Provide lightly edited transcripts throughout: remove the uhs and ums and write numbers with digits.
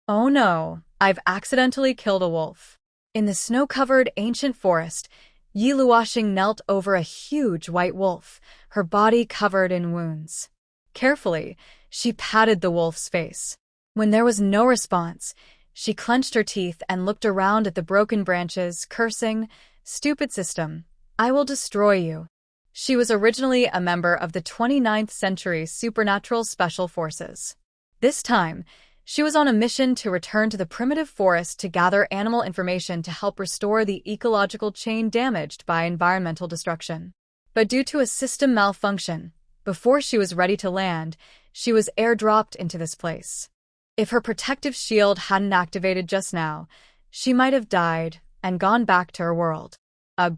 Oh no, I've accidentally killed a wolf. In the snow-covered ancient forest, Yi Luoxing knelt over a huge white wolf, her body covered in wounds. Carefully, she patted the wolf's face. When there was no response, she clenched her teeth and looked around at the broken branches, cursing, "Stupid system, I will destroy you." She was originally a member of the 29th Century Supernatural Special Forces. This time, she was on a mission to return to the primitive forest to gather animal information to help restore the ecological chain damaged by environmental destruction. But due to a system malfunction, before she was ready to land, she was airdropped into this place. If her protective shield hadn't activated just now, she might have died and gone back to her world.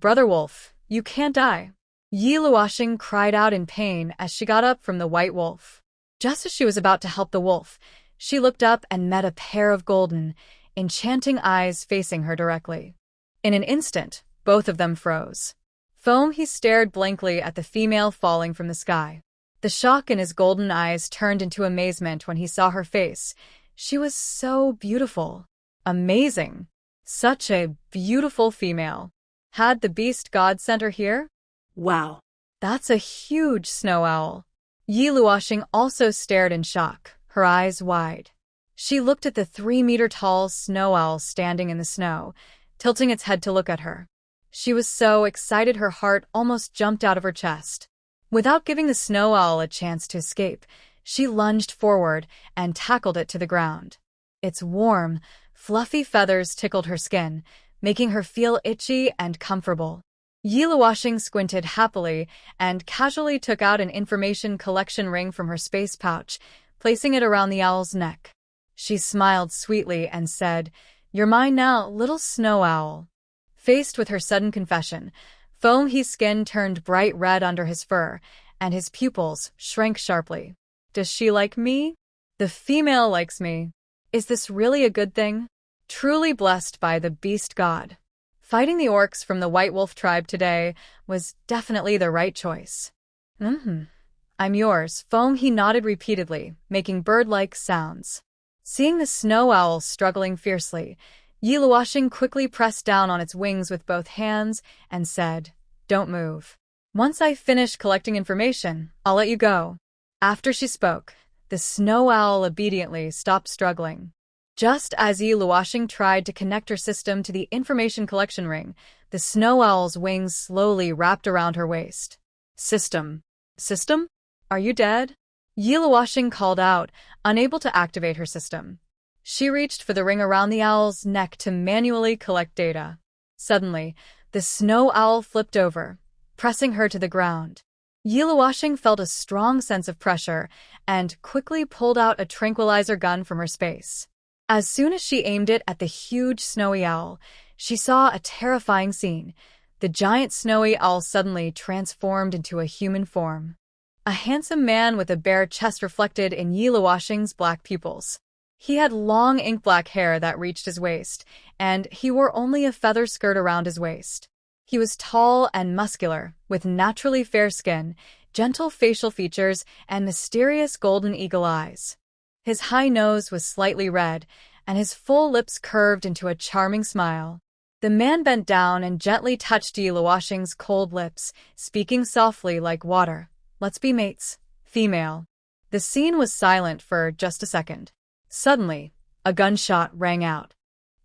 Brother Wolf, you can't die." Yi Luoxing cried out in pain as she got up from the white wolf. Just as she was about to help the wolf, she looked up and met a pair of golden, enchanting eyes facing her directly. In an instant, both of them froze. Foam, he stared blankly at the female falling from the sky. The shock in his golden eyes turned into amazement when he saw her face. She was so beautiful. Amazing. Such a beautiful female. Had the beast god sent her here? Wow. That's a huge snow owl. Yi Luoxing also stared in shock, her eyes wide. She looked at the 3-meter-tall snow owl standing in the snow, tilting its head to look at her. She was so excited her heart almost jumped out of her chest. Without giving the snow owl a chance to escape, she lunged forward and tackled it to the ground. Its warm, fluffy feathers tickled her skin, making her feel itchy and comfortable. Yi Luoxing squinted happily and casually took out an information collection ring from her space pouch, placing it around the owl's neck. She smiled sweetly and said, "You're mine now, little snow owl." Faced with her sudden confession, Foam He's skin turned bright red under his fur, and his pupils shrank sharply. Does she like me? The female likes me. Is this really a good thing? Truly blessed by the beast god. Fighting the orcs from the White Wolf tribe today was definitely the right choice. I'm yours. Foam He nodded repeatedly, making bird-like sounds. Seeing the snow owl struggling fiercely, Yi Luoxing quickly pressed down on its wings with both hands and said, "Don't move. Once I finish collecting information, I'll let you go." After she spoke, the snow owl obediently stopped struggling. Just as Yi Luoxing tried to connect her system to the information collection ring, the snow owl's wings slowly wrapped around her waist. System. System? Are you dead?" Yi Luoxing called out, unable to activate her system. She reached for the ring around the owl's neck to manually collect data. Suddenly, the snow owl flipped over, pressing her to the ground. Yi Luoxing felt a strong sense of pressure and quickly pulled out a tranquilizer gun from her space. As soon as she aimed it at the huge snowy owl, she saw a terrifying scene. The giant snowy owl suddenly transformed into a human form. A handsome man with a bare chest reflected in Yi Luoxing's black pupils. He had long ink-black hair that reached his waist, and he wore only a feather skirt around his waist. He was tall and muscular, with naturally fair skin, gentle facial features, and mysterious golden eagle eyes. His high nose was slightly red, and his full lips curved into a charming smile. The man bent down and gently touched Yi Luoxing's cold lips, speaking softly like water. "Let's be mates, female." The scene was silent for just a second. Suddenly, a gunshot rang out.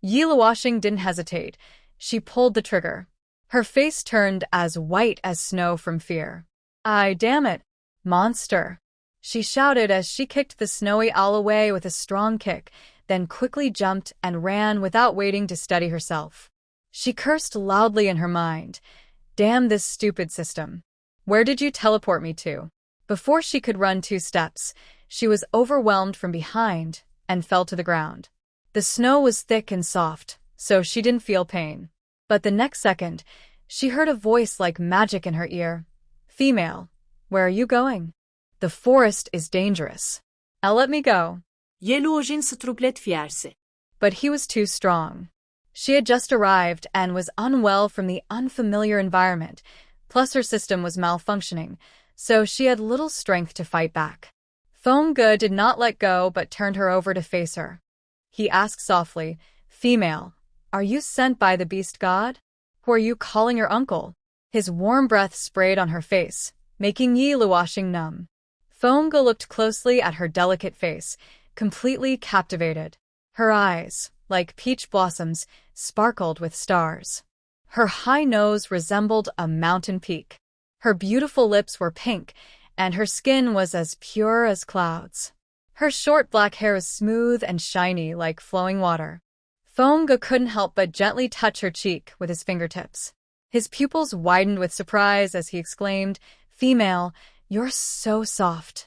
Yi Luoxing didn't hesitate. She pulled the trigger. Her face turned as white as snow from fear. Damn it, monster!" she shouted as she kicked the snowy owl away with a strong kick, then quickly jumped and ran without waiting to steady herself. She cursed loudly in her mind. "Damn this stupid system. Where did you teleport me to?" Before she could run 2 steps, she was overwhelmed from behind and fell to the ground. The snow was thick and soft, so she didn't feel pain. But the next second, she heard a voice like magic in her ear. "Female, where are you going? The forest is dangerous. Let me go." Yellow struplet fierce. But he was too strong. She had just arrived and was unwell from the unfamiliar environment, plus her system was malfunctioning, so she had little strength to fight back. Foam Good did not let go but turned her over to face her. He asked softly, "Female, are you sent by the beast god? Who are you calling your uncle?" His warm breath sprayed on her face, making Yi Luoxing numb. Fengge looked closely at her delicate face, completely captivated. Her eyes, like peach blossoms, sparkled with stars. Her high nose resembled a mountain peak. Her beautiful lips were pink, and her skin was as pure as clouds. Her short black hair was smooth and shiny like flowing water. Fengge couldn't help but gently touch her cheek with his fingertips. His pupils widened with surprise as he exclaimed, "Female, you're so soft.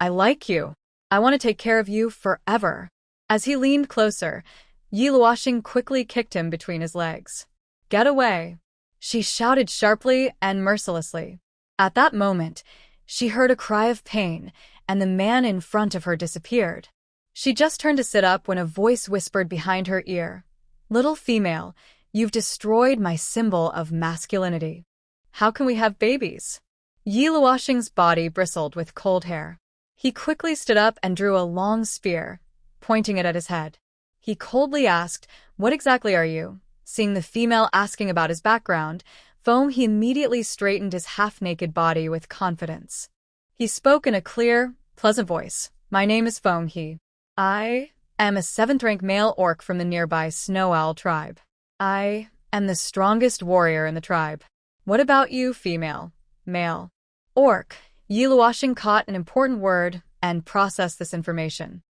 I like you. I want to take care of you forever." As he leaned closer, Yi Luoxing quickly kicked him between his legs. "Get away!" she shouted sharply and mercilessly. At that moment, she heard a cry of pain, and the man in front of her disappeared. She just turned to sit up when a voice whispered behind her ear, "Little female, you've destroyed my symbol of masculinity. How can we have babies?" Yi Luoxing's body bristled with cold hair. He quickly stood up and drew a long spear, pointing it at his head. He coldly asked, "What exactly are you?" Seeing the female asking about his background, he immediately straightened his half-naked body with confidence. He spoke in a clear, pleasant voice. "My name is Fenghe. I am a 7th-rank male orc from the nearby Snow Owl tribe. I am the strongest warrior in the tribe. What about you, female?" "Male." "Orc." Yi Luoxing caught an important word and processed this information.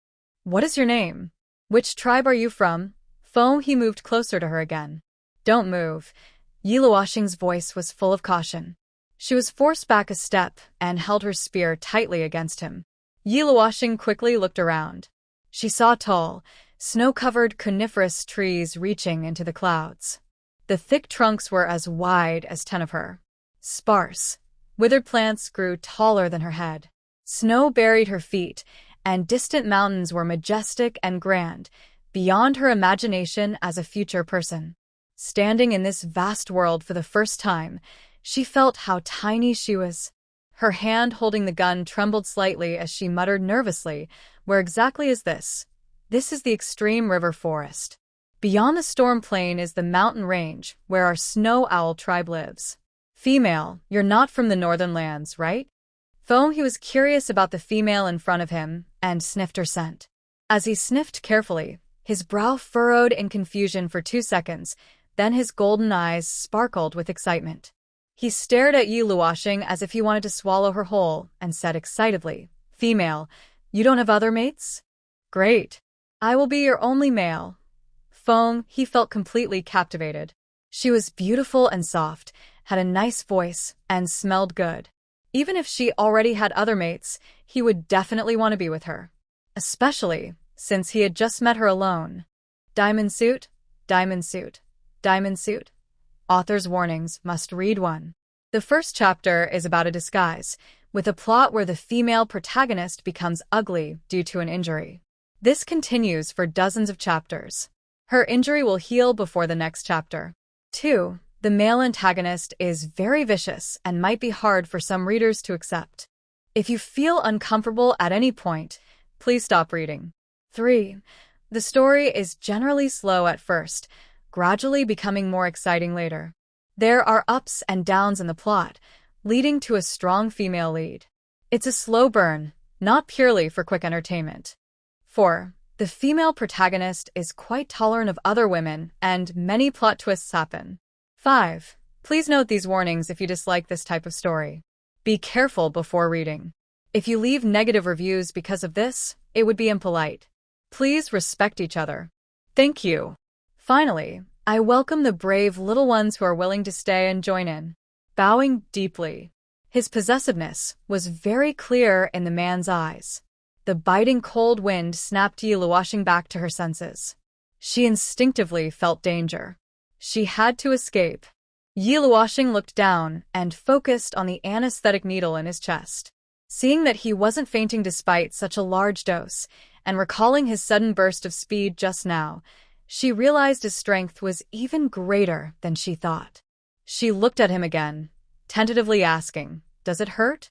"What is your name? Which tribe are you from?" He moved closer to her again. "Don't move." Yi Luoxing's voice was full of caution. She was forced back a step and held her spear tightly against him. Yi Luoxing quickly looked around. She saw tall, snow-covered coniferous trees reaching into the clouds. The thick trunks were as wide as 10 of her. Sparse, withered plants grew taller than her head. Snow buried her feet, and distant mountains were majestic and grand, beyond her imagination as a future person. Standing in this vast world for the first time, she felt how tiny she was. Her hand holding the gun trembled slightly as she muttered nervously, "Where exactly is this?" "This is the extreme river forest. Beyond the storm plain is the mountain range, where our Snow Owl tribe lives." "Female, you're not from the northern lands, right?" He was curious about the female in front of him and sniffed her scent. As he sniffed carefully, his brow furrowed in confusion for 2 seconds, then his golden eyes sparkled with excitement. He stared at Yi Luoxing as if he wanted to swallow her whole and said excitedly, "Female, you don't have other mates? Great. I will be your only male." He felt completely captivated. She was beautiful and soft, had a nice voice, and smelled good. Even if she already had other mates, he would definitely want to be with her. Especially since he had just met her alone. Diamond suit, diamond suit, diamond suit. Author's warnings, must read 1. The first chapter is about a disguise, with a plot where the female protagonist becomes ugly due to an injury. This continues for dozens of chapters. Her injury will heal before the next chapter. 2. The male antagonist is very vicious and might be hard for some readers to accept. If you feel uncomfortable at any point, please stop reading. 3. The story is generally slow at first, gradually becoming more exciting later. There are ups and downs in the plot, leading to a strong female lead. It's a slow burn, not purely for quick entertainment. 4. The female protagonist is quite tolerant of other women, and many plot twists happen. 5. Please note these warnings if you dislike this type of story. Be careful before reading. If you leave negative reviews because of this, it would be impolite. Please respect each other. Thank you. Finally, I welcome the brave little ones who are willing to stay and join in. Bowing deeply. His possessiveness was very clear in the man's eyes. The biting cold wind snapped Yi Luoxing back to her senses. She instinctively felt danger. She had to escape. Yi Luoxing looked down and focused on the anesthetic needle in his chest. Seeing that he wasn't fainting despite such a large dose, and recalling his sudden burst of speed just now, she realized his strength was even greater than she thought. She looked at him again, tentatively asking, "Does it hurt?"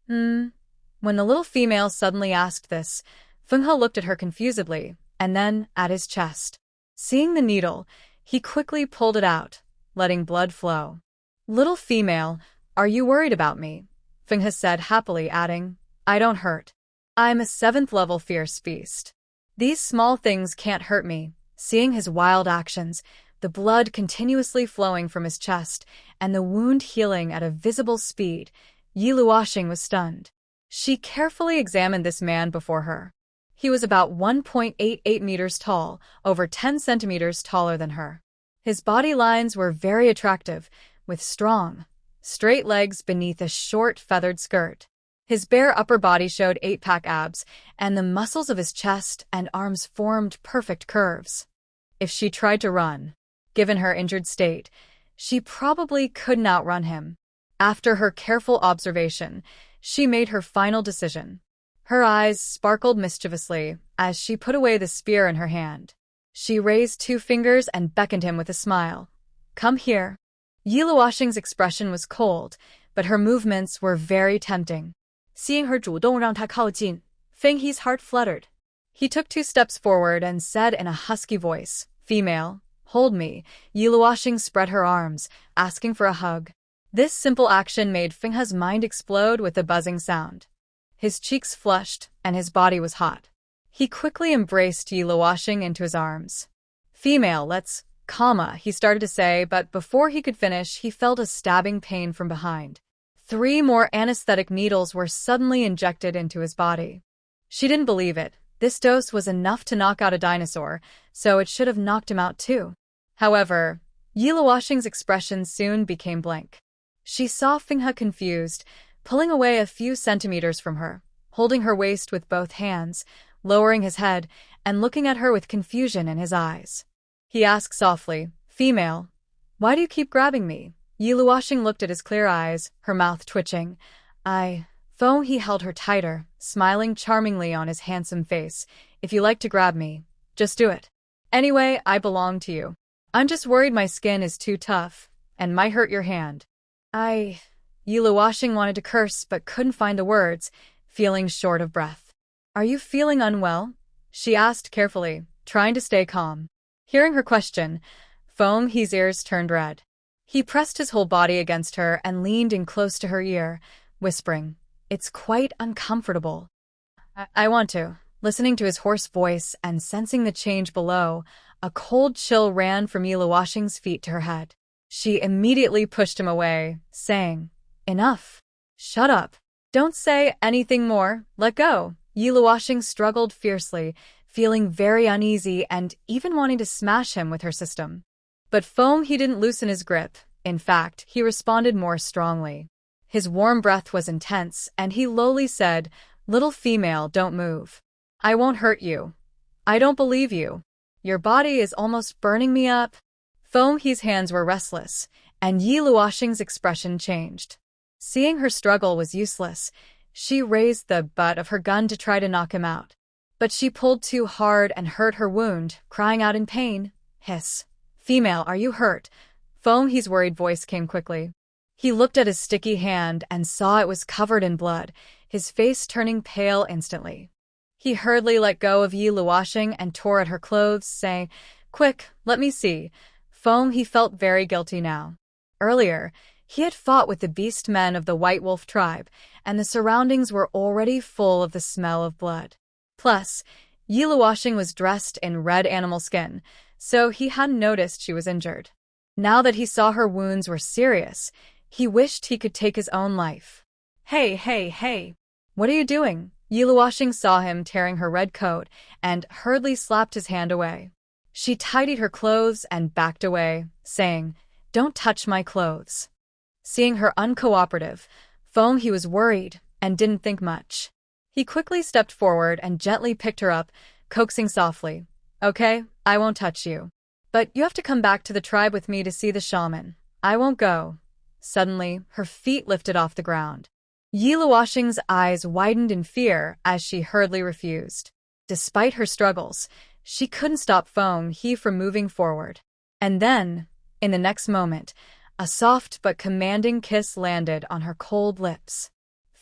When the little female suddenly asked this, Fenghe looked at her confusedly, and then at his chest. Seeing the needle, he quickly pulled it out, letting blood flow. "Little female, are you worried about me?" Fenghe said happily, adding, "I don't hurt. I'm a 7th-level fierce beast. These small things can't hurt me." Seeing his wild actions, the blood continuously flowing from his chest, and the wound healing at a visible speed, Yi Luoxing was stunned. She carefully examined this man before her. He was about 1.88 meters tall, over 10 centimeters taller than her. His body lines were very attractive, with strong, straight legs beneath a short, feathered skirt. His bare upper body showed 8-pack abs, and the muscles of his chest and arms formed perfect curves. If she tried to run, given her injured state, she probably couldn't outrun him. After her careful observation, she made her final decision. Her eyes sparkled mischievously as she put away the spear in her hand. She raised 2 fingers and beckoned him with a smile. "Come here." Yi Luoxing's expression was cold, but her movements were very tempting. Seeing her 主动让他靠近, Fenghe's heart fluttered. He took 2 steps forward and said in a husky voice, "Female, hold me." Yi Luoxing spread her arms, asking for a hug. This simple action made Fenghe's mind explode with a buzzing sound. His cheeks flushed, and his body was hot. He quickly embraced Yi Luoxing into his arms. "Female, let's," he started to say, but before he could finish, he felt a stabbing pain from behind. 3 more anesthetic needles were suddenly injected into his body. She didn't believe it. This dose was enough to knock out a dinosaur, so it should have knocked him out too. However, Yi Luoxing's expression soon became blank. She saw Fenghe confused, pulling away a few centimeters from her, holding her waist with both hands, lowering his head, and looking at her with confusion in his eyes. He asked softly, "Female, why do you keep grabbing me?" Yi Luoxing looked at his clear eyes, her mouth twitching. He held her tighter, smiling charmingly on his handsome face. "If you like to grab me, just do it. Anyway, I belong to you. I'm just worried my skin is too tough, and might hurt your hand." Yi Luoxing wanted to curse but couldn't find the words, feeling short of breath. "Are you feeling unwell?" she asked carefully, trying to stay calm. Hearing her question, Fenghe's ears turned red. He pressed his whole body against her and leaned in close to her ear, whispering, "It's quite uncomfortable." I want to." Listening to his hoarse voice and sensing the change below, a cold chill ran from Yi Luoxing's feet to her head. She immediately pushed him away, saying, "Enough. Shut up. Don't say anything more. Let go." Yi Luoxing struggled fiercely, feeling very uneasy and even wanting to smash him with her system. But he didn't loosen his grip. In fact, he responded more strongly. His warm breath was intense, and he lowly said, "Little female, don't move. I won't hurt you. I don't believe you. Your body is almost burning me up." Fenghe's hands were restless, and Yi Luoxing's expression changed. Seeing her struggle was useless, she raised the butt of her gun to try to knock him out. But she pulled too hard and hurt her wound, crying out in pain. "Hiss. Female, are you hurt?" Fenghe's worried voice came quickly. He looked at his sticky hand and saw it was covered in blood, his face turning pale instantly. He hurriedly let go of Yi Luoxing and tore at her clothes, saying, "Quick, let me see." He felt very guilty now. Earlier, he had fought with the beast men of the White Wolf tribe, and the surroundings were already full of the smell of blood. Plus, Yi Luoxing was dressed in red animal skin, so he hadn't noticed she was injured. Now that he saw her wounds were serious, he wished he could take his own life. Hey, what are you doing?" Yi Luoxing saw him tearing her red coat and hurriedly slapped his hand away. She tidied her clothes and backed away, saying, "Don't touch my clothes." Seeing her uncooperative, he was worried and didn't think much. He quickly stepped forward and gently picked her up, coaxing softly, "Okay, I won't touch you. But you have to come back to the tribe with me to see the shaman." "I won't go." Suddenly, her feet lifted off the ground. Yi Luoxing's eyes widened in fear as she hurriedly refused. Despite her struggles, she couldn't stop Fenghe from moving forward. And then, in the next moment, a soft but commanding kiss landed on her cold lips.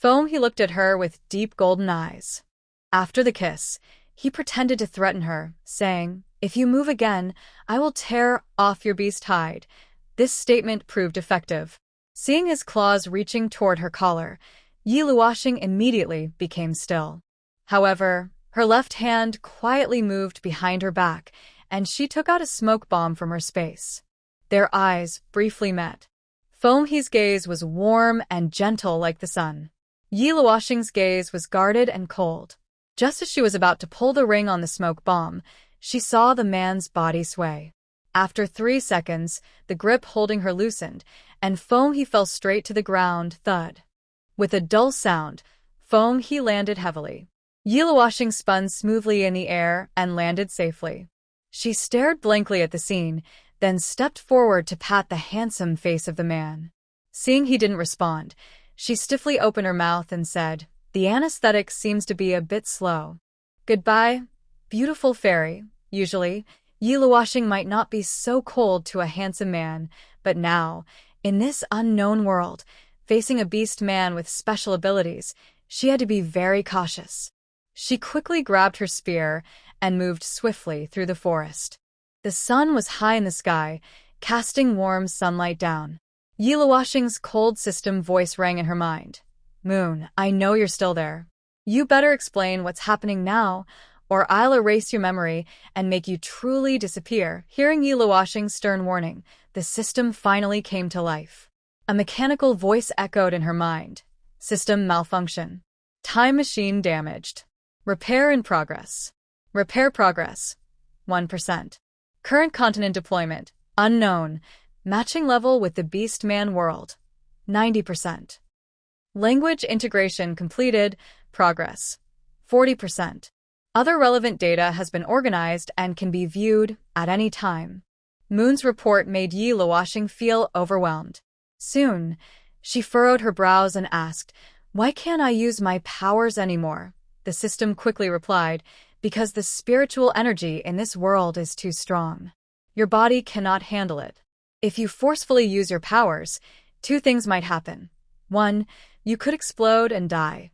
He looked at her with deep golden eyes. After the kiss, he pretended to threaten her, saying, "If you move again, I will tear off your beast hide." This statement proved effective. Seeing his claws reaching toward her collar, Yi Luoxing immediately became still. However, her left hand quietly moved behind her back, and she took out a smoke bomb from her space. Their eyes briefly met. Foam He's gaze was warm and gentle like the sun. Yi Luoxing's gaze was guarded and cold. Just as she was about to pull the ring on the smoke bomb, she saw the man's body sway. After 3 seconds, the grip holding her loosened, and Foam He fell straight to the ground, thud. With a dull sound, Foam He landed heavily. Yi Luoxing spun smoothly in the air and landed safely. She stared blankly at the scene, then stepped forward to pat the handsome face of the man. Seeing he didn't respond, she stiffly opened her mouth and said, "The anesthetic seems to be a bit slow. Goodbye, beautiful fairy." Usually, Yi Luoxing might not be so cold to a handsome man, but now, in this unknown world, facing a beast man with special abilities, she had to be very cautious. She quickly grabbed her spear and moved swiftly through the forest. The sun was high in the sky, casting warm sunlight down. Yi Luoxing's cold system voice rang in her mind. "Moon, I know you're still there. You better explain what's happening now, or I'll erase your memory and make you truly disappear." Hearing Yi Luoxing's stern warning, the system finally came to life. A mechanical voice echoed in her mind. "System malfunction. Time machine damaged. Repair in progress. Repair progress. 1%. Current continent deployment. Unknown. Matching level with the Beast Man world. 90%. Language integration completed. Progress. 40%. Other relevant data has been organized and can be viewed at any time." Moon's report made Yi Luoxing feel overwhelmed. Soon, she furrowed her brows and asked, "Why can't I use my powers anymore?" The system quickly replied, "Because the spiritual energy in this world is too strong. Your body cannot handle it. If you forcefully use your powers, 2 things might happen. 1, you could explode and die.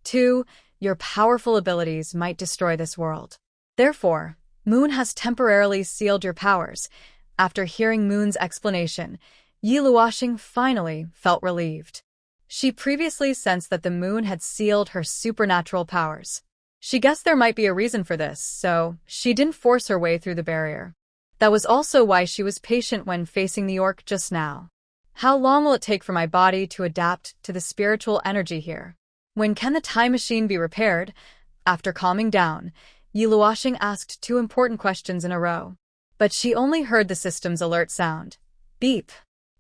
2, your powerful abilities might destroy this world. Therefore, Moon has temporarily sealed your powers." After hearing Moon's explanation, Yi Luoxing finally felt relieved. She previously sensed that the moon had sealed her supernatural powers. She guessed there might be a reason for this, so she didn't force her way through the barrier. That was also why she was patient when facing the orc just now. How long will it take for my body to adapt to the spiritual energy here? When can the time machine be repaired? After calming down, Yi Luoxing asked 2 important questions in a row. But she only heard the system's alert sound. Beep.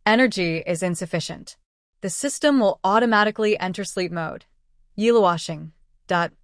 Energy is insufficient. The system will automatically enter sleep mode. Yi Luoxing.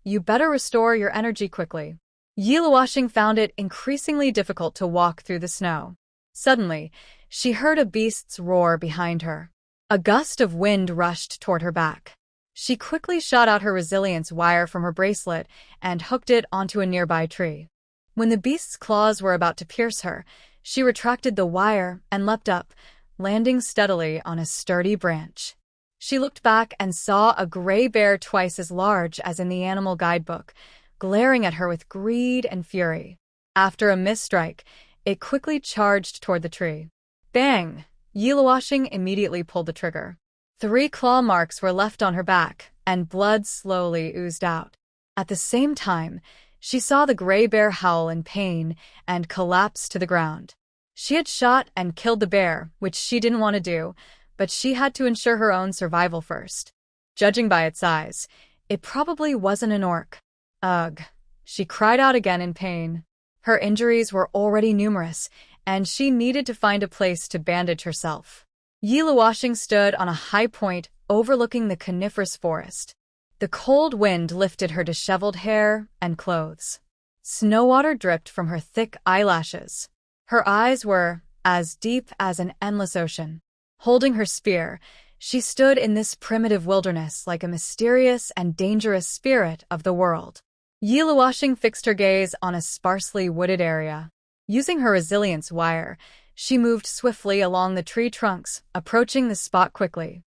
You better restore your energy quickly. Yi Luoxing found it increasingly difficult to walk through the snow. Suddenly, she heard a beast's roar behind her. A gust of wind rushed toward her back. She quickly shot out her resilience wire from her bracelet and hooked it onto a nearby tree. When the beast's claws were about to pierce her, she retracted the wire and leapt up, landing steadily on a sturdy branch. She looked back and saw a gray bear twice as large as in the animal guidebook, glaring at her with greed and fury. After a missed strike, it quickly charged toward the tree. Bang! Yi Luoxing immediately pulled the trigger. 3 claw marks were left on her back, and blood slowly oozed out. At the same time, she saw the gray bear howl in pain and collapse to the ground. She had shot and killed the bear, which she didn't want to do, but she had to ensure her own survival first. Judging by its size, it probably wasn't an orc. Ugh! She cried out again in pain. Her injuries were already numerous, and she needed to find a place to bandage herself. Yi Luoxing stood on a high point overlooking the coniferous forest. The cold wind lifted her disheveled hair and clothes. Snow water dripped from her thick eyelashes. Her eyes were as deep as an endless ocean. Holding her spear, she stood in this primitive wilderness like a mysterious and dangerous spirit of the world. Yi Luoxing fixed her gaze on a sparsely wooded area. Using her resilience wire, she moved swiftly along the tree trunks, approaching the spot quickly.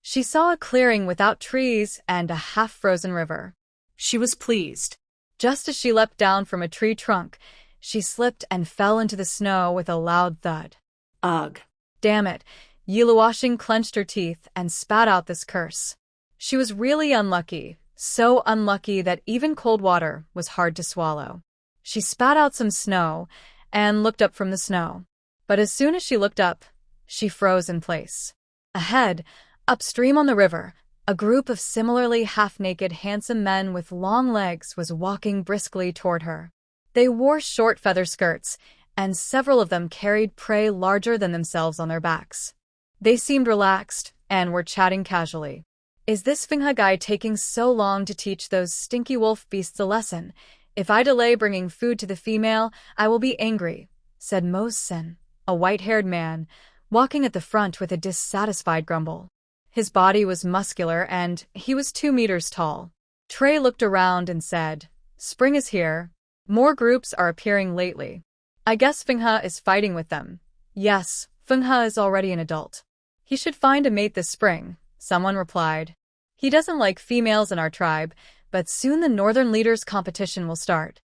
She saw a clearing without trees and a half-frozen river. She was pleased. Just as she leapt down from a tree trunk, she slipped and fell into the snow with a loud thud. Ugh. Damn it! Yiluoshing clenched her teeth and spat out this curse. She was really unlucky, so unlucky that even cold water was hard to swallow. She spat out some snow and looked up from the snow. But as soon as she looked up, she froze in place. Ahead, upstream on the river, a group of similarly half-naked handsome men with long legs was walking briskly toward her. They wore short feather skirts, and several of them carried prey larger than themselves on their backs. They seemed relaxed and were chatting casually. Is this Fenghe guy taking so long to teach those stinky wolf beasts a lesson? If I delay bringing food to the female, I will be angry, said Mo-sen, a white-haired man, walking at the front with a dissatisfied grumble. His body was muscular and he was 2 meters tall. Trey looked around and said, "Spring is here. More groups are appearing lately. I guess Fenghe is fighting with them." "Yes, Fenghe is already an adult. He should find a mate this spring," someone replied. "He doesn't like females in our tribe, but soon the northern leaders' competition will start.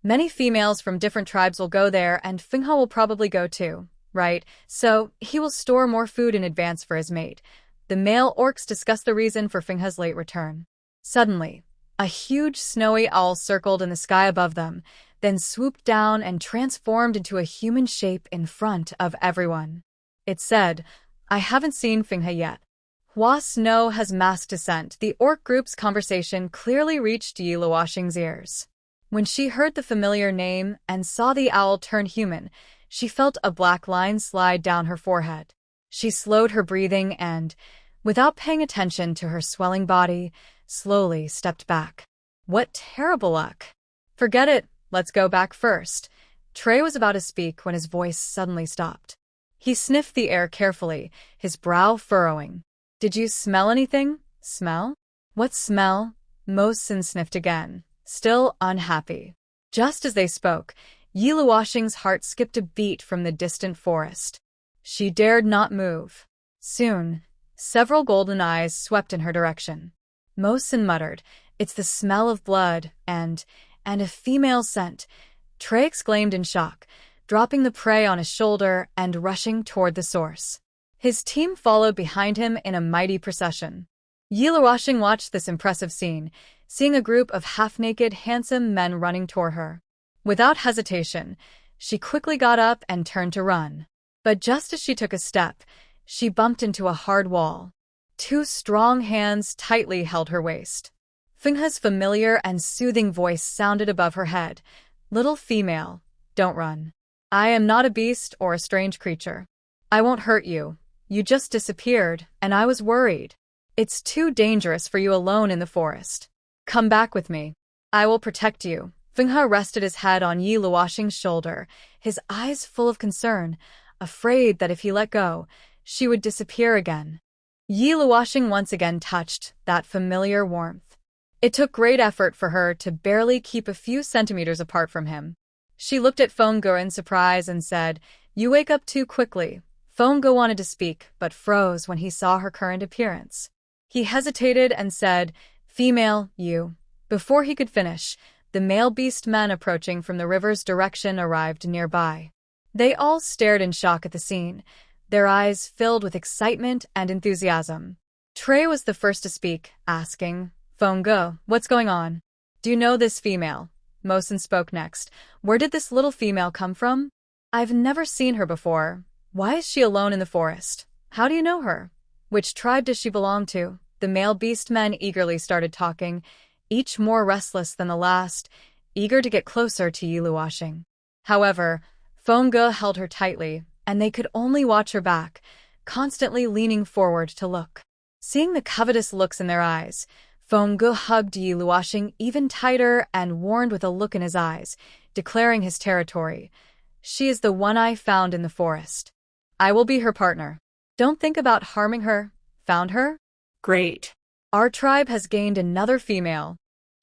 Many females from different tribes will go there and Fenghe will probably go too, right? So he will store more food in advance for his mate." The male orcs discussed the reason for Fenghe's late return. Suddenly, a huge snowy owl circled in the sky above them, then swooped down and transformed into a human shape in front of everyone. It said, "I haven't seen Fenghe yet." Hua Snow has mass descent. The orc group's conversation clearly reached Yiluoshing's ears. When she heard the familiar name and saw the owl turn human, she felt a black line slide down her forehead. She slowed her breathing and, without paying attention to her swelling body, slowly stepped back. What terrible luck! "Forget it, let's go back first." Trey was about to speak when his voice suddenly stopped. He sniffed the air carefully, his brow furrowing. "Did you smell anything?" "Smell? What smell?" Mo-sen sniffed again, still unhappy. Just as they spoke, Yiluoshing's heart skipped a beat from the distant forest. She dared not move. Soon, several golden eyes swept in her direction. Mo-sen muttered, "It's the smell of blood and a female scent." Trey exclaimed in shock, dropping the prey on his shoulder and rushing toward the source. His team followed behind him in a mighty procession. Yiluoshing watched this impressive scene, seeing a group of half-naked, handsome men running toward her. Without hesitation, she quickly got up and turned to run. But just as she took a step, she bumped into a hard wall. 2 strong hands tightly held her waist. Fenghe's familiar and soothing voice sounded above her head. "Little female, don't run. I am not a beast or a strange creature. I won't hurt you. You just disappeared, and I was worried. It's too dangerous for you alone in the forest. Come back with me. I will protect you." Fenghe rested his head on Yiluoshing's shoulder, his eyes full of concern, afraid that if he let go, she would disappear again. Yiluoshing once again touched that familiar warmth. It took great effort for her to barely keep a few centimeters apart from him. She looked at Fenghe in surprise and said, "You wake up too quickly." Fenghe wanted to speak, but froze when he saw her current appearance. He hesitated and said, "Female, you." Before he could finish, the male beast men approaching from the river's direction arrived nearby. They all stared in shock at the scene, their eyes filled with excitement and enthusiasm. Trey was the first to speak, asking, "Fenghe, what's going on? Do you know this female?" Mo-sen spoke next. "Where did this little female come from?" "I've never seen her before. Why is she alone in the forest? How do you know her? Which tribe does she belong to?" The male beast men eagerly started talking, each more restless than the last, eager to get closer to Yiluoshing. However, Fenghe held her tightly, and they could only watch her back, constantly leaning forward to look. Seeing the covetous looks in their eyes, Fenghe hugged Yiluoshing even tighter and warned with a look in his eyes, declaring his territory. "She is the one I found in the forest. I will be her partner. Don't think about harming her. Found her? Great. Our tribe has gained another female,"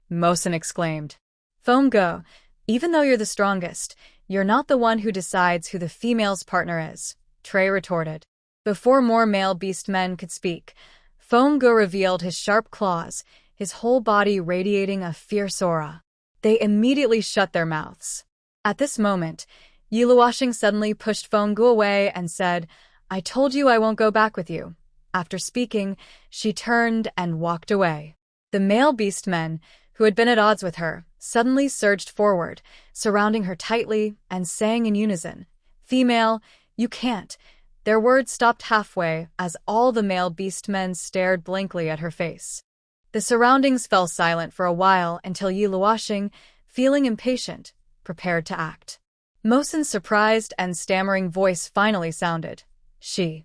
Mo-sen exclaimed. "Fenghe, even though you're the strongest, you're not the one who decides who the female's partner is," Trey retorted. Before more male beast men could speak, Fenghe revealed his sharp claws, his whole body radiating a fierce aura. They immediately shut their mouths. At this moment, Yiluoshing suddenly pushed Fenggu away and said, "I told you I won't go back with you." After speaking, she turned and walked away. The male beastmen, who had been at odds with her, suddenly surged forward, surrounding her tightly and saying in unison, "Female, you can't." Their words stopped halfway as all the male beastmen stared blankly at her face. The surroundings fell silent for a while until Yiluoshing, feeling impatient, prepared to act. Mosen's surprised and stammering voice finally sounded. She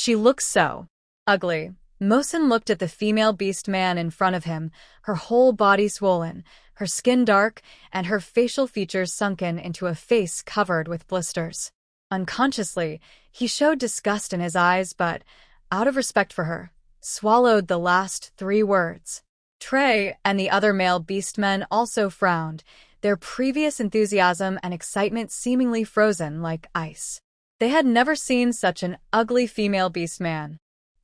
looks so ugly." Mosen looked at the female beast man in front of him, her whole body swollen, her skin dark, and her facial features sunken into a face covered with blisters. Unconsciously, he showed disgust in his eyes but, out of respect for her, swallowed the last 3 words. Trey and the other male beastmen also frowned, their previous enthusiasm and excitement seemingly frozen like ice. They had never seen such an ugly female beastman.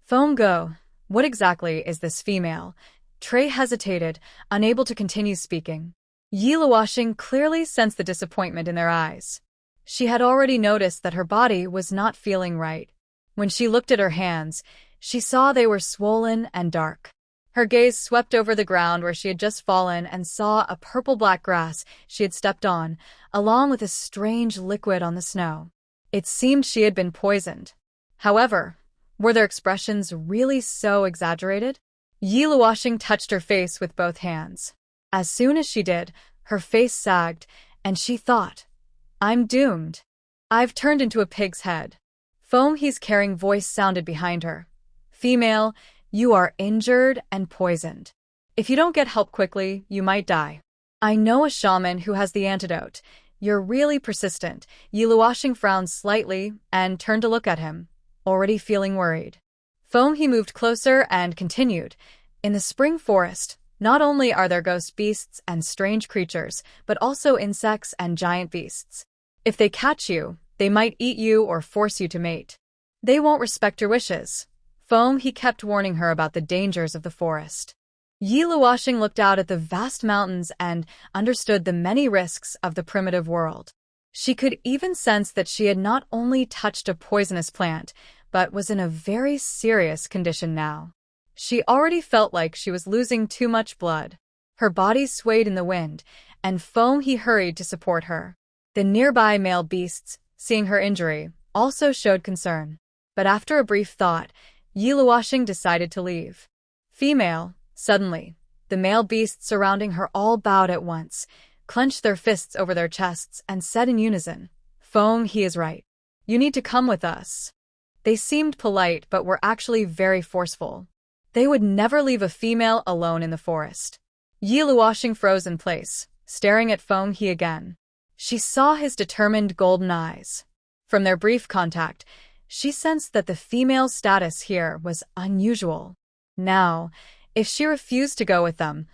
"Fenggu, what exactly is this female?" Trey hesitated, unable to continue speaking. Yiluoshing clearly sensed the disappointment in their eyes. She had already noticed that her body was not feeling right. When she looked at her hands, she saw they were swollen and dark. Her gaze swept over the ground where she had just fallen and saw a purple-black grass she had stepped on, along with a strange liquid on the snow. It seemed she had been poisoned. However, were their expressions really so exaggerated? Yiluoshing touched her face with both hands. As soon as she did, her face sagged, and she thought, "I'm doomed. I've turned into a pig's head." Fenghu's carrying voice sounded behind her. "Female, you are injured and poisoned. If you don't get help quickly, you might die. I know a shaman who has the antidote. You're really persistent." Yiluoshing frowned slightly and turned to look at him, already feeling worried. Fenghu moved closer and continued, "In the spring forest, not only are there ghost beasts and strange creatures, but also insects and giant beasts. If they catch you, they might eat you or force you to mate. They won't respect your wishes." Fenghu kept warning her about the dangers of the forest. Yiluoshing looked out at the vast mountains and understood the many risks of the primitive world. She could even sense that she had not only touched a poisonous plant, but was in a very serious condition now. She already felt like she was losing too much blood. Her body swayed in the wind, and Fenghu hurried to support her. The nearby male beasts, seeing her injury, also showed concern. But after a brief thought, Yiluoshing decided to leave. "Female," suddenly, the male beasts surrounding her all bowed at once, clenched their fists over their chests, and said in unison, "Fenghu is right. You need to come with us." They seemed polite but were actually very forceful. They would never leave a female alone in the forest. Yiluoshing froze in place, staring at Fenghu again. She saw his determined golden eyes. From their brief contact, she sensed that the female's status here was unusual. Now, if she refused to go with them,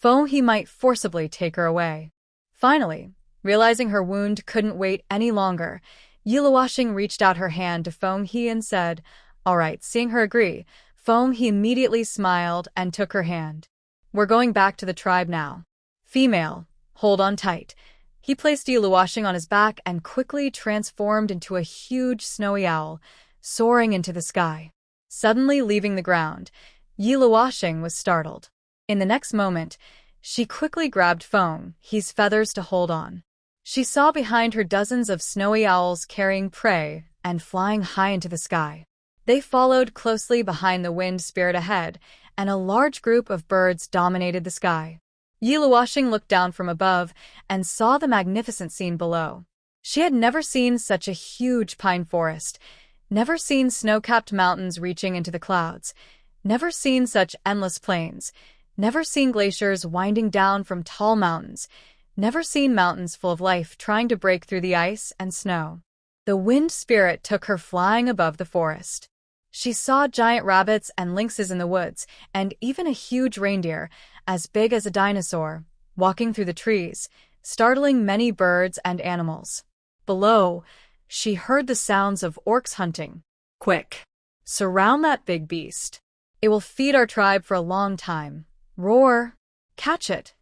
Fenghu might forcibly take her away. Finally, realizing her wound couldn't wait any longer, Yiluoshing reached out her hand to Fenghu and said, "All right." Seeing her agree, Fenghu immediately smiled and took her hand. "We're going back to the tribe now. Female, hold on tight." He placed Yiluoshing on his back and quickly transformed into a huge snowy owl, soaring into the sky. Suddenly leaving the ground, Yiluoshing was startled. In the next moment, she quickly grabbed Fenghu's feathers to hold on. She saw behind her dozens of snowy owls carrying prey and flying high into the sky. They followed closely behind the wind spirit ahead, and a large group of birds dominated the sky. Yiluoshing looked down from above and saw the magnificent scene below. She had never seen such a huge pine forest, never seen snow-capped mountains reaching into the clouds, never seen such endless plains, never seen glaciers winding down from tall mountains, never seen mountains full of life trying to break through the ice and snow. The wind spirit took her flying above the forest. She saw giant rabbits and lynxes in the woods, and even a huge reindeer, as big as a dinosaur, walking through the trees, startling many birds and animals. Below, she heard the sounds of orcs hunting. "Quick! Surround that big beast. It will feed our tribe for a long time. Roar! Catch it!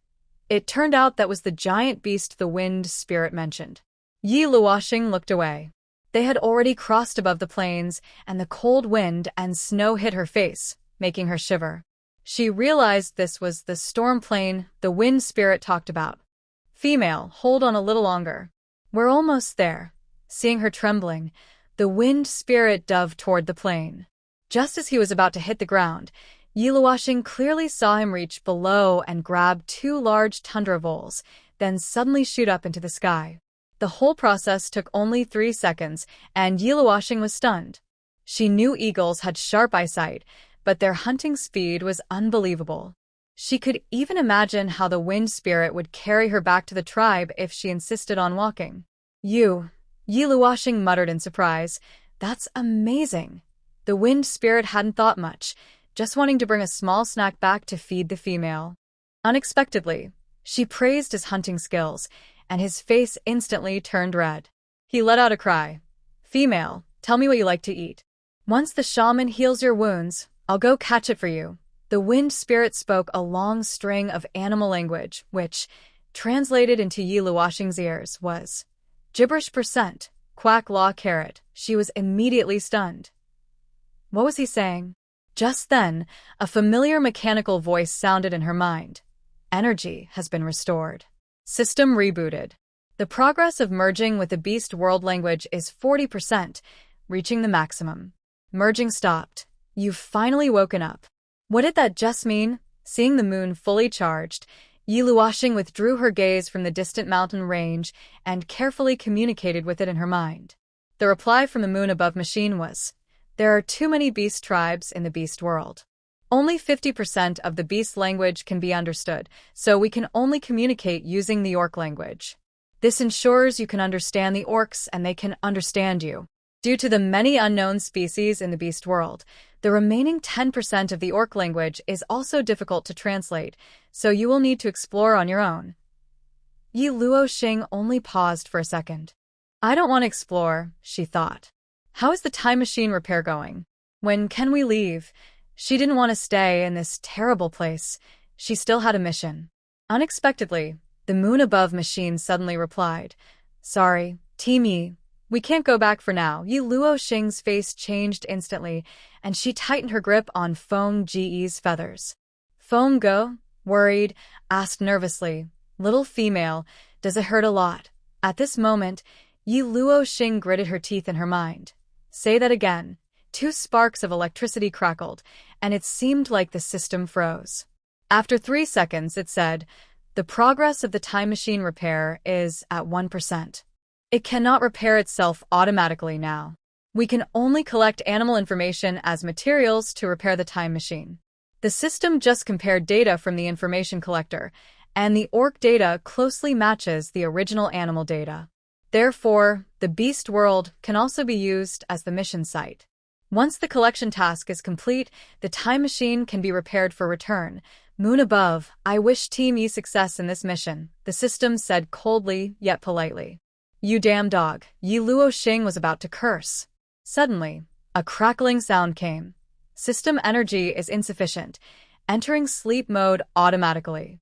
It turned out that was the giant beast the wind spirit mentioned. Yi Luoxing looked away. They had already crossed above the plains, and the cold wind and snow hit her face, making her shiver. She realized this was the storm plane the wind spirit talked about. Female, hold on a little longer. We're almost there. Seeing her trembling, the wind spirit dove toward the plane. Just as he was about to hit the ground, Yi Luoxing clearly saw him reach below and grab two large tundra voles, then suddenly shoot up into the sky. The whole process took only 3 seconds, and Yi Luoxing was stunned. She knew eagles had sharp eyesight, but their hunting speed was unbelievable. She could even imagine how the wind spirit would carry her back to the tribe if she insisted on walking. Yi Luoxing muttered in surprise. That's amazing. The wind spirit hadn't thought much, just wanting to bring a small snack back to feed the female. Unexpectedly, she praised his hunting skills, and his face instantly turned red. He let out a cry. Female, tell me what you like to eat. Once the shaman heals your wounds, I'll go catch it for you. The wind spirit spoke a long string of animal language, which, translated into Yi Luoxing's ears, was gibberish %, quack law carrot. She was immediately stunned. What was he saying? Just then, a familiar mechanical voice sounded in her mind. Energy has been restored. System rebooted. The progress of merging with the beast world language is 40%, reaching the maximum. Merging stopped. You've finally woken up. What did that just mean? Seeing the moon fully charged, Yi Luoxing withdrew her gaze from the distant mountain range and carefully communicated with it in her mind. The reply from the moon above machine was, there are too many beast tribes in the beast world. Only 50% of the beast language can be understood, so we can only communicate using the orc language. This ensures you can understand the orcs and they can understand you. Due to the many unknown species in the beast world, the remaining 10% of the orc language is also difficult to translate, so you will need to explore on your own. Yi Luoxing only paused for a second. I don't want to explore, she thought. How is the time machine repair going? When can we leave? She didn't want to stay in this terrible place. She still had a mission. Unexpectedly, the moon above machine suddenly replied, Sorry, Team Yi. We can't go back for now. Yi Luoxing's face changed instantly, and she tightened her grip on Feng Ge's feathers. Feng Ge, worried, asked nervously, Little female, does it hurt a lot? At this moment, Yi Luoxing gritted her teeth in her mind. Say that again. 2 sparks of electricity crackled, and it seemed like the system froze. After 3 seconds, it said, The progress of the time machine repair is at 1%. It cannot repair itself automatically now. We can only collect animal information as materials to repair the time machine. The system just compared data from the information collector, and the orc data closely matches the original animal data. Therefore, the beast world can also be used as the mission site. Once the collection task is complete, the time machine can be repaired for return. Moon above, I wish Team Yi success in this mission, the system said coldly yet politely. You damn dog, Yi Luoxing was about to curse. Suddenly, a crackling sound came. System energy is insufficient, entering sleep mode automatically.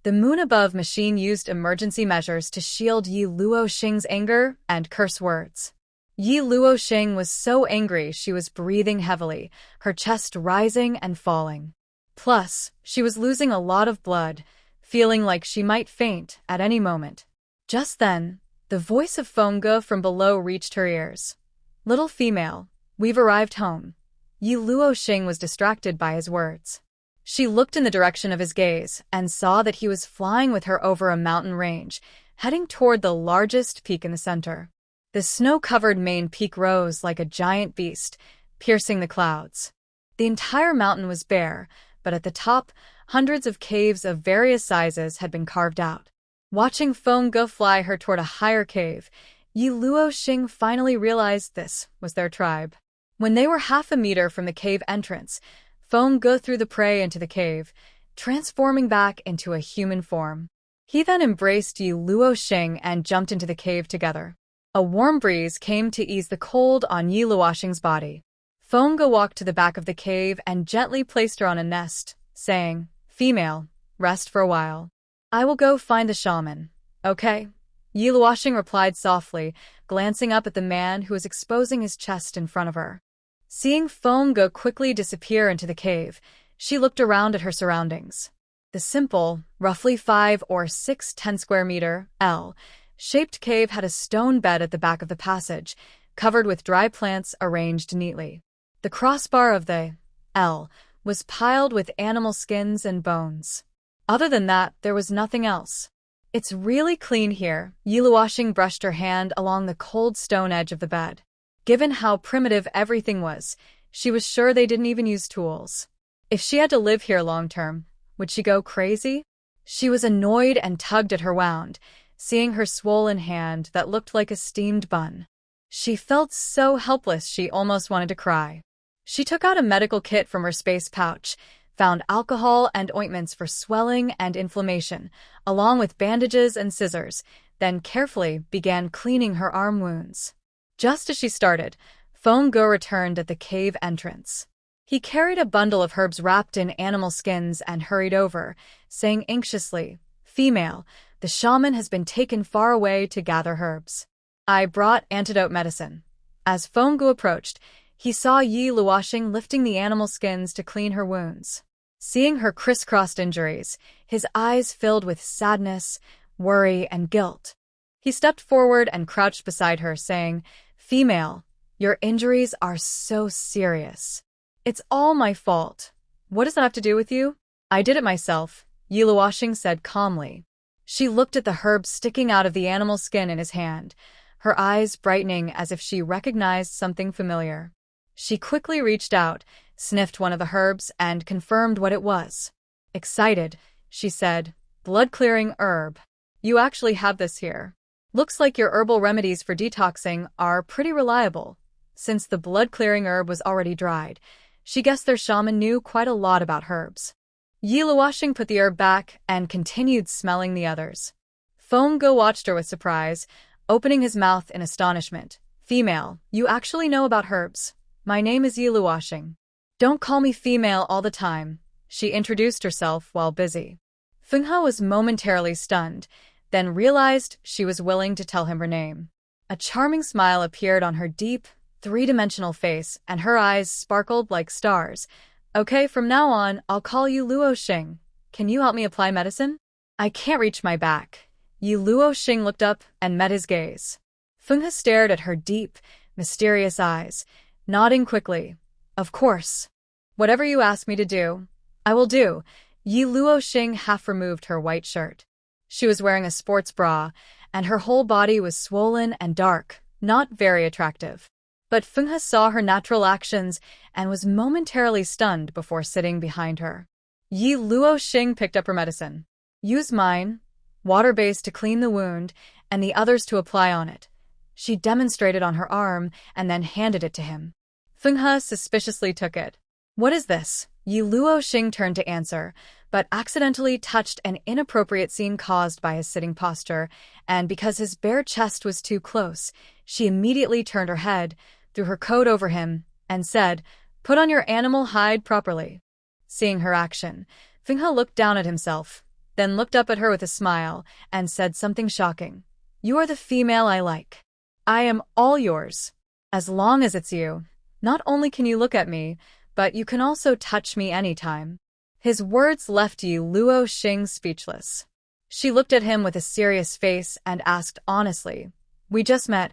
The moon above machine used emergency measures to shield Yi Luoxing's anger and curse words. Yi Luoxing was so angry she was breathing heavily, her chest rising and falling. Plus, she was losing a lot of blood, feeling like she might faint at any moment. Just then, the voice of Feng Ge from below reached her ears. Little female, we've arrived home. Yi Luoxing was distracted by his words. She looked in the direction of his gaze and saw that he was flying with her over a mountain range, heading toward the largest peak in the center. The snow-covered main peak rose like a giant beast, piercing the clouds. The entire mountain was bare, but at the top, hundreds of caves of various sizes had been carved out. Watching Feng Ge fly her toward a higher cave, Yi Luoxing finally realized this was their tribe. When they were half a meter from the cave entrance, Feng Ge threw the prey into the cave, transforming back into a human form. He then embraced Yi Luoxing and jumped into the cave together. A warm breeze came to ease the cold on Yi Luoxing's body. Feng Ge walked to the back of the cave and gently placed her on a nest, saying, Female, rest for a while. I will go find the shaman. Okay? Yi Luoxing replied softly, glancing up at the man who was exposing his chest in front of her. Seeing Feng Ge quickly disappear into the cave, she looked around at her surroundings. The simple, roughly 5 or 6 10-square-meter L-shaped cave had a stone bed at the back of the passage, covered with dry plants arranged neatly. The crossbar of the L was piled with animal skins and bones. Other than that, there was nothing else. It's really clean here. Yi Luoxing brushed her hand along the cold stone edge of the bed. Given how primitive everything was, she was sure they didn't even use tools. If she had to live here long-term, would she go crazy? She was annoyed and tugged at her wound, seeing her swollen hand that looked like a steamed bun. She felt so helpless she almost wanted to cry. She took out a medical kit from her space pouch, found alcohol and ointments for swelling and inflammation, along with bandages and scissors, then carefully began cleaning her arm wounds. Just as she started, Feng Ge returned at the cave entrance. He carried a bundle of herbs wrapped in animal skins and hurried over, saying anxiously, "Female, the shaman has been taken far away to gather herbs. I brought antidote medicine." As Feng Ge approached, he saw Yi Luoxing lifting the animal skins to clean her wounds. Seeing her crisscrossed injuries, his eyes filled with sadness, worry, and guilt. He stepped forward and crouched beside her, saying, "Female, your injuries are so serious. It's all my fault. What does that have to do with you?" "I did it myself," Yi Luoxing said calmly. She looked at the herb sticking out of the animal skin in his hand, her eyes brightening as if she recognized something familiar. She quickly reached out, sniffed one of the herbs, and confirmed what it was. Excited, she said, "Blood-clearing herb. You actually have this here. Looks like your herbal remedies for detoxing are pretty reliable." Since the blood-clearing herb was already dried, she guessed their shaman knew quite a lot about herbs. Yi Luoxing put the herb back and continued smelling the others. Feng Ge watched her with surprise, opening his mouth in astonishment. "Female, you actually know about herbs. My name is Yi Luoxing. Don't call me female all the time," she introduced herself while busy. Feng He was momentarily stunned, then realized she was willing to tell him her name. A charming smile appeared on her deep, three-dimensional face, and her eyes sparkled like stars. "Okay, from now on, I'll call you Luoxing. Can you help me apply medicine?" "I can't reach my back." Yi Luoxing looked up and met his gaze. Feng He stared at her deep, mysterious eyes, nodding quickly. "Of course. Whatever you ask me to do, I will do." Yi Luoxing half removed her white shirt. She was wearing a sports bra, and her whole body was swollen and dark, not very attractive. But Feng He saw her natural actions and was momentarily stunned before sitting behind her. Yi Luoxing picked up her medicine. "Use mine, water-based to clean the wound, and the others to apply on it." She demonstrated on her arm and then handed it to him. Feng He suspiciously took it. "What is this?" Yi Luoxing turned to answer, but accidentally touched an inappropriate scene caused by his sitting posture, and because his bare chest was too close, she immediately turned her head, threw her coat over him, and said, "Put on your animal hide properly." Seeing her action, Feng He looked down at himself, then looked up at her with a smile, and said something shocking. "You are the female I like. I am all yours. As long as it's you. Not only can you look at me, but you can also touch me anytime." His words left Yi Luoxing speechless. She looked at him with a serious face and asked honestly, "We just met.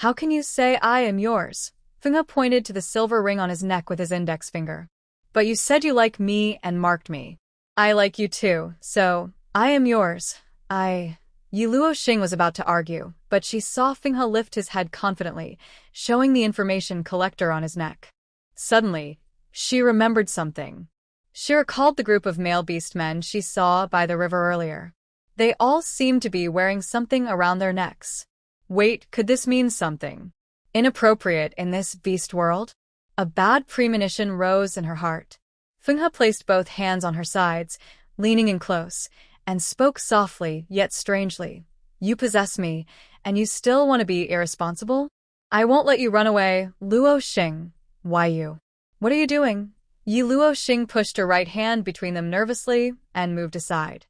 How can you say I am yours?" Feng He pointed to the silver ring on his neck with his index finger. "But you said you like me and marked me. I like you too, so I am yours. Yi Luoxing was about to argue, but she saw Feng He lift his head confidently, showing the information collector on his neck. Suddenly, she remembered something. She recalled the group of male beast men she saw by the river earlier. They all seemed to be wearing something around their necks. Wait, could this mean something inappropriate in this beast world? A bad premonition rose in her heart. Feng He placed both hands on her sides, leaning in close, and spoke softly yet strangely. "You possess me, and you still want to be irresponsible? I won't let you run away, Luoxing." "Why you? What are you doing?" Yi Luoxing pushed her right hand between them nervously and moved aside.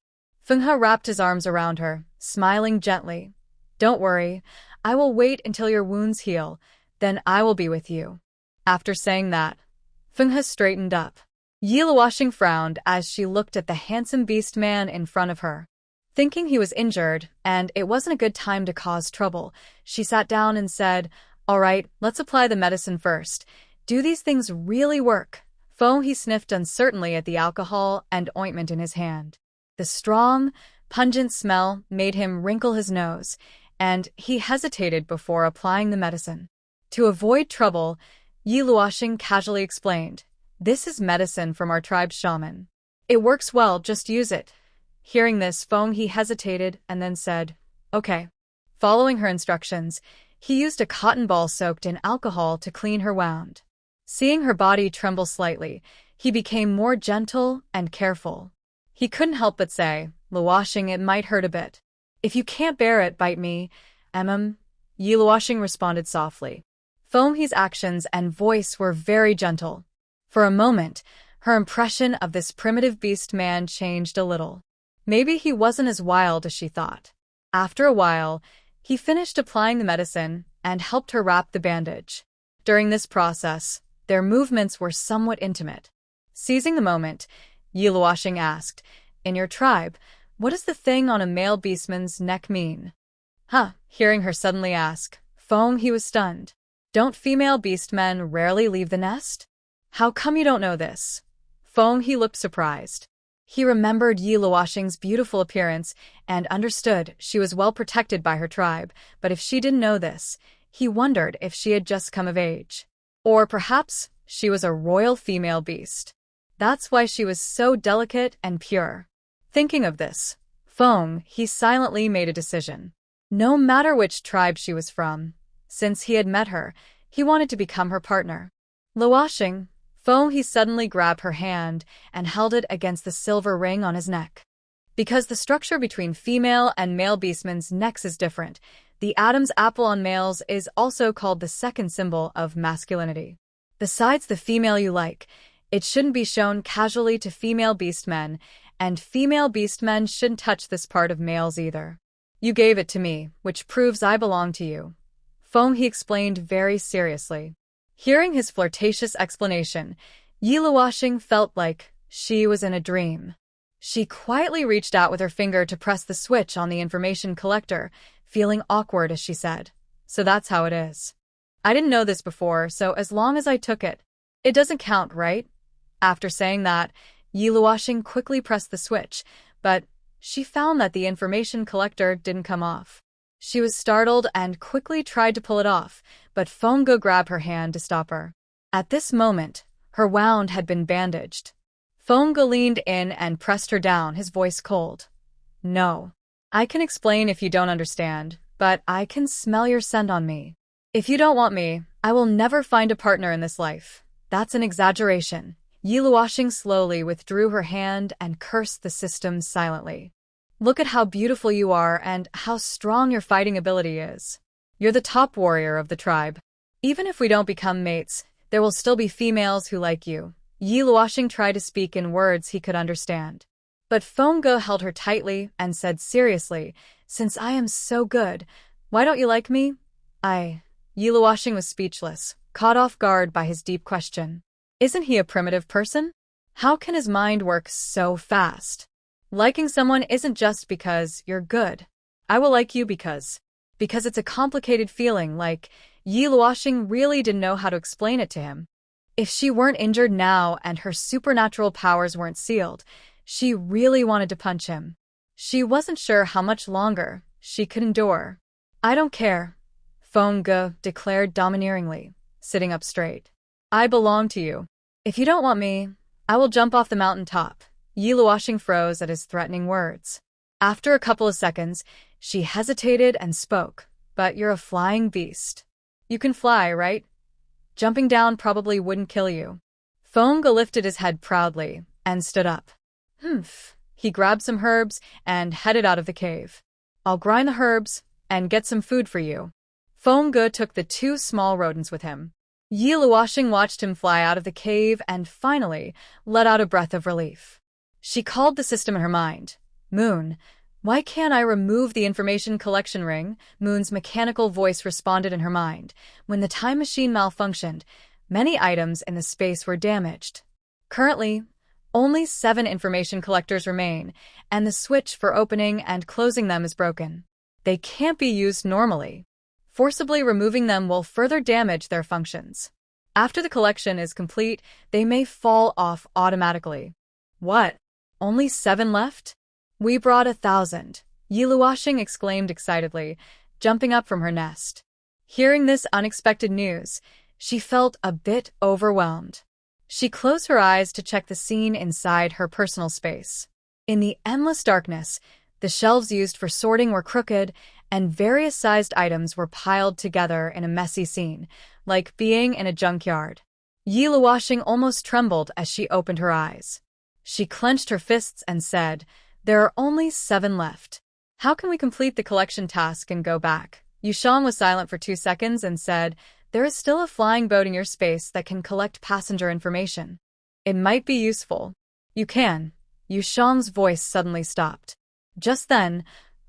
Fenghe wrapped his arms around her, smiling gently. Don't worry, I will wait until your wounds heal, then I will be with you. After saying that, Fenghe straightened up. Yi Luoxing frowned as she looked at the handsome beast man in front of her. Thinking he was injured, and it wasn't a good time to cause trouble, she sat down and said, All right, let's apply the medicine first. Do these things really work? He sniffed uncertainly at the alcohol and ointment in his hand. The strong, pungent smell made him wrinkle his nose, and he hesitated before applying the medicine. To avoid trouble, Yi Luoxing casually explained, This is medicine from our tribe's shaman. It works well, just use it. Hearing this, he hesitated and then said, Okay. Following her instructions, he used a cotton ball soaked in alcohol to clean her wound. Seeing her body tremble slightly, he became more gentle and careful. He couldn't help but say, Luoxing, it might hurt a bit. If you can't bear it, bite me. Yi Luoxing responded softly. He's actions and voice were very gentle. For a moment, her impression of this primitive beast man changed a little. Maybe he wasn't as wild as she thought. After a while, he finished applying the medicine and helped her wrap the bandage. During this process, their movements were somewhat intimate. Seizing the moment, Yi Luoxing asked, In your tribe, what does the thing on a male beastman's neck mean? Hearing her suddenly ask, he was stunned. Don't female beastmen rarely leave the nest? How come you don't know this? He looked surprised. He remembered Yi Luoxing's beautiful appearance and understood she was well protected by her tribe, but if she didn't know this, he wondered if she had just come of age. Or perhaps she was a royal female beast. That's why she was so delicate and pure. Thinking of this, he silently made a decision. No matter which tribe she was from, since he had met her, he wanted to become her partner. Luoxing, he suddenly grabbed her hand and held it against the silver ring on his neck. Because the structure between female and male beastmen's necks is different, the Adam's apple on males is also called the second symbol of masculinity. Besides the female you like, it shouldn't be shown casually to female beastmen, and female beastmen shouldn't touch this part of males either. You gave it to me, which proves I belong to you. He explained very seriously. Hearing his flirtatious explanation, Yi Luoxing felt like she was in a dream. She quietly reached out with her finger to press the switch on the information collector, feeling awkward as she said, So that's how it is. I didn't know this before, so as long as I took it, it doesn't count, right? After saying that, Yi Luoxing quickly pressed the switch, but she found that the information collector didn't come off. She was startled and quickly tried to pull it off, but Ge grabbed her hand to stop her. At this moment, her wound had been bandaged. Ge leaned in and pressed her down, his voice cold. No. I can explain if you don't understand, but I can smell your scent on me. If you don't want me, I will never find a partner in this life. That's an exaggeration. Yi Luoxing slowly withdrew her hand and cursed the system silently. Look at how beautiful you are and how strong your fighting ability is. You're the top warrior of the tribe. Even if we don't become mates, there will still be females who like you. Yi Luoxing tried to speak in words he could understand. But Ge held her tightly and said seriously, Since I am so good, why don't you like me? Yi Luoxing was speechless, caught off guard by his deep question. Isn't he a primitive person? How can his mind work so fast? Liking someone isn't just because you're good. I will like you because it's a complicated feeling, like Yi Luoxing really didn't know how to explain it to him. If she weren't injured now and her supernatural powers weren't sealed, she really wanted to punch him. She wasn't sure how much longer she could endure. I don't care, Ge declared domineeringly, sitting up straight. I belong to you. If you don't want me, I will jump off the mountaintop. Yi Luoxing froze at his threatening words. After a couple of seconds, she hesitated and spoke, But you're a flying beast. You can fly, right? Jumping down probably wouldn't kill you. Ge lifted his head proudly and stood up. He grabbed some herbs and headed out of the cave. I'll grind the herbs and get some food for you. Ge took the 2 small rodents with him. Yi Luoxing watched him fly out of the cave and finally let out a breath of relief. She called the system in her mind. Moon, why can't I remove the information collection ring? Moon's mechanical voice responded in her mind. When the time machine malfunctioned, many items in the space were damaged. Currently, only 7 information collectors remain, and the switch for opening and closing them is broken. They can't be used normally. Forcibly removing them will further damage their functions. After the collection is complete, they may fall off automatically. What? Only 7 left? We brought 1,000, Yiluoshing exclaimed excitedly, jumping up from her nest. Hearing this unexpected news, she felt a bit overwhelmed. She closed her eyes to check the scene inside her personal space. In the endless darkness, the shelves used for sorting were crooked, and various sized items were piled together in a messy scene, like being in a junkyard. Yiluoshing almost trembled as she opened her eyes. She clenched her fists and said, "There are only 7 left. How can we complete the collection task and go back?" Yushang was silent for 2 seconds and said, "There is still a flying boat in your space that can collect passenger information. It might be useful." "You can." Yushang's voice suddenly stopped. Just then,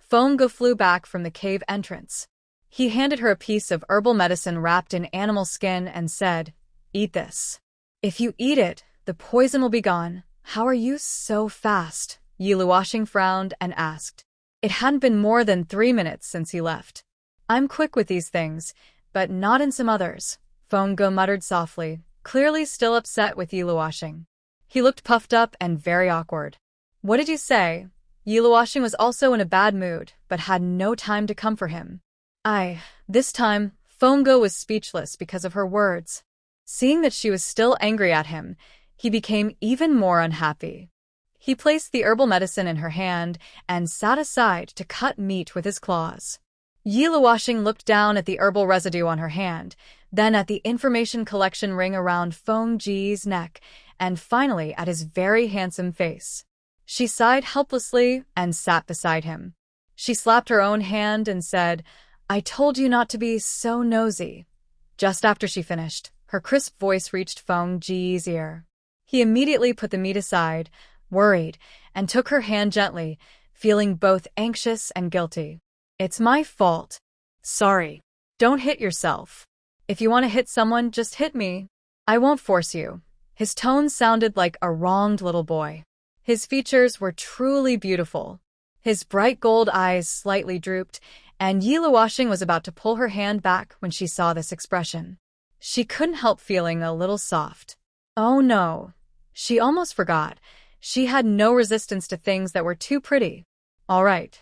Fengge flew back from the cave entrance. He handed her a piece of herbal medicine wrapped in animal skin and said, "Eat this. If you eat it, the poison will be gone." "How are you so fast?" Yiluoshing frowned and asked. It hadn't been more than 3 minutes since he left. "I'm quick with these things, but not in some others," Fengge muttered softly, clearly still upset with Yiluoshing. He looked puffed up and very awkward. "What did you say?" Yiluoshing was also in a bad mood, but had no time to come for him. This time, Fengge was speechless because of her words. Seeing that she was still angry at him, he became even more unhappy. He placed the herbal medicine in her hand and sat aside to cut meat with his claws. Yiluoshing looked down at the herbal residue on her hand, then at the information collection ring around Fengge's neck, and finally at his very handsome face. She sighed helplessly and sat beside him. She slapped her own hand and said, "I told you not to be so nosy." Just after she finished, her crisp voice reached Fengge's ear. He immediately put the meat aside, worried, and took her hand gently, feeling both anxious and guilty. "It's my fault. Sorry. Don't hit yourself. If you want to hit someone, just hit me. I won't force you." His tone sounded like a wronged little boy. His features were truly beautiful. His bright gold eyes slightly drooped, and Yiluoshing was about to pull her hand back when she saw this expression. She couldn't help feeling a little soft. Oh no. She almost forgot. She had no resistance to things that were too pretty. All right,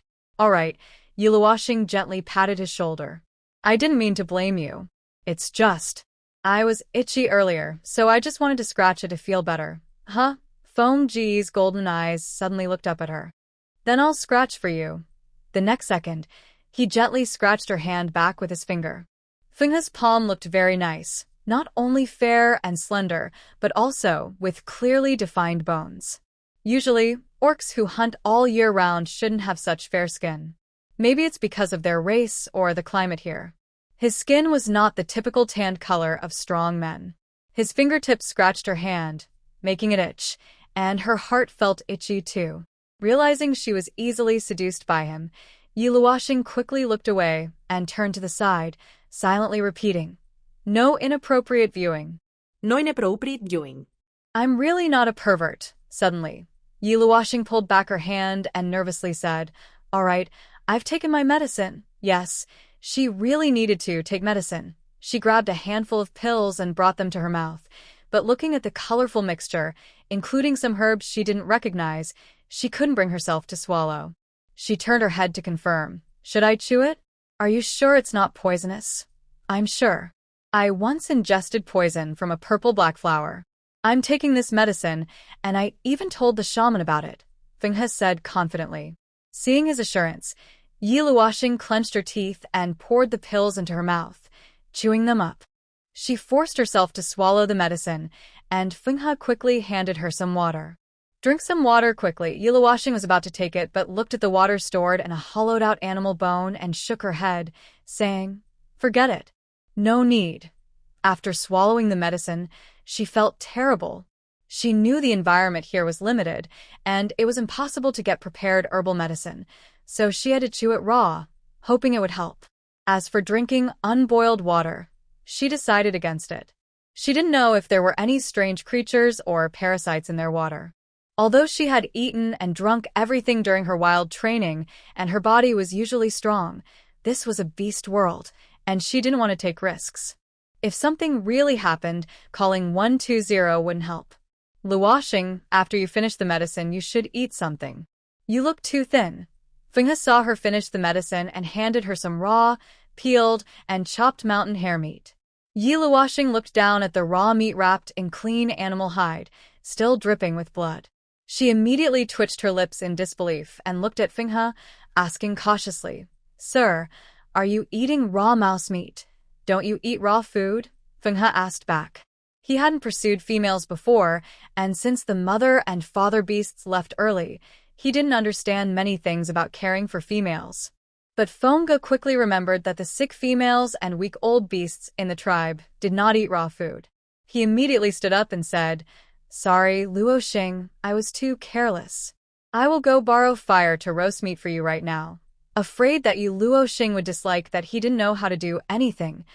Yiluoshing gently patted his shoulder. "I didn't mean to blame you. It's just, I was itchy earlier, so I just wanted to scratch it to feel better." "Huh?" Fengge's golden eyes suddenly looked up at her. "Then I'll scratch for you." The next second, he gently scratched her hand back with his finger. Fengge's palm looked very nice, not only fair and slender, but also with clearly defined bones. Usually, orcs who hunt all year round shouldn't have such fair skin. Maybe it's because of their race or the climate here. His skin was not the typical tanned color of strong men. His fingertips scratched her hand, making it itch, and her heart felt itchy too. Realizing she was easily seduced by him, Yiluoshing quickly looked away and turned to the side, silently repeating, "No inappropriate viewing." No inappropriate viewing. "I'm really not a pervert." Suddenly, Yiluoshing pulled back her hand and nervously said, "All right, I've taken my medicine." Yes, she really needed to take medicine. She grabbed a handful of pills and brought them to her mouth, but looking at the colorful mixture, including some herbs she didn't recognize, she couldn't bring herself to swallow. She turned her head to confirm. "Should I chew it? Are you sure it's not poisonous?" "I'm sure. I once ingested poison from a purple-black flower. I'm taking this medicine, and I even told the shaman about it," Fengge said confidently. Seeing his assurance, Yiluoshing clenched her teeth and poured the pills into her mouth, chewing them up. She forced herself to swallow the medicine, and Fengge quickly handed her some water. "Drink some water quickly." Yiluoshing was about to take it, but looked at the water stored in a hollowed-out animal bone and shook her head, saying, "Forget it. No need." After swallowing the medicine, she felt terrible. She knew the environment here was limited, and it was impossible to get prepared herbal medicine, so she had to chew it raw, hoping it would help. As for drinking unboiled water, she decided against it. She didn't know if there were any strange creatures or parasites in their water. Although she had eaten and drunk everything during her wild training, and her body was usually strong, this was a beast world, and she didn't want to take risks. If something really happened, calling 120 wouldn't help. Luoxing, after you finish the medicine, you should eat something. You look too thin. Fenghe saw her finish the medicine and handed her some raw, peeled, and chopped mountain hare meat. Yi Luoxing looked down at the raw meat wrapped in clean animal hide, still dripping with blood. She immediately twitched her lips in disbelief and looked at Fenghe, asking cautiously, "Sir, are you eating raw mouse meat? Don't you eat raw food?" Fenghe asked back. He hadn't pursued females before, and since the mother and father beasts left early, he didn't understand many things about caring for females. But Fenghe quickly remembered that the sick females and weak old beasts in the tribe did not eat raw food. He immediately stood up and said, "Sorry, Luoxing, I was too careless. I will go borrow fire to roast meat for you right now." Afraid that Yi Luoxing would dislike that he didn't know how to do anything,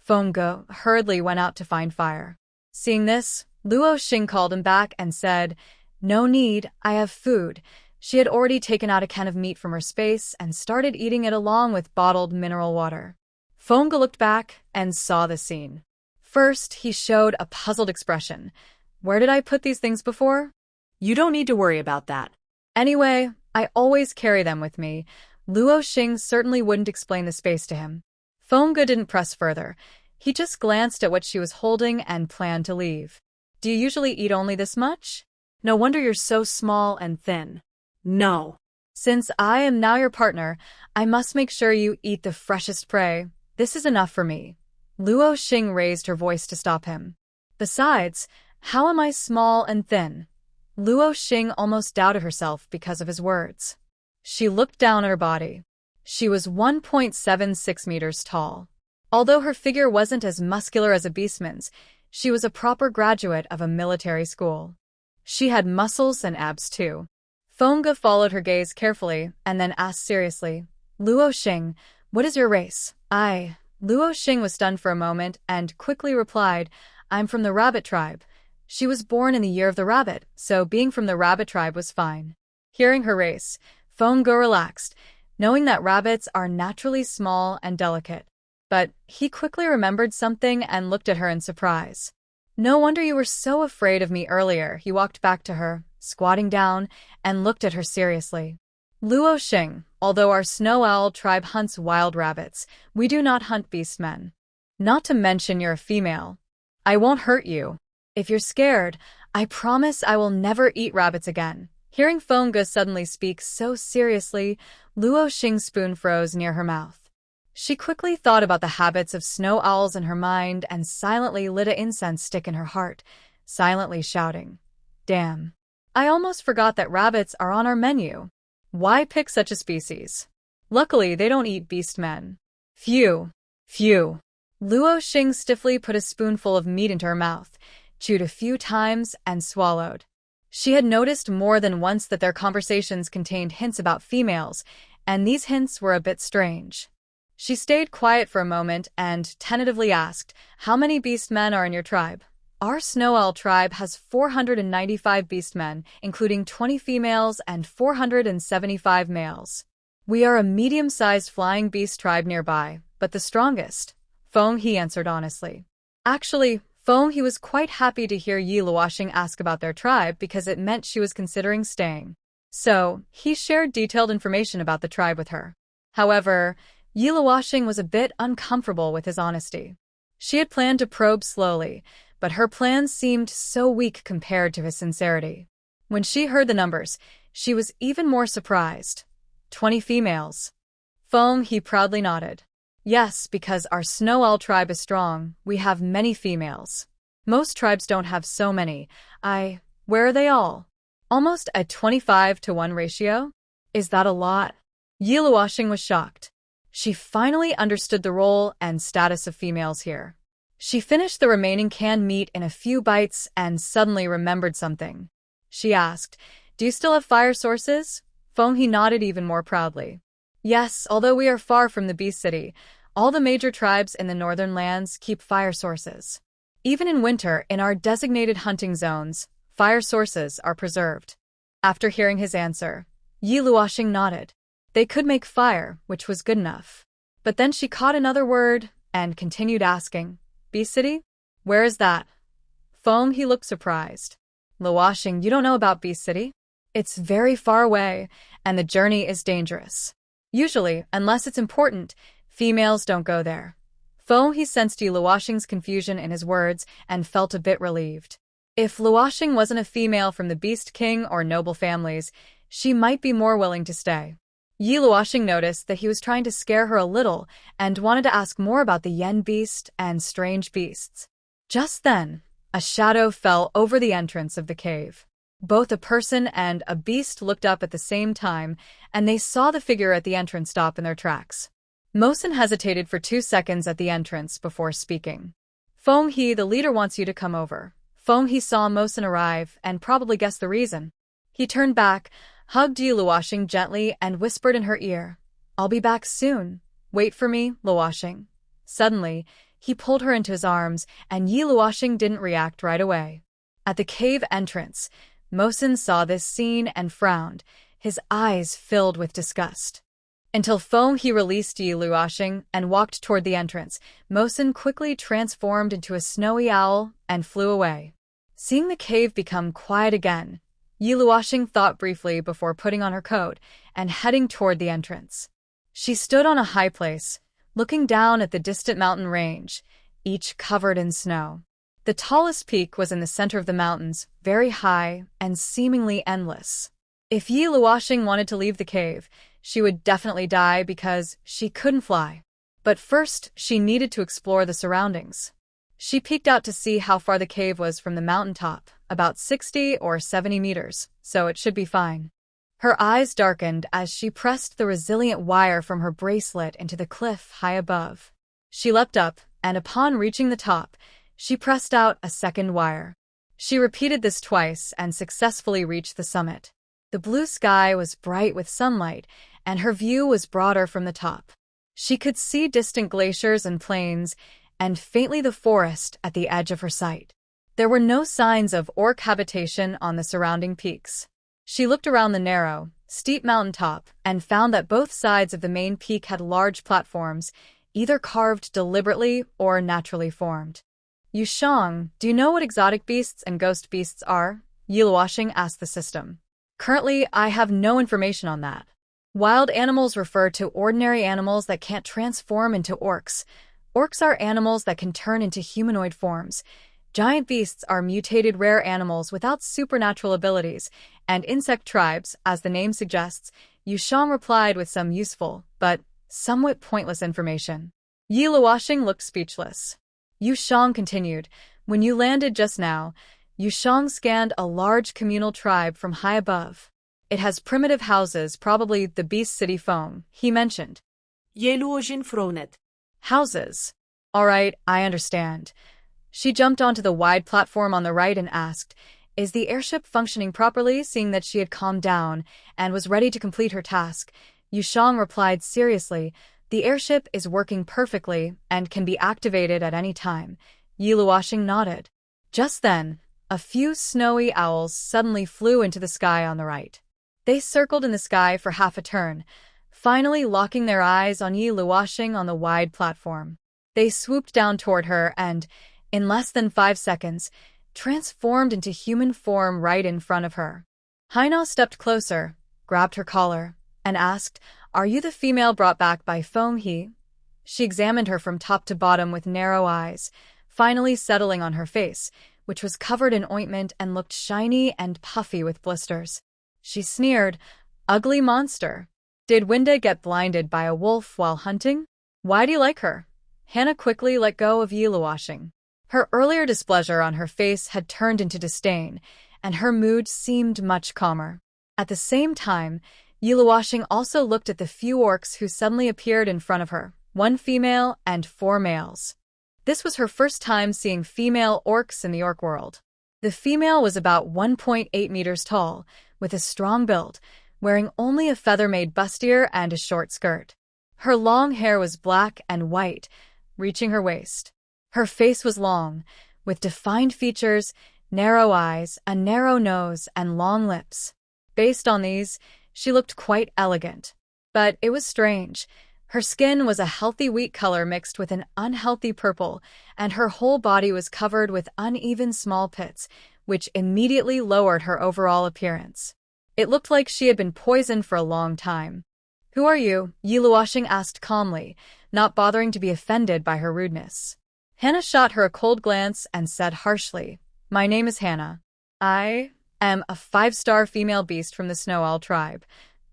Fenghe hurriedly went out to find fire. Seeing this, Luoxing called him back and said, "No need, I have food." She had already taken out a can of meat from her space and started eating it along with bottled mineral water. Fenghe looked back and saw the scene. First, he showed a puzzled expression. "Where did I put these things before?" You don't need to worry about that. "Anyway, I always carry them with me." Luoxing certainly wouldn't explain the space to him. Fenghe didn't press further. He just glanced at what she was holding and planned to leave. "Do you usually eat only this much? No wonder you're so small and thin." No. "Since I am now your partner, I must make sure you eat the freshest prey. This is enough for me." Luoxing raised her voice to stop him. "Besides, how am I small and thin?" Luoxing almost doubted herself because of his words. She looked down at her body. She was 1.76 meters tall. Although her figure wasn't as muscular as a beastman's, she was a proper graduate of a military school. She had muscles and abs too. Fenghe followed her gaze carefully and then asked seriously, "Luoxing, what is your race?" Luoxing was stunned for a moment and quickly replied, "I'm from the rabbit tribe." She was born in the year of the rabbit, so being from the rabbit tribe was fine. Hearing her race, Fenghe relaxed, knowing that rabbits are naturally small and delicate. But he quickly remembered something and looked at her in surprise. "No wonder you were so afraid of me earlier." He walked back to her, squatting down, and looked at her seriously. "Luoxing, although our snow owl tribe hunts wild rabbits, we do not hunt beastmen. Not to mention you're a female. I won't hurt you. If you're scared, I promise I will never eat rabbits again." Hearing Fenghe suddenly speak so seriously, Luoxing's spoon froze near her mouth. She quickly thought about the habits of snow owls in her mind and silently lit an incense stick in her heart, silently shouting, "Damn. I almost forgot that rabbits are on our menu. Why pick such a species? Luckily, they don't eat beastmen. Phew. Phew." Luoxing stiffly put a spoonful of meat into her mouth, chewed a few times, and swallowed. She had noticed more than once that their conversations contained hints about females, and these hints were a bit strange. She stayed quiet for a moment and tentatively asked, "How many beastmen are in your tribe?" "Our snow owl tribe has 495 beastmen, including 20 females and 475 males. We are a medium-sized flying beast tribe nearby, but the strongest," Fenghe answered honestly. Actually, Fenghe was quite happy to hear Yi Luoxing ask about their tribe because it meant she was considering staying. So, he shared detailed information about the tribe with her. However, Yi Luoxing was a bit uncomfortable with his honesty. She had planned to probe slowly, but her plans seemed so weak compared to his sincerity. When she heard the numbers, she was even more surprised. 20 females. Fenghe proudly nodded. "Yes, because our snow owl tribe is strong, we have many females. Most tribes don't have so many. Where are they all?" "Almost a 25-to-1 ratio? Is that a lot?" Yi Luoxing was shocked. She finally understood the role and status of females here. She finished the remaining canned meat in a few bites and suddenly remembered something. She asked, "Do you still have fire sources?" He nodded even more proudly. "Yes, although we are far from the Beast City, all the major tribes in the northern lands keep fire sources. Even in winter, in our designated hunting zones, fire sources are preserved." After hearing his answer, Yi Luoxing nodded. They could make fire, which was good enough. But then she caught another word and continued asking, "Beast City? Where is that?" He looked surprised. "Luoxing, you don't know about Beast City? It's very far away, and the journey is dangerous. Usually, unless it's important, females don't go there." He sensed Yi Luoxing's confusion in his words and felt a bit relieved. If Luoxing wasn't a female from the Beast King or noble families, she might be more willing to stay. Yi Luoxing noticed that he was trying to scare her a little and wanted to ask more about the yen beast and strange beasts. Just then, a shadow fell over the entrance of the cave. Both a person and a beast looked up at the same time, and they saw the figure at the entrance stop in their tracks. Mosin hesitated for 2 seconds at the entrance before speaking. "He, the leader, wants you to come over." He saw Mosin arrive and probably guessed the reason. He turned back, hugged Yi Luoxing gently, and whispered in her ear, "I'll be back soon. Wait for me, Luoxing." Suddenly, he pulled her into his arms, and Yi Luoxing didn't react right away. At the cave entrance, Mosin saw this scene and frowned, his eyes filled with disgust. Until he released Yi Luoxing and walked toward the entrance, Mosin quickly transformed into a snowy owl and flew away. Seeing the cave become quiet again, Yi Luoxing thought briefly before putting on her coat and heading toward the entrance. She stood on a high place, looking down at the distant mountain range, each covered in snow. The tallest peak was in the center of the mountains, very high and seemingly endless. If Yi Luoxing wanted to leave the cave, she would definitely die because she couldn't fly. But first, she needed to explore the surroundings. She peeked out to see how far the cave was from the mountaintop, about 60 or 70 meters, so it should be fine. Her eyes darkened as she pressed the resilient wire from her bracelet into the cliff high above. She leapt up, and upon reaching the top, she pressed out a second wire. She repeated this twice and successfully reached the summit. The blue sky was bright with sunlight, and her view was broader from the top. She could see distant glaciers and plains, and faintly the forest at the edge of her sight. There were no signs of orc habitation on the surrounding peaks. She looked around the narrow, steep mountaintop and found that both sides of the main peak had large platforms, either carved deliberately or naturally formed. "Yushang, do you know what exotic beasts and ghost beasts are?" Yi Luoxing asked the system. "Currently, I have no information on that. Wild animals refer to ordinary animals that can't transform into orcs. Orcs are animals that can turn into humanoid forms. Giant beasts are mutated rare animals without supernatural abilities, and insect tribes, as the name suggests." Yushang replied with some useful, but somewhat pointless information. Yi Luoxing looked speechless. Yushang continued, "When you landed just now, Yushang scanned a large communal tribe from high above. It has primitive houses, probably the Beast City he mentioned." Yi Luoxing frowned. "Houses. All right, I understand." She jumped onto the wide platform on the right and asked, "Is the airship functioning properly?" Seeing that she had calmed down and was ready to complete her task, Yushang replied seriously, "The airship is working perfectly and can be activated at any time." Yi Luoxing nodded. Just then, a few snowy owls suddenly flew into the sky on the right. They circled in the sky for half a turn, finally locking their eyes on Yi Luoxing on the wide platform. They swooped down toward her and, in less than 5 seconds, transformed into human form right in front of her. Haina stepped closer, grabbed her collar, and asked, "Are you the female brought back by He?" She examined her from top to bottom with narrow eyes, finally settling on her face, which was covered in ointment and looked shiny and puffy with blisters. She sneered, "Ugly monster. Did Winda get blinded by a wolf while hunting? Why do you like her?" Hannah quickly let go of Yi Luoxing. Her earlier displeasure on her face had turned into disdain, and her mood seemed much calmer. At the same time, Yi Luoxing also looked at the few orcs who suddenly appeared in front of her, 1 female and 4 males. This was her first time seeing female orcs in the orc world. The female was about 1.8 meters tall, with a strong build, wearing only a feather-made bustier and a short skirt. Her long hair was black and white, reaching her waist. Her face was long, with defined features, narrow eyes, a narrow nose, and long lips. Based on these, she looked quite elegant. But it was strange. Her skin was a healthy wheat color mixed with an unhealthy purple, and her whole body was covered with uneven small pits, which immediately lowered her overall appearance. It looked like she had been poisoned for a long time. "Who are you?" Yi Luoxing asked calmly, not bothering to be offended by her rudeness. Hannah shot her a cold glance and said harshly, "My name is Hannah. I am a 5-star female beast from the Snow Owl tribe."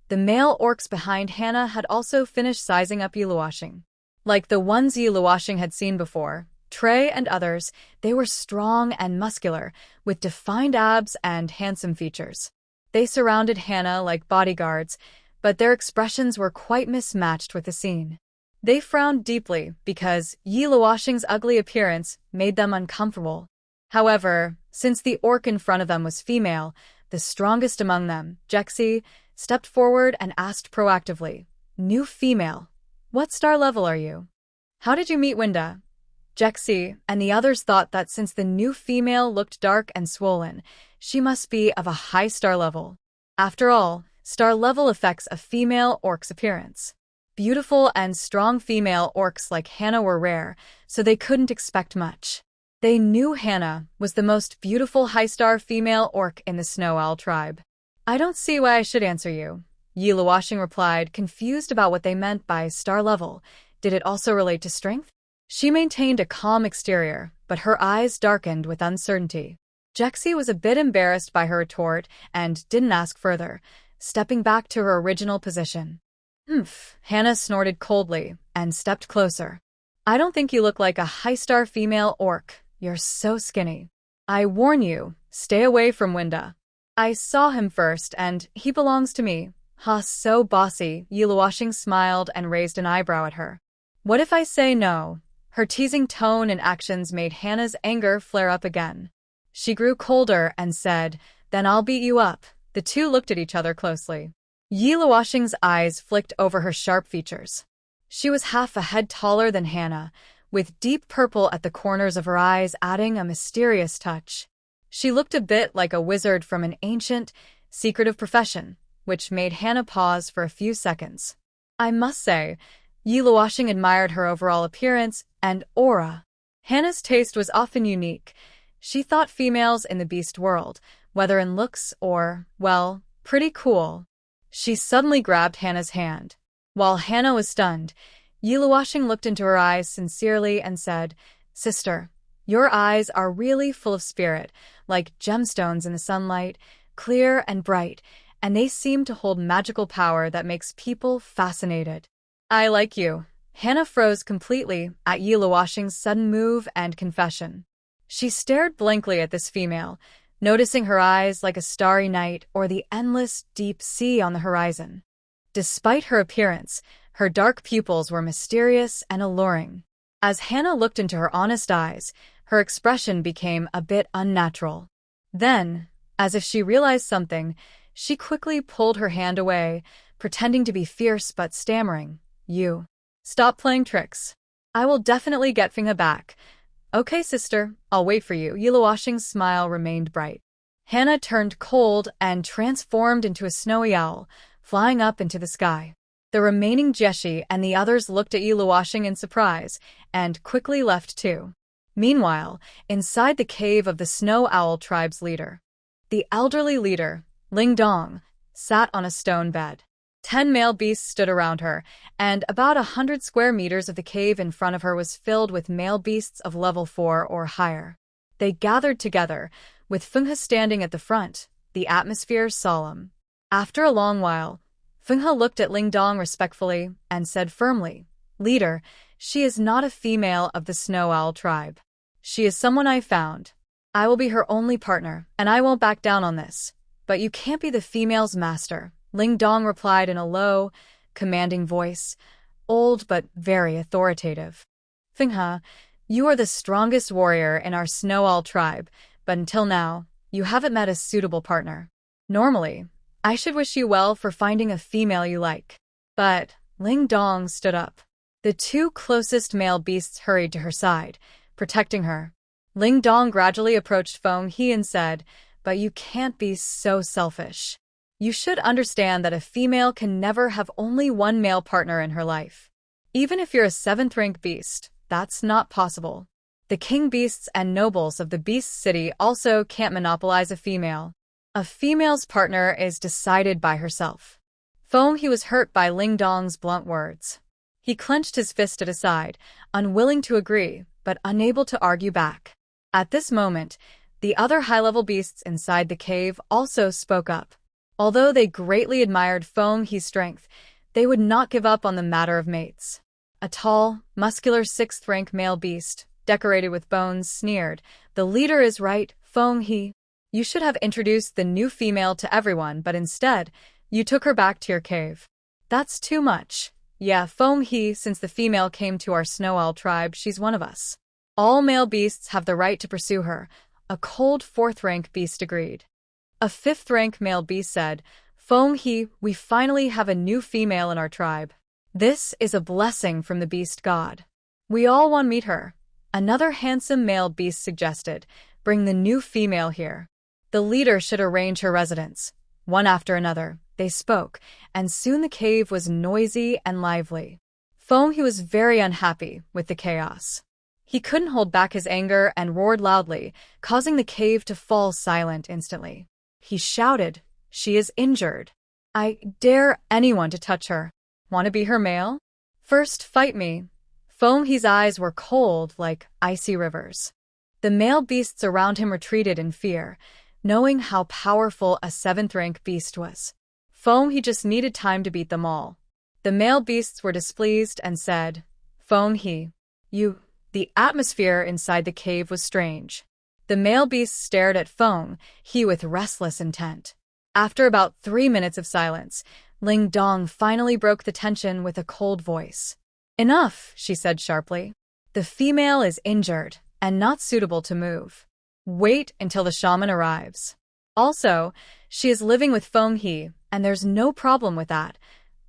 The male orcs behind Hannah had also finished sizing up Yi Luoxing. Like the ones Yi Luoxing had seen before, Trey and others, they were strong and muscular, with defined abs and handsome features. They surrounded Hannah like bodyguards, but their expressions were quite mismatched with the scene. They frowned deeply because Yi Luoxing's ugly appearance made them uncomfortable. However, since the orc in front of them was female, the strongest among them, Jexi, stepped forward and asked proactively, "New female, what star level are you? How did you meet Winda?" Jexi and the others thought that since the new female looked dark and swollen, she must be of a high star level. After all, star level affects a female orc's appearance. Beautiful and strong female orcs like Hannah were rare, so they couldn't expect much. They knew Hannah was the most beautiful high-star female orc in the Snow Owl tribe. "I don't see why I should answer you," Yi Luoxing replied, confused about what they meant by star level. Did it also relate to strength? She maintained a calm exterior, but her eyes darkened with uncertainty. Jexi was a bit embarrassed by her retort and didn't ask further, stepping back to her original position. "Humph," Hannah snorted coldly and stepped closer. "I don't think you look like a high-star female orc. You're so skinny. I warn you, stay away from Winda. I saw him first, and he belongs to me." "Ha, so bossy," Yi Luoxing smiled and raised an eyebrow at her. "What if I say no?" Her teasing tone and actions made Hannah's anger flare up again. She grew colder and said, "Then I'll beat you up." The two looked at each other closely. Yi Luoxing's eyes flicked over her sharp features. She was half a head taller than Hannah, with deep purple at the corners of her eyes adding a mysterious touch. She looked a bit like a wizard from an ancient, secretive profession, which made Hannah pause for a few seconds. I must say, Yi Luoxing admired her overall appearance and aura. Hannah's taste was often unique. She thought females in the beast world, whether in looks or, well, pretty cool. She suddenly grabbed Hannah's hand. While Hannah was stunned, Yi Luoxing looked into her eyes sincerely and said, "Sister, your eyes are really full of spirit, like gemstones in the sunlight, clear and bright, and they seem to hold magical power that makes people fascinated." "I like you." Hannah froze completely at Yi Luoxing's sudden move and confession. She stared blankly at this female, noticing her eyes like a starry night or the endless, deep sea on the horizon. Despite her appearance, her dark pupils were mysterious and alluring. As Hannah looked into her honest eyes, her expression became a bit unnatural. Then, as if she realized something, she quickly pulled her hand away, pretending to be fierce but stammering, "You. Stop playing tricks. I will definitely get Fingha back." "Okay, sister, I'll wait for you." Yi Luoxing's smile remained bright. Hannah turned cold and transformed into a snowy owl, flying up into the sky. The remaining Jeshi and the others looked at Yi Luoxing in surprise and quickly left too. Meanwhile, inside the cave of the Snow Owl tribe's leader, the elderly leader, Ling Dong, sat on a stone bed. 10 male beasts stood around her, and about 100 square meters of the cave in front of her was filled with male beasts of level 4 or higher. They gathered together, with Fenghe standing at the front, the atmosphere solemn. After a long while, Fenghe looked at Ling Dong respectfully and said firmly, "Leader, she is not a female of the Snow Owl tribe. She is someone I found. I will be her only partner, and I won't back down on this. But you can't be the female's master." Ling Dong replied in a low, commanding voice, old but very authoritative. "Fenghe, You are the strongest warrior in our Snow Owl tribe, but until now, you haven't met a suitable partner. Normally, I should wish you well for finding a female you like. But Ling Dong stood up. The two closest male beasts hurried to her side, protecting her. Ling Dong gradually approached Feng He and said, "But you can't be so selfish. You should understand that a female can never have only one male partner in her life. Even if you're a 7th rank beast, that's not possible. The king beasts and nobles of the beast city also can't monopolize a female. A female's partner is decided by herself." Feng He was hurt by Ling Dong's blunt words. He clenched his fist at his side, unwilling to agree, but unable to argue back. At this moment, the other high-level beasts inside the cave also spoke up. Although they greatly admired Feng He's strength, they would not give up on the matter of mates. A tall, muscular 6th rank male beast, decorated with bones, sneered, "The leader is right, Feng He. You should have introduced the new female to everyone, but instead, you took her back to your cave. That's too much. Yeah, Feng He, since the female came to our Snow Owl tribe, she's one of us. All male beasts have the right to pursue her," a cold 4th rank beast agreed. A 5th rank male beast said, "Feng He, we finally have a new female in our tribe. This is a blessing from the beast god. We all want to meet her." Another handsome male beast suggested, "Bring the new female here. The leader should arrange her residence." One after another, they spoke, and soon the cave was noisy and lively. Feng He was very unhappy with the chaos. He couldn't hold back his anger and roared loudly, causing the cave to fall silent instantly. He shouted, "She is injured. I dare anyone to touch her. Want to be her male? First fight me." Feng He's eyes were cold like icy rivers. The male beasts around him retreated in fear, knowing how powerful a 7th rank beast was. Feng He just needed time to beat them all. The male beasts were displeased and said, "Feng He, you..." The atmosphere inside the cave was strange. The male beasts stared at Feng He with restless intent. After about 3 minutes of silence, Ling Dong finally broke the tension with a cold voice. "Enough," she said sharply. "The female is injured and not suitable to move. Wait until the shaman arrives. Also, she is living with Feng He, and there's no problem with that."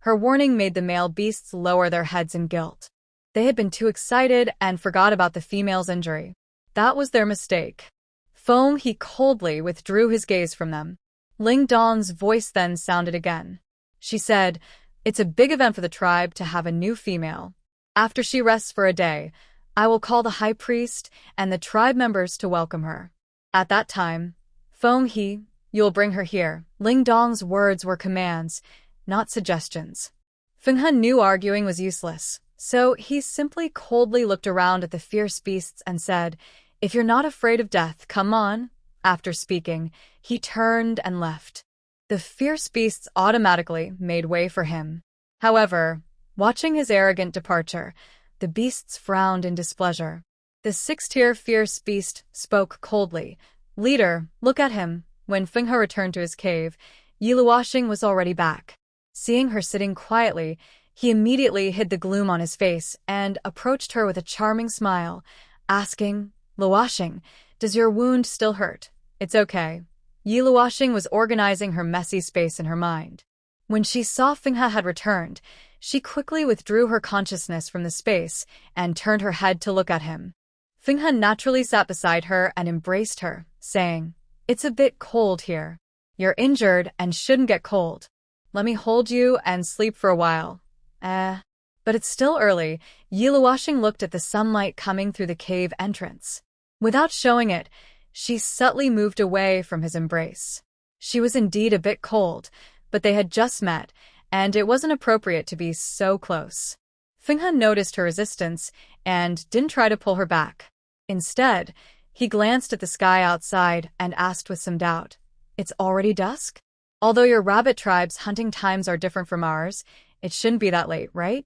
Her warning made the male beasts lower their heads in guilt. They had been too excited and forgot about the female's injury. That was their mistake. Feng He coldly withdrew his gaze from them. Ling Dong's voice then sounded again. She said, "It's a big event for the tribe to have a new female. After she rests for a day, I will call the high priest and the tribe members to welcome her. At that time, Feng He, you'll bring her here." Ling Dong's words were commands, not suggestions. Feng He knew arguing was useless, so he simply coldly looked around at the fierce beasts and said, "If you're not afraid of death, come on." After speaking, he turned and left. The fierce beasts automatically made way for him. However, watching his arrogant departure, the beasts frowned in displeasure. The 6th-tier fierce beast spoke coldly, "Leader, look at him." When Feng He returned to his cave, Yiluoshing was already back. Seeing her sitting quietly, he immediately hid the gloom on his face and approached her with a charming smile, asking, "Luoshing, does your wound still hurt?" "It's okay." Yiluoshing was organizing her messy space in her mind. When she saw Feng He had returned, she quickly withdrew her consciousness from the space and turned her head to look at him. Feng He naturally sat beside her and embraced her, saying, "It's a bit cold here. You're injured and shouldn't get cold. Let me hold you and sleep for a while." But it's still early. Yiluoshing looked at the sunlight coming through the cave entrance. Without showing it, she subtly moved away from his embrace. She was indeed a bit cold, but they had just met, and it wasn't appropriate to be so close. Feng He noticed her resistance and didn't try to pull her back. Instead, he glanced at the sky outside and asked with some doubt, "It's already dusk? Although your rabbit tribe's hunting times are different from ours, it shouldn't be that late, right?"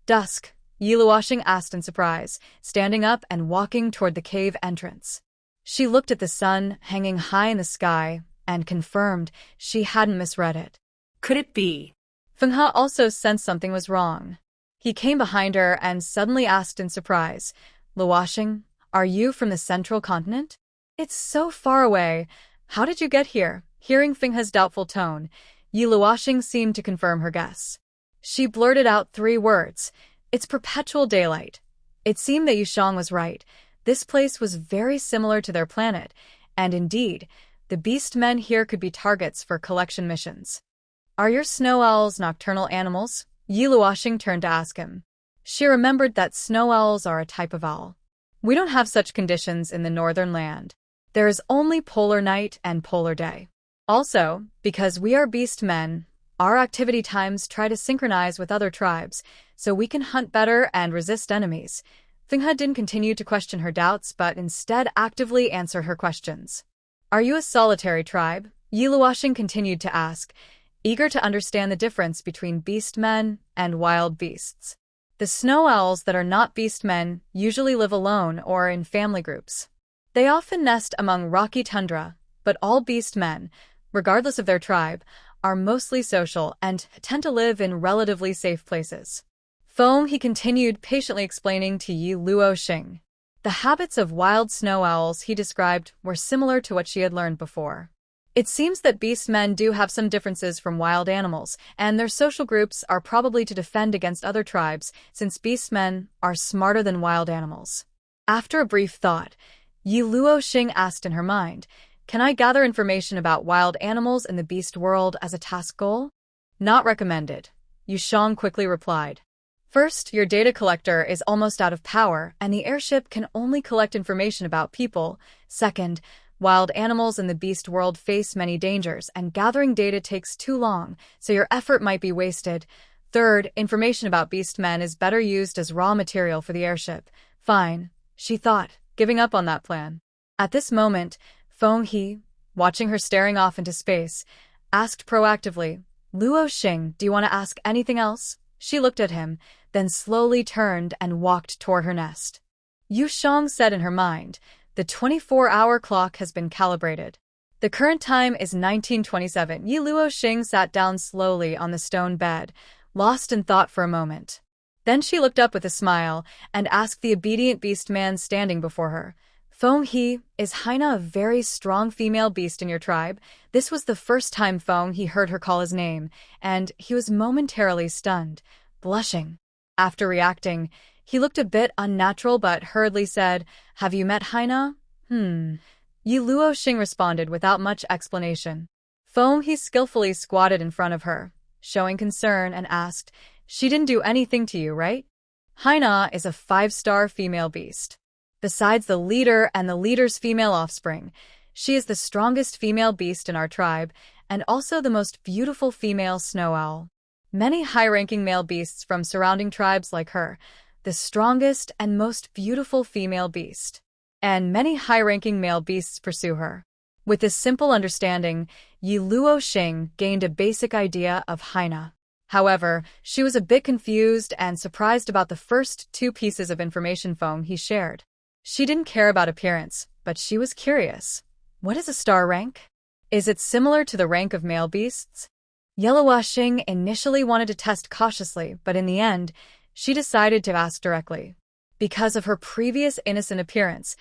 "Dusk?" Yiluoshing asked in surprise, standing up and walking toward the cave entrance. She looked at the sun hanging high in the sky and confirmed she hadn't misread it. Could it be? Feng He also sensed something was wrong. He came behind her and suddenly asked in surprise, Luoshing, are you from the central continent? It's so far away. How did you get here? Hearing Fenghe's doubtful tone, Yi Luoshing seemed to confirm her guess. She blurted out 3 words. It's perpetual daylight. It seemed that Yushang was right. This place was very similar to their planet, and indeed, the beast men here could be targets for collection missions. Are your snow owls nocturnal animals? Yi Luoshing turned to ask him. She remembered that snow owls are a type of owl. We don't have such conditions in the northern land. There is only polar night and polar day. Also, because we are beast men, our activity times try to synchronize with other tribes, so we can hunt better and resist enemies. Fenghe didn't continue to question her doubts, but instead actively answered her questions. Are you a solitary tribe? Yi Luoshing continued to ask, eager to understand the difference between beast men and wild beasts. The snow owls that are not beast men usually live alone or in family groups. They often nest among rocky tundra, but all beast men, regardless of their tribe, are mostly social and tend to live in relatively safe places. He continued patiently explaining to Yi Luoshing. The habits of wild snow owls he described were similar to what she had learned before. It seems that beast men do have some differences from wild animals, and their social groups are probably to defend against other tribes, since beast men are smarter than wild animals. After a brief thought, Yi Luoshing asked in her mind, can I gather information about wild animals in the beast world as a task goal? Not recommended, Yushang quickly replied. First, your data collector is almost out of power, and the airship can only collect information about people. Second, wild animals in the beast world face many dangers, and gathering data takes too long, so your effort might be wasted. Third, information about beast men is better used as raw material for the airship. Fine, she thought, giving up on that plan. At this moment, Fenghe, watching her staring off into space, asked proactively, Luoshing, do you want to ask anything else? She looked at him, then slowly turned and walked toward her nest. Yushang said in her mind, the 24-hour clock has been calibrated. The current time is 1927. Yi Luoshing sat down slowly on the stone bed, lost in thought for a moment. Then she looked up with a smile and asked the obedient beast man standing before her, Fenghe, is Haina a very strong female beast in your tribe? This was the first time Fenghe heard her call his name, and he was momentarily stunned, blushing. After reacting, he looked a bit unnatural but hurriedly said, have you met Haina? Yi Luoshing responded without much explanation. Fenghe skillfully squatted in front of her, showing concern, and asked, she didn't do anything to you, right? Haina is a 5-star female beast. Besides the leader and the leader's female offspring, she is the strongest female beast in our tribe, and also the most beautiful female snow owl. Many high-ranking male beasts from surrounding tribes like her, the strongest and most beautiful female beast. And many high-ranking male beasts pursue her. With this simple understanding, Yi Luoshing gained a basic idea of Haina. However, she was a bit confused and surprised about the first 2 pieces of information Fenghe shared. She didn't care about appearance, but she was curious. What is a star rank? Is it similar to the rank of male beasts? Yi Luoshing initially wanted to test cautiously, but in the end, she decided to ask directly. Because of her previous innocent appearance,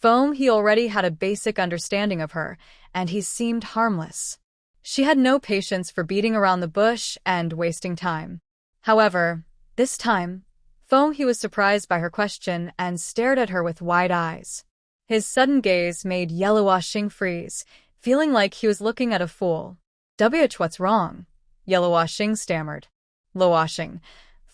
Fenghe already had a basic understanding of her, and he seemed harmless. She had no patience for beating around the bush and wasting time. However, this time, Fenghe was surprised by her question and stared at her with wide eyes. His sudden gaze made Yi Luoshing freeze, feeling like he was looking at a fool. What's wrong? Yi Luoshing stammered. Luoshing.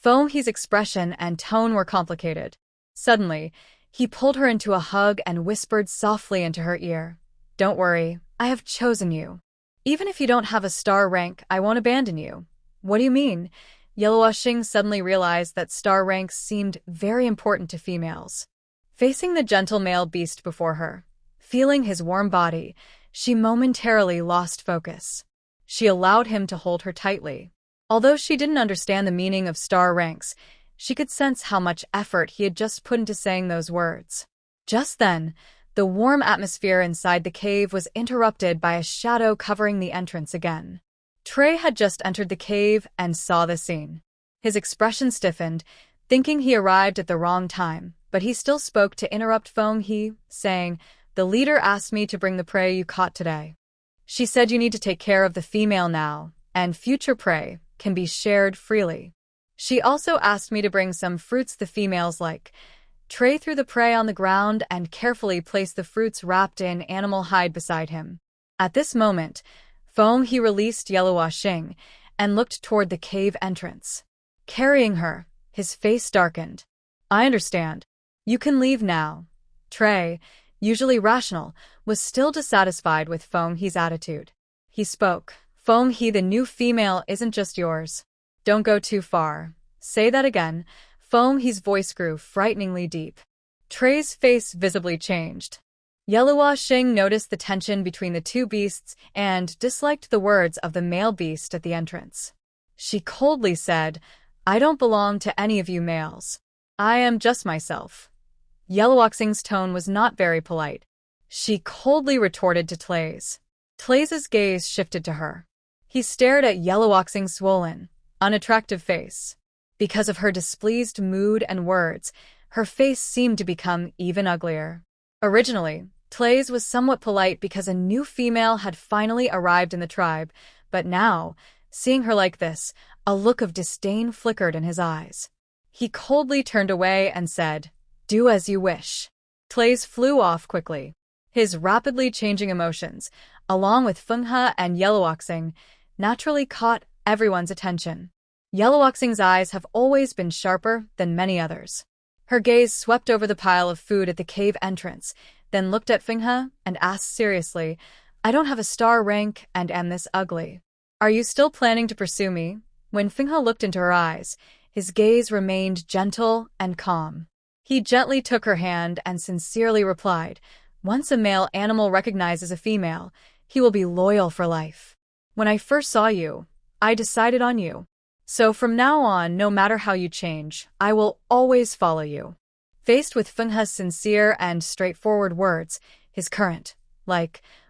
Fenghe's expression and tone were complicated. Suddenly, he pulled her into a hug and whispered softly into her ear. Don't worry, I have chosen you. Even if you don't have a star rank, I won't abandon you. What do you mean? Yi Luoshing suddenly realized that star ranks seemed very important to females. Facing the gentle male beast before her, feeling his warm body, she momentarily lost focus. She allowed him to hold her tightly. Although she didn't understand the meaning of star ranks, she could sense how much effort he had just put into saying those words. Just then, the warm atmosphere inside the cave was interrupted by a shadow covering the entrance again. Trey had just entered the cave and saw the scene. His expression stiffened, thinking he arrived at the wrong time, but he still spoke to interrupt Feng He, saying, "The leader asked me to bring the prey you caught today. She said you need to take care of the female now, and future prey can be shared freely. She also asked me to bring some fruits the females like." Trey threw the prey on the ground and carefully placed the fruits wrapped in animal hide beside him. At this moment, Feng He released Yellow Xing and looked toward the cave entrance. Carrying her, his face darkened. "I understand. You can leave now." Trey, usually rational, was still dissatisfied with Feng He's attitude. He spoke. "Feng He, the new female isn't just yours. Don't go too far." "Say that again." Feng He's voice grew frighteningly deep. Trey's face visibly changed. Yellow Xing noticed the tension between the two beasts and disliked the words of the male beast at the entrance. She coldly said, "I don't belong to any of you males. I am just myself." Yellow Xing's tone was not very polite. She coldly retorted to Tlaze. Tlaze's gaze shifted to her. He stared at Yellow Xing's swollen, unattractive face. Because of her displeased mood and words, her face seemed to become even uglier. Originally, Tlaze was somewhat polite because a new female had finally arrived in the tribe, but now, seeing her like this, a look of disdain flickered in his eyes. He coldly turned away and said, "Do as you wish." Tlaze flew off quickly. His rapidly changing emotions, along with Feng He and Yellow Xing, naturally caught everyone's attention. Yellow Xing's eyes have always been sharper than many others. Her gaze swept over the pile of food at the cave entrance, then looked at Feng He and asked seriously, "I don't have a star rank and am this ugly. Are you still planning to pursue me?" When Feng He looked into her eyes, his gaze remained gentle and calm. He gently took her hand and sincerely replied, "Once a male animal recognizes a female, he will be loyal for life. When I first saw you, I decided on you. So from now on, no matter how you change, I will always follow you." Faced with Feng He's sincere and straightforward words, his current,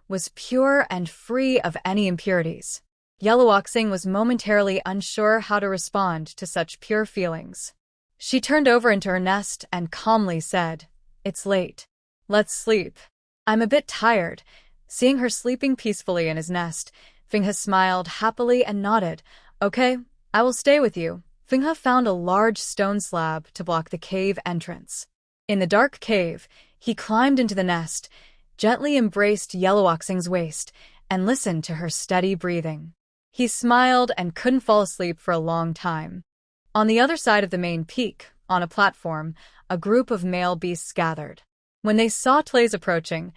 was pure and free of any impurities. Yellow Xing was momentarily unsure how to respond to such pure feelings. She turned over into her nest and calmly said, "It's late. Let's sleep." "I'm a bit tired." Seeing her sleeping peacefully in his nest, Feng He smiled happily and nodded. "Okay, I will stay with you." Feng He found a large stone slab to block the cave entrance. In the dark cave, he climbed into the nest, gently embraced Yellow Xing's waist, and listened to her steady breathing. He smiled and couldn't fall asleep for a long time. On the other side of the main peak, on a platform, a group of male beasts gathered. When they saw Tlaze approaching,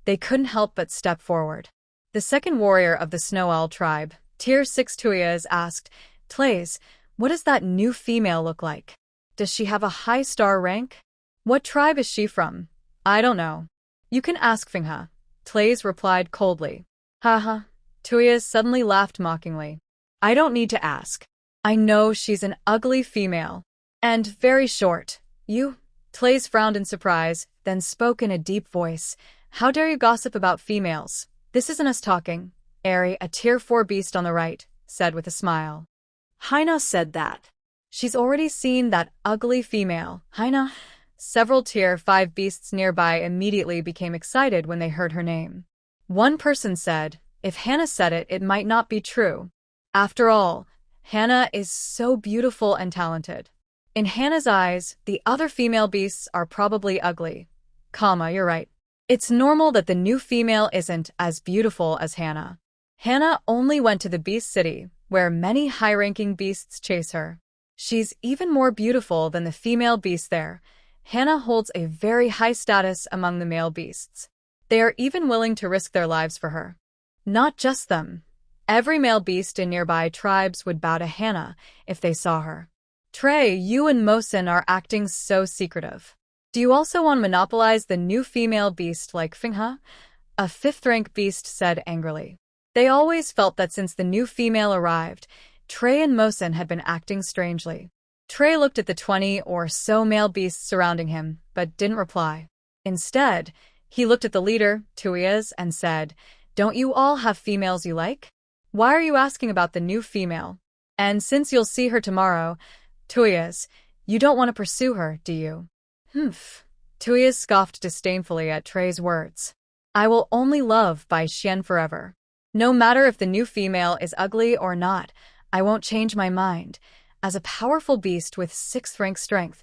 they couldn't help but step forward. The second warrior of the Snow Owl tribe, Tier 6 Tuyas, asked, "Tlaze, what does that new female look like? Does she have a high star rank? What tribe is she from?" "I don't know. You can ask Feng He," Tlaze replied coldly. "Haha." Tuyas suddenly laughed mockingly. "I don't need to ask. I know she's an ugly female. And very short. You?" Tlaze frowned in surprise, then spoke in a deep voice. "How dare you gossip about females? This isn't us talking." Airy, a Tier 4 beast on the right, said with a smile. Haina said that. "She's already seen that ugly female." Haina. Several Tier 5 beasts nearby immediately became excited when they heard her name. One person said, "If Hannah said it, it might not be true. After all, Hannah is so beautiful and talented." In Hannah's eyes, the other female beasts are probably ugly. You're right. It's normal that the new female isn't as beautiful as Hannah. Hannah only went to the Beast City, where many high-ranking beasts chase her. She's even more beautiful than the female beast there. Hannah holds a very high status among the male beasts. They are even willing to risk their lives for her. Not just them. Every male beast in nearby tribes would bow to Hannah if they saw her. "Trey, you and Mosin are acting so secretive. Do you also want to monopolize the new female beast like Feng He?" A 5th-rank beast said angrily. They always felt that since the new female arrived, Trey and Mosin had been acting strangely. Trey looked at the 20 or so male beasts surrounding him, but didn't reply. Instead, he looked at the leader, Tuyas, and said, "Don't you all have females you like? Why are you asking about the new female? And since you'll see her tomorrow, Tuyas, you don't want to pursue her, do you?" Humph. Tuya scoffed disdainfully at Trey's words. I will only love Bai Xian forever. No matter if the new female is ugly or not, I won't change my mind. As a powerful beast with 6th rank strength,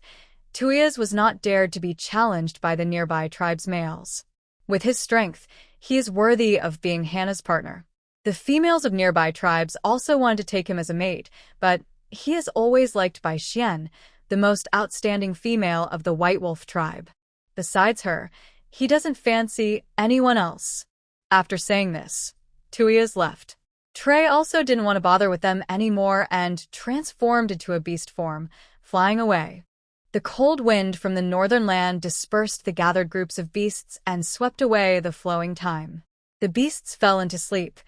Tuya's was not dared to be challenged by the nearby tribe's males. With his strength, he is worthy of being Hannah's partner. The females of nearby tribes also wanted to take him as a mate, but he is always liked by Xian, the most outstanding female of the White Wolf tribe. Besides her, he doesn't fancy anyone else. After saying this, Tuya's left. Trey also didn't want to bother with them anymore and transformed into a beast form, flying away. The cold wind from the northern land dispersed the gathered groups of beasts and swept away the flowing time. The beasts fell into sleep,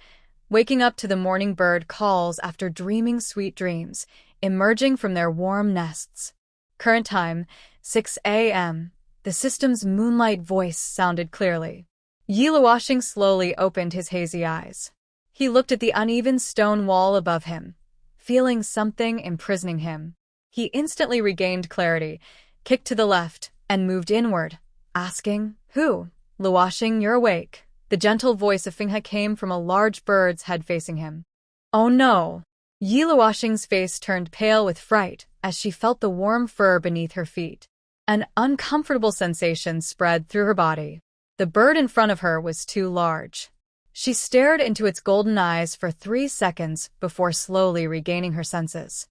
waking up to the morning bird calls after dreaming sweet dreams, emerging from their warm nests. Current time, 6 a.m. The system's moonlight voice sounded clearly. Yi Luoxing slowly opened his hazy eyes. He looked at the uneven stone wall above him, feeling something imprisoning him. He instantly regained clarity, kicked to the left, and moved inward, asking, Who? Luoxing, you're awake. The gentle voice of Finghe came from a large bird's head facing him. Oh no! Yi Luoxing's face turned pale with fright as she felt the warm fur beneath her feet. An uncomfortable sensation spread through her body. The bird in front of her was too large. She stared into its golden eyes for 3 seconds before slowly regaining her senses.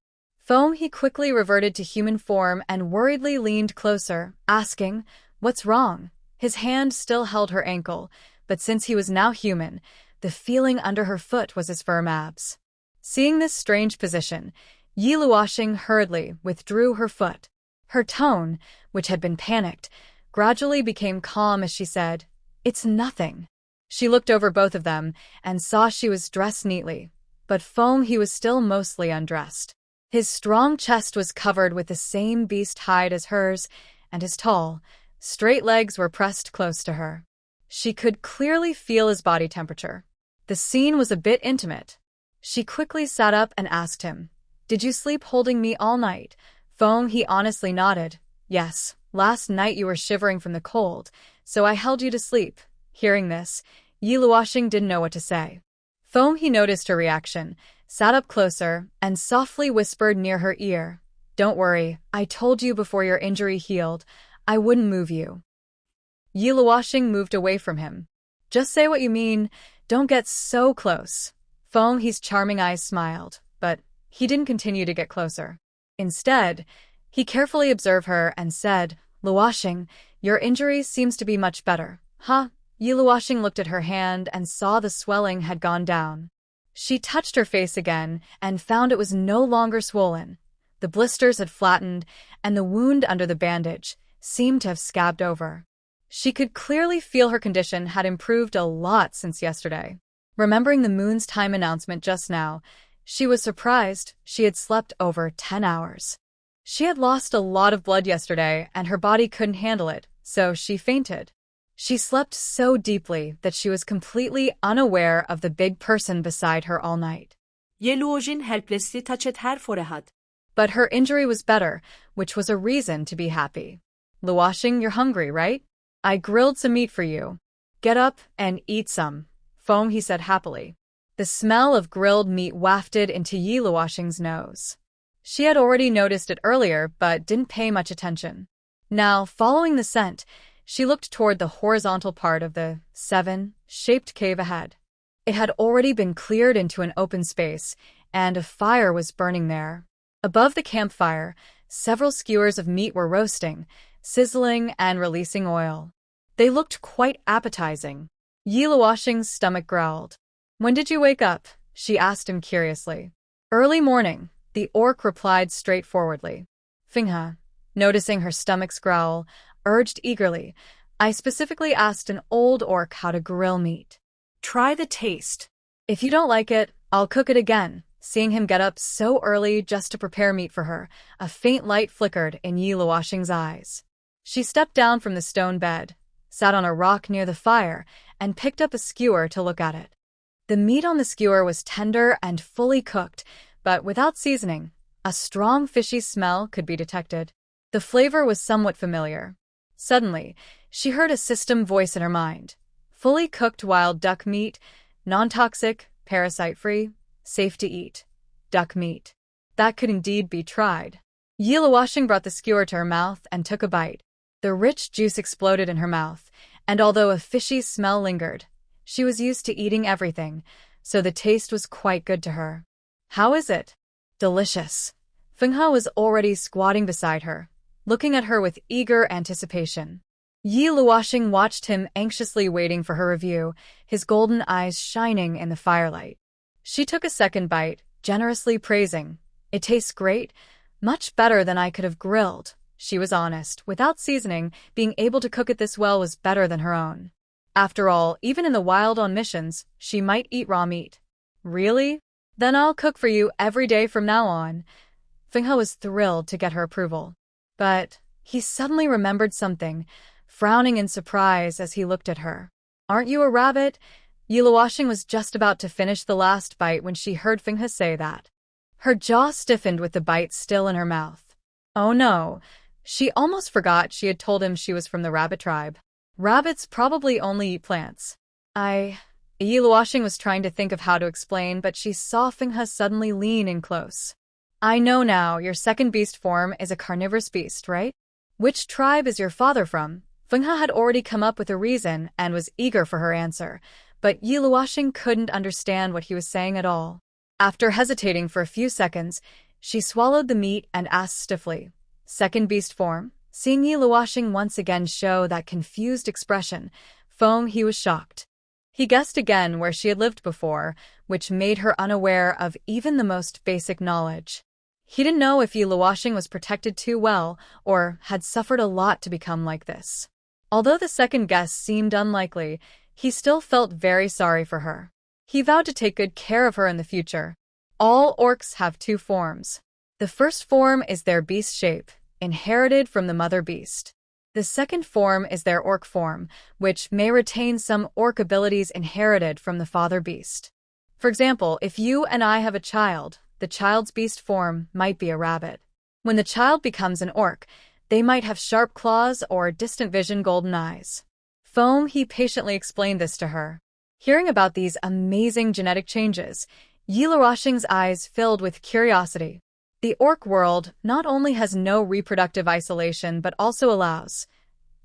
He quickly reverted to human form and worriedly leaned closer, asking, What's wrong? His hand still held her ankle, but since he was now human, the feeling under her foot was his firm abs. Seeing this strange position, Yi Luoxing hurriedly withdrew her foot. Her tone, which had been panicked, gradually became calm as she said, It's nothing. She looked over both of them and saw she was dressed neatly, but he was still mostly undressed. His strong chest was covered with the same beast hide as hers, and his tall, straight legs were pressed close to her. She could clearly feel his body temperature. The scene was a bit intimate. She quickly sat up and asked him, Did you sleep holding me all night? He honestly nodded. Yes, last night you were shivering from the cold, so I held you to sleep. Hearing this, Yi Luoxing didn't know what to say. He noticed her reaction, sat up closer, and softly whispered near her ear, Don't worry, I told you before your injury healed, I wouldn't move you. Yi Luoxing moved away from him. Just say what you mean, don't get so close. His charming eyes smiled, but he didn't continue to get closer. Instead, he carefully observed her and said, Luoxing, your injury seems to be much better. Huh? Yi Luoxing looked at her hand and saw the swelling had gone down. She touched her face again and found it was no longer swollen. The blisters had flattened, and the wound under the bandage seemed to have scabbed over. She could clearly feel her condition had improved a lot since yesterday. Remembering the moon's time announcement just now, she was surprised she had slept over 10 hours. She had lost a lot of blood yesterday and her body couldn't handle it, so she fainted. She slept so deeply that she was completely unaware of the big person beside her all night. Ye Luoxing helplessly touched her forehead. But her injury was better, which was a reason to be happy. Luoxing, you're hungry, right? I grilled some meat for you. Get up and eat some. He said happily. The smell of grilled meat wafted into Yi Luoxing's nose. She had already noticed it earlier, but didn't pay much attention. Now, following the scent, she looked toward the horizontal part of the 7-shaped cave ahead. It had already been cleared into an open space, and a fire was burning there. Above the campfire, several skewers of meat were roasting, sizzling and releasing oil. They looked quite appetizing. Yi Luoxing's stomach growled. When did you wake up? She asked him curiously. Early morning, the orc replied straightforwardly. Finghe, noticing her stomach's growl, urged eagerly. I specifically asked an old orc how to grill meat. Try the taste. If you don't like it, I'll cook it again. Seeing him get up so early just to prepare meat for her, a faint light flickered in Yi Luoxing's eyes. She stepped down from the stone bed, sat on a rock near the fire, and picked up a skewer to look at it. The meat on the skewer was tender and fully cooked, but without seasoning. A strong fishy smell could be detected. The flavor was somewhat familiar. Suddenly, she heard a system voice in her mind. Fully cooked wild duck meat, non-toxic, parasite-free, safe to eat. Duck meat. That could indeed be tried. Yiluoshing brought the skewer to her mouth and took a bite. The rich juice exploded in her mouth, and although a fishy smell lingered, she was used to eating everything, so the taste was quite good to her. How is it? Delicious. Fenghe was already squatting beside her, looking at her with eager anticipation. Yiluoshing watched him anxiously waiting for her review, his golden eyes shining in the firelight. She took a second bite, generously praising. It tastes great, much better than I could have grilled. She was honest. Without seasoning, being able to cook it this well was better than her own. After all, even in the wild on missions, she might eat raw meat. Really? Then I'll cook for you every day from now on. Fenghe was thrilled to get her approval. But he suddenly remembered something, frowning in surprise as he looked at her. Aren't you a rabbit? Yiluoshing was just about to finish the last bite when she heard Fenghe say that. Her jaw stiffened with the bite still in her mouth. Oh no, she almost forgot she had told him she was from the rabbit tribe. Rabbits probably only eat plants. Yiluoshing was trying to think of how to explain, but she saw Fenghe suddenly lean in close. I know now, your second beast form is a carnivorous beast, right? Which tribe is your father from? Fenghe had already come up with a reason and was eager for her answer, but Yiluoshing couldn't understand what he was saying at all. After hesitating for a few seconds, she swallowed the meat and asked stiffly, second beast form? Seeing Yiluoshing once again show that confused expression, he was shocked. He guessed again where she had lived before, which made her unaware of even the most basic knowledge. He didn't know if Yiluoshing was protected too well or had suffered a lot to become like this. Although the second guess seemed unlikely, he still felt very sorry for her. He vowed to take good care of her in the future. All orcs have two forms. The first form is their beast shape, inherited from the mother beast. The second form is their orc form, which may retain some orc abilities inherited from the father beast. For example, if you and I have a child, the child's beast form might be a rabbit. When the child becomes an orc, they might have sharp claws or distant vision golden eyes. He patiently explained this to her. Hearing about these amazing genetic changes, Yiluoshing's eyes filled with curiosity. The orc world not only has no reproductive isolation but also allows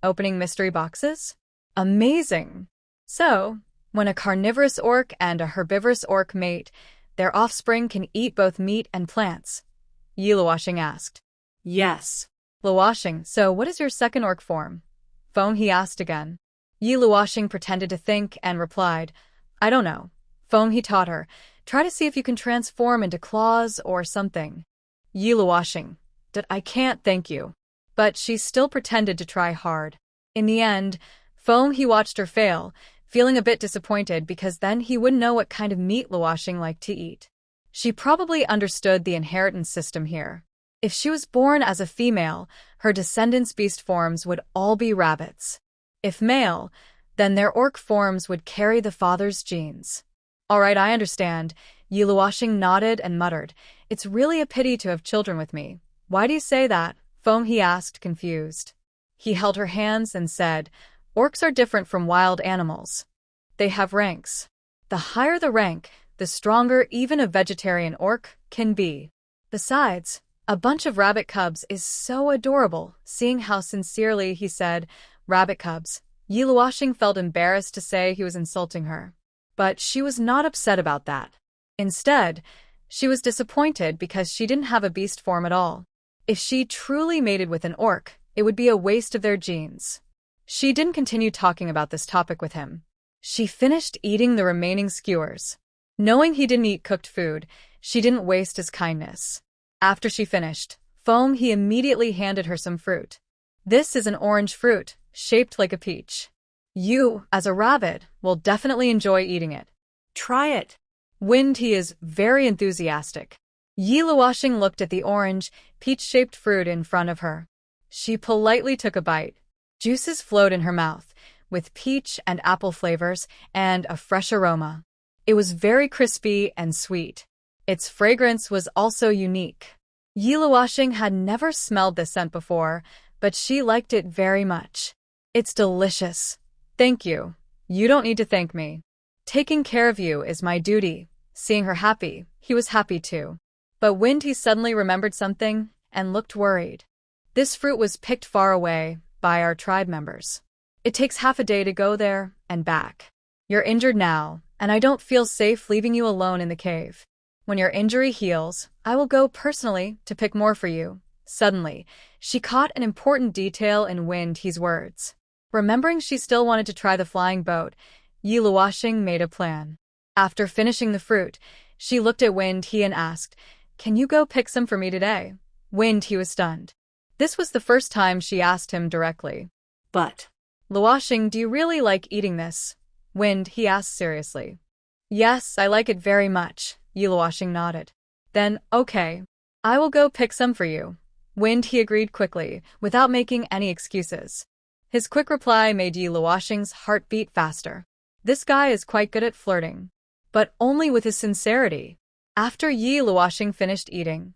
opening mystery boxes? Amazing! So, when a carnivorous orc and a herbivorous orc mate, their offspring can eat both meat and plants. Yiluoshing asked. Yes. Yiluoshing, so what is your second orc form? He asked again. Yiluoshing pretended to think and replied, I don't know. He taught her. Try to see if you can transform into claws or something. Yiluoshing, I can't, thank you. But she still pretended to try hard. In the end, he watched her fail, feeling a bit disappointed because then he wouldn't know what kind of meat Yiluoshing liked to eat. She probably understood the inheritance system here. If she was born as a female, her descendants' beast forms would all be rabbits. If male, then their orc forms would carry the father's genes. All right, I understand. Yiluoshing nodded and muttered, It's really a pity to have children with me. Why do you say that? He asked, confused. He held her hands and said, Orcs are different from wild animals. They have ranks. The higher the rank, the stronger even a vegetarian orc can be. Besides, a bunch of rabbit cubs is so adorable. Seeing how sincerely he said, rabbit cubs, Yiluoshing felt embarrassed to say he was insulting her. But she was not upset about that. Instead, she was disappointed because she didn't have a beast form at all. If she truly mated with an orc, it would be a waste of their genes. She didn't continue talking about this topic with him. She finished eating the remaining skewers. Knowing he didn't eat cooked food, she didn't waste his kindness. After she finished, he immediately handed her some fruit. This is an orange fruit, shaped like a peach. You, as a rabbit, will definitely enjoy eating it. Try it. He is very enthusiastic. Yiluoshing looked at the orange, peach-shaped fruit in front of her. She politely took a bite. Juices flowed in her mouth, with peach and apple flavors and a fresh aroma. It was very crispy and sweet. Its fragrance was also unique. Yiluoshing had never smelled this scent before, but she liked it very much. It's delicious. Thank you. You don't need to thank me. Taking care of you is my duty. Seeing her happy, he was happy too. But he suddenly remembered something and looked worried. This fruit was picked far away by our tribe members. It takes half a day to go there and back. You're injured now, and I don't feel safe leaving you alone in the cave. When your injury heals, I will go personally to pick more for you. Suddenly, she caught an important detail in He's words. Remembering she still wanted to try the flying boat, Yi Luoxing made a plan. After finishing the fruit, she looked at He and asked, "Can you go pick some for me today?" He was stunned. This was the first time she asked him directly. But, "Luoxing, do you really like eating this?" He asked seriously. "Yes, I like it very much," Yi Luoxing nodded. "Then, okay. I will go pick some for you." He agreed quickly, without making any excuses. His quick reply made Yi Luoxing's heart beat faster. This guy is quite good at flirting. But only with his sincerity. After Yi Luoxing finished eating,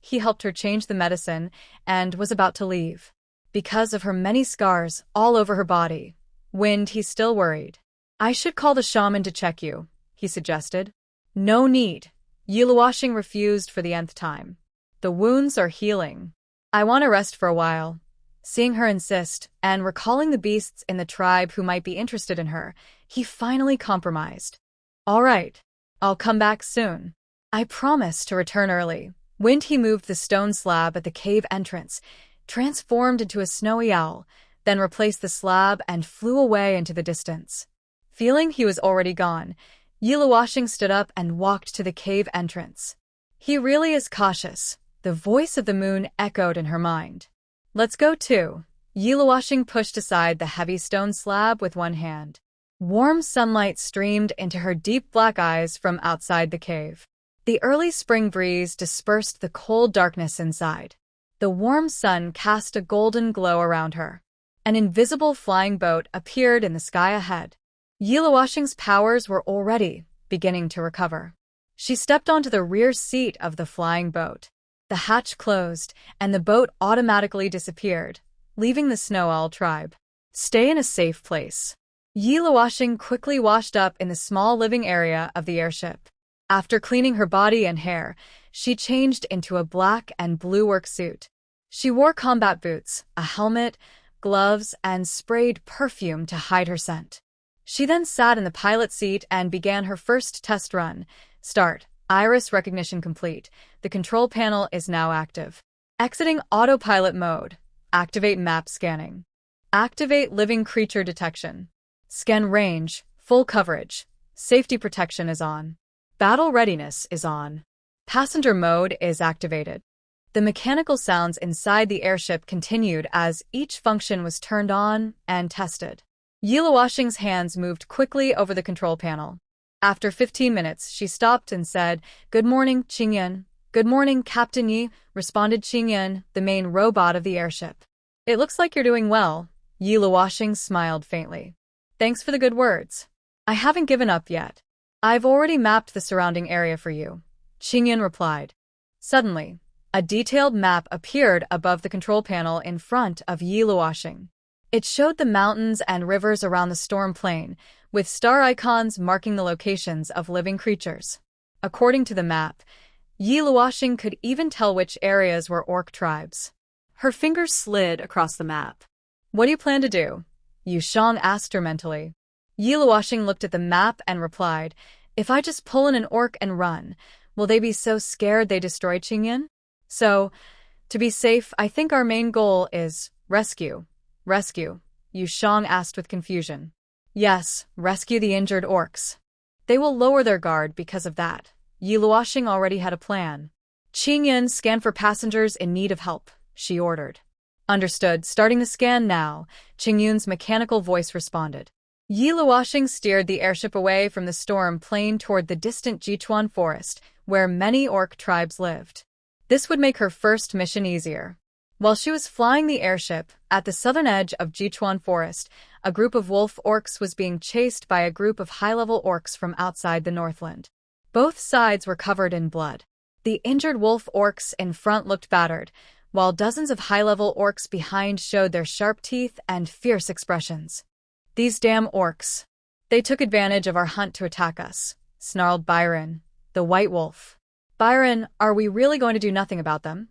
he helped her change the medicine and was about to leave. Because of her many scars all over her body, he's still worried. "I should call the shaman to check you," he suggested. "No need." Yi Luoxing refused for the nth time. "The wounds are healing. I want to rest for a while." Seeing her insist, and recalling the beasts in the tribe who might be interested in her, he finally compromised. "All right. I'll come back soon. I promise to return early." He moved the stone slab at the cave entrance, transformed into a snowy owl, then replaced the slab and flew away into the distance. Feeling he was already gone, Yi Luoxing stood up and walked to the cave entrance. He really is cautious. The voice of the moon echoed in her mind. "Let's go too." Yi Luoxing pushed aside the heavy stone slab with one hand. Warm sunlight streamed into her deep black eyes from outside the cave. The early spring breeze dispersed the cold darkness inside. The warm sun cast a golden glow around her. An invisible flying boat appeared in the sky ahead. Yi Luoxing's powers were already beginning to recover. She stepped onto the rear seat of the flying boat. The hatch closed, and the boat automatically disappeared, leaving the Snow Owl tribe. "Stay in a safe place." Yi Luoxing quickly washed up in the small living area of the airship. After cleaning her body and hair, she changed into a black and blue work suit. She wore combat boots, a helmet, gloves, and sprayed perfume to hide her scent. She then sat in the pilot seat and began her first test run. Start. Iris recognition complete. The control panel is now active. Exiting autopilot mode. Activate map scanning. Activate living creature detection. Scan range, full coverage. Safety protection is on. Battle readiness is on. Passenger mode is activated. The mechanical sounds inside the airship continued as each function was turned on and tested. Yi Luoxing's hands moved quickly over the control panel. After 15 minutes, she stopped and said, "Good morning, Qingyan." "Good morning, Captain Yi," responded Qingyan, the main robot of the airship. "It looks like you're doing well." Yi Luoxing smiled faintly. "Thanks for the good words. I haven't given up yet. I've already mapped the surrounding area for you," Qingyan replied. Suddenly, a detailed map appeared above the control panel in front of Yi Luoxing. It showed the mountains and rivers around the storm plain, with star icons marking the locations of living creatures. According to the map, Yi Luoxing could even tell which areas were orc tribes. Her fingers slid across the map. "What do you plan to do?" Yu Shang asked her mentally. Yi Luoxing looked at the map and replied, "If I just pull in an orc and run, will they be so scared they destroy Qingyan? So, to be safe, I think our main goal is rescue." "Rescue?" Yu Shang asked with confusion. "Yes, rescue the injured orcs. They will lower their guard because of that." Yi Luoxing already had a plan. "Qingyan, scan for passengers in need of help," she ordered. "Understood. Starting the scan now," Qingyan's mechanical voice responded. Yi Luoxing steered the airship away from the storm plain toward the distant Jichuan forest, where many orc tribes lived. This would make her first mission easier. While she was flying the airship, at the southern edge of Jichuan forest, a group of wolf orcs was being chased by a group of high-level orcs from outside the Northland. Both sides were covered in blood. The injured wolf orcs in front looked battered, while dozens of high-level orcs behind showed their sharp teeth and fierce expressions. "These damn orcs. They took advantage of our hunt to attack us," snarled Byron, the white wolf. "Byron, are we really going to do nothing about them?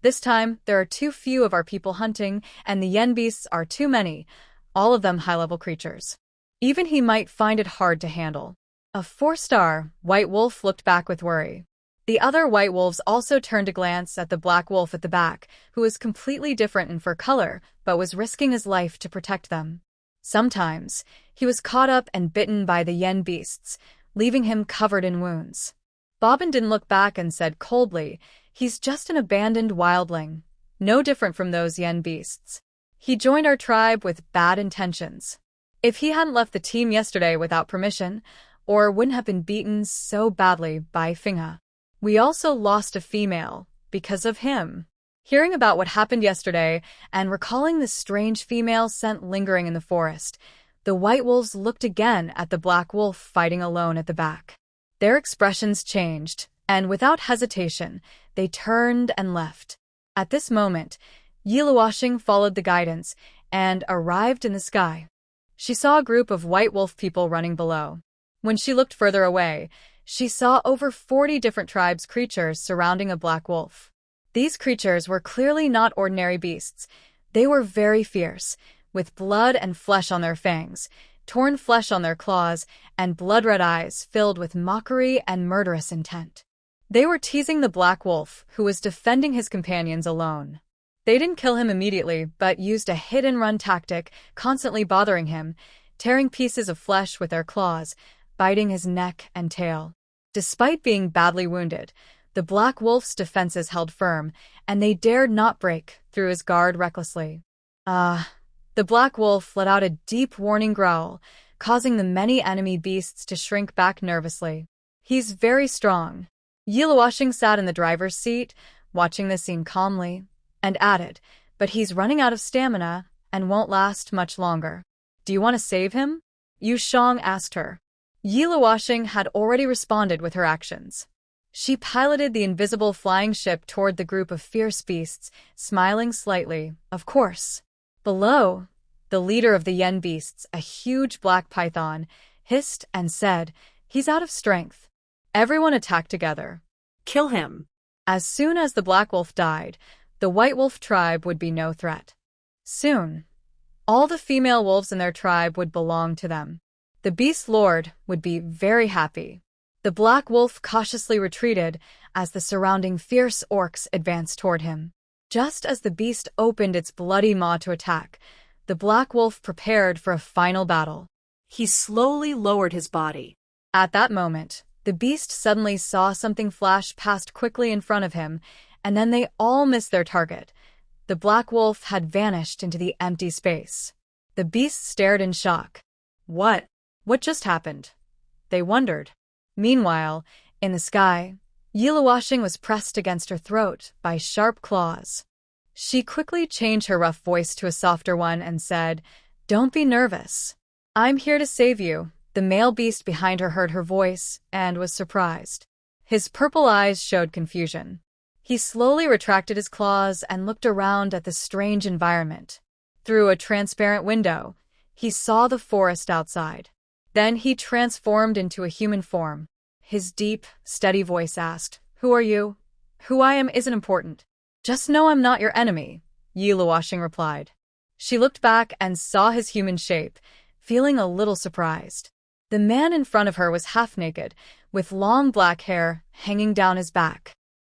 This time, there are too few of our people hunting, and the yen beasts are too many, all of them high-level creatures. Even he might find it hard to handle." A 4-star white wolf looked back with worry. The other white wolves also turned to glance at the black wolf at the back, who was completely different in fur color, but was risking his life to protect them. Sometimes, he was caught up and bitten by the yen beasts, leaving him covered in wounds. Bobbin didn't look back and said coldly, "He's just an abandoned wildling, no different from those yen beasts. He joined our tribe with bad intentions. If he hadn't left the team yesterday without permission, or wouldn't have been beaten so badly by Fingha. We also lost a female because of him." Hearing about what happened yesterday and recalling the strange female scent lingering in the forest, the white wolves looked again at the black wolf fighting alone at the back. Their expressions changed, and without hesitation, they turned and left. At this moment, Yiluwashing followed the guidance and arrived in the sky. She saw a group of white wolf people running below. When she looked further away, she saw over 40 different tribes' creatures surrounding a black wolf. These creatures were clearly not ordinary beasts. They were very fierce, with blood and flesh on their fangs, torn flesh on their claws, and blood-red eyes filled with mockery and murderous intent. They were teasing the black wolf, who was defending his companions alone. They didn't kill him immediately, but used a hit-and-run tactic, constantly bothering him, tearing pieces of flesh with their claws, biting his neck and tail. Despite being badly wounded, the black wolf's defenses held firm, and they dared not break through his guard recklessly. The black wolf let out a deep warning growl, causing the many enemy beasts to shrink back nervously. "He's very strong." Yiluwashing sat in the driver's seat, watching the scene calmly, and added, "But he's running out of stamina and won't last much longer. Do you want to save him?" Yu Shang asked her. Yiluwashing had already responded with her actions. She piloted the invisible flying ship toward the group of fierce beasts, smiling slightly, of course. Below, the leader of the yen beasts, a huge black python, hissed and said, "He's out of strength." Everyone attacked together. "Kill him." As soon as the black wolf died, the white wolf tribe would be no threat. Soon, all the female wolves in their tribe would belong to them. The beast lord would be very happy. The black wolf cautiously retreated as the surrounding fierce orcs advanced toward him. Just as the beast opened its bloody maw to attack, the black wolf prepared for a final battle. He slowly lowered his body. At that moment, the beast suddenly saw something flash past quickly in front of him, and then they all missed their target. The black wolf had vanished into the empty space. The beast stared in shock. What just happened? They wondered. Meanwhile, in the sky, Yiluwashing was pressed against her throat by sharp claws. She quickly changed her rough voice to a softer one and said, "Don't be nervous. I'm here to save you." The male beast behind her heard her voice and was surprised. His purple eyes showed confusion. He slowly retracted his claws and looked around at the strange environment. Through a transparent window, he saw the forest outside. Then he transformed into a human form. His deep, steady voice asked, "Who are you?" "Who I am isn't important. Just know I'm not your enemy," Yiluwashing replied. She looked back and saw his human shape, feeling a little surprised. The man in front of her was half-naked, with long black hair hanging down his back.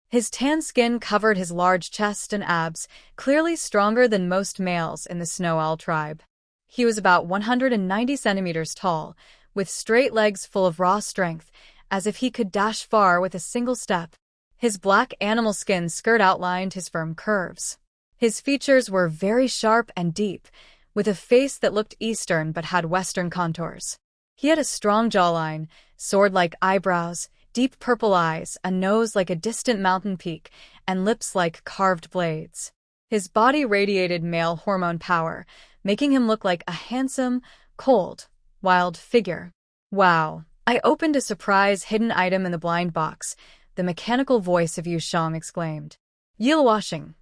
His tan skin covered his large chest and abs, clearly stronger than most males in the Snow Owl tribe. He was about 190 centimeters tall, with straight legs full of raw strength, as if he could dash far with a single step. His black animal skin skirt outlined his firm curves. His features were very sharp and deep, with a face that looked Eastern but had Western contours. He had a strong jawline, sword-like eyebrows, deep purple eyes, a nose like a distant mountain peak, and lips like carved blades. His body radiated male hormone power, making him look like a handsome, cold, wild figure. "Wow." I opened a surprise hidden item in the blind box, the mechanical voice of Yu Shang exclaimed. "Yiluwashing,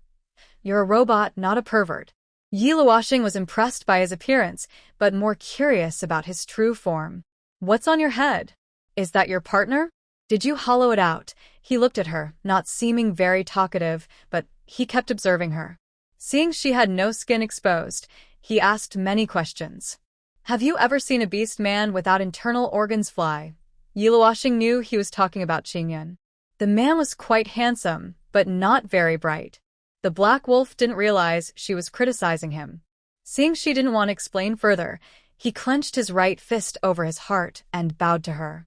you're a robot, not a pervert. Yi Luoxing was impressed by his appearance, but more curious about his true form. What's on your head? Is that your partner? Did you hollow it out? He looked at her, not seeming very talkative, but he kept observing her. Seeing she had no skin exposed, he asked many questions. Have you ever seen a beast man without internal organs fly? Yi Luoxing knew he was talking about Qingyun. The man was quite handsome, but not very bright. The black wolf didn't realize she was criticizing him. Seeing she didn't want to explain further, he clenched his right fist over his heart and bowed to her.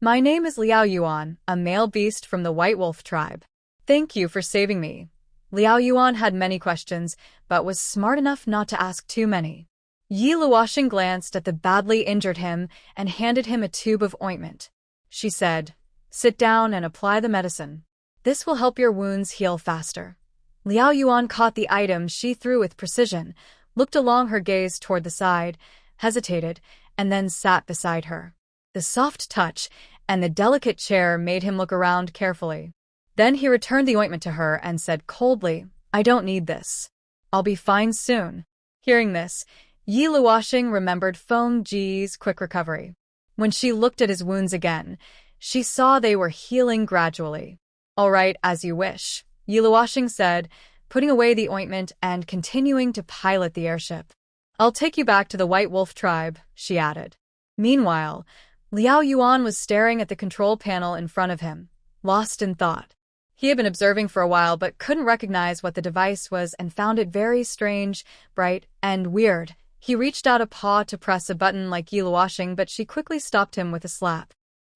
My name is Liao Yuan, a male beast from the White Wolf tribe. Thank you for saving me. Liao Yuan had many questions, but was smart enough not to ask too many. Yi Luoxing glanced at the badly injured him and handed him a tube of ointment. She said, sit down and apply the medicine. This will help your wounds heal faster. Liao Yuan caught the item she threw with precision, looked along her gaze toward the side, hesitated, and then sat beside her. The soft touch and the delicate chair made him look around carefully. Then he returned the ointment to her and said coldly, I don't need this. I'll be fine soon. Hearing this, Yi Luoxing remembered Feng Ji's quick recovery. When she looked at his wounds again, she saw they were healing gradually. All right, as you wish, Yi Luoxing said, putting away the ointment and continuing to pilot the airship. I'll take you back to the White Wolf tribe, she added. Meanwhile, Liao Yuan was staring at the control panel in front of him, lost in thought. He had been observing for a while but couldn't recognize what the device was and found it very strange, bright, and weird. He reached out a paw to press a button like Yi Luoxing, but she quickly stopped him with a slap.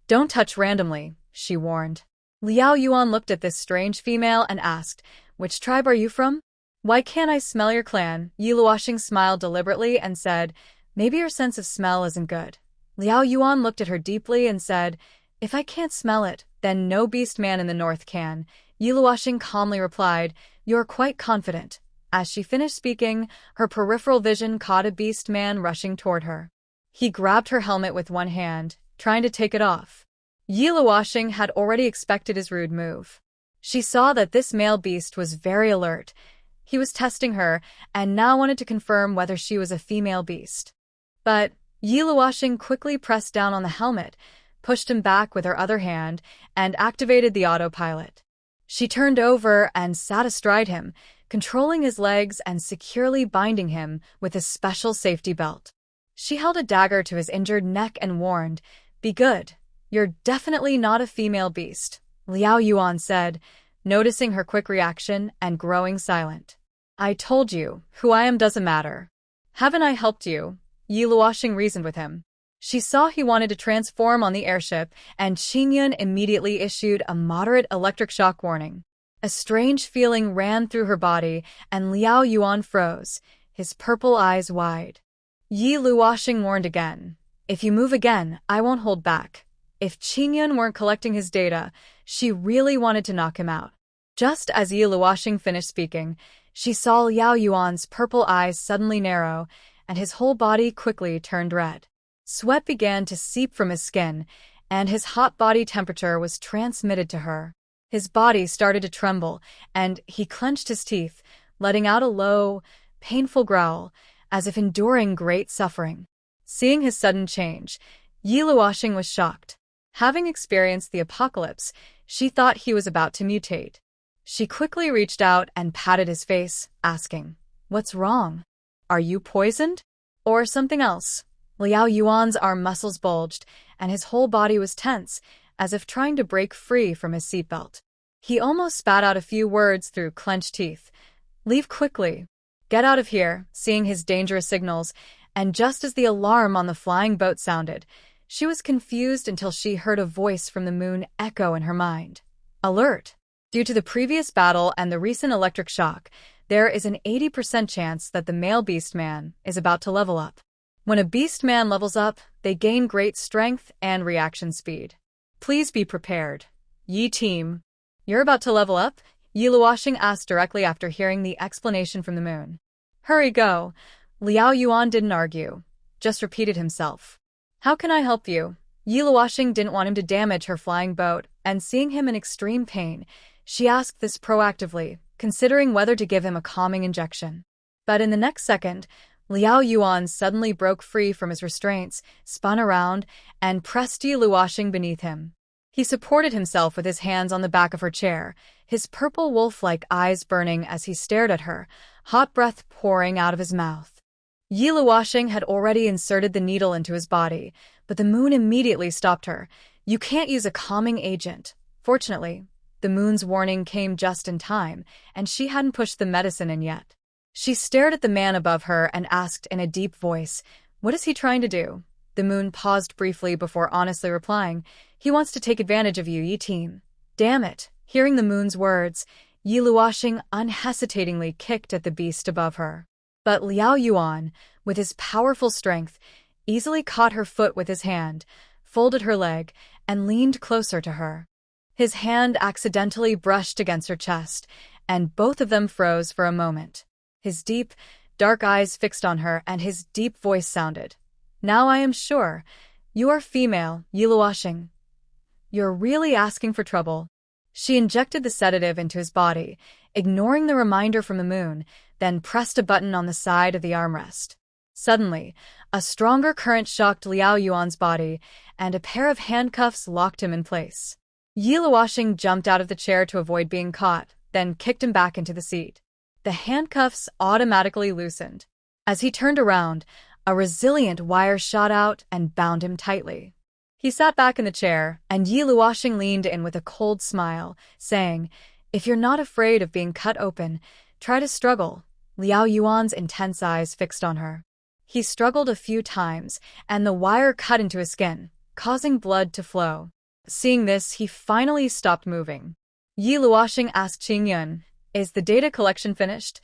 Don't touch randomly, she warned. Liao Yuan looked at this strange female and asked, which tribe are you from? Why can't I smell your clan? Yi Luoxing smiled deliberately and said, maybe your sense of smell isn't good. Liao Yuan looked at her deeply and said, if I can't smell it, then no beast man in the north can. Yi Luoxing calmly replied, you're quite confident. As she finished speaking, her peripheral vision caught a beast man rushing toward her. He grabbed her helmet with one hand, trying to take it off. Yi Luoxing had already expected his rude move. She saw that this male beast was very alert. He was testing her and now wanted to confirm whether she was a female beast. But Yi Luoxing quickly pressed down on the helmet, pushed him back with her other hand, and activated the autopilot. She turned over and sat astride him, controlling his legs and securely binding him with a special safety belt. She held a dagger to his injured neck and warned, be good. You're definitely not a female beast, Liao Yuan said, noticing her quick reaction and growing silent. I told you, who I am doesn't matter. Haven't I helped you? Yi Luoxing reasoned with him. She saw he wanted to transform on the airship, and Qingyun immediately issued a moderate electric shock warning. A strange feeling ran through her body, and Liao Yuan froze, his purple eyes wide. Yi Luoxing warned again. If you move again, I won't hold back. If Qingyun weren't collecting his data, she really wanted to knock him out. Just as Yi Luoxing finished speaking, she saw Liao Yuan's purple eyes suddenly narrow, and his whole body quickly turned red. Sweat began to seep from his skin, and his hot body temperature was transmitted to her. His body started to tremble, and he clenched his teeth, letting out a low, painful growl, as if enduring great suffering. Seeing his sudden change, Yi Luoxing was shocked. Having experienced the apocalypse, she thought he was about to mutate. She quickly reached out and patted his face, asking, what's wrong? Are you poisoned? Or something else? Liao Yuan's arm muscles bulged, and his whole body was tense, as if trying to break free from his seatbelt. He almost spat out a few words through clenched teeth. Leave quickly. Get out of here, seeing his dangerous signals, and just as the alarm on the flying boat sounded, she was confused until she heard a voice from the moon echo in her mind. Alert! Due to the previous battle and the recent electric shock, there is an 80% chance that the male beast man is about to level up. When a beast man levels up, they gain great strength and reaction speed. Please be prepared. Yi team. You're about to level up? Yi Luoxing asked directly after hearing the explanation from the moon. Hurry, go. Liao Yuan didn't argue, just repeated himself. How can I help you? Yi Luoxing didn't want him to damage her flying boat, and seeing him in extreme pain, she asked this proactively, considering whether to give him a calming injection. But in the next second, Liao Yuan suddenly broke free from his restraints, spun around, and pressed Yi Luoxing beneath him. He supported himself with his hands on the back of her chair, his purple wolf-like eyes burning as he stared at her, hot breath pouring out of his mouth. Yi Luoxing had already inserted the needle into his body, but the moon immediately stopped her. "You can't use a calming agent." Fortunately, the moon's warning came just in time, and she hadn't pushed the medicine in yet. She stared at the man above her and asked in a deep voice, "What is he trying to do?" The moon paused briefly before honestly replying, "He wants to take advantage of you, Yi-team." Damn it! Hearing the moon's words, Yi Luoxing unhesitatingly kicked at the beast above her. But Liao Yuan, with his powerful strength, easily caught her foot with his hand, folded her leg, and leaned closer to her. His hand accidentally brushed against her chest, and both of them froze for a moment. His deep, dark eyes fixed on her, and his deep voice sounded. "Now I am sure. You are female, Yi Luoxing. You're really asking for trouble." She injected the sedative into his body, ignoring the reminder from the moon, then pressed a button on the side of the armrest. Suddenly, a stronger current shocked Liao Yuan's body, and a pair of handcuffs locked him in place. Yi Luoxing jumped out of the chair to avoid being caught, then kicked him back into the seat. The handcuffs automatically loosened. As he turned around, a resilient wire shot out and bound him tightly. He sat back in the chair, and Yi Luoxing leaned in with a cold smile, saying, "If you're not afraid of being cut open, try to struggle." Liao Yuan's intense eyes fixed on her. He struggled a few times, and the wire cut into his skin, causing blood to flow. Seeing this, he finally stopped moving. Yi Luoxing asked Qingyun, "Is the data collection finished?"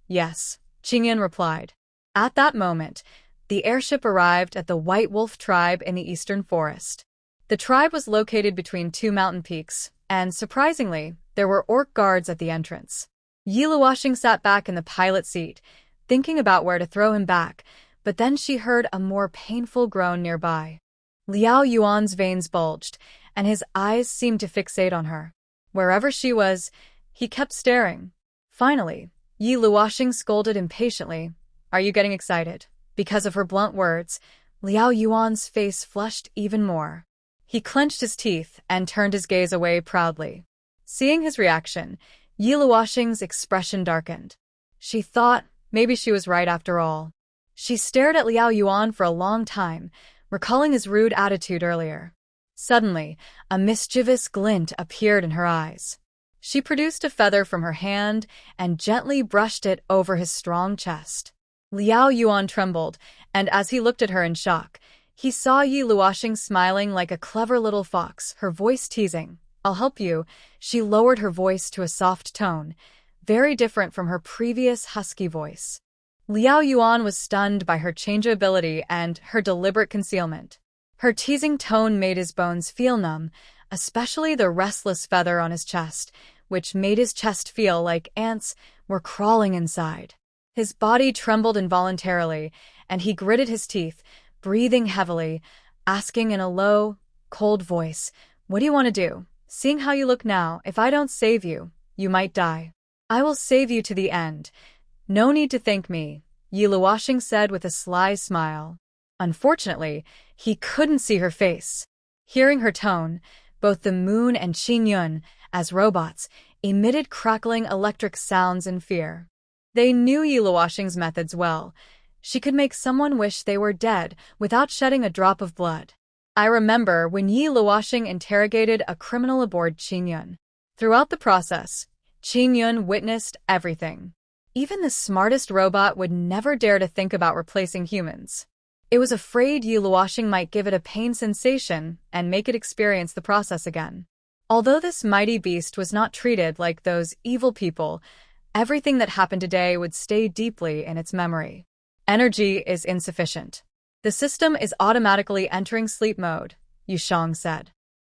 "Yes," Qingyun replied. At that moment, the airship arrived at the White Wolf tribe in the eastern forest. The tribe was located between two mountain peaks, and surprisingly, there were orc guards at the entrance. Yi Luoxing sat back in the pilot seat, thinking about where to throw him back, but then she heard a more painful groan nearby. Liao Yuan's veins bulged, and his eyes seemed to fixate on her. Wherever she was, he kept staring. Finally, Yi Luoxing scolded impatiently, "Are you getting excited?" Because of her blunt words, Liao Yuan's face flushed even more. He clenched his teeth and turned his gaze away proudly. Seeing his reaction, Yi Luoxing's expression darkened. She thought maybe she was right after all. She stared at Liao Yuan for a long time, recalling his rude attitude earlier. Suddenly, a mischievous glint appeared in her eyes. She produced a feather from her hand and gently brushed it over his strong chest. Liao Yuan trembled, and as he looked at her in shock, he saw Yi Luoxing smiling like a clever little fox, her voice teasing. "I'll help you." She lowered her voice to a soft tone, very different from her previous husky voice. Liao Yuan was stunned by her changeability and her deliberate concealment. Her teasing tone made his bones feel numb, especially the restless feather on his chest, which made his chest feel like ants were crawling inside. His body trembled involuntarily, and he gritted his teeth, breathing heavily, asking in a low, cold voice, "What do you want to do? Seeing how you look now, if I don't save you, you might die." "I will save you to the end. No need to thank me," Yi Luoxing said with a sly smile. Unfortunately, he couldn't see her face. Hearing her tone, both the moon and Qingyun, as robots, emitted crackling electric sounds in fear. They knew Yi Luoxing's methods well. She could make someone wish they were dead without shedding a drop of blood. I remember when Yi Luoxing interrogated a criminal aboard Qingyun. Throughout the process, Qingyun witnessed everything. Even the smartest robot would never dare to think about replacing humans. It was afraid Yi Luoxing might give it a pain sensation and make it experience the process again. Although this mighty beast was not treated like those evil people, everything that happened today would stay deeply in its memory. Energy is insufficient. The system is automatically entering sleep mode, Yushang said.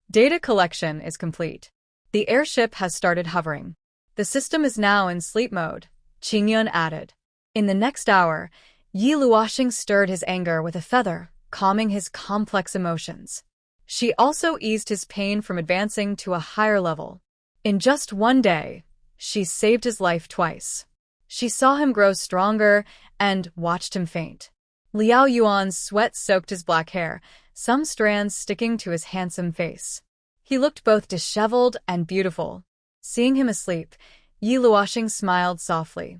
Data collection is complete. The airship has started hovering. The system is now in sleep mode, Qingyun added. In the next hour, Yi Luoxing stirred his anger with a feather, calming his complex emotions. She also eased his pain from advancing to a higher level. In just one day, She saved his life twice. She saw him grow stronger and watched him faint. Liao Yuan's sweat soaked his black hair, some strands sticking to his handsome face. He looked both disheveled and beautiful. Seeing him asleep, Yi Luoxing smiled softly.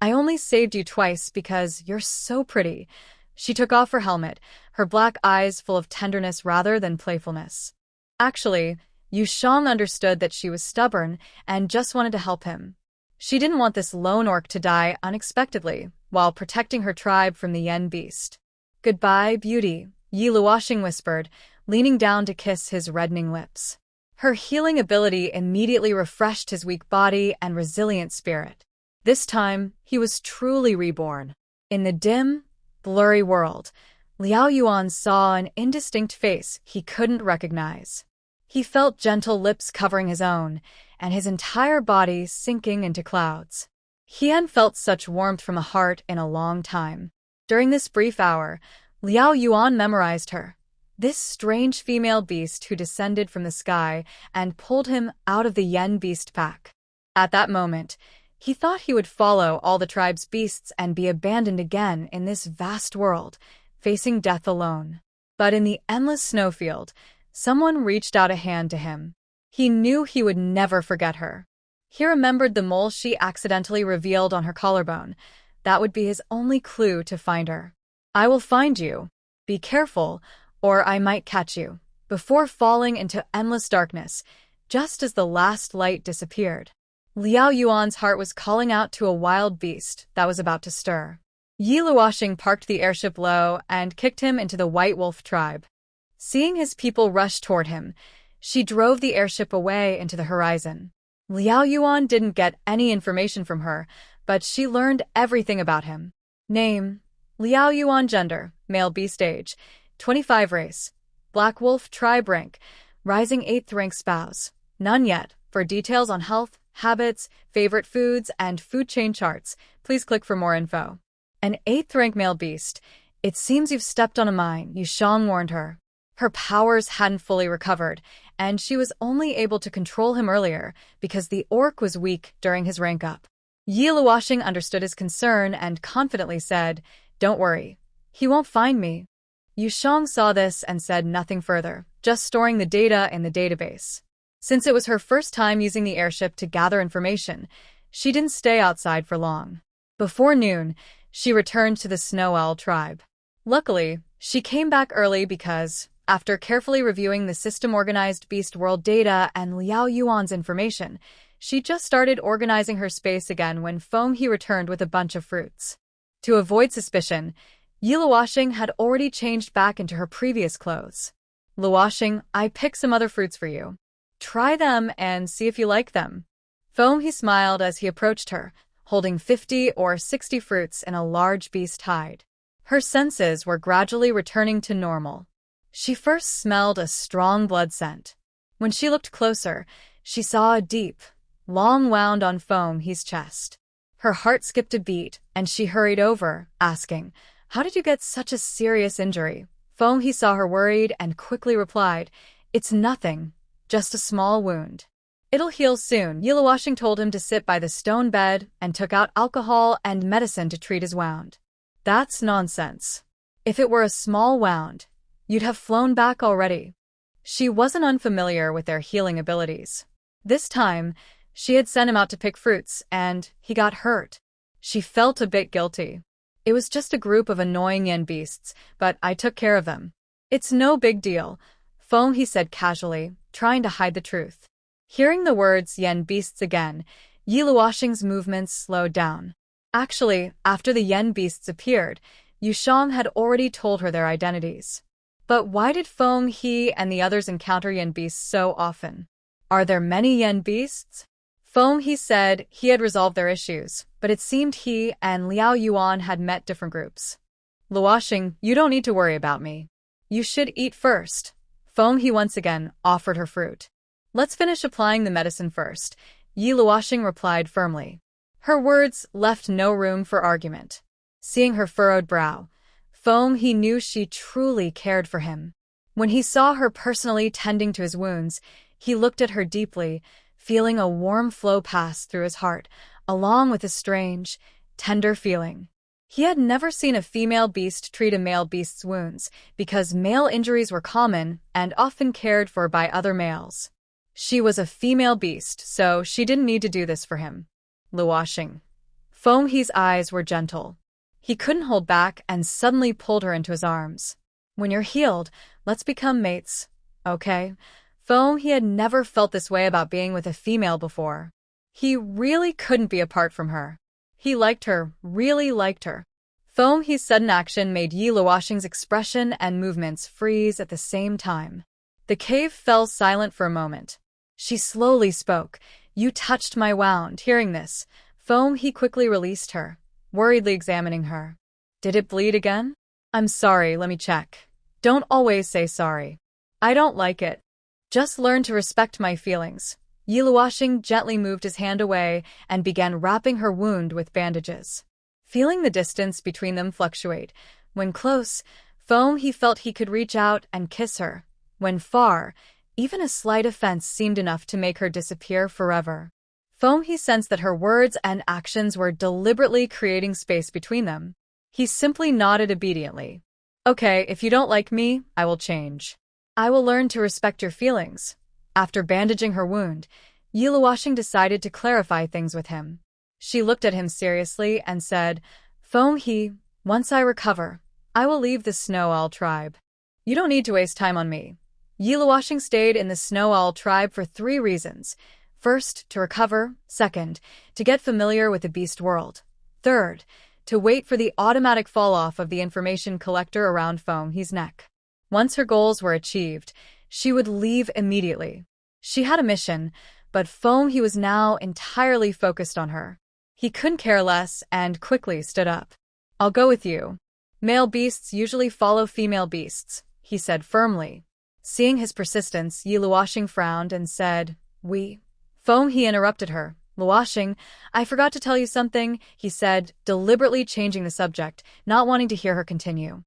I only saved you twice because you're so pretty. She took off her helmet, her black eyes full of tenderness rather than playfulness. Actually, Yu Shang understood that she was stubborn and just wanted to help him. She didn't want this lone orc to die unexpectedly while protecting her tribe from the yen beast. Goodbye, beauty, Yi Luoxing whispered, leaning down to kiss his reddening lips. Her healing ability immediately refreshed his weak body and resilient spirit. This time, he was truly reborn. In the dim, blurry world, Liao Yuan saw an indistinct face he couldn't recognize. He felt gentle lips covering his own, and his entire body sinking into clouds. He hadn't felt such warmth from a heart in a long time. During this brief hour, Liao Yuan memorized her, this strange female beast who descended from the sky and pulled him out of the yen beast pack. At that moment, he thought he would follow all the tribe's beasts and be abandoned again in this vast world, facing death alone. But in the endless snowfield, someone reached out a hand to him. He knew he would never forget her. He remembered the mole she accidentally revealed on her collarbone. That would be his only clue to find her. I will find you. Be careful, or I might catch you. Before falling into endless darkness, just as the last light disappeared, Liao Yuan's heart was calling out to a wild beast that was about to stir. Yi Luoxing parked the airship low and kicked him into the White Wolf tribe. Seeing his people rush toward him, she drove the airship away into the horizon. Liao Yuan didn't get any information from her, but she learned everything about him. Name: Liao Yuan. Gender: male, beast. Age: 25. Race: Black Wolf. Tribe: rank: rising 8th rank. Spouse: none yet. For details on health, habits, favorite foods, and food chain charts, please click for more info. An 8th rank male beast. It seems you've stepped on a mine, Yu Shang warned her. Her powers hadn't fully recovered, and she was only able to control him earlier because the orc was weak during his rank up. Yi Luoxing understood his concern and confidently said, Don't worry. He won't find me. Yu Shang saw this and said nothing further, just storing the data in the database. Since it was her first time using the airship to gather information, she didn't stay outside for long. Before noon, she returned to the Snow Owl tribe. Luckily, she came back early because, after carefully reviewing the system-organized Beast World data and Liao Yuan's information, she just started organizing her space again when Feng He returned with a bunch of fruits. To avoid suspicion, Yi Luoxing had already changed back into her previous clothes. Luoxing, I picked some other fruits for you. Try them and see if you like them. Feng He smiled as he approached her, holding 50 or 60 fruits in a large beast hide. Her senses were gradually returning to normal. She first smelled a strong blood scent. When she looked closer, she saw a deep, long wound on Feng He's chest. Her heart skipped a beat, and she hurried over, asking, How did you get such a serious injury? Feng He saw her worried and quickly replied, It's nothing, just a small wound. It'll heal soon. Yi Luoxing told him to sit by the stone bed and took out alcohol and medicine to treat his wound. That's nonsense. If it were a small wound, you'd have flown back already. She wasn't unfamiliar with their healing abilities. This time, she had sent him out to pick fruits, and he got hurt. She felt a bit guilty. It was just a group of annoying yen beasts, but I took care of them. It's no big deal, Feng He said casually, trying to hide the truth. Hearing the words yen beasts again, Yi Luoxing's movements slowed down. Actually, after the yen beasts appeared, Yu Shang had already told her their identities. But why did Feng He and the others encounter yen beasts so often? Are there many yen beasts? Feng He said he had resolved their issues, but it seemed he and Liao Yuan had met different groups. Luoxing, you don't need to worry about me. You should eat first. Feng He once again offered her fruit. Let's finish applying the medicine first, Yi Luoxing replied firmly. Her words left no room for argument. Seeing her furrowed brow, Feng He knew she truly cared for him. When he saw her personally tending to his wounds, he looked at her deeply, feeling a warm flow pass through his heart, along with a strange, tender feeling. He had never seen a female beast treat a male beast's wounds, because male injuries were common and often cared for by other males. She was a female beast, so she didn't need to do this for him. Luoxing. Feng He's eyes were gentle. He couldn't hold back and suddenly pulled her into his arms. When you're healed, let's become mates, okay? Feng He had never felt this way about being with a female before. He really couldn't be apart from her. He liked her, really liked her. Feng He's sudden action made Yi Luoxing's expression and movements freeze at the same time. The cave fell silent for a moment. She slowly spoke. You touched my wound. Hearing this, Feng He quickly released her, worriedly examining her. Did it bleed again? I'm sorry, let me check. Don't always say sorry. I don't like it. Just learn to respect my feelings. Yi Luoxing gently moved his hand away and began wrapping her wound with bandages. Feeling the distance between them fluctuate, when close, Feng He felt he could reach out and kiss her. When far, even a slight offense seemed enough to make her disappear forever. Feng He sensed that her words and actions were deliberately creating space between them. He simply nodded obediently. Okay, if you don't like me, I will change. I will learn to respect your feelings. After bandaging her wound, Yi Luoxing decided to clarify things with him. She looked at him seriously and said, Feng He, once I recover, I will leave the Snow Owl tribe. You don't need to waste time on me. Yi Luoxing stayed in the Snow Owl tribe for 3 reasons. First, to recover. Second, to get familiar with the beast world. Third, to wait for the automatic fall-off of the information collector around Feng He's neck. Once her goals were achieved, she would leave immediately. She had a mission, but Feng He was now entirely focused on her. He couldn't care less and quickly stood up. I'll go with you. Male beasts usually follow female beasts, he said firmly. Seeing his persistence, Yi Luoxing frowned and said, We. Feng He interrupted her. Luoxing, I forgot to tell you something, he said, deliberately changing the subject, not wanting to hear her continue.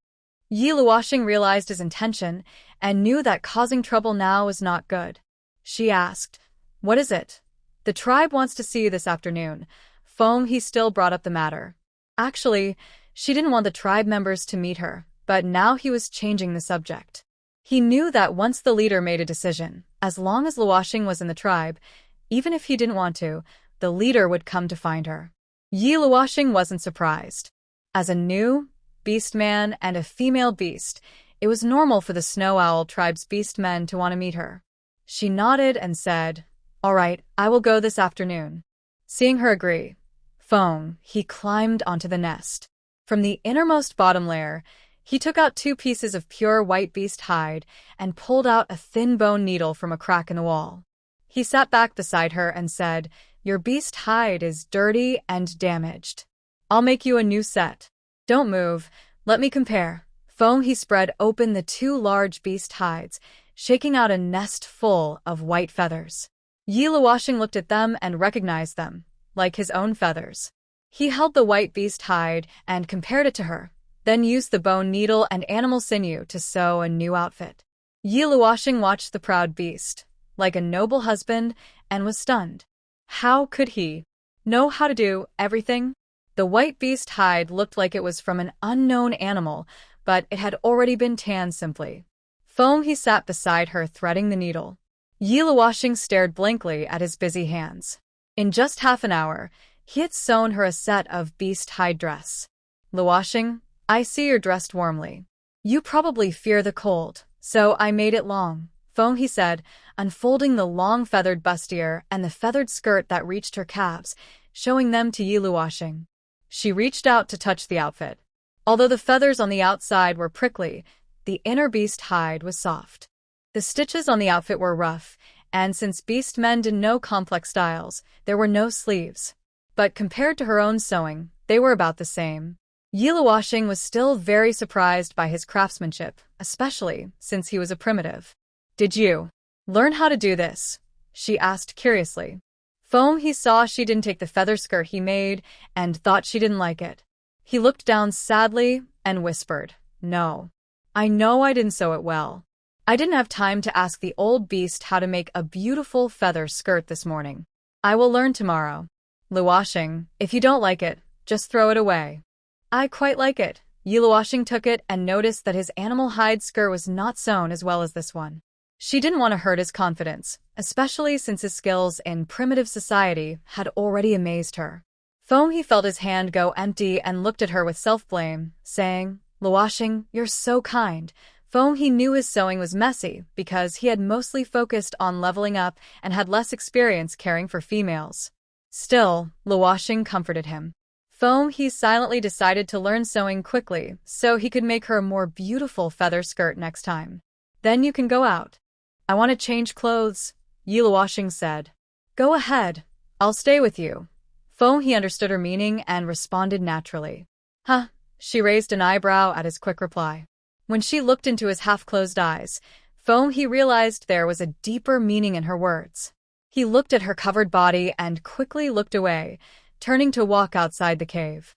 Yi Luoxing realized his intention and knew that causing trouble now was not good. She asked, What is it? The tribe wants to see you this afternoon. Feng He still brought up the matter. Actually, she didn't want the tribe members to meet her, but now he was changing the subject. He knew that once the leader made a decision, as long as Luoxing was in the tribe, even if he didn't want to, the leader would come to find her. Yi Luoxing wasn't surprised. As a new beast man and a female beast, it was normal for the Snow Owl tribe's beast men to want to meet her. She nodded and said, All right, I will go this afternoon. Seeing her agree, Feng He climbed onto the nest. From the innermost bottom layer, he took out 2 pieces of pure white beast hide and pulled out a thin bone needle from a crack in the wall. He sat back beside her and said, Your beast hide is dirty and damaged. I'll make you a new set. Don't move. Let me compare. Feng He spread open the 2 large beast hides, shaking out a nest full of white feathers. Yi Luoxing looked at them and recognized them, like his own feathers. He held the white beast hide and compared it to her, then used the bone needle and animal sinew to sew a new outfit. Yi Luoxing watched the proud beast, like a noble husband, and was stunned. How could he know how to do everything? The white beast hide looked like it was from an unknown animal, but it had already been tanned simply. Feng He sat beside her threading the needle. Yi Luoxing stared blankly at his busy hands. In just half an hour, he had sewn her a set of beast hide dress. Luoxing, I see you're dressed warmly. You probably fear the cold, so I made it long, Feng He said, unfolding the long feathered bustier and the feathered skirt that reached her calves, showing them to Yi Luoxing. She reached out to touch the outfit. Although the feathers on the outside were prickly, the inner beast hide was soft. The stitches on the outfit were rough, and since beast men didn't know complex styles, there were no sleeves. But compared to her own sewing, they were about the same. Yi Luoxing was still very surprised by his craftsmanship, especially since he was a primitive. Did you learn how to do this? She asked curiously. Feng He saw she didn't take the feather skirt he made and thought she didn't like it. He looked down sadly and whispered, No. I know I didn't sew it well. I didn't have time to ask the old beast how to make a beautiful feather skirt this morning. I will learn tomorrow. Luoshing, if you don't like it, just throw it away. I quite like it. Luoshing took it and noticed that his animal hide skirt was not sewn as well as this one. She didn't want to hurt his confidence, especially since his skills in primitive society had already amazed her. He felt his hand go empty and looked at her with self-blame, saying, Luoshing, you're so kind. He knew his sewing was messy because he had mostly focused on leveling up and had less experience caring for females. Still, Luoshing comforted him. He silently decided to learn sewing quickly so he could make her a more beautiful feather skirt next time. Then you can go out. I want to change clothes, Luoshing said. Go ahead. I'll stay with you. He understood her meaning and responded naturally. Huh? She raised an eyebrow at his quick reply. When she looked into his half-closed eyes, he realized there was a deeper meaning in her words. He looked at her covered body and quickly looked away, turning to walk outside the cave.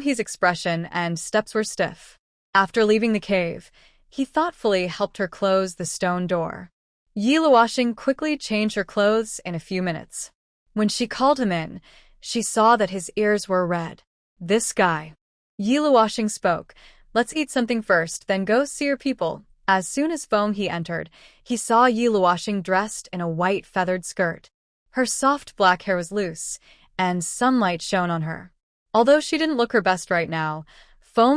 His expression and steps were stiff. After leaving the cave, he thoughtfully helped her close the stone door. Luoshing quickly changed her clothes in a few minutes. When she called him in, she saw that his ears were red. This guy. Luoshing spoke. Let's eat something first, then go see your people. As soon as he entered, he saw Luoshing dressed in a white feathered skirt. Her soft black hair was loose, and sunlight shone on her. Although she didn't look her best right now,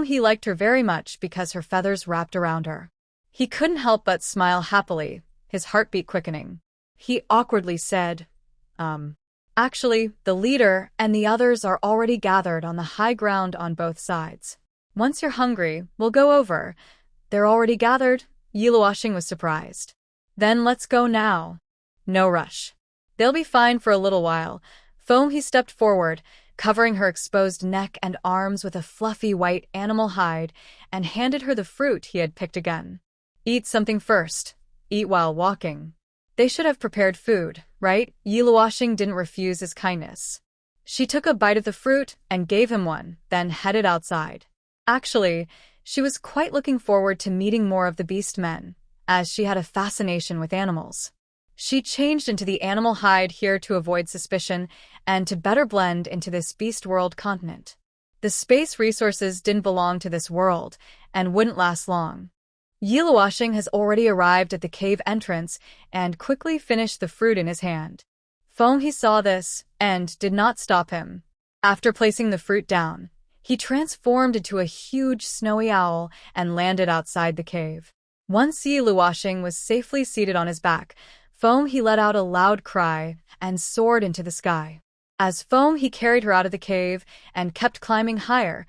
he liked her very much because her feathers wrapped around her. He couldn't help but smile happily, his heartbeat quickening. He awkwardly said, Actually, the leader and the others are already gathered on the high ground on both sides. Once you're hungry, we'll go over. They're already gathered? Luoshing was surprised. Then let's go now. No rush. They'll be fine for a little while. He stepped forward, covering her exposed neck and arms with a fluffy white animal hide, and handed her the fruit he had picked again. Eat something first. Eat while walking. They should have prepared food, right? Luoshing didn't refuse his kindness. She took a bite of the fruit and gave him one, then headed outside. Actually, she was quite looking forward to meeting more of the beast men, as she had a fascination with animals. She changed into the animal hide here to avoid suspicion and to better blend into this beast world continent. The space resources didn't belong to this world and wouldn't last long. Luoshing has already arrived at the cave entrance and quickly finished the fruit in his hand. He saw this and did not stop him. After placing the fruit down, he transformed into a huge snowy owl and landed outside the cave. Once Luoshing was safely seated on his back, he let out a loud cry and soared into the sky. As he carried her out of the cave and kept climbing higher,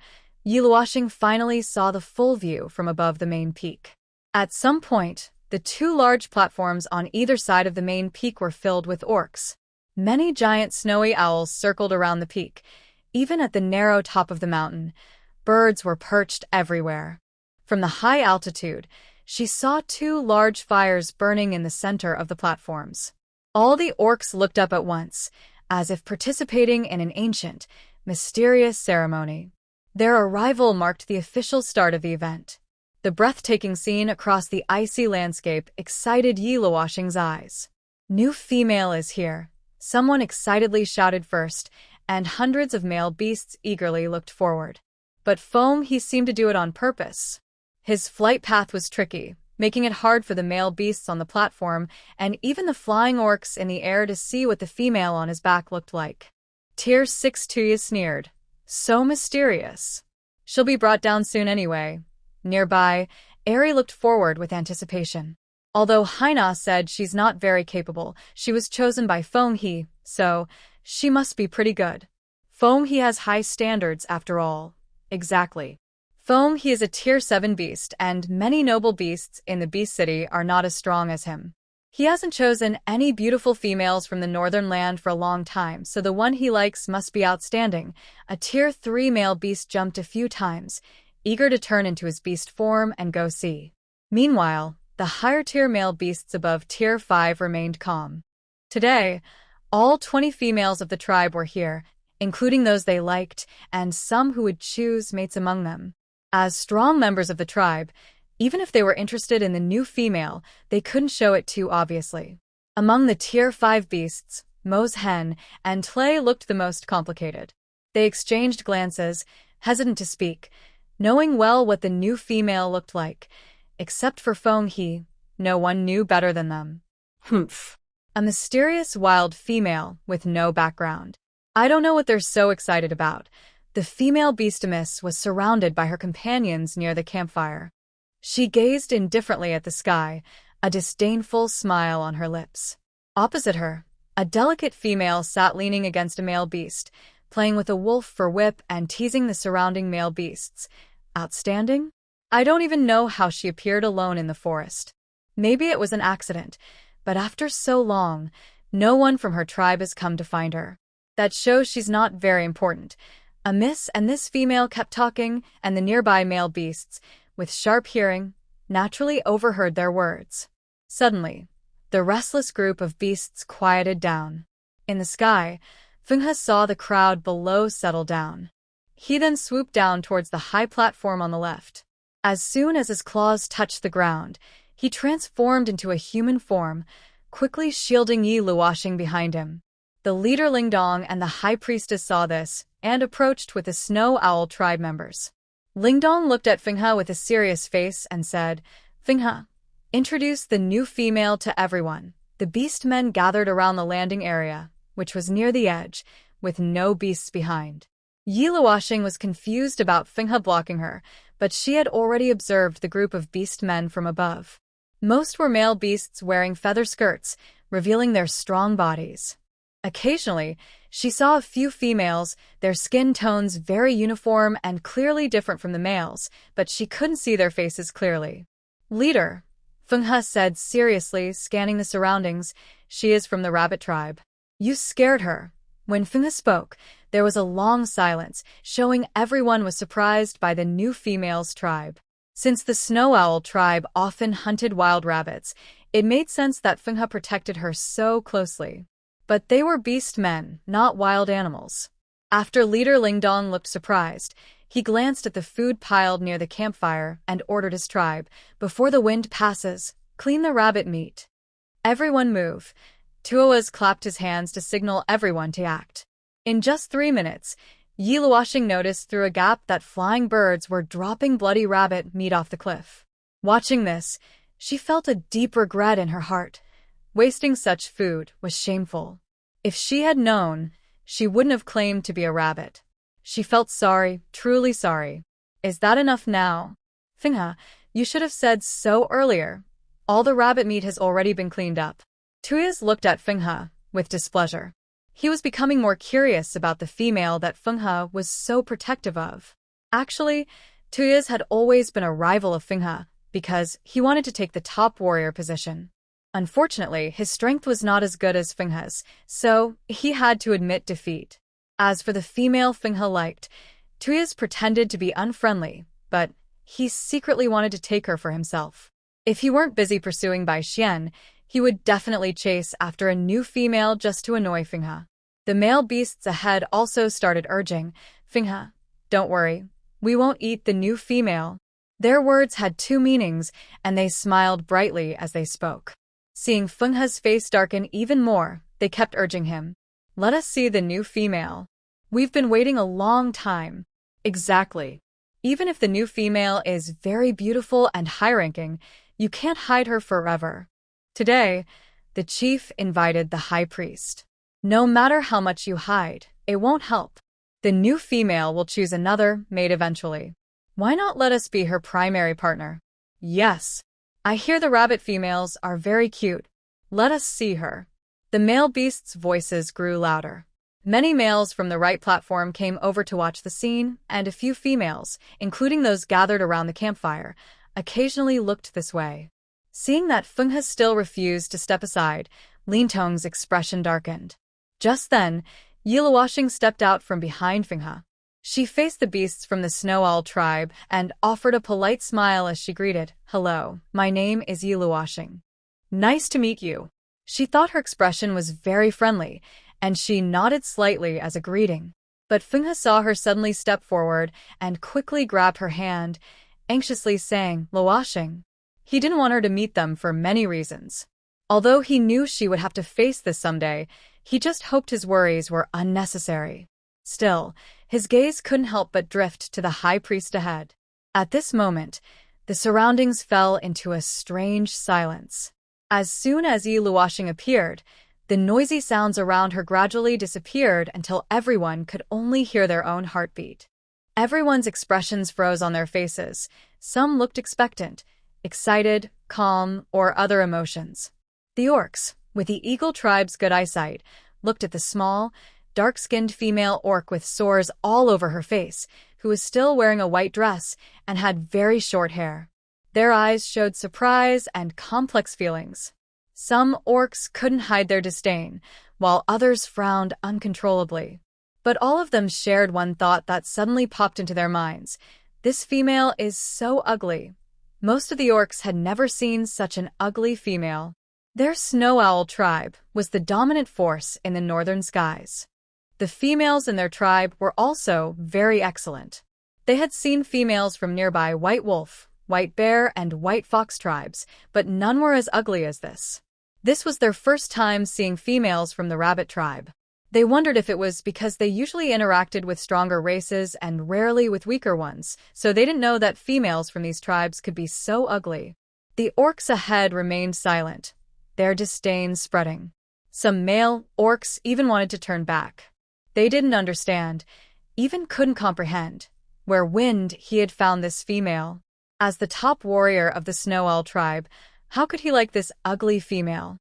Luoshing finally saw the full view from above the main peak. At some point, the two large platforms on either side of the main peak were filled with orcs. Many giant snowy owls circled around the peak. Even at the narrow top of the mountain, birds were perched everywhere. From the high altitude, she saw two large fires burning in the center of the platforms. All the orcs looked up at once, as if participating in an ancient, mysterious ceremony. Their arrival marked the official start of the event. The breathtaking scene across the icy landscape excited Luoshing's eyes. New female is here, someone excitedly shouted first, and hundreds of male beasts eagerly looked forward. But he seemed to do it on purpose. His flight path was tricky, making it hard for the male beasts on the platform and even the flying orcs in the air to see what the female on his back looked like. Tier 6 Tuya sneered. So mysterious. She'll be brought down soon anyway. Nearby, Eri looked forward with anticipation. Although Haina said she's not very capable, she was chosen by He, so she must be pretty good. He has high standards after all. Exactly. He is a tier 7 beast, and many noble beasts in the Beast City are not as strong as him. He hasn't chosen any beautiful females from the northern land for a long time, so the one he likes must be outstanding. A tier 3 male beast jumped a few times, eager to turn into his beast form and go see. Meanwhile, the higher tier male beasts above tier 5 remained calm. Today, all 20 females of the tribe were here, including those they liked, and some who would choose mates among them. As strong members of the tribe, Even if they were interested in the new female, they couldn't show it too obviously. Among the Tier 5 beasts, Mo's hen and Tlay looked the most complicated. They exchanged glances, hesitant to speak, knowing well what the new female looked like. Except for Feng He, no one knew better than them. Humph. A mysterious wild female with no background. I don't know what they're so excited about. The female beastess was surrounded by her companions near the campfire. She gazed indifferently at the sky, a disdainful smile on her lips. Opposite her, a delicate female sat leaning against a male beast, playing with a wolf for whip and teasing the surrounding male beasts. Outstanding? I don't even know how she appeared alone in the forest. Maybe it was an accident, but after so long, no one from her tribe has come to find her. That shows she's not very important. A miss and this female kept talking, and the nearby male beasts, with sharp hearing, naturally overheard their words. Suddenly, the restless group of beasts quieted down. In the sky, Feng He saw the crowd below settle down. He then swooped down towards the high platform on the left. As soon as his claws touched the ground, he transformed into a human form, quickly shielding Yi Luoxing behind him. The leader Lingdong and the high priestess saw this, and approached with the Snow Owl tribe members. Lingdong looked at Feng He with a serious face and said, "Feng He, introduce the new female to everyone." The beast men gathered around the landing area, which was near the edge, with no beasts behind. Yi Luoxing was confused about Feng He blocking her, but she had already observed the group of beast men from above. Most were male beasts wearing feather skirts, revealing their strong bodies. Occasionally, she saw a few females, their skin tones very uniform and clearly different from the males, but she couldn't see their faces clearly. "Leader," Feng He said seriously, scanning the surroundings, "she is from the rabbit tribe." "You scared her." When Feng He spoke, there was a long silence, showing everyone was surprised by the new female's tribe. Since the Snow Owl tribe often hunted wild rabbits, it made sense that Feng He protected her so closely. But they were beast men, not wild animals. After leader Lingdong looked surprised, he glanced at the food piled near the campfire and ordered his tribe, "Before the wind passes, clean the rabbit meat." "Everyone move." Tuoaz clapped his hands to signal everyone to act. In just 3 minutes, Yi Luoxing noticed through a gap that flying birds were dropping bloody rabbit meat off the cliff. Watching this, she felt a deep regret in her heart. Wasting such food was shameful. If she had known, she wouldn't have claimed to be a rabbit. She felt sorry, truly sorry. "Is that enough now?" "Feng He, you should have said so earlier. All the rabbit meat has already been cleaned up." Tuoaz looked at Feng He with displeasure. He was becoming more curious about the female that Feng He was so protective of. Actually, Tuoaz had always been a rival of Feng He because he wanted to take the top warrior position. Unfortunately, his strength was not as good as Feng He's, so he had to admit defeat. As for the female Feng He liked, Tuoaz pretended to be unfriendly, but he secretly wanted to take her for himself. If he weren't busy pursuing Bai Xian, he would definitely chase after a new female just to annoy Feng He. The male beasts ahead also started urging, "Feng He, don't worry, we won't eat the new female." Their words had two meanings, and they smiled brightly as they spoke. Seeing Feng He's face darken even more, they kept urging him, "Let us see the new female. We've been waiting a long time." "Exactly. Even if the new female is very beautiful and high-ranking, you can't hide her forever." Today, the chief invited the high priest. "No matter how much you hide, it won't help. The new female will choose another mate eventually. Why not let us be her primary partner?" "Yes. I hear the rabbit females are very cute. Let us see her." The male beasts' voices grew louder. Many males from the right platform came over to watch the scene, and a few females, including those gathered around the campfire, occasionally looked this way. Seeing that Feng He still refused to step aside, Lintong's expression darkened. Just then, Yi Luoxing stepped out from behind Feng He. She faced the beasts from the Snow Owl tribe and offered a polite smile as she greeted, "Hello, my name is Yi Luoxing. Nice to meet you." She thought her expression was very friendly, and she nodded slightly as a greeting. But Feng He saw her suddenly step forward and quickly grabbed her hand. anxiously saying, Luoshing. He didn't want her to meet them for many reasons. Although he knew she would have to face this someday, he just hoped his worries were unnecessary. Still, his gaze couldn't help but drift to the high priest ahead. At this moment, the surroundings fell into a strange silence. As soon as Yi Luoshing appeared, the noisy sounds around her gradually disappeared until everyone could only hear their own heartbeat. Everyone's expressions froze on their faces. Some looked expectant, excited, calm, or other emotions. The orcs, with the eagle tribe's good eyesight, looked at the small, dark-skinned female orc with sores all over her face, who was still wearing a white dress and had very short hair. Their eyes showed surprise and complex feelings. Some orcs couldn't hide their disdain, while others frowned uncontrollably. But all of them shared one thought that suddenly popped into their minds. This female is so ugly. Most of the orcs had never seen such an ugly female. Their snow owl tribe was the dominant force in the northern skies. The females in their tribe were also very excellent. They had seen females from nearby white wolf, white bear, and white fox tribes, but none were as ugly as this. This was their first time seeing females from the rabbit tribe. They wondered if it was because they usually interacted with stronger races and rarely with weaker ones, so they didn't know that females from these tribes could be so ugly. The orcs ahead remained silent, their disdain spreading. Some male orcs even wanted to turn back. They didn't understand, even couldn't comprehend, where Wind he had found this female. As the top warrior of the Snow Owl tribe, how could he like this ugly female?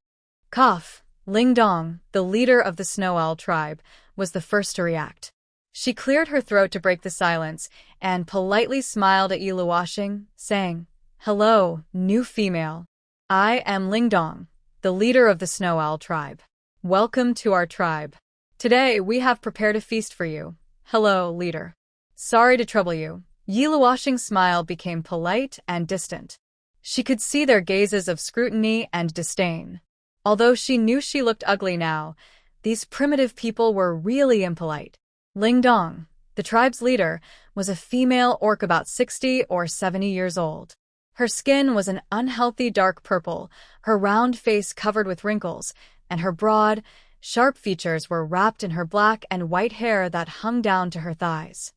Cough. Ling Dong, the leader of the Snow Owl tribe, was the first to react. She cleared her throat to break the silence and politely smiled at Yi Luoshing, saying, Hello, new female. I am Ling Dong, the leader of the Snow Owl tribe. Welcome to our tribe. Today we have prepared a feast for you. Hello, leader. Sorry to trouble you. Yi Luoshing's smile became polite and distant. She could see their gazes of scrutiny and disdain. Although she knew she looked ugly now, these primitive people were really impolite. Ling Dong, the tribe's leader, was a female orc about 60 or 70 years old. Her skin was an unhealthy dark purple, her round face covered with wrinkles, and her broad, sharp features were wrapped in her black and white hair that hung down to her thighs.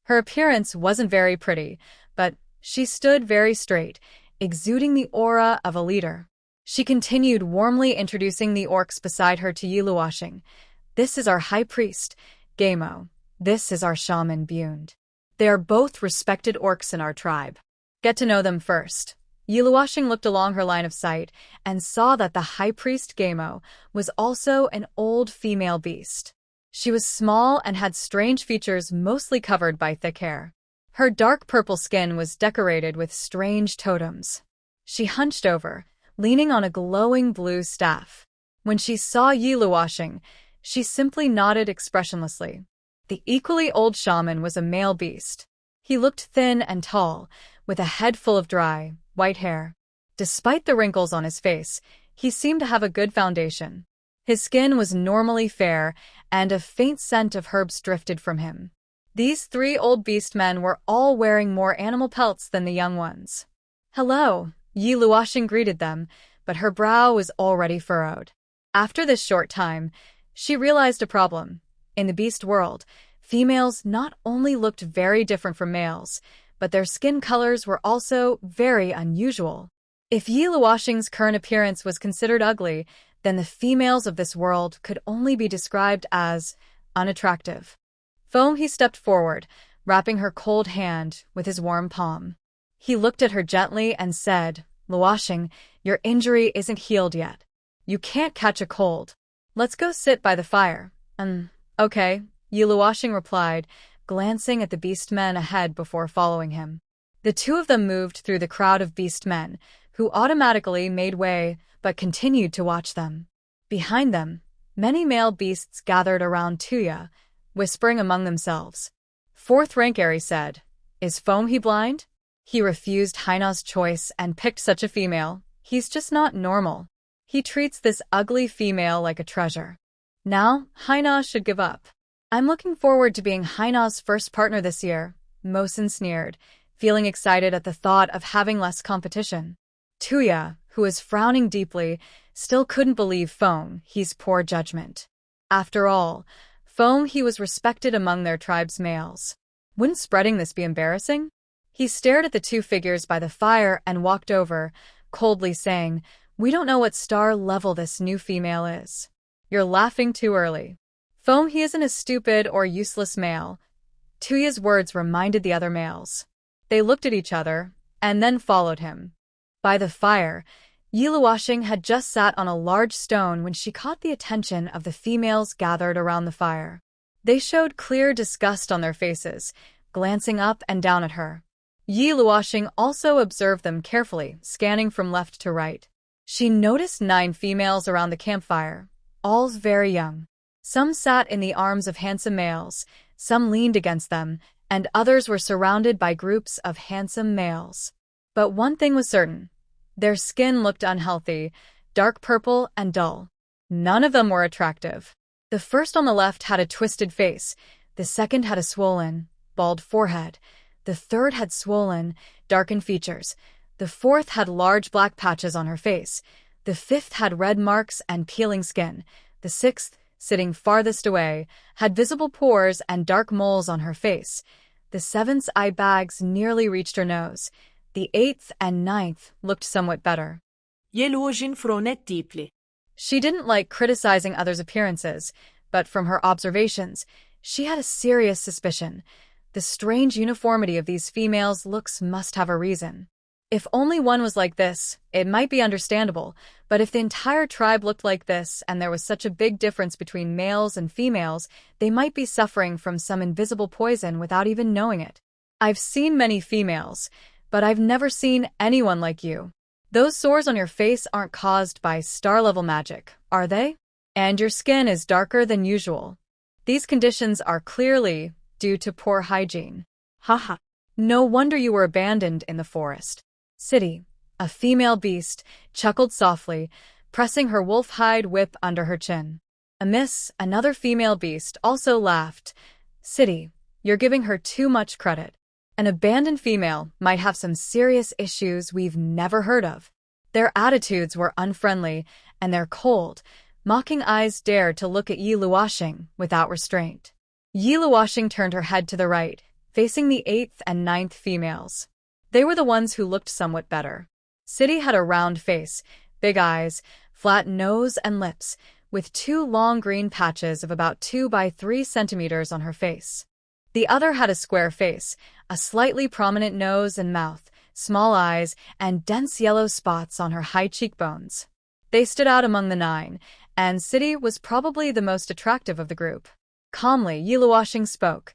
Her appearance wasn't very pretty, but she stood very straight, exuding the aura of a leader. She continued warmly introducing the orcs beside her to Yi Luoshing. This is our high priest, Gamo. This is our shaman, Bund. They are both respected orcs in our tribe. Get to know them first. Yi Luoshing looked along her line of sight and saw that the high priest Gamo was also an old female beast. She was small and had strange features mostly covered by thick hair. Her dark purple skin was decorated with strange totems. She hunched over, leaning on a glowing blue staff. When she saw Yi Luoshing, she simply nodded expressionlessly. The equally old shaman was a male beast. He looked thin and tall, with a head full of dry, white hair. Despite the wrinkles on his face, he seemed to have a good foundation. His skin was normally fair, and a faint scent of herbs drifted from him. These three old beast men were all wearing more animal pelts than the young ones. Hello. Yi Luoshing greeted them, but her brow was already furrowed. After this short time, she realized a problem. In the beast world, females not only looked very different from males, but their skin colors were also very unusual. If Yi Luoshing's current appearance was considered ugly, then the females of this world could only be described as unattractive. Foam he stepped forward, wrapping her cold hand with his warm palm. He looked at her gently and said, Luoshing, your injury isn't healed yet. You can't catch a cold. Let's go sit by the fire. Okay, Yi Luoshing replied, glancing at the beast men ahead before following him. The two of them moved through the crowd of beast men, who automatically made way but continued to watch them. Behind them, many male beasts gathered around Tuya, whispering among themselves. Fourth rank Eri said, Is Foam he blind? He refused Haina's choice and picked such a female. He's just not normal. He treats this ugly female like a treasure. Now, Haina should give up. I'm looking forward to being Haina's first partner this year, Mosin sneered, feeling excited at the thought of having less competition. Tuya, who was frowning deeply, still couldn't believe Feng He's poor judgment. After all, Feng He was respected among their tribe's males. Wouldn't spreading this be embarrassing? He stared at the two figures by the fire and walked over, coldly saying, "We don't know what star level this new female is. You're laughing too early. Feng He isn't a stupid or useless male." Tuya's words reminded the other males. They looked at each other, and then followed him. By the fire, Yiluoshing had just sat on a large stone when she caught the attention of the females gathered around the fire. They showed clear disgust on their faces, glancing up and down at her. Yiluoshing also observed them carefully, scanning from left to right. She noticed 9 females around the campfire, all very young. Some sat in the arms of handsome males, some leaned against them, and others were surrounded by groups of handsome males. But one thing was certain. Their skin looked unhealthy, dark purple and dull. None of them were attractive. The first on the left had a twisted face, the second had a swollen, bald forehead, the third had swollen, darkened features, the fourth had large black patches on her face, the fifth had red marks and peeling skin, the sixth, sitting farthest away, had visible pores and dark moles on her face, the seventh's eye bags nearly reached her nose, the 8th and 9th looked somewhat better. Yiluoshing frowned deeply. She didn't like criticizing others' appearances, but from her observations, she had a serious suspicion. The strange uniformity of these females' looks must have a reason. If only one was like this, it might be understandable, but if the entire tribe looked like this and there was such a big difference between males and females, they might be suffering from some invisible poison without even knowing it. I've seen many females, but I've never seen anyone like you. Those sores on your face aren't caused by star-level magic, are they? And your skin is darker than usual. These conditions are clearly due to poor hygiene. Haha. No wonder you were abandoned in the forest. City, a female beast, chuckled softly, pressing her wolf-hide whip under her chin. Amiss, another female beast, also laughed. City, you're giving her too much credit. An abandoned female might have some serious issues we've never heard of. Their attitudes were unfriendly, and their cold, mocking eyes dared to look at Yiluoshing without restraint. Yiluoshing turned her head to the right, facing the 8th and 9th females. They were the ones who looked somewhat better. City had a round face, big eyes, flat nose and lips, with 2 long green patches of about 2 by 3 centimeters on her face. The other had a square face, a slightly prominent nose and mouth, small eyes, and dense yellow spots on her high cheekbones. They stood out among the 9, and City was probably the most attractive of the group. Calmly, Yiluoshing spoke.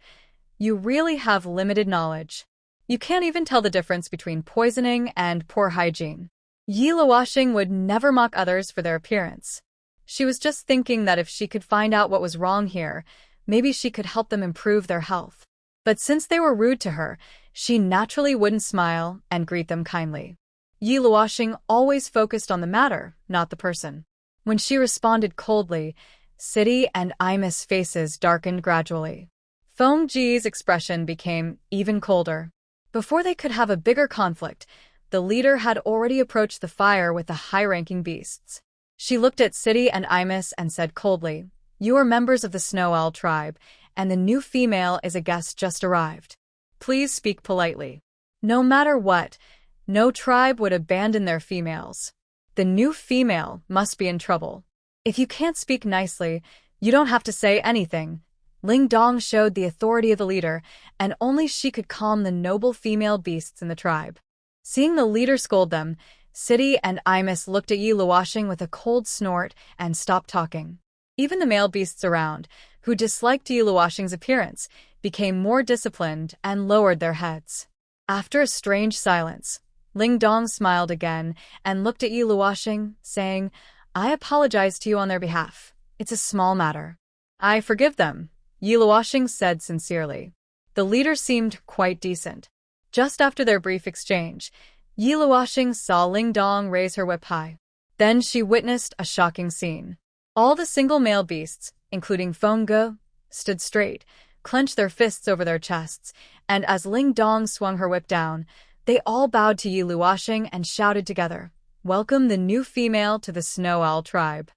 "You really have limited knowledge. You can't even tell the difference between poisoning and poor hygiene." Yiluoshing would never mock others for their appearance. She was just thinking that if she could find out what was wrong here, maybe she could help them improve their health. But since they were rude to her, she naturally wouldn't smile and greet them kindly. Yiluoshing always focused on the matter, not the person. When she responded coldly, City and Imus' faces darkened gradually. Feng Ji's expression became even colder. Before they could have a bigger conflict, the leader had already approached the fire with the high-ranking beasts. She looked at City and Imus and said coldly, "You are members of the Snow Owl tribe, and the new female is a guest just arrived. Please speak politely." No matter what, no tribe would abandon their females. The new female must be in trouble. If you can't speak nicely, you don't have to say anything. Ling Dong showed the authority of the leader, and only she could calm the noble female beasts in the tribe. Seeing the leader scold them, City and Imus looked at Yiluoshing with a cold snort and stopped talking. Even the male beasts around, who disliked Yiluoshing's appearance, became more disciplined and lowered their heads. After a strange silence, Ling Dong smiled again and looked at Yiluoshing, saying, "I apologize to you on their behalf. It's a small matter." "I forgive them," Yiluoshing said sincerely. The leader seemed quite decent. Just after their brief exchange, Yiluoshing saw Ling Dong raise her whip high. Then she witnessed a shocking scene. All the single male beasts, including Feng Ge, stood straight, clenched their fists over their chests, and as Ling Dong swung her whip down, they all bowed to Yi Luoxing and shouted together, "Welcome the new female to the Snow Owl tribe."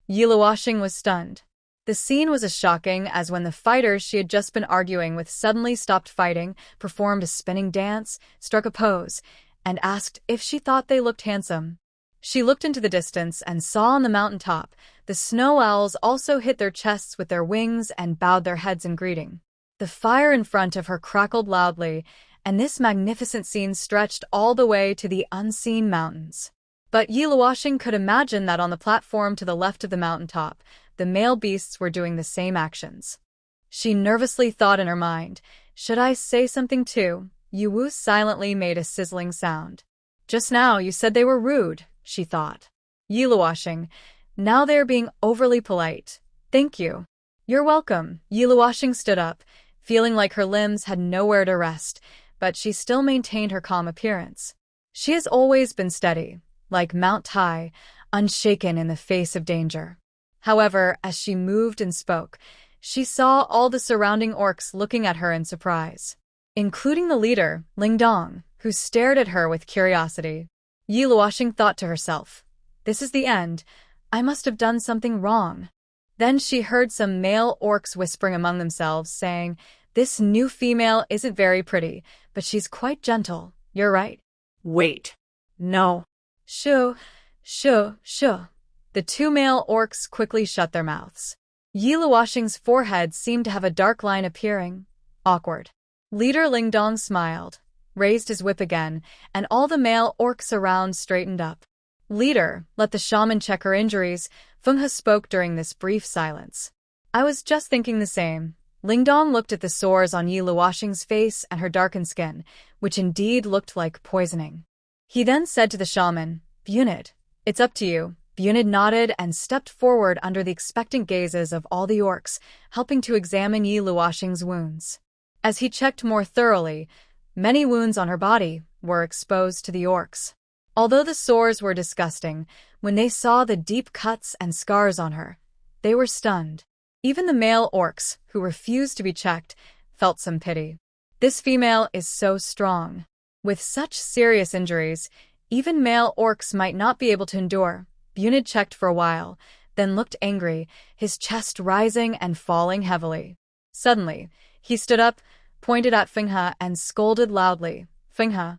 Yi Luoxing was stunned. The scene was as shocking as when the fighters she had just been arguing with suddenly stopped fighting, performed a spinning dance, struck a pose, and asked if she thought they looked handsome. She looked into the distance and saw on the mountaintop the snow owls also hit their chests with their wings and bowed their heads in greeting. The fire in front of her crackled loudly, and this magnificent scene stretched all the way to the unseen mountains. But Yi Luoxing could imagine that on the platform to the left of the mountaintop, the male beasts were doing the same actions. She nervously thought in her mind, "Should I say something too?" Yu Wu silently made a sizzling sound. "Just now you said they were rude," she thought. "Yi Luoxing, now they are being overly polite. Thank you." "You're welcome." Yi Luoxing stood up, feeling like her limbs had nowhere to rest, but she still maintained her calm appearance. She has always been steady, like Mount Tai, unshaken in the face of danger. However, as she moved and spoke, she saw all the surrounding orcs looking at her in surprise, including the leader, Ling Dong, who stared at her with curiosity. Yi Luoxing thought to herself, "This is the end. I must have done something wrong." Then she heard some male orcs whispering among themselves, saying, "This new female isn't very pretty, but she's quite gentle. You're right." Wait. No. Shoo, shoo, shoo. The two male orcs quickly shut their mouths. Yi Luoxing's forehead seemed to have a dark line appearing. Awkward. Leader Ling Dong smiled, raised his whip again, and all the male orcs around straightened up. "Leader, let the shaman check her injuries," Feng He spoke during this brief silence. "I was just thinking the same." Ling Dong looked at the sores on Yi Luoxing's face and her darkened skin, which indeed looked like poisoning. He then said to the shaman, "Bunid, it's up to you." Bunid nodded and stepped forward under the expectant gazes of all the orcs, helping to examine Yi Luoxing's wounds. As he checked more thoroughly, many wounds on her body were exposed to the orcs. Although the sores were disgusting, when they saw the deep cuts and scars on her, they were stunned. Even the male orcs, who refused to be checked, felt some pity. This female is so strong. With such serious injuries, even male orcs might not be able to endure. Bunid checked for a while, then looked angry, his chest rising and falling heavily. Suddenly, he stood up, pointed at Feng He, and scolded loudly, "Feng He,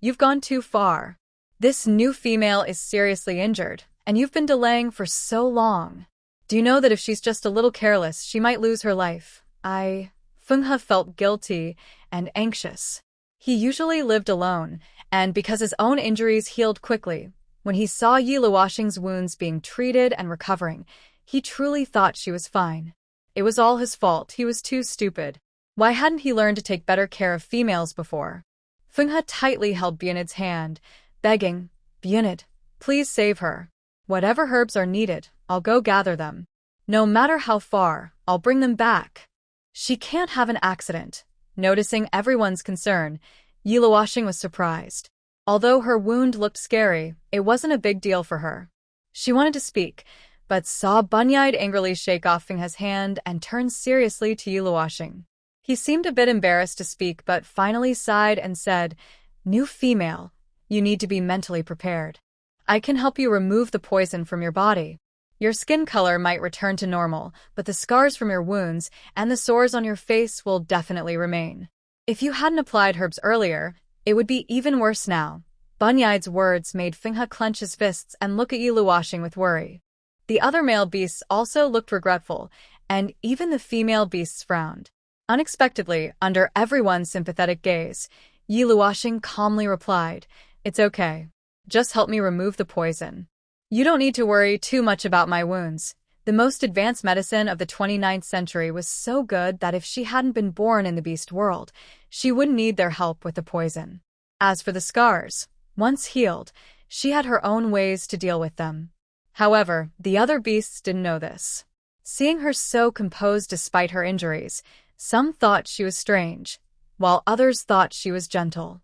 you've gone too far. This new female is seriously injured, and you've been delaying for so long. Do you know that if she's just a little careless, she might lose her life?" Feng He felt guilty and anxious. He usually lived alone, and because his own injuries healed quickly, when he saw Yi Luoxing's wounds being treated and recovering, he truly thought she was fine. It was all his fault. He was too stupid. Why hadn't he learned to take better care of females before? Feng He tightly held Bunid's hand, begging, "Bunid, please save her. Whatever herbs are needed, I'll go gather them. No matter how far, I'll bring them back. She can't have an accident." Noticing everyone's concern, Yi Luoxing was surprised. Although her wound looked scary, it wasn't a big deal for her. She wanted to speak, but saw Bunyi angrily shake off Feng He's hand and turn seriously to Yi Luoxing. He seemed a bit embarrassed to speak but finally sighed and said, "New female, you need to be mentally prepared. I can help you remove the poison from your body. Your skin color might return to normal, but the scars from your wounds and the sores on your face will definitely remain. If you hadn't applied herbs earlier, it would be even worse now." Bunyi's words made Feng He clench his fists and look at Yi Luoxing with worry. The other male beasts also looked regretful, and even the female beasts frowned. Unexpectedly, under everyone's sympathetic gaze, Yi Luoxing calmly replied, "It's okay. Just help me remove the poison. You don't need to worry too much about my wounds." The most advanced medicine of the 29th century was so good that if she hadn't been born in the beast world, she wouldn't need their help with the poison. As for the scars, once healed, she had her own ways to deal with them. However, the other beasts didn't know this. Seeing her so composed despite her injuries, some thought she was strange, while others thought she was gentle.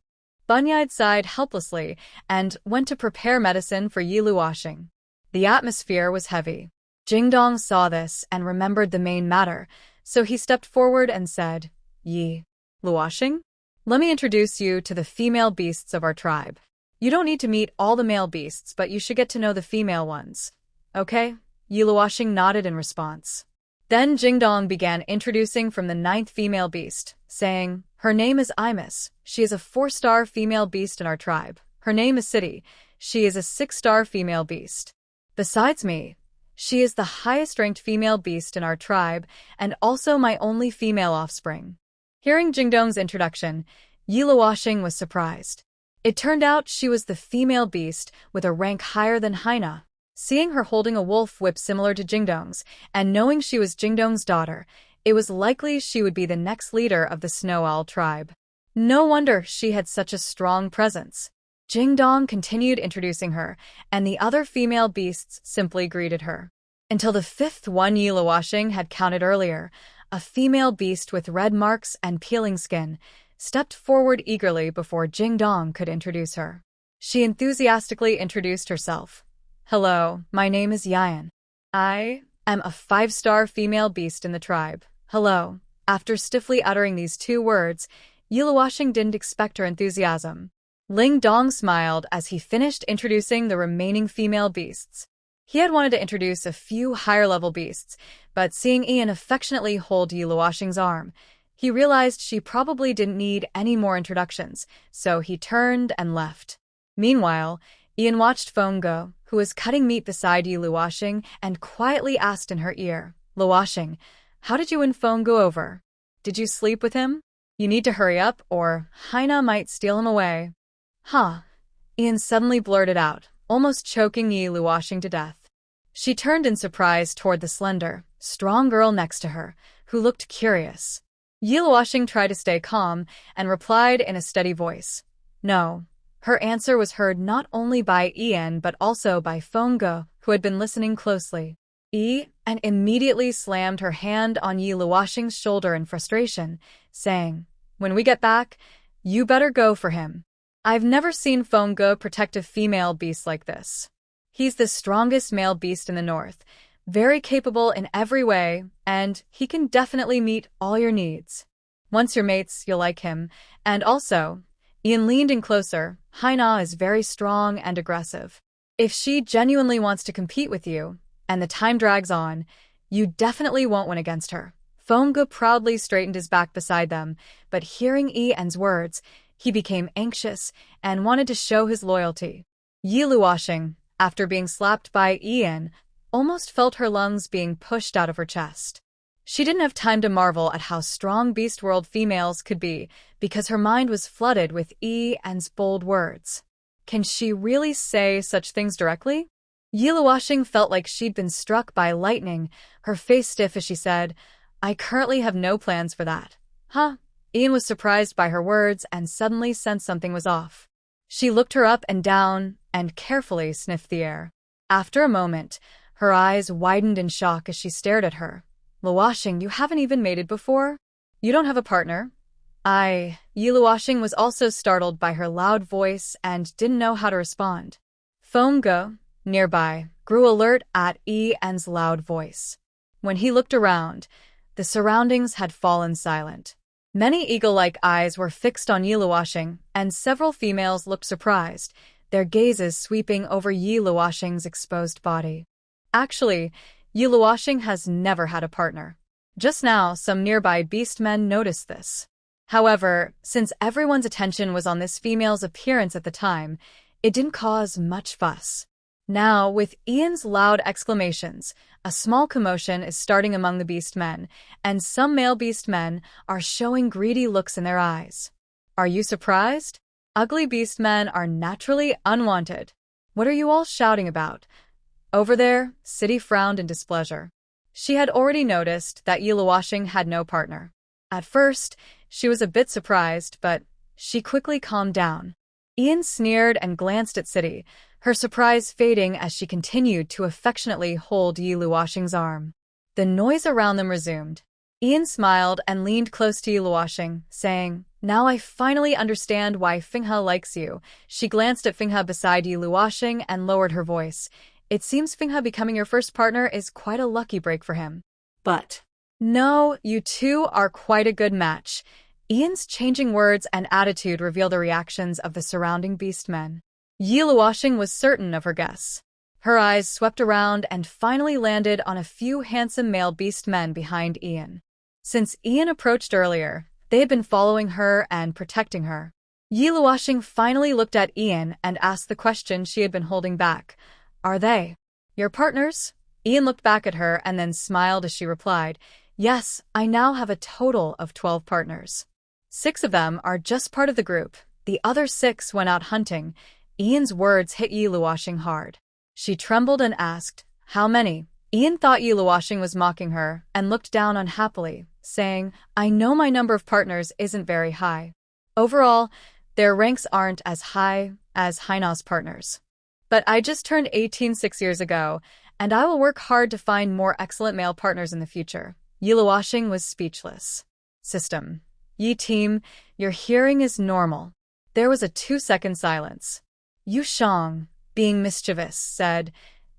Bunyi sighed helplessly and went to prepare medicine for Yi Luoxing. The atmosphere was heavy. Jingdong saw this and remembered the main matter, So he stepped forward and said, Yi Luoshing? Let me introduce you to the female beasts of our tribe. You don't need to meet all the male beasts, but you should get to know the female ones. Okay? Yi Luoshing nodded in response. Then Jingdong began introducing from the 9th female beast, saying, Her name is Imis. She is a 4-star female beast in our tribe. Her name is City. She is a 6-star female beast. Besides me, she is the highest-ranked female beast in our tribe and also my only female offspring. Hearing Jingdong's introduction, Yi Luoshing was surprised. It turned out she was the female beast with a rank higher than Haina. Seeing her holding a wolf whip similar to Jingdong's, and knowing she was Jingdong's daughter, it was likely she would be the next leader of the Snow Owl tribe. No wonder she had such a strong presence. Jingdong continued introducing her, and the other female beasts simply greeted her. Until the 5th one Yi Luoshing had counted earlier, a female beast with red marks and peeling skin, stepped forward eagerly before Jingdong could introduce her. She enthusiastically introduced herself. Hello, my name is Yan. I am a 5-star female beast in the tribe. Hello. After stiffly uttering these 2 words, Yi Luoshing didn't expect her enthusiasm. Ling Dong smiled as he finished introducing the remaining female beasts. He had wanted to introduce a few higher-level beasts, but seeing Ian affectionately hold Yi Luoshing's arm, he realized she probably didn't need any more introductions, so he turned and left. Meanwhile, Ian watched Feng go, who was cutting meat beside Yi Luoshing, and quietly asked in her ear, Luoshing, how did you and Feng go over? Did you sleep with him? You need to hurry up, or Haina might steal him away. Huh? Ian suddenly blurted out, almost choking Yi Luoshing to death. She turned in surprise toward the slender, strong girl next to her, who looked curious. Yi Luoshing tried to stay calm and replied in a steady voice, No. Her answer was heard not only by Ian but also by Feng Ge, who had been listening closely. And immediately slammed her hand on Yi Luoshing's shoulder in frustration, saying, When we get back, you better go for him. I've never seen Feng Ge protect a female beast like this. He's the strongest male beast in the north, very capable in every way, and he can definitely meet all your needs. Once you're mates, you'll like him, and also, Ian leaned in closer, Haina is very strong and aggressive. If she genuinely wants to compete with you, and the time drags on, you definitely won't win against her. Feng Ge proudly straightened his back beside them, but hearing Ian's words, he became anxious and wanted to show his loyalty. Yi Luoshing, after being slapped by Ian, almost felt her lungs being pushed out of her chest. She didn't have time to marvel at how strong Beast World females could be, because her mind was flooded with Ian's bold words. Can she really say such things directly? Yi Luoshing felt like she'd been struck by lightning, her face stiff as she said, I currently have no plans for that. Huh? Ian was surprised by her words and suddenly sensed something was off. She looked her up and down and carefully sniffed the air. After a moment, her eyes widened in shock as she stared at her. Luoshing, you haven't even mated before? You don't have a partner? Yi Luoshing was also startled by her loud voice and didn't know how to respond. Feng Ge, nearby, grew alert at Ian's loud voice. When he looked around, the surroundings had fallen silent. Many eagle-like eyes were fixed on Yi Luoshing, and several females looked surprised, their gazes sweeping over Yi Luoshing's exposed body. Actually, Yi Luoshing has never had a partner. Just now, some nearby beast men noticed this. However, since everyone's attention was on this female's appearance at the time, it didn't cause much fuss. Now, with Ian's loud exclamations, a small commotion is starting among the beast men, and some male beast men are showing greedy looks in their eyes. Are you surprised? Ugly beast men are naturally unwanted. What are you all shouting about? Over there, City frowned in displeasure. She had already noticed that Yi Luoshing had no partner. At first, she was a bit surprised, but she quickly calmed down. Ian sneered and glanced at City, her surprise fading as she continued to affectionately hold Yi Luoshing's arm. The noise around them resumed. Ian smiled and leaned close to Yi Luoshing, saying, Now I finally understand why Fenghe likes you. She glanced at Fenghe beside Yi Luoshing and lowered her voice. It seems Fenghe becoming your first partner is quite a lucky break for him. But No, you two are quite a good match. Ian's changing words and attitude reveal the reactions of the surrounding beastmen. Yi Luoxing was certain of her guess. Her eyes swept around and finally landed on a few handsome male beastmen behind Ian. Since Ian approached earlier, they had been following her and protecting her. Yi Luoxing finally looked at Ian and asked the question she had been holding back. Are they your partners? Ian looked back at her and then smiled as she replied, Yes, I now have a total of 12 partners. 6 of them are just part of the group. The other 6 went out hunting. Ian's words hit Yi Luoxing hard. She trembled and asked, How many? Ian thought Yi Luoxing was mocking her and looked down unhappily, saying, I know my number of partners isn't very high. Overall, their ranks aren't as high as Haina's partners. But I just turned 18 6 years ago, and I will work hard to find more excellent male partners in the future. Yi Luoxing was speechless. System. Yi team, your hearing is normal. There was a 2-second silence. Yu Shang, being mischievous, said,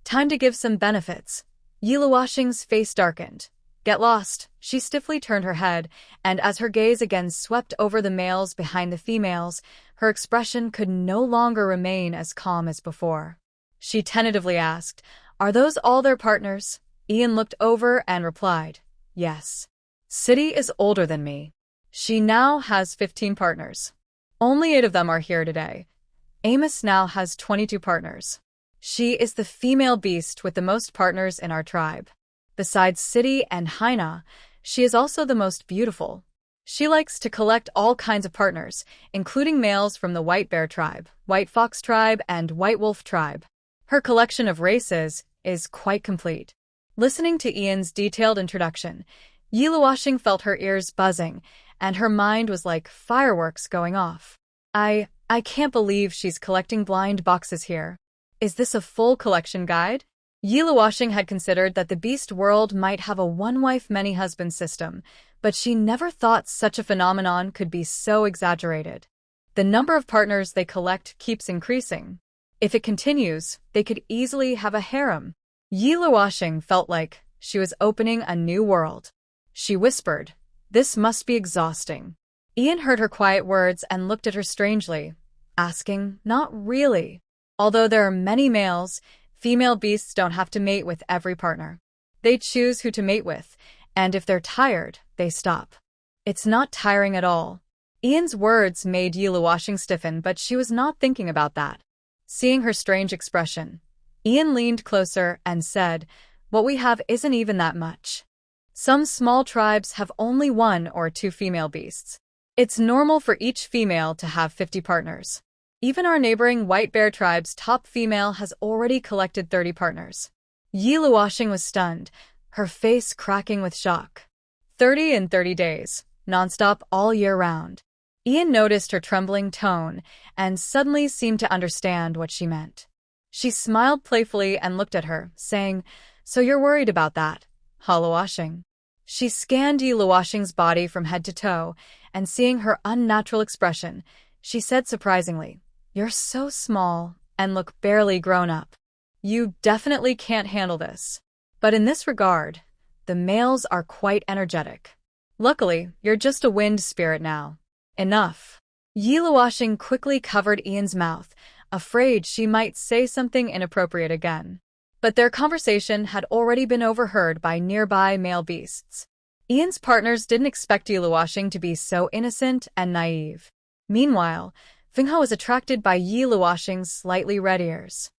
Time to give some benefits. Yi Luoxing's face darkened. Get lost. She stiffly turned her head, and as her gaze again swept over the males behind the females, her expression could no longer remain as calm as before. She tentatively asked, Are those all their partners? Ian looked over and replied, Yes. City is older than me. She now has 15 partners. Only 8 of them are here today. Amos now has 22 partners. She is the female beast with the most partners in our tribe. Besides City and Haina, she is also the most beautiful. She likes to collect all kinds of partners, including males from the White Bear tribe, White Fox tribe, and White Wolf tribe. Her collection of races is quite complete. Listening to Ian's detailed introduction, Yi Luoxing felt her ears buzzing, and her mind was like fireworks going off. I can't believe she's collecting blind boxes here. Is this a full collection guide? Yi Luoxing had considered that the beast world might have a one-wife, many-husband system, but she never thought such a phenomenon could be so exaggerated. The number of partners they collect keeps increasing. If it continues, they could easily have a harem. Yi Luoxing felt like she was opening a new world. She whispered, This must be exhausting. Ian heard her quiet words and looked at her strangely, asking, Not really. Although there are many males, female beasts don't have to mate with every partner. They choose who to mate with, and if they're tired, they stop. It's not tiring at all. Ian's words made Yi Luoxing stiffen, but she was not thinking about that. Seeing her strange expression, Ian leaned closer and said, What we have isn't even that much. Some small tribes have only 1 or 2 female beasts. It's normal for each female to have 50 partners. Even our neighboring White Bear tribe's top female has already collected 30 partners. Yi Luoxing was stunned, her face cracking with shock. 30 in 30 days, nonstop all year round. Ian noticed her trembling tone and suddenly seemed to understand what she meant. She smiled playfully and looked at her, saying, So you're worried about that, huh, Luoxing? She scanned Yi Luoxing's body from head to toe, and seeing her unnatural expression, she said surprisingly, You're so small and look barely grown up. You definitely can't handle this. But in this regard, the males are quite energetic. Luckily, you're just a wind spirit now. Enough. Yi Luoxing quickly covered Ian's mouth, afraid she might say something inappropriate again. But their conversation had already been overheard by nearby male beasts. Ian's partners didn't expect Yi Luoxing to be so innocent and naive. Meanwhile, Fenghe was attracted by Yi Luoxing's slightly red ears.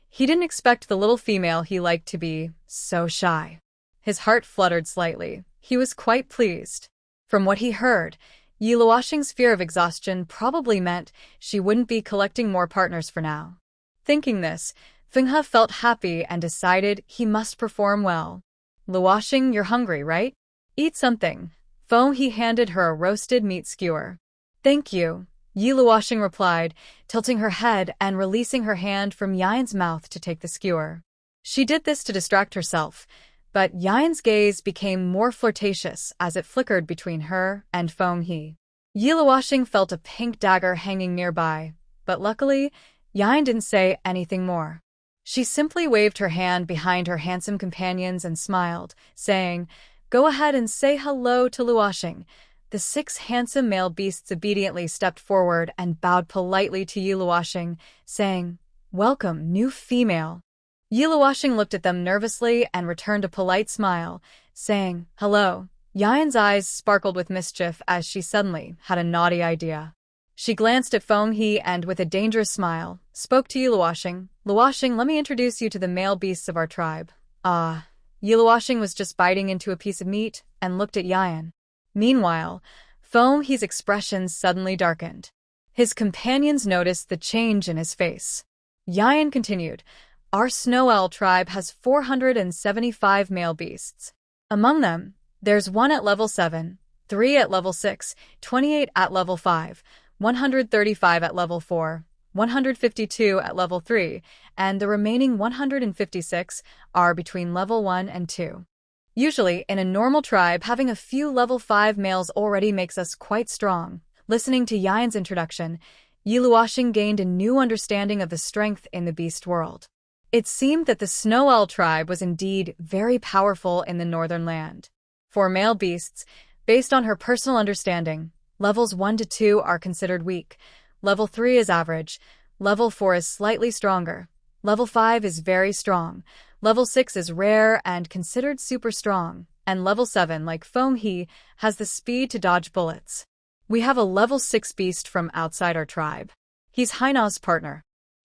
He didn't expect the little female he liked to be so shy. His heart fluttered slightly. He was quite pleased. From what he heard, Yi Luoxing's fear of exhaustion probably meant she wouldn't be collecting more partners for now. Thinking this, Fenghe felt happy and decided he must perform well. Luoxing, you're hungry, right? Eat something. He handed her a roasted meat skewer. Thank you, Yi Luoxing replied, tilting her head and releasing her hand from Yian's mouth to take the skewer. She did this to distract herself, but Yian's gaze became more flirtatious as it flickered between her and Fenghe. Yi Luoxing felt a pink dagger hanging nearby, but luckily, Yian didn't say anything more. She simply waved her hand behind her handsome companions and smiled, saying, Go ahead and say hello to Luoxing. The 6 handsome male beasts obediently stepped forward and bowed politely to Yi Luoxing, saying, "Welcome, new female." Yi Luoxing looked at them nervously and returned a polite smile, saying, "Hello." Yian's eyes sparkled with mischief as she suddenly had a naughty idea. She glanced at Feng He and, with a dangerous smile, spoke to Yi Luoxing. "Luoxing, let me introduce you to the male beasts of our tribe." Ah. Yi Luoxing was just biting into a piece of meat and looked at Yian. Meanwhile, Feng He's expression suddenly darkened. His companions noticed the change in his face. Yian continued, "Our Snow Owl tribe has 475 male beasts. Among them, there's 1 at level 7, 3 at level 6, 28 at level 5, 135 at level 4, 152 at level 3, and the remaining 156 are between level 1 and 2. Usually, in a normal tribe, having a few level 5 males already makes us quite strong." Listening to Yian's introduction, Yi Luoxing gained a new understanding of the strength in the beast world. It seemed that the Snow Owl tribe was indeed very powerful in the northern land. For male beasts, based on her personal understanding, levels 1 to 2 are considered weak, level 3 is average, level 4 is slightly stronger, level 5 is very strong, level 6 is rare and considered super strong, and level 7, like Feng He, has the speed to dodge bullets. We have a level 6 beast from outside our tribe. He's Haina's partner.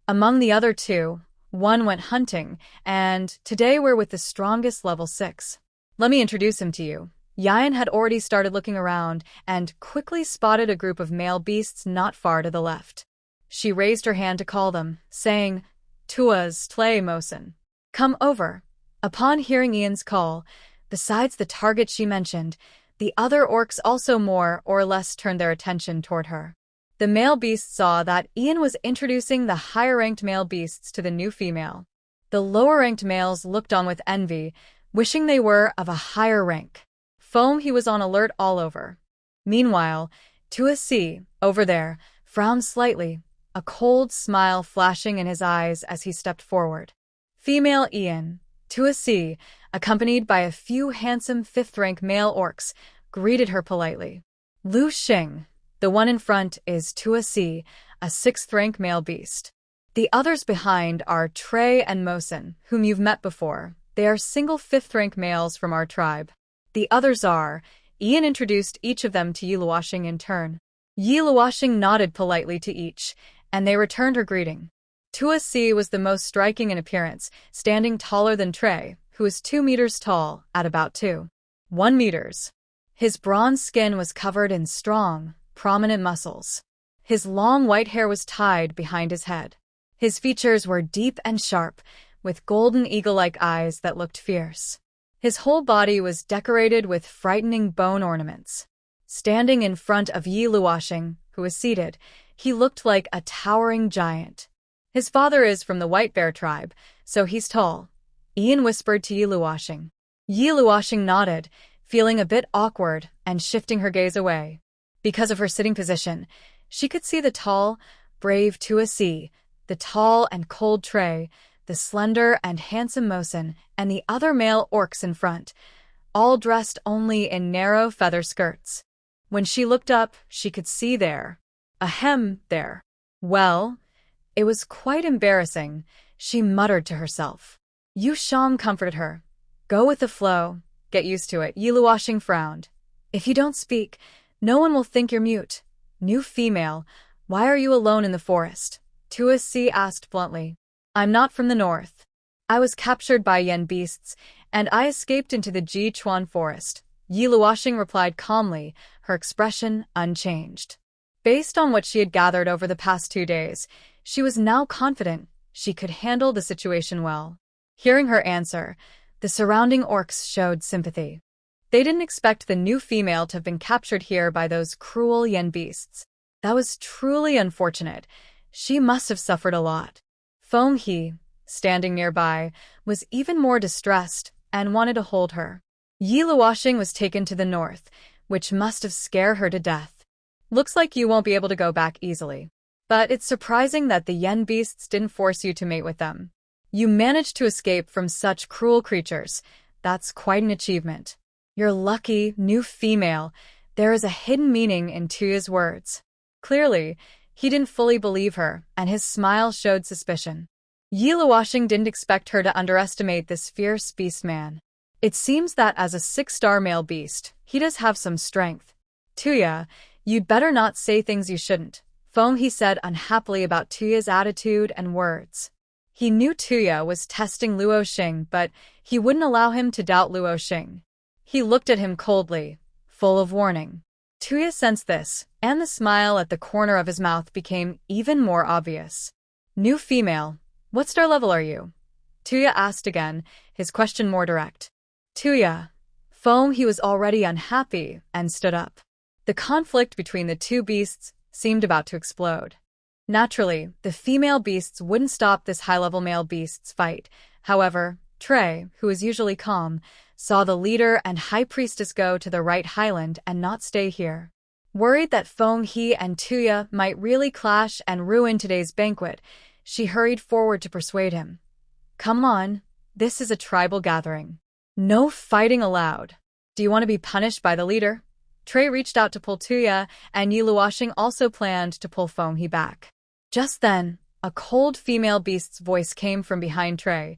Among the other 2, one went hunting, and today we're with the strongest level 6. Let me introduce him to you." Yian had already started looking around and quickly spotted a group of male beasts not far to the left. She raised her hand to call them, saying, "Tuas Tlay Mosen. Come over." Upon hearing Ian's call, besides the target she mentioned, the other orcs also more or less turned their attention toward her. The male beasts saw that Ian was introducing the higher-ranked male beasts to the new female. The lower-ranked males looked on with envy, wishing they were of a higher rank. Feng He was on alert all over. Meanwhile, Tuasi, over there, frowned slightly, a cold smile flashing in his eyes as he stepped forward. Female Ian, Tuasi, accompanied by a few handsome 5th-rank male orcs, greeted her politely. Lu Xing, the one in front, is Tuasi, a 6th-rank male beast. The others behind are Trey and Mosen, whom you've met before. They are single 5th-rank males from our tribe. The others are. Ian introduced each of them to Yi Luoxing in turn. Yi Luoxing nodded politely to each, and they returned her greeting. Tuasi was the most striking in appearance, standing taller than Trey, who is 2 meters tall, at about 2.1 meters. His bronze skin was covered in strong, prominent muscles. His long white hair was tied behind his head. His features were deep and sharp, with golden eagle-like eyes that looked fierce. His whole body was decorated with frightening bone ornaments. Standing in front of Yi Luoxing, who was seated, he looked like a towering giant. His father is from the White Bear tribe, so he's tall. Ian whispered to Yi Luoxing. Yi Luoxing nodded, feeling a bit awkward and shifting her gaze away. Because of her sitting position, she could see the tall, brave Tuasi, the tall and cold Trey, the slender and handsome Mosen, and the other male orcs in front, all dressed only in narrow feather skirts. When she looked up, she could see there. Well, it was quite embarrassing, she muttered to herself. Yu Shang comforted her. Go with the flow, get used to it. Yi Luoxing frowned. If you don't speak, no one will think you're mute. New female, why are you alone in the forest? Tuasi asked bluntly. I'm not from the north. I was captured by Yen beasts, and I escaped into the Jichuan forest. Yi Luoxing replied calmly, her expression unchanged. Based on what she had gathered over the past 2 days, she was now confident she could handle the situation well. Hearing her answer, the surrounding orcs showed sympathy. They didn't expect the new female to have been captured here by those cruel Yen beasts. That was truly unfortunate. She must have suffered a lot. Feng He, standing nearby, was even more distressed and wanted to hold her. Yi Luoxing was taken to the north, which must have scared her to death. Looks like you won't be able to go back easily. But it's surprising that the Yen beasts didn't force you to mate with them. You managed to escape from such cruel creatures. That's quite an achievement. You're lucky, new female. There is a hidden meaning in Tuya's words. Clearly, he didn't fully believe her, and his smile showed suspicion. Yi Luoxing didn't expect her to underestimate this fierce beast man. It seems that as a 6-star male beast, he does have some strength. Tuya, you'd better not say things you shouldn't, he said unhappily about Tuya's attitude and words. He knew Tuya was testing Luoxing, but he wouldn't allow him to doubt Luoxing. He looked at him coldly, full of warning. Tuya sensed this, and the smile at the corner of his mouth became even more obvious. New female, what star level are you? Tuya asked again, his question more direct. Tuya. He was already unhappy and stood up. The conflict between the two beasts seemed about to explode. Naturally, the female beasts wouldn't stop this high-level male beast's fight. However, Trey, who is usually calm, saw the leader and high priestess go to the right highland and not stay here. Worried that he and Tuya might really clash and ruin today's banquet, she hurried forward to persuade him. Come on, this is a tribal gathering. No fighting allowed. Do you want to be punished by the leader? Trey reached out to pull Tuya, and Yi Luoxing also planned to pull he back. Just then, a cold female beast's voice came from behind Trey.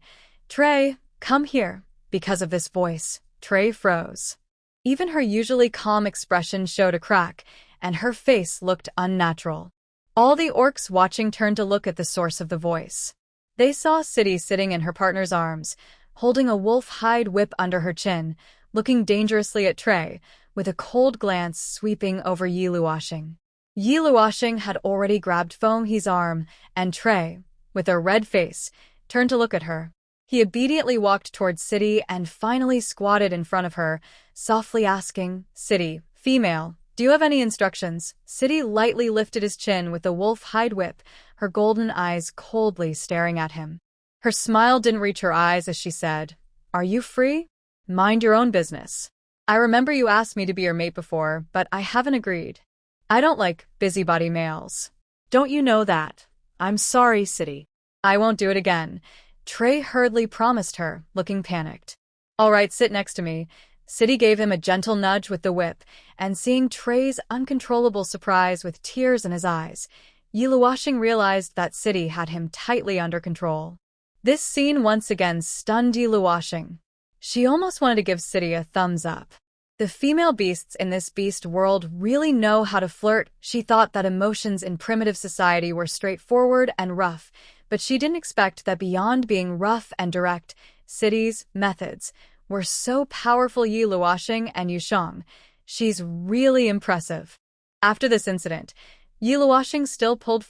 Trey, come here. Because of this voice, Trey froze. Even her usually calm expression showed a crack, and her face looked unnatural. All the orcs watching turned to look at the source of the voice. They saw City sitting in her partner's arms, holding a wolf-hide whip under her chin, looking dangerously at Trey, with a cold glance sweeping over Yi Luoxing. Yi Luoxing had already grabbed he's arm, and Trey, with a red face, turned to look at her. He obediently walked towards City and finally squatted in front of her, softly asking, City, female, do you have any instructions? City lightly lifted his chin with the wolf-hide whip, her golden eyes coldly staring at him. Her smile didn't reach her eyes as she said, Are you free? Mind your own business. I remember you asked me to be your mate before, but I haven't agreed. I don't like busybody males. Don't you know that? I'm sorry, City. I won't do it again. Trey hurriedly promised her, looking panicked. All right, sit next to me. City gave him a gentle nudge with the whip, and seeing Trey's uncontrollable surprise with tears in his eyes, Yi Luoxing realized that City had him tightly under control. This scene once again stunned Yi Luoxing. She almost wanted to give City a thumbs up. The female beasts in this beast world really know how to flirt. She thought that emotions in primitive society were straightforward and rough, but she didn't expect that beyond being rough and direct, City's methods were so powerful. Yi Luoxing and Yusheng. She's really impressive. After this incident, Yi Luoxing still pulled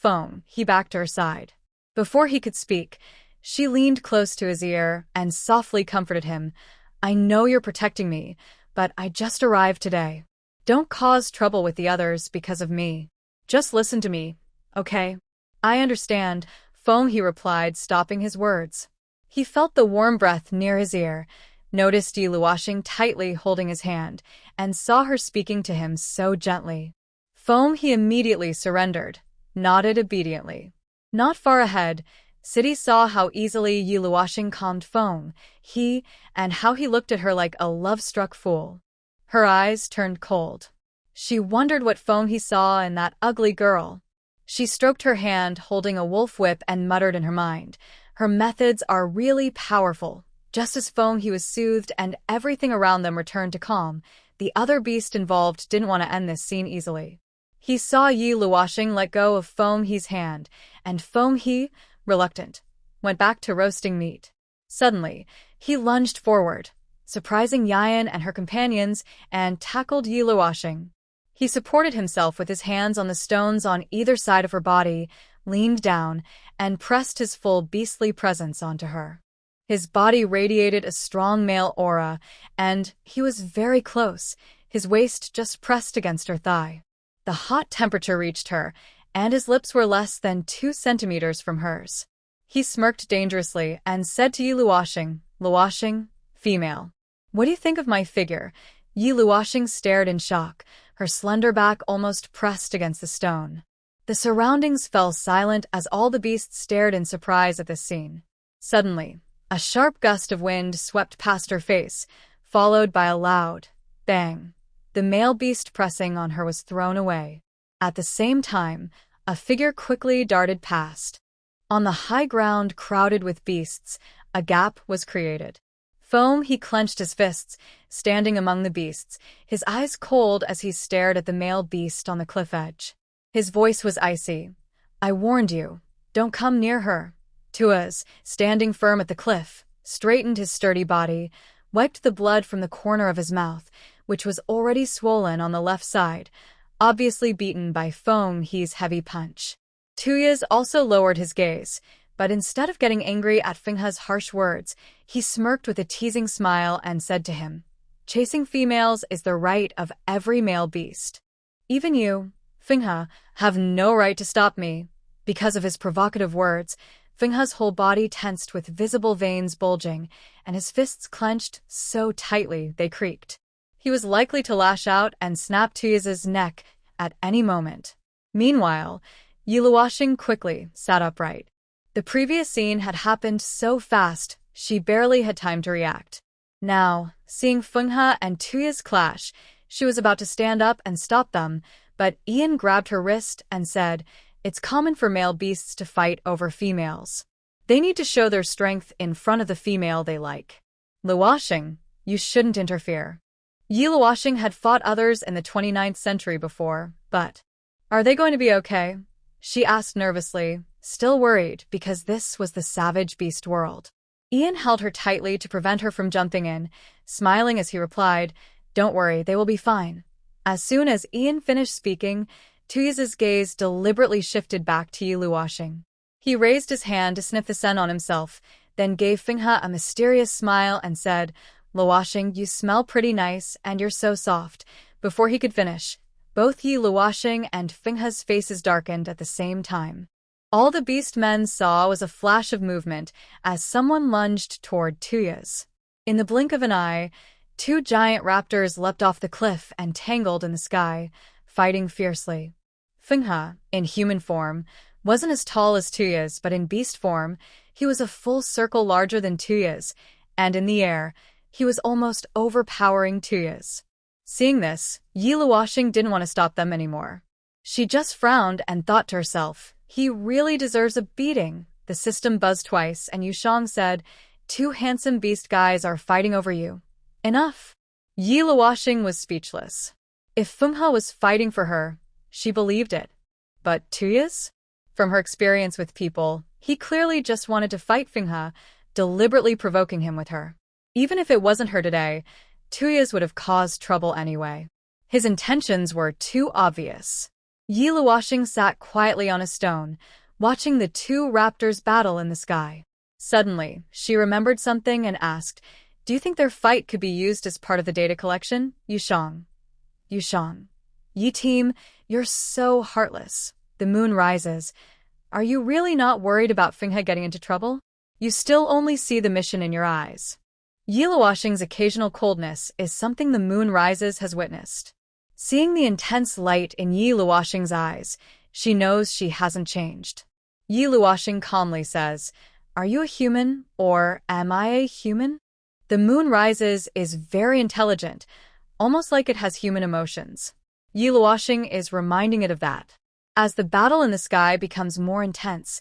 he back to her side. Before he could speak, she leaned close to his ear and softly comforted him. I know you're protecting me, but I just arrived today. Don't cause trouble with the others because of me. Just listen to me, okay? I understand, he replied, stopping his words. He felt the warm breath near his ear, noticed Yi Luoxing tightly holding his hand, and saw her speaking to him so gently. He immediately surrendered, nodded obediently. Not far ahead, City saw how easily Yi Luoxing calmed and how he looked at her like a love-struck fool. Her eyes turned cold. She wondered what he saw in that ugly girl. She stroked her hand holding a wolf whip and muttered in her mind, her methods are really powerful. Just as he was soothed and everything around them returned to calm, the other beast involved didn't want to end this scene easily. He saw Yi Luoxing let go of he's hand, and he, reluctant, went back to roasting meat. Suddenly, he lunged forward, surprising Yan and her companions, and tackled Yi Luoxing. He supported himself with his hands on the stones on either side of her body, leaned down, and pressed his full beastly presence onto her. His body radiated a strong male aura, and he was very close, his waist just pressed against her thigh. The hot temperature reached her, and his lips were less than 2 centimeters from hers. He smirked dangerously and said to Yi Luoxing, Luoxing, female. What do you think of my figure? Yi Luoxing stared in shock, her slender back almost pressed against the stone. The surroundings fell silent as all the beasts stared in surprise at this scene. Suddenly, a sharp gust of wind swept past her face, followed by a loud, Bang! The male beast pressing on her was thrown away. At the same time, a figure quickly darted past. On the high ground crowded with beasts, a gap was created. Foam, he clenched his fists, standing among the beasts, his eyes cold as he stared at the male beast on the cliff edge. His voice was icy. "I warned you. Don't come near her." Tuas, standing firm at the cliff, straightened his sturdy body, wiped the blood from the corner of his mouth, which was already swollen on the left side, obviously beaten by Foam He's heavy punch. Tuyas also lowered his gaze, but instead of getting angry at Fenghe's harsh words, he smirked with a teasing smile and said to him, "Chasing females is the right of every male beast. Even you, Fenghe, have no right to stop me." Because of his provocative words, Fenghe's whole body tensed with visible veins bulging, and his fists clenched so tightly they creaked. He was likely to lash out and snap Tuyas' neck at any moment. Meanwhile, Yiluoxing quickly sat upright. The previous scene had happened so fast, she barely had time to react. Now, seeing Fenghe and Tuyas clash, she was about to stand up and stop them, but Ian grabbed her wrist and said, "It's common for male beasts to fight over females. They need to show their strength in front of the female they like. Luoxing, you shouldn't interfere." Yiluoxing had fought others in the 29th century before, but are they going to be okay? She asked nervously, still worried because this was the savage beast world. Ian held her tightly to prevent her from jumping in, smiling as he replied, "Don't worry, they will be fine." As soon as Ian finished speaking, Tuyas' gaze deliberately shifted back to Yiluoxing. He raised his hand to sniff the scent on himself, then gave Fenghe a mysterious smile and said, "Luoxing, you smell pretty nice and you're so soft." Before he could finish, both Yiluoxing and Fenghe's faces darkened at the same time. All the beast men saw was a flash of movement as someone lunged toward Tuyas. In the blink of an eye, two giant raptors leapt off the cliff and tangled in the sky, fighting fiercely. Fenghe, in human form, wasn't as tall as Tuyas, but in beast form, he was a full circle larger than Tuyas, and in the air, he was almost overpowering Tuyas. Seeing this, Yiluoxing didn't want to stop them anymore. She just frowned and thought to herself, "He really deserves a beating." The system buzzed twice, and Yushang said, "Two handsome beast guys are fighting over you. Enough." Yiluoxing was speechless. If Fenghe was fighting for her, she believed it. But Tuyas? From her experience with people, he clearly just wanted to fight Fenghe, deliberately provoking him with her. Even if it wasn't her today, Tuyas would have caused trouble anyway. His intentions were too obvious. Yiluoxing sat quietly on a stone, watching the two raptors battle in the sky. Suddenly, she remembered something and asked, "Do you think their fight could be used as part of the data collection, Yushang?" "Yushang. Yi team, you're so heartless. The moon rises. Are you really not worried about Fenghe getting into trouble? You still only see the mission in your eyes." Yiluoxing's occasional coldness is something the moon rises has witnessed. Seeing the intense light in Yiluoxing's eyes, she knows she hasn't changed. Yiluoxing calmly says, "Are you a human, or am I a human?" The moon rises is very intelligent, almost like it has human emotions. Yiluoxing is reminding it of that. As the battle in the sky becomes more intense,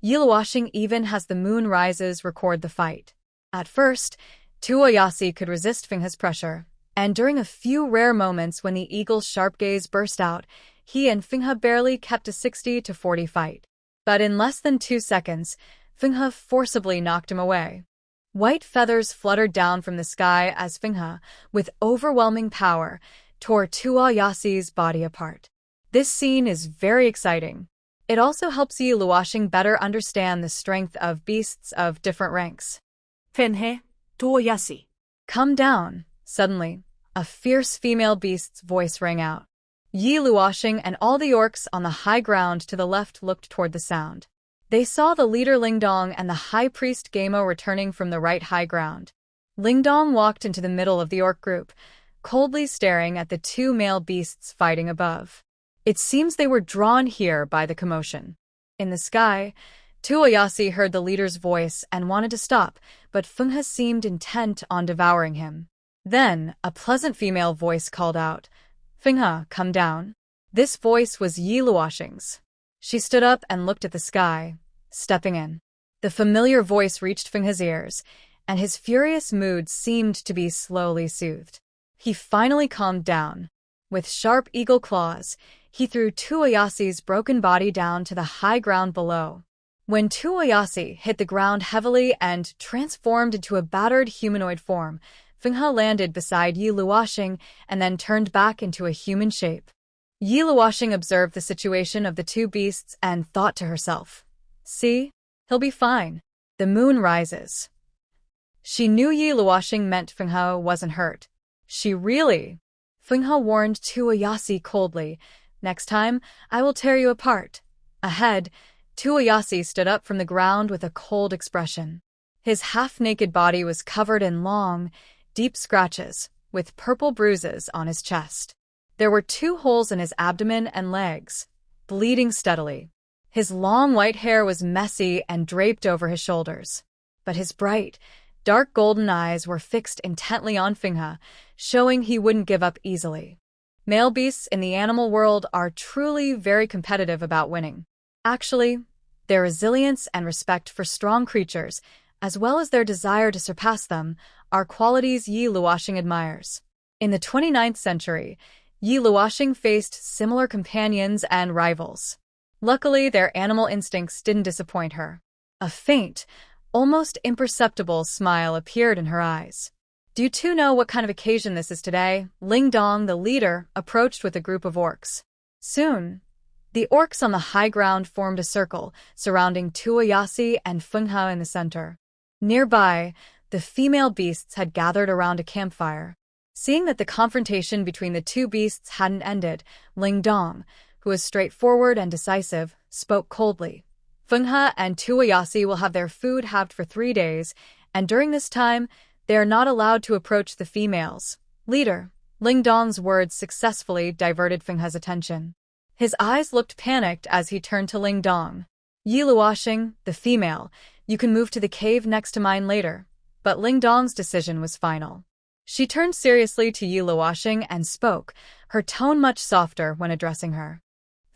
Yiluoxing even has the moon rises record the fight. At first, Tuoyasi could resist Fenghe's pressure, and during a few rare moments when the eagle's sharp gaze burst out, he and Fenghe barely kept a 60-40 fight. But in less than 2 seconds, Fenghe forcibly knocked him away. White feathers fluttered down from the sky as Fenghe, with overwhelming power, tore Tuoyasi's body apart. This scene is very exciting. It also helps Yiluoxing better understand the strength of beasts of different ranks. Fenghe, Tuoyasi. "Come down." Suddenly, a fierce female beast's voice rang out. Yiluoxing and all the orcs on the high ground to the left looked toward the sound. They saw the leader Lingdong and the high priest Gamo returning from the right high ground. Lingdong walked into the middle of the orc group, coldly staring at the two male beasts fighting above. It seems they were drawn here by the commotion. In the sky, Tuoyasi heard the leader's voice and wanted to stop, but Fenghe seemed intent on devouring him. Then, a pleasant female voice called out, "Fenghe, come down." This voice was Yi Luoxing's. She stood up and looked at the sky, stepping in. The familiar voice reached Fenghe's ears, and his furious mood seemed to be slowly soothed. He finally calmed down. With sharp eagle claws, he threw Tuoyasi's broken body down to the high ground below. When Tuoyasi hit the ground heavily and transformed into a battered humanoid form, Fenghe landed beside Yi Luoxing and then turned back into a human shape. Yi Luoxing observed the situation of the two beasts and thought to herself, "See? He'll be fine. The moon rises." She knew Yi Luoxing meant Fenghe wasn't hurt. She really? Fenghe warned Tuoyasi coldly, "Next time, I will tear you apart." Ahead, Tuoyasi stood up from the ground with a cold expression. His half-naked body was covered in long, deep scratches, with purple bruises on his chest. There were 2 holes in his abdomen and legs, bleeding steadily. His long white hair was messy and draped over his shoulders. But his bright, dark golden eyes were fixed intently on Fenghe, showing he wouldn't give up easily. Male beasts in the animal world are truly very competitive about winning. Actually, their resilience and respect for strong creatures, as well as their desire to surpass them, are qualities Yi Luoxing admires. In the 29th century, Yi Luoxing faced similar companions and rivals. Luckily, their animal instincts didn't disappoint her. A faint, almost imperceptible smile appeared in her eyes. "Do you two know what kind of occasion this is today?" Ling Dong, the leader, approached with a group of orcs. Soon, the orcs on the high ground formed a circle, surrounding Tuoyasi and Fenghe in the center. Nearby, the female beasts had gathered around a campfire. Seeing that the confrontation between the two beasts hadn't ended, Ling Dong, who was straightforward and decisive, spoke coldly. "Fenghe and Tuoyasi will have their food halved for 3 days, and during this time, they are not allowed to approach the females." "Leader." Ling Dong's words successfully diverted Fenghe's attention. His eyes looked panicked as he turned to Ling Dong. "Yi Luoxing, the female, you can move to the cave next to mine later." But Ling Dong's decision was final. She turned seriously to Yi Luoxing and spoke, her tone much softer when addressing her.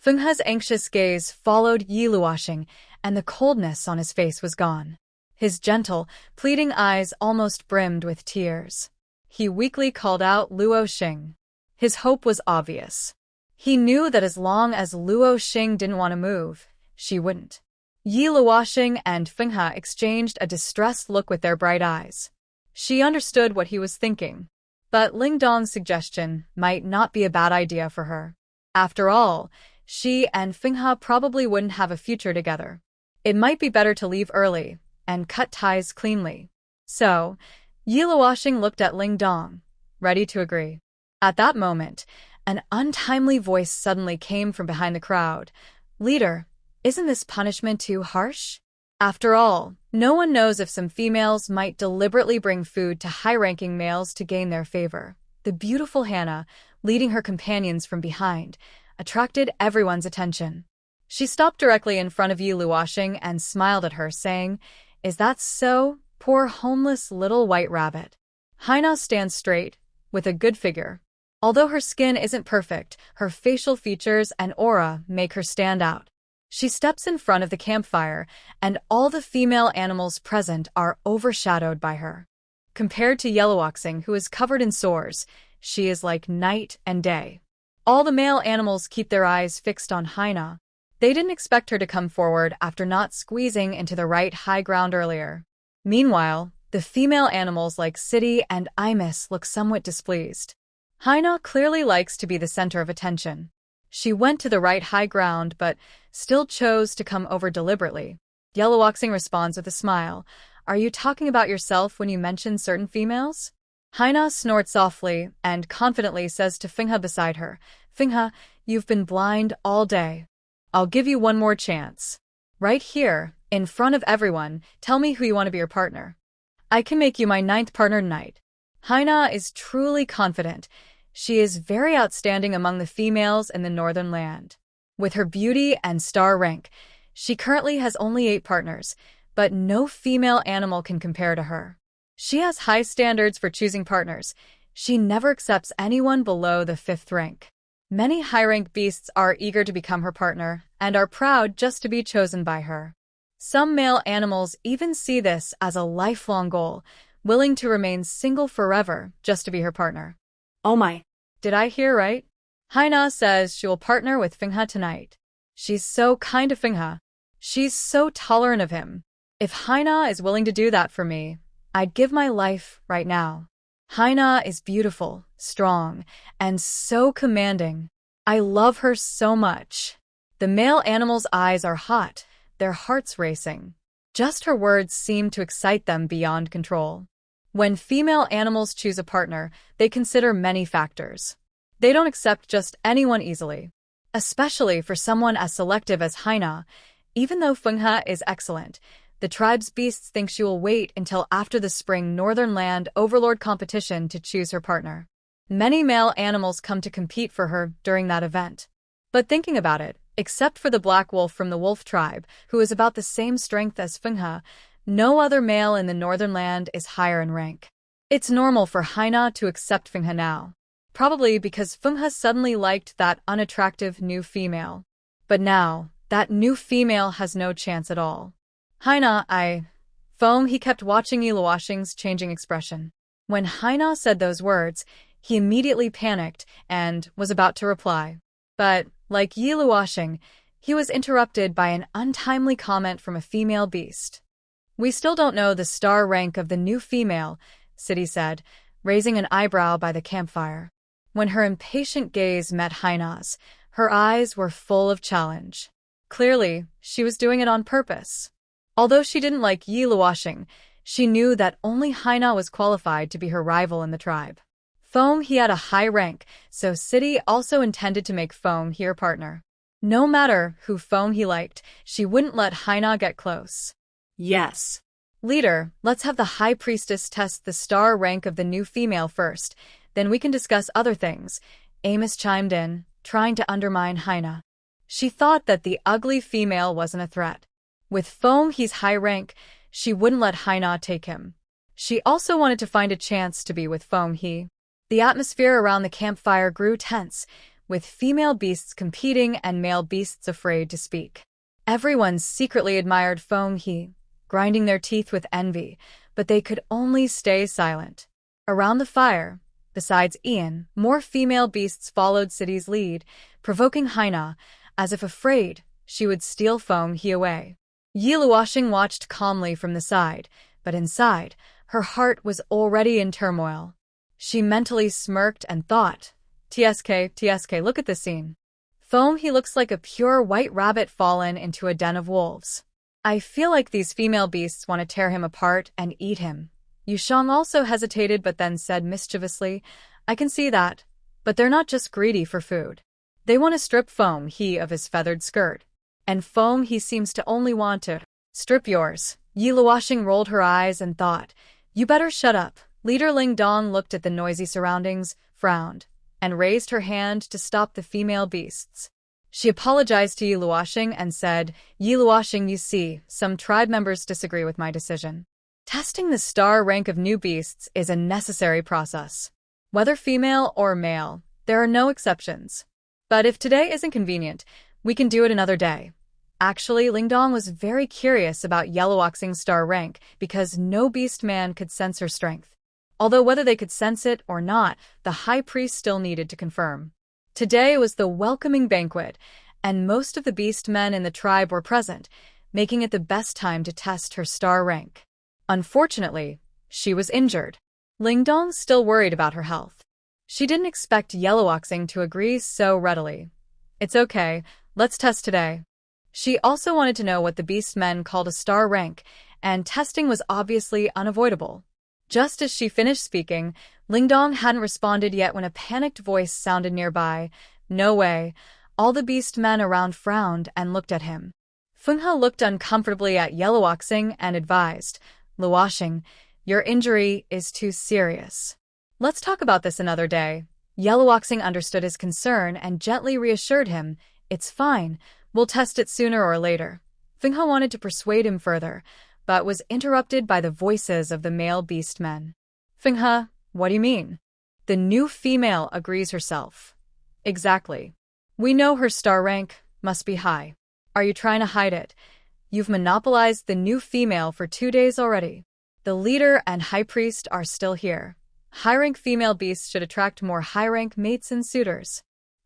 Fenghe's anxious gaze followed Yi Luoxing, and the coldness on his face was gone. His gentle, pleading eyes almost brimmed with tears. He weakly called out Luoxing. His hope was obvious. He knew that as long as Luoxing didn't want to move, she wouldn't. Yi Luoxing and Fenghe exchanged a distressed look with their bright eyes. She understood what he was thinking, but Ling Dong's suggestion might not be a bad idea for her. After all, she and Fenghe probably wouldn't have a future together. It might be better to leave early and cut ties cleanly. So, Yi Luoxing looked at Ling Dong, ready to agree. At that moment, an untimely voice suddenly came from behind the crowd. "Leader, isn't this punishment too harsh?" After all, no one knows if some females might deliberately bring food to high-ranking males to gain their favor. The beautiful Hannah, leading her companions from behind, attracted everyone's attention. She stopped directly in front of Yi Luoxing and smiled at her, saying, "Is that so, poor homeless little white rabbit?" Hannah stands straight, with a good figure. Although her skin isn't perfect, her facial features and aura make her stand out. She steps in front of the campfire, and all the female animals present are overshadowed by her. Compared to Yi Luoxing, who is covered in sores, she is like night and day. All the male animals keep their eyes fixed on Hannah. They didn't expect her to come forward after not squeezing into the right high ground earlier. Meanwhile, the female animals like City and Imis look somewhat displeased. Hannah clearly likes to be the center of attention. She went to the right high ground but still chose to come over deliberately. Yi Luoxing responds with a smile. "Are you talking about yourself when you mention certain females?" Hannah snorts softly and confidently says to Fenghe beside her, "Fenghe, you've been blind all day. I'll give you one more chance. Right here, in front of everyone, tell me who you want to be your partner. I can make you my 9th partner tonight." Hannah is truly confident. She is very outstanding among the females in the Northern Land. With her beauty and star rank, she currently has only 8 partners, but no female animal can compare to her. She has high standards for choosing partners. She never accepts anyone below the 5th rank. Many high-rank beasts are eager to become her partner and are proud just to be chosen by her. Some male animals even see this as a lifelong goal, willing to remain single forever just to be her partner. Oh my. Did I hear right? Haina says she will partner with Fenghe tonight. She's so kind to Fenghe. She's so tolerant of him. If Haina is willing to do that for me, I'd give my life right now. Haina is beautiful, strong, and so commanding. I love her so much. The male animal's eyes are hot, their hearts racing. Just her words seem to excite them beyond control. When female animals choose a partner, they consider many factors. They don't accept just anyone easily, especially for someone as selective as Haina. Even though Fenghe is excellent, the tribe's beasts think she will wait until after the spring Northern Land Overlord competition to choose her partner. Many male animals come to compete for her during that event. But thinking about it, except for the black wolf from the wolf tribe, who is about the same strength as Fenghe, no other male in the Northern Land is higher in rank. It's normal for Haina to accept Fenghe now, probably because Fenghe suddenly liked that unattractive new female. But now, that new female has no chance at all. Haina, Foam, he kept watching Yiluoxing's changing expression. When Haina said those words, he immediately panicked and was about to reply. But, like Yiluoxing, he was interrupted by an untimely comment from a female beast. We still don't know the star rank of the new female, City said, raising an eyebrow by the campfire. When her impatient gaze met Haina's, her eyes were full of challenge. Clearly, she was doing it on purpose. Although she didn't like Yiluoxing, she knew that only Haina was qualified to be her rival in the tribe. Foam, he had a high rank, so City also intended to make Foam her partner. No matter who Foam he liked, she wouldn't let Haina get close. Yes. Leader, let's have the High Priestess test the star rank of the new female first, then we can discuss other things, Amos chimed in, trying to undermine Haina. She thought that the ugly female wasn't a threat. With Foam he's high rank, she wouldn't let Haina take him. She also wanted to find a chance to be with Foam he. The atmosphere around the campfire grew tense, with female beasts competing and male beasts afraid to speak. Everyone secretly admired Foam he, grinding their teeth with envy, but they could only stay silent. Around the fire, besides Ian, more female beasts followed City's lead, provoking Haina, as if afraid she would steal Foam he away. Yiluoxing watched calmly from the side, but inside, her heart was already in turmoil. She mentally smirked and thought, TSK, look at this scene. Foam he looks like a pure white rabbit fallen into a den of wolves. I feel like these female beasts want to tear him apart and eat him. Yushang also hesitated but then said mischievously, I can see that, but they're not just greedy for food. They want to strip Foam he of his feathered skirt. And Foam he seems to only want to strip yours. Yiluoxing rolled her eyes and thought, you better shut up. Leader Ling Dong looked at the noisy surroundings, frowned, and raised her hand to stop the female beasts. She apologized to Yiluoxing and said, Yiluoxing, you see, some tribe members disagree with my decision. Testing the star rank of new beasts is a necessary process. Whether female or male, there are no exceptions. But if today isn't convenient, we can do it another day. Actually, Lingdong was very curious about Yiluoxing's star rank because no beast man could sense her strength. Although whether they could sense it or not, the high priest still needed to confirm. Today was the welcoming banquet, and most of the beast men in the tribe were present, making it the best time to test her star rank. Unfortunately, she was injured. Lingdong still worried about her health. She didn't expect Yiluoxing to agree so readily. It's okay, let's test today. She also wanted to know what the beast men called a star rank, and testing was obviously unavoidable. Just as she finished speaking, Lingdong hadn't responded yet when a panicked voice sounded nearby. No way. All the beast men around frowned and looked at him. Fenghe looked uncomfortably at Yiluoxing and advised, Luoxing, your injury is too serious. Let's talk about this another day. Yiluoxing understood his concern and gently reassured him, it's fine, we'll test it sooner or later. Fenghe wanted to persuade him further, but was interrupted by the voices of the male beastmen. Fenghe, what do you mean? The new female agrees herself. Exactly. We know her star rank must be high. Are you trying to hide it? You've monopolized the new female for 2 days already. The leader and high priest are still here. High-rank female beasts should attract more high-rank mates and suitors.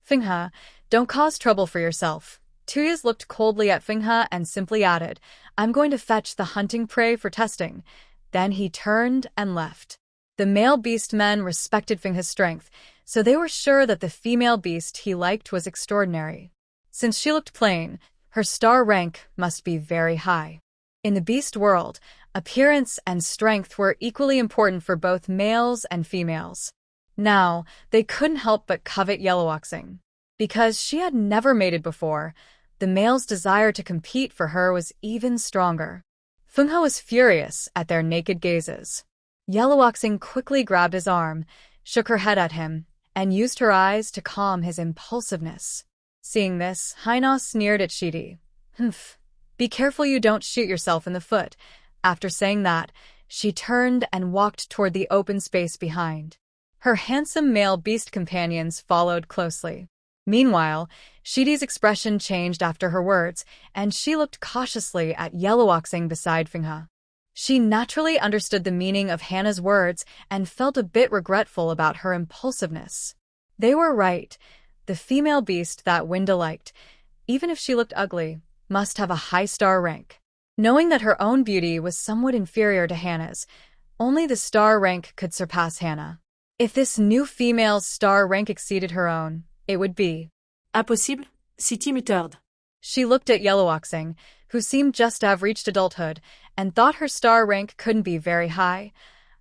Fenghe, don't cause trouble for yourself. Tuyas looked coldly at Fenghe and simply added, I'm going to fetch the hunting prey for testing. Then he turned and left. The male beast men respected Fenghe's strength, so they were sure that the female beast he liked was extraordinary. Since she looked plain, her star rank must be very high. In the beast world, appearance and strength were equally important for both males and females. Now, they couldn't help but covet Yellowwalking. Because she had never mated before, the male's desire to compete for her was even stronger. Fenghe was furious at their naked gazes. Yellowwalking quickly grabbed his arm, shook her head at him, and used her eyes to calm his impulsiveness. Seeing this, Haina sneered at Shidi. Humph, be careful you don't shoot yourself in the foot. After saying that, she turned and walked toward the open space behind. Her handsome male beast companions followed closely. Meanwhile, Shidi's expression changed after her words, and she looked cautiously at Yellowwalking beside Fenghe. She naturally understood the meaning of Hannah's words and felt a bit regretful about her impulsiveness. They were right. The female beast that Winda liked, even if she looked ugly, must have a high star rank. Knowing that her own beauty was somewhat inferior to Hannah's, only the star rank could surpass Hannah. If this new female's star rank exceeded her own, it would be Impossible, si tu me tardes. She looked at Yellowwalking, who seemed just to have reached adulthood, and thought her star rank couldn't be very high,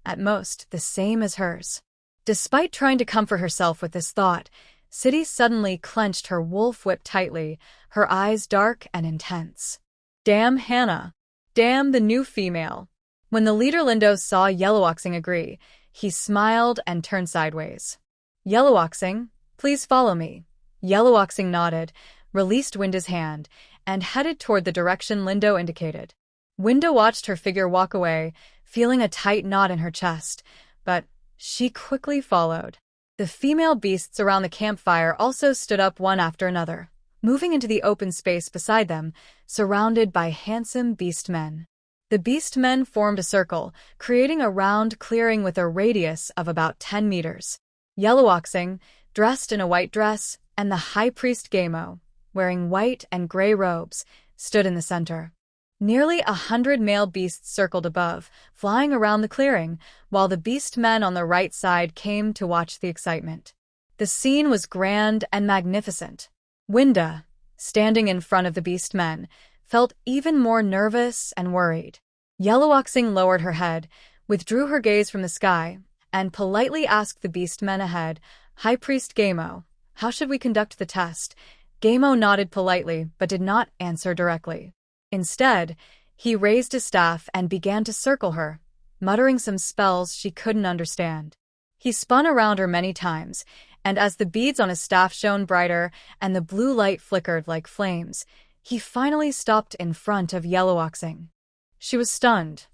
at most the same as hers. Despite trying to comfort herself with this thought, City suddenly clenched her wolf whip tightly, her eyes dark and intense. Damn Hannah. Damn the new female. When the leader Lindo saw Yellowwalking agree, he smiled and turned sideways. Yellowwalking, please follow me. Yellowwalking nodded, released Winda's hand, and headed toward the direction Lindo indicated. Winda watched her figure walk away, feeling a tight knot in her chest, but she quickly followed. The female beasts around the campfire also stood up one after another, moving into the open space beside them, surrounded by handsome beast men. The beast men formed a circle, creating a round clearing with a radius of about 10 meters. Yellowwalking, dressed in a white dress, and the high priest Gamo, wearing white and gray robes, stood in the center. Nearly 100 male beasts circled above, flying around the clearing, while the beast men on the right side came to watch the excitement. The scene was grand and magnificent. Winda, standing in front of the beast men, felt even more nervous and worried. Yellowwalking lowered her head, withdrew her gaze from the sky, and politely asked the beast men ahead, High Priest Gamo, how should we conduct the test? Gamo nodded politely but did not answer directly. Instead, he raised his staff and began to circle her, muttering some spells she couldn't understand. He spun around her many times, and as the beads on his staff shone brighter and the blue light flickered like flames, he finally stopped in front of Yellowwalking. She was stunned.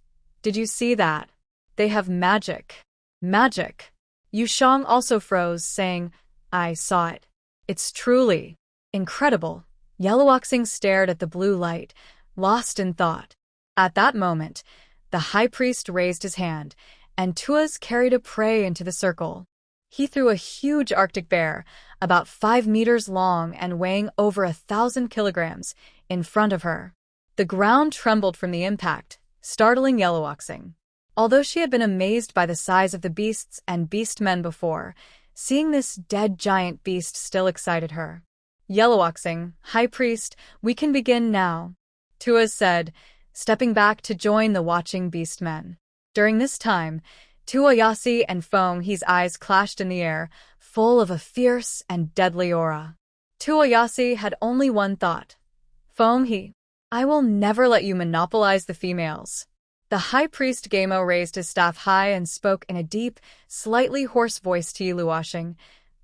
Did you see that? They have magic. Magic. Yushang also froze, saying, I saw it. It's truly incredible. Yellowwalking stared at the blue light, lost in thought. At that moment, the high priest raised his hand, and Tuas carried a prey into the circle. He threw a huge Arctic bear, about 5 meters long and weighing over 1,000 kilograms, in front of her. The ground trembled from the impact, startling Yellowwalking. Although she had been amazed by the size of the beasts and beast men before, seeing this dead giant beast still excited her. Yellowwalking, High Priest, we can begin now, Tuas said, stepping back to join the watching beast men. During this time, Tuoyasi and Fenghe's eyes clashed in the air, full of a fierce and deadly aura. Tuoyasi had only one thought. Fenghe, I will never let you monopolize the females. The high priest Gamo raised his staff high and spoke in a deep, slightly hoarse voice to Yellowwalking.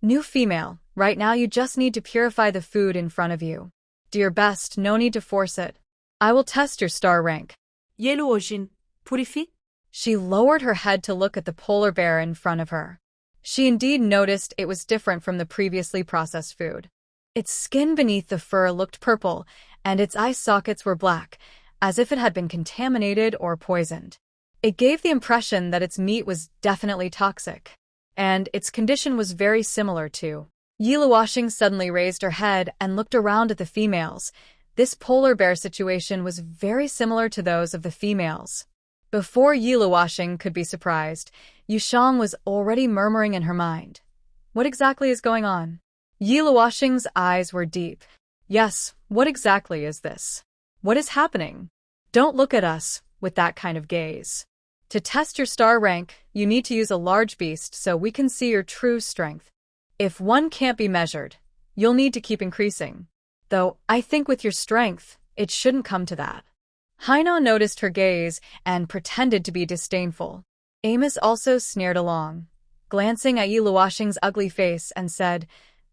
New female, right now you just need to purify the food in front of you. Do your best, no need to force it. I will test your star rank. Yellow Ocean. Purifi? She lowered her head to look at the polar bear in front of her. She indeed noticed it was different from the previously processed food. Its skin beneath the fur looked purple, and its eye sockets were black, as if it had been contaminated or poisoned. It gave the impression that its meat was definitely toxic, and its condition was very similar to. Yi Luoxing suddenly raised her head and looked around at the females. This polar bear situation was very similar to those of the females. Before Yi Luoxing could be surprised, Yu Shang was already murmuring in her mind. What exactly is going on? Yi Luoxing's eyes were deep. Yes, what exactly is this? What is happening? Don't look at us with that kind of gaze. To test your star rank, you need to use a large beast so we can see your true strength. If one can't be measured, you'll need to keep increasing. Though, I think with your strength, it shouldn't come to that. Haina noticed her gaze and pretended to be disdainful. Amos also sneered along, glancing at Yi Luoxing's ugly face and said,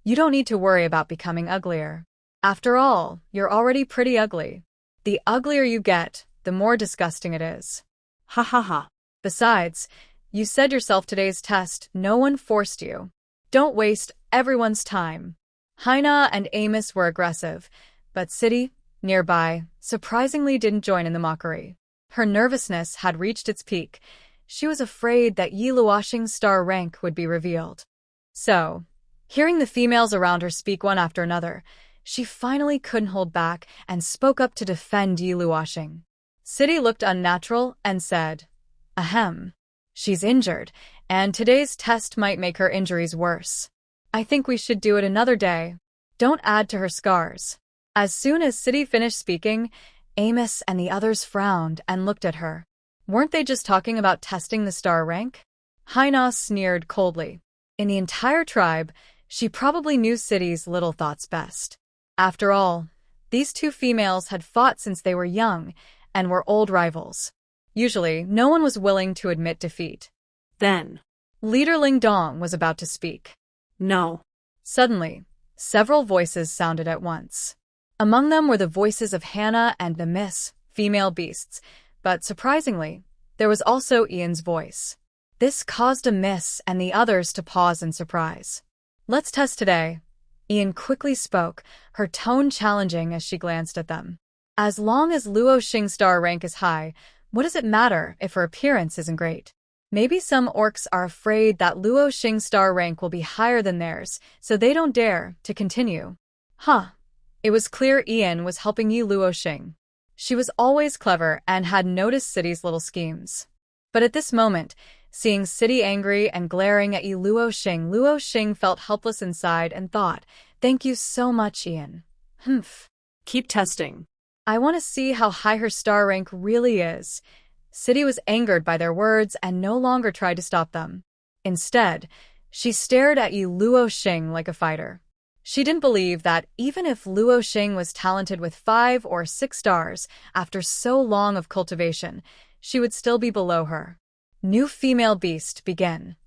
"You don't need to worry about becoming uglier. After all, you're already pretty ugly. The uglier you get, the more disgusting it is." Ha ha ha. Besides, you said yourself today's test, no one forced you. Don't waste everyone's time. Haina and Amos were aggressive, but City, nearby, surprisingly didn't join in the mockery. Her nervousness had reached its peak. She was afraid that Yi Luoxing's star rank would be revealed. So, hearing the females around her speak one after another, she finally couldn't hold back and spoke up to defend Yi Luoxing. City looked unnatural and said, "Ahem. She's injured, and today's test might make her injuries worse. I think we should do it another day. Don't add to her scars." As soon as City finished speaking, Amos and the others frowned and looked at her. Weren't they just talking about testing the star rank? Haina sneered coldly. In the entire tribe, she probably knew City's little thoughts best. After all, these two females had fought since they were young and were old rivals. Usually, no one was willing to admit defeat. Then. Leader Ling Dong was about to speak. No. Suddenly, several voices sounded at once. Among them were the voices of Hannah and the Miss, female beasts, but surprisingly, there was also Ian's voice. This caused a Miss and the others to pause in surprise. "Let's test today." Ian quickly spoke, her tone challenging as she glanced at them. As long as Luoxing's star rank is high, what does it matter if her appearance isn't great? Maybe some orcs are afraid that Luoxing's star rank will be higher than theirs, so they don't dare to continue. Huh. It was clear Ian was helping Yi Luoxing. She was always clever and had noticed City's little schemes. But at this moment, seeing City angry and glaring at Yi Luoxing, Luoxing felt helpless inside and thought, "Thank you so much, Ian. Humph. Keep testing. I want to see how high her star rank really is." City was angered by their words and no longer tried to stop them. Instead, she stared at Yi Luoxing like a fighter. She didn't believe that even if Luoxing was talented with 5 or 6 stars, after so long of cultivation, she would still be below her. New female beast, begin.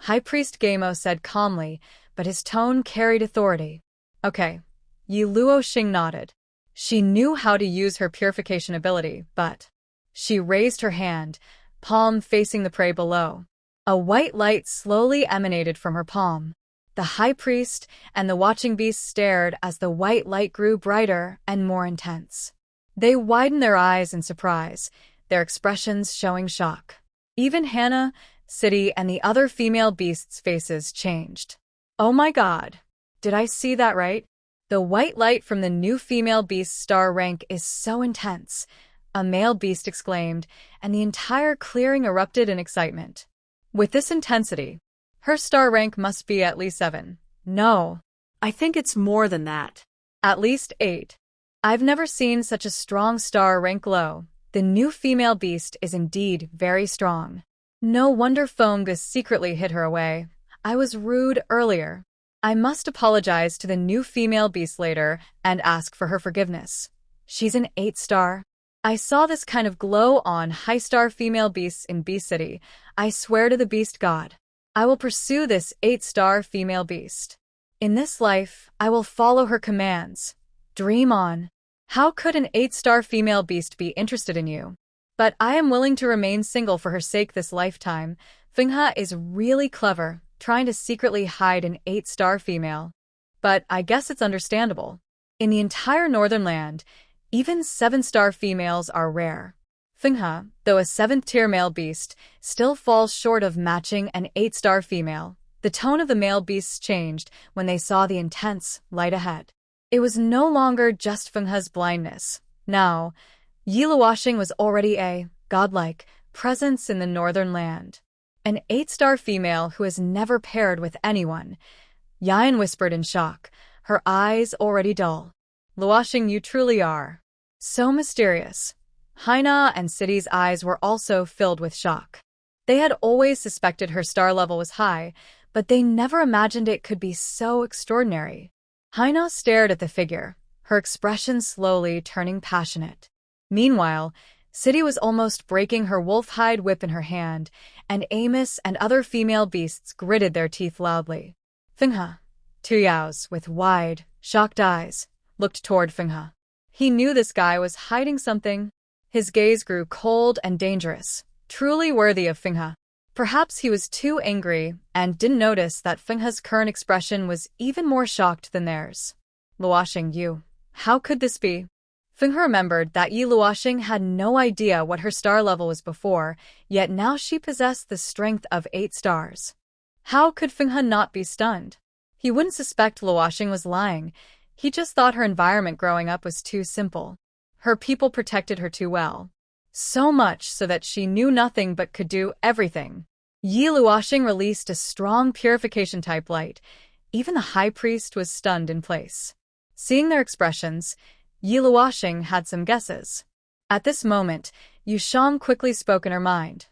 High Priest Gamo said calmly, but his tone carried authority. Okay. Yi Luoxing nodded. She knew how to use her purification ability, but she raised her hand, palm facing the prey below. A white light slowly emanated from her palm. The high priest and the watching beast stared as the white light grew brighter and more intense. They widened their eyes in surprise, their expressions showing shock. Even Hannah, City, and the other female beasts' faces changed. "Oh my god. Did I see that right? The white light from the new female beast's star rank is so intense," a male beast exclaimed, and the entire clearing erupted in excitement. "With this intensity, her star rank must be at least 7. No. I think it's more than that. At least 8. I've never seen such a strong star rank glow. The new female beast is indeed very strong. No wonder Foamgus secretly hid her away. I was rude earlier. I must apologize to the new female beast later and ask for her forgiveness. She's an 8 star. I saw this kind of glow on high-star female beasts in Beast City. I swear to the beast god. I will pursue this 8-star female beast. In this life, I will follow her commands. Dream on. How could an 8-star female beast be interested in you? But I am willing to remain single for her sake this lifetime. Fenghe is really clever, trying to secretly hide an 8-star female. But I guess it's understandable. In the entire northern land, even 7-star females are rare. Fenghe, though a 7th-tier male beast, still falls short of matching an 8-star female. The tone of the male beasts changed when they saw the intense light ahead. It was no longer just Fenghe's blindness. Now, Yi Luoxing was already a godlike presence in the northern land. An 8-star female who has never paired with anyone. Yan whispered in shock, her eyes already dull. Luoxing, you truly are so mysterious. Haina and City's eyes were also filled with shock. They had always suspected her star level was high, but they never imagined it could be so extraordinary. Haina stared at the figure, her expression slowly turning passionate. Meanwhile, City was almost breaking her wolf-hide whip in her hand, and Amos and other female beasts gritted their teeth loudly. Fenghe, Tuyao's, with wide, shocked eyes, looked toward Fenghe. He knew this guy was hiding something. His gaze grew cold and dangerous, truly worthy of Fenghe. Perhaps he was too angry and didn't notice that Fenghe's current expression was even more shocked than theirs. Luoxing, you. How could this be? Fenghe remembered that Yi Luoxing had no idea what her star level was before, yet now she possessed the strength of 8 stars. How could Fenghe not be stunned? He wouldn't suspect Luoxing was lying. He just thought her environment growing up was too simple. Her people protected her too well. So much so that she knew nothing but could do everything. Yi Luoxing released a strong purification-type light. Even the high priest was stunned in place. Seeing their expressions, Yi Luoxing had some guesses. At this moment, Yu Shang quickly spoke in her mind.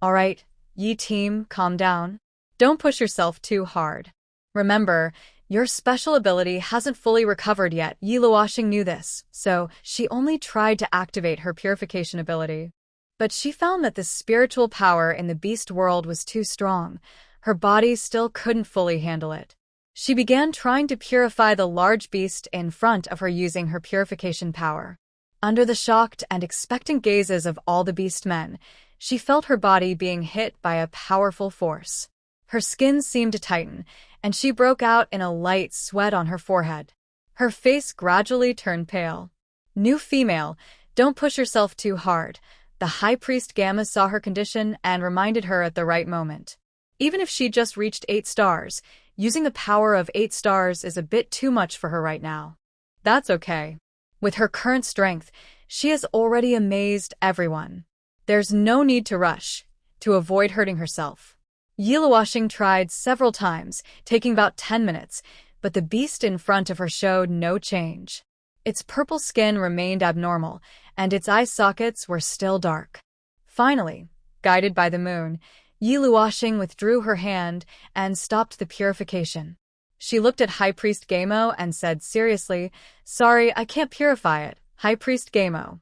All right, Yi team, calm down. Don't push yourself too hard. Remember, your special ability hasn't fully recovered yet. Yi Luoxing knew this, so she only tried to activate her purification ability. But she found that the spiritual power in the beast world was too strong. Her body still couldn't fully handle it. She began trying to purify the large beast in front of her using her purification power. Under the shocked and expectant gazes of all the beast men, she felt her body being hit by a powerful force. Her skin seemed to tighten, and she broke out in a light sweat on her forehead. Her face gradually turned pale. New female, don't push yourself too hard. The high priest Gamma saw her condition and reminded her at the right moment. Even if she just reached 8 stars, using the power of 8 stars is a bit too much for her right now. That's okay. With her current strength, she has already amazed everyone. There's no need to rush, to avoid hurting herself. Yi Luoxing tried several times, taking about 10 minutes, but the beast in front of her showed no change. Its purple skin remained abnormal, and its eye sockets were still dark. Finally, guided by the moon, Yi Luoxing withdrew her hand and stopped the purification. She looked at High Priest Gamo and said seriously, Sorry, I can't purify it, High Priest Gamo.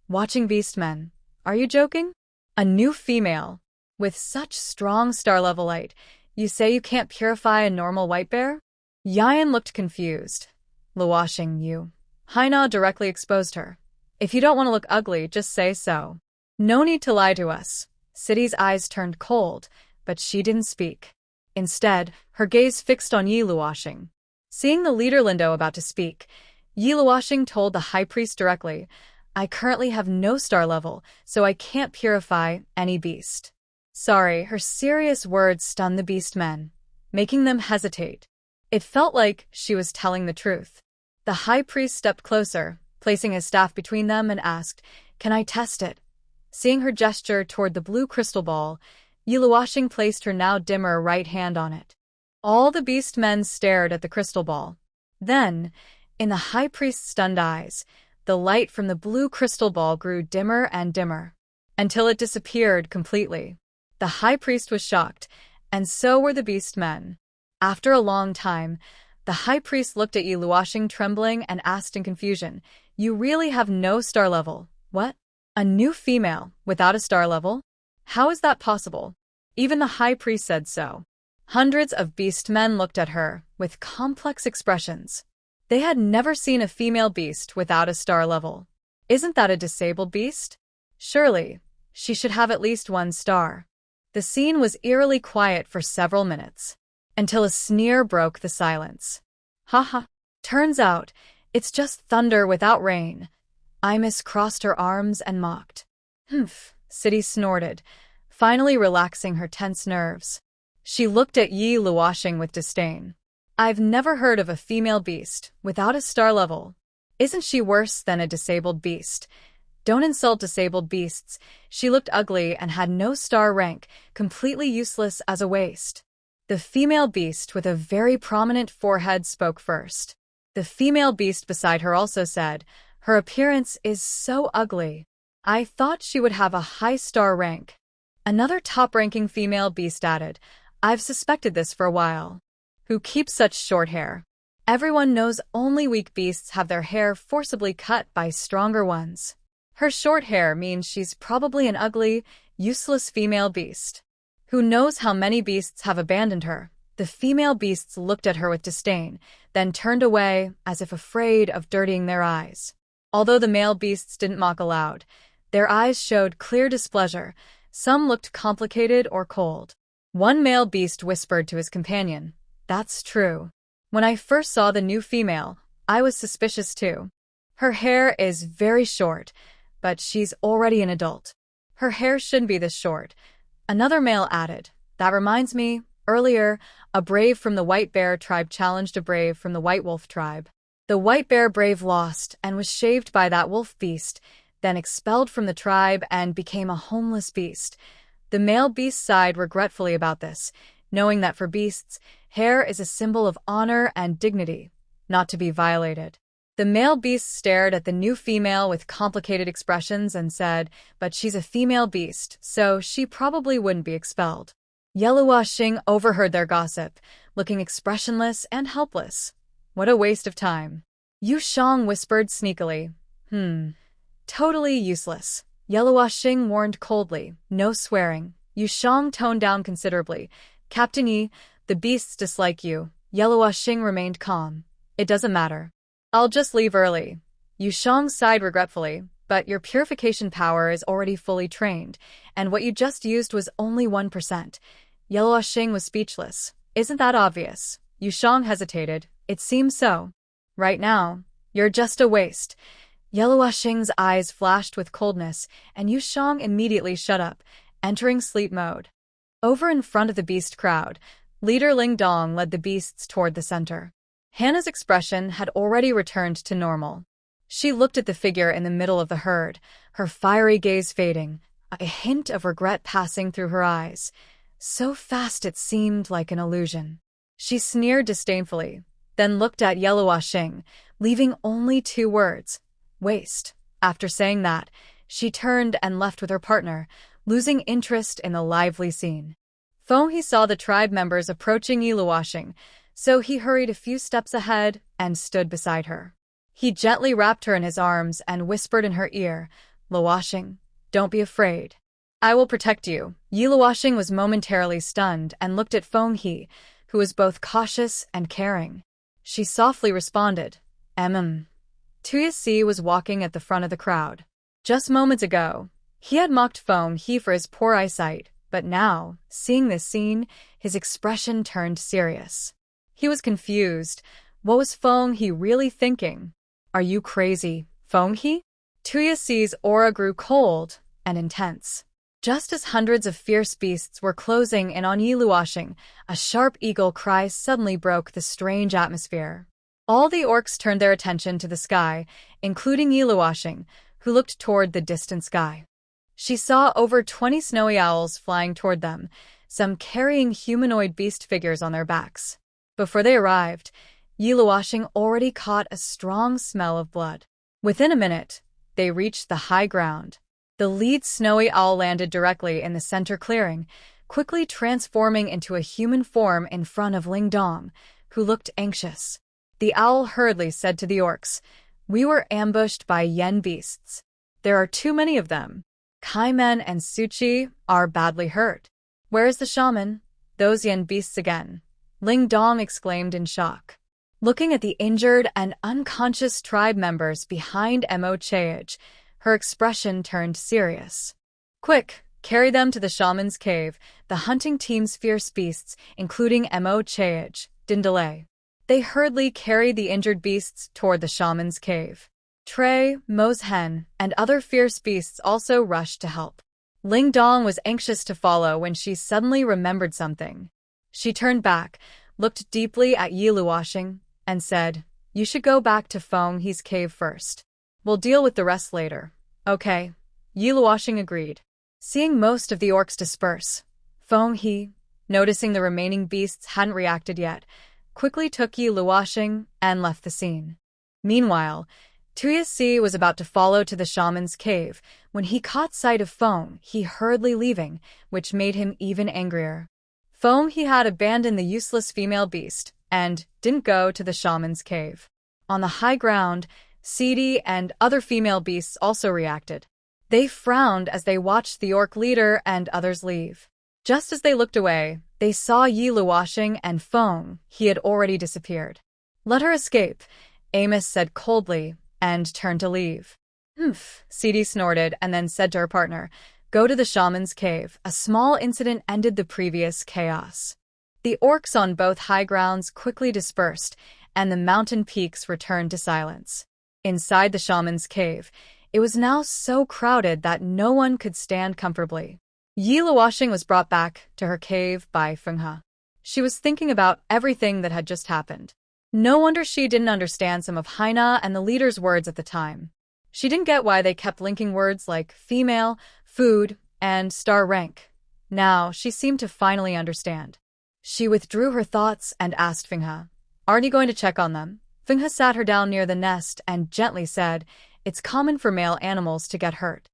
Watching beastmen. Are you joking? A new female. With such strong star-level light, you say you can't purify a normal white bear? Yan looked confused. Luoxing, you. Haina directly exposed her. If you don't want to look ugly, just say so. No need to lie to us. City's eyes turned cold, but she didn't speak. Instead, her gaze fixed on Yi Luoxing. Seeing the leader Lindo about to speak, Yi Luoxing told the high priest directly, I currently have no star level, so I can't purify any beast. Sorry, her serious words stunned the beast men, making them hesitate. It felt like she was telling the truth. The high priest stepped closer, placing his staff between them and asked, Can I test it? Seeing her gesture toward the blue crystal ball, Yi Luoxing placed her now dimmer right hand on it. All the beast men stared at the crystal ball. Then, in the high priest's stunned eyes, the light from the blue crystal ball grew dimmer and dimmer, until it disappeared completely. The high priest was shocked, and so were the beast men. After a long time, the high priest looked at Yi Luoxing trembling and asked in confusion, You really have no star level, what? A new female, without a star level? How is that possible? Even the high priest said so. Hundreds of beast men looked at her, with complex expressions. They had never seen a female beast without a star level. Isn't that a disabled beast? Surely, she should have at least 1 star. The scene was eerily quiet for several minutes, until a sneer broke the silence. Haha. Turns out, it's just thunder without rain. Imis crossed her arms and mocked. Humph, City snorted, finally relaxing her tense nerves. She looked at Yi Luoxing with disdain. I've never heard of a female beast without a star level. Isn't she worse than a disabled beast? Don't insult disabled beasts. She looked ugly and had no star rank, completely useless as a waste. The female beast with a very prominent forehead spoke first. The female beast beside her also said, her appearance is so ugly. I thought she would have a high star rank. Another top-ranking female beast added, I've suspected this for a while. Who keeps such short hair? Everyone knows only weak beasts have their hair forcibly cut by stronger ones. Her short hair means she's probably an ugly, useless female beast. Who knows how many beasts have abandoned her? The female beasts looked at her with disdain, then turned away as if afraid of dirtying their eyes. Although the male beasts didn't mock aloud, their eyes showed clear displeasure. Some looked complicated or cold. One male beast whispered to his companion, That's true. When I first saw the new female, I was suspicious too. Her hair is very short, but she's already an adult. Her hair shouldn't be this short. Another male added, That reminds me, earlier, a brave from the White Bear tribe challenged a brave from the White Wolf tribe. The White Bear brave lost and was shaved by that wolf beast, then expelled from the tribe and became a homeless beast. The male beast sighed regretfully about this, knowing that for beasts, hair is a symbol of honor and dignity, not to be violated. The male beast stared at the new female with complicated expressions and said, But she's a female beast, so she probably wouldn't be expelled. Yeluoxing overheard their gossip, looking expressionless and helpless. What a waste of time. Yu Shang whispered sneakily, Totally useless. Yeluoxing warned coldly, no swearing. Yu Shang toned down considerably. Captain Yi, the beasts dislike you. Yeluoxing remained calm. It doesn't matter. I'll just leave early. Yu Shang sighed regretfully, but your purification power is already fully trained, and what you just used was only 1%. Yeluoxing was speechless. Isn't that obvious? Yu Shang hesitated. It seems so. Right now, you're just a waste. Yeluoxing's eyes flashed with coldness, and Yu Shang immediately shut up, entering sleep mode. Over in front of the beast crowd, leader Ling Dong led the beasts toward the center. Hannah's expression had already returned to normal. She looked at the figure in the middle of the herd, her fiery gaze fading, a hint of regret passing through her eyes. So fast it seemed like an illusion. She sneered disdainfully, then looked at Yeluoxing, leaving only 2 words, waste. After saying that, she turned and left with her partner, losing interest in the lively scene. He saw the tribe members approaching Yeluoxing, so he hurried a few steps ahead and stood beside her. He gently wrapped her in his arms and whispered in her ear, Luoxing, don't be afraid. I will protect you. Yeluoxing was momentarily stunned and looked at He, who was both cautious and caring. She softly responded, Tuyasi was walking at the front of the crowd. Just moments ago, he had mocked He for his poor eyesight, but now, seeing this scene, his expression turned serious. He was confused. What was He really thinking? Are you crazy, He? Tuyasi's aura grew cold and intense. Just as hundreds of fierce beasts were closing in on Yeluoxing, a sharp eagle cry suddenly broke the strange atmosphere. All the orcs turned their attention to the sky, including Yeluoxing, who looked toward the distant sky. She saw over 20 snowy owls flying toward them, some carrying humanoid beast figures on their backs. Before they arrived, Yeluoxing already caught a strong smell of blood. Within a minute, they reached the high ground. The lead snowy owl landed directly in the center clearing, quickly transforming into a human form in front of Ling Dong, who looked anxious. The owl hurriedly said to the orcs, We were ambushed by yen beasts. There are too many of them. Kaimen and Suchi are badly hurt. Where is the shaman? Those yen beasts again. Ling Dong exclaimed in shock. Looking at the injured and unconscious tribe members behind Mo Chaej, Her expression turned serious. Quick, carry them to the shaman's cave. The hunting team's fierce beasts, including Mo Chaej, didn't delay. They hurriedly carried the injured beasts toward the shaman's cave. Trey, Mo's hen, and other fierce beasts also rushed to help. Ling Dong was anxious to follow when she suddenly remembered something. She turned back, looked deeply at Yi Luoxing, and said, "You should go back to Feng He's cave first. We'll deal with the rest later." "Okay." Yi Luoxing agreed. Seeing most of the orcs disperse, Feng He, noticing the remaining beasts hadn't reacted yet, quickly took Yi Luoxing and left the scene. Meanwhile, Tuyasi was about to follow to the shaman's cave when he caught sight of Feng He hurriedly leaving, which made him even angrier. Feng He had abandoned the useless female beast and didn't go to the shaman's cave. On the high ground, Sidi and other female beasts also reacted. They frowned as they watched the orc leader and others leave. Just as they looked away, they saw Yi Luoxing and Feng He had already disappeared. "Let her escape," Amos said coldly, and turned to leave. "Humph," Sidi snorted and then said to her partner, "Go to the shaman's cave." A small incident ended the previous chaos. The orcs on both high grounds quickly dispersed, and the mountain peaks returned to silence. Inside the shaman's cave, it was now so crowded that no one could stand comfortably. Yi Luoxing was brought back to her cave by Feng He. She was thinking about everything that had just happened. No wonder she didn't understand some of Haina and the leader's words at the time. She didn't get why they kept linking words like female, food, and star rank. Now she seemed to finally understand. She withdrew her thoughts and asked Feng He, "Aren't you going to check on them?" Feng He sat her down near the nest and gently said, "It's common for male animals to get hurt.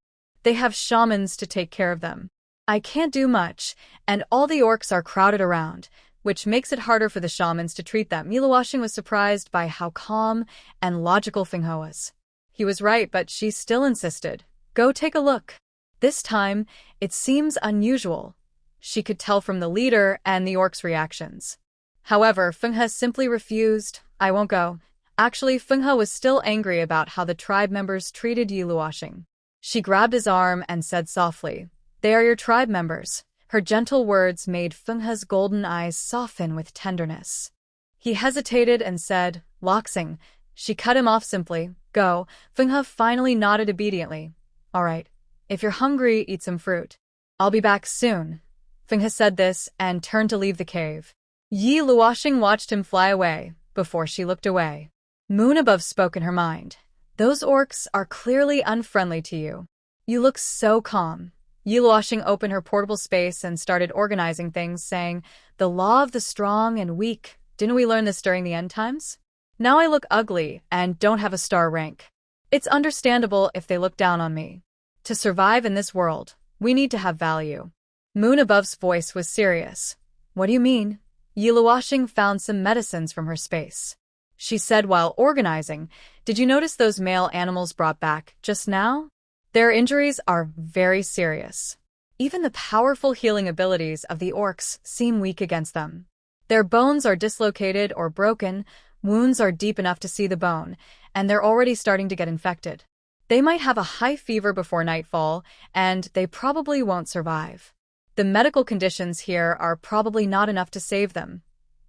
They have shamans to take care of them. I can't do much, and all the orcs are crowded around, which makes it harder for the shamans to treat them." Yi Luoxing was surprised by how calm and logical Feng He was. He was right, but she still insisted. "Go take a look." This time, it seems unusual. She could tell from the leader and the orcs' reactions. However, Feng He simply refused. "I won't go." Actually, Feng He was still angry about how the tribe members treated Yi Luoxing. She grabbed his arm and said softly, "They are your tribe members." Her gentle words made Feng He's golden eyes soften with tenderness. He hesitated and said, "Luoxing." She cut him off simply. "Go." Feng He finally nodded obediently. "All right. If you're hungry, eat some fruit. I'll be back soon." Feng He said this and turned to leave the cave. Yi Luoxing watched him fly away before she looked away. Moon Above spoke in her mind. "Those orcs are clearly unfriendly to you. You look so calm." Yi Luoxing opened her portable space and started organizing things, saying, "The law of the strong and weak. Didn't we learn this during the end times? Now I look ugly and don't have a star rank. It's understandable if they look down on me. To survive in this world, we need to have value." Moon Above's voice was serious. "What do you mean?" Yi Luoxing found some medicines from her space. She said while organizing, "Did you notice those male animals brought back just now? Their injuries are very serious. Even the powerful healing abilities of the orcs seem weak against them. Their bones are dislocated or broken, wounds are deep enough to see the bone, and they're already starting to get infected. They might have a high fever before nightfall, and they probably won't survive. The medical conditions here are probably not enough to save them."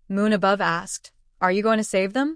Moon Above asked, "Are you going to save them?"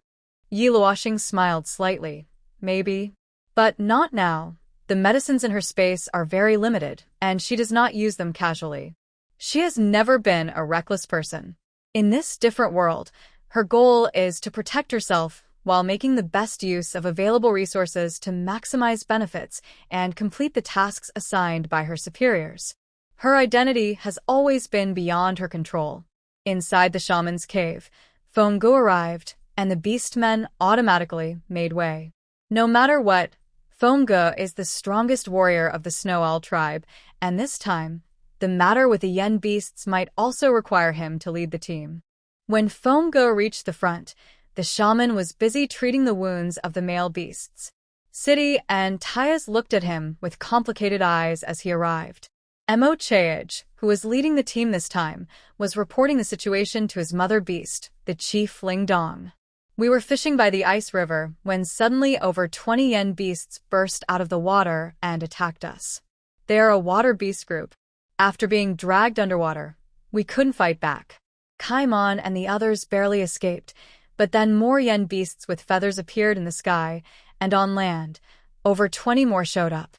Yi Luoxing smiled slightly. "Maybe. But not now. The medicines in her space are very limited, and she does not use them casually. She has never been a reckless person. In this different world, her goal is to protect herself while making the best use of available resources to maximize benefits and complete the tasks assigned by her superiors. Her identity has always been beyond her control." Inside the shaman's cave, Feng Gu arrived, and the beastmen automatically made way. No matter what, Feng Gu is the strongest warrior of the Snow Owl tribe, and this time, the matter with the yen beasts might also require him to lead the team. When Feng Gu reached the front, the shaman was busy treating the wounds of the male beasts. Sidi and Tyas looked at him with complicated eyes as he arrived. Mo Chaej, who was leading the team this time, was reporting the situation to his mother beast, the chief Ling Dong. We were fishing by the ice river when suddenly over 20 yen beasts burst out of the water and attacked us. They are a water beast group. After being dragged underwater, we couldn't fight back. Kaimon and the others barely escaped, but then more yen beasts with feathers appeared in the sky, and on land, over 20 more showed up.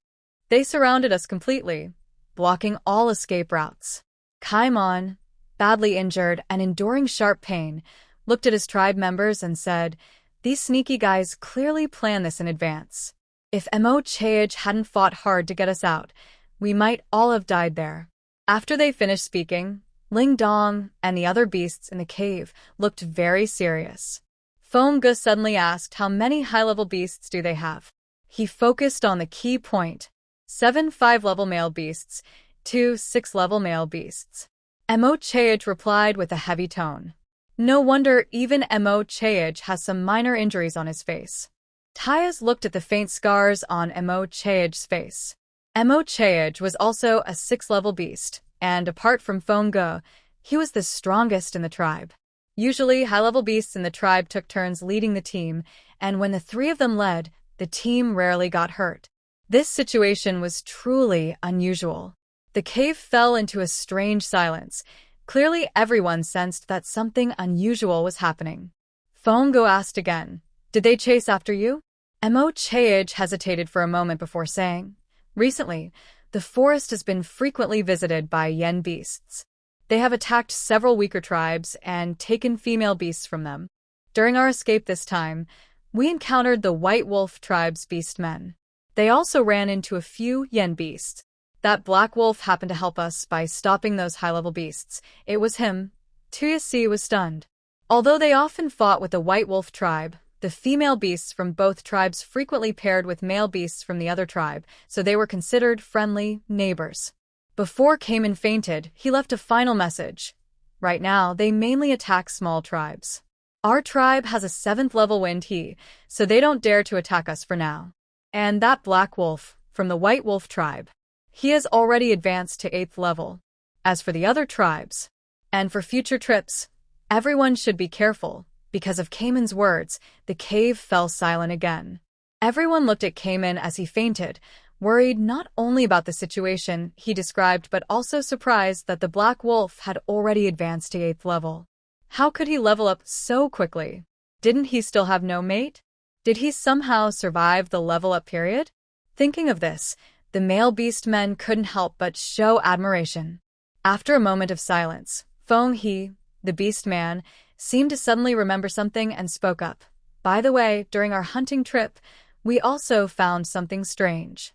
They surrounded us completely, blocking all escape routes. Kaimon, badly injured and enduring sharp pain, looked at his tribe members and said, "These sneaky guys clearly planned this in advance. If Mo Chaej hadn't fought hard to get us out, we might all have died there." After they finished speaking, Ling Dong and the other beasts in the cave looked very serious. Feng Ge suddenly asked how many high-level beasts do they have. He focused on the key point: 7 5-level male beasts, 2 6-level male beasts. Mo Chaej replied with a heavy tone. No wonder even Mo Chaej has some minor injuries on his face. Tyas looked at the faint scars on Mo Chaej's face. Mo Chaej was also a 6-level beast, and apart from Feng Ge, he was the strongest in the tribe. Usually, high-level beasts in the tribe took turns leading the team, and when the 3 of them led, the team rarely got hurt. This situation was truly unusual. The cave fell into a strange silence. Clearly, everyone sensed that something unusual was happening. Feng Ge asked again, "Did they chase after you?" Mo Chaej hesitated for a moment before saying, "Recently, the forest has been frequently visited by yen beasts. They have attacked several weaker tribes and taken female beasts from them. During our escape this time, we encountered the White Wolf tribe's beastmen. They also ran into a few yen beasts. That Black Wolf happened to help us by stopping those high-level beasts. It was him." Tuyasi was stunned. Although they often fought with the White Wolf tribe, the female beasts from both tribes frequently paired with male beasts from the other tribe, so they were considered friendly neighbors. Before Cayman fainted, he left a final message. Right now, they mainly attack small tribes. Our tribe has a 7th-level Wind He, so they don't dare to attack us for now. And that Black Wolf, from the White Wolf tribe, he has already advanced to 8th level. As for the other tribes, and for future trips, everyone should be careful. Because of Cayman's words, the cave fell silent again. Everyone looked at Cayman as he fainted, worried not only about the situation he described but also surprised that the Black Wolf had already advanced to 8th level. How could he level up so quickly? Didn't he still have no mate? Did he somehow survive the level-up period? Thinking of this, the male beast men couldn't help but show admiration. After a moment of silence, Feng He, the beast man, seemed to suddenly remember something and spoke up. "By the way, during our hunting trip, we also found something strange.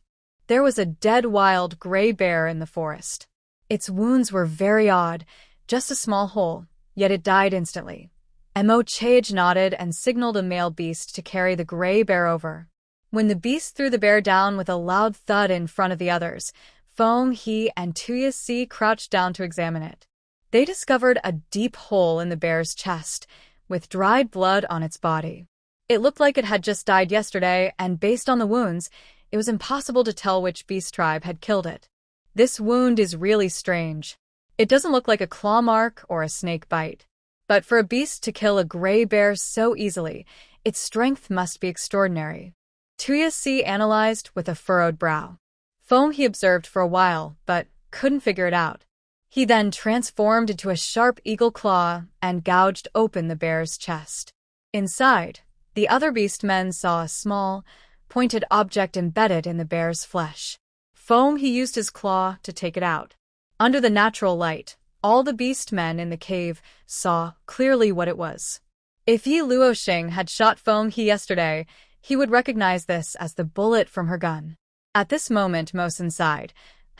There was a dead wild gray bear in the forest. Its wounds were very odd, just a small hole, yet it died instantly." Mo Chaej nodded and signaled a male beast to carry the gray bear over. When the beast threw the bear down with a loud thud in front of the others, Feng He and Tuyasi crouched down to examine it. They discovered a deep hole in the bear's chest, with dried blood on its body. It looked like it had just died yesterday, and based on the wounds, it was impossible to tell which beast tribe had killed it. This wound is really strange. It doesn't look like a claw mark or a snake bite. But for a beast to kill a gray bear so easily, its strength must be extraordinary. Tuyasi analyzed with a furrowed brow. Feng He observed for a while, but couldn't figure it out. He then transformed into a sharp eagle claw and gouged open the bear's chest. Inside, the other beast men saw a small, pointed object embedded in the bear's flesh. Feng He used his claw to take it out. Under the natural light, all the beast men in the cave saw clearly what it was. If Yi Luoxing had shot Feng He yesterday, he would recognize this as the bullet from her gun. At this moment, Mosin sighed.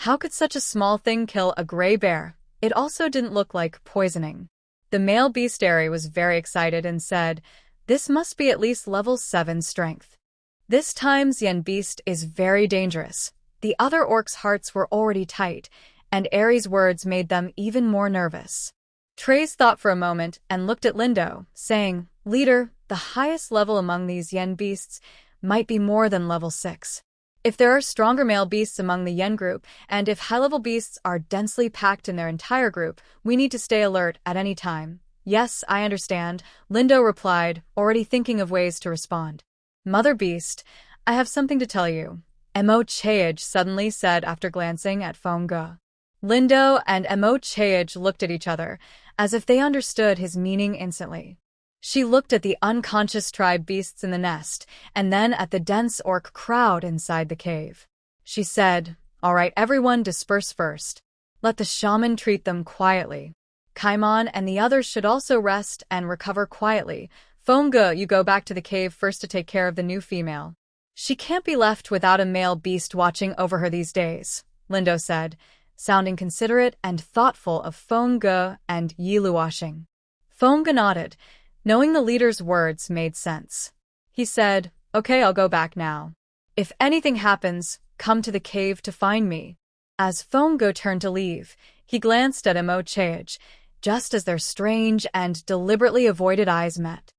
How could such a small thing kill a gray bear? It also didn't look like poisoning. The male bestiary was very excited and said, "This must be at least level 7 strength. This time's yen beast is very dangerous." The other orcs' hearts were already tight, and Aries' words made them even more nervous. Trace thought for a moment and looked at Lindo, saying, "Leader, the highest level among these yen beasts might be more than level 6. If there are stronger male beasts among the yen group, and if high-level beasts are densely packed in their entire group, we need to stay alert at any time. Yes, I understand, Lindo replied, already thinking of ways to respond. Mother Beast, I have something to tell you, Mo Chaej suddenly said after glancing at Fengge. Lindo and Mo Chaej looked at each other, as if they understood his meaning instantly. She looked at the unconscious tribe beasts in the nest, and then at the dense orc crowd inside the cave. She said, "All right, everyone disperse first. Let the shaman treat them quietly. Kaimon and the others should also rest and recover quietly. Fengge, you go back to the cave first to take care of the new female. She can't be left without a male beast watching over her these days," Lindo said, sounding considerate and thoughtful of Fengge and Yiluoshing. Fengge nodded, knowing the leader's words made sense. He said, "Okay, I'll go back now. If anything happens, come to the cave to find me." As Fengge turned to leave, he glanced at Mo Chaej, just as their strange and deliberately avoided eyes met.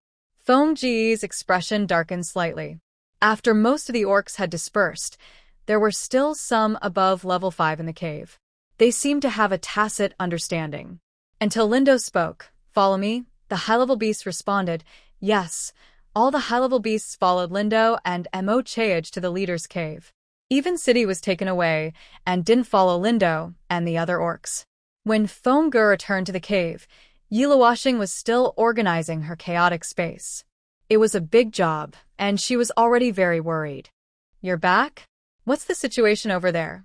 Fengge's expression darkened slightly. After most of the orcs had dispersed, there were still some above level 5 in the cave. They seemed to have a tacit understanding. Until Lindo spoke, "Follow me?" The high-level beasts responded, "Yes." All the high-level beasts followed Lindo and Mo Chaej to the leader's cave. Even City was taken away and didn't follow Lindo and the other orcs. When Fengge returned to the cave, Yiluoshing was still organizing her chaotic space. It was a big job, and she was already very worried. "You're back? What's the situation over there?"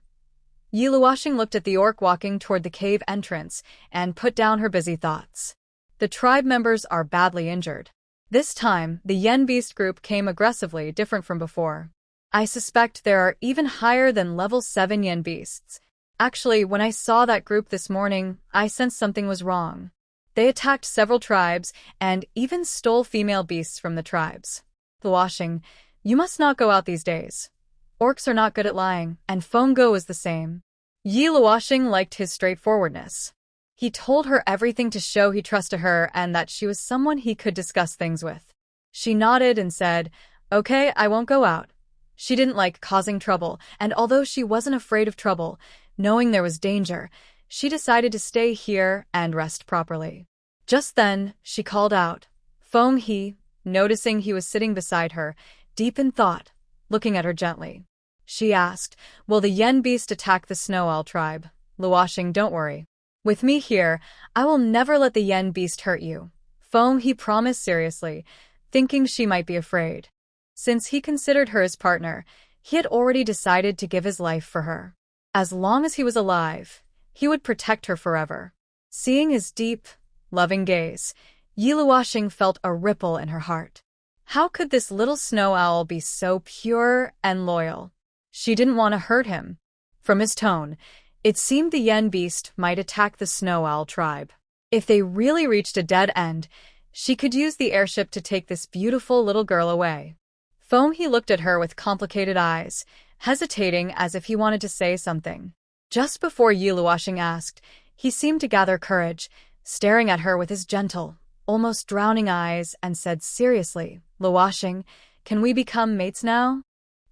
Yiluoshing looked at the orc walking toward the cave entrance and put down her busy thoughts. The tribe members are badly injured. This time, the Yen Beast group came aggressively different from before. I suspect there are even higher than level 7 Yen Beasts. Actually, when I saw that group this morning, I sensed something was wrong. They attacked several tribes and even stole female beasts from the tribes. Yiluoshing, you must not go out these days. Orcs are not good at lying, and Fengge was the same. Yiluoshing liked his straightforwardness. He told her everything to show he trusted her and that she was someone he could discuss things with. She nodded and said, "Okay, I won't go out." She didn't like causing trouble, and although she wasn't afraid of trouble, knowing there was danger, she decided to stay here and rest properly. Just then, she called out, Fenghe, noticing he was sitting beside her, deep in thought, looking at her gently. She asked, "Will the Yen Beast attack the Snow Owl tribe?" Yiluoshing, "Don't worry. With me here, I will never let the Yen Beast hurt you." Fenghe promised seriously, thinking she might be afraid. Since he considered her his partner, he had already decided to give his life for her. As long as he was alive, he would protect her forever. Seeing his deep, loving gaze, Yiluoshing felt a ripple in her heart. How could this little snow owl be so pure and loyal? She didn't want to hurt him. From his tone, it seemed the Yen Beast might attack the Snow Owl tribe. If they really reached a dead end, she could use the airship to take this beautiful little girl away. Fenghe looked at her with complicated eyes, hesitating as if he wanted to say something. Just before Yiluoshing asked, he seemed to gather courage, staring at her with his gentle, almost drowning eyes, and said seriously, "Yiluoshing, can we become mates now?"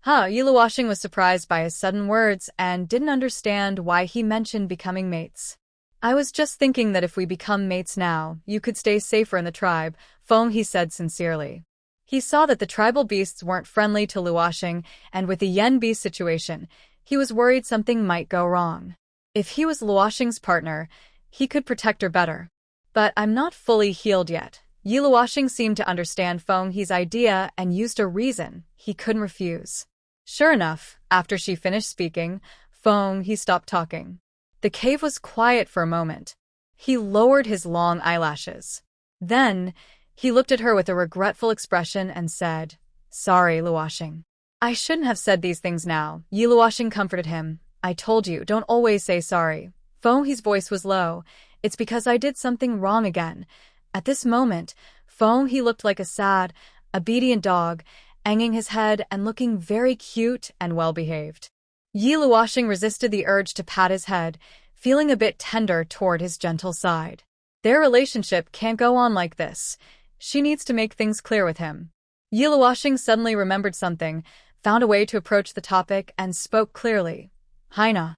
Yiluoshing was surprised by his sudden words and didn't understand why he mentioned becoming mates. "I was just thinking that if we become mates now, you could stay safer in the tribe," Fenghe said sincerely. He saw that the tribal beasts weren't friendly to Yiluoshing, and with the Yen Beast situation, he was worried something might go wrong. If he was Yiluoshing's partner, he could protect her better. "But I'm not fully healed yet." Yiluoshing seemed to understand Fenghe's idea and used a reason he couldn't refuse. Sure enough, after she finished speaking, Fenghe stopped talking. The cave was quiet for a moment. He lowered his long eyelashes. Then, he looked at her with a regretful expression and said, "Sorry, Yiluoshing. I shouldn't have said these things now." Yiluoshing comforted him. "I told you, don't always say sorry." Fenghe's voice was low. "It's because I did something wrong again." At this moment, Fenghe looked like a sad, obedient dog, hanging his head and looking very cute and well-behaved. Yiluoshing resisted the urge to pat his head, feeling a bit tender toward his gentle side. Their relationship can't go on like this. She needs to make things clear with him. Yiluoshing suddenly remembered something, found a way to approach the topic, and spoke clearly. "Haina."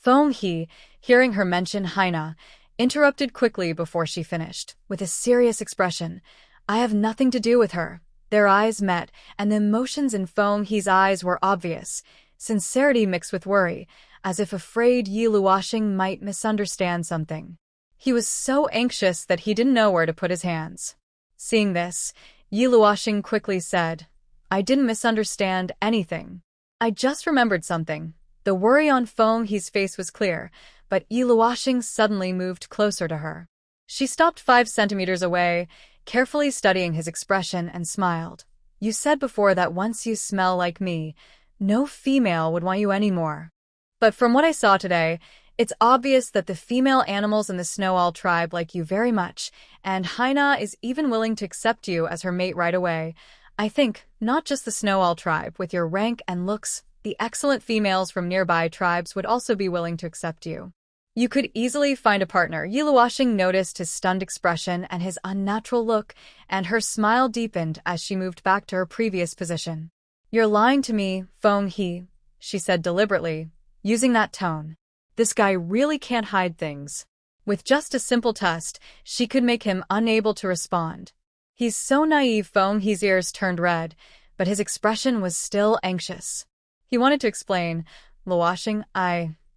Fenghe, hearing her mention Haina, interrupted quickly before she finished, with a serious expression. I have nothing to do with her. Their eyes met, and the emotions in Feng He's eyes were obvious, sincerity mixed with worry, as if afraid Yi Luoxing might misunderstand something. He was so anxious that he didn't know where to put his hands. Seeing this, Yi Luoxing quickly said, I didn't misunderstand anything. I just remembered something. The worry on Feng He's face was clear, but Yi Luoxing suddenly moved closer to her. She stopped 5 centimeters away, carefully studying his expression, and smiled. You said before that once you smell like me, no female would want you anymore. But from what I saw today, it's obvious that the female animals in the Snow Owl tribe like you very much, and Haina is even willing to accept you as her mate right away. I think, not just the Snow Owl tribe, with your rank and looks, the excellent females from nearby tribes would also be willing to accept you. You could easily find a partner. Yi Luoxing noticed his stunned expression and his unnatural look, and her smile deepened as she moved back to her previous position. You're lying to me, Feng He, she said deliberately, using that tone. This guy really can't hide things. With just a simple test, she could make him unable to respond. He's so naive. Feng He's ears turned red, but his expression was still anxious. He wanted to explain, Luoxing,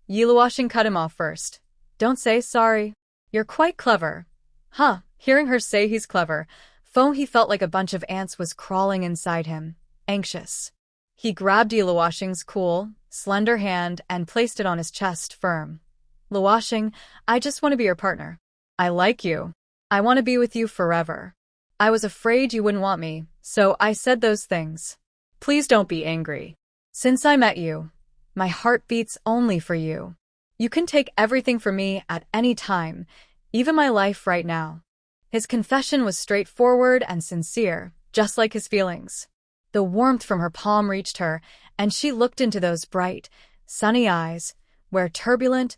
Yi Luoxing cut him off first. Don't say sorry. You're quite clever. Huh, hearing her say he's clever, Feng He felt like a bunch of ants was crawling inside him, anxious. He grabbed Yi Luoxing's cool, slender hand and placed it on his chest firm. Luoxing, I just want to be your partner. I like you. I want to be with you forever. I was afraid you wouldn't want me, so I said those things. Please don't be angry. Since I met you, my heart beats only for you. You can take everything from me at any time, even my life right now. His confession was straightforward and sincere, just like his feelings. The warmth from her palm reached her, and she looked into those bright, sunny eyes, where turbulent,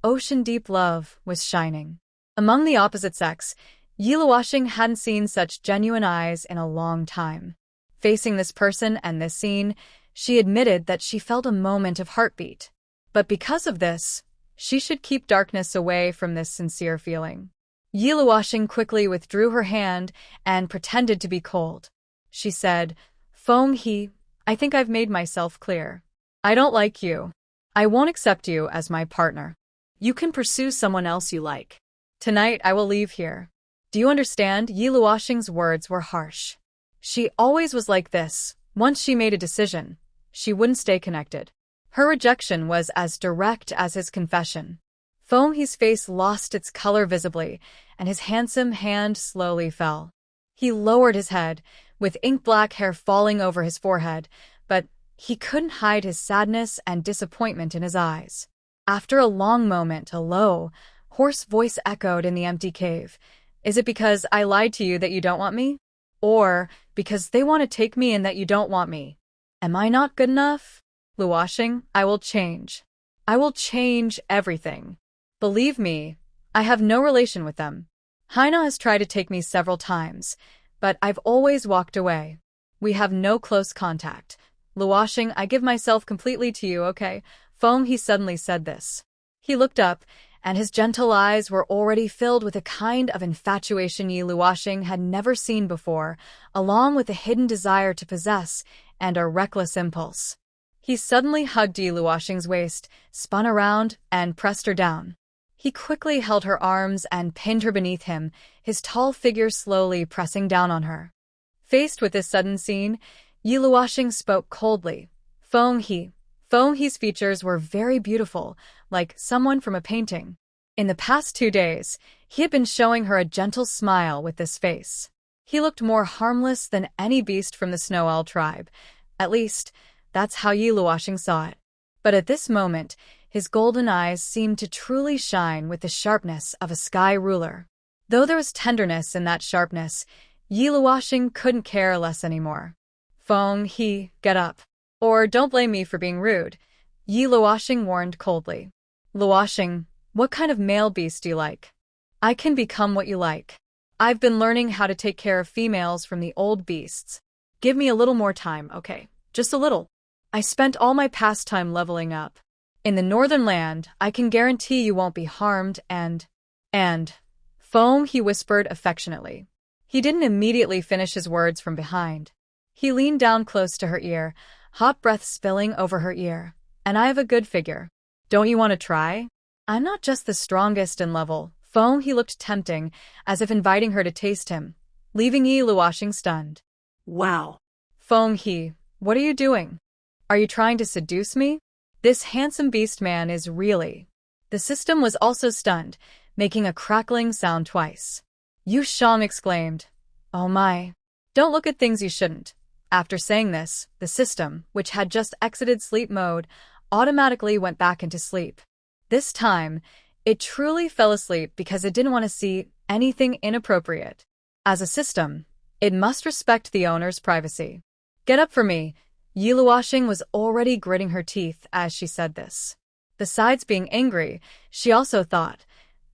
ocean-deep love was shining. Among the opposite sex, Yi Luoxing hadn't seen such genuine eyes in a long time. Facing this person and this scene, she admitted that she felt a moment of heartbeat. But because of this, she should keep darkness away from this sincere feeling. Yi Luoxing quickly withdrew her hand and pretended to be cold. She said, Feng He, I think I've made myself clear. I don't like you. I won't accept you as my partner. You can pursue someone else you like. Tonight I will leave here. Do you understand? Yi Luoxing's words were harsh. She always was like this. Once she made a decision, she wouldn't stay connected. Her rejection was as direct as his confession. Feng He's face lost its color visibly, and his handsome hand slowly fell. He lowered his head, with ink-black hair falling over his forehead, but he couldn't hide his sadness and disappointment in his eyes. After a long moment, a low, hoarse voice echoed in the empty cave. Is it because I lied to you that you don't want me? Or because they want to take me and that you don't want me? Am I not good enough? Luoxing, I will change. I will change everything. Believe me, I have no relation with them. Haina has tried to take me several times, but I've always walked away. We have no close contact. Luoxing, I give myself completely to you, okay? Feng He suddenly said this. He looked up, and his gentle eyes were already filled with a kind of infatuation Yi Luoxing had never seen before, along with a hidden desire to possess and a reckless impulse. He suddenly hugged Yi Luoxing's waist, spun around, and pressed her down. He quickly held her arms and pinned her beneath him, his tall figure slowly pressing down on her. Faced with this sudden scene, Yi Luoxing spoke coldly. Feng He's features were very beautiful, like someone from a painting. In the past 2 days, he had been showing her a gentle smile with this face. He looked more harmless than any beast from the Snow Owl tribe. At least, that's how Yi Luoxing saw it. But at this moment, his golden eyes seemed to truly shine with the sharpness of a sky ruler. Though there was tenderness in that sharpness, Yi Luoxing couldn't care less anymore. Feng He, get up. Or don't blame me for being rude, Yi Luoxing warned coldly. Luoxing, what kind of male beast do you like? I can become what you like. I've been learning how to take care of females from the old beasts. Give me a little more time, okay? Just a little. I spent all my past time leveling up. In the northern land, I can guarantee you won't be harmed and... And foam, he whispered affectionately. He didn't immediately finish his words from behind. He leaned down close to her ear, hot breath spilling over her ear. And I have a good figure. Don't you want to try? I'm not just the strongest in level. Foam, he looked tempting, as if inviting her to taste him, leaving Yi Luoxing stunned. Wow. Foam, what are you doing? Are you trying to seduce me? This handsome beast man is really... The system was also stunned, making a crackling sound twice. Yu Shang exclaimed, "Oh my. Don't look at things you shouldn't." After saying this, the system, which had just exited sleep mode, automatically went back into sleep. This time, it truly fell asleep because it didn't want to see anything inappropriate. As a system, it must respect the owner's privacy. Get up for me. Yi Luoxing was already gritting her teeth as she said this. Besides being angry, she also thought,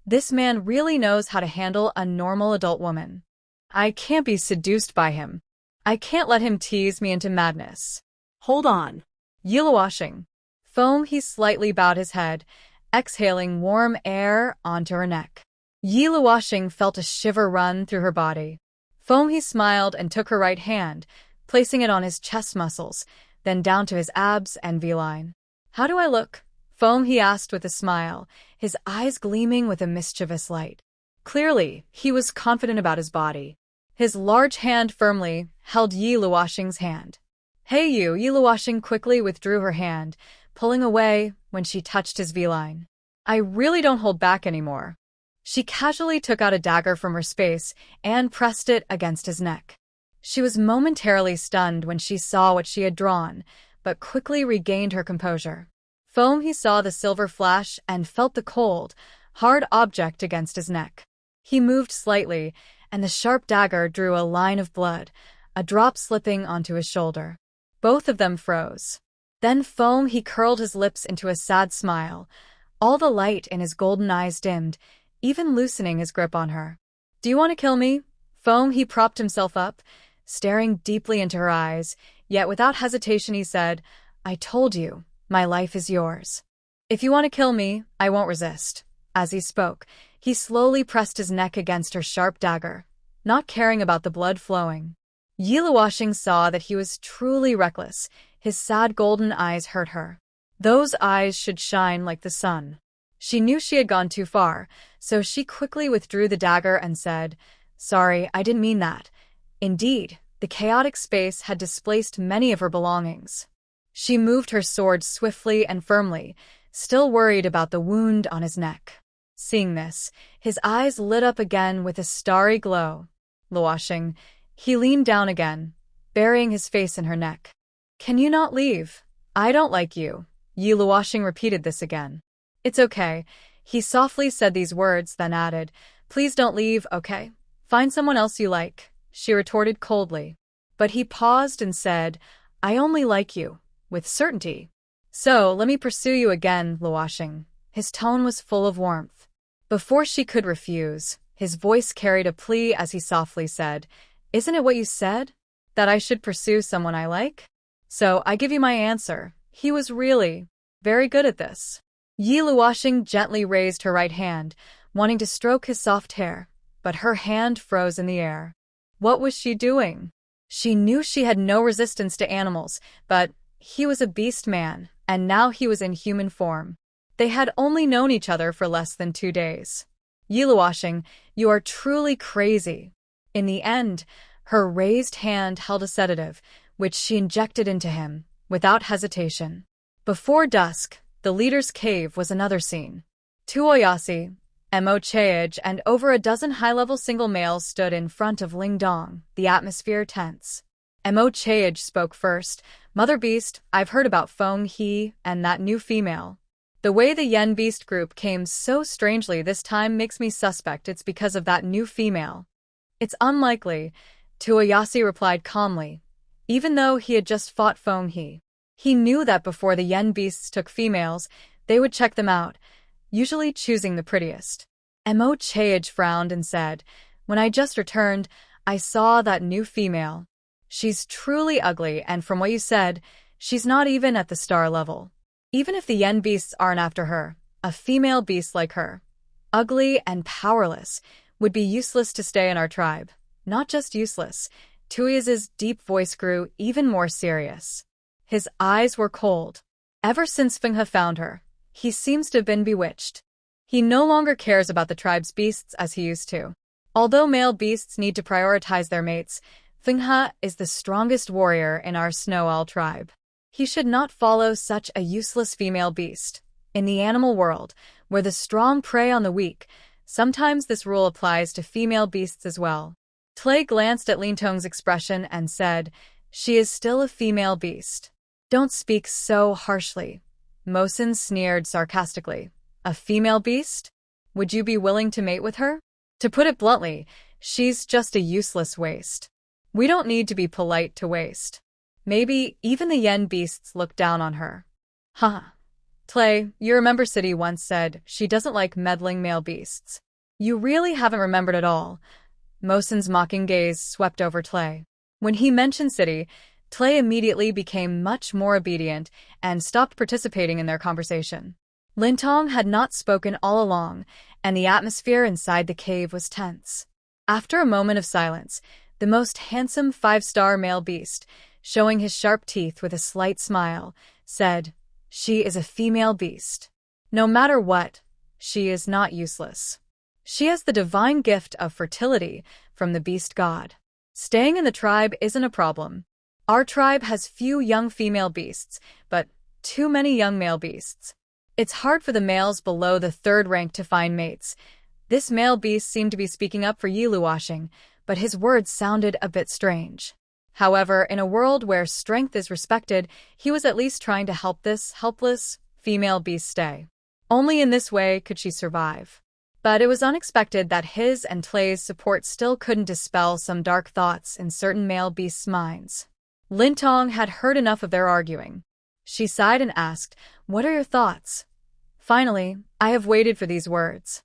this man really knows how to handle a normal adult woman. I can't be seduced by him. I can't let him tease me into madness. Hold on. Yi Luoxing. Foam, he slightly bowed his head, exhaling warm air onto her neck. Yi Luoxing felt a shiver run through her body. Foam, he smiled and took her right hand, placing it on his chest muscles, then down to his abs and V-line. How do I look? Foam, he asked with a smile, his eyes gleaming with a mischievous light. Clearly, he was confident about his body. His large hand firmly held Yi Luoxing's hand. Hey you, Yi Luoxing quickly withdrew her hand, pulling away when she touched his V-line. I really don't hold back anymore. She casually took out a dagger from her space and pressed it against his neck. She was momentarily stunned when she saw what she had drawn, but quickly regained her composure. Foam, he saw the silver flash and felt the cold, hard object against his neck. He moved slightly, and the sharp dagger drew a line of blood, a drop slipping onto his shoulder. Both of them froze. Then Foam, he curled his lips into a sad smile. All the light in his golden eyes dimmed, even loosening his grip on her. Do you want to kill me? Foam, he propped himself up, staring deeply into her eyes, yet without hesitation he said, I told you, my life is yours. If you want to kill me, I won't resist. As he spoke, he slowly pressed his neck against her sharp dagger, not caring about the blood flowing. Yi Luoxing saw that he was truly reckless. His sad golden eyes hurt her. Those eyes should shine like the sun. She knew she had gone too far, so she quickly withdrew the dagger and said, Sorry, I didn't mean that. Indeed, the chaotic space had displaced many of her belongings. She moved her sword swiftly and firmly, still worried about the wound on his neck. Seeing this, his eyes lit up again with a starry glow. Luoxing, he leaned down again, burying his face in her neck. Can you not leave? I don't like you. Yi Luoxing repeated this again. It's okay. He softly said these words, then added, Please don't leave, okay? Find someone else you like. She retorted coldly. But he paused and said, I only like you. With certainty. So, let me pursue you again, Luoxing. His tone was full of warmth. Before she could refuse, his voice carried a plea as he softly said, Isn't it what you said? That I should pursue someone I like? So, I give you my answer. He was really very good at this. Yi Luoxing gently raised her right hand, wanting to stroke his soft hair, but her hand froze in the air. What was she doing? She knew she had no resistance to animals, but he was a beast man, and now he was in human form. They had only known each other for less than 2 days. Yi Luoxing, you are truly crazy. In the end, her raised hand held a sedative, which she injected into him, without hesitation. Before dusk, the leader's cave was another scene. 2 Oyasi, Mo Chaej, and over a dozen high-level single males stood in front of Ling Dong, the atmosphere tense. Mo Chaej spoke first. Mother Beast, I've heard about Feng He and that new female. The way the Yen Beast group came so strangely this time makes me suspect it's because of that new female. It's unlikely, Tuoyasi replied calmly. Even though he had just fought Feng He. He knew that before the Yen Beasts took females, they would check them out, usually choosing the prettiest. Mo Chaej frowned and said, When I just returned, I saw that new female. She's truly ugly, and from what you said, she's not even at the star level. Even if the Yen Beasts aren't after her, a female beast like her. ugly and powerless, would be useless to stay in our tribe. Not just useless. Tuyas's deep voice grew even more serious. His eyes were cold. Ever since Fenghe found her, he seems to have been bewitched. He no longer cares about the tribe's beasts as he used to. Although male beasts need to prioritize their mates, Fenghe is the strongest warrior in our Snow Owl tribe. He should not follow such a useless female beast. In the animal world, where the strong prey on the weak, sometimes this rule applies to female beasts as well. Tlay glanced at Lintong's expression and said, "She is still a female beast." "Don't speak so harshly." Mosin sneered sarcastically. "A female beast? Would you be willing to mate with her? To put it bluntly, she's just a useless waste. We don't need to be polite to waste. Maybe even the yen beasts look down on her." Huh. Tlay, you remember City once said she doesn't like meddling male beasts. You really haven't remembered at all. Mosin's mocking gaze swept over Tlay. When he mentioned City, Tlay immediately became much more obedient and stopped participating in their conversation. Lintong had not spoken all along, and the atmosphere inside the cave was tense. After a moment of silence, the most handsome 5-star male beast, showing his sharp teeth with a slight smile, said, "She is a female beast. No matter what, she is not useless. She has the divine gift of fertility from the beast god. Staying in the tribe isn't a problem. Our tribe has few young female beasts, but too many young male beasts. It's hard for the males below the 3rd rank to find mates." This male beast seemed to be speaking up for Yiluoshing, but his words sounded a bit strange. However, in a world where strength is respected, he was at least trying to help this helpless female beast stay. Only in this way could she survive. But it was unexpected that his and Tlay's support still couldn't dispel some dark thoughts in certain male beasts' minds. Lintong had heard enough of their arguing. She sighed and asked, "What are your thoughts?" "Finally, I have waited for these words."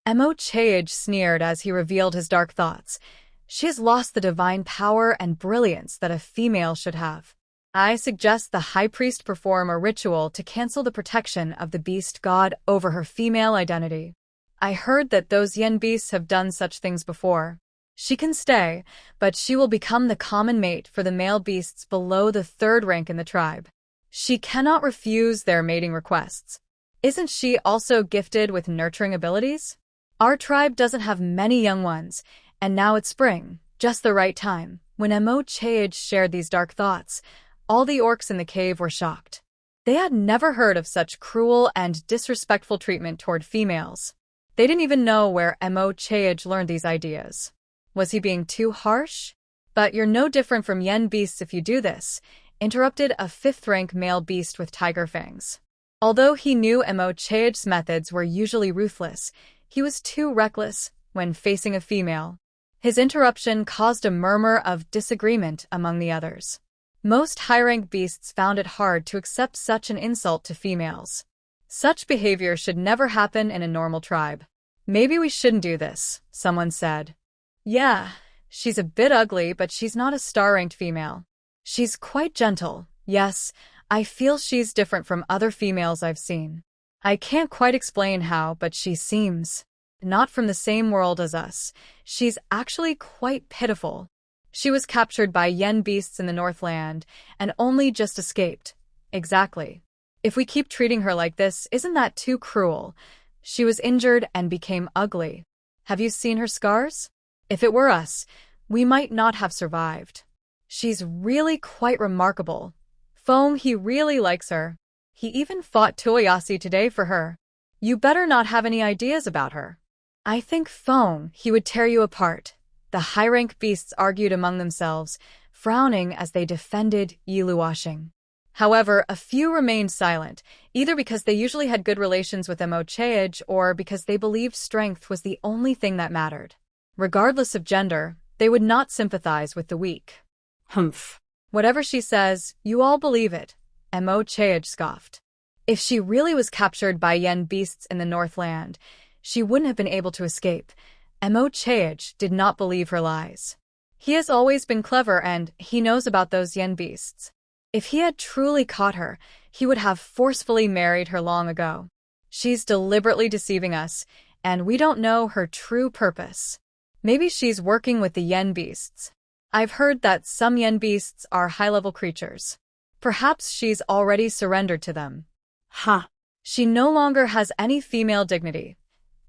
Mo Chaege sneered as he revealed his dark thoughts. "She has lost the divine power and brilliance that a female should have. I suggest the high priest perform a ritual to cancel the protection of the beast god over her female identity. I heard that those yen beasts have done such things before. She can stay, but she will become the common mate for the male beasts below the 3rd rank in the tribe. She cannot refuse their mating requests. Isn't she also gifted with nurturing abilities? Our tribe doesn't have many young ones, and now it's spring, just the right time." When Mo Chaege shared these dark thoughts, all the orcs in the cave were shocked. They had never heard of such cruel and disrespectful treatment toward females. They didn't even know where Mo Chaege learned these ideas. Was he being too harsh? "But you're no different from yen beasts if you do this," interrupted a 5th-rank male beast with tiger fangs. Although he knew Mo Chaege's methods were usually ruthless, he was too reckless when facing a female. His interruption caused a murmur of disagreement among the others. Most high-rank beasts found it hard to accept such an insult to females. Such behavior should never happen in a normal tribe. "Maybe we shouldn't do this," someone said. "Yeah, she's a bit ugly, but she's not a star-ranked female. She's quite gentle. Yes, I feel she's different from other females I've seen. I can't quite explain how, but she seems not from the same world as us. She's actually quite pitiful. She was captured by yen beasts in the Northland and only just escaped." "Exactly. If we keep treating her like this, isn't that too cruel? She was injured and became ugly. Have you seen her scars? If it were us, we might not have survived. She's really quite remarkable. Foam, he really likes her. He even fought Toyasi today for her. You better not have any ideas about her." "I think Foam, he would tear you apart." The high-rank beasts argued among themselves, frowning as they defended Yiluoshing. However, a few remained silent, either because they usually had good relations with Mo Chaege or because they believed strength was the only thing that mattered. Regardless of gender, they would not sympathize with the weak. Humph. "Whatever she says, you all believe it," Mo Chaege scoffed. "If she really was captured by yen beasts in the Northland, she wouldn't have been able to escape." Mo Chaege did not believe her lies. He has always been clever and he knows about those yen beasts. If he had truly caught her, he would have forcefully married her long ago. She's deliberately deceiving us, and we don't know her true purpose. Maybe she's working with the yen beasts. I've heard that some yen beasts are high-level creatures. Perhaps she's already surrendered to them. Ha! She no longer has any female dignity.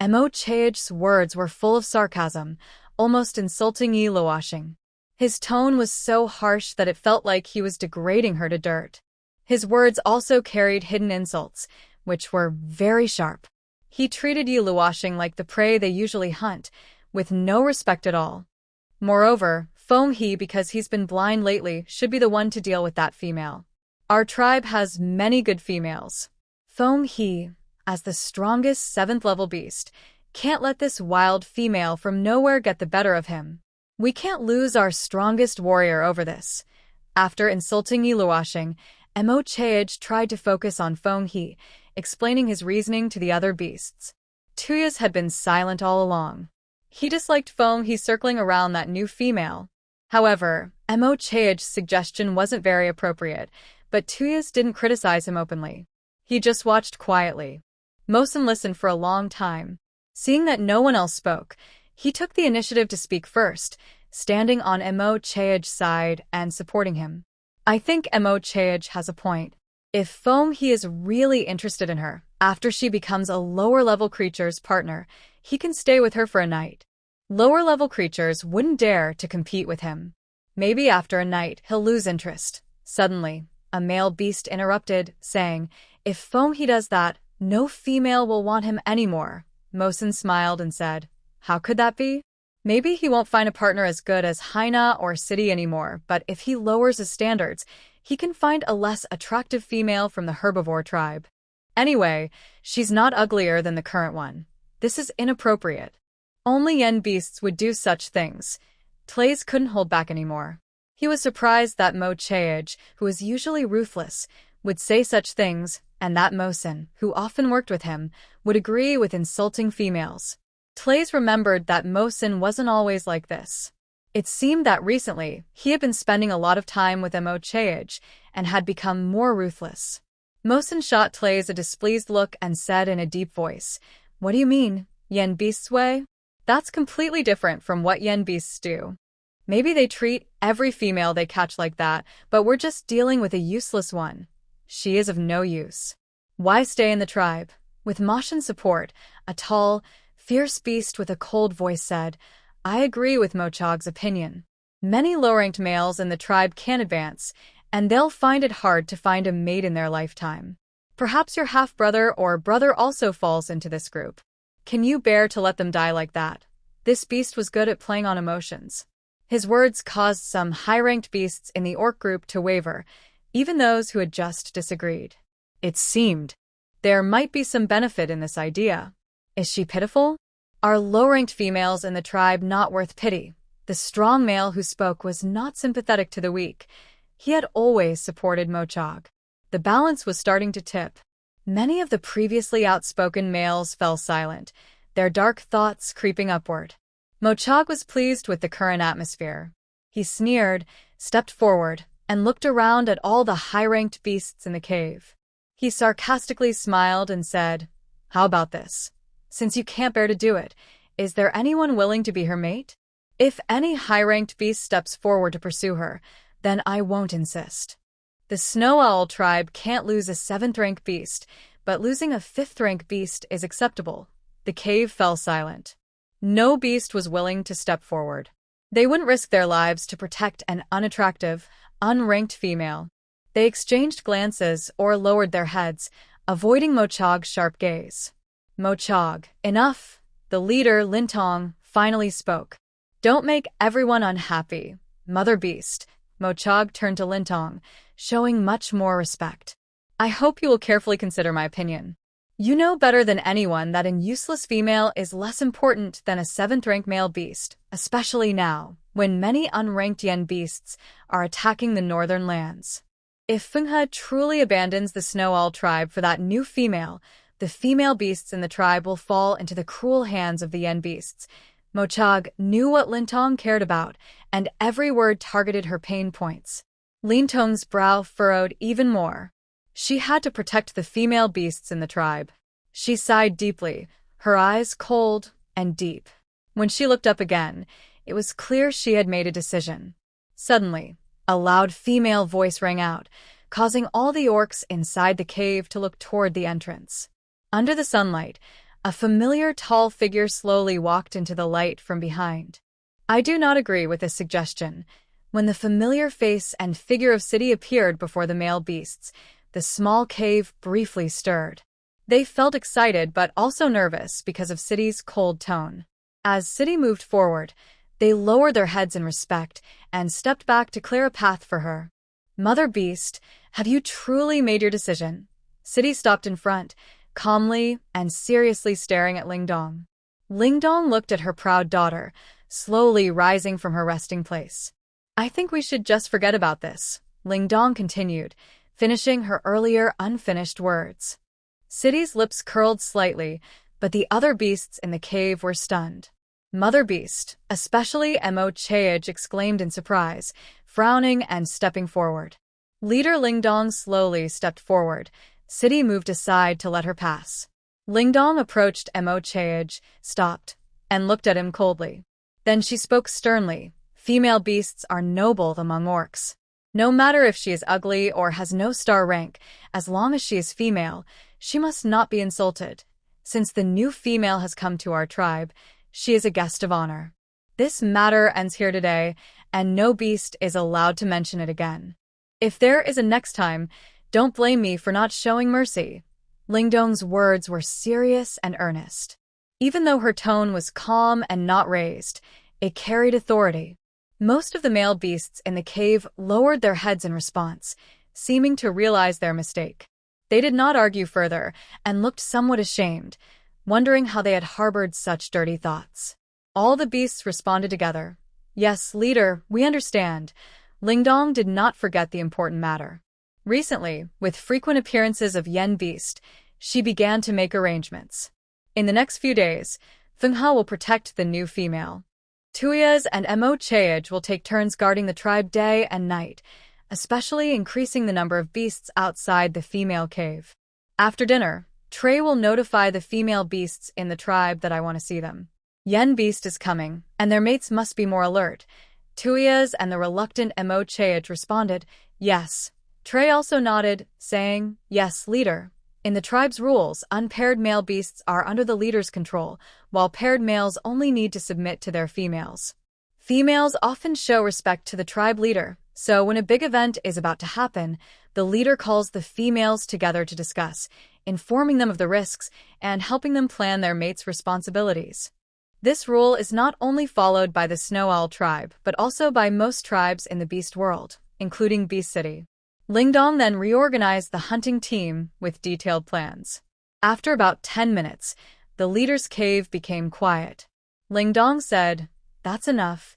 Mo Chae's words were full of sarcasm, almost insulting Yi Luoshing. His tone was so harsh that it felt like he was degrading her to dirt. His words also carried hidden insults, which were very sharp. He treated Yi Luoshing like the prey they usually hunt, with no respect at all. Moreover, Feng He, because he's been blind lately, should be the one to deal with that female. Our tribe has many good females. Feng He, as the strongest 7th-level beast, can't let this wild female from nowhere get the better of him. We can't lose our strongest warrior over this. After insulting Yi Luoshing, Mo Chae tried to focus on Feng He, explaining his reasoning to the other beasts. Tuyas had been silent all along. He disliked Feng He circling around that new female. However, Mo Chae's suggestion wasn't very appropriate, but Tuyas didn't criticize him openly. He just watched quietly. Mosin listened for a long time. Seeing that no one else spoke, he took the initiative to speak first, standing on Mo Chae's side and supporting him. I think Mo Chae has a point. If Feng He is really interested in her, after she becomes a lower-level creature's partner, he can stay with her for a night. Lower-level creatures wouldn't dare to compete with him. Maybe after a night he'll lose interest. Suddenly, a male beast interrupted, saying, "If Feng He does that, no female will want him anymore." Mosin smiled and said, "How could that be? Maybe he won't find a partner as good as Haina or City anymore, but if he lowers his standards, he can find a less attractive female from the herbivore tribe. Anyway, she's not uglier than the current one. This is inappropriate. Only yen beasts would do such things." Tlaze couldn't hold back anymore. He was surprised that Mo Chae, who was usually ruthless, would say such things, and that Mosin, who often worked with him, would agree with insulting females. Tlaze remembered that Mosin wasn't always like this. It seemed that recently, he had been spending a lot of time with Mo Chae and had become more ruthless. Mosin shot Tlaze a displeased look and said in a deep voice, "What do you mean, yen beasts way? That's completely different from what yen beasts do. Maybe they treat every female they catch like that, but we're just dealing with a useless one. She is of no use. Why stay in the tribe?" With Moshin's support, a tall, fierce beast with a cold voice said, "I agree with Mochog's opinion. Many low-ranked males in the tribe can't advance, and they'll find it hard to find a mate in their lifetime. Perhaps your half-brother or brother also falls into this group. Can you bear to let them die like that?" This beast was good at playing on emotions. His words caused some high-ranked beasts in the orc group to waver, even those who had just disagreed. It seemed there might be some benefit in this idea. Is she pitiful? Are low-ranked females in the tribe not worth pity? The strong male who spoke was not sympathetic to the weak. He had always supported Mochog. The balance was starting to tip. Many of the previously outspoken males fell silent, their dark thoughts creeping upward. Mochog was pleased with the current atmosphere. He sneered, stepped forward, and looked around at all the high-ranked beasts in the cave. He sarcastically smiled and said, "How about this? Since you can't bear to do it, is there anyone willing to be her mate? If any high-ranked beast steps forward to pursue her, then I won't insist." The Snow Owl tribe can't lose a 7th-rank beast, but losing a 5th-rank beast is acceptable. The cave fell silent. No beast was willing to step forward. They wouldn't risk their lives to protect an unattractive, unranked female. They exchanged glances or lowered their heads, avoiding Mochog's sharp gaze. "Mochog, enough!" The leader, Lintong, finally spoke. "Don't make everyone unhappy, Mother Beast." Mochog turned to Lintong, showing much more respect. "I hope you will carefully consider my opinion. You know better than anyone that an useless female is less important than a 7th-rank male beast, especially now, when many unranked yen beasts are attacking the northern lands. If Fenghe truly abandons the Snow Owl tribe for that new female, the female beasts in the tribe will fall into the cruel hands of the yen beasts." Mochog knew what Lintong cared about, and every word targeted her pain points. Lintong's brow furrowed even more. She had to protect the female beasts in the tribe. She sighed deeply, her eyes cold and deep. When she looked up again, it was clear she had made a decision. Suddenly, a loud female voice rang out, causing all the orcs inside the cave to look toward the entrance. Under the sunlight, a familiar tall figure slowly walked into the light from behind. I do not agree with this suggestion. When the familiar face and figure of City appeared before the male beasts, the small cave briefly stirred. They felt excited but also nervous because of City's cold tone. As City moved forward, they lowered their heads in respect and stepped back to clear a path for her. Mother Beast, have you truly made your decision? City stopped in front, calmly and seriously staring at Lingdong. Lingdong looked at her proud daughter, slowly rising from her resting place. I think we should just forget about this, Lingdong continued, finishing her earlier unfinished words. City's lips curled slightly, but the other beasts in the cave were stunned. Mother Beast, especially Mo Chaej, exclaimed in surprise, frowning and stepping forward. Leader Lingdong slowly stepped forward. City moved aside to let her pass. Lingdong approached Mo Chaej, stopped, and looked at him coldly. Then she spoke sternly. Female beasts are noble among orcs. No matter if she is ugly or has no star rank, as long as she is female, she must not be insulted. Since the new female has come to our tribe, she is a guest of honor. This matter ends here today, and no beast is allowed to mention it again. If there is a next time, don't blame me for not showing mercy. Lingdong's words were serious and earnest. Even though her tone was calm and not raised, it carried authority. Most of the male beasts in the cave lowered their heads in response, seeming to realize their mistake. They did not argue further and looked somewhat ashamed, wondering how they had harbored such dirty thoughts. All the beasts responded together. Yes, leader, we understand. Lingdong did not forget the important matter. Recently, with frequent appearances of Yen Beast, she began to make arrangements. In the next few days, Fenghe will protect the new female. Tuyas and Mo Chaej will take turns guarding the tribe day and night, especially increasing the number of beasts outside the female cave. After dinner, Trey will notify the female beasts in the tribe that I want to see them. Yen Beast is coming, and their mates must be more alert. Tuyas and the reluctant Mo Chaej responded, yes. Trey also nodded, saying, yes, leader. In the tribe's rules, unpaired male beasts are under the leader's control, while paired males only need to submit to their females. Females often show respect to the tribe leader, so when a big event is about to happen, the leader calls the females together to discuss, informing them of the risks and helping them plan their mates' responsibilities. This rule is not only followed by the Snow Owl tribe, but also by most tribes in the beast world, including Beast City. Lingdong then reorganized the hunting team with detailed plans. After about 10 minutes, the leader's cave became quiet. Lingdong said, that's enough.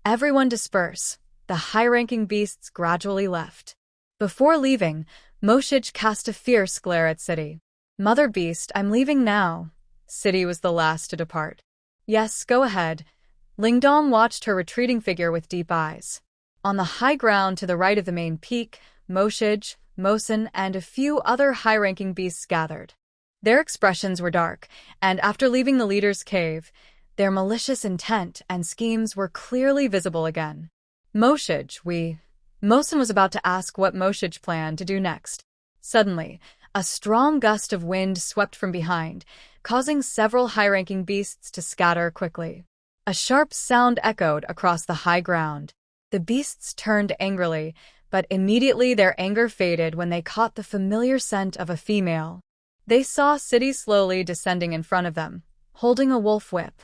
Everyone disperse. The high-ranking beasts gradually left. Before leaving, Moshij cast a fierce glare at City. Mother Beast, I'm leaving now. City was the last to depart. Yes, go ahead. Lingdong watched her retreating figure with deep eyes. On the high ground to the right of the main peak, Moshij, Mosin, and a few other high-ranking beasts gathered. Their expressions were dark, and after leaving the leader's cave, their malicious intent and schemes were clearly visible again. Moshij, Mosin was about to ask what Moshij planned to do next. Suddenly, a strong gust of wind swept from behind, causing several high-ranking beasts to scatter quickly. A sharp sound echoed across the high ground. The beasts turned angrily, but immediately their anger faded when they caught the familiar scent of a female. They saw City slowly descending in front of them, holding a wolf whip.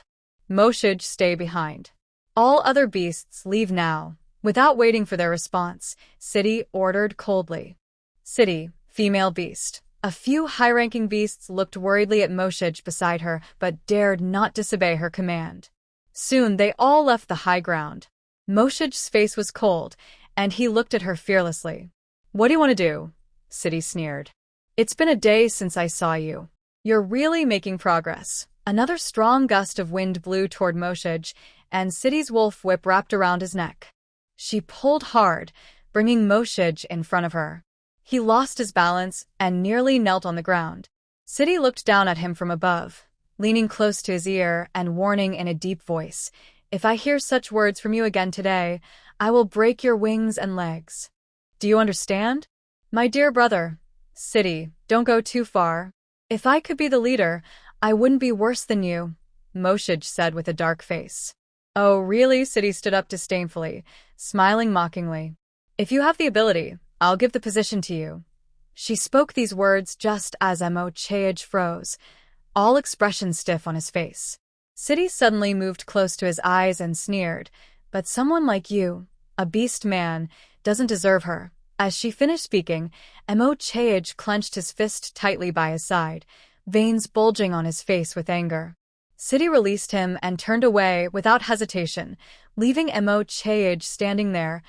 Moshij, stay behind. All other beasts leave now. Without waiting for their response, City ordered coldly. City, female beast. A few high-ranking beasts looked worriedly at Moshij beside her, but dared not disobey her command. Soon they all left the high ground. Moshij's face was cold, and he looked at her fearlessly. What do you want to do? City sneered. It's been a day since I saw you. You're really making progress. Another strong gust of wind blew toward Moshij, and City's wolf whip wrapped around his neck. She pulled hard, bringing Moshij in front of her. He lost his balance and nearly knelt on the ground. City looked down at him from above. leaning close to his ear and warning in a deep voice, "If I hear such words from you again today, I will break your wings and legs. Do you understand? My dear brother, City, don't go too far. If I could be the leader, I wouldn't be worse than you," Moshij said with a dark face. "Oh, really?" City stood up disdainfully, smiling mockingly. "If you have the ability, I'll give the position to you." She spoke these words just as Moshij froze, all expression stiff on his face. City suddenly moved close to his eyes and sneered, "But someone like you, a beast man, doesn't deserve her." As she finished speaking, Moshij clenched his fist tightly by his side, veins bulging on his face with anger. City released him and turned away without hesitation, leaving Moshij standing there,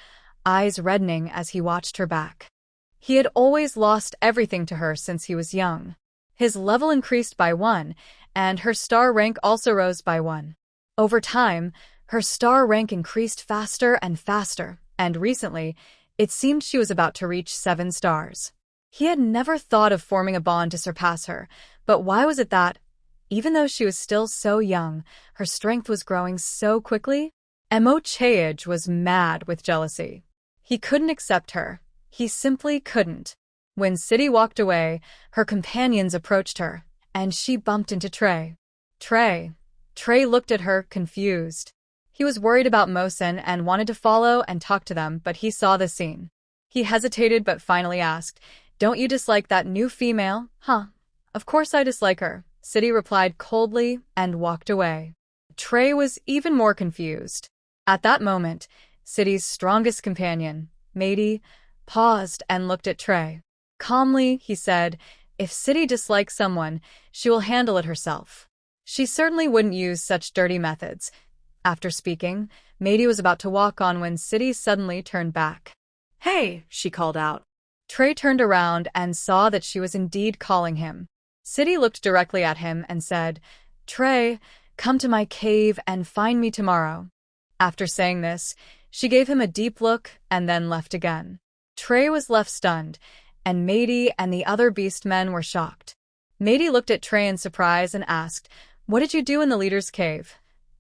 eyes reddening as he watched her back. He had always lost everything to her since he was young. His level increased by 1, and her star rank also rose by 1. Over time, her star rank increased faster and faster, and recently, it seemed she was about to reach 7 stars. He had never thought of forming a bond to surpass her, but why was it that, even though she was still so young, her strength was growing so quickly? Moshij was mad with jealousy. He couldn't accept her. He simply couldn't. When City walked away, her companions approached her, and she bumped into Trey. Trey looked at her, confused. He was worried about Mosen and wanted to follow and talk to them, but he saw the scene. He hesitated but finally asked, "Don't you dislike that new female, huh?" "Of course I dislike her," City replied coldly and walked away. Trey was even more confused. At that moment, City's strongest companion, Matey, paused and looked at Trey. Calmly, he said, "If City dislikes someone, she will handle it herself. She certainly wouldn't use such dirty methods." After speaking, Matey was about to walk on when City suddenly turned back. "Hey," she called out. Trey turned around and saw that she was indeed calling him. City looked directly at him and said, "Trey, come to my cave and find me tomorrow." After saying this, she gave him a deep look and then left again. Trey was left stunned, and Matey and the other beast men were shocked. Matey looked at Trey in surprise and asked, "What did you do in the leader's cave?"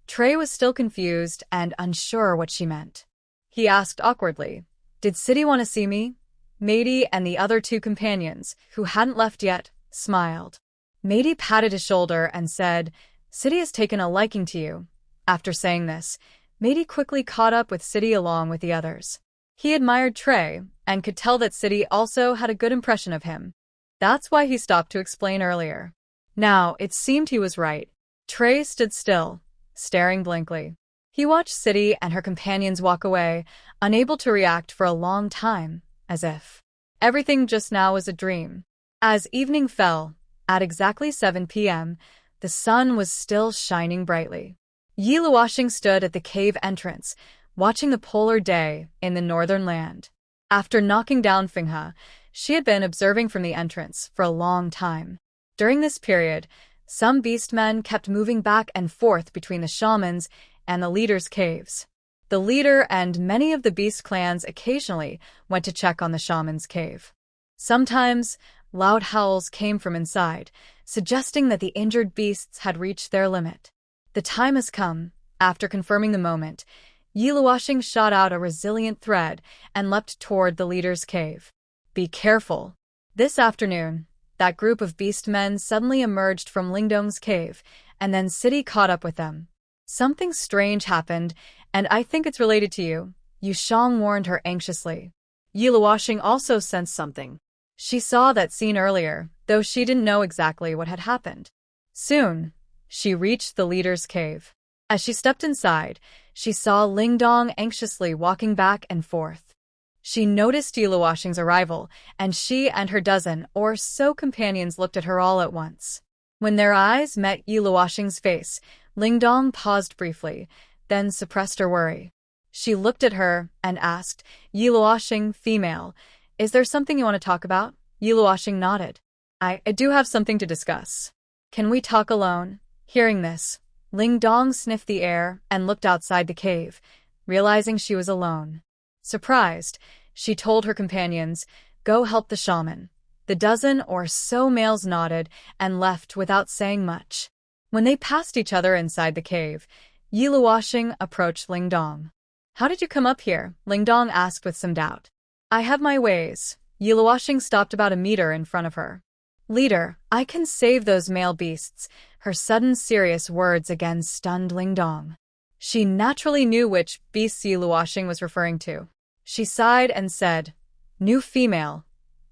Trey was still confused and unsure what she meant. He asked awkwardly, "Did City want to see me?" Matey and the other 2 companions, who hadn't left yet, smiled. Matey patted his shoulder and said, "City has taken a liking to you." After saying this, Matey quickly caught up with City along with the others. He admired Trey and could tell that City also had a good impression of him. That's why he stopped to explain earlier. Now, it seemed he was right. Trey stood still, staring blankly. He watched City and her companions walk away, unable to react for a long time, as if everything just now was a dream. As evening fell, at exactly 7 p.m., the sun was still shining brightly. Yi Luoxing stood at the cave entrance, watching the polar day in the northern land. After knocking down Finghe, she had been observing from the entrance for a long time. During this period, some beastmen kept moving back and forth between the shamans and the leader's caves. The leader and many of the beast clans occasionally went to check on the shaman's cave. Sometimes, loud howls came from inside, suggesting that the injured beasts had reached their limit. The time has come. After confirming the moment, Yi Luoxing shot out a resilient thread and leapt toward the leader's cave. "Be careful." This afternoon, that group of beast men suddenly emerged from Lingdong's cave, and then City caught up with them. "Something strange happened, and I think it's related to you," Yu Shang warned her anxiously. Yi Luoxing also sensed something. She saw that scene earlier, though she didn't know exactly what had happened. Soon, she reached the leader's cave. As she stepped inside, she saw Lingdong anxiously walking back and forth. She noticed Yi Luoxing's arrival, and she and her dozen or so companions looked at her all at once. When their eyes met Yi Luoxing's face, Lingdong paused briefly, then suppressed her worry. She looked at her and asked, "Yi Luoxing, female, is there something you want to talk about?" Yi Luoxing nodded. I do have something to discuss. Can we talk alone?" Hearing this, Lingdong sniffed the air and looked outside the cave, realizing she was alone. Surprised, she told her companions, "Go help the shaman." The dozen or so males nodded and left without saying much. When they passed each other inside the cave, Yi Luoxing approached Ling Dong. "How did you come up here?" Ling Dong asked with some doubt. "I have my ways." Yi Luoxing stopped about a meter in front of her. "Leader, I can save those male beasts." Her sudden serious words again stunned Ling Dong. She naturally knew which beasts Yi Luoxing was referring to. She sighed and said, "New female,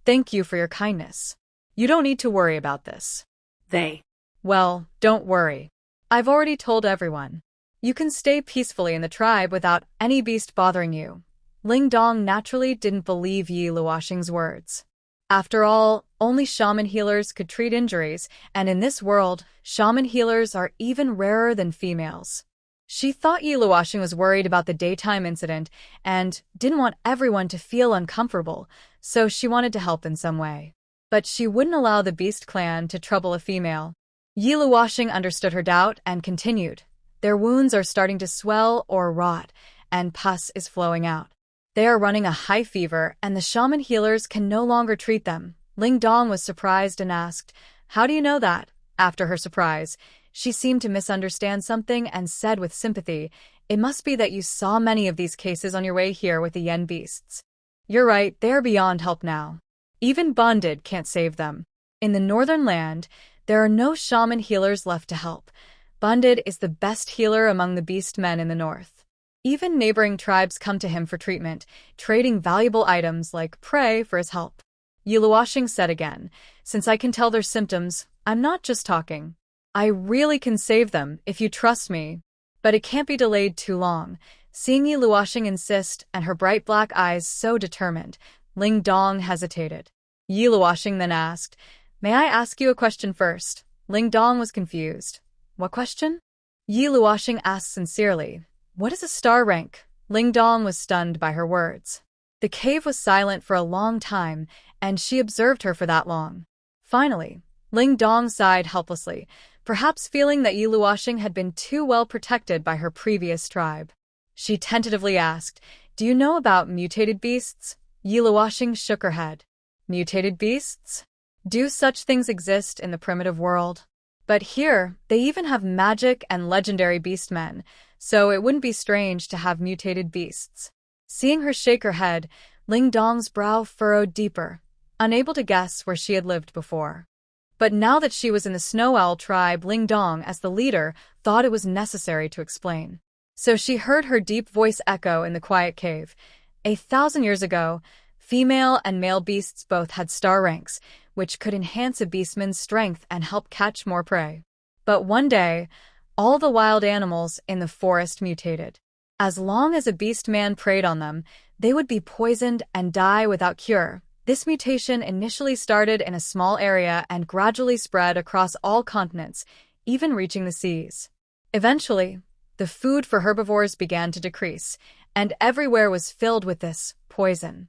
thank you for your kindness. You don't need to worry about this." Well, don't worry. I've already told everyone. You can stay peacefully in the tribe without any beast bothering you." Ling Dong naturally didn't believe Yi Luoxing's words. After all, only shaman healers could treat injuries, and in this world, shaman healers are even rarer than females. She thought Yi Luoxing was worried about the daytime incident and didn't want everyone to feel uncomfortable, so she wanted to help in some way. But she wouldn't allow the beast clan to trouble a female. Yi Luoxing understood her doubt and continued. "Their wounds are starting to swell or rot, and pus is flowing out. They are running a high fever, and the shaman healers can no longer treat them." Ling Dong was surprised and asked, "How do you know that?" After her surprise, she seemed to misunderstand something and said with sympathy, "It must be that you saw many of these cases on your way here with the yen beasts. You're right, they are beyond help now. Even bonded can't save them. In the northern land, there are no shaman healers left to help. Bonded is the best healer among the beast men in the north. Even neighboring tribes come to him for treatment, trading valuable items like prey for his help." Yi Luoxing said again, "Since I can tell their symptoms, I'm not just talking. I really can save them if you trust me. But it can't be delayed too long." Seeing Yi Luoxing insist and her bright black eyes so determined, Ling Dong hesitated. Yi Luoxing then asked, "May I ask you a question first?" Ling Dong was confused. "What question?" Yi Luoxing asked sincerely. "What is a star rank?" Ling Dong was stunned by her words. The cave was silent for a long time, and she observed her for that long. Finally, Ling Dong sighed helplessly, perhaps feeling that Yi Luoxing had been too well protected by her previous tribe. She tentatively asked, "Do you know about mutated beasts?" Yi Luoxing shook her head. "Mutated beasts? Do such things exist in the primitive world? But here, they even have magic and legendary beastmen, so it wouldn't be strange to have mutated beasts." Seeing her shake her head, Ling Dong's brow furrowed deeper, unable to guess where she had lived before. But now that she was in the Snow Owl tribe, Ling Dong, as the leader, thought it was necessary to explain. So she heard her deep voice echo in the quiet cave. 1,000 years ago, female and male beasts both had star ranks, which could enhance a beastman's strength and help catch more prey. But one day, all the wild animals in the forest mutated. As long as a beastman preyed on them, they would be poisoned and die without cure. This mutation initially started in a small area and gradually spread across all continents, even reaching the seas. Eventually, the food for herbivores began to decrease, and everywhere was filled with this poison.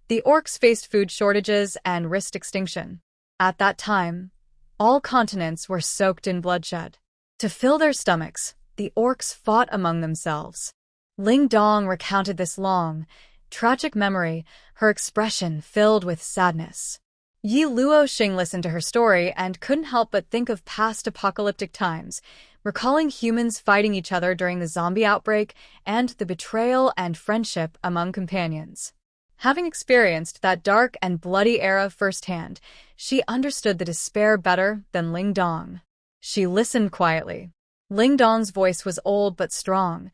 The orcs faced food shortages and risked extinction. At that time, all continents were soaked in bloodshed. To fill their stomachs, the orcs fought among themselves. Ling Dong recounted this long, tragic memory, her expression filled with sadness. Yi Luoxing listened to her story and couldn't help but think of past apocalyptic times, recalling humans fighting each other during the zombie outbreak and the betrayal and friendship among companions. Having experienced that dark and bloody era firsthand, she understood the despair better than Ling Dong. She listened quietly. Ling Dong's voice was old but strong.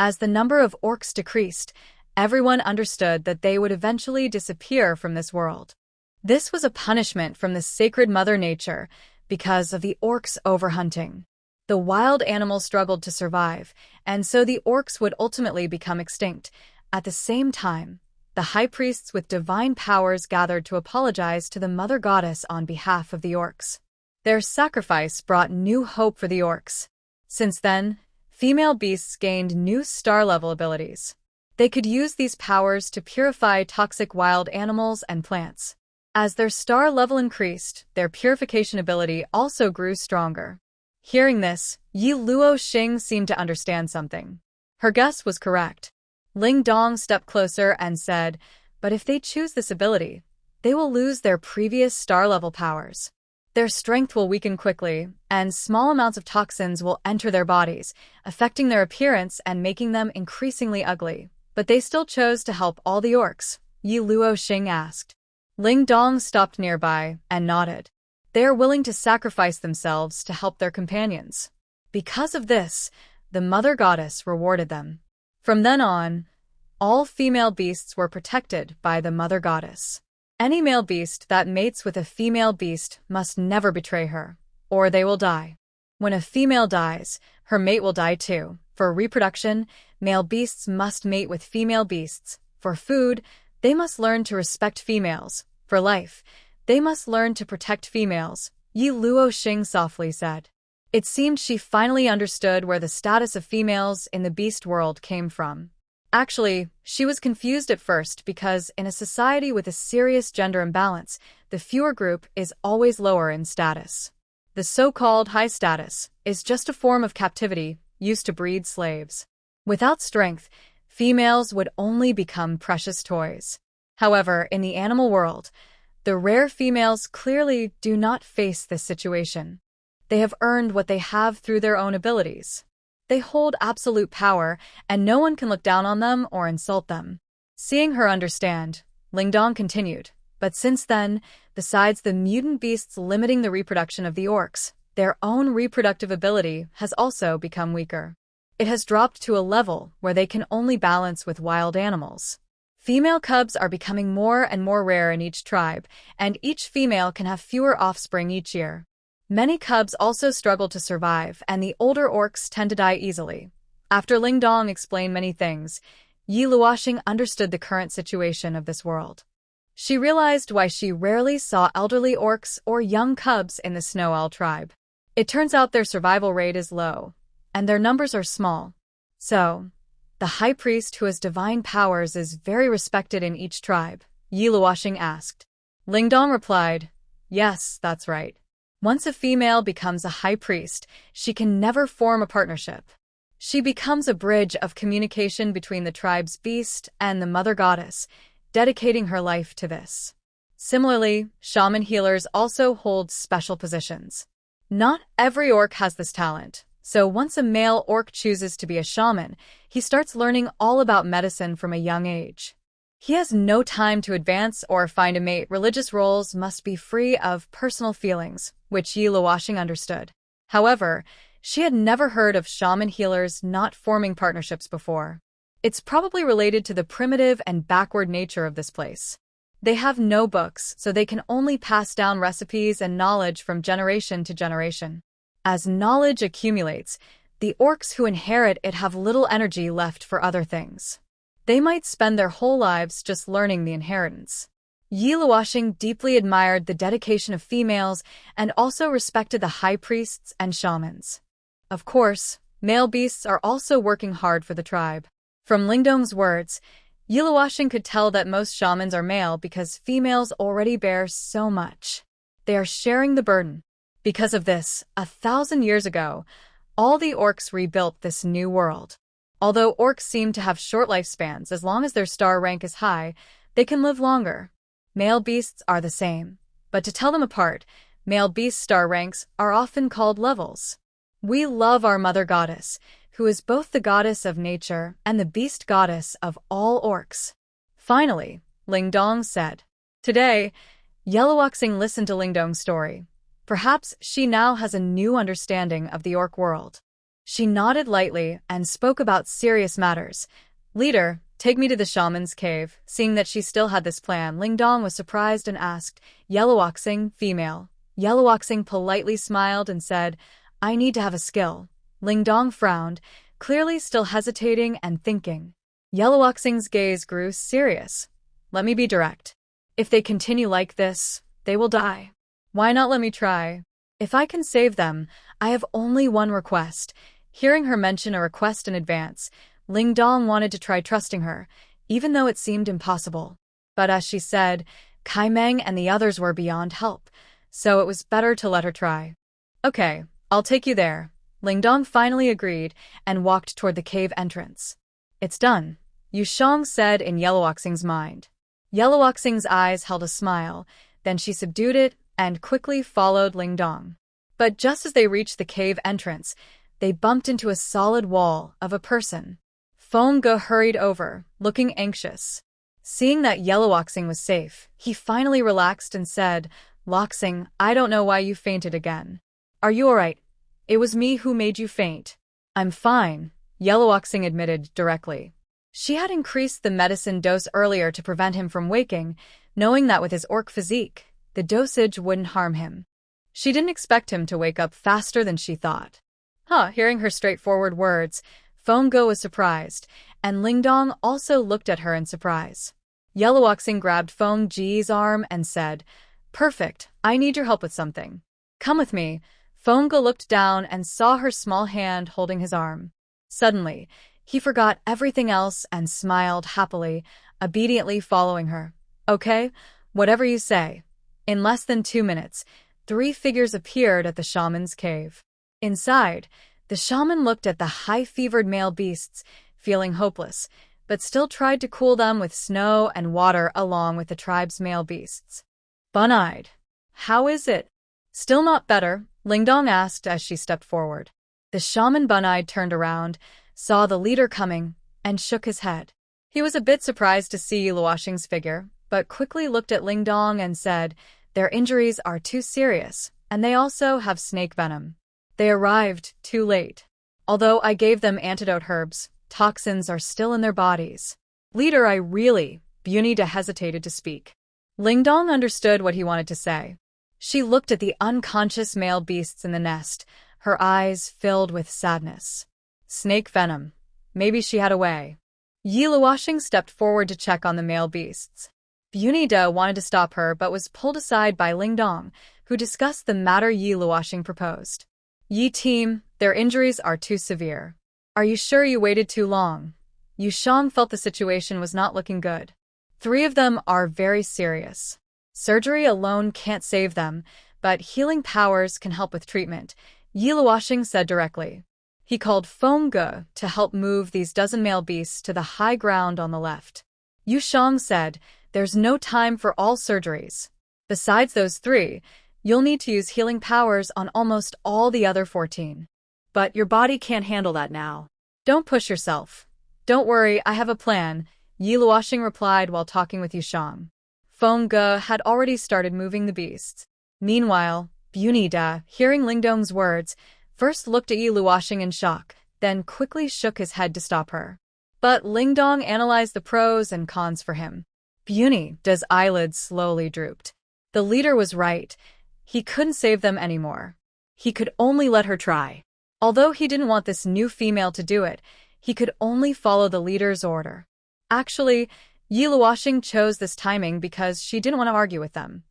As the number of orcs decreased, everyone understood that they would eventually disappear from this world. This was a punishment from the sacred Mother Nature because of the orcs' overhunting. The wild animals struggled to survive, and so the orcs would ultimately become extinct. At the same time, the high priests with divine powers gathered to apologize to the Mother Goddess on behalf of the orcs. Their sacrifice brought new hope for the orcs. Since then, female beasts gained new star-level abilities. They could use these powers to purify toxic wild animals and plants. As their star level increased, their purification ability also grew stronger. Hearing this, Yi Luoxing seemed to understand something. Her guess was correct. Ling Dong stepped closer and said, "But if they choose this ability, they will lose their previous star-level powers." Their strength will weaken quickly, and small amounts of toxins will enter their bodies, affecting their appearance and making them increasingly ugly. But they still chose to help all the orcs, Yi Luoxing asked. Ling Dong stopped nearby and nodded. They are willing to sacrifice themselves to help their companions. Because of this, the Mother Goddess rewarded them. From then on, all female beasts were protected by the Mother Goddess. Any male beast that mates with a female beast must never betray her, or they will die. When a female dies, her mate will die too. For reproduction, male beasts must mate with female beasts. For food, they must learn to respect females. For life, they must learn to protect females, Yi Luoxing softly said. It seemed she finally understood where the status of females in the beast world came from. Actually, she was confused at first because in a society with a serious gender imbalance, the fewer group is always lower in status. The so-called high status is just a form of captivity used to breed slaves. Without strength, females would only become precious toys. However, in the animal world, the rare females clearly do not face this situation. They have earned what they have through their own abilities. They hold absolute power, and no one can look down on them or insult them. Seeing her understand, Ling Dong continued, but since then, besides the mutant beasts limiting the reproduction of the orcs, their own reproductive ability has also become weaker. It has dropped to a level where they can only balance with wild animals. Female cubs are becoming more and more rare in each tribe, and each female can have fewer offspring each year. Many cubs also struggle to survive, and the older orcs tend to die easily. After Ling Dong explained many things, Yi Luoxing understood the current situation of this world. She realized why she rarely saw elderly orcs or young cubs in the Snow Owl tribe. It turns out their survival rate is low, and their numbers are small. So, the high priest who has divine powers is very respected in each tribe, Yi Luoxing asked. Ling Dong replied, yes, that's right. Once a female becomes a high priest, she can never form a partnership. She becomes a bridge of communication between the tribe's beast and the Mother Goddess, dedicating her life to this. Similarly, shaman healers also hold special positions. Not every orc has this talent, so once a male orc chooses to be a shaman, he starts learning all about medicine from a young age. He has no time to advance or find a mate. Religious roles must be free of personal feelings, which Yi Luoxing understood. However, she had never heard of shaman healers not forming partnerships before. It's probably related to the primitive and backward nature of this place. They have no books, so they can only pass down recipes and knowledge from generation to generation. As knowledge accumulates, the orcs who inherit it have little energy left for other things. They might spend their whole lives just learning the inheritance. Yi Luoxing deeply admired the dedication of females and also respected the high priests and shamans. Of course, male beasts are also working hard for the tribe. From Ling Dong's words, Yi Luoxing could tell that most shamans are male because females already bear so much. They are sharing the burden. Because of this, 1,000 years ago, all the orcs rebuilt this new world. Although orcs seem to have short lifespans, as long as their star rank is high, they can live longer. Male beasts are the same. But to tell them apart, male beast star ranks are often called levels. We love our Mother Goddess, who is both the goddess of nature and the beast goddess of all orcs. Finally, Ling Dong said. Today, Yi Luoxing listened to Ling Dong's story. Perhaps she now has a new understanding of the orc world. She nodded lightly and spoke about serious matters. Leader, take me to the shaman's cave. Seeing that she still had this plan, Ling Dong was surprised and asked, Yi Luoxing, female. Yi Luoxing politely smiled and said, I need to have a skill. Ling Dong frowned, clearly still hesitating and thinking. Yi Luoxing's gaze grew serious. Let me be direct. If they continue like this, they will die. Why not let me try? If I can save them, I have only one request. Hearing her mention a request in advance, Ling Dong wanted to try trusting her, even though it seemed impossible. But as she said, Kai Meng and the others were beyond help, so it was better to let her try. Okay, I'll take you there. Ling Dong finally agreed and walked toward the cave entrance. It's done, Yu Shang said in Yi Luoxing's mind. Yi Luoxing's eyes held a smile, then she subdued it and quickly followed Lingdong. But just as they reached the cave entrance, they bumped into a solid wall of a person. Feng Ge hurried over, looking anxious. Seeing that Yellowboxing was safe, he finally relaxed and said, "Loxing, I don't know why you fainted again. Are you alright? It was me who made you faint." "I'm fine," Yellowboxing admitted directly. She had increased the medicine dose earlier to prevent him from waking, knowing that with his orc physique, the dosage wouldn't harm him. She didn't expect him to wake up faster than she thought. Hearing her straightforward words, Feng Ge was surprised, and Lingdong also looked at her in surprise. Yellowboxing grabbed Feng Ge's arm and said, "Perfect, I need your help with something. Come with me." Feng Ge looked down and saw her small hand holding his arm. Suddenly, he forgot everything else and smiled happily, obediently following her. "Okay, whatever you say." In less than 2 minutes, 3 figures appeared at the shaman's cave. Inside, the shaman looked at the high-fevered male beasts, feeling hopeless, but still tried to cool them with snow and water along with the tribe's male beasts. "Bun-eyed, how is it?" "Still not better," Lingdong asked as she stepped forward. The shaman Bun-eyed turned around, saw the leader coming, and shook his head. He was a bit surprised to see Luoxing's figure, but quickly looked at Lingdong and said, "Their injuries are too serious, and they also have snake venom. They arrived too late. Although I gave them antidote herbs, toxins are still in their bodies." "Leader, Bunida hesitated to speak. Lingdong understood what he wanted to say. She looked at the unconscious male beasts in the nest, her eyes filled with sadness. Snake venom. Maybe she had a way. Yi Luoxing stepped forward to check on the male beasts. Bunida wanted to stop her but was pulled aside by Lingdong, who discussed the matter Yi Luoxing proposed. "Yi team, their injuries are too severe. Are you sure you waited too long?" Yu Shang felt the situation was not looking good. 3 of them are very serious. Surgery alone can't save them, but healing powers can help with treatment, Yi Luoxing said directly. He called Feng Ge to help move these dozen male beasts to the high ground on the left. Yu Shang said, "There's no time for all surgeries. Besides those 3, you'll need to use healing powers on almost all the other 14. But your body can't handle that now. Don't push yourself. Don't worry, I have a plan," Yi Luoxing replied while talking with Yu Shang. Feng Ge had already started moving the beasts. Meanwhile, Bunida, hearing Lingdong's words, first looked at Yi Luoxing in shock, then quickly shook his head to stop her. But Lingdong analyzed the pros and cons for him. Bunida's eyelids slowly drooped. The leader was right. He couldn't save them anymore. He could only let her try. Although he didn't want this new female to do it, he could only follow the leader's order. Actually, Yi Luoxing chose this timing because she didn't want to argue with them.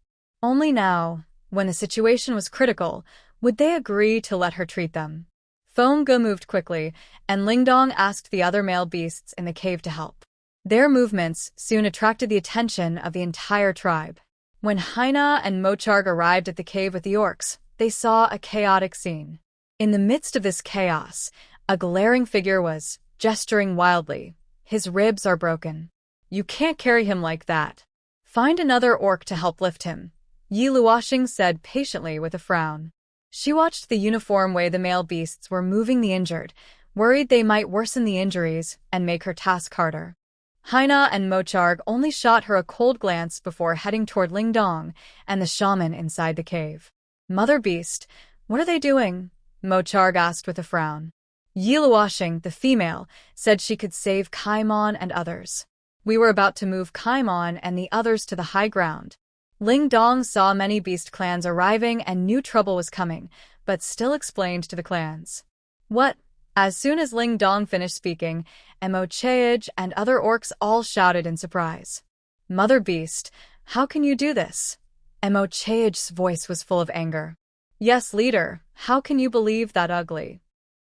Only now, when the situation was critical, would they agree to let her treat them. Feng Ge moved quickly, and Lingdong asked the other male beasts in the cave to help. Their movements soon attracted the attention of the entire tribe. When Haina and Mocharg arrived at the cave with the orcs, they saw a chaotic scene. In the midst of this chaos, a glaring figure was gesturing wildly. "His ribs are broken. You can't carry him like that. Find another orc to help lift him," Yi Luoxing said patiently with a frown. She watched the uniform way the male beasts were moving the injured, worried they might worsen the injuries and make her task harder. Haina and Mocharg only shot her a cold glance before heading toward Lingdong and the shaman inside the cave. "Mother Beast, what are they doing?" Mocharg asked with a frown. Yi Luoxing, the female, said she could save Kaimon and others. "We were about to move Kaimon and the others to the high ground." Lingdong saw many beast clans arriving and knew trouble was coming, but still explained to the clans. "What?" As soon as Lingdong finished speaking, Mochaij and other orcs all shouted in surprise. "Mother Beast, how can you do this?" Mochaij's voice was full of anger. "Yes, leader, how can you believe that ugly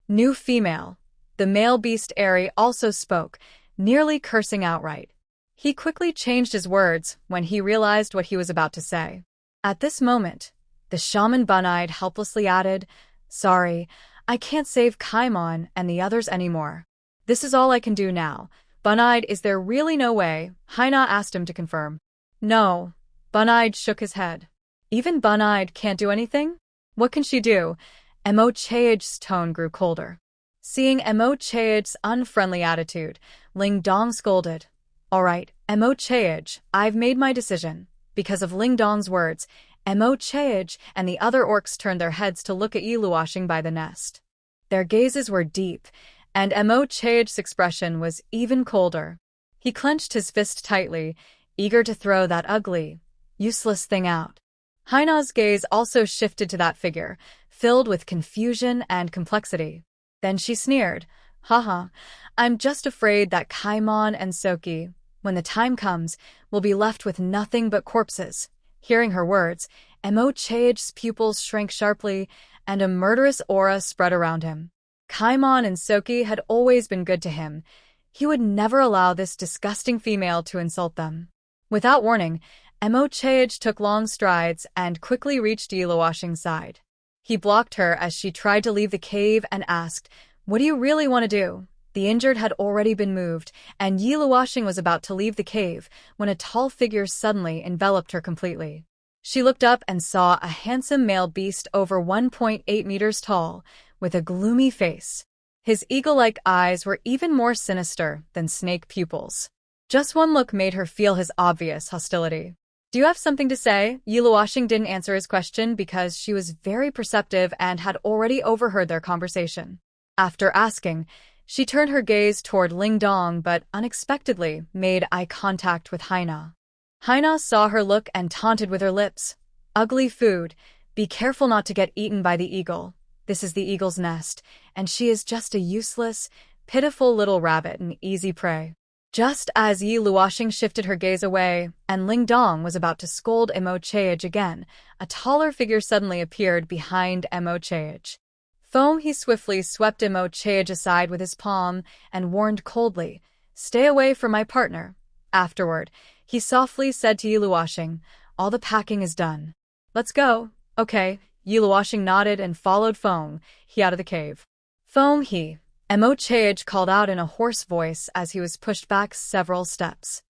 new female?" The male beast Airy also spoke, nearly cursing outright. He quickly changed his words when he realized what he was about to say. At this moment, the shaman Bun-eyed helplessly added, "Sorry, I can't save Kaimon and the others anymore. This is all I can do now." "Bun-eyed, is there really no way?" Haina asked him to confirm. "No." Bun-eyed shook his head. Even Bun-eyed can't do anything? What can she do? Mo Chae's tone grew colder. Seeing Mo Chae's unfriendly attitude, Ling Dong scolded. All right, Mo Chae, I've made my decision. Because of Ling Dong's words, Mo Chae and the other orcs turned their heads to look at Yi Luoxing by the nest. Their gazes were deep, and Mo Chae's expression was even colder. He clenched his fist tightly, eager to throw that ugly, useless thing out. Haina's gaze also shifted to that figure, filled with confusion and complexity. Then she sneered, Haha, I'm just afraid that Kaimon and Soki, when the time comes, will be left with nothing but corpses. Hearing her words, Mo Chae's pupils shrank sharply, and a murderous aura spread around him. Kaimon and Soki had always been good to him. He would never allow this disgusting female to insult them. Without warning, Mo Chae took long strides and quickly reached Yi Luoxing's side. He blocked her as she tried to leave the cave and asked, What do you really want to do? The injured had already been moved, and Yi Luoxing was about to leave the cave when a tall figure suddenly enveloped her completely. She looked up and saw a handsome male beast over 1.8 meters tall, with a gloomy face. His eagle-like eyes were even more sinister than snake pupils. Just one look made her feel his obvious hostility. Do you have something to say? Yi Luoxing didn't answer his question because she was very perceptive and had already overheard their conversation. After asking, she turned her gaze toward Ling Dong but unexpectedly made eye contact with Haina. Haina saw her look and taunted with her lips. Ugly food. Be careful not to get eaten by the eagle. This is the eagle's nest, and she is just a useless, pitiful little rabbit and easy prey. Just as Yi Luoxing shifted her gaze away, and Ling Dong was about to scold Mo Chae again, a taller figure suddenly appeared behind Mo Chae. Foam he swiftly swept Mo Chae aside with his palm and warned coldly, Stay away from my partner. Afterward, he softly said to Yi Luoxing, All the packing is done. Let's go. Okay. Yi Luoxing nodded and followed Foam he out of the cave. Foam he. Mo Chae called out in a hoarse voice as he was pushed back several steps.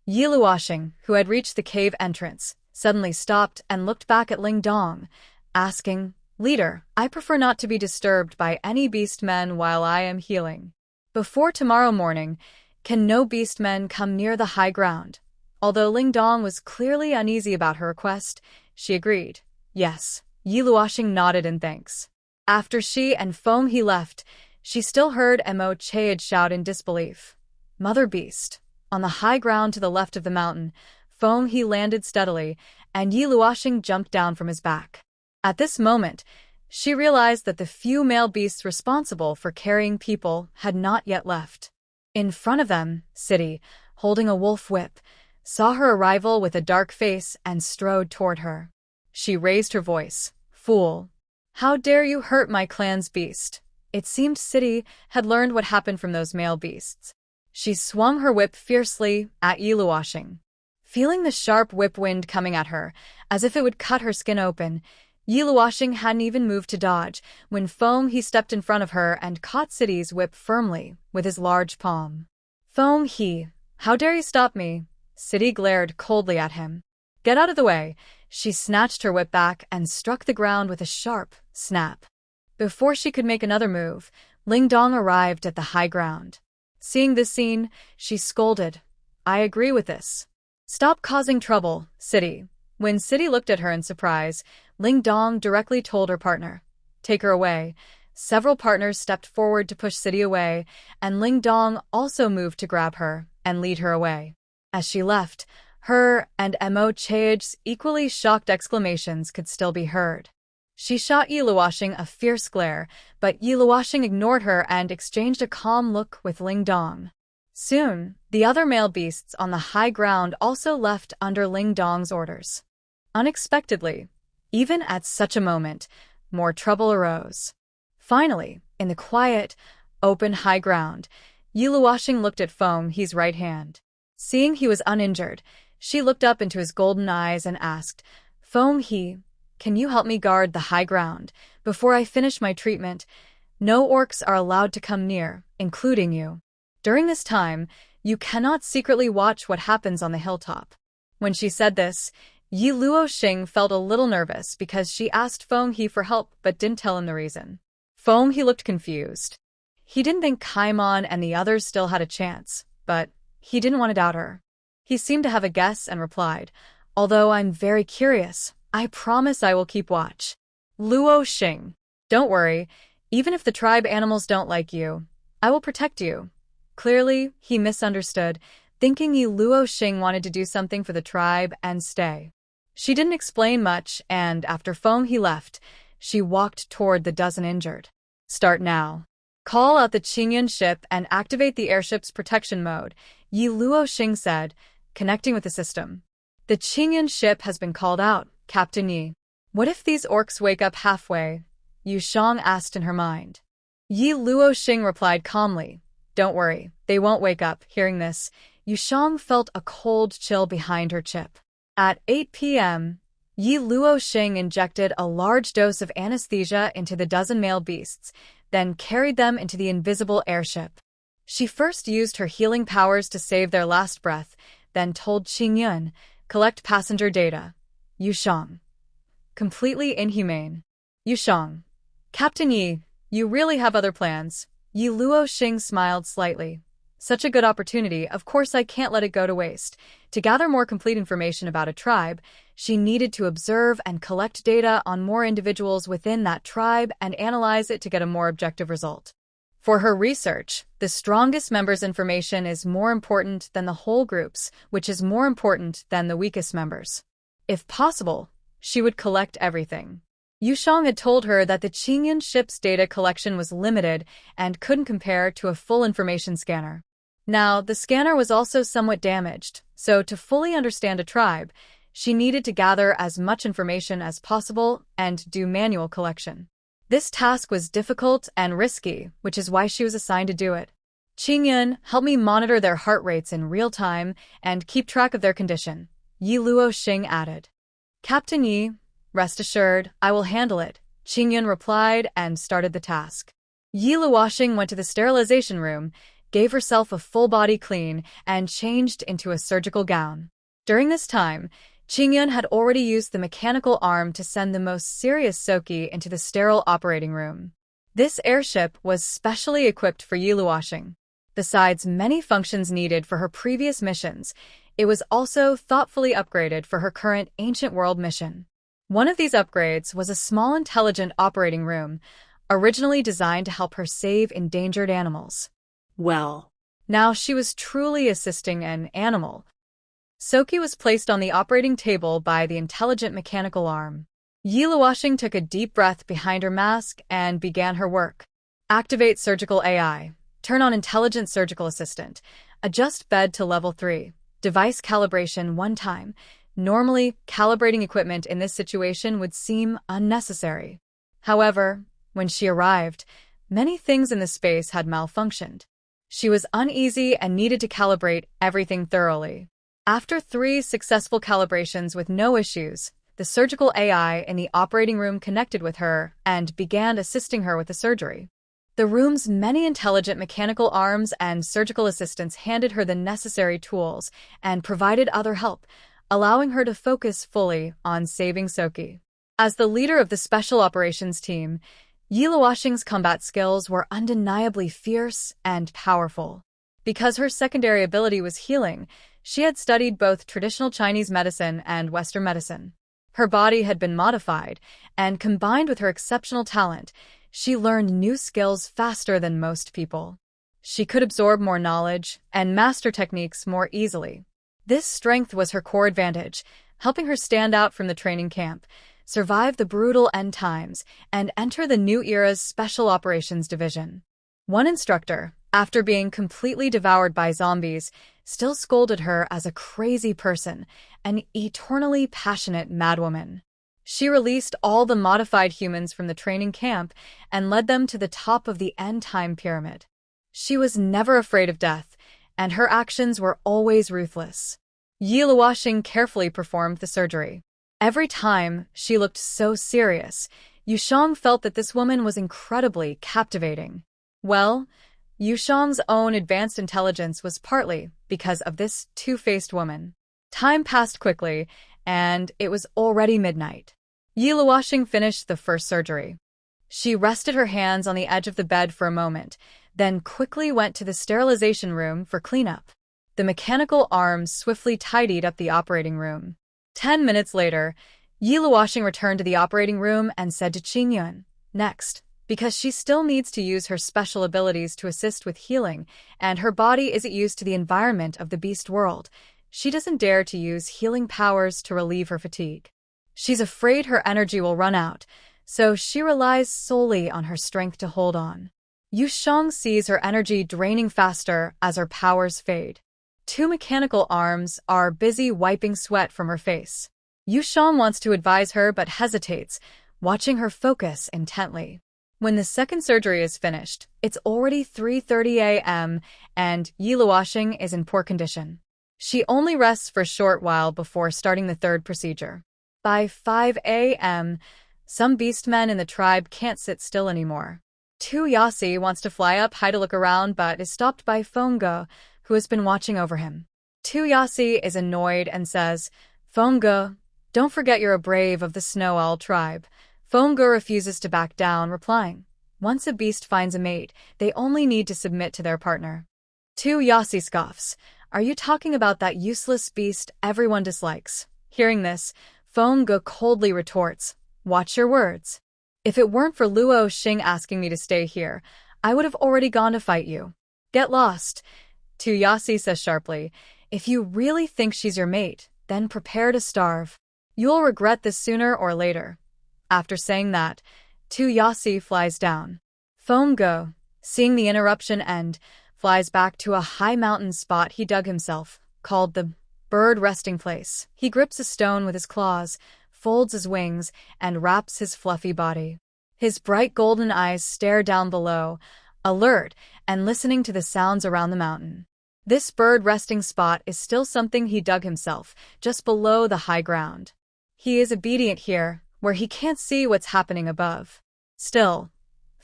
Yi Luoxing, who had reached the cave entrance, suddenly stopped and looked back at Ling Dong, asking, Leader, I prefer not to be disturbed by any beastmen while I am healing. Before tomorrow morning, can no beastmen come near the high ground? Although Ling Dong was clearly uneasy about her request, she agreed. Yes. Yi Luoxing nodded in thanks. After she and Foam he left, she still heard Mo Chae shout in disbelief. Mother Beast. On the high ground to the left of the mountain, Foam he landed steadily, and Yi Luoxing jumped down from his back. At this moment, she realized that the few male beasts responsible for carrying people had not yet left. In front of them, City, holding a wolf whip, saw her arrival with a dark face and strode toward her. She raised her voice. Fool! How dare you hurt my clan's beast? It seemed City had learned what happened from those male beasts. She swung her whip fiercely at Yi Luoxing. Feeling the sharp whip wind coming at her, as if it would cut her skin open, Yi Luoxing hadn't even moved to dodge when Foam he stepped in front of her and caught City's whip firmly with his large palm. Foam he, how dare you stop me? City glared coldly at him. Get out of the way. She snatched her whip back and struck the ground with a sharp snap. Before she could make another move, Ling Dong arrived at the high ground. Seeing this scene, she scolded. I agree with this. Stop causing trouble, City. When City looked at her in surprise, Ling Dong directly told her partner. Take her away. Several partners stepped forward to push City away, and Ling Dong also moved to grab her and lead her away. As she left, her and Mo Chae's equally shocked exclamations could still be heard. She shot Yi Luoxing a fierce glare, but Yi Luoxing ignored her and exchanged a calm look with Ling Dong. Soon, the other male beasts on the high ground also left under Ling Dong's orders. Unexpectedly, even at such a moment, more trouble arose. Finally, in the quiet, open high ground, Yi Luoxing looked at Foam he's right hand. Seeing he was uninjured, she looked up into his golden eyes and asked, Foam he, can you help me guard the high ground before I finish my treatment? No orcs are allowed to come near, including you. During this time, you cannot secretly watch what happens on the hilltop. When she said this, Yi Luoxing felt a little nervous because she asked Feng He for help but didn't tell him the reason. Feng He looked confused. He didn't think Kaimon and the others still had a chance, but he didn't want to doubt her. He seemed to have a guess and replied, "Although I'm very curious, I promise I will keep watch." Luoxing, don't worry, even if the tribe animals don't like you, I will protect you. Clearly, he misunderstood, thinking Yi Luoxing wanted to do something for the tribe and stay. She didn't explain much, and after Feng He left, she walked toward the dozen injured. Start now. Call out the Qingyun ship and activate the airship's protection mode, Yi Luoxing said, connecting with the system. The Qingyun ship has been called out, Captain Yi. What if these orcs wake up halfway? Yu Shang asked in her mind. Yi Luoxing replied calmly, "Don't worry, they won't wake up." Hearing this, Yu Shang felt a cold chill behind her chip. At 8 p.m., Yi Luoxing injected a large dose of anesthesia into the dozen male beasts, then carried them into the invisible airship. She first used her healing powers to save their last breath, then told Qingyun, "Collect passenger data." Yu Shang. Completely inhumane. Yu Shang. Captain Yi, you really have other plans. Yi Luoxing smiled slightly. Such a good opportunity, of course I can't let it go to waste. To gather more complete information about a tribe, she needed to observe and collect data on more individuals within that tribe and analyze it to get a more objective result. For her research, the strongest member's information is more important than the whole group's, which is more important than the weakest members. If possible, she would collect everything. Yu Shang had told her that the Qingyun ship's data collection was limited and couldn't compare to a full information scanner. Now, the scanner was also somewhat damaged, so to fully understand a tribe, she needed to gather as much information as possible and do manual collection. This task was difficult and risky, which is why she was assigned to do it. Qingyun, help me monitor their heart rates in real time and keep track of their condition, Yi Luoxing added. Captain Yi, rest assured, I will handle it, Qingyun replied and started the task. Yi Luoxing went to the sterilization room, gave herself a full-body clean, and changed into a surgical gown. During this time, Qingyun had already used the mechanical arm to send the most serious Soki into the sterile operating room. This airship was specially equipped for Yi Luoxing. Besides many functions needed for her previous missions, it was also thoughtfully upgraded for her current ancient world mission. One of these upgrades was a small intelligent operating room, originally designed to help her save endangered animals. Well, now she was truly assisting an animal. Soki was placed on the operating table by the intelligent mechanical arm. Yi Luoxing took a deep breath behind her mask and began her work. Activate surgical AI. Turn on intelligent surgical assistant. Adjust bed to level 3. Device calibration 1 time. Normally, calibrating equipment in this situation would seem unnecessary. However, when she arrived, many things in the space had malfunctioned. She was uneasy and needed to calibrate everything thoroughly. After 3 successful calibrations with no issues, the surgical AI in the operating room connected with her and began assisting her with the surgery. The room's many intelligent mechanical arms and surgical assistants handed her the necessary tools and provided other help, allowing her to focus fully on saving Soki. As the leader of the special operations team, Yi Luoxing's combat skills were undeniably fierce and powerful. Because her secondary ability was healing, she had studied both traditional Chinese medicine and Western medicine. Her body had been modified, and combined with her exceptional talent, she learned new skills faster than most people. She could absorb more knowledge and master techniques more easily. This strength was her core advantage, helping her stand out from the training camp, survive the brutal end times, and enter the new era's Special Operations Division. One instructor, after being completely devoured by zombies, still scolded her as a crazy person, an eternally passionate madwoman. She released all the modified humans from the training camp and led them to the top of the end-time pyramid. She was never afraid of death, and her actions were always ruthless. Yi Luoxing carefully performed the surgery. Every time she looked so serious, Yu Shang felt that this woman was incredibly captivating. Well, Yu Shang's own advanced intelligence was partly because of this two-faced woman. Time passed quickly, and it was already midnight. Yi Luoxing finished the first surgery. She rested her hands on the edge of the bed for a moment, then quickly went to the sterilization room for cleanup. The mechanical arms swiftly tidied up the operating room. 10 minutes later, Yi Luoxing returned to the operating room and said to Qingyun, "Next." Because she still needs to use her special abilities to assist with healing, and her body isn't used to the environment of the beast world, she doesn't dare to use healing powers to relieve her fatigue. She's afraid her energy will run out, so she relies solely on her strength to hold on. Yu Shang sees her energy draining faster as her powers fade. Two mechanical arms are busy wiping sweat from her face. Yu Shang wants to advise her but hesitates, watching her focus intently. When the second surgery is finished, it's already 3:30 a.m. and Yi Luoxing is in poor condition. She only rests for a short while before starting the third procedure. By 5 a.m., some beastmen in the tribe can't sit still anymore. Tu Yasi wants to fly up high to look around but is stopped by Fengge, who has been watching over him. Tu Yasi is annoyed and says, "Fengge, don't forget you're a brave of the Snow Owl tribe." Fengge refuses to back down, replying, "Once a beast finds a mate, they only need to submit to their partner." Tu Yasi scoffs, "Are you talking about that useless beast everyone dislikes?" Hearing this, Fengge coldly retorts, "Watch your words. If it weren't for Luo Xing asking me to stay here, I would have already gone to fight you. Get lost." Tu Yasi says sharply, "If you really think she's your mate, then prepare to starve. You'll regret this sooner or later." After saying that, Tu Yasi flies down. Fengge, seeing the interruption end, flies back to a high mountain spot he dug himself, called the bird resting place. He grips a stone with his claws, folds his wings, and wraps his fluffy body. His bright golden eyes stare down below, alert and listening to the sounds around the mountain. This bird resting spot is still something he dug himself, just below the high ground. He is obedient here, where he can't see what's happening above. Still,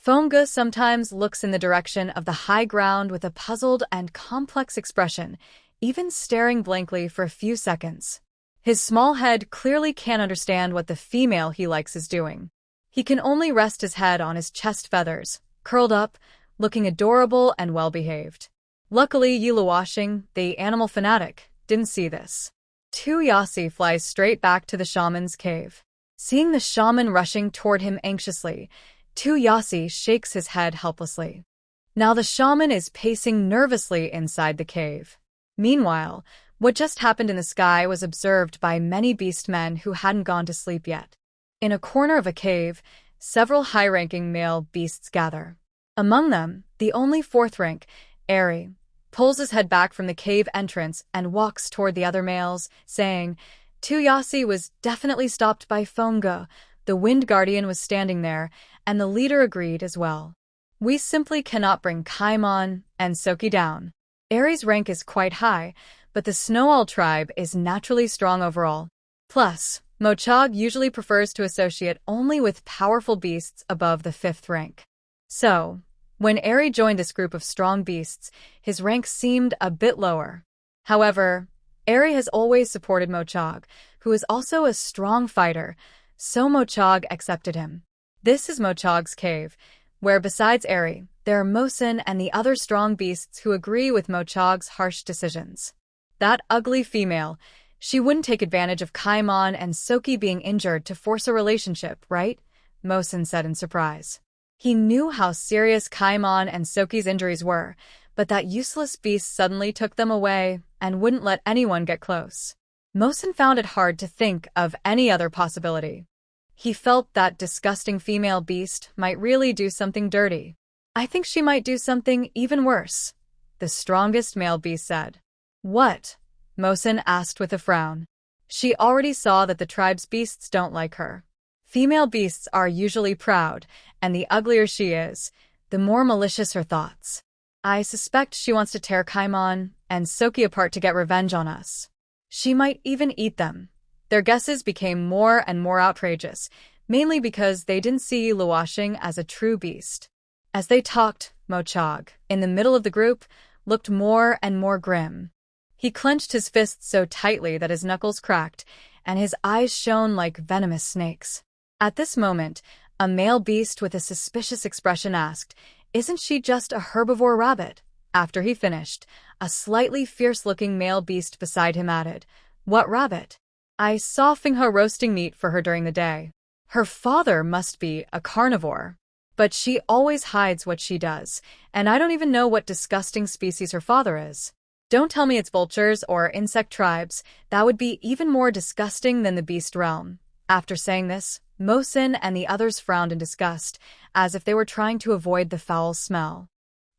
Fengge sometimes looks in the direction of the high ground with a puzzled and complex expression, even staring blankly for a few seconds. His small head clearly can't understand what the female he likes is doing. He can only rest his head on his chest feathers, curled up, looking adorable and well-behaved. Luckily, Yi Luoxing, the animal fanatic, didn't see this. Tu Yasi flies straight back to the shaman's cave. Seeing the shaman rushing toward him anxiously, Tu Yasi shakes his head helplessly. Now the shaman is pacing nervously inside the cave. Meanwhile, what just happened in the sky was observed by many beastmen who hadn't gone to sleep yet. In a corner of a cave, several high-ranking male beasts gather. Among them, the only fourth rank, Eri, pulls his head back from the cave entrance and walks toward the other males, saying, Tu Yasi was definitely stopped by Fengge. The Wind Guardian was standing there, and the leader agreed as well. We simply cannot bring Kaimon and Soki down. Eri's rank is quite high, but the Snow Owl tribe is naturally strong overall. Plus, Mochog usually prefers to associate only with powerful beasts above the 5th rank. So, when Eri joined this group of strong beasts, his rank seemed a bit lower. However, Eri has always supported Mochog, who is also a strong fighter, so Mochog accepted him. This is Mochog's cave, where besides Eri, there are Mosin and the other strong beasts who agree with Mochog's harsh decisions. That ugly female, she wouldn't take advantage of Kaimon and Soki being injured to force a relationship, right? Mosin said in surprise. He knew how serious Kaimon and Soki's injuries were, but that useless beast suddenly took them away and wouldn't let anyone get close. Mosin found it hard to think of any other possibility. He felt that disgusting female beast might really do something dirty. "I think she might do something even worse," the strongest male beast said. "What?" Mosin asked with a frown. She already saw that the tribe's beasts don't like her. Female beasts are usually proud, and the uglier she is, the more malicious her thoughts. "I suspect she wants to tear Kaimon and Soki apart to get revenge on us. She might even eat them." Their guesses became more and more outrageous, mainly because they didn't see Luoxing as a true beast. As they talked, Mochog, in the middle of the group, looked more and more grim. He clenched his fists so tightly that his knuckles cracked, and his eyes shone like venomous snakes. At this moment, a male beast with a suspicious expression asked, "Isn't she just a herbivore rabbit?" After he finished, a slightly fierce-looking male beast beside him added, "What rabbit? I saw Finghe roasting meat for her during the day. Her father must be a carnivore. But she always hides what she does, and I don't even know what disgusting species her father is. Don't tell me it's vultures or insect tribes. That would be even more disgusting than the beast realm." After saying this, Mosin and the others frowned in disgust, as if they were trying to avoid the foul smell.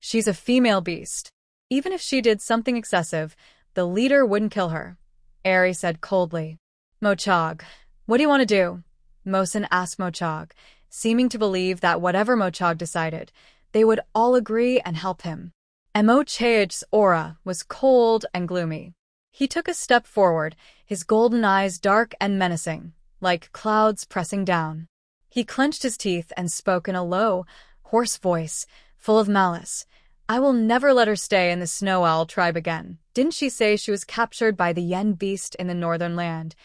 "She's a female beast. Even if she did something excessive, the leader wouldn't kill her," Eri said coldly. "Mochog, what do you want to do?" Mosin asked Mochog, seeming to believe that whatever Mochog decided, they would all agree and help him. Mochog's aura was cold and gloomy. He took a step forward, his golden eyes dark and menacing, like clouds pressing down. He clenched his teeth and spoke in a low, hoarse voice, full of malice. "I will never let her stay in the Snow Owl tribe again. Didn't she say she was captured by the Yen beast in the northern land?"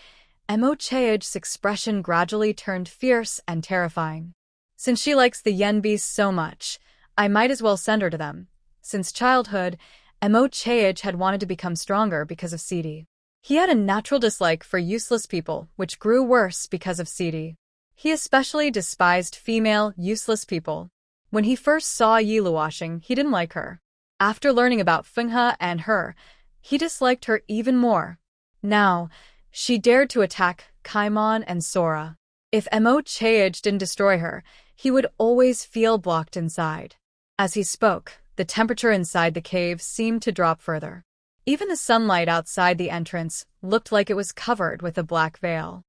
Mochog's expression gradually turned fierce and terrifying. "Since she likes the Yen beast so much, I might as well send her to them." Since childhood, Mochog had wanted to become stronger because of Sidi. He had a natural dislike for useless people, which grew worse because of Sidi. He especially despised female, useless people. When he first saw Yiluoshing, he didn't like her. After learning about Finghe and her, he disliked her even more. Now, she dared to attack Kaimon and Sora. If Mochog didn't destroy her, he would always feel blocked inside. As he spoke, the temperature inside the cave seemed to drop further. Even the sunlight outside the entrance looked like it was covered with a black veil.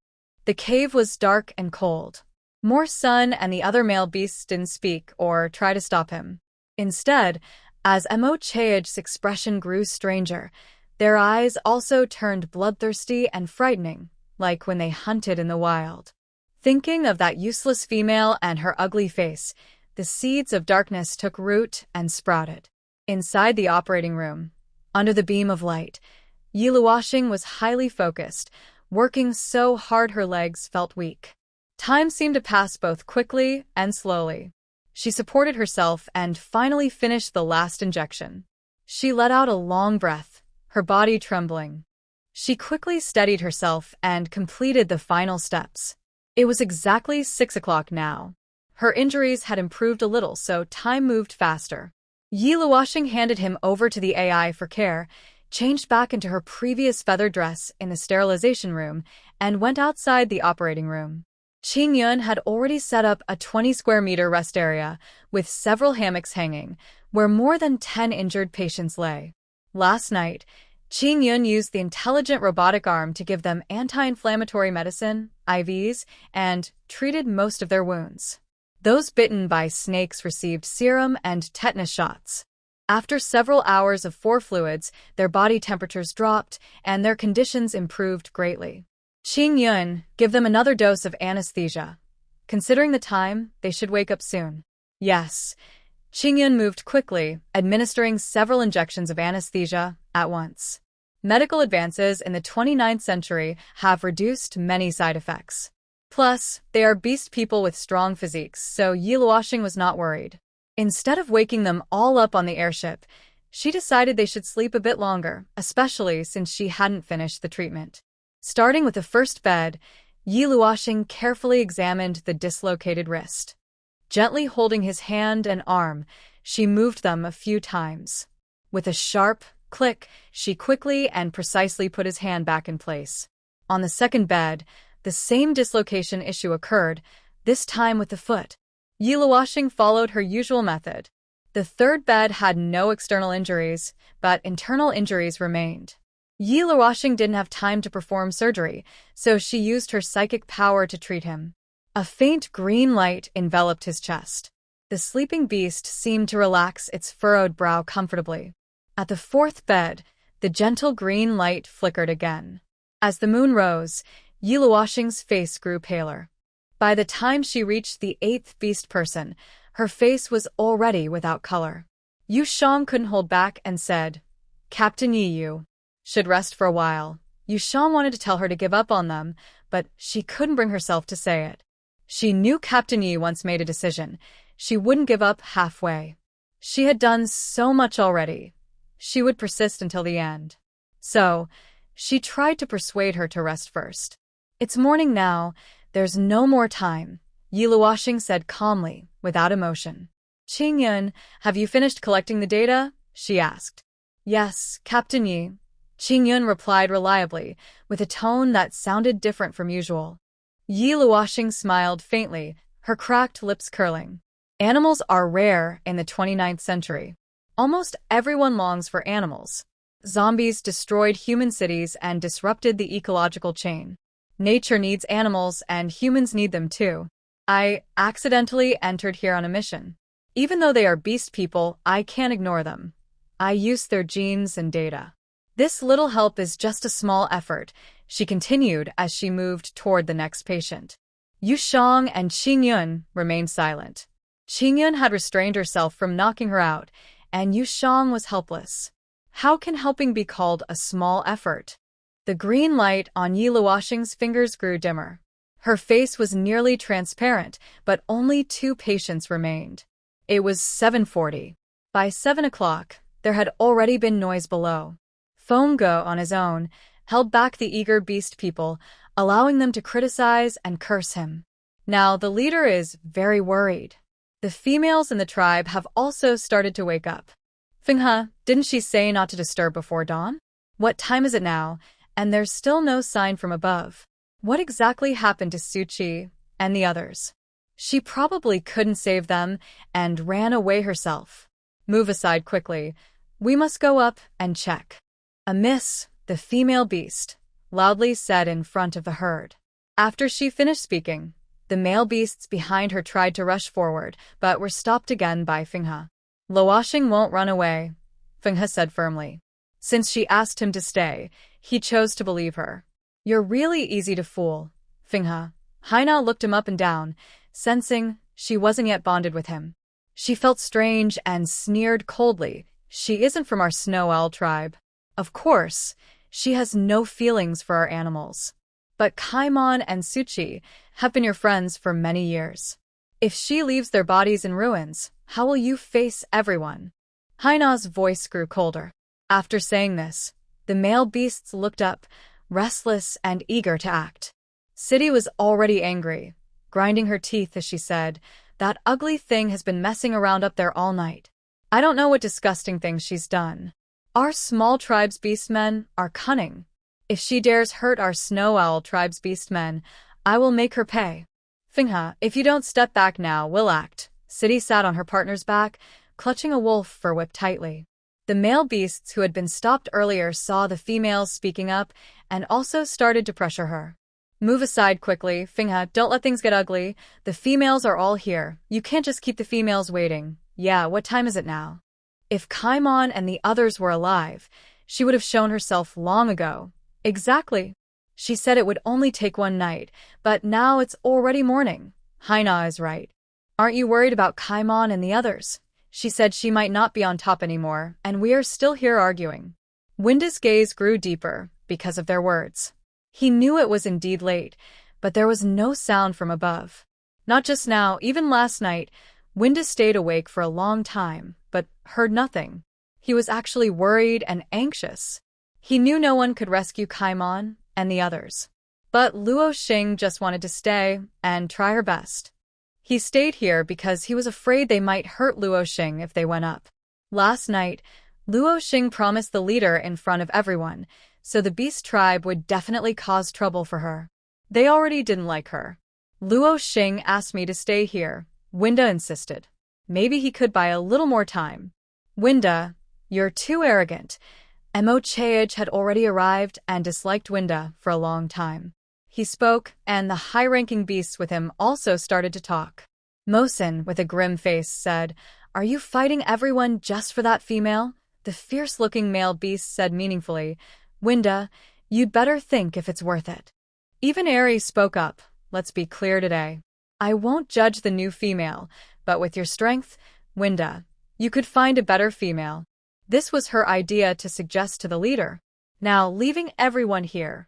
The cave was dark and cold. More Sun and the other male beasts didn't speak or try to stop him. Instead, as Mochog's expression grew stranger, their eyes also turned bloodthirsty and frightening, like when they hunted in the wild. Thinking of that useless female and her ugly face, the seeds of darkness took root and sprouted. Inside the operating room, under the beam of light, Yiluoshing was highly focused, working so hard her legs felt weak. Time seemed to pass both quickly and slowly. She supported herself and finally finished the last injection. She let out a long breath, her body trembling. She quickly steadied herself and completed the final steps. It was exactly 6 o'clock now. Her injuries had improved a little, so time moved faster. Yiluoshing handed him over to the AI for care, changed back into her previous feather dress in the sterilization room, and went outside the operating room. Qingyun had already set up a 20-square-meter rest area with several hammocks hanging, where more than 10 injured patients lay. Last night, Qingyun used the intelligent robotic arm to give them anti-inflammatory medicine, IVs, and treated most of their wounds. Those bitten by snakes received serum and tetanus shots. After several hours of 4 fluids, their body temperatures dropped and their conditions improved greatly. Qingyun, give them another dose of anesthesia. Considering the time, they should wake up soon. Yes. Qingyun moved quickly, administering several injections of anesthesia at once. Medical advances in the 29th century have reduced many side effects. Plus, they are beast people with strong physiques, so Yiluoshing was not worried. Instead of waking them all up on the airship, she decided they should sleep a bit longer, especially since she hadn't finished the treatment. Starting with the first bed, Yiluoshing carefully examined the dislocated wrist. Gently holding his hand and arm, she moved them a few times. With a sharp click, she quickly and precisely put his hand back in place. On the second bed, the same dislocation issue occurred, this time with the foot. Yiluoshing followed her usual method. The third bed had no external injuries, but internal injuries remained. Yiluoshing didn't have time to perform surgery, so she used her psychic power to treat him. A faint green light enveloped his chest. The sleeping beast seemed to relax its furrowed brow comfortably. At the fourth bed, the gentle green light flickered again. As the moon rose, Yiluoshing's face grew paler. By the time she reached the 8th beast person, her face was already without color. Yu Shang couldn't hold back and said, "Captain Yi Yu should rest for a while. Yushang wanted to tell her to give up on them, but she couldn't bring herself to say it. She knew Captain Yi once made a decision. She wouldn't give up halfway. She had done so much already. She would persist until the end. So, she tried to persuade her to rest first. It's morning now. There's no more time, Yi Luoxing said calmly, without emotion. Qingyun, have you finished collecting the data? She asked. Yes, Captain Yi. Qingyun replied reliably, with a tone that sounded different from usual. Yi Luoxing smiled faintly, her cracked lips curling. Animals are rare in the 29th century. Almost everyone longs for animals. Zombies destroyed human cities and disrupted the ecological chain. Nature needs animals and humans need them too. I accidentally entered here on a mission. Even though they are beast people, I can't ignore them. I use their genes and data. This little help is just a small effort, she continued as she moved toward the next patient. Yushang and Qingyun remained silent. Qingyun had restrained herself from knocking her out, and Yushang was helpless. How can helping be called a small effort? The green light on Yi Luoxing's fingers grew dimmer. Her face was nearly transparent, but only 2 patients remained. It was 7:40. By 7 o'clock, there had already been noise below. Fengge, on his own, held back the eager beast people, allowing them to criticize and curse him. Now the leader is very worried. The females in the tribe have also started to wake up. Fenghe, didn't she say not to disturb before dawn? What time is it now? And there's still no sign from above. What exactly happened to Suchi and the others? She probably couldn't save them and ran away herself. Move aside quickly. We must go up and check. A miss, the female beast, loudly said in front of the herd. After she finished speaking, the male beasts behind her tried to rush forward, but were stopped again by Fenghe. Luoxing won't run away, Fenghe said firmly. Since she asked him to stay, he chose to believe her. You're really easy to fool, Fenghe. Haina looked him up and down, sensing she wasn't yet bonded with him. She felt strange and sneered coldly. She isn't from our snow owl tribe. Of course, she has no feelings for our animals. But Kaimon and Suchi have been your friends for many years. If she leaves their bodies in ruins, how will you face everyone? Haina's voice grew colder. After saying this, the male beasts looked up, restless and eager to act. City was already angry, grinding her teeth as she said, that ugly thing has been messing around up there all night. I don't know what disgusting things she's done. Our small tribe's beastmen are cunning. If she dares hurt our snow owl tribe's beastmen, I will make her pay. Fenghe, if you don't step back now, we'll act. City sat on her partner's back, clutching a wolf fur whip tightly. The male beasts who had been stopped earlier saw the females speaking up and also started to pressure her. Move aside quickly, Fenghe, don't let things get ugly. The females are all here. You can't just keep the females waiting. Yeah, what time is it now? If Kaimon and the others were alive, she would have shown herself long ago. Exactly. She said it would only take one night, but now it's already morning. Haina is right. Aren't you worried about Kaimon and the others? She said she might not be on top anymore, and we are still here arguing. Winda's gaze grew deeper because of their words. He knew it was indeed late, but there was no sound from above. Not just now, even last night, Winda stayed awake for a long time, but heard nothing. He was actually worried and anxious. He knew no one could rescue Kaimon and the others. But Luoxing just wanted to stay and try her best. He stayed here because he was afraid they might hurt Luoxing if they went up. Last night, Luoxing promised the leader in front of everyone, so the beast tribe would definitely cause trouble for her. They already didn't like her. Luoxing asked me to stay here, Winda insisted. Maybe he could buy a little more time. Winda, you're too arrogant. Mo Chaej had already arrived and disliked Winda for a long time. He spoke, and the high-ranking beasts with him also started to talk. Mosin, with a grim face, said, Are you fighting everyone just for that female? The fierce-looking male beast said meaningfully, Winda, you'd better think if it's worth it. Even Aries spoke up, Let's be clear today. I won't judge the new female, but with your strength, Winda, you could find a better female. This was her idea to suggest to the leader. Now, leaving everyone here.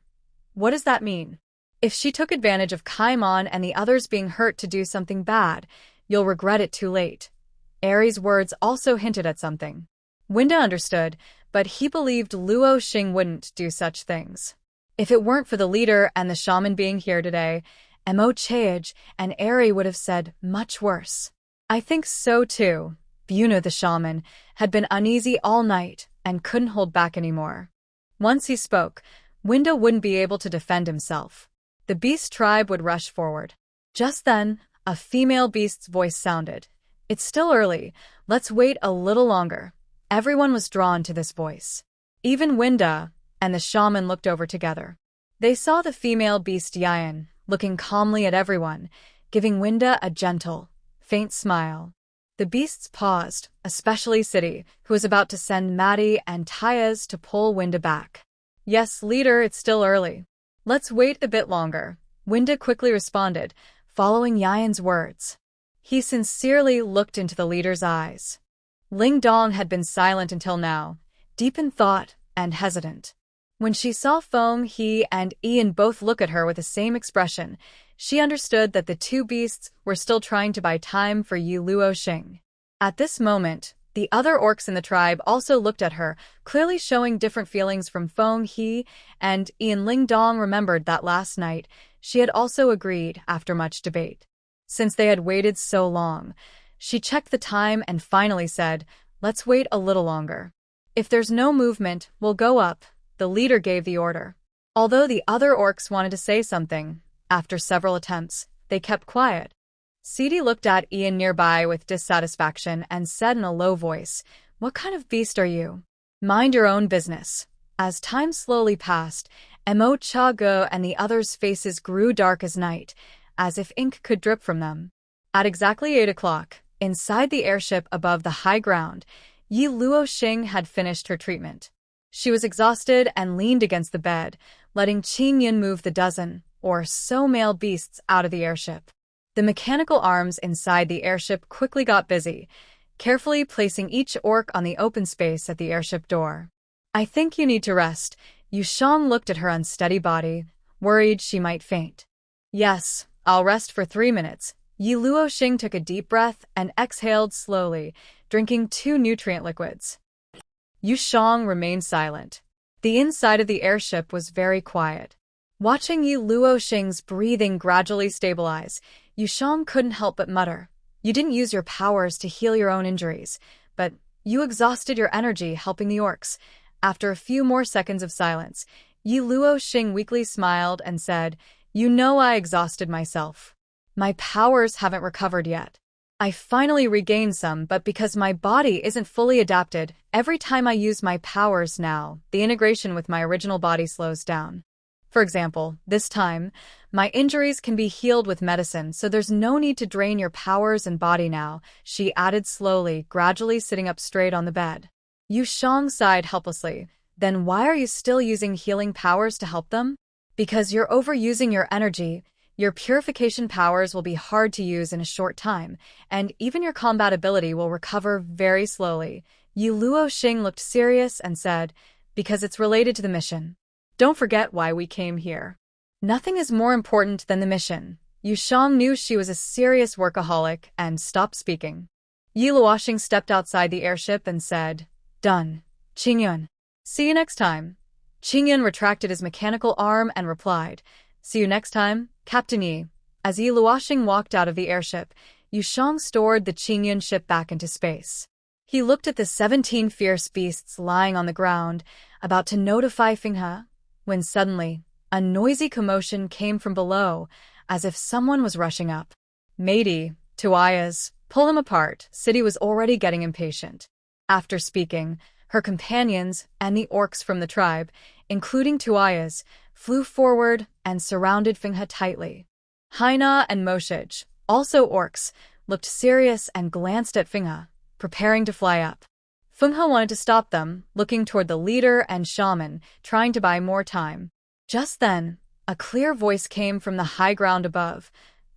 What does that mean? If she took advantage of Kaimon and the others being hurt to do something bad, you'll regret it too late. Aries' words also hinted at something. Winda understood, but he believed Luo Xing wouldn't do such things. If it weren't for the leader and the shaman being here today, Mo Chaej and Aerie would have said much worse. I think so too. Buno the shaman had been uneasy all night and couldn't hold back anymore. Once he spoke, Winda wouldn't be able to defend himself. The beast tribe would rush forward. Just then, a female beast's voice sounded. It's still early. Let's wait a little longer. Everyone was drawn to this voice. Even Winda and the shaman looked over together. They saw the female beast Yayan, looking calmly at everyone, giving Winda a gentle, faint smile. The beasts paused, especially City, who was about to send Maddie and Tyez to pull Winda back. Yes, leader, it's still early. Let's wait a bit longer, Winda quickly responded, following Yayan's words. He sincerely looked into the leader's eyes. Ling Dong had been silent until now, deep in thought and hesitant. When she saw Feng He and Ian both look at her with the same expression, she understood that the two beasts were still trying to buy time for Yi Luo Xing. At this moment, the other orcs in the tribe also looked at her, clearly showing different feelings from Feng He, and Ian. Ling Dong remembered that last night she had also agreed after much debate. Since they had waited so long, she checked the time and finally said, let's wait a little longer. If there's no movement, we'll go up, the leader gave the order. Although the other orcs wanted to say something, after several attempts, they kept quiet. City looked at Ian nearby with dissatisfaction and said in a low voice, what kind of beast are you? Mind your own business. As time slowly passed, Mo Cha-go and the others' faces grew dark as night, as if ink could drip from them. At exactly 8 o'clock, inside the airship above the high ground, Yi Luo Xing had finished her treatment. She was exhausted and leaned against the bed, letting Qing Yin move the dozen or so male beasts out of the airship. The mechanical arms inside the airship quickly got busy, carefully placing each orc on the open space at the airship door. I think you need to rest. Yu Shang looked at her unsteady body, worried she might faint. Yes, I'll rest for 3 minutes. Yi Luo Xing took a deep breath and exhaled slowly, drinking 2 nutrient liquids. Yu Shang remained silent. The inside of the airship was very quiet. Watching Yi Luo Xing's breathing gradually stabilize, Yu Shang couldn't help but mutter. You didn't use your powers to heal your own injuries, but you exhausted your energy helping the orcs. After a few more seconds of silence, Yi Luo Xing weakly smiled and said, you know I exhausted myself. My powers haven't recovered yet. I finally regained some, but because my body isn't fully adapted, every time I use my powers now, the integration with my original body slows down. For example, this time, my injuries can be healed with medicine, so there's no need to drain your powers and body now, she added slowly, gradually sitting up straight on the bed. Yu Shang sighed helplessly. Then why are you still using healing powers to help them? Because you're overusing your energy. Your purification powers will be hard to use in a short time, and even your combat ability will recover very slowly. Yi Luo Xing looked serious and said, because it's related to the mission. Don't forget why we came here. Nothing is more important than the mission. Yu Shang knew she was a serious workaholic and stopped speaking. Yi Luoxing stepped outside the airship and said, done. Qingyun. See you next time. Qingyun retracted his mechanical arm and replied, see you next time, Captain Yi. As Yi Luoxing walked out of the airship, Yu Shang stored the Qingyun ship back into space. He looked at the 17 fierce beasts lying on the ground, about to notify Fenghe, when suddenly, a noisy commotion came from below, as if someone was rushing up. Matey, Tuayas, pull him apart. City was already getting impatient. After speaking, her companions and the orcs from the tribe, including Tuayas, flew forward and surrounded Fenghe tightly. Haina and Moshij, also orcs, looked serious and glanced at Fenghe, preparing to fly up. Fenghe wanted to stop them, looking toward the leader and shaman, trying to buy more time. Just then, a clear voice came from the high ground above.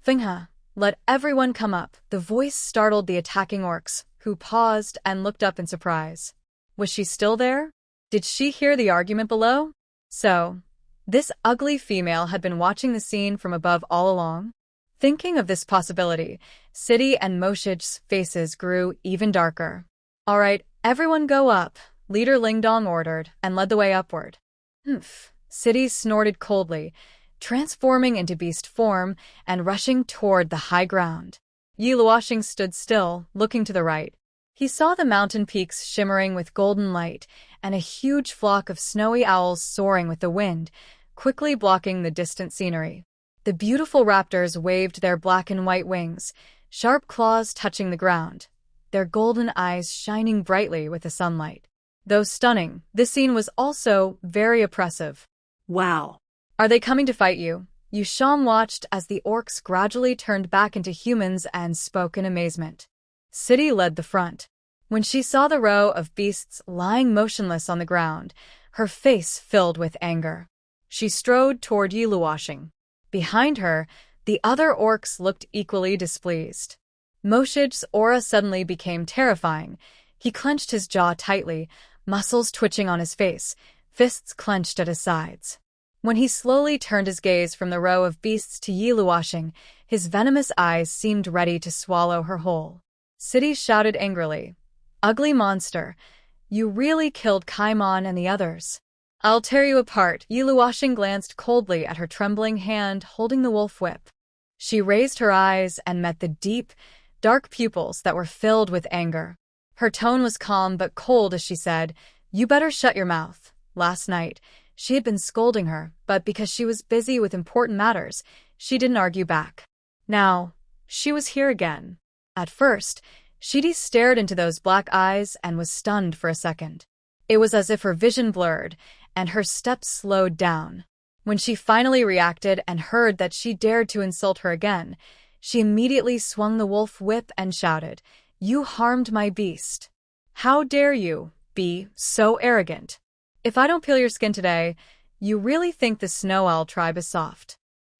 Fenghe, let everyone come up. The voice startled the attacking orcs, who paused and looked up in surprise. Was she still there? Did she hear the argument below? So, this ugly female had been watching the scene from above all along? Thinking of this possibility, City and Moshij's faces grew even darker. All right, everyone go up, Leader Lingdong ordered, and led the way upward. Humph. City snorted coldly, transforming into beast form and rushing toward the high ground. Yi Luoxing stood still, looking to the right. He saw the mountain peaks shimmering with golden light and a huge flock of snowy owls soaring with the wind, quickly blocking the distant scenery. The beautiful raptors waved their black and white wings, sharp claws touching the ground, their golden eyes shining brightly with the sunlight. Though stunning, this scene was also very oppressive. Wow. Are they coming to fight you? Yu Shang watched as the orcs gradually turned back into humans and spoke in amazement. City led the front. When she saw the row of beasts lying motionless on the ground, her face filled with anger. She strode toward Yi Luoxing. Behind her, the other orcs looked equally displeased. Moshij's aura suddenly became terrifying. He clenched his jaw tightly, muscles twitching on his face, fists clenched at his sides. When he slowly turned his gaze from the row of beasts to Yi Luoxing, his venomous eyes seemed ready to swallow her whole. City shouted angrily, "Ugly monster, you really killed Kaimon and the others. I'll tear you apart." Yi Luoxing glanced coldly at her trembling hand holding the wolf whip. She raised her eyes and met the deep, dark pupils that were filled with anger. Her tone was calm but cold as she said, "You better shut your mouth." Last night, she had been scolding her, but because she was busy with important matters, she didn't argue back. Now, she was here again. At first, Shidi stared into those black eyes and was stunned for a second. It was as if her vision blurred, and her steps slowed down. When she finally reacted and heard that she dared to insult her again, she immediately swung the wolf whip and shouted, "You harmed my beast. How dare you be so arrogant? If I don't peel your skin today, you really think the Snow Owl tribe is soft?"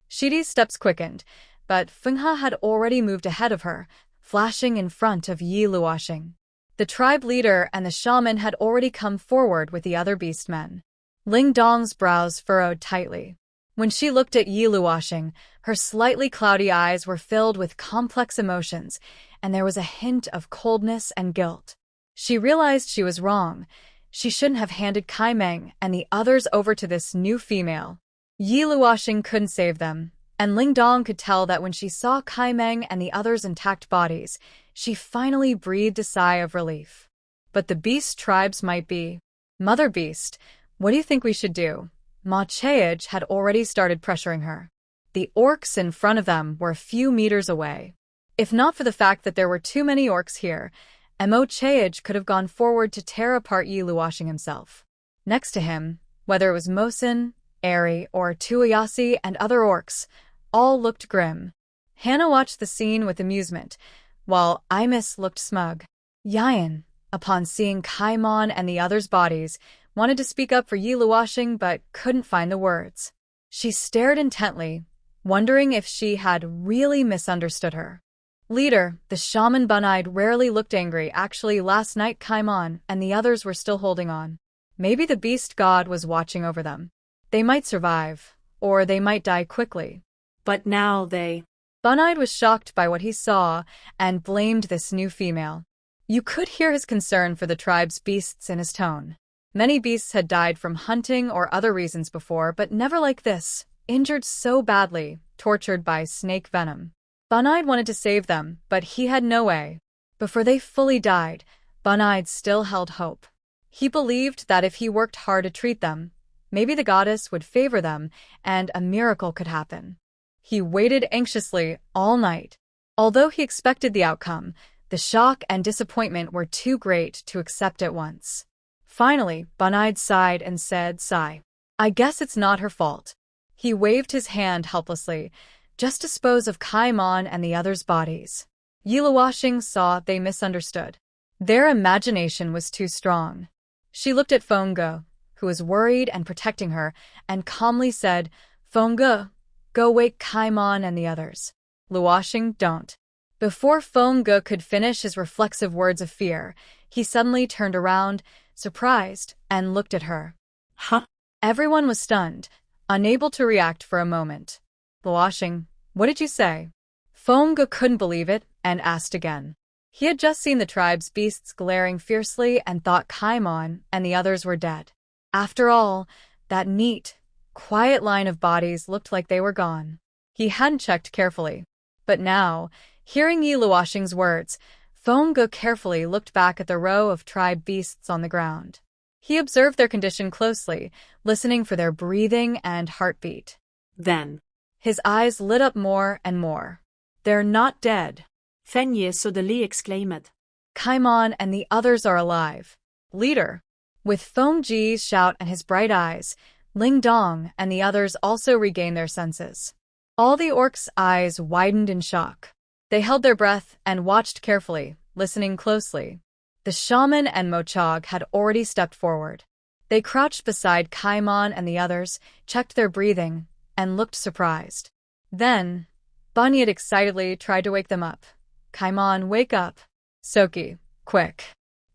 Shidi's steps quickened, but Fenghe had already moved ahead of her, flashing in front of Yi Luoxing. The tribe leader and the shaman had already come forward with the other beastmen. Ling Dong's brows furrowed tightly. When she looked at Yi Luoxing, her slightly cloudy eyes were filled with complex emotions, and there was a hint of coldness and guilt. She realized she was wrong. She shouldn't have handed Kai Meng and the others over to this new female. Yi Luoxing couldn't save them, and Ling Dong could tell that when she saw Kai Meng and the others' intact bodies, she finally breathed a sigh of relief. But the beast tribes might be. "Mother Beast, what do you think we should do?" Ma Cheij had already started pressuring her. The orcs in front of them were a few meters away. If not for the fact that there were too many orcs here, Mo Cheij could have gone forward to tear apart Yi Luoxing himself. Next to him, whether it was Mosin, Eri, or Tuayasi and other orcs, all looked grim. Hannah watched the scene with amusement, while Imis looked smug. Yan, upon seeing Kaimon and the others' bodies, wanted to speak up for Yi Luoxing but couldn't find the words. She stared intently, wondering if she had really misunderstood her. "Leader," the shaman Bun-Eyed rarely looked angry. "Actually, last night Kaimon and the others were still holding on. Maybe the beast god was watching over them. They might survive, or they might die quickly. But now they..." Bun-Eyed was shocked by what he saw and blamed this new female. You could hear his concern for the tribe's beasts in his tone. Many beasts had died from hunting or other reasons before, but never like this, injured so badly, tortured by snake venom. Bun-Eyed wanted to save them, but he had no way. Before they fully died, Bun-Eyed still held hope. He believed that if he worked hard to treat them, maybe the goddess would favor them and a miracle could happen. He waited anxiously all night. Although he expected the outcome, the shock and disappointment were too great to accept at once. Finally, Bun-Eyed sighed and said, "Sigh. I guess it's not her fault." He waved his hand helplessly. "Just dispose of Kaimon and the others' bodies." Yi Luoxing saw they misunderstood. Their imagination was too strong. She looked at Fenghe, who was worried and protecting her, and calmly said, "Fenghe, go wake Kaimon and the others." "Luoxing, don't." Before Fenghe could finish his reflexive words of fear, he suddenly turned around, surprised, and looked at her. Huh? Everyone was stunned, unable to react for a moment. Luoshing, what did you say? Fengge couldn't believe it and asked again. He had just seen the tribe's beasts glaring fiercely and thought Kaimon and the others were dead. After all, that neat, quiet line of bodies looked like they were gone. He hadn't checked carefully. But now, hearing Yi Luoshing's words, Fengge carefully looked back at the row of tribe beasts on the ground. He observed their condition closely, listening for their breathing and heartbeat. Then, his eyes lit up more and more. They're not dead. Fengge suddenly exclaimed. Kaimon and the others are alive. Leader. With Fengge's shout and his bright eyes, Ling Dong and the others also regained their senses. All the orcs' eyes widened in shock. They held their breath and watched carefully, listening closely. The shaman and Mochog had already stepped forward. They crouched beside Kaimon and the others, checked their breathing, and looked surprised. Then, Bunyad excitedly tried to wake them up. Kaimon, wake up. Soki, quick.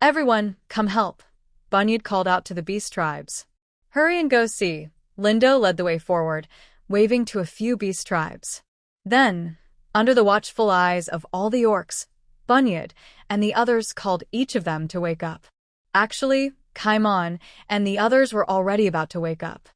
Everyone, come help. Bunyad called out to the beast tribes. Hurry and go see. Lindo led the way forward, waving to a few beast tribes. Then, under the watchful eyes of all the orcs, Bunyad and the others called each of them to wake up. Actually, Kaimon and the others were already about to wake up.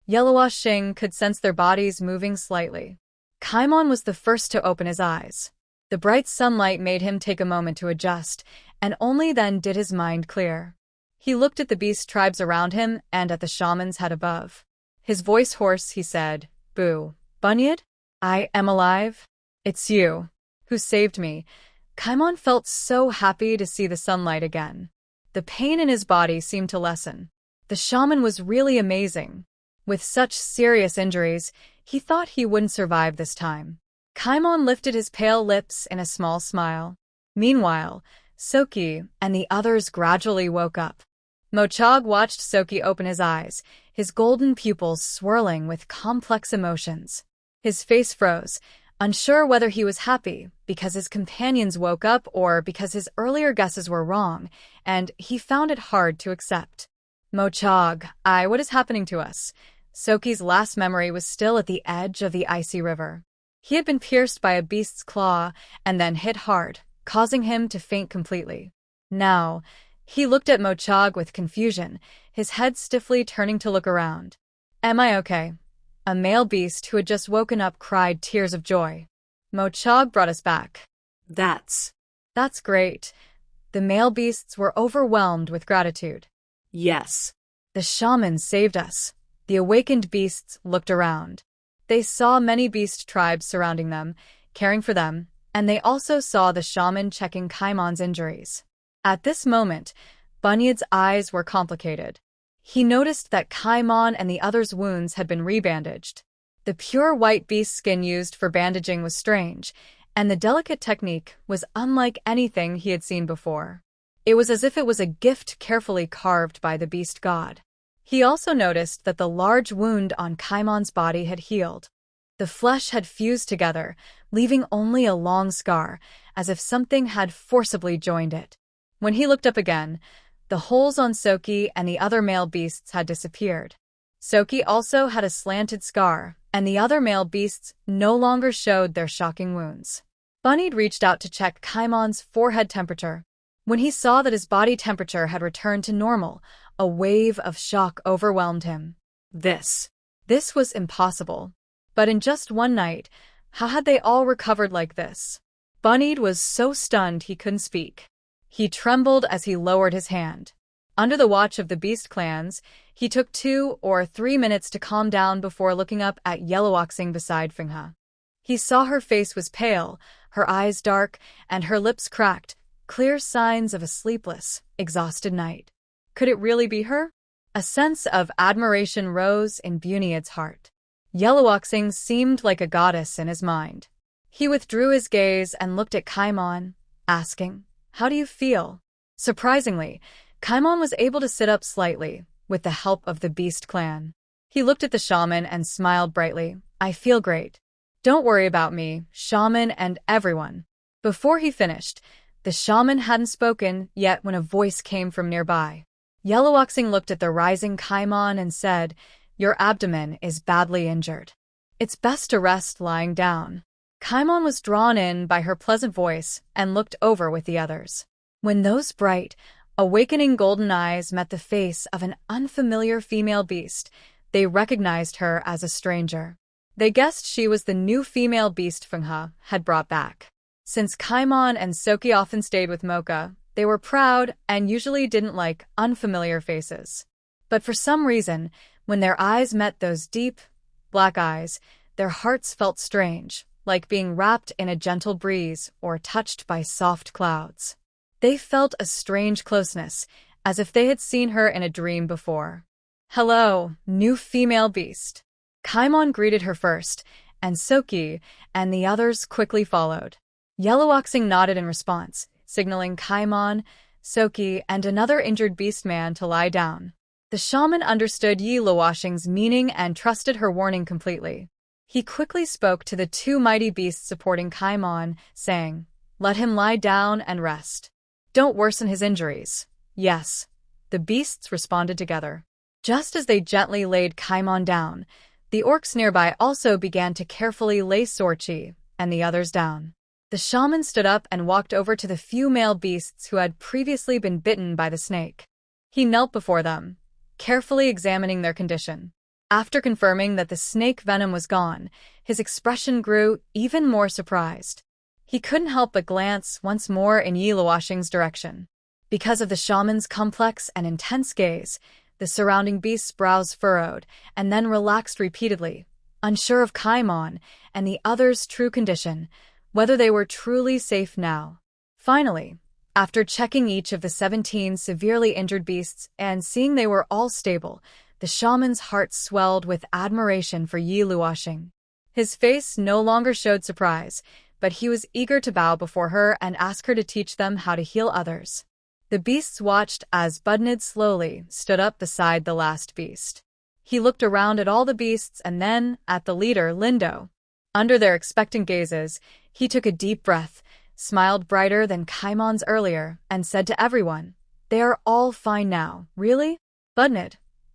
Yeluashing could sense their bodies moving slightly. Kaimon was the first to open his eyes. The bright sunlight made him take a moment to adjust, and only then did his mind clear. He looked at the beast tribes around him and at the shaman's head above. His voice hoarse, he said, Boo, Bunyad? I am alive? It's you who saved me. Kaimon felt so happy to see the sunlight again. The pain in his body seemed to lessen. The shaman was really amazing. With such serious injuries, he thought he wouldn't survive this time. Kaimon lifted his pale lips in a small smile. Meanwhile, Soki and the others gradually woke up. Mochog watched Soki open his eyes, his golden pupils swirling with complex emotions. His face froze, unsure whether he was happy because his companions woke up or because his earlier guesses were wrong, and he found it hard to accept. Mochog, what is happening to us? Soki's last memory was still at the edge of the icy river. He had been pierced by a beast's claw and then hit hard, causing him to faint completely. Now, he looked at Mochog with confusion, his head stiffly turning to look around. Am I okay? A male beast who had just woken up cried tears of joy. Mochog brought us back. That's great. The male beasts were overwhelmed with gratitude. Yes. The shaman saved us. The awakened beasts looked around. They saw many beast tribes surrounding them, caring for them, and they also saw the shaman checking Kaimon's injuries. At this moment, Bunyad's eyes were complicated. He noticed that Kaimon and the others' wounds had been rebandaged. The pure white beast skin used for bandaging was strange, and the delicate technique was unlike anything he had seen before. It was as if it was a gift carefully carved by the beast god. He also noticed that the large wound on Kaimon's body had healed. The flesh had fused together, leaving only a long scar, as if something had forcibly joined it. When he looked up again, the holes on Soki and the other male beasts had disappeared. Soki also had a slanted scar, and the other male beasts no longer showed their shocking wounds. Bunyad reached out to check Kaimon's forehead temperature. When he saw that his body temperature had returned to normal, a wave of shock overwhelmed him. This was impossible. But in just one night, how had they all recovered like this? Bunyad was so stunned he couldn't speak. He trembled as he lowered his hand. Under the watch of the beast clans, he took 2 or 3 minutes to calm down before looking up at Yeluoxing beside Fenghe. He saw her face was pale, her eyes dark, and her lips cracked, clear signs of a sleepless, exhausted night. Could it really be her? A sense of admiration rose in Bunyad's heart. Yeluoxing seemed like a goddess in his mind. He withdrew his gaze and looked at Kaimon, asking, How do you feel? Surprisingly, Kaimon was able to sit up slightly, with the help of the beast clan. He looked at the shaman and smiled brightly. I feel great. Don't worry about me, shaman and everyone. Before he finished, the shaman hadn't spoken yet when a voice came from nearby. Yellowboxing looked at the rising Kaimon and said, "Your abdomen is badly injured. It's best to rest lying down." Kaimon was drawn in by her pleasant voice and looked over with the others. When those bright, awakening golden eyes met the face of an unfamiliar female beast, they recognized her as a stranger. They guessed she was the new female beast Fenghe had brought back. Since Kaimon and Soki often stayed with Mocha, they were proud and usually didn't like unfamiliar faces. But for some reason, when their eyes met those deep, black eyes, their hearts felt strange, like being wrapped in a gentle breeze or touched by soft clouds. They felt a strange closeness, as if they had seen her in a dream before. "Hello, new female beast." Kaimon greeted her first, and Soki and the others quickly followed. Yellowboxing nodded in response, signaling Kaimon, Soki, and another injured beast man to lie down. The shaman understood Yellowboxing's meaning and trusted her warning completely. He quickly spoke to the two mighty beasts supporting Kaimon, saying, "Let him lie down and rest. Don't worsen his injuries." "Yes." The beasts responded together. Just as they gently laid Kaimon down, the orcs nearby also began to carefully lay Sorchi and the others down. The shaman stood up and walked over to the few male beasts who had previously been bitten by the snake. He knelt before them, carefully examining their condition. After confirming that the snake venom was gone, his expression grew even more surprised. He couldn't help but glance once more in Yellowboxing's direction. Because of the shaman's complex and intense gaze, the surrounding beasts' brows furrowed and then relaxed repeatedly, unsure of Kaimon and the others' true condition, whether they were truly safe now. Finally, after checking each of the 17 severely injured beasts and seeing they were all stable, the shaman's heart swelled with admiration for Yellowboxing. His face no longer showed surprise, but he was eager to bow before her and ask her to teach them how to heal others. The beasts watched as Budnid slowly stood up beside the last beast. He looked around at all the beasts and then at the leader, Lindo. Under their expectant gazes, he took a deep breath, smiled brighter than Kaimon's earlier, and said to everyone, "They are all fine now, really?" Budnid.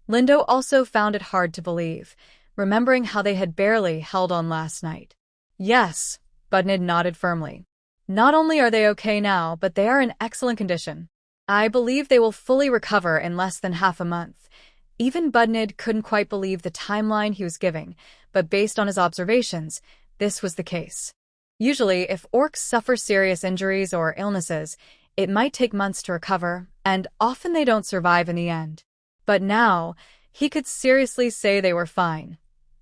Lindo also found it hard to believe, remembering how they had barely held on last night. "Yes," Budnid nodded firmly. "Not only are they okay now, but they are in excellent condition. I believe they will fully recover in less than half a month." Even Budnid couldn't quite believe the timeline he was giving, but based on his observations, this was the case. Usually, if orcs suffer serious injuries or illnesses, it might take months to recover, and often they don't survive in the end. But now, he could seriously say they were fine.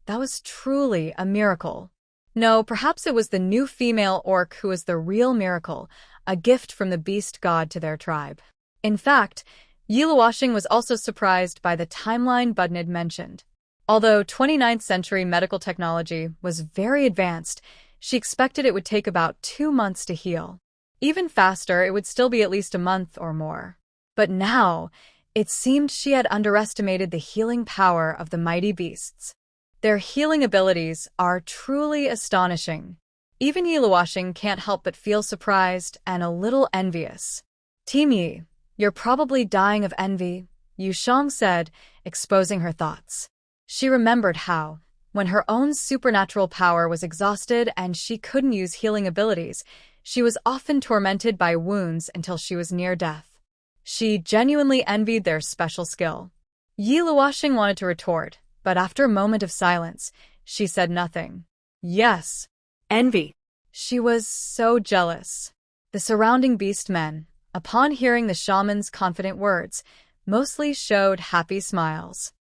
That was truly a miracle. No, perhaps it was the new female orc who was the real miracle, a gift from the beast god to their tribe. In fact, Yellowboxing was also surprised by the timeline Budnid mentioned. Although 29th century medical technology was very advanced, she expected it would take about 2 months to heal. Even faster, it would still be at least a month or more. But now, it seemed she had underestimated the healing power of the mighty beasts. Their healing abilities are truly astonishing. Even Yellowboxing can't help but feel surprised and a little envious. "Team Yi, you're probably dying of envy," Yu Shang said, exposing her thoughts. She remembered how, when her own supernatural power was exhausted and she couldn't use healing abilities, she was often tormented by wounds until she was near death. She genuinely envied their special skill. Yellowboxing wanted to retort, but after a moment of silence, she said nothing. Yes. Envy. She was so jealous. The surrounding beast men, upon hearing the shaman's confident words, mostly showed happy smiles.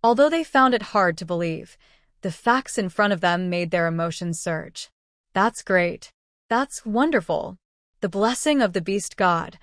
Although they found it hard to believe, the facts in front of them made their emotions surge. "That's great. That's wonderful. The blessing of the beast god,"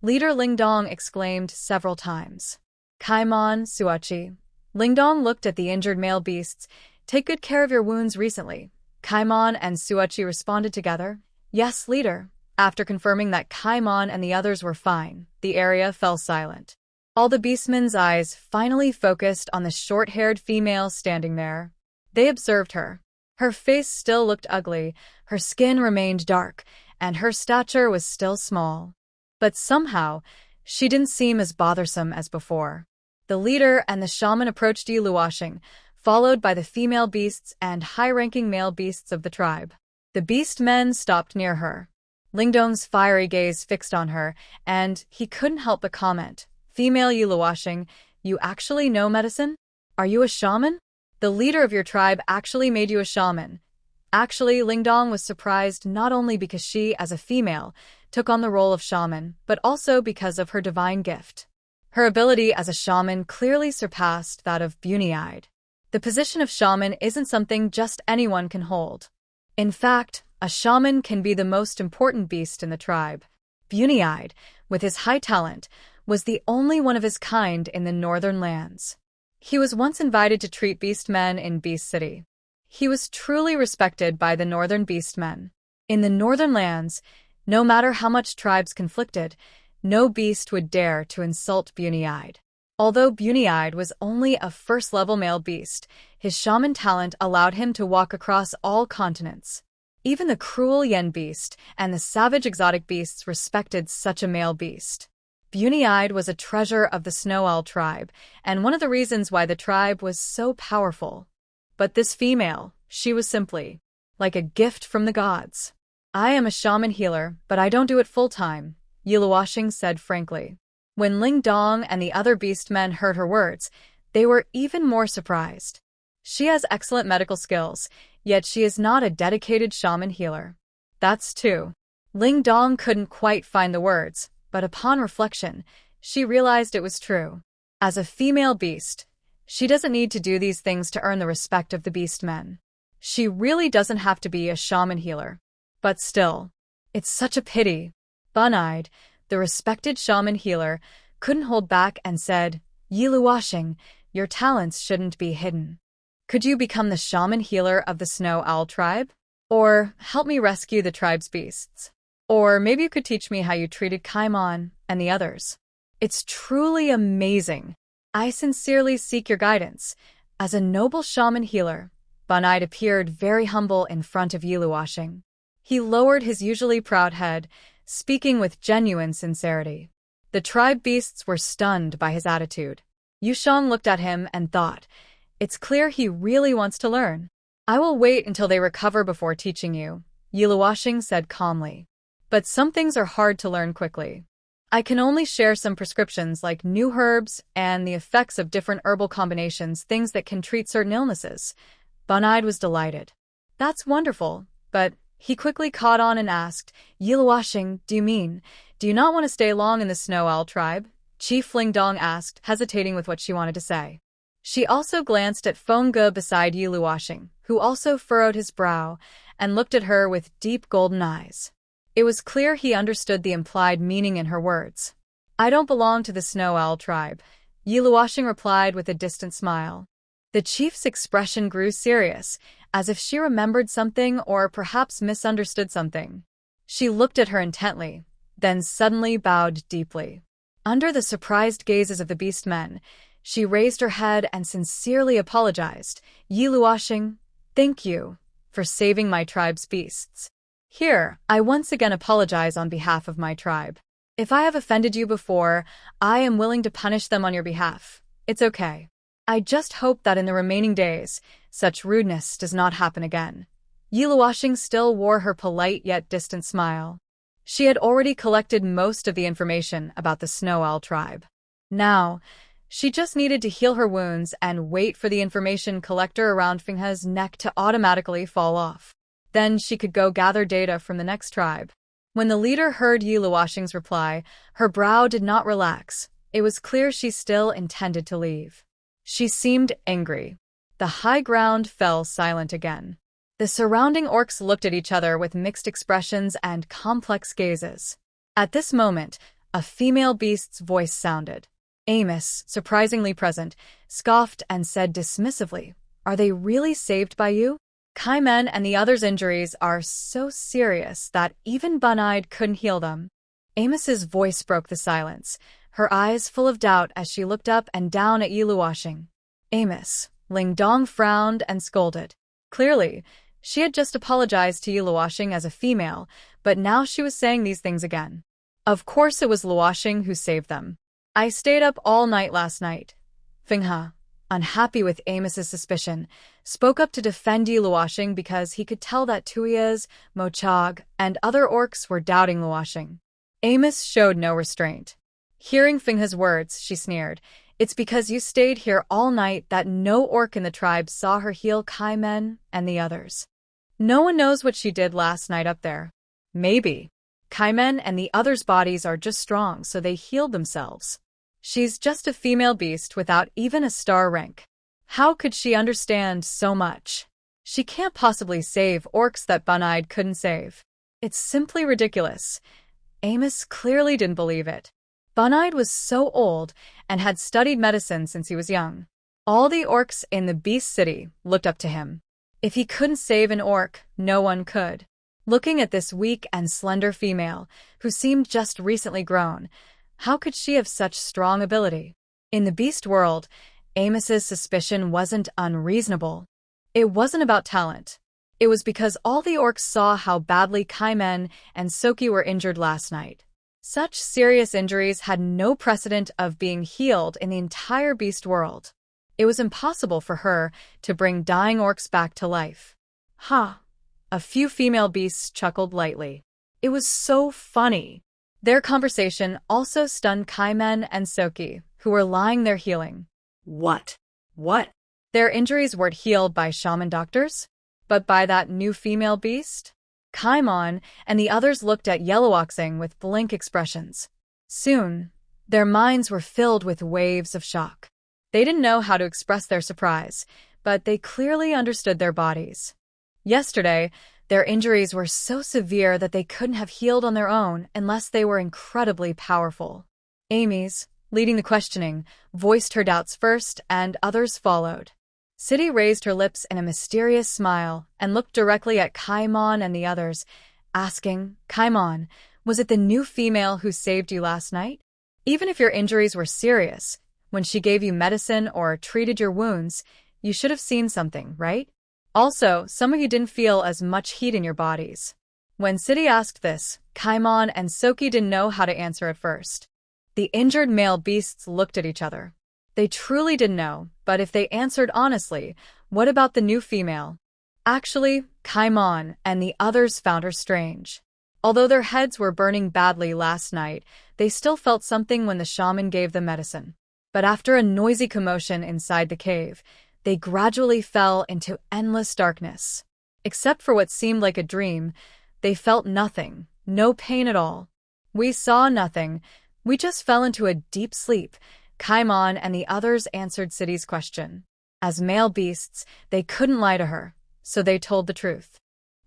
leader Lingdong exclaimed several times. "Kaimon, Suachi." Lingdong looked at the injured male beasts. "Take good care of your wounds recently." Kaimon and Suachi responded together. "Yes, leader." After confirming that Kaimon and the others were fine, the area fell silent. All the beastmen's eyes finally focused on the short-haired female standing there. They observed her. Her face still looked ugly, her skin remained dark, and her stature was still small. But somehow, She didn't seem as bothersome as before. The leader and the shaman approached Yi Luoxing, followed by the female beasts and high-ranking male beasts of the tribe. The beast men stopped near her. Lingdong's fiery gaze fixed on her, and he couldn't help but comment, "Female Yi Luoxing, you actually know medicine? Are you a shaman? The leader of your tribe actually made you a shaman." Actually, Lingdong was surprised not only because she, as a female, took on the role of shaman, but also because of her divine gift. Her ability as a shaman clearly surpassed that of Bunny-eyed. The position of shaman isn't something just anyone can hold. In fact, a shaman can be the most important beast in the tribe. Bunny-eyed, with his high talent, was the only one of his kind in the northern lands. He was once invited to treat beastmen in Beast City. He was truly respected by the northern beastmen. In the northern lands, no matter how much tribes conflicted, no beast would dare to insult Bunny-eyed. Although Bunny-eyed was only a first-level male beast, his shaman talent allowed him to walk across all continents. Even the cruel yen beast and the savage exotic beasts respected such a male beast. Bunny-eyed was a treasure of the Snow Owl tribe, and one of the reasons why the tribe was so powerful. But this female, she was simply like a gift from the gods. "I am a shaman healer, but I don't do it full-time," Yi Luoxing said frankly. When Lingdong and the other beastmen heard her words, they were even more surprised. She has excellent medical skills, yet she is not a dedicated shaman healer. That's true. Lingdong couldn't quite find the words, but upon reflection, she realized it was true. As a female beast, she doesn't need to do these things to earn the respect of the beastmen. She really doesn't have to be a shaman healer. But still, it's such a pity. Bunny-eyed, the respected shaman healer, couldn't hold back and said, "Yi Luoxing, your talents shouldn't be hidden. Could you become the shaman healer of the Snow Owl tribe? Or help me rescue the tribe's beasts? Or maybe you could teach me how you treated Kaimon and the others. It's truly amazing. I sincerely seek your guidance." As a noble shaman healer, Bunny-eyed appeared very humble in front of Yi Luoxing. He lowered his usually proud head, speaking with genuine sincerity. The tribe beasts were stunned by his attitude. Yushang looked at him and thought, "It's clear he really wants to learn. I will wait until they recover before teaching you," Yi Luoxing said calmly. "But some things are hard to learn quickly. I can only share some prescriptions like new herbs and the effects of different herbal combinations, things that can treat certain illnesses." Bunny-eyed was delighted. "That's wonderful," but he quickly caught on and asked, "Yi Luoxing, do you not want to stay long in the Snow Owl tribe?" Chief Lingdong asked, hesitating with what she wanted to say. She also glanced at Fengge beside Yi Luoxing, who also furrowed his brow and looked at her with deep golden eyes. It was clear he understood the implied meaning in her words. "I don't belong to the Snow Owl tribe," Yi Luoxing replied with a distant smile. The chief's expression grew serious, as if she remembered something or perhaps misunderstood something. She looked at her intently, then suddenly bowed deeply. Under the surprised gazes of the beastmen, she raised her head and sincerely apologized. "Yi Luoxing, thank you for saving my tribe's beasts. Here, I once again apologize on behalf of my tribe. If I have offended you before, I am willing to punish them on your behalf. It's okay. I just hope that in the remaining days, such rudeness does not happen again." Yi Luoxing still wore her polite yet distant smile. She had already collected most of the information about the Snow Owl tribe. Now, she just needed to heal her wounds and wait for the information collector around Fenghe's neck to automatically fall off. Then she could go gather data from the next tribe. When the leader heard Yi Luoxing's reply, her brow did not relax. It was clear she still intended to leave. She seemed angry. The high ground fell silent again. The surrounding orcs looked at each other with mixed expressions and complex gazes. At this moment, a female beast's voice sounded. Amos, surprisingly present, scoffed and said dismissively, "Are they really saved by you? Kaimen and the others' injuries are so serious that even Bunny-eyed couldn't heal them." Amos's voice broke the silence, her eyes full of doubt as she looked up and down at Yi Luoxing. "Amos," Lingdong frowned and scolded. Clearly, she had just apologized to Yi Luoxing as a female, but now she was saying these things again. Of course it was Luoxing who saved them. I stayed up all night last night. Fenghe, unhappy with Amos's suspicion, spoke up to defend Yi Luoxing because he could tell that Tuya's, Mochog, and other orcs were doubting Luoxing. Amos showed no restraint. Hearing Fenghe's words, she sneered, "It's because you stayed here all night that no orc in the tribe saw her heal Kaimen and the others. No one knows what she did last night up there. Maybe Kaimen and the others' bodies are just strong, so they healed themselves. She's just a female beast without even a star rank. How could she understand so much? She can't possibly save orcs that Bunide couldn't save. It's simply ridiculous." Amos clearly didn't believe it. Bunide was so old and had studied medicine since he was young. All the orcs in the Beast City looked up to him. If he couldn't save an orc, no one could. Looking at this weak and slender female, who seemed just recently grown, how could she have such strong ability? In the beast world, Amos's suspicion wasn't unreasonable. It wasn't about talent. It was because all the orcs saw how badly Kaimen and Soki were injured last night. Such serious injuries had no precedent of being healed in the entire beast world. It was impossible for her to bring dying orcs back to life. Ha! A few female beasts chuckled lightly. It was so funny. Their conversation also stunned Kaimen and Soki, who were lying there healing. What? Their injuries weren't healed by shaman doctors, but by that new female beast? Kaimon and the others looked at Yellowoxing with blank expressions. Soon, their minds were filled with waves of shock. They didn't know how to express their surprise, but they clearly understood their bodies. Yesterday, their injuries were so severe that they couldn't have healed on their own unless they were incredibly powerful. Amy's, leading the questioning, voiced her doubts first, and others followed. City raised her lips in a mysterious smile and looked directly at Kaimon and the others, asking, "Kaimon, was it the new female who saved you last night? Even if your injuries were serious, when she gave you medicine or treated your wounds, you should have seen something, right? Also, some of you didn't feel as much heat in your bodies." When City asked this, Kaimon and Soki didn't know how to answer at first. The injured male beasts looked at each other. They truly didn't know, but if they answered honestly, what about the new female? Actually, Kaimon and the others found her strange. Although their heads were burning badly last night, they still felt something when the shaman gave them medicine. But after a noisy commotion inside the cave, they gradually fell into endless darkness. Except for what seemed like a dream, they felt nothing, no pain at all. "We saw nothing. We just fell into a deep sleep," Kaimon and the others answered City's question. As male beasts, they couldn't lie to her, so they told the truth.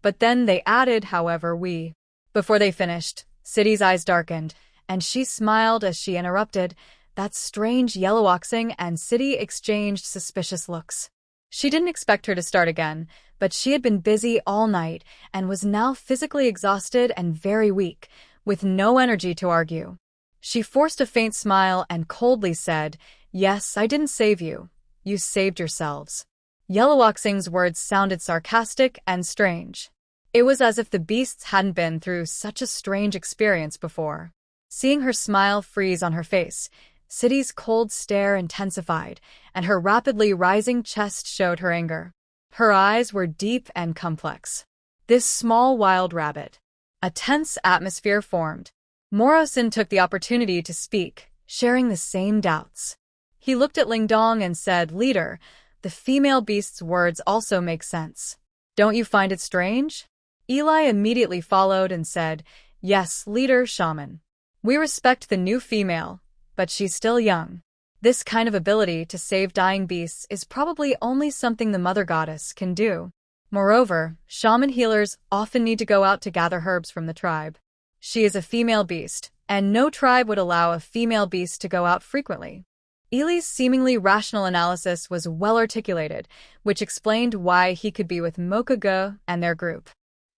But then they added, however, we. Before they finished, City's eyes darkened, and she smiled as she interrupted. That strange Yellowoxing and City exchanged suspicious looks. She didn't expect her to start again, but she had been busy all night and was now physically exhausted and very weak, with no energy to argue. She forced a faint smile and coldly said, "Yes, I didn't save you. You saved yourselves." Yellowoxing's words sounded sarcastic and strange. It was as if the beasts hadn't been through such a strange experience before. Seeing her smile freeze on her face, City's cold stare intensified, and her rapidly rising chest showed her anger. Her eyes were deep and complex. This small wild rabbit. A tense atmosphere formed. Morosin took the opportunity to speak, sharing the same doubts. He looked at Lingdong and said, "Leader, the female beast's words also make sense. Don't you find it strange?" Eli immediately followed and said, "Yes, leader, shaman. We respect the new female, but she's still young. This kind of ability to save dying beasts is probably only something the mother goddess can do. Moreover, shaman healers often need to go out to gather herbs from the tribe. She is a female beast, and no tribe would allow a female beast to go out frequently." Eli's seemingly rational analysis was well articulated, which explained why he could be with Mokuga and their group.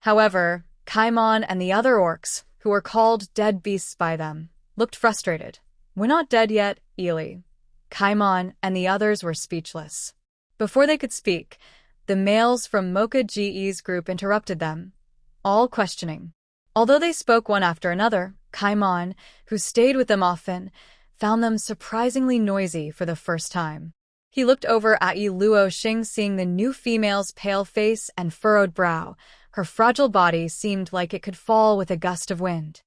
However, Kaimon and the other orcs, who were called dead beasts by them, looked frustrated. "We're not dead yet, Eli." Kaimon and the others were speechless. Before they could speak, the males from Mocha GE's group interrupted them, all questioning. Although they spoke one after another, Kaimon, who stayed with them often, found them surprisingly noisy for the first time. He looked over at Yi Luoxing, seeing the new female's pale face and furrowed brow. Her fragile body seemed like it could fall with a gust of wind.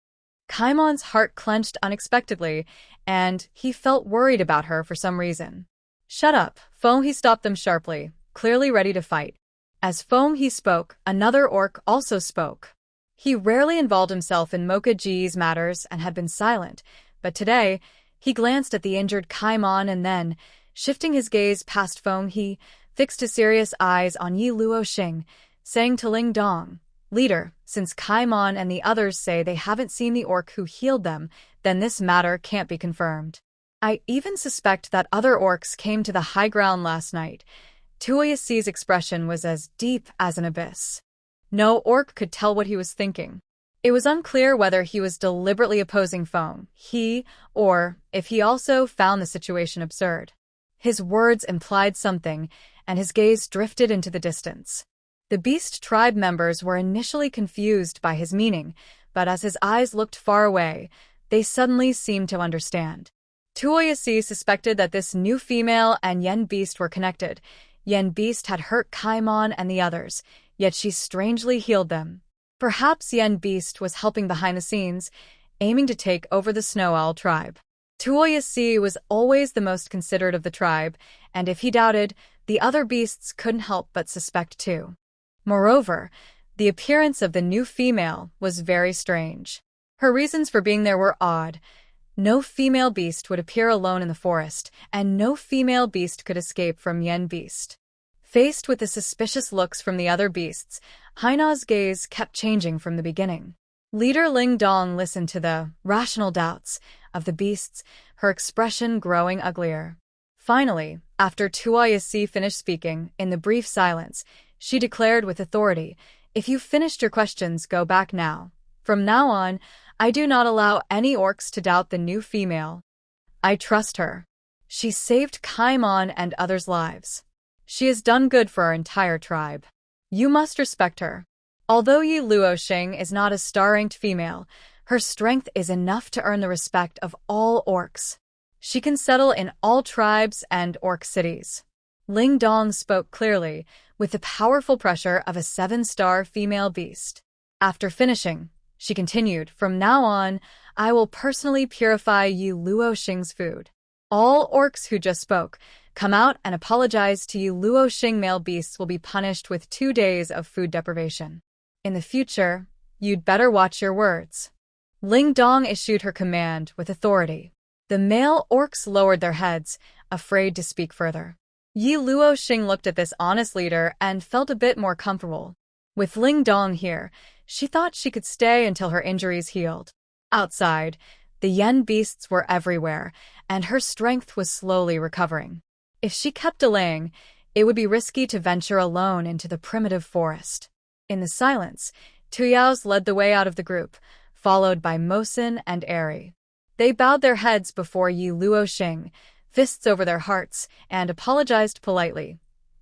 Kaimon's heart clenched unexpectedly, and he felt worried about her for some reason. "Shut up, Foam," he stopped them sharply, clearly ready to fight. As Foam he spoke, another orc also spoke. He rarely involved himself in Mocha-ji's matters and had been silent, but today, he glanced at the injured Kaimon and then, shifting his gaze past Foam, he fixed his serious eyes on Yi Luoxing, saying to Ling Dong, "Leader, since Kaimon and the others say they haven't seen the orc who healed them, then this matter can't be confirmed. I even suspect that other orcs came to the high ground last night." Tuoyasi's expression was as deep as an abyss. No orc could tell what he was thinking. It was unclear whether he was deliberately opposing Foam, or if he also found the situation absurd. His words implied something, and his gaze drifted into the distance. The beast tribe members were initially confused by his meaning, but as his eyes looked far away, they suddenly seemed to understand. Tuoyasi suspected that this new female and Yen beast were connected. Yen beast had hurt Kaimon and the others, yet she strangely healed them. Perhaps Yen beast was helping behind the scenes, aiming to take over the Snow Owl tribe. Tuoyasi was always the most considerate of the tribe, and if he doubted, the other beasts couldn't help but suspect too. Moreover, the appearance of the new female was very strange. Her reasons for being there were odd. No female beast would appear alone in the forest, and no female beast could escape from Yen beast. Faced with the suspicious looks from the other beasts, Haina's gaze kept changing from the beginning. Leader Ling Dong listened to the rational doubts of the beasts, her expression growing uglier. Finally, after Tuoyasi finished speaking, in the brief silence, she declared with authority, "If you've finished your questions, go back now. From now on, I do not allow any orcs to doubt the new female. I trust her. She saved Kaimon and others' lives. She has done good for our entire tribe. You must respect her. Although Yi Luoxing is not a star-ranked female, her strength is enough to earn the respect of all orcs. She can settle in all tribes and orc cities." Ling Dong spoke clearly, with the powerful pressure of a 7-star female beast. After finishing, she continued, "From now on, I will personally purify Yi Luoxing's food. All orcs who just spoke, come out and apologize to Yi Luoxing. Male beasts will be punished with 2 days of food deprivation. In the future, you'd better watch your words." Ling Dong issued her command with authority. The male orcs lowered their heads, afraid to speak further. Yi Luoxing looked at this honest leader and felt a bit more comfortable. With Ling Dong here, she thought she could stay until her injuries healed. Outside, the Yen beasts were everywhere, and her strength was slowly recovering. If she kept delaying, it would be risky to venture alone into the primitive forest. In the silence, Tuyao's led the way out of the group, followed by Mosin and Eri. They bowed their heads before Yi Luoxing, fists over their hearts, and apologized politely.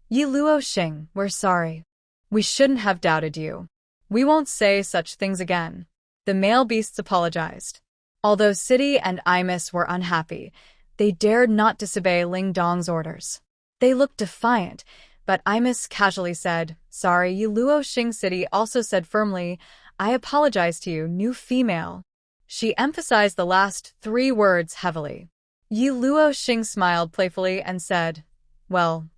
"Yi Luoxing, we're sorry. We shouldn't have doubted you. We won't say such things again." The male beasts apologized. Although City and Imus were unhappy, they dared not disobey Ling Dong's orders. They looked defiant, but Imus casually said, "Sorry." Yi Luoxing City also said firmly, "I apologize to you, new female." She emphasized the last 3 words heavily. Yi Luoxing smiled playfully and said, "Well,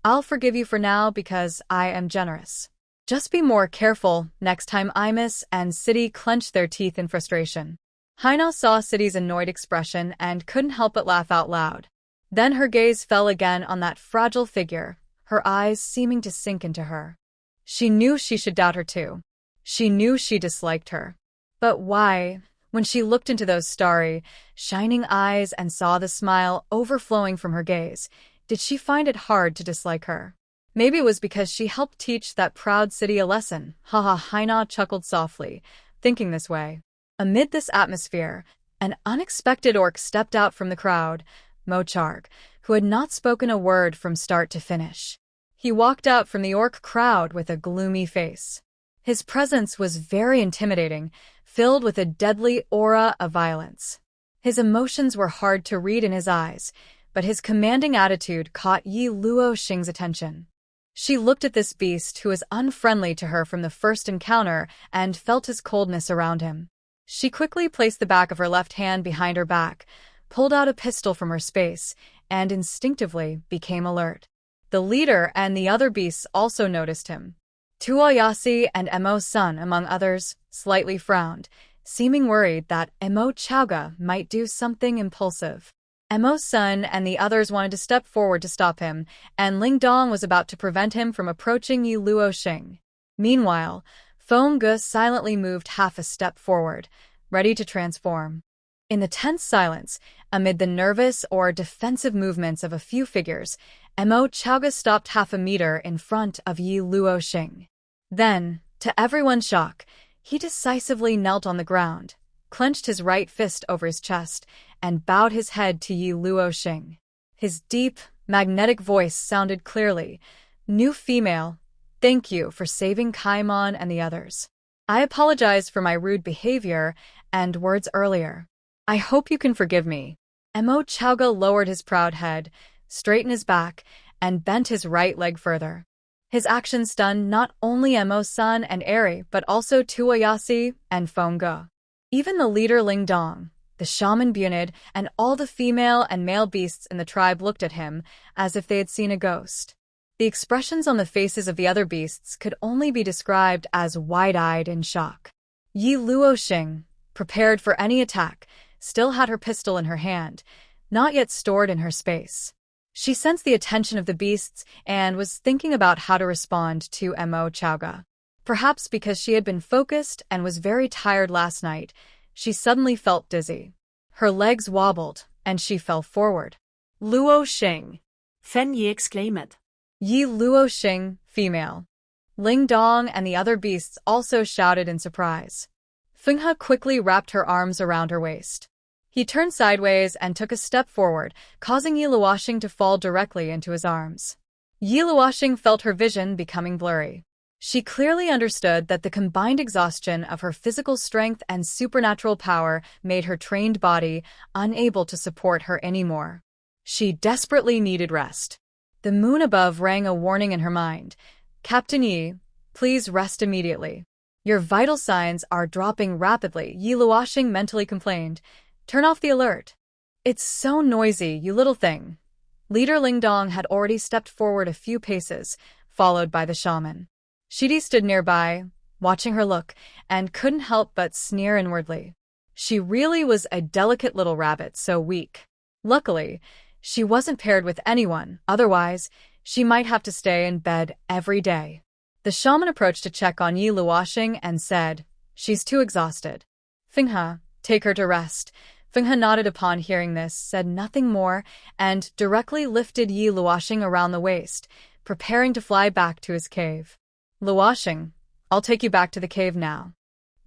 I'll forgive you for now because I am generous. Just be more careful next time." Imus and City clenched their teeth in frustration. Haina saw City's annoyed expression and couldn't help but laugh out loud. Then her gaze fell again on that fragile figure, her eyes seeming to sink into her. She knew she should doubt her too. She knew she disliked her. But why? When she looked into those starry, shining eyes and saw the smile overflowing from her gaze, did she find it hard to dislike her? Maybe it was because she helped teach that proud City a lesson. Haha, Haina chuckled softly, thinking this way. Amid this atmosphere, an unexpected orc stepped out from the crowd, Mocharg, who had not spoken a word from start to finish. He walked out from the orc crowd with a gloomy face. His presence was very intimidating, filled with a deadly aura of violence. His emotions were hard to read in his eyes, but his commanding attitude caught Yi Luoxing's attention. She looked at this beast who was unfriendly to her from the first encounter and felt his coldness around him. She quickly placed the back of her left hand behind her back, pulled out a pistol from her space, and instinctively became alert. The leader and the other beasts also noticed him. Tuoyasi and Emo's son, among others, slightly frowned, seeming worried that Emo Chowga might do something impulsive. Emo's son and the others wanted to step forward to stop him, and Ling Dong was about to prevent him from approaching Yi Luoxing. Meanwhile, Feng Ge silently moved half a step forward, ready to transform. In the tense silence, amid the nervous or defensive movements of a few figures, Emo Chowga stopped half a meter in front of Yi Luoxing. Then, to everyone's shock, he decisively knelt on the ground, clenched his right fist over his chest, and bowed his head to Yi Luoxing. His deep, magnetic voice sounded clearly. "New female, thank you for saving Kaimon and the others. I apologize for my rude behavior and words earlier. I hope you can forgive me." Emo Chowga lowered his proud head, straightened his back, and bent his right leg further. His action stunned not only Emo's son and Eri, but also Tuoyasi and Feng Ge. Even the leader Ling Dong, the shaman Bunid, and all the female and male beasts in the tribe looked at him as if they had seen a ghost. The expressions on the faces of the other beasts could only be described as wide-eyed in shock. Yi Luoxing, prepared for any attack, still had her pistol in her hand, not yet stored in her space. She sensed the attention of the beasts and was thinking about how to respond to Emo Chowga. Perhaps because she had been focused and was very tired last night, she suddenly felt dizzy. Her legs wobbled, and she fell forward. Luoxing! Fen Yi exclaimed. Yi Luoxing, female. Ling Dong and the other beasts also shouted in surprise. Feng He quickly wrapped her arms around her waist. He turned sideways and took a step forward, causing Yi Luoxing to fall directly into his arms. Yi Luoxing felt her vision becoming blurry. She clearly understood that the combined exhaustion of her physical strength and supernatural power made her trained body unable to support her anymore. She desperately needed rest. The moon above rang a warning in her mind. "Captain Yi, please rest immediately. Your vital signs are dropping rapidly," Yi Luoxing mentally complained. "Turn off the alert." "It's so noisy, you little thing." Leader Ling Dong had already stepped forward a few paces, followed by the shaman. Shidi stood nearby, watching her look, and couldn't help but sneer inwardly. She really was a delicate little rabbit, so weak. Luckily, she wasn't paired with anyone, otherwise, she might have to stay in bed every day. The shaman approached to check on Yi Luoxing and said, "She's too exhausted. Feng He, take her to rest." Feng He nodded upon hearing this, said nothing more, and directly lifted Yi Luoxing around the waist, preparing to fly back to his cave. "Luoxing, I'll take you back to the cave now."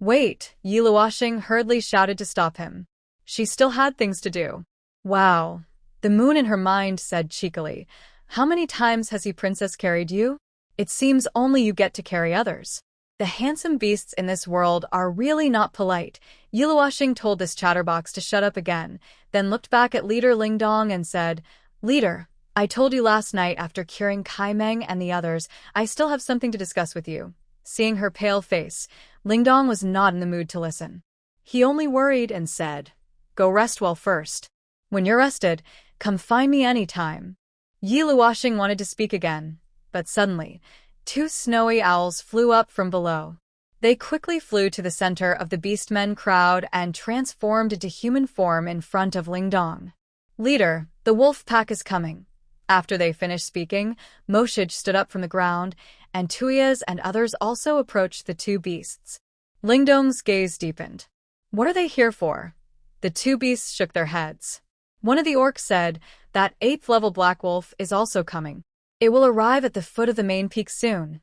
"Wait," Yi Luoxing hurriedly shouted to stop him. She still had things to do. "Wow," the moon in her mind said cheekily. "How many times has he princess carried you? It seems only you get to carry others." The handsome beasts in this world are really not polite. Yi Luoxing told this chatterbox to shut up again, then looked back at leader Ling Dong and said, "Leader, I told you last night after curing Kai Meng and the others, I still have something to discuss with you." Seeing her pale face, Ling Dong was not in the mood to listen. He only worried and said, "Go rest well first. When you're rested, come find me any time." Yi Luoxing wanted to speak again, but suddenly, two snowy owls flew up from below. They quickly flew to the center of the beastmen crowd and transformed into human form in front of Ling Dong. "Leader, the wolf pack is coming." After they finished speaking, Moshij stood up from the ground, and Tuyas and others also approached the two beasts. Ling Dong's gaze deepened. "What are they here for?" The two beasts shook their heads. One of the orcs said that 8th level black wolf is also coming. It will arrive at the foot of the main peak soon.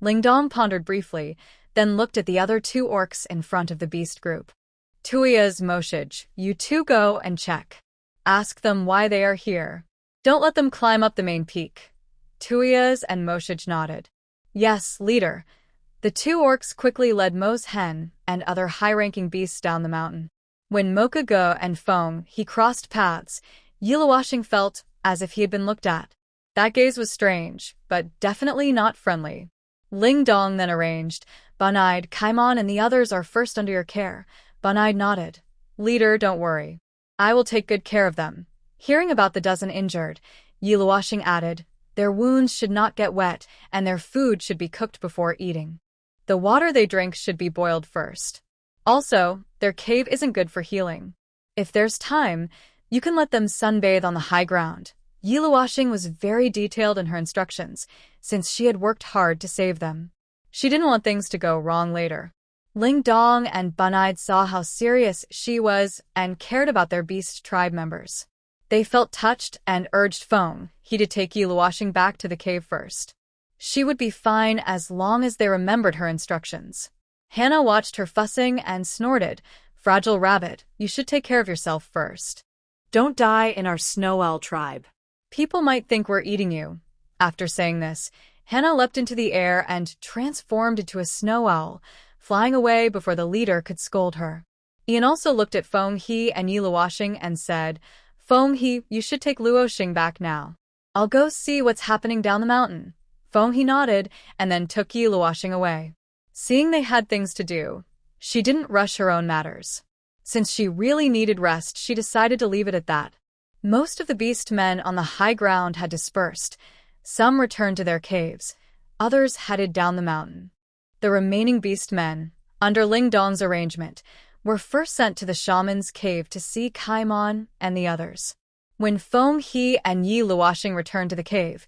Ling Dong pondered briefly, then looked at the other two orcs in front of the beast group. "Tuyas, Moshij, you two go and check. Ask them why they are here. Don't let them climb up the main peak." Tuyas and Moshij nodded. "Yes, leader. The two orcs quickly led Mo's hen and other high-ranking beasts down the mountain. When Mokugo and Feng He crossed paths, Yiluoshing felt as if he had been looked at. That gaze was strange, but definitely not friendly. Ling Dong then arranged, "Bunide, Kaimon and the others are first under your care." Bunide nodded. "Leader, don't worry. I will take good care of them." Hearing about the dozen injured, Yiluoshing added, "Their wounds should not get wet, and their food should be cooked before eating. The water they drink should be boiled first. Also, their cave isn't good for healing. If there's time, you can let them sunbathe on the high ground." Yiluoshing was very detailed in her instructions, since she had worked hard to save them. She didn't want things to go wrong later. Ling Dong and Bunide saw how serious she was and cared about their beast tribe members. They felt touched and urged Feng He to take Yiluoshing back to the cave first. She would be fine as long as they remembered her instructions. Hannah watched her fussing and snorted, "Fragile rabbit, you should take care of yourself first. Don't die in our snow owl tribe. People might think we're eating you." After saying this, Hannah leapt into the air and transformed into a snow owl, flying away before the leader could scold her. Ian also looked at Feng He and Yiluoshing and said, "Feng He, you should take Luoxing back now. I'll go see what's happening down the mountain." Feng He nodded and then took Yiluoshing away. Seeing they had things to do, she didn't rush her own matters. Since she really needed rest, she decided to leave it at that. Most of the beast men on the high ground had dispersed. Some returned to their caves. Others headed down the mountain. The remaining beast men, under Ling Dong's arrangement, were first sent to the shaman's cave to see Kaimon and the others. When Feng He and Yiluoshing returned to the cave,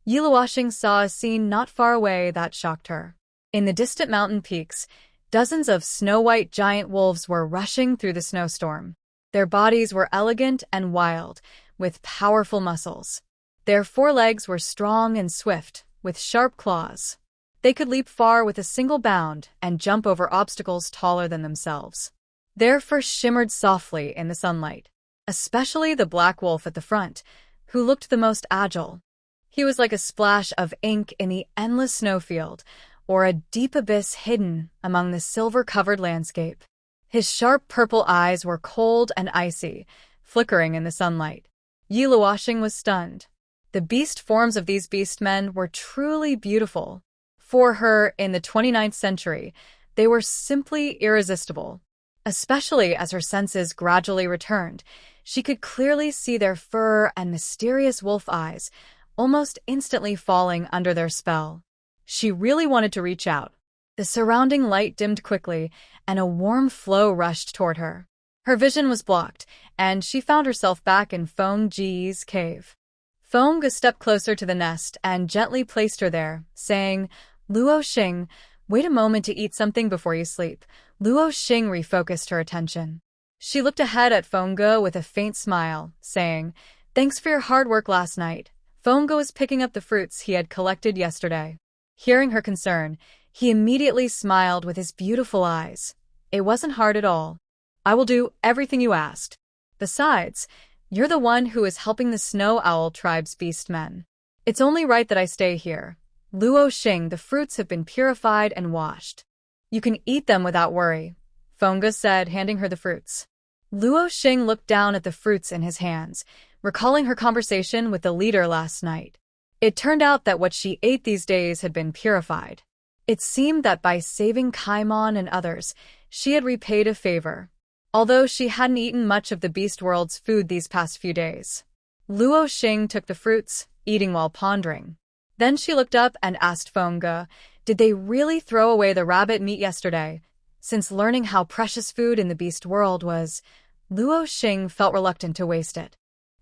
Yiluoshing saw a scene not far away that shocked her. In the distant mountain peaks, dozens of snow-white giant wolves were rushing through the snowstorm. Their bodies were elegant and wild, with powerful muscles. Their forelegs were strong and swift, with sharp claws. They could leap far with a single bound and jump over obstacles taller than themselves. Their fur shimmered softly in the sunlight, especially the black wolf at the front, who looked the most agile. He was like a splash of ink in the endless snowfield, or a deep abyss hidden among the silver-covered landscape. His sharp purple eyes were cold and icy, flickering in the sunlight. Yiluoshing was stunned. The beast forms of these beastmen were truly beautiful. For her, in the 29th century, they were simply irresistible. Especially as her senses gradually returned, she could clearly see their fur and mysterious wolf eyes, almost instantly falling under their spell. She really wanted to reach out. The surrounding light dimmed quickly, and a warm flow rushed toward her. Her vision was blocked, and she found herself back in Feng Ji's cave. Feng stepped closer to the nest and gently placed her there, saying, "Luoxing, wait a moment to eat something before you sleep." Luoxing refocused her attention. She looked ahead at Fengge with a faint smile, saying, "Thanks for your hard work last night." Fengge was picking up the fruits he had collected yesterday. Hearing her concern, he immediately smiled with his beautiful eyes. "It wasn't hard at all. I will do everything you asked. Besides, you're the one who is helping the Snow Owl tribe's beastmen. It's only right that I stay here. Luoxing, the fruits have been purified and washed. You can eat them without worry," Fengge said, handing her the fruits. Luoxing looked down at the fruits in his hands, recalling her conversation with the leader last night. It turned out that what she ate these days had been purified. It seemed that by saving Kaimon and others, she had repaid a favor, although she hadn't eaten much of the beast world's food these past few days. Luoxing took the fruits, eating while pondering. Then she looked up and asked Fengge, "Did they really throw away the rabbit meat yesterday?" Since learning how precious food in the beast world was, Luoxing felt reluctant to waste it.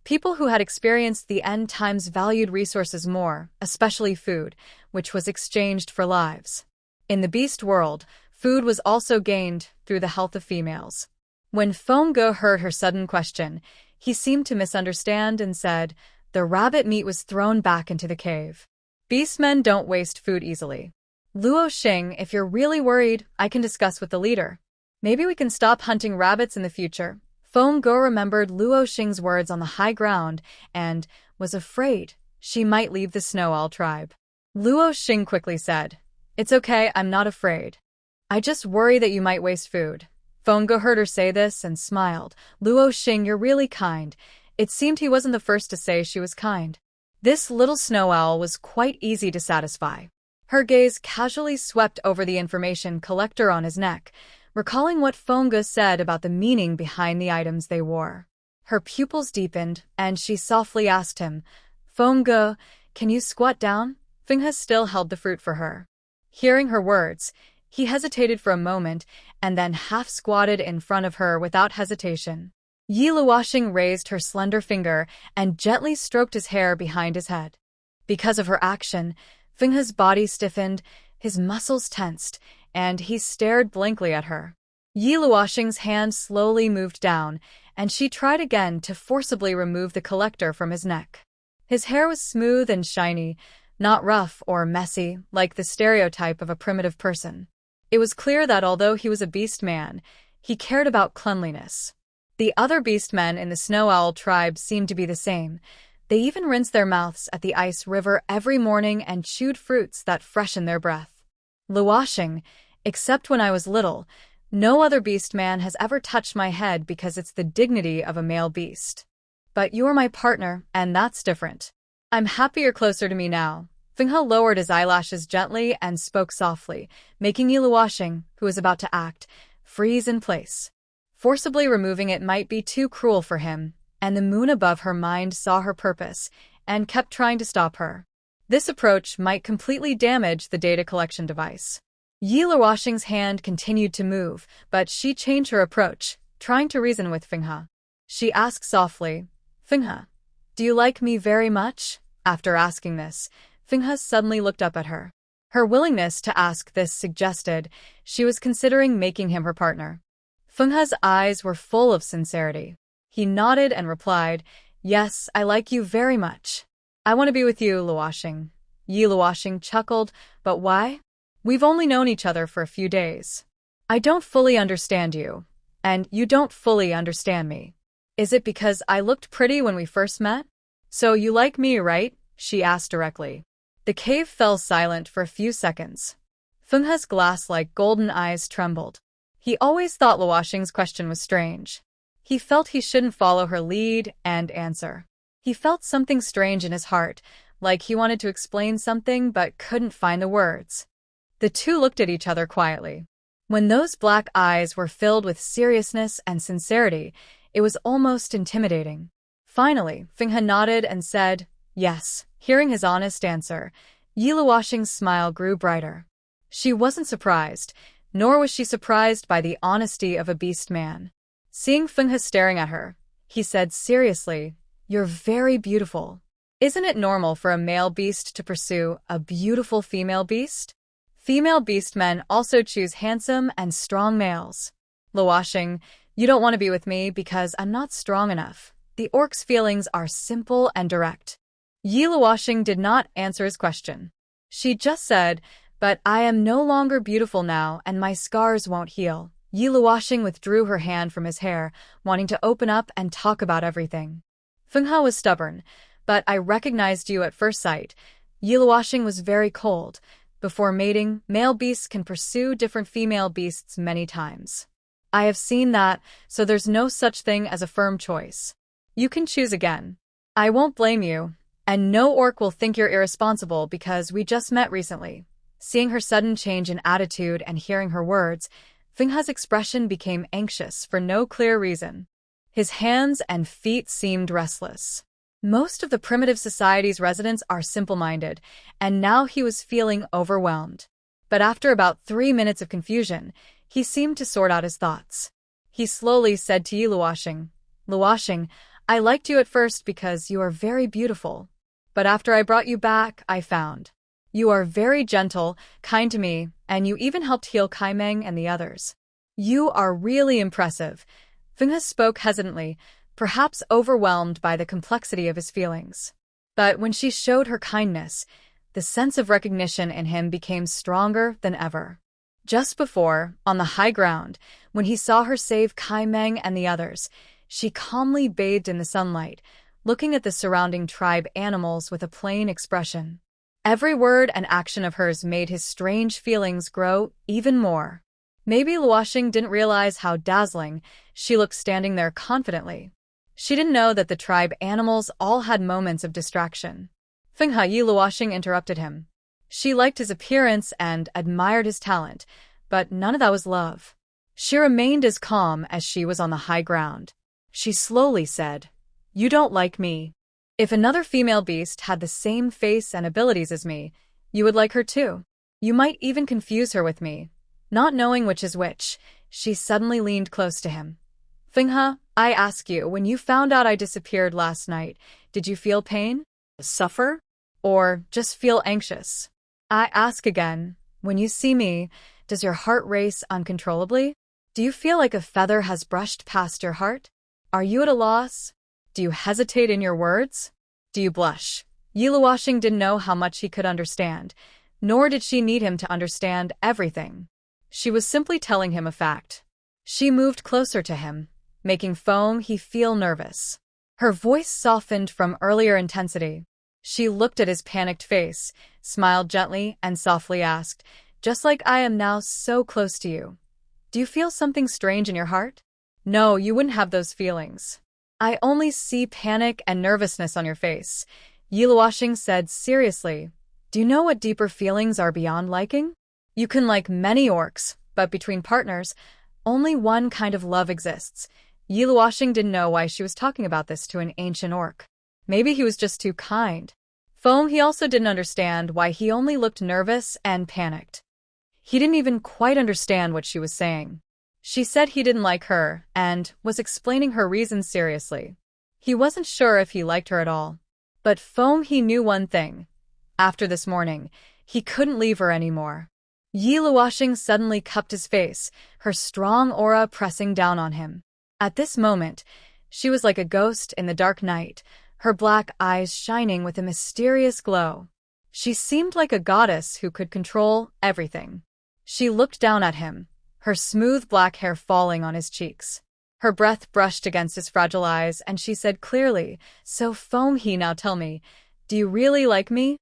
People who had experienced the end times valued resources more, especially food, which was exchanged for lives. In the beast world, food was also gained through the health of females. When Fengge heard her sudden question, he seemed to misunderstand and said, "The rabbit meat was thrown back into the cave. Beastmen don't waste food easily. Luoxing, if you're really worried, I can discuss with the leader. Maybe we can stop hunting rabbits in the future." Fengge remembered Luoxing's words on the high ground and was afraid she might leave the Snow Owl tribe. Luoxing quickly said, It's okay, I'm not afraid. I just worry that you might waste food. Fengge heard her say this and smiled. Luo Xing, you're really kind. It seemed he wasn't the first to say she was kind. This little snow owl was quite easy to satisfy. Her gaze casually swept over the information collector on his neck, recalling what Fengge said about the meaning behind the items they wore. Her pupils deepened, and she softly asked him, Fengge, can you squat down? Fenghe still held the fruit for her. Hearing her words, he hesitated for a moment and then half-squatted in front of her without hesitation. Yi Luoxing raised her slender finger and gently stroked his hair behind his head. Because of her action, Fenghe's body stiffened, his muscles tensed, and he stared blankly at her. Yi Luoxing's hand slowly moved down, and she tried again to forcibly remove the collector from his neck. His hair was smooth and shiny, not rough or messy like the stereotype of a primitive person. It was clear that although he was a beast man, he cared about cleanliness. The other beast men in the Snow Owl tribe seemed to be the same. They even rinsed their mouths at the ice river every morning and chewed fruits that freshened their breath. Luoxing, except when I was little, no other beast man has ever touched my head because it's the dignity of a male beast. But you're my partner, and that's different. I'm happy you're closer to me now. Fenghe lowered his eyelashes gently and spoke softly, making Yi Luoxing, who was about to act, freeze in place. Forcibly removing it might be too cruel for him, and the moon above her mind saw her purpose and kept trying to stop her. This approach might completely damage the data collection device. Yi Luoxing's hand continued to move, but she changed her approach, trying to reason with Fenghe. She asked softly, Fenghe, do you like me very much? After asking this, Fenghe suddenly looked up at her. Her willingness to ask this suggested she was considering making him her partner. Fenghe's eyes were full of sincerity. He nodded and replied, Yes, I like you very much. I want to be with you, Luoxing. Yi Luoxing chuckled, but why? We've only known each other for a few days. I don't fully understand you, and you don't fully understand me. Is it because I looked pretty when we first met? So you like me, right? She asked directly. The cave fell silent for a few seconds. Fenghe's glass-like golden eyes trembled. He always thought Luoxing's question was strange. He felt he shouldn't follow her lead and answer. He felt something strange in his heart, like he wanted to explain something but couldn't find the words. The two looked at each other quietly. When those black eyes were filled with seriousness and sincerity, it was almost intimidating. Finally, Fenghe nodded and said, Yes. Hearing his honest answer, Yi Luoxing's smile grew brighter. She wasn't surprised, nor was she surprised by the honesty of a beast man. Seeing Fenghe staring at her, he said seriously, You're very beautiful. Isn't it normal for a male beast to pursue a beautiful female beast? Female beast men also choose handsome and strong males. Luoxing, you don't want to be with me because I'm not strong enough. The orc's feelings are simple and direct. Yi Luoxing did not answer his question. She just said, But I am no longer beautiful now and my scars won't heal. Yi Luoxing withdrew her hand from his hair, wanting to open up and talk about everything. Fenghe was stubborn, but I recognized you at first sight. Yi Luoxing was very cold. Before mating, male beasts can pursue different female beasts many times. I have seen that, so there's no such thing as a firm choice. You can choose again. I won't blame you, and no orc will think you're irresponsible because we just met recently. Seeing her sudden change in attitude and hearing her words, Fenghe's expression became anxious for no clear reason. His hands and feet seemed restless. Most of the primitive society's residents are simple-minded, and now he was feeling overwhelmed. But after about 3 minutes of confusion, he seemed to sort out his thoughts. He slowly said to Yi Luoxing, Luoxing, I liked you at first because you are very beautiful. But after I brought you back, I found you are very gentle, kind to me, and you even helped heal Kaimeng and the others. You are really impressive. Fenghe spoke hesitantly, perhaps overwhelmed by the complexity of his feelings. But when she showed her kindness, the sense of recognition in him became stronger than ever. Just before, on the high ground, when he saw her save Kaimeng and the others, she calmly bathed in the sunlight, looking at the surrounding tribe animals with a plain expression. Every word and action of hers made his strange feelings grow even more. Maybe Luoxing didn't realize how dazzling she looked standing there confidently. She didn't know that the tribe animals all had moments of distraction. Yi Luoxing interrupted him. She liked his appearance and admired his talent, but none of that was love. She remained as calm as she was on the high ground. She slowly said, "You don't like me. If another female beast had the same face and abilities as me, you would like her too. You might even confuse her with me." Not knowing which is which, she suddenly leaned close to him. "Fenghe, I ask you, when you found out I disappeared last night, did you feel pain? Suffer? Or just feel anxious? I ask again, when you see me, does your heart race uncontrollably? Do you feel like a feather has brushed past your heart? Are you at a loss? Do you hesitate in your words? Do you blush?" Yi Luoxing didn't know how much he could understand, nor did she need him to understand everything. She was simply telling him a fact. She moved closer to him, making He feel nervous. Her voice softened from earlier intensity. She looked at his panicked face, smiled gently, and softly asked, "Just like I am now so close to you, do you feel something strange in your heart?" "No, you wouldn't have those feelings. I only see panic and nervousness on your face," Yi Luoxing said seriously. "Do you know what deeper feelings are beyond liking? You can like many orcs, but between partners, only one kind of love exists." Yi Luoxing didn't know why she was talking about this to an ancient orc. Maybe he was just too kind. He also didn't understand why he only looked nervous and panicked. He didn't even quite understand what she was saying. She said he didn't like her and was explaining her reasons seriously. He wasn't sure if he liked her at all. But he knew one thing. After this morning, he couldn't leave her anymore. Yi Luoxing suddenly cupped his face, her strong aura pressing down on him. At this moment, she was like a ghost in the dark night, her black eyes shining with a mysterious glow. She seemed like a goddess who could control everything. She looked down at him, her smooth black hair falling on his cheeks. Her breath brushed against his fragile eyes, and she said clearly, "So he, now tell me, do you really like me?"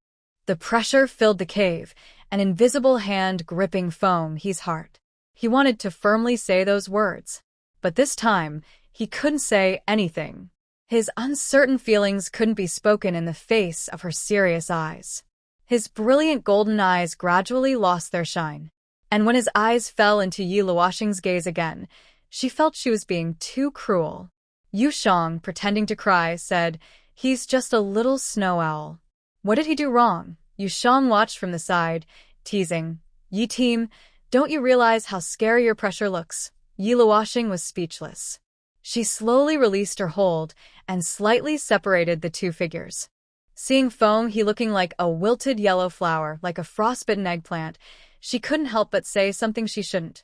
The pressure filled the cave, an invisible hand gripping he's heart. He wanted to firmly say those words. But this time, he couldn't say anything. His uncertain feelings couldn't be spoken in the face of her serious eyes. His brilliant golden eyes gradually lost their shine. And when his eyes fell into Yi Luoxing's gaze again, she felt she was being too cruel. Yu Shang, pretending to cry, said, "He's just a little snow owl." "What did he do wrong?" Yu Shang watched from the side, teasing. "Yi team, don't you realize how scary your pressure looks?" Yi Luoxing was speechless. She slowly released her hold and slightly separated the two figures. Seeing he looking like a wilted yellow flower, like a frostbitten eggplant, she couldn't help but say something she shouldn't.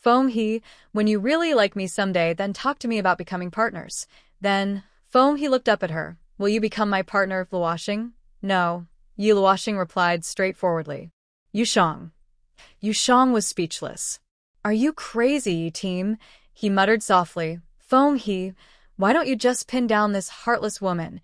"He, when you really like me someday, then talk to me about becoming partners." Then, he looked up at her. "Will you become my partner, Luoxing?" "No," Yi Luoxing replied straightforwardly. Yu Shang was speechless. "Are you crazy, Yi team?" he muttered softly. He, why don't you just pin down this heartless woman?"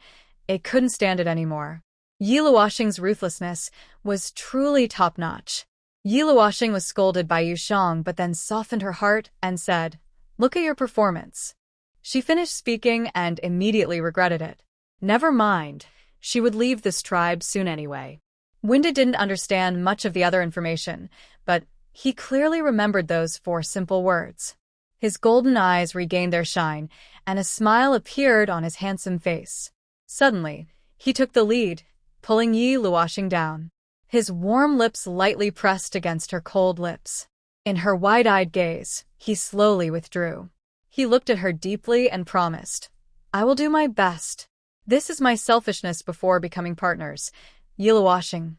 It couldn't stand it anymore. Yi Luoxing's ruthlessness was truly top-notch. Yi Luoxing was scolded by Yu Shang but then softened her heart and said, "Look at your performance." She finished speaking and immediately regretted it. Never mind, she would leave this tribe soon anyway. Winda didn't understand much of the other information, but he clearly remembered those 4 simple words. His golden eyes regained their shine, and a smile appeared on his handsome face. Suddenly, he took the lead, pulling Yi Luoxing down. His warm lips lightly pressed against her cold lips. In her wide-eyed gaze, he slowly withdrew. He looked at her deeply and promised, "I will do my best. This is my selfishness before becoming partners." Yi Luoxing.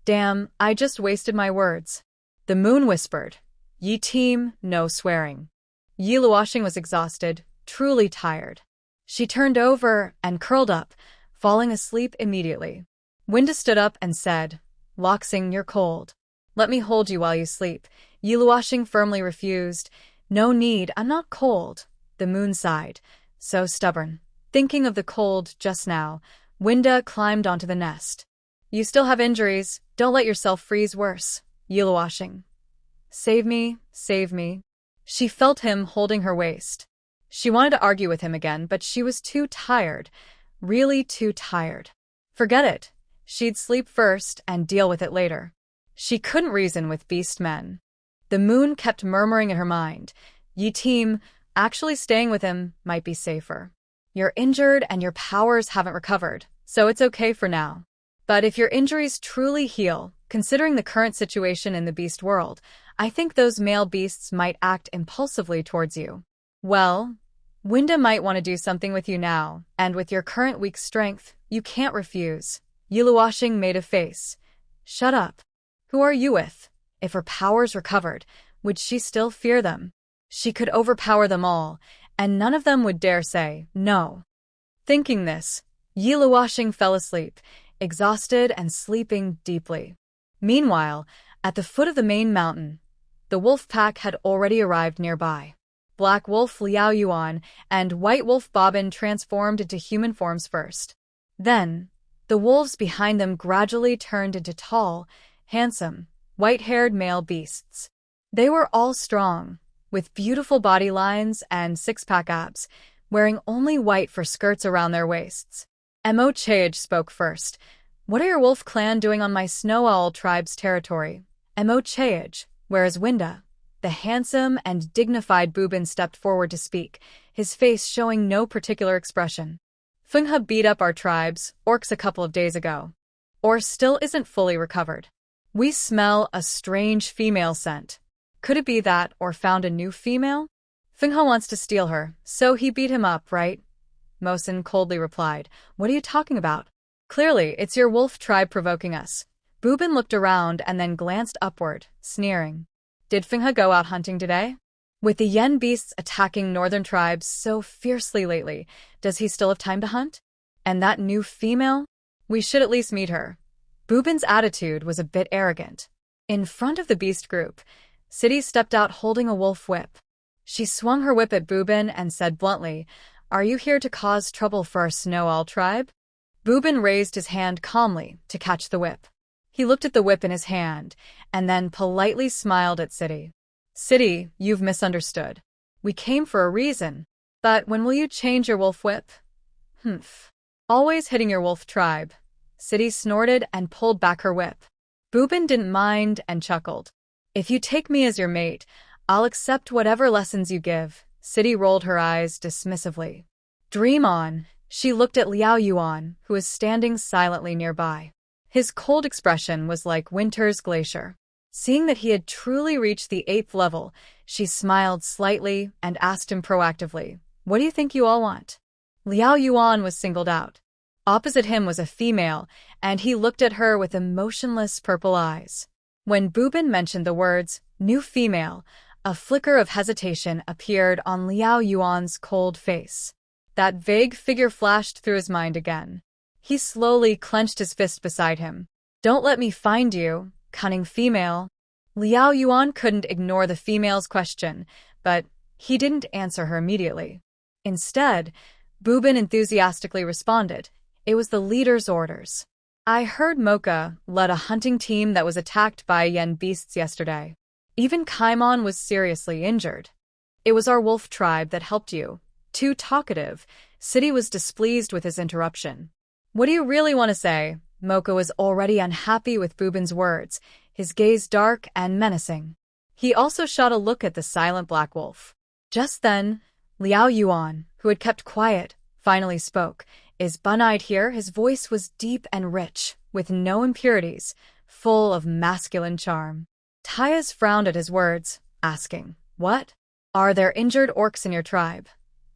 "Damn, I just wasted my words." The moon whispered, "Yi team, no swearing." Yi Luoxing was exhausted, truly tired. She turned over and curled up, falling asleep immediately. Winda stood up and said, "Luoxing, you're cold. Let me hold you while you sleep." Yi Luoxing firmly refused. "No need, I'm not cold." The moon sighed. "So stubborn." Thinking of the cold just now, Winda climbed onto the nest. You still have injuries. Don't let yourself freeze worse. Yiluoshing. Save me, save me. She felt him holding her waist. She wanted to argue with him again, but she was too tired. Really too tired. Forget it. She'd sleep first and deal with it later. She couldn't reason with beast men. The moon kept murmuring in her mind, Yi team, actually staying with him might be safer. You're injured and your powers haven't recovered, so it's okay for now. But if your injuries truly heal, considering the current situation in the beast world, I think those male beasts might act impulsively towards you. Well, Winda might want to do something with you now, and with your current weak strength, you can't refuse. Yiluoshing made a face. Shut up. Who are you with? If her powers recovered, would she still fear them? She could overpower them all, and none of them would dare say no. Thinking this, Yiluoshing fell asleep, exhausted and sleeping deeply. Meanwhile, at the foot of the main mountain, the wolf pack had already arrived nearby. Black Wolf Liao Yuan and White Wolf Bobbin transformed into human forms first. Then, the wolves behind them gradually turned into tall, handsome, white-haired male beasts. They were all strong, with beautiful body lines and six-pack abs, wearing only white for skirts around their waists. Mo Chaej spoke first. What are your wolf clan doing on my Snow Owl tribe's territory? Mo Chaej, where is Winda? The handsome and dignified Boobin stepped forward to speak, his face showing no particular expression. Fenghe beat up our tribe's orcs a couple of days ago. Or still isn't fully recovered. We smell a strange female scent. Could it be that or found a new female? Fenghe wants to steal her, so he beat him up, right? Mosin coldly replied, What are you talking about? Clearly, it's your wolf tribe provoking us. Boobin looked around and then glanced upward, sneering. Did Fenghe go out hunting today? With the yen beasts attacking northern tribes so fiercely lately, does he still have time to hunt? And that new female? We should at least meet her. Boobin's attitude was a bit arrogant. In front of the beast group, City stepped out holding a wolf whip. She swung her whip at Boobin and said bluntly, Are you here to cause trouble for our Snow Owl tribe? Boobin raised his hand calmly to catch the whip. He looked at the whip in his hand, and then politely smiled at City. City, you've misunderstood. We came for a reason. But when will you change your wolf whip? Humph. Always hitting your wolf tribe. City snorted and pulled back her whip. Boobin didn't mind and chuckled. If you take me as your mate, I'll accept whatever lessons you give. City rolled her eyes dismissively. Dream on. She looked at Liao Yuan, who was standing silently nearby. His cold expression was like winter's glacier. Seeing that he had truly reached the 8th level, she smiled slightly and asked him proactively, What do you think you all want? Liao Yuan was singled out. Opposite him was a female, and he looked at her with emotionless purple eyes. When Boobin mentioned the words, new female, a flicker of hesitation appeared on Liao Yuan's cold face. That vague figure flashed through his mind again. He slowly clenched his fist beside him. Don't let me find you, cunning female. Liao Yuan couldn't ignore the female's question, but he didn't answer her immediately. Instead, Boobin enthusiastically responded. It was the leader's orders. I heard Mocha led a hunting team that was attacked by yen beasts yesterday. Even Kaimon was seriously injured. It was our wolf tribe that helped you. Too talkative, City was displeased with his interruption. What do you really want to say? Mocha was already unhappy with Boobin's words, his gaze dark and menacing. He also shot a look at the silent black wolf. Just then, Liao Yuan, who had kept quiet, finally spoke. Is Bun-eyed here? His voice was deep and rich, with no impurities, full of masculine charm. Tyas frowned at his words, asking, What? Are there injured orcs in your tribe?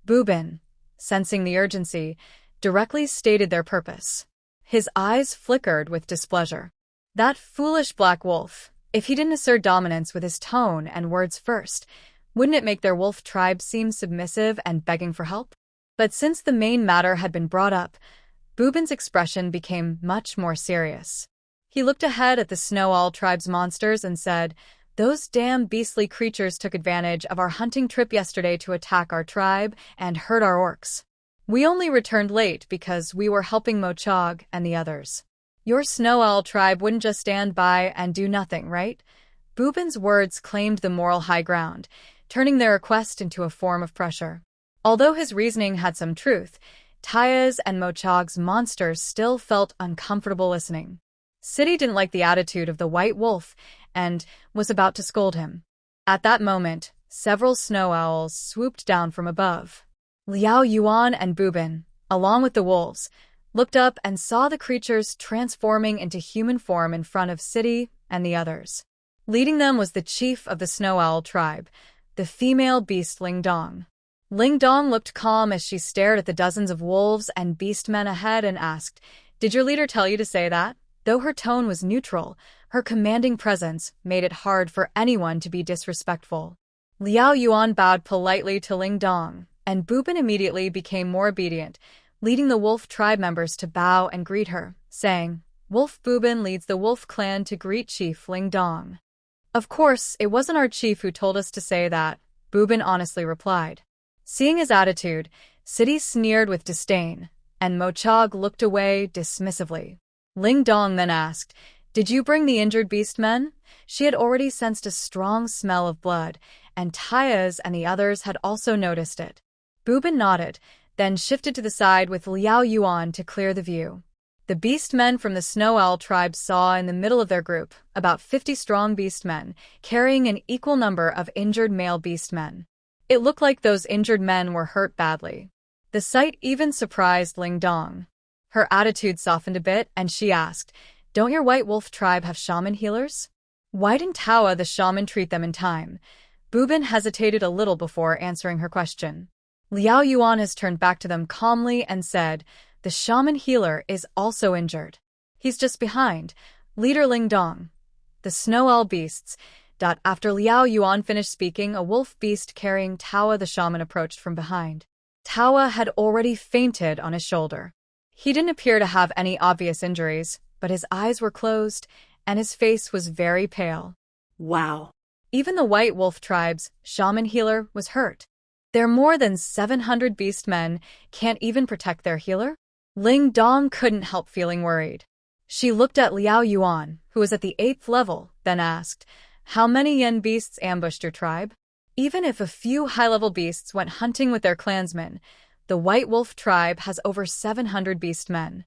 Boobin, sensing the urgency, directly stated their purpose. His eyes flickered with displeasure. That foolish black wolf, if he didn't assert dominance with his tone and words first, wouldn't it make their wolf tribe seem submissive and begging for help? But since the main matter had been brought up, Boobin's expression became much more serious. He looked ahead at the Snow Owl tribe's monsters and said, Those damn beastly creatures took advantage of our hunting trip yesterday to attack our tribe and hurt our orcs. We only returned late because we were helping Mochog and the others. Your Snow Owl tribe wouldn't just stand by and do nothing, right? Bubin's words claimed the moral high ground, turning their request into a form of pressure. Although his reasoning had some truth, Taya's and Mochog's monsters still felt uncomfortable listening. City didn't like the attitude of the white wolf and was about to scold him. At that moment, several snow owls swooped down from above. Liao Yuan and Bubin, along with the wolves, looked up and saw the creatures transforming into human form in front of City and the others. Leading them was the chief of the snow owl tribe, the female beast Lingdong. Lingdong looked calm as she stared at the dozens of wolves and beastmen ahead and asked, "Did your leader tell you to say that?" Though her tone was neutral, her commanding presence made it hard for anyone to be disrespectful. Liao Yuan bowed politely to Lingdong, and Bubin immediately became more obedient, leading the wolf tribe members to bow and greet her, saying, "Wolf Bubin leads the wolf clan to greet Chief Lingdong." "Of course, it wasn't our chief who told us to say that," Bubin honestly replied. Seeing his attitude, City sneered with disdain, and Mochog looked away dismissively. Lingdong then asked, "Did you bring the injured beastmen?" She had already sensed a strong smell of blood, and Taya's and the others had also noticed it. Bubin nodded, then shifted to the side with Liao Yuan to clear the view. The beastmen from the Snow Owl tribe saw in the middle of their group about 50 strong beastmen, carrying an equal number of injured male beastmen. It looked like those injured men were hurt badly. The sight even surprised Lingdong. Her attitude softened a bit, and she asked, "Don't your white wolf tribe have shaman healers? Why didn't Tawa the shaman treat them in time?" Bubin hesitated a little before answering her question. Liao Yuan has turned back to them calmly and said, "The shaman healer is also injured. He's just behind. Leader Lingdong." The snow owl beasts. After Liao Yuan finished speaking, a wolf beast carrying Tawa the shaman approached from behind. Tawa had already fainted on his shoulder. He didn't appear to have any obvious injuries, but his eyes were closed, and his face was very pale. Wow. Even the white wolf tribe's shaman healer was hurt. Their more than 700 beastmen can't even protect their healer? Lingdong couldn't help feeling worried. She looked at Liao Yuan, who was at the 8th level, then asked, "How many yen beasts ambushed your tribe?" Even if a few high-level beasts went hunting with their clansmen, the White Wolf tribe has over 700 beastmen.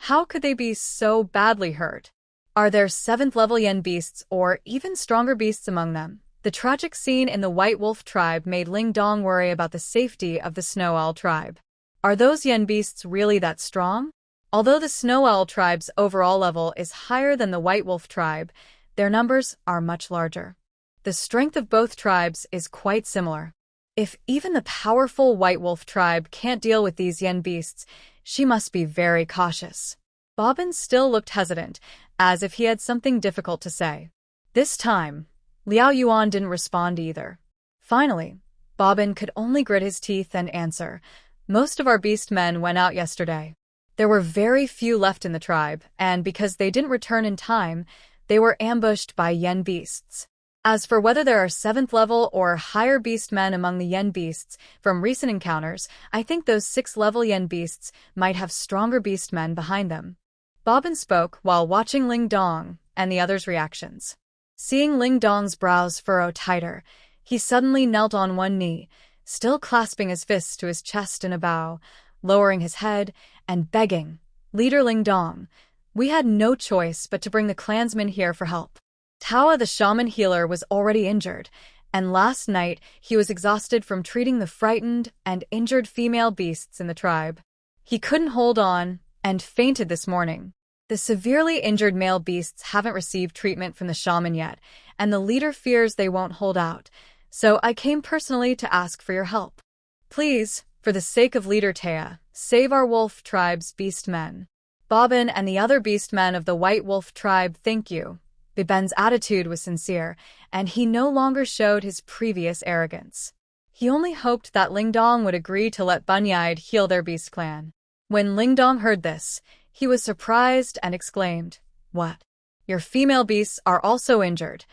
How could they be so badly hurt? Are there 7th-level yen beasts or even stronger beasts among them? The tragic scene in the White Wolf tribe made Lingdong worry about the safety of the Snow Owl tribe. Are those yen beasts really that strong? Although the Snow Owl tribe's overall level is higher than the White Wolf tribe, their numbers are much larger. The strength of both tribes is quite similar. If even the powerful White Wolf tribe can't deal with these yen beasts, she must be very cautious. Bobbin still looked hesitant, as if he had something difficult to say. This time, Liao Yuan didn't respond either. Finally, Bobbin could only grit his teeth and answer, "Most of our beastmen went out yesterday. There were very few left in the tribe, and because they didn't return in time, they were ambushed by yen beasts. As for whether there are 7th-level or higher beastmen among the yen beasts, from recent encounters, I think those 6th-level yen beasts might have stronger beastmen behind them." Bobbin spoke while watching Lingdong and the others' reactions. Seeing Lingdong's brows furrow tighter, he suddenly knelt on one knee, still clasping his fists to his chest in a bow, lowering his head and begging, "Leader Lingdong, we had no choice but to bring the clansmen here for help. Tawa the shaman healer was already injured, and last night he was exhausted from treating the frightened and injured female beasts in the tribe. He couldn't hold on and fainted this morning. The severely injured male beasts haven't received treatment from the shaman yet, and the leader fears they won't hold out, so I came personally to ask for your help. Please, for the sake of Leader Taya, save our wolf tribe's beastmen." Bobbin and the other beastmen of the White Wolf tribe thank you. Biben's attitude was sincere, and he no longer showed his previous arrogance. He only hoped that Lingdong would agree to let Bunyide heal their beast clan. When Lingdong heard this, he was surprised and exclaimed, "What? Your female beasts are also injured?"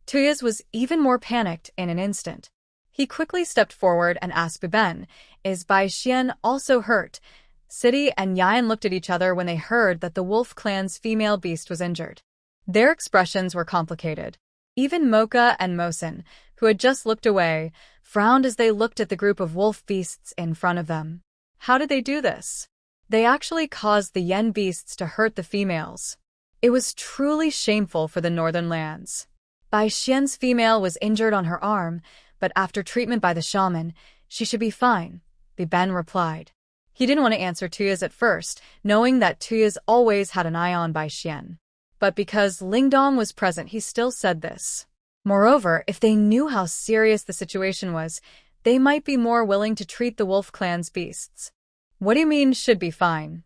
Tuyas was even more panicked in an instant. He quickly stepped forward and asked Biben, "Is Bai Xian also hurt?" City and Yan looked at each other when they heard that the wolf clan's female beast was injured. Their expressions were complicated. Even Mocha and Mosin, who had just looked away, frowned as they looked at the group of wolf beasts in front of them. How did they do this? They actually caused the yen beasts to hurt the females. It was truly shameful for the northern lands. Bai Xian's female was injured on her arm, but after treatment by the shaman, she should be fine, Biben replied. He didn't want to answer Tuya's at first, knowing that Tuya's always had an eye on Bai Xian. But because Lingdong was present, he still said this. Moreover, if they knew how serious the situation was, they might be more willing to treat the wolf clan's beasts. What do you mean, should be fine?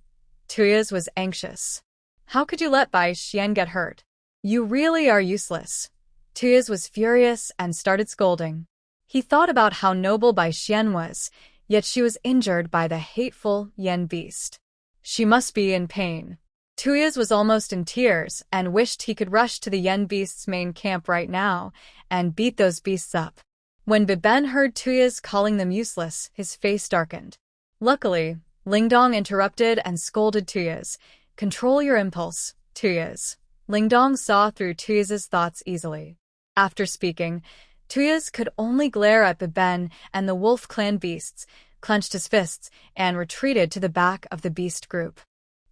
Tuya's was anxious. How could you let Bai Xian get hurt? You really are useless. Tuya's was furious and started scolding. He thought about how noble Bai Xian was, yet she was injured by the hateful yen beast. She must be in pain. Tuya's was almost in tears and wished he could rush to the yen beast's main camp right now and beat those beasts up. When Biben heard Tuya's calling them useless, his face darkened. Luckily, Lingdong interrupted and scolded Tuya's. Control your impulse, Tuya's. Lingdong saw through Tuya's thoughts easily. After speaking, Tuya's could only glare at Biben and the wolf clan beasts, clenched his fists, and retreated to the back of the beast group.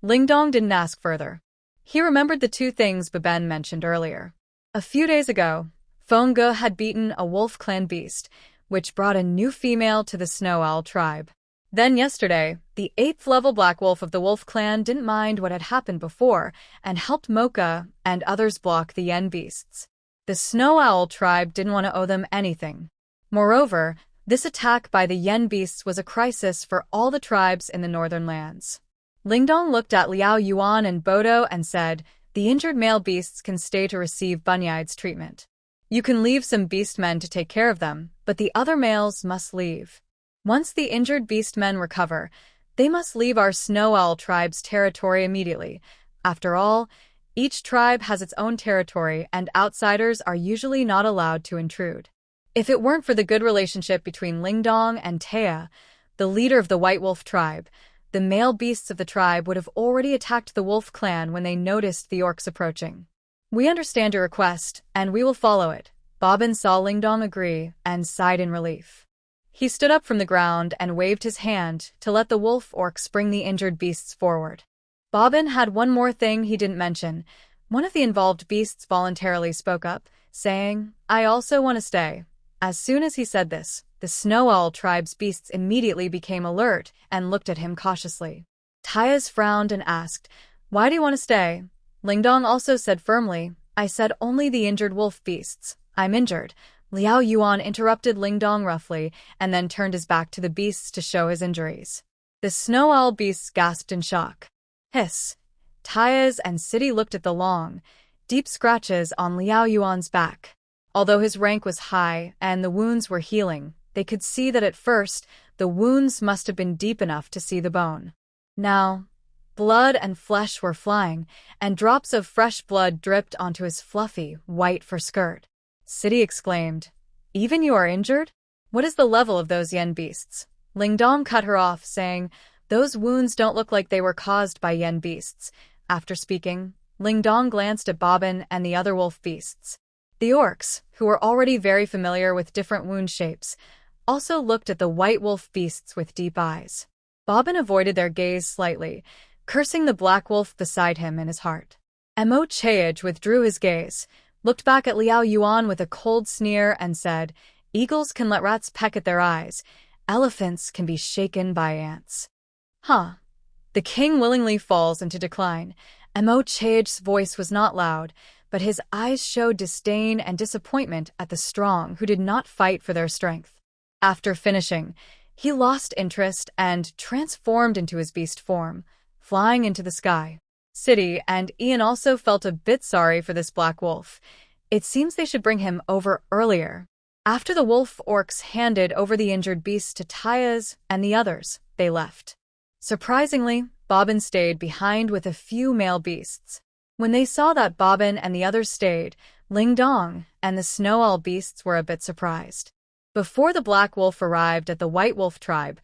Lingdong didn't ask further. He remembered the two things Biben mentioned earlier. A few days ago, Fengge had beaten a wolf clan beast, which brought a new female to the Snow Owl tribe. Then yesterday, the 8th level Black Wolf of the Wolf Clan didn't mind what had happened before and helped Mocha and others block the yen beasts. The Snow Owl tribe didn't want to owe them anything. Moreover, this attack by the yen beasts was a crisis for all the tribes in the northern lands. Lingdong looked at Liao Yuan and Bodo and said, the injured male beasts can stay to receive Bunyide's treatment. You can leave some beastmen to take care of them, but the other males must leave. Once the injured beastmen recover, they must leave our Snow Owl tribe's territory immediately. After all, each tribe has its own territory and outsiders are usually not allowed to intrude. If it weren't for the good relationship between Lingdong and Taya, the leader of the White Wolf tribe, the male beasts of the tribe would have already attacked the wolf clan when they noticed the orcs approaching. We understand your request, and we will follow it. Bobbin saw Lingdong agree and sighed in relief. He stood up from the ground and waved his hand to let the wolf orcs bring the injured beasts forward. Bobbin had one more thing he didn't mention. One of the involved beasts voluntarily spoke up, saying, I also want to stay. As soon as he said this, the Snow Owl tribe's beasts immediately became alert and looked at him cautiously. Tyas frowned and asked, Why do you want to stay? Lingdong also said firmly, I said only the injured wolf beasts. I'm injured. Liao Yuan interrupted Lingdong roughly and then turned his back to the beasts to show his injuries. The Snow Owl beasts gasped in shock. Hiss. Tyas and City looked at the long, deep scratches on Liao Yuan's back. Although his rank was high and the wounds were healing, they could see that at first, the wounds must have been deep enough to see the bone. Now, blood and flesh were flying, and drops of fresh blood dripped onto his fluffy, white fur skirt. City exclaimed, Even you are injured? What is the level of those yen beasts? Lingdong cut her off, saying, Those wounds don't look like they were caused by yen beasts. After speaking, Lingdong glanced at Bobbin and the other wolf beasts. The orcs, who were already very familiar with different wound shapes, also looked at the white wolf beasts with deep eyes. Bobbin avoided their gaze slightly, cursing the black wolf beside him in his heart. Mo Chaej withdrew his gaze, looked back at Liao Yuan with a cold sneer and said, Eagles can let rats peck at their eyes. Elephants can be shaken by ants. Huh. The king willingly falls into decline. Mo Chaej's voice was not loud, but his eyes showed disdain and disappointment at the strong who did not fight for their strength. After finishing, he lost interest and transformed into his beast form, flying into the sky. City and Ian also felt a bit sorry for this black wolf. It seems they should bring him over earlier. After the wolf orcs handed over the injured beast to Tyas and the others, they left. Surprisingly, Bobbin stayed behind with a few male beasts. When they saw that Bobbin and the others stayed, Lingdong and the Snow Owl beasts were a bit surprised. Before the black wolf arrived at the white wolf tribe,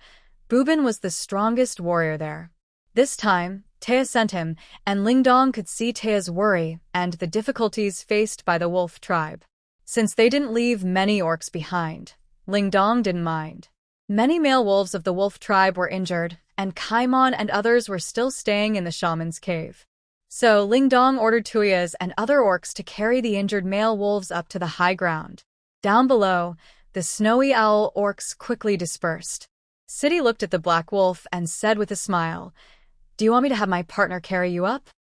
Boobin was the strongest warrior there. This time, Taya sent him, and Lingdong could see Taya's worry and the difficulties faced by the wolf tribe. Since they didn't leave many orcs behind, Lingdong didn't mind. Many male wolves of the wolf tribe were injured, and Kaimon and others were still staying in the shaman's cave. So Lingdong ordered Tuyas and other orcs to carry the injured male wolves up to the high ground. Down below, the snowy owl orcs quickly dispersed. City looked at the black wolf and said with a smile, "Do you want me to have my partner carry you up?"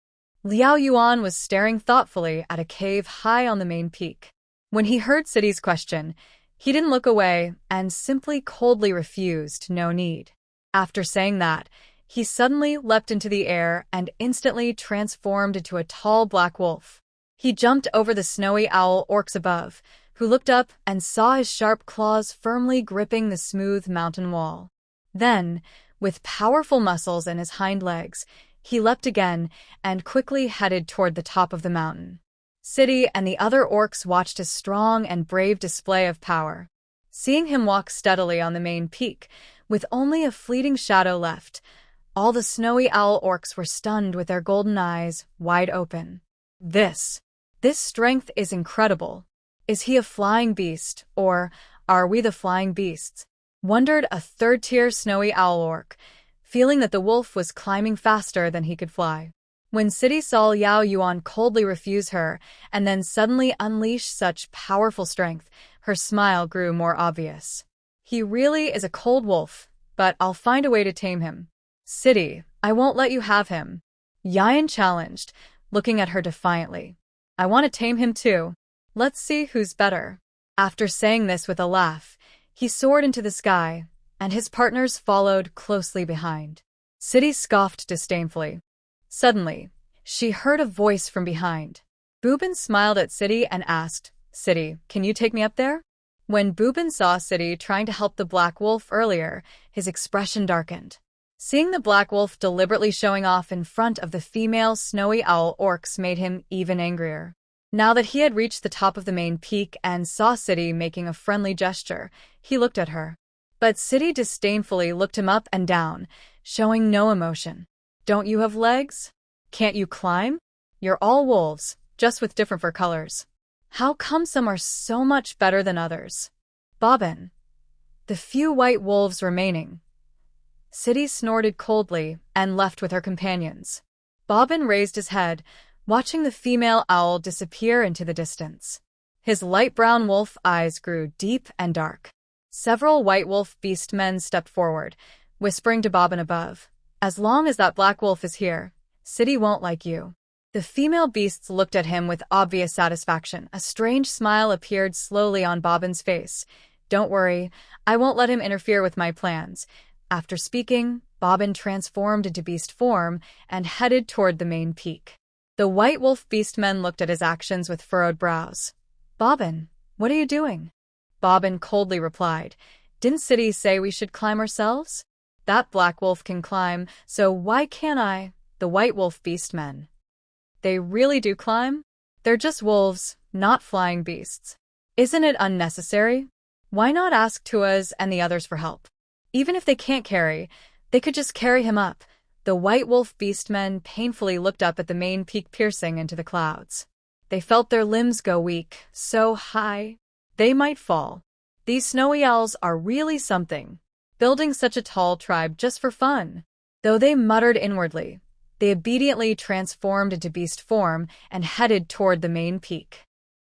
Liao Yuan was staring thoughtfully at a cave high on the main peak. When he heard City's question, he didn't look away and simply coldly refused, "No need." After saying that, he suddenly leapt into the air and instantly transformed into a tall black wolf. He jumped over the snowy owl orcs above, who looked up and saw his sharp claws firmly gripping the smooth mountain wall. Then, with powerful muscles in his hind legs, he leapt again and quickly headed toward the top of the mountain. City and the other orcs watched his strong and brave display of power. Seeing him walk steadily on the main peak, with only a fleeting shadow left, all the snowy owl orcs were stunned with their golden eyes wide open. This strength is incredible. Is he a flying beast, or are we the flying beasts? Wondered a third-tier snowy owl orc, feeling that the wolf was climbing faster than he could fly. When City saw Liao Yuan coldly refuse her and then suddenly unleash such powerful strength, her smile grew more obvious. He really is a cold wolf, but I'll find a way to tame him. City, I won't let you have him. Yan challenged, looking at her defiantly. I want to tame him too. Let's see who's better. After saying this with a laugh, he soared into the sky, and his partners followed closely behind. City scoffed disdainfully. Suddenly, she heard a voice from behind. Boobin smiled at City and asked, "City, can you take me up there?" When Boobin saw City trying to help the black wolf earlier, his expression darkened. Seeing the black wolf deliberately showing off in front of the female snowy owl orcs made him even angrier. Now that he had reached the top of the main peak and saw City making a friendly gesture, he looked at her. But City disdainfully looked him up and down, showing no emotion. Don't you have legs? Can't you climb? You're all wolves, just with different fur colors. How come some are so much better than others? Bobbin. The few white wolves remaining. City snorted coldly and left with her companions. Bobbin raised his head, watching the female owl disappear into the distance. His light brown wolf eyes grew deep and dark. Several white wolf beast men stepped forward, whispering to Bobbin above, "As long as that black wolf is here, City won't like you." The female beasts looked at him with obvious satisfaction. A strange smile appeared slowly on Bobbin's face. "Don't worry, I won't let him interfere with my plans." After speaking, Bobbin transformed into beast form and headed toward the main peak. The white wolf beastmen looked at his actions with furrowed brows. "Bobbin, what are you doing?" Bobbin coldly replied, "Didn't City say we should climb ourselves? That black wolf can climb, so why can't I?" The white wolf beastmen. "They really do climb? They're just wolves, not flying beasts. Isn't it unnecessary? Why not ask Tuas and the others for help? Even if they can't carry, they could just carry him up." The white wolf beastmen painfully looked up at the main peak piercing into the clouds. They felt their limbs go weak, so high they might fall. These snowy owls are really something, building such a tall tribe just for fun. Though they muttered inwardly, they obediently transformed into beast form and headed toward the main peak.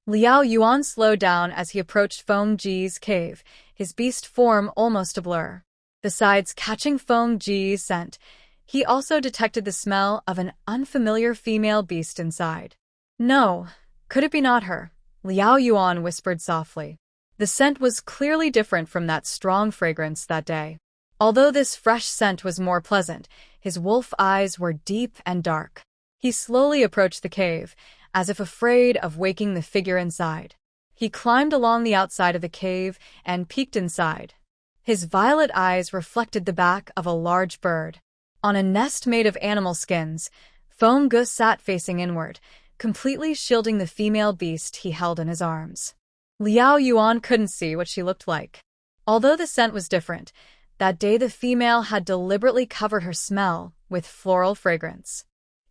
Liao Yuan slowed down as he approached Feng Ji's cave, his beast form almost a blur. Besides catching Feng Ji's scent, he also detected the smell of an unfamiliar female beast inside. "No, could it be not her?" Liao Yuan whispered softly. The scent was clearly different from that strong fragrance that day. Although this fresh scent was more pleasant, his wolf eyes were deep and dark. He slowly approached the cave, as if afraid of waking the figure inside. He climbed along the outside of the cave and peeked inside. His violet eyes reflected the back of a large bird. On a nest made of animal skins, Feng Gu sat facing inward, completely shielding the female beast he held in his arms. Liao Yuan couldn't see what she looked like. Although the scent was different, that day the female had deliberately covered her smell with floral fragrance.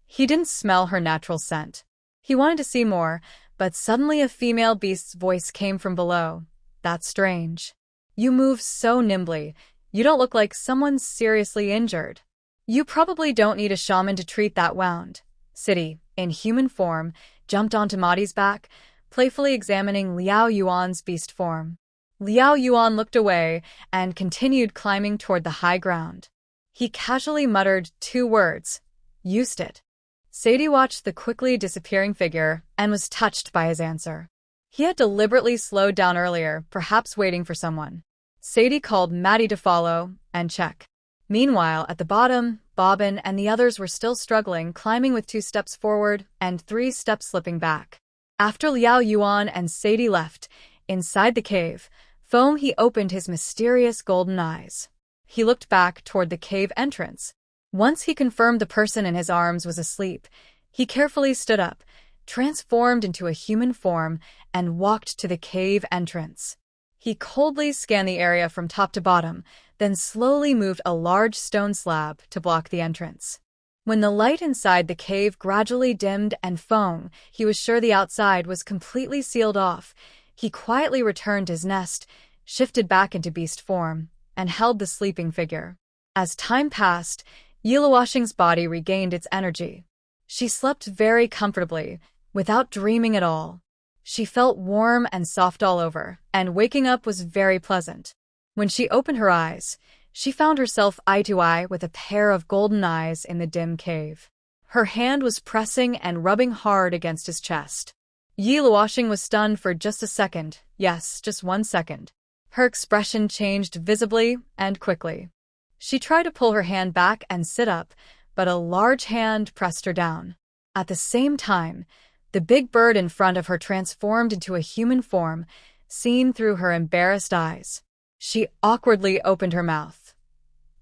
He didn't smell her natural scent. He wanted to see more, but suddenly a female beast's voice came from below. That's strange. You move so nimbly. You don't look like someone's seriously injured. You probably don't need a shaman to treat that wound. City, in human form, jumped onto Madi's back, playfully examining Liao Yuan's beast form. Liao Yuan looked away and continued climbing toward the high ground. He casually muttered 2 words. Used it. Sadie watched the quickly disappearing figure and was touched by his answer. He had deliberately slowed down earlier, perhaps waiting for someone. Sadie called Maddie to follow and check. Meanwhile, at the bottom, Bobbin and the others were still struggling, climbing with 2 steps forward and 3 steps slipping back. After Liao Yuan and Sadie left, inside the cave, Foam he opened his mysterious golden eyes. He looked back toward the cave entrance. Once he confirmed the person in his arms was asleep, he carefully stood up, transformed into a human form, and walked to the cave entrance. He coldly scanned the area from top to bottom, then slowly moved a large stone slab to block the entrance. When the light inside the cave gradually dimmed and Foam, he was sure the outside was completely sealed off. He quietly returned to his nest, shifted back into beast form, and held the sleeping figure. As time passed, Yiluoshing's body regained its energy. She slept very comfortably, without dreaming at all. She felt warm and soft all over, and waking up was very pleasant. When she opened her eyes, she found herself eye to eye with a pair of golden eyes in the dim cave. Her hand was pressing and rubbing hard against his chest. Yiluoshing was stunned for just a second, yes, just 1 second. Her expression changed visibly and quickly. She tried to pull her hand back and sit up, but a large hand pressed her down. At the same time, the big bird in front of her transformed into a human form, seen through her embarrassed eyes. She awkwardly opened her mouth.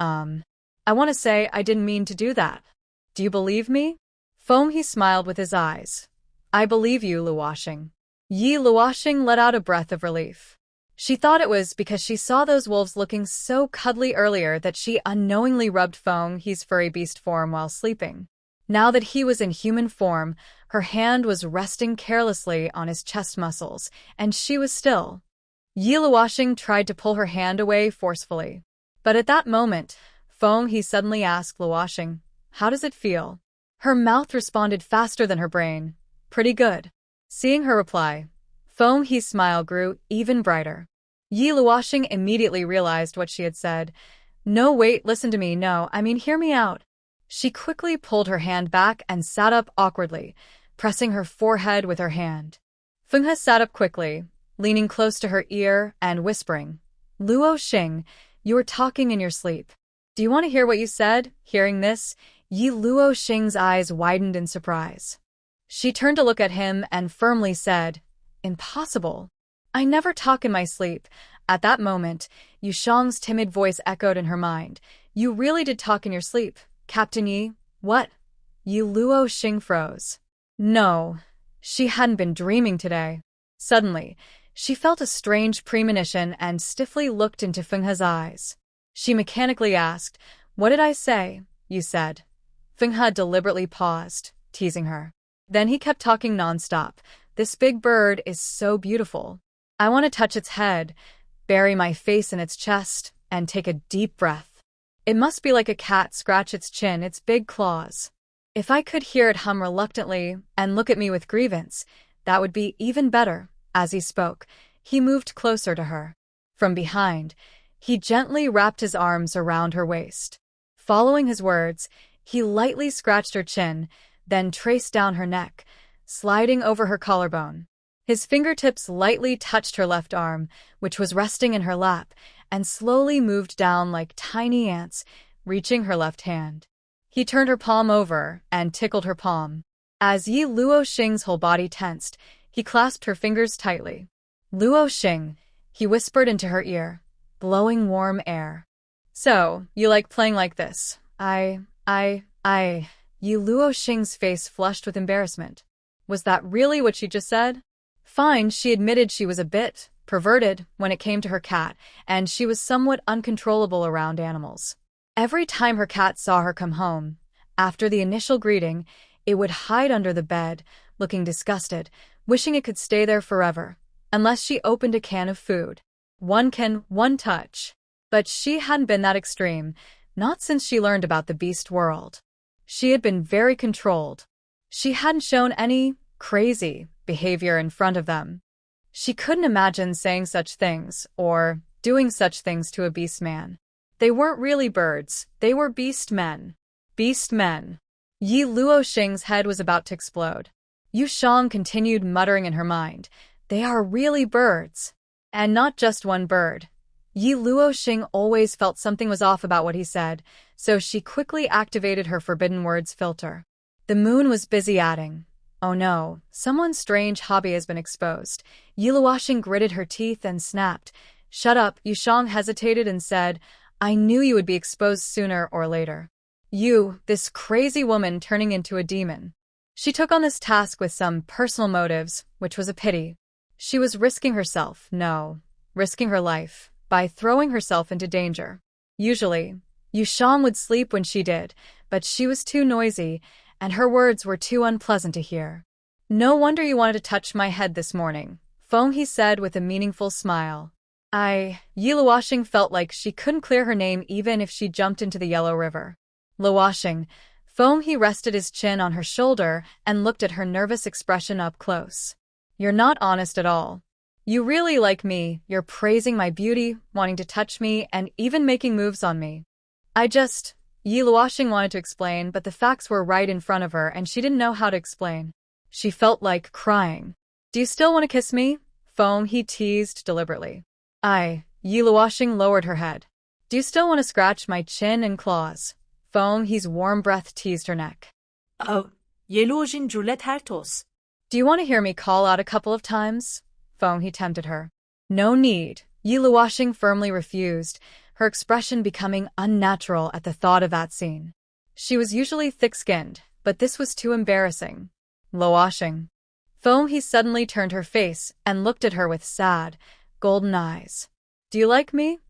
I want to say I didn't mean to do that. Do you believe me? Foam he smiled with his eyes. I believe you, Luoshing. Yiluoshing let out a breath of relief. She thought it was because she saw those wolves looking so cuddly earlier that she unknowingly rubbed Foam his furry beast form while sleeping. Now that he was in human form, her hand was resting carelessly on his chest muscles, and she was still. Yiluoshing tried to pull her hand away forcefully. But at that moment, Foam he suddenly asked Luoshing, how does it feel? Her mouth responded faster than her brain. Pretty good. Seeing her reply, Foam he's smile grew even brighter. Yiluoshing immediately realized what she had said. No, wait, listen to me, no, I mean hear me out. She quickly pulled her hand back and sat up awkwardly, pressing her forehead with her hand. Fenghe sat up quickly, leaning close to her ear and whispering, Luoshing, you were talking in your sleep. Do you want to hear what you said? Hearing this, Yiluoshing's eyes widened in surprise. She turned to look at him and firmly said, Impossible. I never talk in my sleep. At that moment, Yushang's timid voice echoed in her mind. You really did talk in your sleep, Captain Yi. What? Yiluoshing froze. No, she hadn't been dreaming today. Suddenly, she felt a strange premonition and stiffly looked into Fenghe's eyes. She mechanically asked, What did I say? You said. Fenghe deliberately paused, teasing her. Then he kept talking nonstop. This big bird is so beautiful. I want to touch its head, bury my face in its chest, and take a deep breath. It must be like a cat scratch its chin, its big claws. If I could hear it hum reluctantly and look at me with grievance, that would be even better. As he spoke, he moved closer to her. From behind, he gently wrapped his arms around her waist. Following his words, he lightly scratched her chin, then traced down her neck, sliding over her collarbone. His fingertips lightly touched her left arm, which was resting in her lap, and slowly moved down like tiny ants, reaching her left hand. He turned her palm over and tickled her palm. As Yiluoshing's whole body tensed, he clasped her fingers tightly. Luoshing, he whispered into her ear, blowing warm air. So, you like playing like this? Yiluoshing's face flushed with embarrassment. Was that really what she just said? Fine, she admitted she was a bit perverted when it came to her cat, and she was somewhat uncontrollable around animals. Every time her cat saw her come home, After the initial greeting, it would hide under the bed, looking disgusted, wishing it could stay there forever, unless she opened a can of food. One can, one touch. But she hadn't been that extreme, not since she learned about the beast world. She had been very controlled. She hadn't shown any crazy behavior in front of them. She couldn't imagine saying such things or doing such things to a beast man. They weren't really birds, they were beast men. Beast men. Yi Luoxing's head was about to explode. Yu Shang continued muttering in her mind, "They are really birds." And not just one bird. Yi Luoxing always felt something was off about what he said, so she quickly activated her forbidden words filter. The moon was busy adding, "Oh no, someone's strange hobby has been exposed." Yi Luoxing gritted her teeth and snapped, "Shut up." Yu Shang hesitated and said, "I knew you would be exposed sooner or later. You, this crazy woman turning into a demon." She took on this task with some personal motives, which was a pity. She was risking herself, risking her life, by throwing herself into danger. Usually, Yu Shang would sleep when she did, but she was too noisy, and her words were too unpleasant to hear. "No wonder you wanted to touch my head this morning," Feng He said with a meaningful smile. Yi Luoxing felt like she couldn't clear her name even if she jumped into the Yellow River. Luoxing, Feng He rested his chin on her shoulder and looked at her nervous expression up close. "You're not honest at all. You really like me, you're praising my beauty, wanting to touch me, and even making moves on me." Yi Luoxing wanted to explain, but the facts were right in front of her and she didn't know how to explain. She felt like crying. "Do you still want to kiss me?" Feng He teased deliberately. Yi Luoxing lowered her head. "Do you still want to scratch my chin and claws?" Feng He's warm breath teased her neck. 예로오신 줄렛 할토스. "Do you want to hear me call out a couple of times?" Feng He tempted her. "No need." Yi Luoxing firmly refused, her expression becoming unnatural at the thought of that scene. She was usually thick-skinned, but this was too embarrassing. Luoxing. Feng He suddenly turned her face and looked at her with sad, golden eyes. "Do you like me?"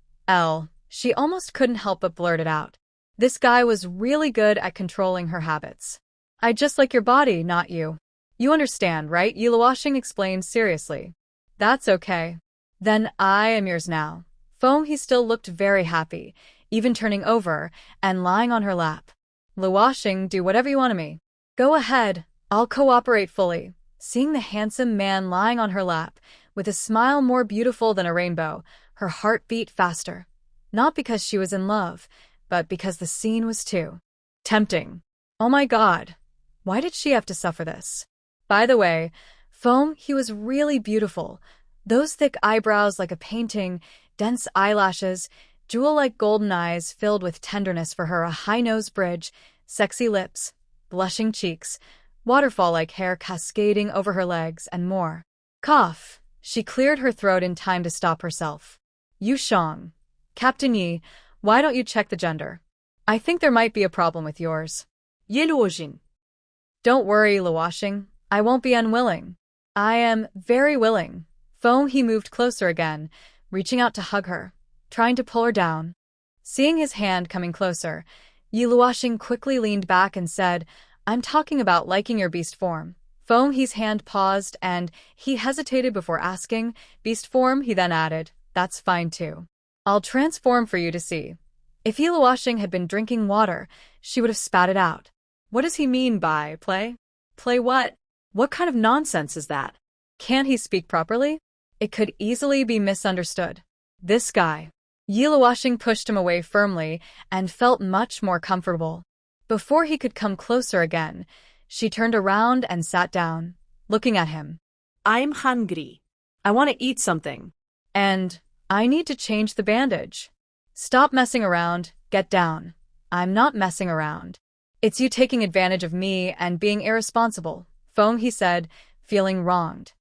She almost couldn't help but blurt it out. This guy was really good at controlling her habits. "I just like your body, not you. You understand, right?" Yi Luoxing explained seriously. "That's okay. Then I am yours now." Feng He still looked very happy, even turning over and lying on her lap. "Luoxing, do whatever you want of me." "Go ahead, I'll cooperate fully." Seeing the handsome man lying on her lap, with a smile more beautiful than a rainbow, her heart beat faster. Not because she was in love, but because the scene was too tempting. Oh my God, why did she have to suffer this? By the way, Feng He was really beautiful. Those thick eyebrows like a painting, dense eyelashes, jewel-like golden eyes filled with tenderness for her, a high nose bridge, sexy lips, blushing cheeks, waterfall-like hair cascading over her legs, and more. Cough. She cleared her throat in time to stop herself. "Yu Shang. Captain Yi, why don't you check the gender? I think there might be a problem with yours." 예로오신. "Don't worry, Luoxing. I won't be unwilling. I am very willing." Feng He moved closer again, reaching out to hug her, trying to pull her down. Seeing his hand coming closer, Yi Luoxing quickly leaned back and said, "I'm talking about liking your beast form." Feng He's hand paused and he hesitated before asking, "Beast form?" He then added, "That's fine too. I'll transform for you to see." If Yi Luoxing had been drinking water, she would have spat it out. What does he mean by play? Play what? What kind of nonsense is that? Can't he speak properly? It could easily be misunderstood. This guy. Yi Luoxing pushed him away firmly and felt much more comfortable. Before he could come closer again, she turned around and sat down, looking at him. I'm hungry. I want to eat something. And I need to change the bandage. Stop messing around, get down. I'm not messing around. It's you taking advantage of me and being irresponsible, Feng He said, feeling wronged.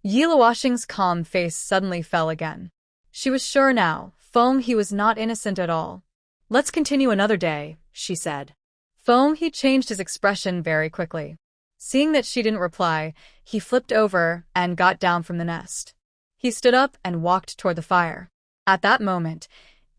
Yi Luoxing's calm face suddenly fell again. She was sure now, Feng He was not innocent at all. Let's continue another day, she said. Feng He changed his expression very quickly. Seeing that she didn't reply, he flipped over and got down from the nest. He stood up and walked toward the fire. At that moment,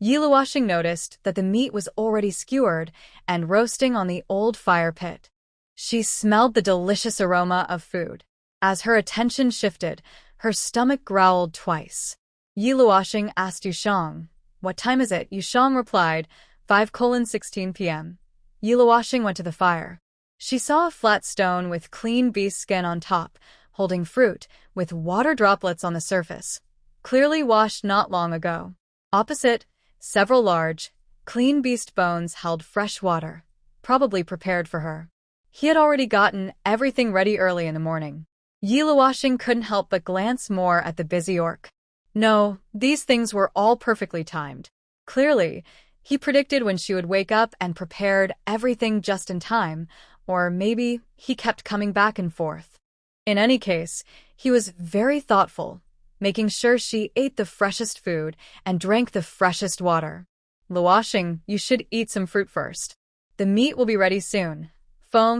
Yiluoshing noticed that the meat was already skewered and roasting on the old fire pit. She smelled the delicious aroma of food. As her attention shifted, her stomach growled twice. Yiluoshing asked Yushang, "What time is it?" Yushang replied, 5:16 p.m. Yiluoshing went to the fire. She saw a flat stone with clean beast skin on top, holding fruit, with water droplets on the surface, clearly washed not long ago. Opposite, several large, clean beast bones held fresh water, probably prepared for her. He had already gotten everything ready early in the morning. Yiluoshing couldn't help but glance more at the busy orc. No, these things were all perfectly timed. Clearly, he predicted when she would wake up and prepared everything just in time, or maybe he kept coming back and forth. In any case, he was very thoughtful, making sure she ate the freshest food and drank the freshest water. Luoshing, you should eat some fruit first. The meat will be ready soon.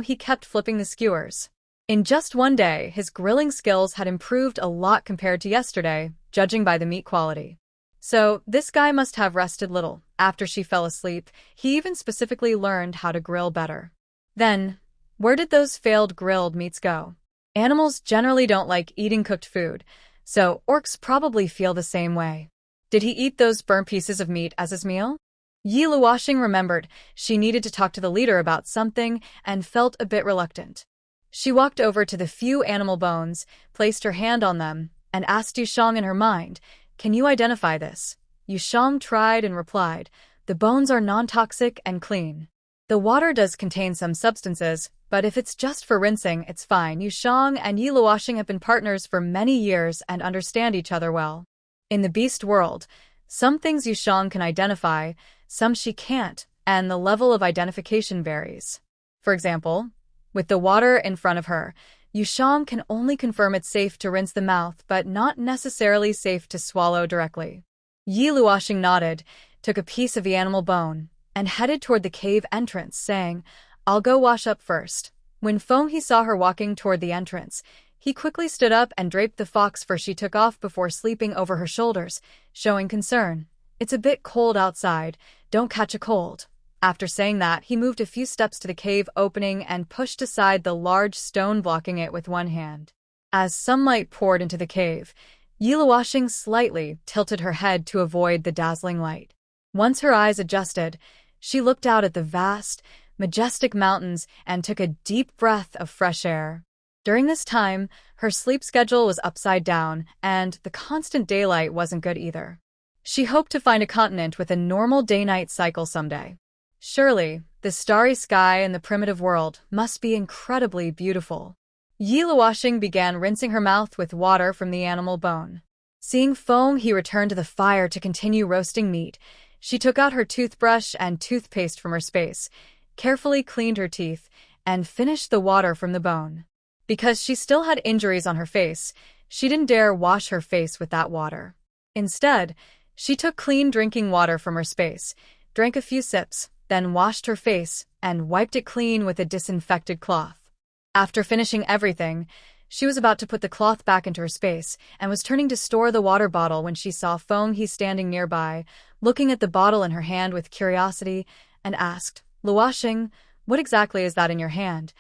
He kept flipping the skewers. In just one day, his grilling skills had improved a lot compared to yesterday, judging by the meat quality. So, this guy must have rested little. After she fell asleep, he even specifically learned how to grill better. Then, where did those failed grilled meats go? Animals generally don't like eating cooked food, so orcs probably feel the same way. Did he eat those burnt pieces of meat as his meal? Yiluoshing remembered she needed to talk to the leader about something and felt a bit reluctant. She walked over to the few animal bones, placed her hand on them, and asked Yushang in her mind, "Can you identify this?" Yushang tried and replied, "The bones are non-toxic and clean. The water does contain some substances, but if it's just for rinsing, it's fine." Yushang and Yiluoshing have been partners for many years and understand each other well. In the beast world, some things Yushang can identify, some she can't, and the level of identification varies. For example, with the water in front of her, Yushang can only confirm it's safe to rinse the mouth but not necessarily safe to swallow directly. Yiluoshing nodded, took a piece of the animal bone, and headed toward the cave entrance, saying, "I'll go wash up first." When he saw her walking toward the entrance, he quickly stood up and draped the fox fur she took off before sleeping over her shoulders, showing concern. "It's a bit cold outside, don't catch a cold." After saying that, he moved a few steps to the cave opening and pushed aside the large stone blocking it with one hand. As sunlight poured into the cave, Yiluoshing slightly tilted her head to avoid the dazzling light. Once her eyes adjusted, she looked out at the vast, majestic mountains and took a deep breath of fresh air. During this time, her sleep schedule was upside down, and the constant daylight wasn't good either. She hoped to find a continent with a normal day-night cycle someday. Surely, the starry sky and the primitive world must be incredibly beautiful. Yiluoshing began rinsing her mouth with water from the animal bone. Seeing he returned to the fire to continue roasting meat. She took out her toothbrush and toothpaste from her space, carefully cleaned her teeth, and finished the water from the bone. Because she still had injuries on her face, she didn't dare wash her face with that water. Instead, she took clean drinking water from her space, drank a few sips, then washed her face and wiped it clean with a disinfected cloth. After finishing everything, she was about to put the cloth back into her space and was turning to store the water bottle when she saw he standing nearby, looking at the bottle in her hand with curiosity, and asked, "Luoshing, what exactly is that in your hand?"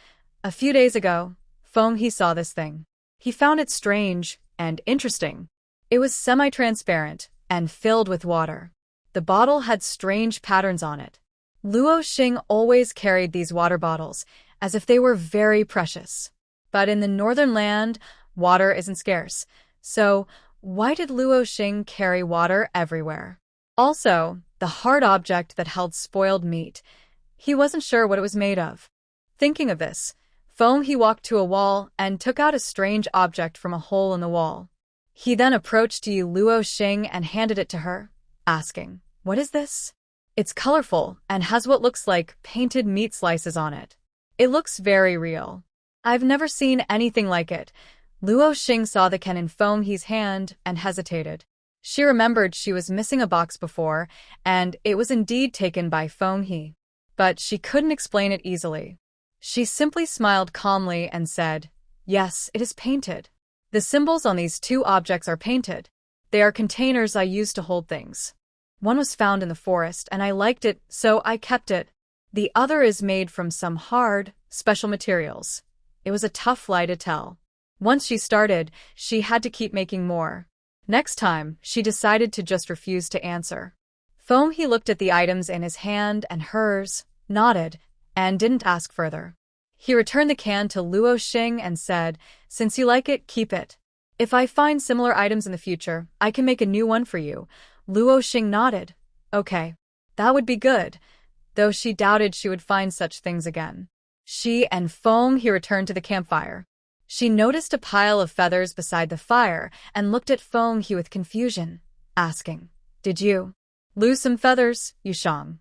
A few days ago, he saw this thing. He found it strange and interesting. It was semi-transparent and filled with water. The bottle had strange patterns on it. Luoshing always carried these water bottles, as if they were very precious. But in the northern land, water isn't scarce. So, why did Luoshing carry water everywhere? Also, the hard object that held spoiled meat. He wasn't sure what it was made of. Thinking of this, he walked to a wall and took out a strange object from a hole in the wall. He then approached Luoshing and handed it to her, asking, "What is this?" "It's colorful and has what looks like painted meat slices on it. It looks very real. I've never seen anything like it." Luoshing saw the can in he's hand and hesitated. She remembered she was missing a box before, and it was indeed taken by he. But she couldn't explain it easily. She simply smiled calmly and said, "Yes, it is painted. The symbols on these two objects are painted. They are containers I use to hold things." One was found in the forest, and I liked it, so I kept it. The other is made from some hard, special materials. It was a tough lie to tell. Once she started, she had to keep making more. Next time, she decided to just refuse to answer. Foam he looked at the items in his hand and hers, nodded, and didn't ask further. He returned the can to Luo Xing and said, "Since you like it, keep it. If I find similar items in the future, I can make a new one for you." Luo Xing nodded. Okay. That would be good, though she doubted she would find such things again. She and Foam he returned to the campfire. She noticed a pile of feathers beside the fire and looked at Foam he with confusion, asking, "Did you lose some feathers, Yushang?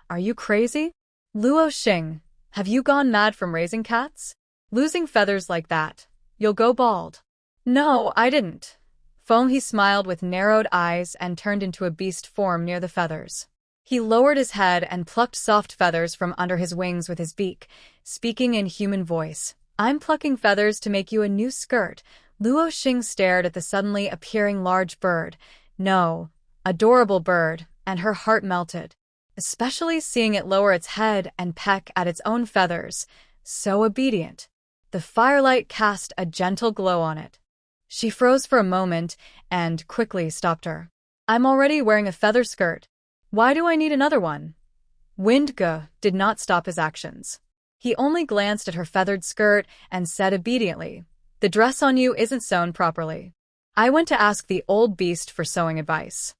Are you crazy? Luo Xing, have you gone mad from raising cats? Losing feathers like that, you'll go bald." "No, I didn't." Foam he smiled with narrowed eyes and turned into a beast form near the feathers. He lowered his head and plucked soft feathers from under his wings with his beak, speaking in human voice. "I'm plucking feathers to make you a new skirt." Luo Xing stared at the suddenly appearing large bird. No, adorable bird, and her heart melted. Especially seeing it lower its head and peck at its own feathers. So obedient. The firelight cast a gentle glow on it. She froze for a moment and quickly stopped her. "I'm already wearing a feather skirt. Why do I need another one?" Windge did not stop his actions. He only glanced at her feathered skirt and said obediently, "The dress on you isn't sewn properly. I went to ask the old beast for sewing advice.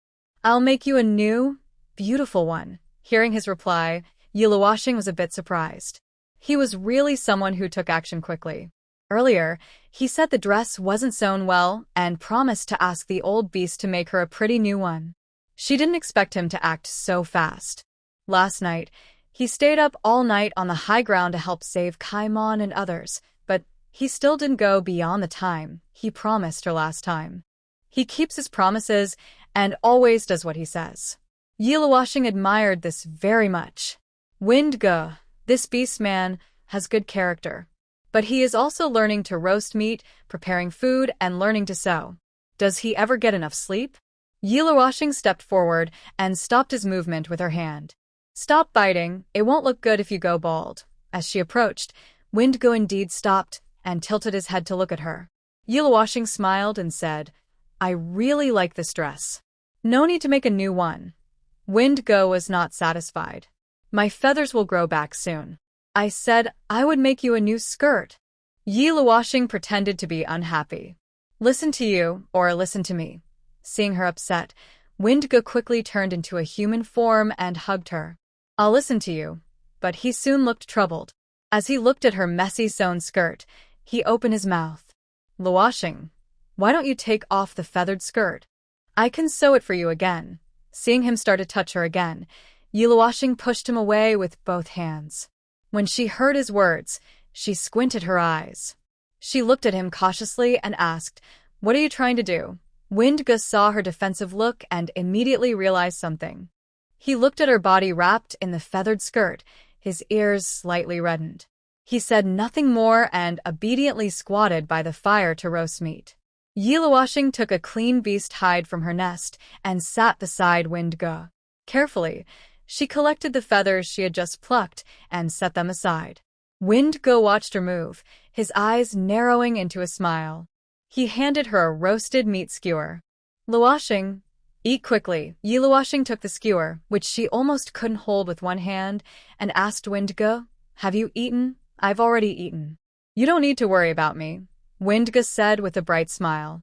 I'll make you a new, beautiful one." Hearing his reply, Yiluoxing was a bit surprised. He was really someone who took action quickly. Earlier, he said the dress wasn't sewn well and promised to ask the old beast to make her a pretty new one. She didn't expect him to act so fast. Last night, he stayed up all night on the high ground to help save Kaimon and others, but he still didn't go beyond the time he promised her last time. He keeps his promises and always does what he says. Yiluoxing admired this very much. Windge, this beast man, has good character. But he is also learning to roast meat, preparing food, and learning to sew. Does he ever get enough sleep? Yiluoxing stepped forward and stopped his movement with her hand. "Stop biting, it won't look good if you go bald." As she approached, Windge indeed stopped and tilted his head to look at her. Yiluoxing smiled and said, "I really like this dress. No need to make a new one." Windge was not satisfied. "My feathers will grow back soon. I said I would make you a new skirt." Yiluoxing pretended to be unhappy. "Listen to you, or listen to me." Seeing her upset, Windge quickly turned into a human form and hugged her. "I'll listen to you." But he soon looked troubled. As he looked at her messy sewn skirt, he opened his mouth. "Luoxing, why don't you take off the feathered skirt? I can sew it for you again." Seeing him start to touch her again, Yiluoxing pushed him away with both hands. When she heard his words, she squinted her eyes. She looked at him cautiously and asked, "What are you trying to do?" Windge saw her defensive look and immediately realized something. He looked at her body wrapped in the feathered skirt, his ears slightly reddened. He said nothing more and obediently squatted by the fire to roast meat. Yiluoxing took a clean beast hide from her nest and sat beside Windge. Carefully, she collected the feathers she had just plucked and set them aside. Windge watched her move, his eyes narrowing into a smile. He handed her a roasted meat skewer. "Luoxing, eat quickly." Yiluoxing took the skewer, which she almost couldn't hold with one hand, and asked Windge, "Have you eaten?" "I've already eaten." "You don't need to worry about me," Windge said with a bright smile.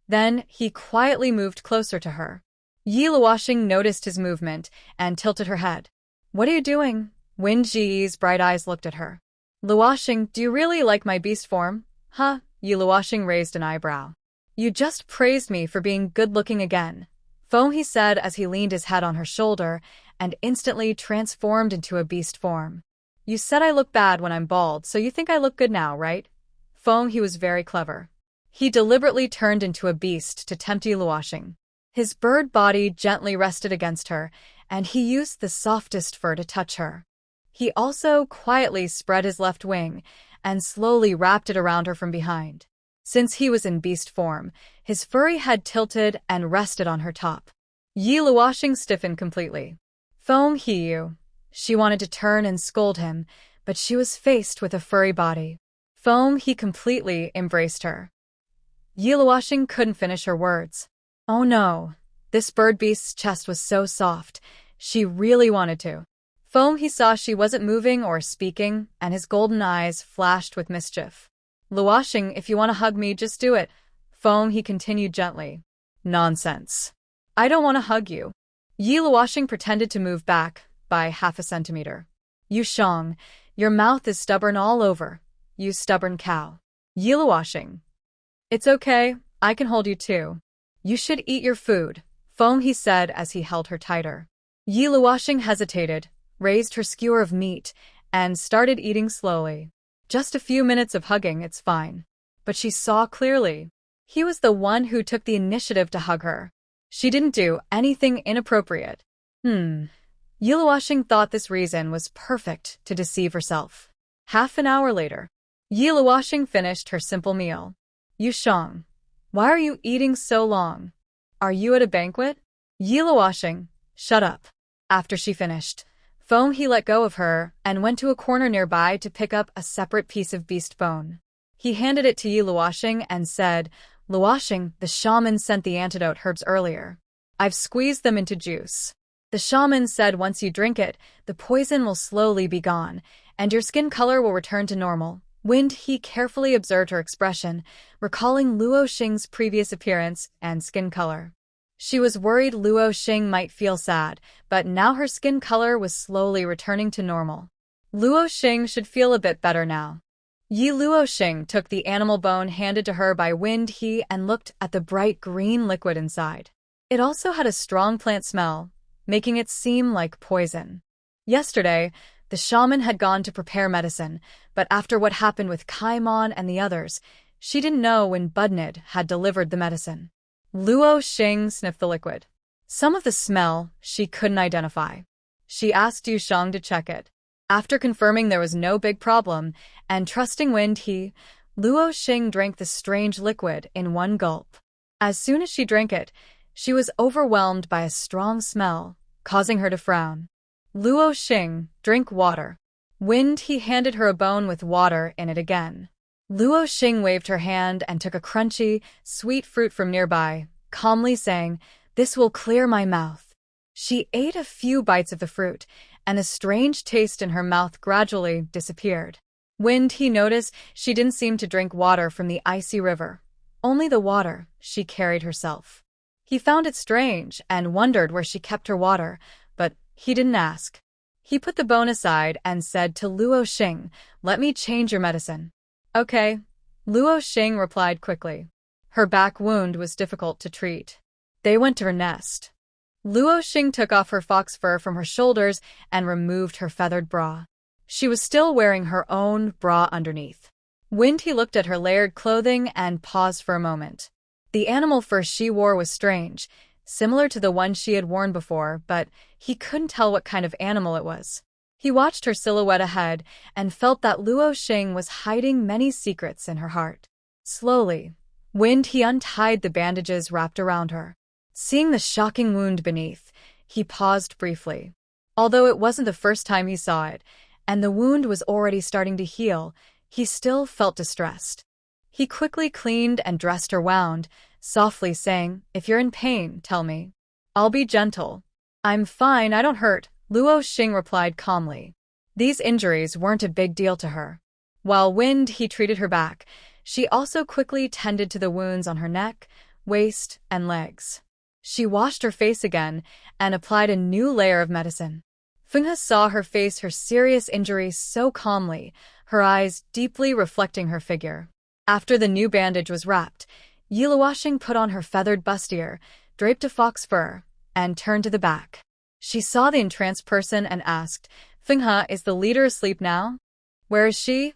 Then he quietly moved closer to her. Yiluoxing noticed his movement and tilted her head. "What are you doing?" Windge's bright eyes looked at her. "Luoxing, do you really like my beast form?" "Huh?" Yiluoxing raised an eyebrow. "You just praised me for being good-looking again." Foam he said as he leaned his head on her shoulder and instantly transformed into a beast form. "You said I look bad when I'm bald, so you think I look good now, right?" Foam he was very clever. He deliberately turned into a beast to tempt Yiluoxing. His bird body gently rested against her, and he used the softest fur to touch her. He also quietly spread his left wing and slowly wrapped it around her from behind. Since he was in beast form, his furry head tilted and rested on her top. Yi Luoxing stiffened completely. Foam Hiyu. She wanted to turn and scold him, but she was faced with a furry body. Foam He completely embraced her. Yi Luoxing couldn't finish her words. Oh no. This bird beast's chest was so soft. She really wanted to. Foam He saw she wasn't moving or speaking, and his golden eyes flashed with mischief. Luoxing, if you want to hug me, just do it. Foam He continued gently. Nonsense. I don't want to hug you. Yi Luoxing pretended to move back by 0.5 centimeter. You Shang, your mouth is stubborn all over. You stubborn cow. Yi Luoxing. It's okay, I can hold you too. You should eat your food, Foam He said as he held her tighter. Yi Luoxing hesitated, raised her skewer of meat, and started eating slowly. Just a few minutes of hugging, it's fine. But she saw clearly. He was the one who took the initiative to hug her. She didn't do anything inappropriate. Yi Luoxing thought this reason was perfect to deceive herself. Half an hour later, Yi Luoxing finished her simple meal. You Shang, why are you eating so long? Are you at a banquet? Yi Luoxing, shut up. After she finished, Foam He let go of her and went to a corner nearby to pick up a separate piece of beast bone. He handed it to Yi Luoxing and said, Luoxing, the shaman sent the antidote herbs earlier. I've squeezed them into juice. The shaman said once you drink it, the poison will slowly be gone, and your skin color will return to normal. Wind He carefully observed her expression, recalling Luoxing's previous appearance and skin color. She was worried Luoxing might feel sad, but now her skin color was slowly returning to normal. Luoxing should feel a bit better now. Yi Luoxing took the animal bone handed to her by Wind He and looked at the bright green liquid inside. It also had a strong plant smell, making it seem like poison. Yesterday, the shaman had gone to prepare medicine, but after what happened with Kaimon and the others, she didn't know when Budnid had delivered the medicine. Luoxing sniffed the liquid. Some of the smell she couldn't identify. She asked Yu Shang to check it. After confirming there was no big problem, and trusting Wind He, Luoxing drank the strange liquid in one gulp. As soon as she drank it, she was overwhelmed by a strong smell, causing her to frown. Luoxing, drink water. Wind He handed her a bone with water in it again. Luoxing waved her hand and took a crunchy, sweet fruit from nearby, calmly saying, This will clear my mouth. She ate a few bites of the fruit, and the strange taste in her mouth gradually disappeared. Wind He noticed she didn't seem to drink water from the icy river, only the water she carried herself. He found it strange and wondered where she kept her water, but he didn't ask. He put the bone aside and said to Luoxing, Let me change your medicine. Okay, Luoxing replied quickly. Her back wound was difficult to treat. They went to her nest. Luoxing took off her fox fur from her shoulders and removed her feathered bra. She was still wearing her own bra underneath. Wind He looked at her layered clothing and paused for a moment. The animal fur she wore was strange, similar to the one she had worn before, but he couldn't tell what kind of animal it was. He watched her silhouette ahead and felt that Luoxing was hiding many secrets in her heart. Slowly, Wind He untied the bandages wrapped around her. Seeing the shocking wound beneath, he paused briefly. Although it wasn't the first time he saw it, and the wound was already starting to heal, he still felt distressed. He quickly cleaned and dressed her wound, softly saying, If you're in pain, tell me. I'll be gentle. I'm fine, I don't hurt, Luoxing replied calmly. These injuries weren't a big deal to her. While Wind He treated her back, she also quickly tended to the wounds on her neck, waist, and legs. She washed her face again and applied a new layer of medicine. Fenghe saw her face her serious injury so calmly, her eyes deeply reflecting her figure. After the new bandage was wrapped, Yi Luoxing put on her feathered bustier, draped a fox fur, and turned to the back. She saw the entranced person and asked, Fenghe, is the leader asleep now? Where is she?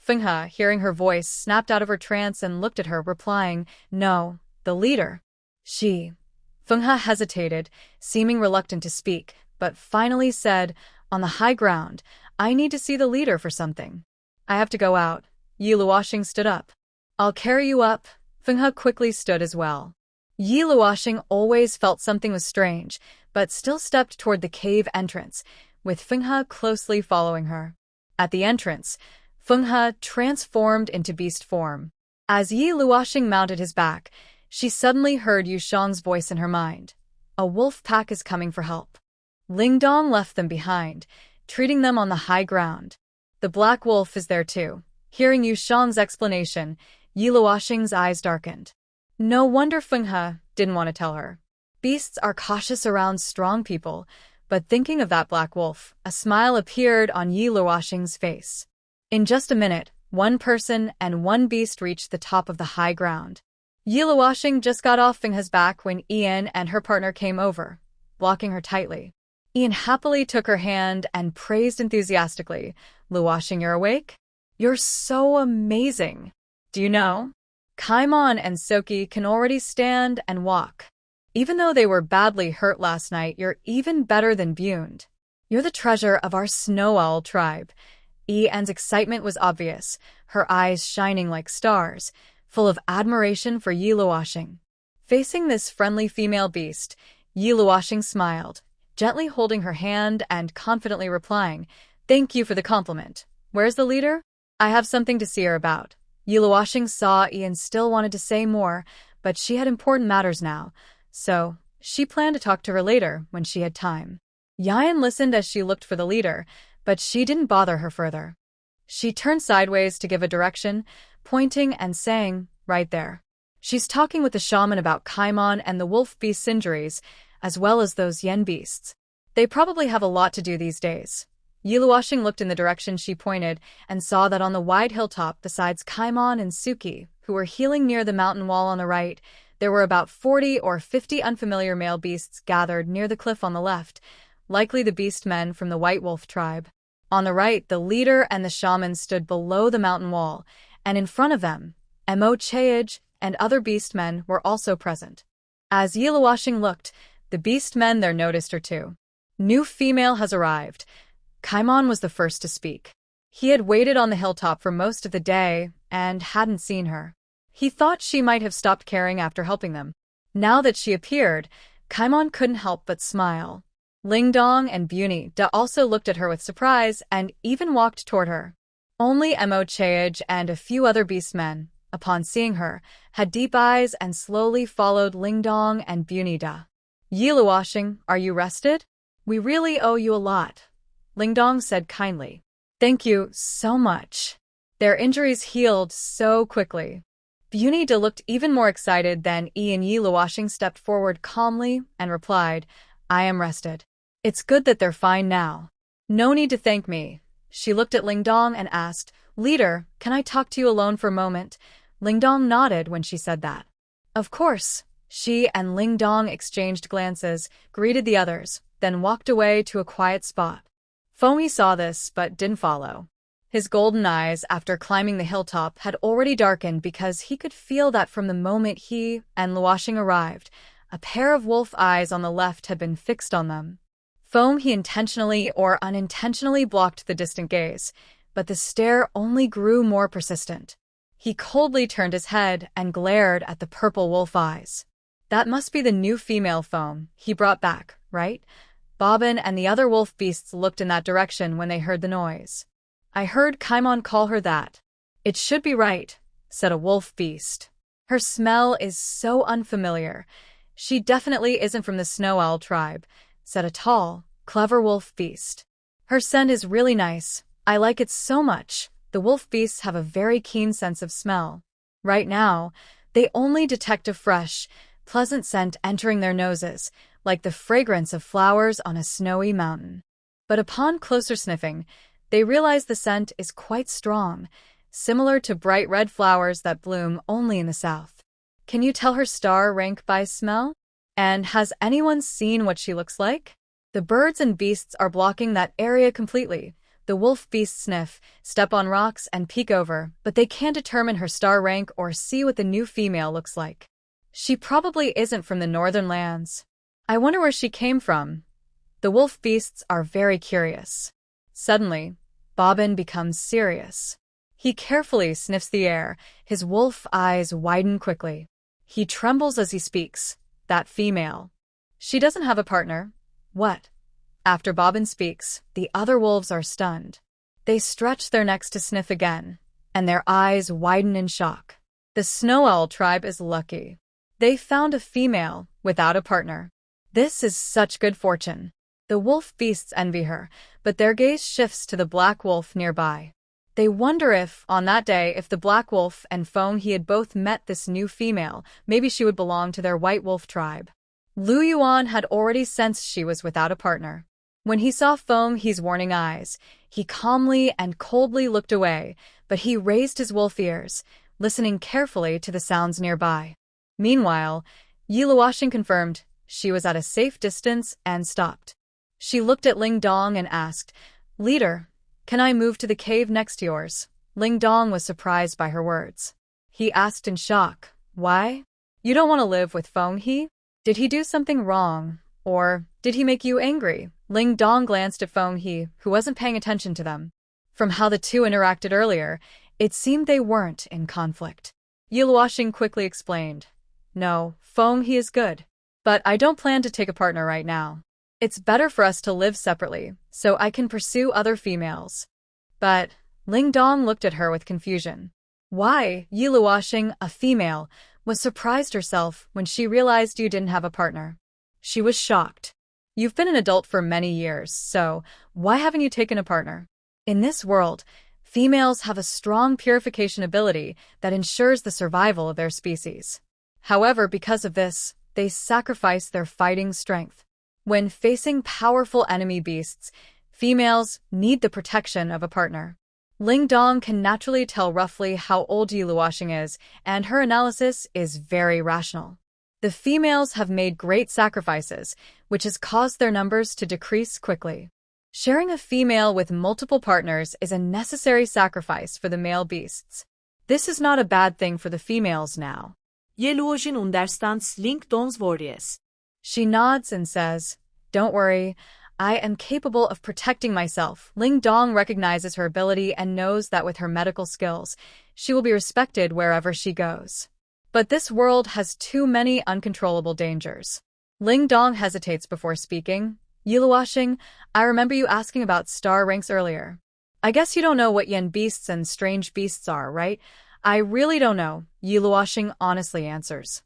Fenghe, hearing her voice, snapped out of her trance and looked at her, replying, No, the leader. She. Fenghe hesitated, seeming reluctant to speak, but finally said, On the high ground, I need to see the leader for something. I have to go out. Yi Luoxing stood up. I'll carry you up. Fenghe quickly stood as well. Yi Luoxing always felt something was strange, but still stepped toward the cave entrance, with Fenghe closely following her. At the entrance, Fenghe transformed into beast form. As Yi Luoxing mounted his back, she suddenly heard Yu Shang's voice in her mind. A wolf pack is coming for help. Ling Dong left them behind, treating them on the high ground. The black wolf is there too. Hearing Yu Shang's explanation, Yi Luoxing's eyes darkened. No wonder Fenghe didn't want to tell her. Beasts are cautious around strong people, but thinking of that black wolf, a smile appeared on Yi Luoxing's face. In just a minute, one person and one beast reached the top of the high ground. Yi Luoxing just got off Fenghe's back when Ian and her partner came over, blocking her tightly. Ian happily took her hand and praised enthusiastically, "Luoxing, you're awake? You're so amazing. Do you know? Kaimon and Soki can already stand and walk. Even though they were badly hurt last night, you're even better than Bund. You're the treasure of our Snow Owl tribe." Ian's excitement was obvious, her eyes shining like stars, full of admiration for Yi Luoxing. Facing this friendly female beast, Yi Luoxing smiled, gently holding her hand and confidently replying, "Thank you for the compliment. Where's the leader? I have something to see her about." Yi Luoxing saw Ian still wanted to say more, but she had important matters now, so she planned to talk to her later when she had time. Yan listened as she looked for the leader, but she didn't bother her further. She turned sideways to give a direction, pointing and saying, "Right there. She's talking with the shaman about Kaimon and the wolf beast's injuries, as well as those yen beasts. They probably have a lot to do these days." Yi Luoxing looked in the direction she pointed and saw that on the wide hilltop besides Kaimon and Suki, who were healing near the mountain wall on the right, there were about 40 or 50 unfamiliar male beasts gathered near the cliff on the left, likely the beast men from the White Wolf tribe. On the right, the leader and the shaman stood below the mountain wall, and in front of them, Mo Cheage and other beast men were also present. As Yi Luoxing looked, the beast men there noticed her too. "New female has arrived." Kaimon was the first to speak. He had waited on the hilltop for most of the day and hadn't seen her. He thought she might have stopped caring after helping them. Now that she appeared, Kaimon couldn't help but smile. Ling Dong and Buni Da also looked at her with surprise and even walked toward her. Only Mo Cheage and a few other beastmen, upon seeing her, had deep eyes and slowly followed Ling Dong and Buni Da. "Yi Luoxing, are you rested? We really owe you a lot," Ling Dong said kindly. "Thank you so much. Their injuries healed so quickly." Buni Da looked even more excited than Yi Luoxing stepped forward calmly and replied, "I am rested. It's good that they're fine now. No need to thank me." She looked at Ling Dong and asked, "Leader, can I talk to you alone for a moment?" Ling Dong nodded when she said that. Of course. She and Ling Dong exchanged glances, greeted the others, then walked away to a quiet spot. Fomi saw this but didn't follow. His golden eyes, after climbing the hilltop, had already darkened because he could feel that from the moment he and Luoxing arrived, a pair of wolf eyes on the left had been fixed on them. He intentionally or unintentionally blocked the distant gaze, but the stare only grew more persistent. He coldly turned his head and glared at the purple wolf eyes. That must be the new female foam he brought back, right? Bobbin and the other wolf beasts looked in that direction when they heard the noise. "I heard Kaimon call her that." "It should be right," said a wolf beast. "Her smell is so unfamiliar. She definitely isn't from the Snow Owl tribe," said a tall, clever wolf beast. "Her scent is really nice. I like it so much." The wolf beasts have a very keen sense of smell. Right now, they only detect a fresh, pleasant scent entering their noses, like the fragrance of flowers on a snowy mountain. But upon closer sniffing, they realize the scent is quite strong, similar to bright red flowers that bloom only in the south. Can you tell her star rank by smell? And has anyone seen what she looks like? The birds and beasts are blocking that area completely. The wolf beasts sniff, step on rocks, and peek over, but they can't determine her star rank or see what the new female looks like. She probably isn't from the northern lands. I wonder where she came from. The wolf beasts are very curious. Suddenly, Bobbin becomes serious. He carefully sniffs the air, his wolf eyes widen quickly. He trembles as he speaks. That female. She doesn't have a partner. What? After Bobbin speaks, the other wolves are stunned. They stretch their necks to sniff again, and their eyes widen in shock. The snow owl tribe is lucky. They found a female without a partner. This is such good fortune. The wolf beasts envy her, but their gaze shifts to the black wolf nearby. They wonder if, on that day, if the black wolf and Feng He had both met this new female, maybe she would belong to their white wolf tribe. Lu Yuan had already sensed she was without a partner. When he saw Feng He's warning eyes, he calmly and coldly looked away, but he raised his wolf ears, listening carefully to the sounds nearby. Meanwhile, Yi Luoxing confirmed she was at a safe distance and stopped. She looked at Ling Dong and asked, "Leader, can I move to the cave next to yours?" Ling Dong was surprised by her words. He asked in shock, "Why? You don't want to live with Feng He? Did he do something wrong? Or did he make you angry?" Ling Dong glanced at Feng He, who wasn't paying attention to them. From how the two interacted earlier, it seemed they weren't in conflict. Yi Luoxing quickly explained, "No, Feng He is good. But I don't plan to take a partner right now. It's better for us to live separately, so I can pursue other females." But Ling Dong looked at her with confusion. Why, Yi Luoxing, a female, was surprised herself when she realized you didn't have a partner. She was shocked. You've been an adult for many years, so why haven't you taken a partner? In this world, females have a strong purification ability that ensures the survival of their species. However, because of this, they sacrifice their fighting strength. When facing powerful enemy beasts, females need the protection of a partner. Ling Dong can naturally tell roughly how old Yi Luoxing is, and her analysis is very rational. The females have made great sacrifices, which has caused their numbers to decrease quickly. Sharing a female with multiple partners is a necessary sacrifice for the male beasts. This is not a bad thing for the females now. Yi Luoxing understands Ling Dong's worries. She nods and says, "Don't worry, I am capable of protecting myself." Ling Dong recognizes her ability and knows that with her medical skills, she will be respected wherever she goes. But this world has too many uncontrollable dangers. Ling Dong hesitates before speaking. "Yi Luoxing, I remember you asking about star ranks earlier. I guess you don't know what yen beasts and strange beasts are, right?" "I really don't know," Yi Luoxing honestly answers.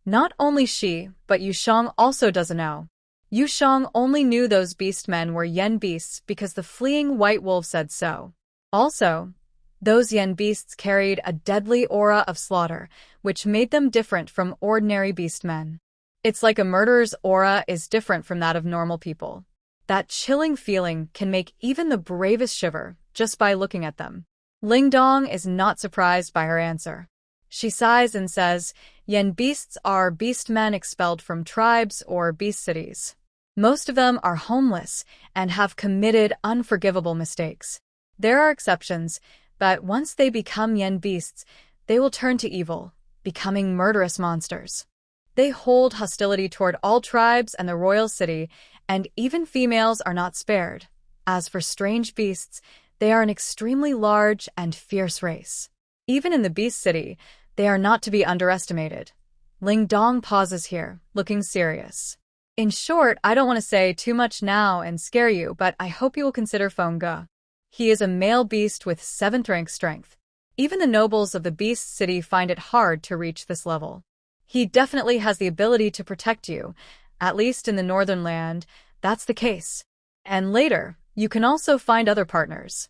Not only she, but Yu Shang also doesn't know. Yu Shang only knew those beastmen were yen beasts because the fleeing white wolf said so. Also, those yen beasts carried a deadly aura of slaughter, which made them different from ordinary beastmen. It's like a murderer's aura is different from that of normal people. That chilling feeling can make even the bravest shiver just by looking at them. Ling Dong is not surprised by her answer. She sighs and says, "Yen beasts are beastmen expelled from tribes or beast cities. Most of them are homeless and have committed unforgivable mistakes. There are exceptions, but once they become yen beasts, they will turn to evil, becoming murderous monsters. They hold hostility toward all tribes and the royal city, and even females are not spared. As for strange beasts, they are an extremely large and fierce race. Even in the beast city, they are not to be underestimated." Ling Dong pauses here, looking serious. "In short, I don't want to say too much now and scare you, but I hope you will consider Feng Ge. He is a male beast with 7th rank strength. Even the nobles of the beast city find it hard to reach this level. He definitely has the ability to protect you, at least in the northern land, that's the case. And later, you can also find other partners."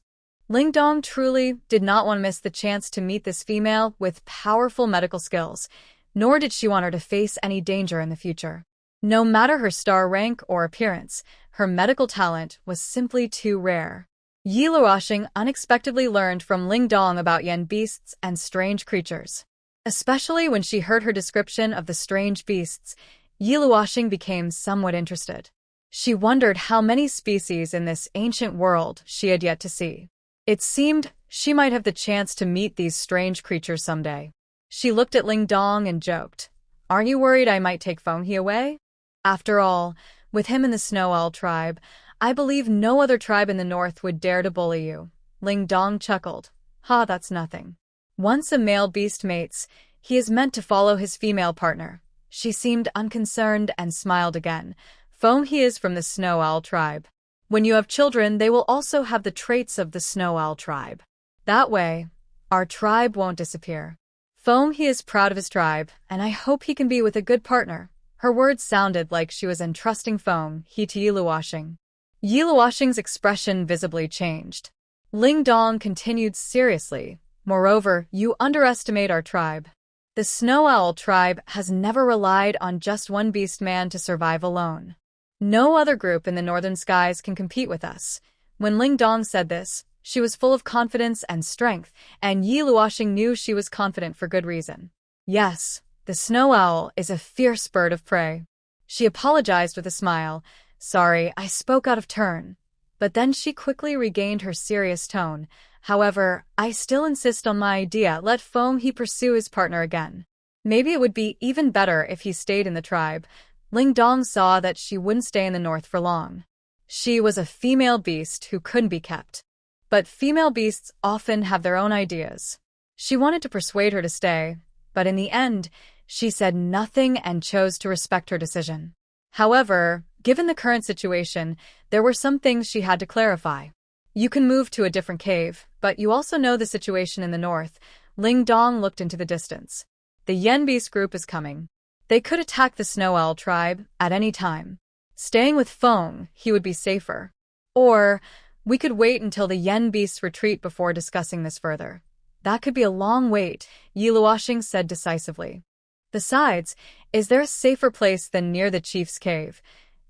Ling Dong truly did not want to miss the chance to meet this female with powerful medical skills, nor did she want her to face any danger in the future. No matter her star rank or appearance, her medical talent was simply too rare. Yi Luoxing unexpectedly learned from Ling Dong about yen beasts and strange creatures. Especially when she heard her description of the strange beasts, Yi Luoxing became somewhat interested. She wondered how many species in this ancient world she had yet to see. It seemed she might have the chance to meet these strange creatures someday. She looked at Ling Dong and joked, "Aren't you worried I might take Feng He away? After all, with him in the Snow Owl tribe, I believe no other tribe in the north would dare to bully you." Ling Dong chuckled. "Ha, that's nothing. Once a male beast mates, He is meant to follow his female partner. She seemed unconcerned and smiled again. Feng He is from the Snow Owl tribe. When you have children, they will also have the traits of the Snow Owl tribe. That way, our tribe won't disappear. Feng He is proud of his tribe, and I hope he can be with a good partner. Her words sounded like she was entrusting Feng He to Yiluoshing. Yiluoshing's expression visibly changed. Ling Dong continued seriously. Moreover, you underestimate our tribe. The Snow Owl tribe has never relied on just one beast man to survive alone. No other group in the northern skies can compete with us. When Ling Dong said this, she was full of confidence and strength, and Yi Luoxing knew she was confident for good reason. Yes, the snow owl is a fierce bird of prey. She apologized with a smile. Sorry, I spoke out of turn. But then she quickly regained her serious tone. However, I still insist on my idea. Let Feng He pursue his partner again. Maybe it would be even better if he stayed in the tribe. Ling Dong saw that she wouldn't stay in the north for long. She was a female beast who couldn't be kept. But female beasts often have their own ideas. She wanted to persuade her to stay, but in the end, she said nothing and chose to respect her decision. However, given the current situation, there were some things she had to clarify. You can move to a different cave, but you also know the situation in the north. Ling Dong looked into the distance. The Yen Beast group is coming. They could attack the Snow Owl tribe at any time. Staying with Feng, he would be safer. Or, we could wait until the Yen Beasts retreat before discussing this further. That could be a long wait, Yi Luoxing said decisively. Besides, is there a safer place than near the chief's cave?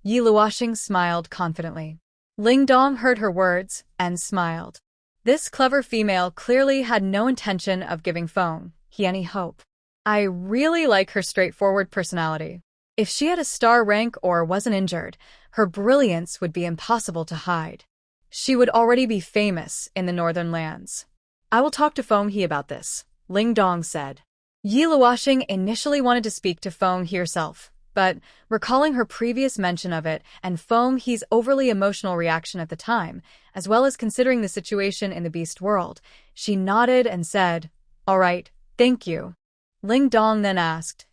Yi Luoxing smiled confidently. Ling Dong heard her words and smiled. This clever female clearly had no intention of giving Feng He any hope. I really like her straightforward personality. If she had a star rank or wasn't injured, her brilliance would be impossible to hide. She would already be famous in the northern lands. I will talk to Feng He about this, Ling Dong said. Yi Luoxing initially wanted to speak to Feng He herself, but recalling her previous mention of it and Feng He's overly emotional reaction at the time, as well as considering the situation in the beast world, she nodded and said, "All right, thank you." Ling Dong then asked,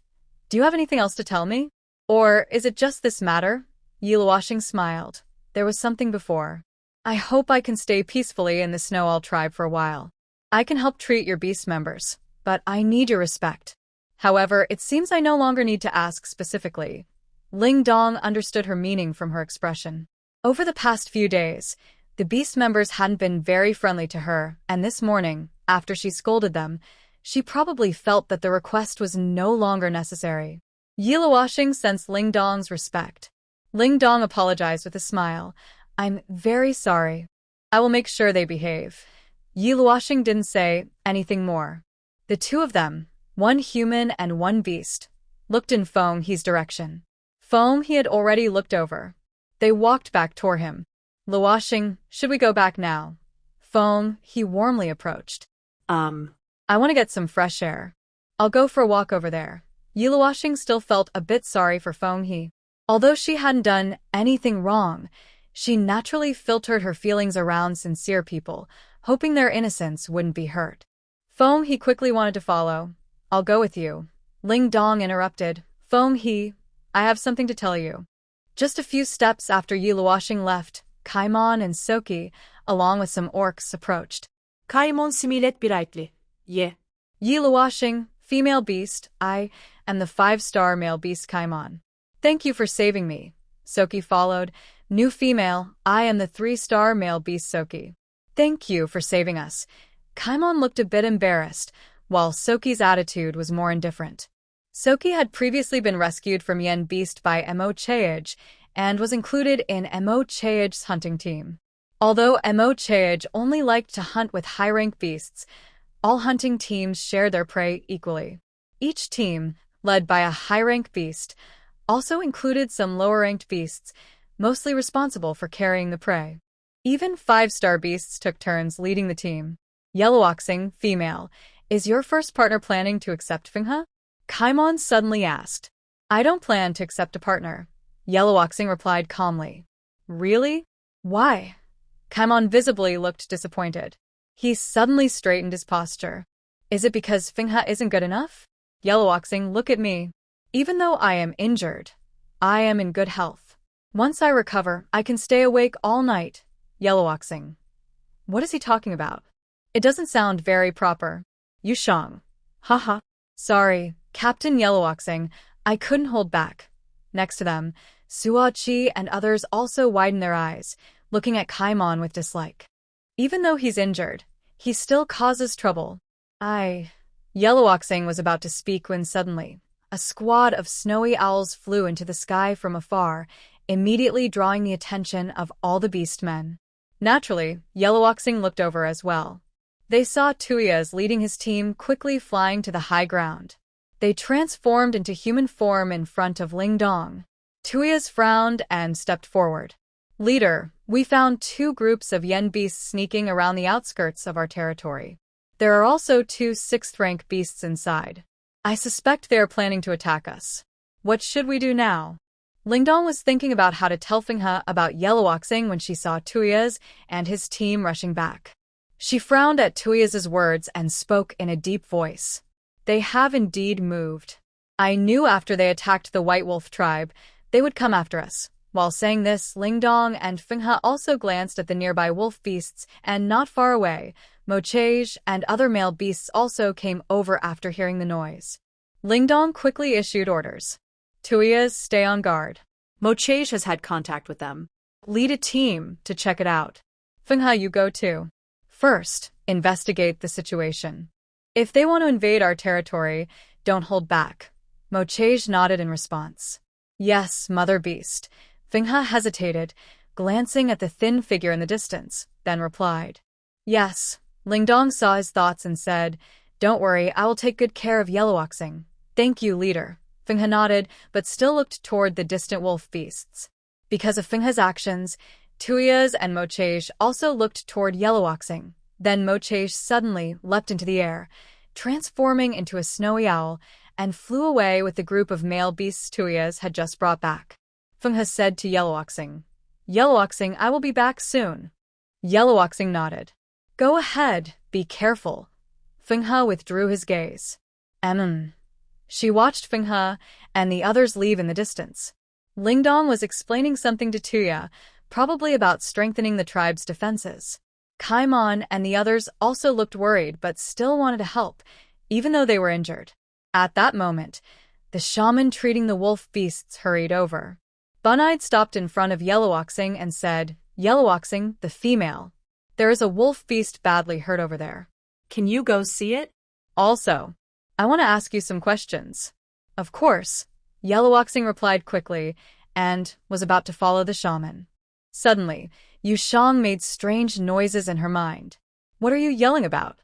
"Do you have anything else to tell me? Or is it just this matter?" Yi Luoxing smiled. There was something before. I hope I can stay peacefully in the Snow Owl tribe for a while. I can help treat your beast members, but I need your respect. However, it seems I no longer need to ask specifically. Ling Dong understood her meaning from her expression. Over the past few days, the beast members hadn't been very friendly to her, and this morning, after she scolded them, she probably felt that the request was no longer necessary. Yi Luoxing sensed Ling Dong's respect. Ling Dong apologized with a smile. I'm very sorry. I will make sure they behave. Yi Luoxing didn't say anything more. The two of them, one human and one beast, looked in Feng He's direction. Feng He had already looked over. They walked back toward him. Luoxing, should we go back now? Feng He warmly approached. I want to get some fresh air. I'll go for a walk over there. Yi Luoxing still felt a bit sorry for Feng He. Although she hadn't done anything wrong, she naturally filtered her feelings around sincere people, hoping their innocence wouldn't be hurt. Feng He quickly wanted to follow. I'll go with you. Ling Dong interrupted. Feng He, I have something to tell you. Just a few steps after Yi Luoxing left, Kaimon and Soki, along with some orcs, approached. Kaimon similet brightly. Yeah. Yi Luoxing, female beast, I am the 5-star male beast Kaimon. Thank you for saving me. Soki followed. New female, I am the 3-star male beast Soki. Thank you for saving us. Kaimon looked a bit embarrassed, while Soki's attitude was more indifferent. Soki had previously been rescued from Yen Beast by Mo Cheage and was included in Mo Cheage's hunting team. Although Mo Cheage only liked to hunt with high-rank beasts, all hunting teams shared their prey equally. Each team, led by a high-rank beast, also included some lower-ranked beasts, mostly responsible for carrying the prey. Even 5-star beasts took turns leading the team. Yeluoxing, female, is your first partner planning to accept Feng He? Kaimon suddenly asked. I don't plan to accept a partner. Yeluoxing replied calmly. Really? Why? Kaimon visibly looked disappointed. He suddenly straightened his posture. Is it because Feng He isn't good enough? Yellow-oxing, look at me. Even though I am injured, I am in good health. Once I recover, I can stay awake all night. Yellow-oxing. What is he talking about? It doesn't sound very proper. Yushang. Haha. Sorry, Captain Yellow-oxing, I couldn't hold back. Next to them, Suachi and others also widen their eyes, looking at Kaimon with dislike. Even though he's injured, he still causes trouble. Yellow-oxing was about to speak when suddenly, a squad of snowy owls flew into the sky from afar, immediately drawing the attention of all the beastmen. Naturally, Yellow-oxing looked over as well. They saw Tuyas leading his team quickly flying to the high ground. They transformed into human form in front of Lingdong. Tuyas frowned and stepped forward. Leader, we found 2 groups of yen beasts sneaking around the outskirts of our territory. There are also 2 6th-rank beasts inside. I suspect they are planning to attack us. What should we do now? Lingdong was thinking about how to tell Fenghe about Yellow-oxing when she saw Tuyas and his team rushing back. She frowned at Tuyas' words and spoke in a deep voice. They have indeed moved. I knew after they attacked the White Wolf tribe, they would come after us. While saying this, Lingdong and Fenghe also glanced at the nearby wolf beasts, and not far away, Mochage and other male beasts also came over after hearing the noise. Lingdong quickly issued orders. Tuyas, stay on guard. Mochage has had contact with them. Lead a team to check it out. Fenghe, you go too. First, investigate the situation. If they want to invade our territory, don't hold back. Mochage nodded in response. Yes, Mother Beast. Fenghe hesitated, glancing at the thin figure in the distance, then replied. Yes. Lingdong saw his thoughts and said, Don't worry, I will take good care of Yellow-oxing. Thank you, leader. Fenghe nodded, but still looked toward the distant wolf beasts. Because of Fenghe's actions, Tuyas and Mochage also looked toward Yellow-oxing. Then Mochage suddenly leapt into the air, transforming into a snowy owl, and flew away with the group of male beasts Tuyas had just brought back. Fenghe said to Yellow-oxing, Yellow-oxing, I will be back soon. Yellow-oxing nodded. Go ahead, be careful. Fenghe withdrew his gaze. She watched Fenghe and the others leave in the distance. Lingdong was explaining something to Tuya, probably about strengthening the tribe's defenses. Kaimon and the others also looked worried but still wanted to help, even though they were injured. At that moment, the shaman treating the wolf beasts hurried over. Bun-Eyed stopped in front of Yellow-oxing and said, Yellow-oxing, the female. There is a wolf beast badly hurt over there. Can you go see it? Also, I want to ask you some questions. Of course, Yellow-oxing replied quickly and was about to follow the shaman. Suddenly, Yushang made strange noises in her mind. What are you yelling about?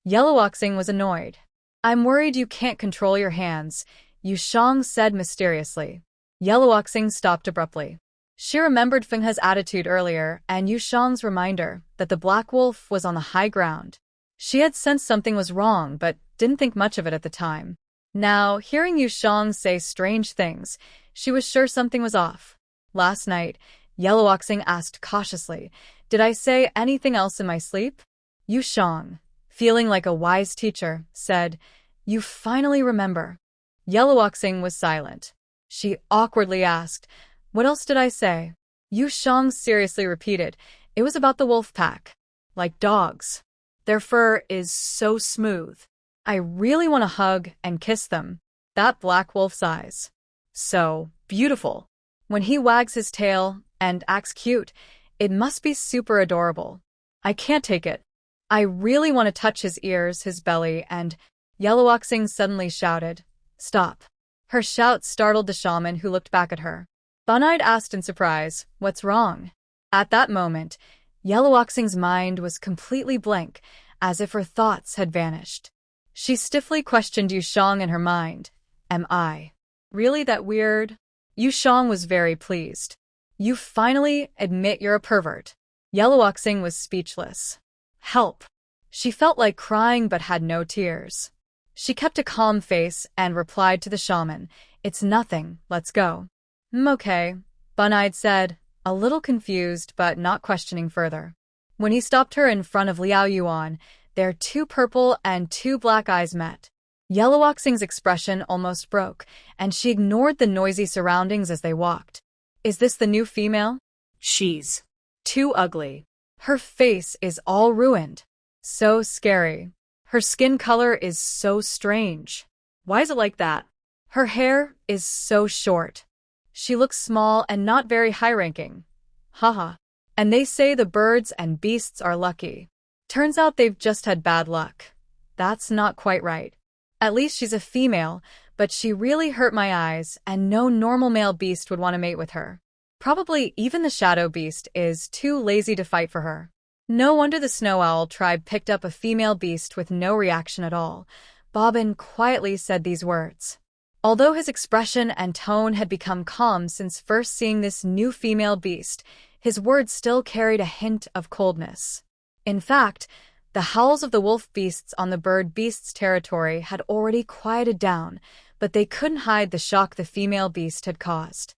Yellow-oxing was annoyed. I'm worried you can't control your hands, Yushang said mysteriously. Yellow-oxing stopped abruptly. She remembered Fenghe's attitude earlier and Yushang's reminder that the black wolf was on the high ground. She had sensed something was wrong but didn't think much of it at the time. Now, hearing Yushang say strange things, she was sure something was off. Last night, Yellow-oxing asked cautiously, Did I say anything else in my sleep? Yushang, feeling like a wise teacher, said, You finally remember. Yellow-oxing was silent. She awkwardly asked, What else did I say? Yushang seriously repeated, It was about the wolf pack. Like dogs. Their fur is so smooth. I really want to hug and kiss them. That black wolf's eyes. So beautiful. When he wags his tail and acts cute, it must be super adorable. I can't take it. I really want to touch his ears, his belly, and Yellow-oxing suddenly shouted, Stop. Her shout startled the shaman who looked back at her. Bun-Eyed asked in surprise, What's wrong? At that moment, Yellow-oxing's mind was completely blank, as if her thoughts had vanished. She stiffly questioned Yushang in her mind, Am I really that weird? Yushang was very pleased. You finally admit you're a pervert. Yellow-oxing was speechless. Help. She felt like crying but had no tears. She kept a calm face and replied to the shaman, It's nothing, let's go. Okay, Bun-Eyed said, a little confused but not questioning further. When he stopped her in front of Liao Yuan, their 2 purple and 2 black eyes met. Yellowboxing's expression almost broke, and she ignored the noisy surroundings as they walked. Is this the new female? She's Too ugly. Her face is all ruined. So scary. Her skin color is so strange. Why is it like that? Her hair is so short. She looks small and not very high-ranking. Haha. And they say the birds and beasts are lucky. Turns out they've just had bad luck. That's not quite right. At least she's a female, but she really hurt my eyes, and no normal male beast would want to mate with her. Probably even the shadow beast is too lazy to fight for her. No wonder the snow owl tribe picked up a female beast with no reaction at all. Bobbin quietly said these words. Although his expression and tone had become calm since first seeing this new female beast, his words still carried a hint of coldness. In fact, the howls of the wolf beasts on the bird beast's territory had already quieted down, but they couldn't hide the shock the female beast had caused.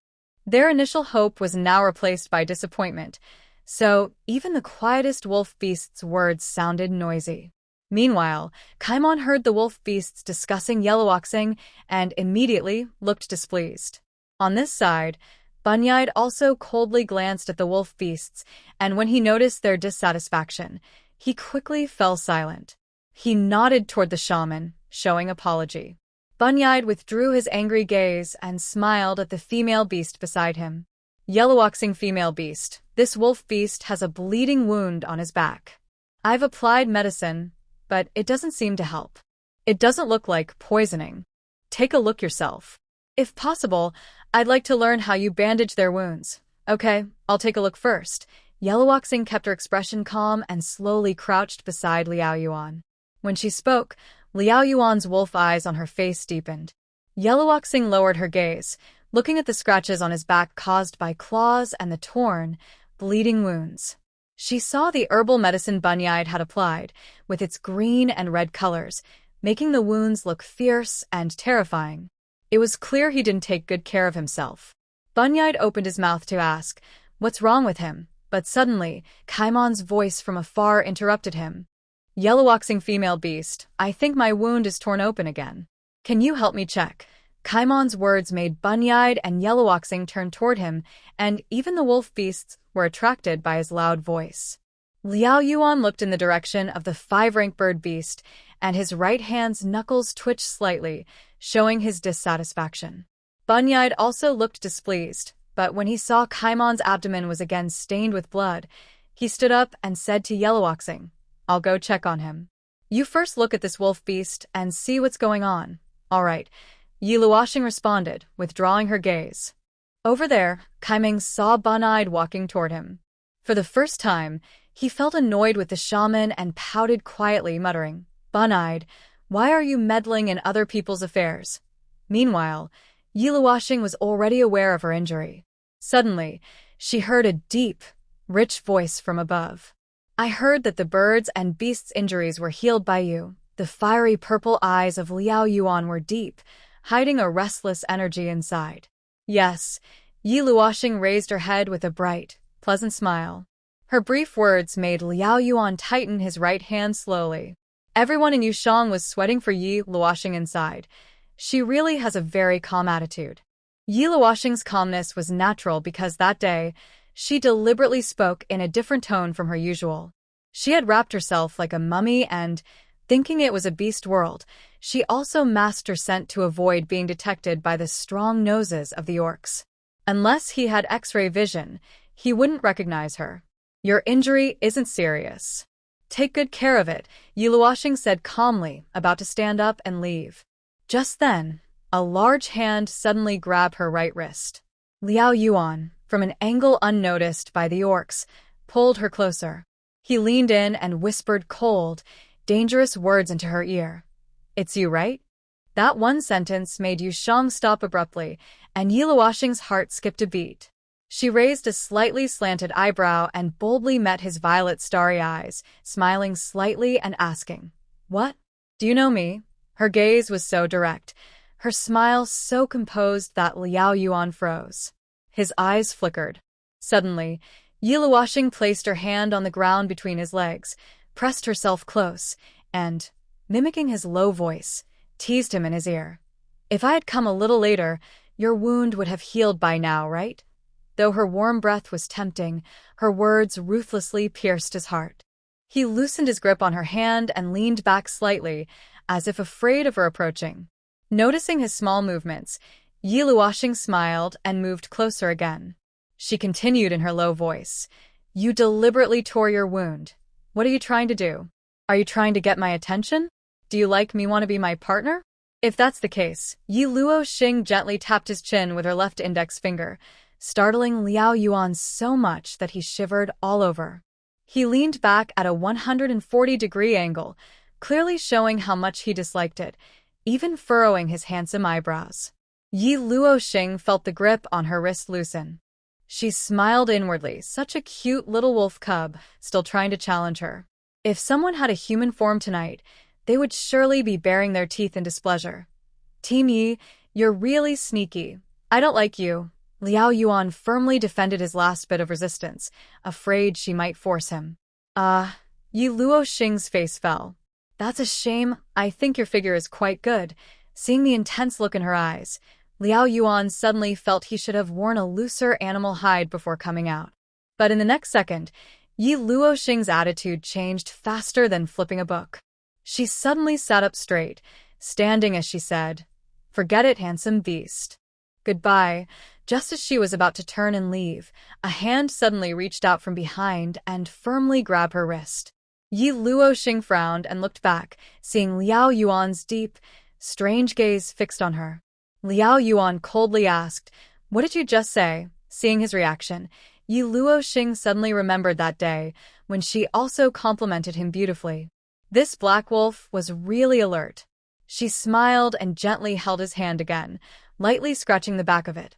Their initial hope was now replaced by disappointment, so even the quietest wolf beast's words sounded noisy. Meanwhile, Kaimon heard the wolf beasts discussing Yellowboxing and immediately looked displeased. On this side, Bunyide also coldly glanced at the wolf beasts, and when he noticed their dissatisfaction, he quickly fell silent. He nodded toward the shaman, showing apology. Bunyide withdrew his angry gaze and smiled at the female beast beside him. Yellowboxing female beast, this wolf beast has a bleeding wound on his back. I've applied medicine, but it doesn't seem to help. It doesn't look like poisoning. Take a look yourself. If possible, I'd like to learn how you bandage their wounds. Okay, I'll take a look first. Yellowboxing kept her expression calm and slowly crouched beside Liao Yuan. When she spoke, Liao Yuan's wolf eyes on her face deepened. Yellowboxing lowered her gaze, looking at the scratches on his back caused by claws and the torn, bleeding wounds. She saw the herbal medicine Bunyide had applied, with its green and red colors, making the wounds look fierce and terrifying. It was clear he didn't take good care of himself. Bunyide opened his mouth to ask, "What's wrong with him?" But suddenly, Kaimon's voice from afar interrupted him. Yellowboxing female beast, I think my wound is torn open again. Can you help me check? Kaimon's words made Bunyide and Yellowboxing turn toward him, and even the wolf beasts were attracted by his loud voice. Liao Yuan looked in the direction of the 5-rank bird beast, and his right hand's knuckles twitched slightly, showing his dissatisfaction. Bunyide also looked displeased, but when he saw Kaimon's abdomen was again stained with blood, he stood up and said to Yellowboxing, I'll go check on him. You first look at this wolf beast and see what's going on. All right. Yellowboxing responded, withdrawing her gaze. Over there, Kaiming saw Bunyide walking toward him. For the first time, he felt annoyed with the shaman and pouted quietly, muttering, Bunyide, why are you meddling in other people's affairs? Meanwhile, Yellowboxing was already aware of her injury. Suddenly, she heard a deep, rich voice from above. I heard that the birds and beasts' injuries were healed by you. The fiery purple eyes of Liao Yuan were deep, hiding a restless energy inside. Yes, Yellowboxing raised her head with a bright, pleasant smile. Her brief words made Liao Yuan tighten his right hand slowly. Everyone in Yushang was sweating for Yellowboxing inside. She really has a very calm attitude. Yellowboxing's calmness was natural because that day, she deliberately spoke in a different tone from her usual. She had wrapped herself like a mummy and, thinking it was a beast world, she also masked her scent to avoid being detected by the strong noses of the orcs. Unless he had X-ray vision, he wouldn't recognize her. Your injury isn't serious. Take good care of it, Yellowboxing said calmly, about to stand up and leave. Just then, a large hand suddenly grabbed her right wrist. Liao Yuan, from an angle unnoticed by the orcs, pulled her closer. He leaned in and whispered cold, dangerous words into her ear. It's you, right? That one sentence made Yushang stop abruptly, and Yellowboxing's heart skipped a beat. She raised a slightly slanted eyebrow and boldly met his violet starry eyes, smiling slightly and asking, What? Do you know me? Her gaze was so direct, her smile so composed that Liao Yuan froze. His eyes flickered. Suddenly, Yellowboxing placed her hand on the ground between his legs, pressed herself close, and, mimicking his low voice, teased him in his ear. If I had come a little later, your wound would have healed by now, right? Though her warm breath was tempting, her words ruthlessly pierced his heart. He loosened his grip on her hand and leaned back slightly, as if afraid of her approaching. Noticing his small movements, Yi Luoxing smiled and moved closer again. She continued in her low voice. You deliberately tore your wound. What are you trying to do? Are you trying to get my attention? Do you like me want to be my partner? If that's the case, Yi Luoxing gently tapped his chin with her left index finger, startling Liao Yuan so much that he shivered all over. He leaned back at a 140-degree angle, clearly showing how much he disliked it, even furrowing his handsome eyebrows. Yi Luoxing felt the grip on her wrist loosen. She smiled inwardly, such a cute little wolf cub, still trying to challenge her. If someone had a human form tonight, they would surely be baring their teeth in displeasure. Team Yi, you're really sneaky. I don't like you. Liao Yuan firmly defended his last bit of resistance, afraid she might force him. Yi Luoxing's face fell. That's a shame. I think your figure is quite good. Seeing the intense look in her eyes, Liao Yuan suddenly felt he should have worn a looser animal hide before coming out. But in the next second, Yi Luoxing's attitude changed faster than flipping a book. She suddenly sat up straight, standing as she said, "Forget it, handsome beast. Goodbye." Just as she was about to turn and leave, a hand suddenly reached out from behind and firmly grabbed her wrist. Yi Luoxing frowned and looked back, seeing Liao Yuan's deep, strange gaze fixed on her. Liao Yuan coldly asked, "What did you just say?" Seeing his reaction, Yi Luoxing suddenly remembered that day, when she also complimented him beautifully. This black wolf was really alert. She smiled and gently held his hand again, lightly scratching the back of it.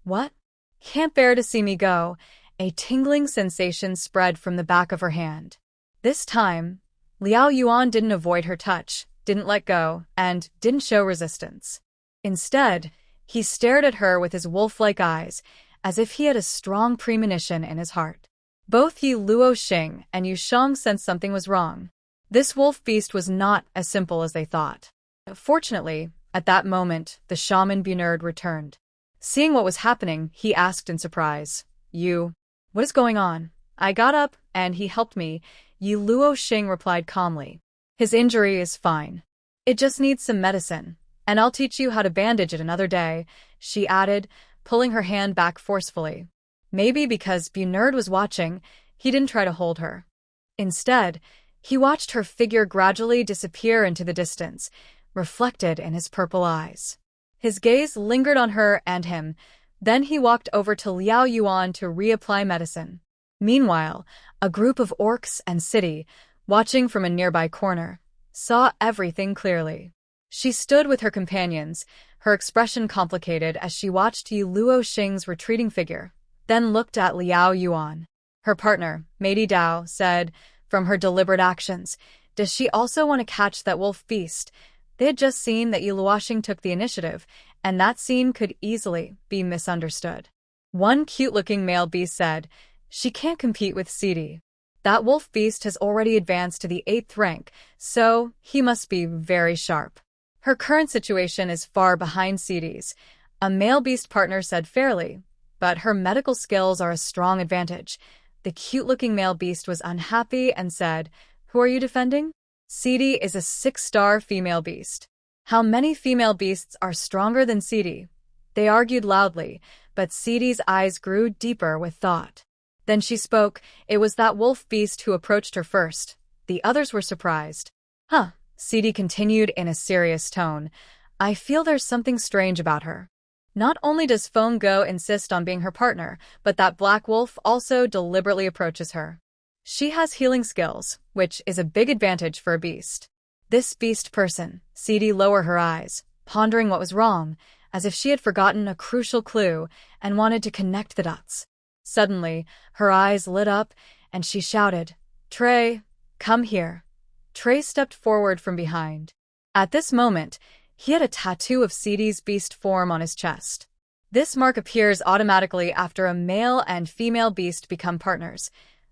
"What? Can't bear to see me go." A tingling sensation spread from the back of her hand. This time, Liao Yuan didn't avoid her touch, didn't let go, and didn't show resistance. Instead, he stared at her with his wolf-like eyes, as if he had a strong premonition in his heart. Both Yi Luoxing and Yu Shang sensed something was wrong. This wolf beast was not as simple as they thought. Fortunately, at that moment, the shaman Bernard returned. Seeing what was happening, he asked in surprise, What is going on?" "I got up, and he helped me," Yi Luoxing replied calmly. "His injury is fine. It just needs some medicine, and I'll teach you how to bandage it another day," she added, pulling her hand back forcefully. Maybe because Bernard was watching, he didn't try to hold her. Instead, he watched her figure gradually disappear into the distance, reflected in his purple eyes. His gaze lingered on her and him, then he walked over to Liao Yuan to reapply medicine. Meanwhile, a group of orcs and City, watching from a nearby corner, saw everything clearly. She stood with her companions, her expression complicated as she watched Yi Luoxing's retreating figure, then looked at Liao Yuan. Her partner, Mady Dao, said, from her deliberate actions, "Does she also want to catch that wolf beast?" They had just seen that Yi Luoxing took the initiative, and that scene could easily be misunderstood. One cute-looking male beast said, "She can't compete with City. That wolf beast has already advanced to the 8th rank, so he must be very sharp. Her current situation is far behind City's," a male beast partner said fairly, "but her medical skills are a strong advantage." The cute-looking male beast was unhappy and said, "Who are you defending?" City is a 6-star female beast. How many female beasts are stronger than City? They argued loudly, but City's eyes grew deeper with thought. Then she spoke. It was that wolf beast who approached her first. The others were surprised. City continued in a serious tone. "I feel there's something strange about her. Not only does Feng Go insist on being her partner, but that black wolf also deliberately approaches her. She has healing skills, which is a big advantage for a beast. This beast person," City lowered her eyes, pondering what was wrong, as if she had forgotten a crucial clue and wanted to connect the dots. Suddenly, her eyes lit up, and she shouted, "Trey, come here." Trey stepped forward from behind. At this moment, he had a tattoo of City's beast form on his chest. This mark appears automatically after a male and female beast become partners.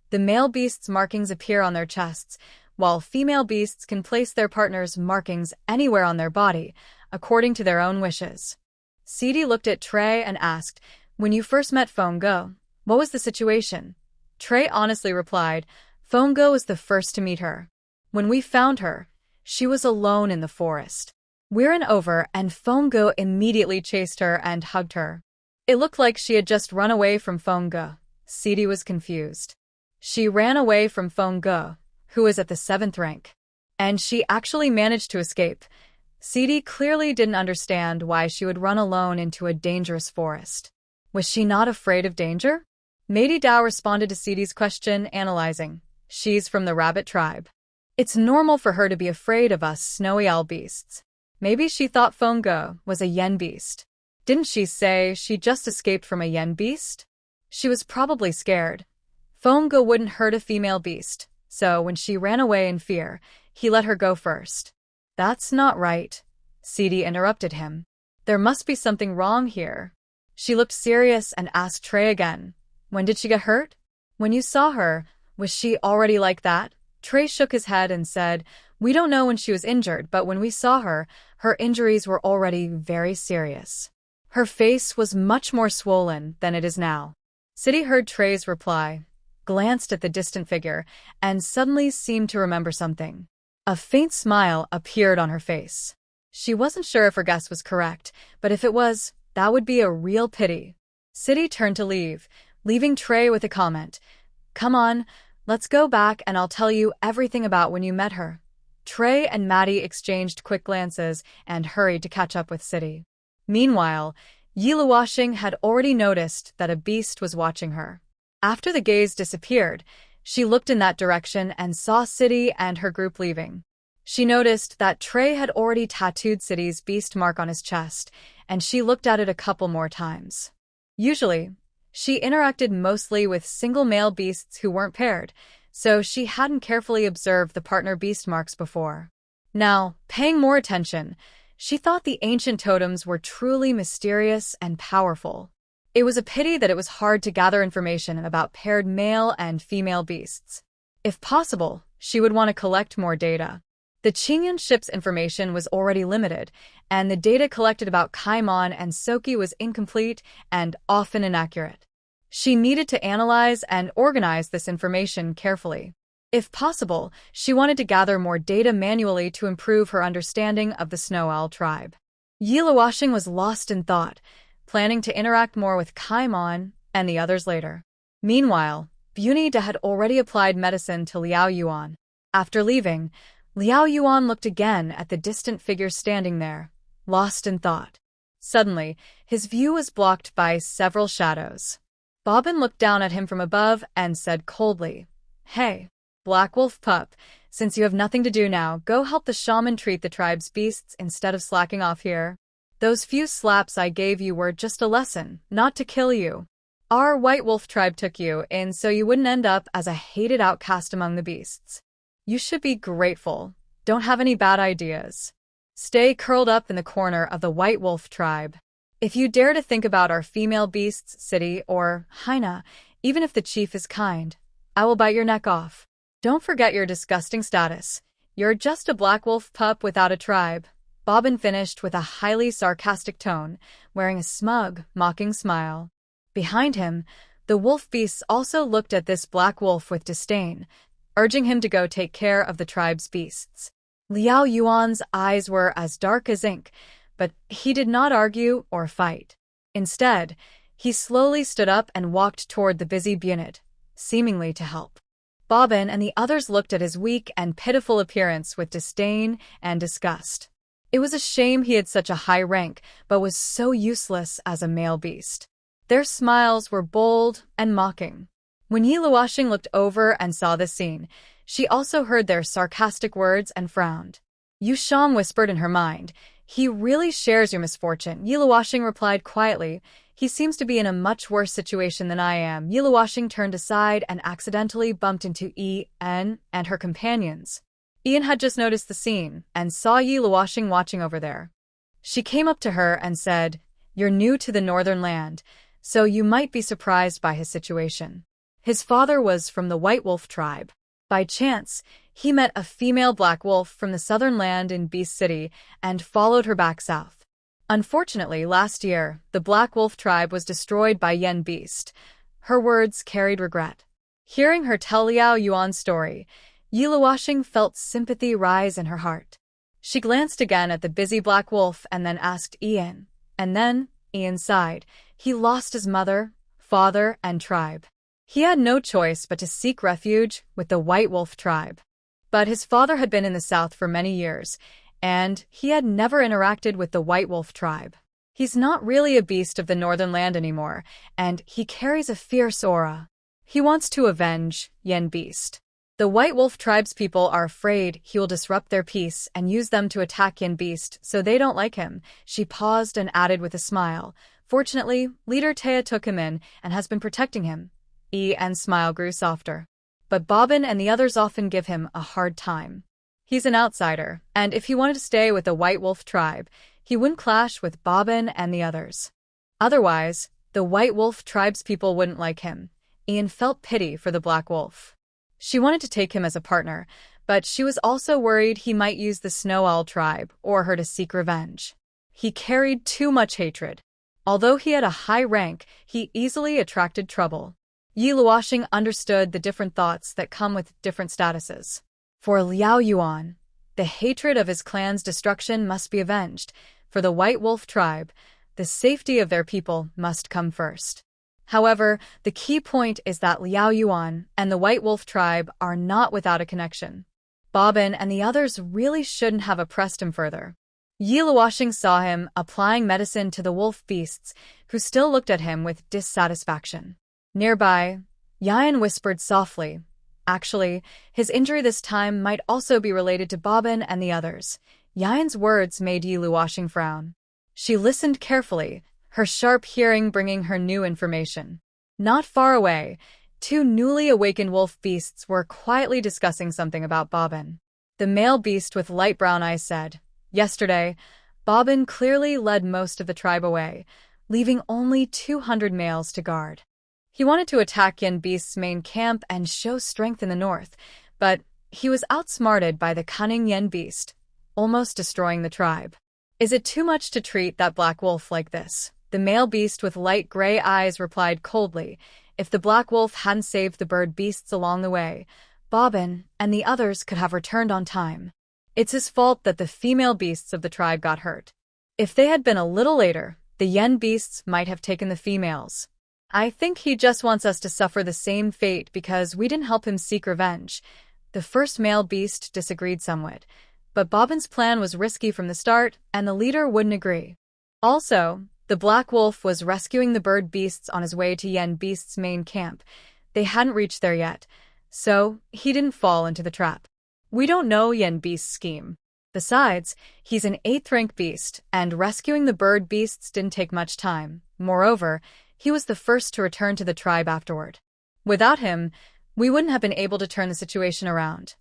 The male beast's markings appear on their chests, while female beasts can place their partner's markings anywhere on their body, according to their own wishes. Sidi looked at Trey and asked, "When you first met Fongo, what was the situation?" Trey honestly replied, "Fongo was the first to meet her. When we found her, she was alone in the forest. We ran over and Fongo immediately chased her and hugged her. It looked like she had just run away from Fongo." Sidi was confused. She ran away from Fongo, who was at the 7th rank. And she actually managed to escape. Sidi clearly didn't understand why she would run alone into a dangerous forest. Was she not afraid of danger? Mady Dao responded to Sidi's question, analyzing. She's from the rabbit tribe. It's normal for her to be afraid of us snowy owl beasts. Maybe she thought Fongo was a yen beast. Didn't she say she just escaped from a yen beast? She was probably scared. Fongo wouldn't hurt a female beast, so when she ran away in fear, he let her go first. That's not right. Sidi interrupted him. There must be something wrong here. She looked serious and asked Trey again. When did she get hurt? When you saw her, was she already like that? Trey shook his head and said, "We don't know when she was injured, but when we saw her, her injuries were already very serious. Her face was much more swollen than it is now." Sidi heard Trey's reply, glanced at the distant figure, and suddenly seemed to remember something. A faint smile appeared on her face. She wasn't sure if her guess was correct, but if it was, that would be a real pity. Sidi turned to leave, leaving Trey with a comment. "Come on, let's go back and I'll tell you everything about when you met her." Trey and Maddie exchanged quick glances and hurried to catch up with Sidi. Meanwhile, Yiluwashing had already noticed that a beast was watching her. After the gaze disappeared, she looked in that direction and saw Sidi and her group leaving. She noticed that Trey had already tattooed Sidi's beast mark on his chest, and she looked at it a couple more times. Usually, she interacted mostly with single male beasts who weren't paired, so she hadn't carefully observed the partner beast marks before. Now, paying more attention, she thought the ancient totems were truly mysterious and powerful. It was a pity that it was hard to gather information about paired male and female beasts. If possible, she would want to collect more data. The Qingyan ship's information was already limited, and the data collected about Kaimon and Soki was incomplete and often inaccurate. She needed to analyze and organize this information carefully. If possible, she wanted to gather more data manually to improve her understanding of the Snow Owl tribe. Yiluwashing was lost in thought, planning to interact more with Kaimon and the others later. Meanwhile, Bunida had already applied medicine to Liao Yuan. After leaving, Liao Yuan looked again at the distant figure standing there, lost in thought. Suddenly, his view was blocked by several shadows. Bobbin looked down at him from above and said coldly, "Hey, Black Wolf Pup, since you have nothing to do now, go help the shaman treat the tribe's beasts instead of slacking off here. Those few slaps I gave you were just a lesson, not to kill you. Our White Wolf tribe took you in so you wouldn't end up as a hated outcast among the beasts. You should be grateful. Don't have any bad ideas. Stay curled up in the corner of the White Wolf tribe. If you dare to think about our female beasts, Sidi or Haina, even if the chief is kind, I will bite your neck off. Don't forget your disgusting status. You're just a Black Wolf pup without a tribe." Bobbin finished with a highly sarcastic tone, wearing a smug, mocking smile. Behind him, the wolf beasts also looked at this Black Wolf with disdain, urging him to go take care of the tribe's beasts. Liao Yuan's eyes were as dark as ink, but he did not argue or fight. Instead, he slowly stood up and walked toward the busy Bunid, seemingly to help. Bobbin and the others looked at his weak and pitiful appearance with disdain and disgust. It was a shame he had such a high rank, but was so useless as a male beast. Their smiles were bold and mocking. When Yiluwashing looked over and saw this scene, she also heard their sarcastic words and frowned. Yu Shang whispered in her mind, "He really shares your misfortune." Yiluwashing replied quietly, "He seems to be in a much worse situation than I am." Yiluwashing turned aside and accidentally bumped into Ian and her companions. Ian had just noticed the scene and saw Yiluwashing watching over there. She came up to her and said, "You're new to the northern land, so you might be surprised by his situation. His father was from the White Wolf tribe. By chance, he met a female black wolf from the southern land in Beast City and followed her back south. Unfortunately, last year, the black wolf tribe was destroyed by Yen Beast. Her words carried regret. Hearing her tell Liao Yuan's story, Yi Luoxing felt sympathy rise in her heart. She glanced again at the busy black wolf and then asked Ian. And then, Ian sighed. He lost his mother, father, and tribe. He had no choice but to seek refuge with the White Wolf tribe. But his father had been in the south for many years, and he had never interacted with the White Wolf tribe. He's not really a beast of the northern land anymore, and he carries a fierce aura. He wants to avenge Yen Beast. The White Wolf tribe's people are afraid he will disrupt their peace and use them to attack Yen Beast, so they don't like him. She paused and added with a smile. Fortunately, Leader Taya took him in and has been protecting him. Ian's smile grew softer. But Bobbin and the others often give him a hard time. He's an outsider, and if he wanted to stay with the White Wolf tribe, he wouldn't clash with Bobbin and the others. Otherwise, the White Wolf tribe's people wouldn't like him. Ian felt pity for the Black Wolf. She wanted to take him as a partner, but she was also worried he might use the Snow Owl tribe or her to seek revenge. He carried too much hatred. Although he had a high rank, he easily attracted trouble. Yi Luoxing understood the different thoughts that come with different statuses. For Liao Yuan, the hatred of his clan's destruction must be avenged. For the White Wolf tribe, the safety of their people must come first. However, the key point is that Liao Yuan and the White Wolf tribe are not without a connection. Bobbin and the others really shouldn't have oppressed him further. Yi Luoxing saw him applying medicine to the wolf beasts, who still looked at him with dissatisfaction. Nearby, Yan whispered softly. Actually, his injury this time might also be related to Bobbin and the others. Yan's words made Yi Luoxing frown. She listened carefully, her sharp hearing bringing her new information. Not far away, two newly awakened wolf beasts were quietly discussing something about Bobbin. The male beast with light brown eyes said, "Yesterday, Bobbin clearly led most of the tribe away, leaving only 200 males to guard. He wanted to attack Yen Beast's main camp and show strength in the north, but he was outsmarted by the cunning Yen Beast, almost destroying the tribe. Is it too much to treat that black wolf like this?" The male beast with light gray eyes replied coldly. If the black wolf hadn't saved the bird beasts along the way, Bobbin and the others could have returned on time. It's his fault that the female beasts of the tribe got hurt. If they had been a little later, the Yen beasts might have taken the females. I think he just wants us to suffer the same fate because we didn't help him seek revenge. The first male beast disagreed somewhat, but Bobbin's plan was risky from the start, and the leader wouldn't agree. Also, the black wolf was rescuing the bird beasts on his way to Yen Beast's main camp. They hadn't reached there yet, so he didn't fall into the trap. We don't know Yen Beast's scheme. Besides, he's an 8th rank beast, and rescuing the bird beasts didn't take much time. Moreover, he was the first to return to the tribe afterward. Without him, we wouldn't have been able to turn the situation around.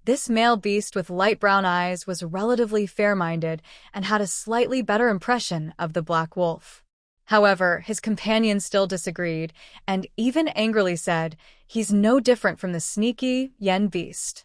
This male beast with light brown eyes was relatively fair-minded and had a slightly better impression of the black wolf. However, his companions still disagreed and even angrily said, "He's no different from the sneaky Yen Beast.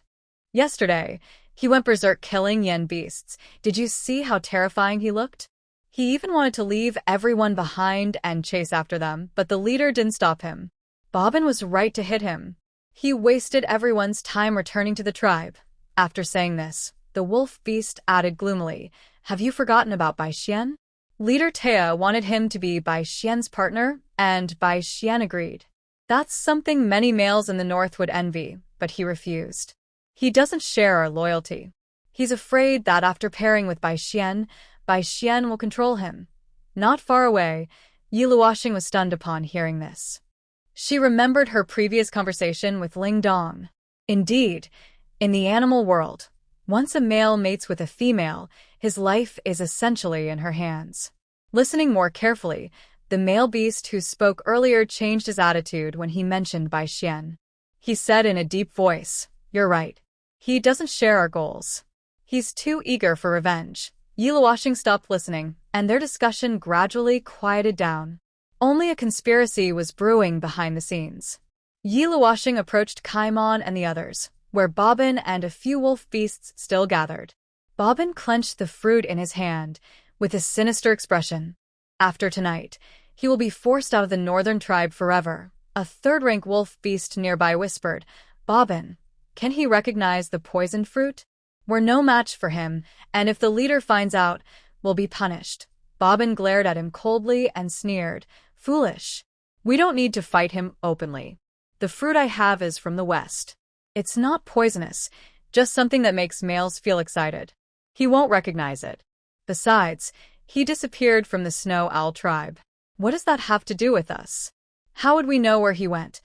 Yesterday, he went berserk killing Yen Beasts. Did you see how terrifying he looked? He even wanted to leave everyone behind and chase after them, but the leader didn't stop him. Bobbin was right to hit him. He wasted everyone's time returning to the tribe." After saying this, the wolf beast added gloomily, "Have you forgotten about Bai Xian?" Leader Taya wanted him to be Bai Xian's partner, and Bai Xian agreed. That's something many males in the north would envy, but he refused. He doesn't share our loyalty. He's afraid that after pairing with Bai Xian will control him. Not far away, Yi Luoxing was stunned upon hearing this. She remembered her previous conversation with Ling Dong. Indeed, in the animal world, once a male mates with a female, his life is essentially in her hands. Listening more carefully, the male beast who spoke earlier changed his attitude when he mentioned Bai Xian. He said in a deep voice, "You're right. He doesn't share our goals. He's too eager for revenge." Yi Luoxing stopped listening, and their discussion gradually quieted down. Only a conspiracy was brewing behind the scenes. Yi Luoxing approached Kaimon and the others. where Bobbin and a few wolf beasts still gathered. Bobbin clenched the fruit in his hand with a sinister expression. After tonight, he will be forced out of the northern tribe forever. A third-rank wolf beast nearby whispered, "Bobbin, can he recognize the poisoned fruit? We're no match for him, and if the leader finds out, we'll be punished." Bobbin glared at him coldly and sneered, "Foolish. We don't need to fight him openly. The fruit I have is from the west. It's not poisonous, just something that makes males feel excited. He won't recognize it. Besides, he disappeared from the Snow Owl tribe. What does that have to do with us? How would we know where he went?"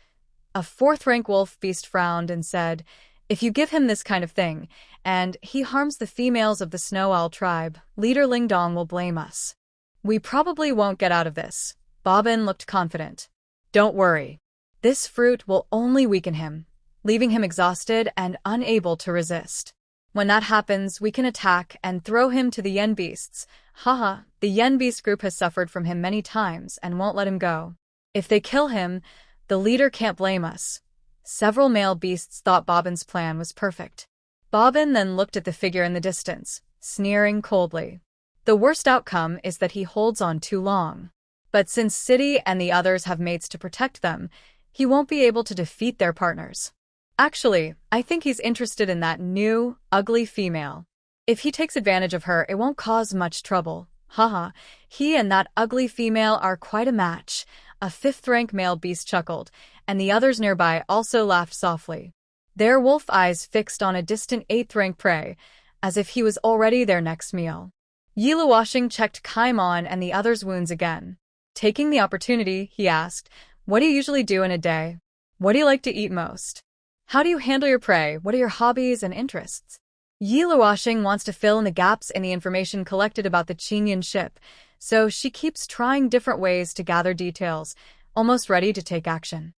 A fourth-rank wolf beast frowned and said, "If you give him this kind of thing, and he harms the females of the Snow Owl tribe, Leader Lingdong will blame us. We probably won't get out of this." Bobbin looked confident. "Don't worry. This fruit will only weaken him, leaving him exhausted and unable to resist. When that happens, we can attack and throw him to the yen beasts. Haha, the yen beast group has suffered from him many times and won't let him go. If they kill him, the leader can't blame us." Several male beasts thought Bobbin's plan was perfect. Bobbin then looked at the figure in the distance, sneering coldly. The worst outcome is that he holds on too long. But since City and the others have mates to protect them, he won't be able to defeat their partners. Actually, I think he's interested in that new, ugly female. If he takes advantage of her, it won't cause much trouble. Haha, he and that ugly female are quite a match. A fifth-rank male beast chuckled, and the others nearby also laughed softly, their wolf eyes fixed on a distant eighth-rank prey, as if he was already their next meal. Yiluoshing checked Kaimon and the others' wounds again. Taking the opportunity, he asked, "What do you usually do in a day? What do you like to eat most? How do you handle your prey? What are your hobbies and interests?" Yiluoshing wants to fill in the gaps in the information collected about the Qinyan ship, so she keeps trying different ways to gather details, almost ready to take action.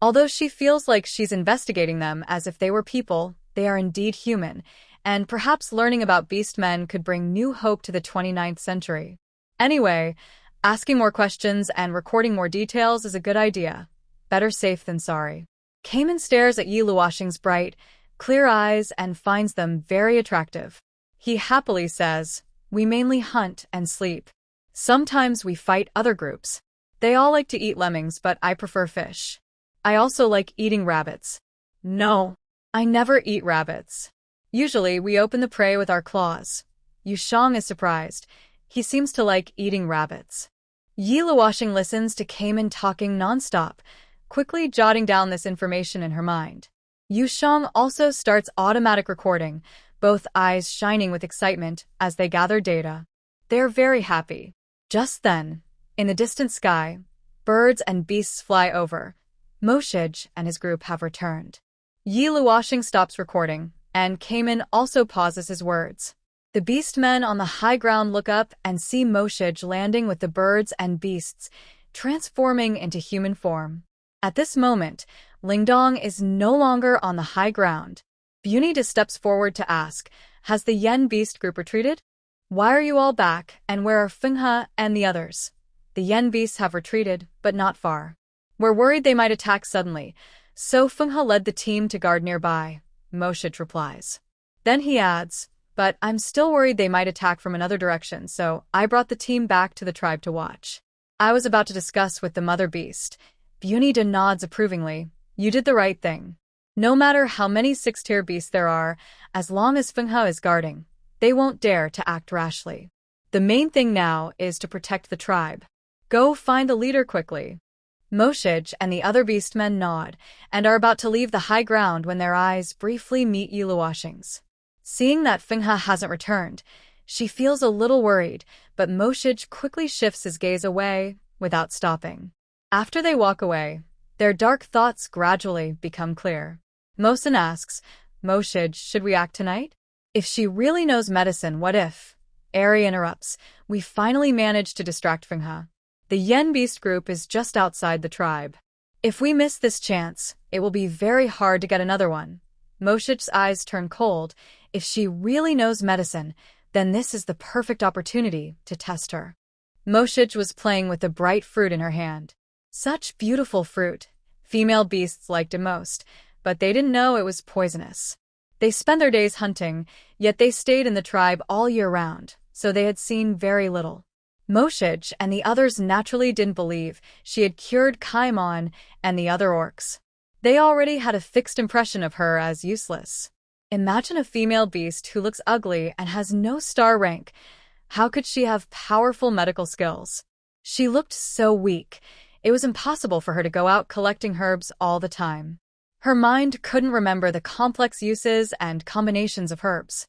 Although she feels like she's investigating them as if they were people, they are indeed human, and perhaps learning about beastmen could bring new hope to the 29th century. Anyway, asking more questions and recording more details is a good idea. Better safe than sorry. Cayman stares at Yiluoshing's bright, clear eyes and finds them very attractive. He happily says, "We mainly hunt and sleep. Sometimes we fight other groups. They all like to eat lemmings, but I prefer fish. I also like eating rabbits." "No, I never eat rabbits. Usually we open the prey with our claws." Yushang is surprised. He seems to like eating rabbits. Yiluoshing listens to Cayman talking nonstop, quickly jotting down this information in her mind. Yushang also starts automatic recording, both eyes shining with excitement as they gather data. They're very happy. Just then, in the distant sky, birds and beasts fly over. Moshij and his group have returned. Yiluoshing stops recording, and Cayman also pauses his words. The beastmen on the high ground look up and see Moshij landing with the birds and beasts, transforming into human form. At this moment, Lingdong is no longer on the high ground. Bunita steps forward to ask, "Has the Yen beast group retreated? Why are you all back, and where are Fenghe and the others?" "The Yen beasts have retreated, but not far. We're worried they might attack suddenly, so Fenghe led the team to guard nearby," Moshij replies. Then he adds, "But I'm still worried they might attack from another direction, so I brought the team back to the tribe to watch." I was about to discuss with the mother beast. Bunita nods approvingly. "You did the right thing. No matter how many six-tier beasts there are, as long as Fenghe is guarding, they won't dare to act rashly. The main thing now is to protect the tribe. Go find the leader quickly." Moshij and the other beastmen nod, and are about to leave the high ground when their eyes briefly meet Yiluoshing's. Seeing that Fenghe hasn't returned, she feels a little worried, but Moshij quickly shifts his gaze away, without stopping. After they walk away, their dark thoughts gradually become clear. Mosin asks, "Moshij, should we act tonight? If she really knows medicine, what if?" Eri interrupts, "We finally managed to distract Fenghe. The Yen beast group is just outside the tribe. If we miss this chance, it will be very hard to get another one." Moshij's eyes turn cold. If she really knows medicine, then this is the perfect opportunity to test her. Moshij was playing with the bright fruit in her hand. Such beautiful fruit. Female beasts liked it most. but they didn't know it was poisonous. They spent their days hunting, yet they stayed in the tribe all year round, so they had seen very little. Moshich and the others naturally didn't believe she had cured Kaimon and the other orcs. They already had a fixed impression of her as useless. Imagine a female beast who looks ugly and has no star rank. How could she have powerful medical skills? She looked so weak. It was impossible for her to go out collecting herbs all the time. Her mind couldn't remember the complex uses and combinations of herbs.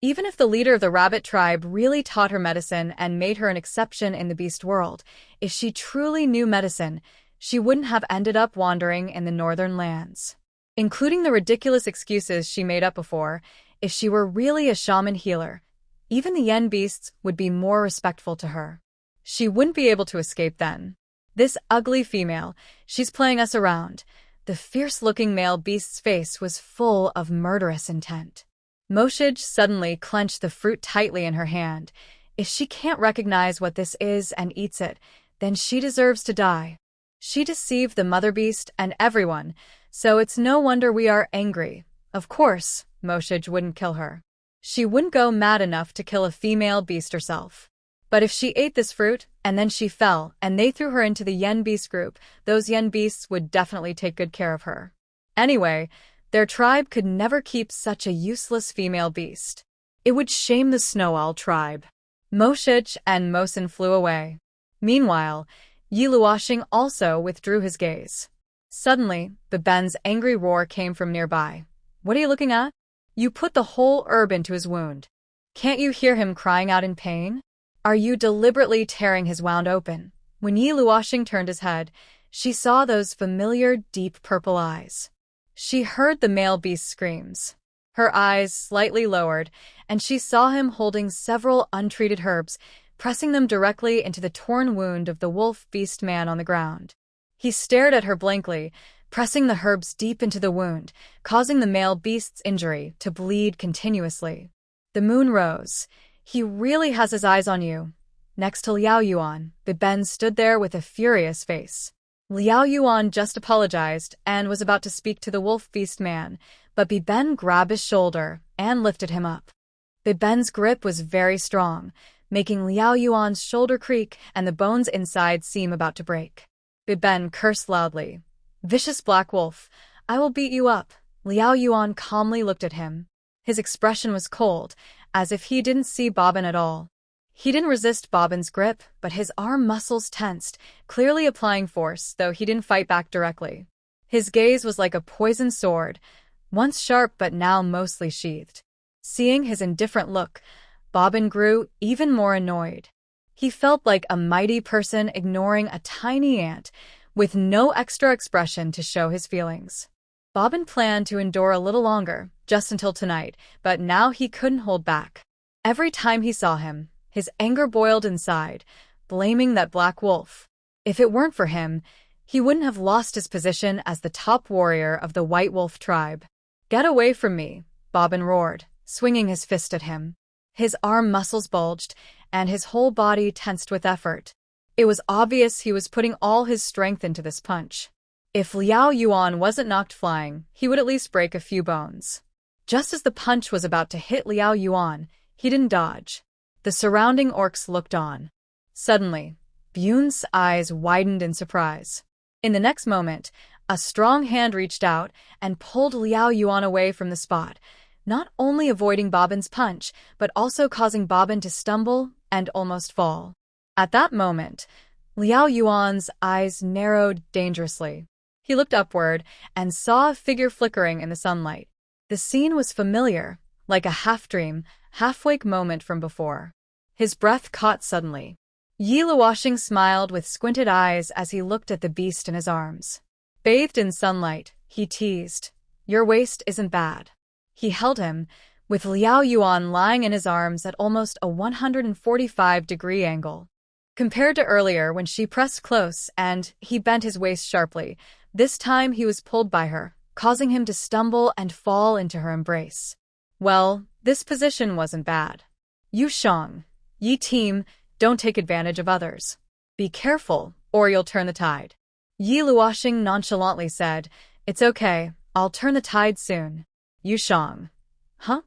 Even if the leader of the rabbit tribe really taught her medicine and made her an exception in the beast world, if she truly knew medicine, she wouldn't have ended up wandering in the northern lands. Including the ridiculous excuses she made up before, if she were really a shaman healer, even the yen beasts would be more respectful to her. She wouldn't be able to escape then. This ugly female, she's playing us around. The fierce-looking male beast's face was full of murderous intent. Moshich suddenly clenched the fruit tightly in her hand. If she can't recognize what this is and eats it, then she deserves to die. She deceived the mother beast and everyone, so it's no wonder we are angry. Of course, Moshich wouldn't kill her. She wouldn't go mad enough to kill a female beast herself. But if she ate this fruit, and then she fell, and they threw her into the yen beast group, those yen beasts would definitely take good care of her. Anyway, their tribe could never keep such a useless female beast. It would shame the Snow Owl tribe. Moshich and Mosin flew away. Meanwhile, Yiluoshing also withdrew his gaze. Suddenly, Biben's angry roar came from nearby. What are you looking at? You put the whole herb into his wound. Can't you hear him crying out in pain? Are you deliberately tearing his wound open? When Yiluoshing turned his head, she saw those familiar deep purple eyes. She heard the male beast's screams. Her eyes slightly lowered, and she saw him holding several untreated herbs, pressing them directly into the torn wound of the wolf beast man on the ground. He stared at her blankly, pressing the herbs deep into the wound, causing the male beast's injury to bleed continuously. The moon rose. He really has his eyes on you. Next to Liao Yuan, Biben stood there with a furious face. Liao Yuan just apologized and was about to speak to the wolf beast man, but Biben grabbed his shoulder and lifted him up. Biben's grip was very strong, making Liao Yuan's shoulder creak and the bones inside seem about to break. Biben cursed loudly. "Vicious black wolf, I will beat you up." Liao Yuan calmly looked at him. His expression was cold, as if he didn't see Bobbin at all. He didn't resist Bobbin's grip, but his arm muscles tensed, clearly applying force, though he didn't fight back directly. His gaze was like a poisoned sword, once sharp but now mostly sheathed. Seeing his indifferent look, Bobbin grew even more annoyed. He felt like a mighty person ignoring a tiny ant, with no extra expression to show his feelings. Bobbin planned to endure a little longer, just until tonight, but now he couldn't hold back. Every time he saw him, his anger boiled inside, blaming that black wolf. If it weren't for him, he wouldn't have lost his position as the top warrior of the White Wolf tribe. "Get away from me," Bobbin roared, swinging his fist at him. His arm muscles bulged, and his whole body tensed with effort. It was obvious he was putting all his strength into this punch. If Liao Yuan wasn't knocked flying, he would at least break a few bones. Just as the punch was about to hit Liao Yuan, he didn't dodge. The surrounding orcs looked on. Suddenly, Byun's eyes widened in surprise. In the next moment, a strong hand reached out and pulled Liao Yuan away from the spot, not only avoiding Bobbin's punch, but also causing Bobbin to stumble and almost fall. At that moment, Liao Yuan's eyes narrowed dangerously. He looked upward and saw a figure flickering in the sunlight. The scene was familiar, like a half-dream, half-wake moment from before. His breath caught suddenly. Yiluoshing smiled with squinted eyes as he looked at the beast in his arms. Bathed in sunlight, he teased, "Your waist isn't bad." He held him, with Liao Yuan lying in his arms at almost a 145-degree angle. Compared to earlier when she pressed close and he bent his waist sharply, this time he was pulled by her, causing him to stumble and fall into her embrace. Well, this position wasn't bad. "You Shang, Yi team, don't take advantage of others. Be careful, or you'll turn the tide." Yiluoshing nonchalantly said, "It's okay, I'll turn the tide soon. Yu Shang. Huh?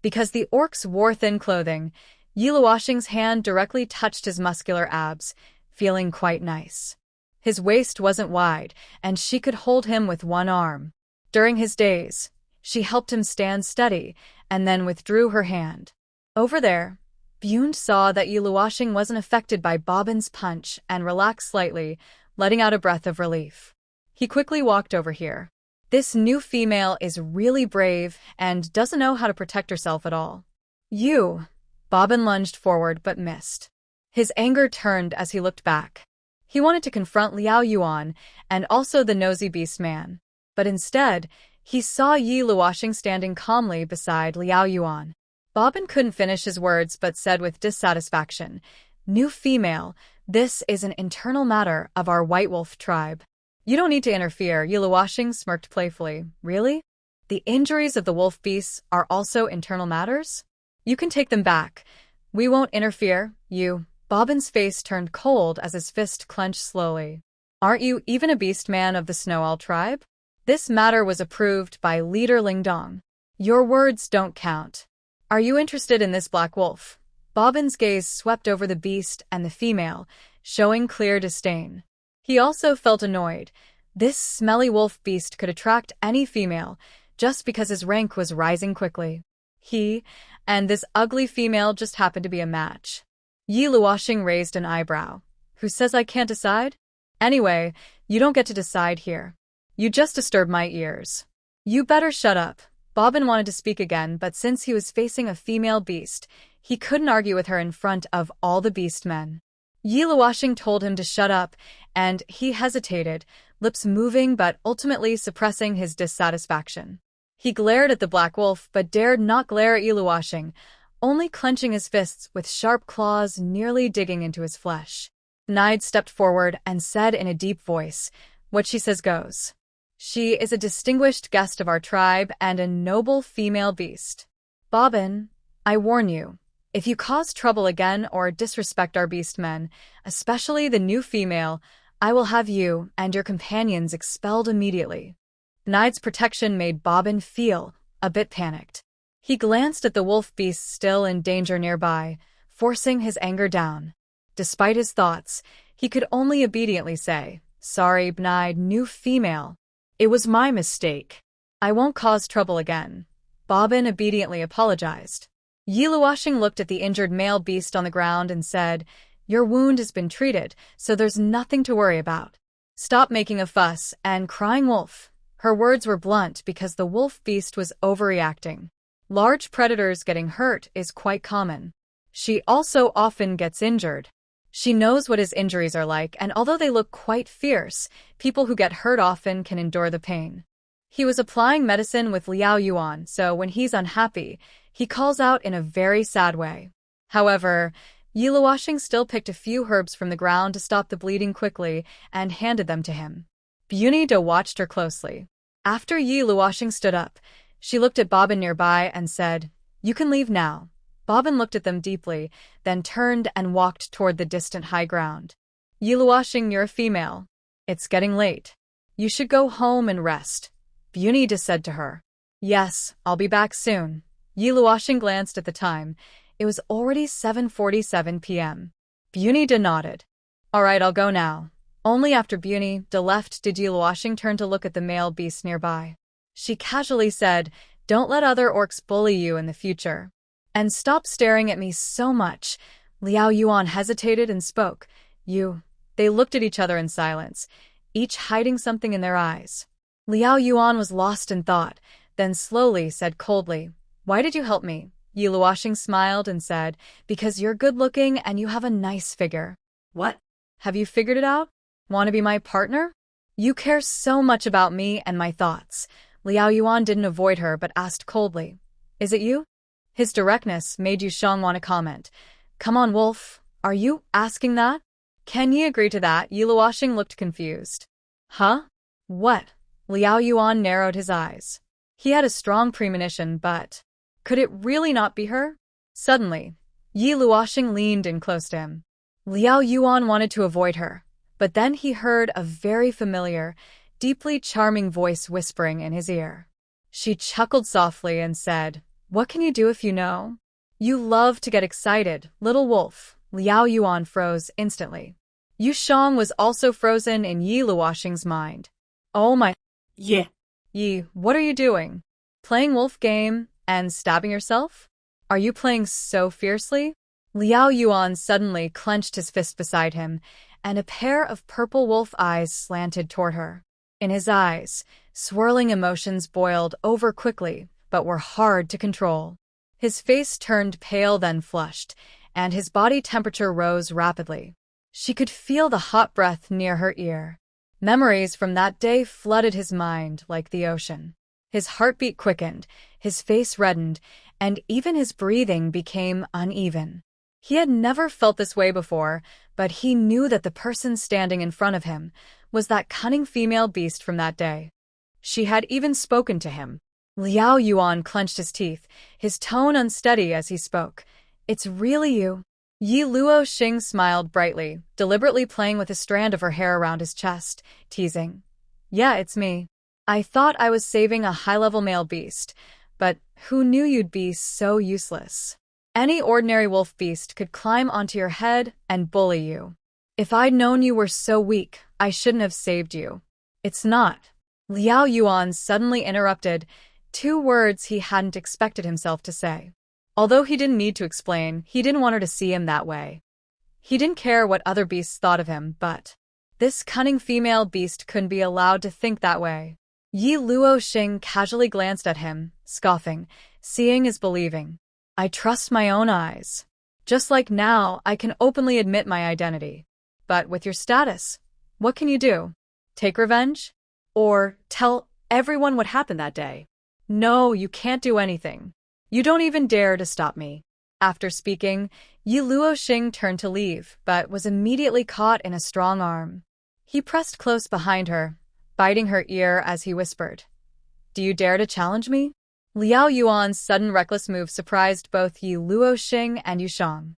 Because the orcs wore thin clothing, Yi Luoxing's hand directly touched his muscular abs, feeling quite nice. His waist wasn't wide, and she could hold him with one arm. During his days, she helped him stand steady, and then withdrew her hand. Over there, Bund saw that Yi Luoxing wasn't affected by Bobbin's punch and relaxed slightly, letting out a breath of relief. He quickly walked over here. This new female is really brave and doesn't know how to protect herself at all. You. Bobbin lunged forward but missed. His anger turned as he looked back. He wanted to confront Liao Yuan and also the nosy beast man. But instead, he saw Yi Luoxing standing calmly beside Liao Yuan. Bobbin couldn't finish his words but said with dissatisfaction, "New female, this is an internal matter of our White Wolf tribe. You don't need to interfere." Yi Luoxing smirked playfully. Really? The injuries of the wolf beasts are also internal matters? You can take them back. We won't interfere, you. Bobbin's face turned cold as his fist clenched slowly. Aren't you even a beast man of the Snow Owl tribe? This matter was approved by leader Lingdong. Your words don't count. Are you interested in this black wolf? Bobbin's gaze swept over the beast and the female, showing clear disdain. He also felt annoyed. This smelly wolf beast could attract any female, just because his rank was rising quickly. He and this ugly female just happened to be a match. Yi Luoxing raised an eyebrow. Who says I can't decide? Anyway, you don't get to decide here. You just disturbed my ears. You better shut up. Bobbin wanted to speak again, but since he was facing a female beast, he couldn't argue with her in front of all the beast men. Yi Luoxing told him to shut up, and he hesitated, lips moving but ultimately suppressing his dissatisfaction. He glared at the black wolf but dared not glare at Yi Luoxing, only clenching his fists with sharp claws nearly digging into his flesh. Nide stepped forward and said in a deep voice, "What she says goes. She is a distinguished guest of our tribe and a noble female beast. Bobbin, I warn you, if you cause trouble again or disrespect our beast men, especially the new female, I will have you and your companions expelled immediately." Nide's protection made Bobbin feel a bit panicked. He glanced at the wolf beast still in danger nearby, forcing his anger down. Despite his thoughts, he could only obediently say, "Sorry, Nide, new female. It was my mistake. I won't cause trouble again." Bobbin obediently apologized. Yi Luoxing looked at the injured male beast on the ground and said, "Your wound has been treated, so there's nothing to worry about. Stop making a fuss and crying wolf." Her words were blunt because the wolf beast was overreacting. Large predators getting hurt is quite common. She also often gets injured. She knows what his injuries are like, and although they look quite fierce, people who get hurt often can endure the pain. He was applying medicine with Liao Yuan, so when he's unhappy, he calls out in a very sad way. However, Yi Luoxing still picked a few herbs from the ground to stop the bleeding quickly and handed them to him. Bunida watched her closely. After Yi Luoxing stood up, she looked at Bobbin nearby and said, "You can leave now." Bobbin looked at them deeply, then turned and walked toward the distant high ground. "Yi Luoxing, you're a female. It's getting late. You should go home and rest," Bunida said to her. "Yes, I'll be back soon." Yi Luoxing glanced at the time. It was already 7:47 p.m. Bunida nodded. "All right, I'll go now." Only after Bunida left did Yi Luoxing turn to look at the male beast nearby. She casually said, "Don't let other orcs bully you in the future. And stop staring at me so much." Liao Yuan hesitated and spoke. "You." They looked at each other in silence, each hiding something in their eyes. Liao Yuan was lost in thought, then slowly said coldly, "Why did you help me?" Yi Luoxing smiled and said, "Because you're good-looking and you have a nice figure." What? "Have you figured it out? Want to be my partner? You care so much about me and my thoughts." Liao Yuan didn't avoid her but asked coldly, "Is it you?" His directness made Yu Shang want to comment. "Come on, Wolf. Are you asking that? Can ye agree to that?" Yi Luoxing looked confused. "Huh? What?" Liao Yuan narrowed his eyes. He had a strong premonition, but could it really not be her? Suddenly, Yi Luoxing leaned in close to him. Liao Yuan wanted to avoid her, but then he heard a very familiar, deeply charming voice whispering in his ear. She chuckled softly and said, "What can you do if you know?" "You love to get excited, little wolf." Liao Yuan froze instantly. Yu Shang was also frozen in Yi Luoxing's mind. "Oh my... Yeah. Yi, what are you doing? Playing wolf game and stabbing yourself? Are you playing so fiercely?" Liao Yuan suddenly clenched his fist beside him, and a pair of purple wolf eyes slanted toward her. In his eyes, swirling emotions boiled over quickly, but were hard to control. His face turned pale then flushed, and his body temperature rose rapidly. She could feel the hot breath near her ear. Memories from that day flooded his mind like the ocean. His heartbeat quickened, his face reddened, and even his breathing became uneven. He had never felt this way before, but he knew that the person standing in front of him was that cunning female beast from that day. She had even spoken to him. Liao Yuan clenched his teeth, his tone unsteady as he spoke. "It's really you?" Yi Luoxing smiled brightly, deliberately playing with a strand of her hair around his chest, teasing. "Yeah, it's me. I thought I was saving a high-level male beast, but who knew you'd be so useless? Any ordinary wolf beast could climb onto your head and bully you. If I'd known you were so weak, I shouldn't have saved you." "It's not." Liao Yuan suddenly interrupted, 2 words he hadn't expected himself to say. Although he didn't need to explain, he didn't want her to see him that way. He didn't care what other beasts thought of him, but this cunning female beast couldn't be allowed to think that way. Yi Luoxing casually glanced at him, scoffing. Seeing is believing. "I trust my own eyes. Just like now, I can openly admit my identity. But with your status, what can you do? Take revenge? Or tell everyone what happened that day?" "No, you can't do anything. You don't even dare to stop me." After speaking, Yi Luoxing turned to leave, but was immediately caught in a strong arm. He pressed close behind her, biting her ear as he whispered, "Do you dare to challenge me?" Liao Yuan's sudden reckless move surprised both Yi Luoxing and Yu Shang.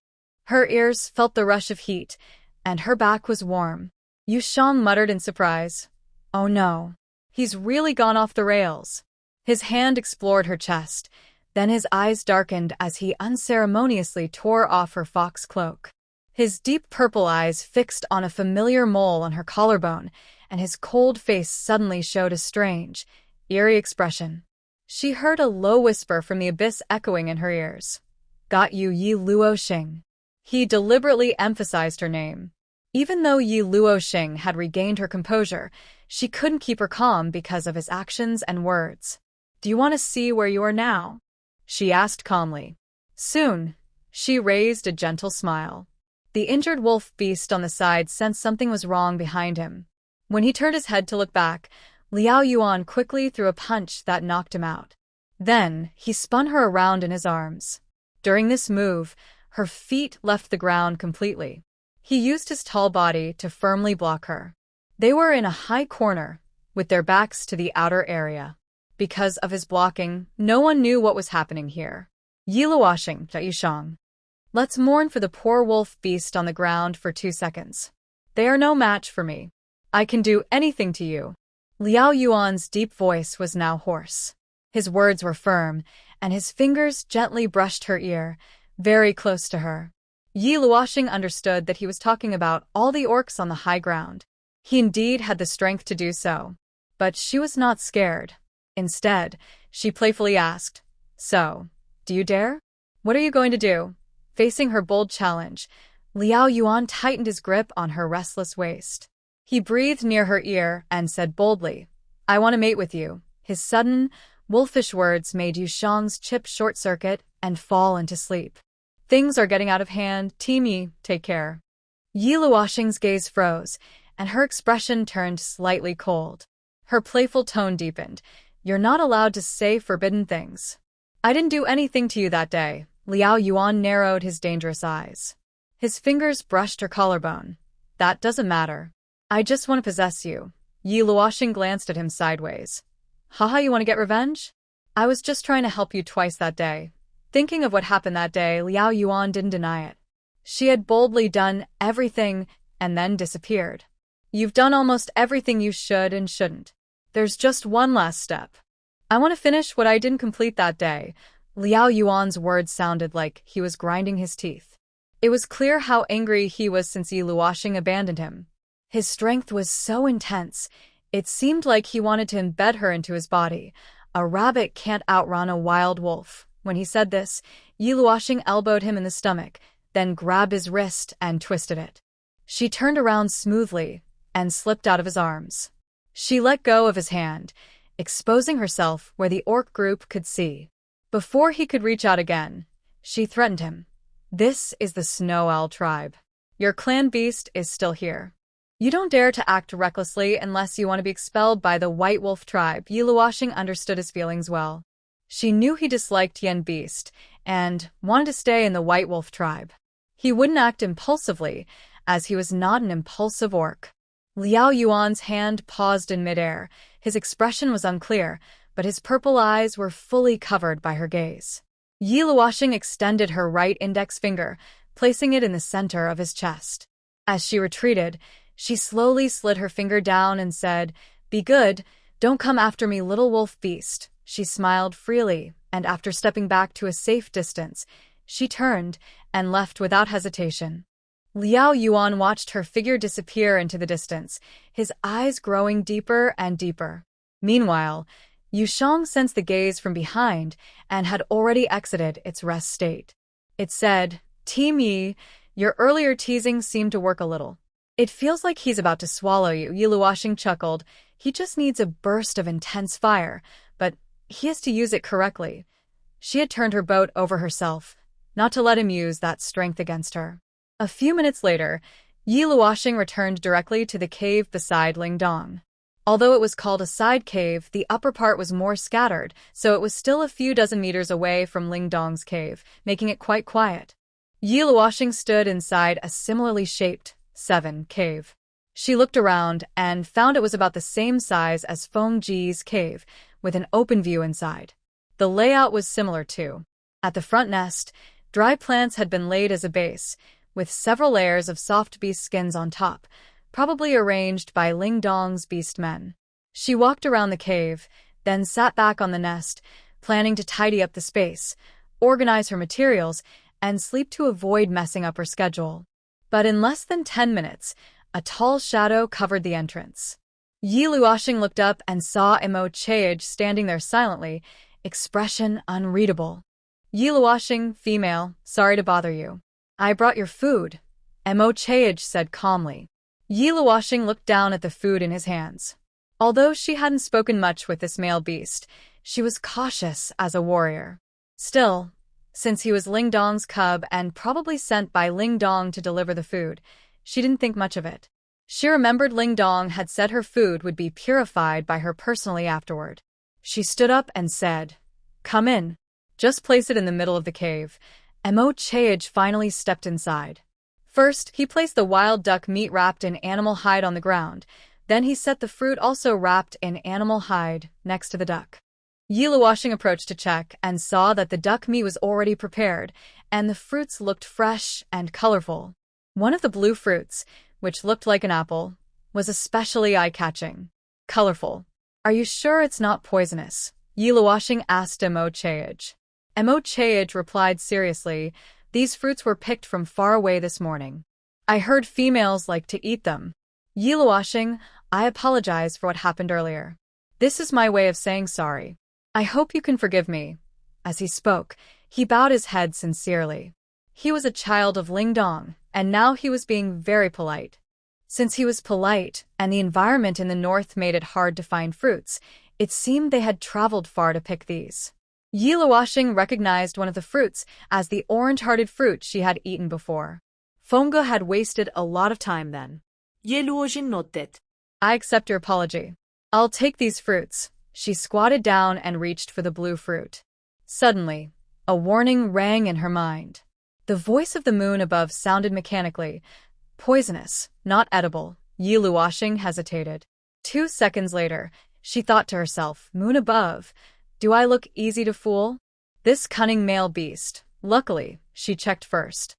Her ears felt the rush of heat, and her back was warm. Yu Shang muttered in surprise, "Oh no, he's really gone off the rails." His hand explored her chest, then his eyes darkened as he unceremoniously tore off her fox cloak. His deep purple eyes fixed on a familiar mole on her collarbone, and his cold face suddenly showed a strange, eerie expression. She heard a low whisper from the abyss echoing in her ears. "Got you, Yi Luoxing." He deliberately emphasized her name. Even though Yi Luoxing had regained her composure, she couldn't keep her calm because of his actions and words. "Do you want to see where you are now?" she asked calmly. "Soon." She raised a gentle smile. The injured wolf beast on the side sensed something was wrong behind him. When he turned his head to look back, Liao Yuan quickly threw a punch that knocked him out. Then, he spun her around in his arms. During this move, her feet left the ground completely. He used his tall body to firmly block her. They were in a high corner, with their backs to the outer area. Because of his blocking, no one knew what was happening here. Yi Luoxing, Yu Shang. Let's mourn for the poor wolf beast on the ground for 2 seconds. They are no match for me. I can do anything to you. Liao Yuan's deep voice was now hoarse. His words were firm, and his fingers gently brushed her ear, very close to her. Yi Luoxing understood that he was talking about all the orcs on the high ground. He indeed had the strength to do so. But she was not scared. Instead, she playfully asked, "So, do you dare? What are you going to do?" Facing her bold challenge, Liao Yuan tightened his grip on her restless waist. He breathed near her ear and said boldly, "I want to mate with you." His sudden, wolfish words made Yu Shang's chip short-circuit and fall into sleep. "Things are getting out of hand. Team Yi, take care." Yi Luoxing's gaze froze, and her expression turned slightly cold. Her playful tone deepened. "You're not allowed to say forbidden things." "I didn't do anything to you that day." Liao Yuan narrowed his dangerous eyes. His fingers brushed her collarbone. "That doesn't matter. I just want to possess you." Yi Luoxing glanced at him sideways. "Haha, you want to get revenge? I was just trying to help you twice that day." Thinking of what happened that day, Liao Yuan didn't deny it. She had boldly done everything and then disappeared. You've done almost everything you should and shouldn't. There's just one last step. I want to finish what I didn't complete that day. Liao Yuan's words sounded like he was grinding his teeth. It was clear how angry he was since Yi Luoxing abandoned him. His strength was so intense, it seemed like he wanted to embed her into his body. A rabbit can't outrun a wild wolf. When he said this, Yi Luoxing elbowed him in the stomach, then grabbed his wrist and twisted it. She turned around smoothly and slipped out of his arms. She let go of his hand, exposing herself where the orc group could see. Before he could reach out again, she threatened him. This is the Snow Owl tribe. Your clan beast is still here. You don't dare to act recklessly unless you want to be expelled by the White Wolf tribe. Yi Luoxing understood his feelings well. She knew he disliked Yen Beast and wanted to stay in the White Wolf tribe. He wouldn't act impulsively, as he was not an impulsive orc. Liao Yuan's hand paused in midair. His expression was unclear, but his purple eyes were fully covered by her gaze. Yi Luoxing extended her right index finger, placing it in the center of his chest. As she retreated, she slowly slid her finger down and said, "Be good, don't come after me, little wolf beast." She smiled freely, and after stepping back to a safe distance, she turned and left without hesitation. Liao Yuan watched her figure disappear into the distance, his eyes growing deeper and deeper. Meanwhile, Yushang sensed the gaze from behind and had already exited its rest state. It said, "Team Yi, your earlier teasing seemed to work a little. It feels like he's about to swallow you." Yi Luoxing chuckled. He just needs a burst of intense fire, but he has to use it correctly. She had turned her boat over herself, not to let him use that strength against her. A few minutes later, Yi Luoxing returned directly to the cave beside Lingdong. Although it was called a side cave, the upper part was more scattered, so it was still a few dozen meters away from Lingdong's cave, making it quite quiet. Yi Luoxing stood inside a similarly shaped 7 cave. She looked around and found it was about the same size as Feng Ji's cave, with an open view inside. The layout was similar too. At the front nest, dry plants had been laid as a base, with several layers of soft beast skins on top, probably arranged by Lingdong's beast men. She walked around the cave, then sat back on the nest, planning to tidy up the space, organize her materials, and sleep to avoid messing up her schedule. But in less than 10 minutes, a tall shadow covered the entrance. Yi Luoxing looked up and saw Mo Chaej standing there silently, expression unreadable. "Yi Luoxing, female, sorry to bother you. I brought your food," Mo Chaej said calmly. Yi Luoxing looked down at the food in his hands. Although she hadn't spoken much with this male beast, she was cautious as a warrior. Still, since he was Lingdong's cub and probably sent by Lingdong to deliver the food, she didn't think much of it. She remembered Lingdong had said her food would be purified by her personally afterward. She stood up and said, "Come in." Just place it in the middle of the cave. Mo Chaej finally stepped inside. First, he placed the wild duck meat wrapped in animal hide on the ground. Then he set the fruit also wrapped in animal hide next to the duck. Yi Luoxing approached to check and saw that the duck meat was already prepared, and the fruits looked fresh and colorful. One of the blue fruits, which looked like an apple, was especially eye-catching. Colorful. "Are you sure it's not poisonous?" Yi Luoxing asked Mo Chaej. Mo Chaej replied seriously, "These fruits were picked from far away this morning. I heard females like to eat them." "Yi Luoxing, I apologize for what happened earlier. This is my way of saying sorry. I hope you can forgive me." As he spoke, he bowed his head sincerely. He was a child of Lingdong, and now he was being very polite. Since he was polite, and the environment in the north made it hard to find fruits, it seemed they had traveled far to pick these. Yi Luoxing recognized one of the fruits as the orange-hearted fruit she had eaten before. Fonga had wasted a lot of time then. Yi Luoxing nodded. "I accept your apology. I'll take these fruits." She squatted down and reached for the blue fruit. Suddenly, a warning rang in her mind. The voice of the moon above sounded mechanically. Poisonous, not edible. Yi Luoxing hesitated. 2 seconds later, she thought to herself, moon above, do I look easy to fool? This cunning male beast. Luckily, she checked first.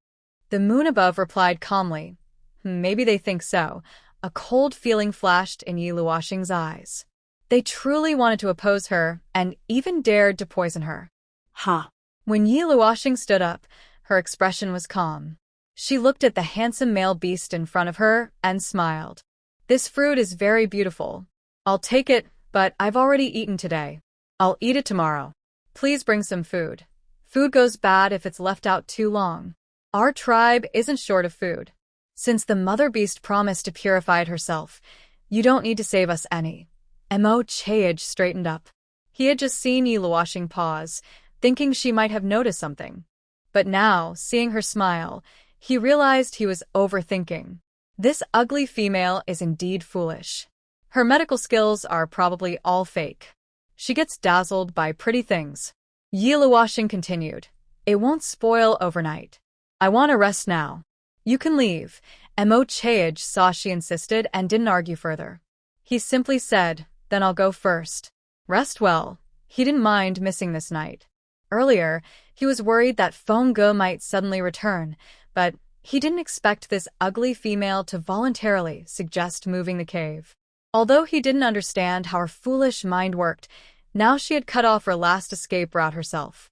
The moon above replied calmly, maybe they think so. A cold feeling flashed in Yi Luoxing's eyes. They truly wanted to oppose her and even dared to poison her. Ha! When Yi Luoxing stood up, her expression was calm. She looked at the handsome male beast in front of her and smiled. This fruit is very beautiful. I'll take it, but I've already eaten today. I'll eat it tomorrow. Please bring some food. Food goes bad if it's left out too long. Our tribe isn't short of food. Since the mother beast promised to purify it herself, you don't need to save us any. Mo Chaej straightened up. He had just seen Yi Luoxing pause, thinking she might have noticed something. But now, seeing her smile, he realized he was overthinking. This ugly female is indeed foolish. Her medical skills are probably all fake. She gets dazzled by pretty things. Yi Luoxing continued. It won't spoil overnight. I want to rest now. You can leave. Mo Chaej saw she insisted and didn't argue further. He simply said, then I'll go first. Rest well. He didn't mind missing this night. Earlier, he was worried that Feng Ge might suddenly return, but he didn't expect this ugly female to voluntarily suggest moving the cave. Although he didn't understand how her foolish mind worked, now she had cut off her last escape route herself.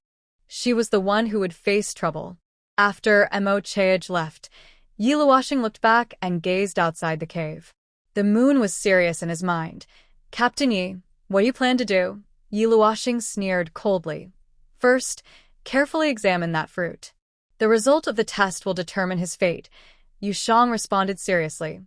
She was the one who would face trouble. After Mo Chaej left, Yi Luoxing looked back and gazed outside the cave. The moon was serious in his mind. Captain Yi, what do you plan to do? Yi Luoxing sneered coldly. First, carefully examine that fruit. The result of the test will determine his fate. Yu Shang responded seriously.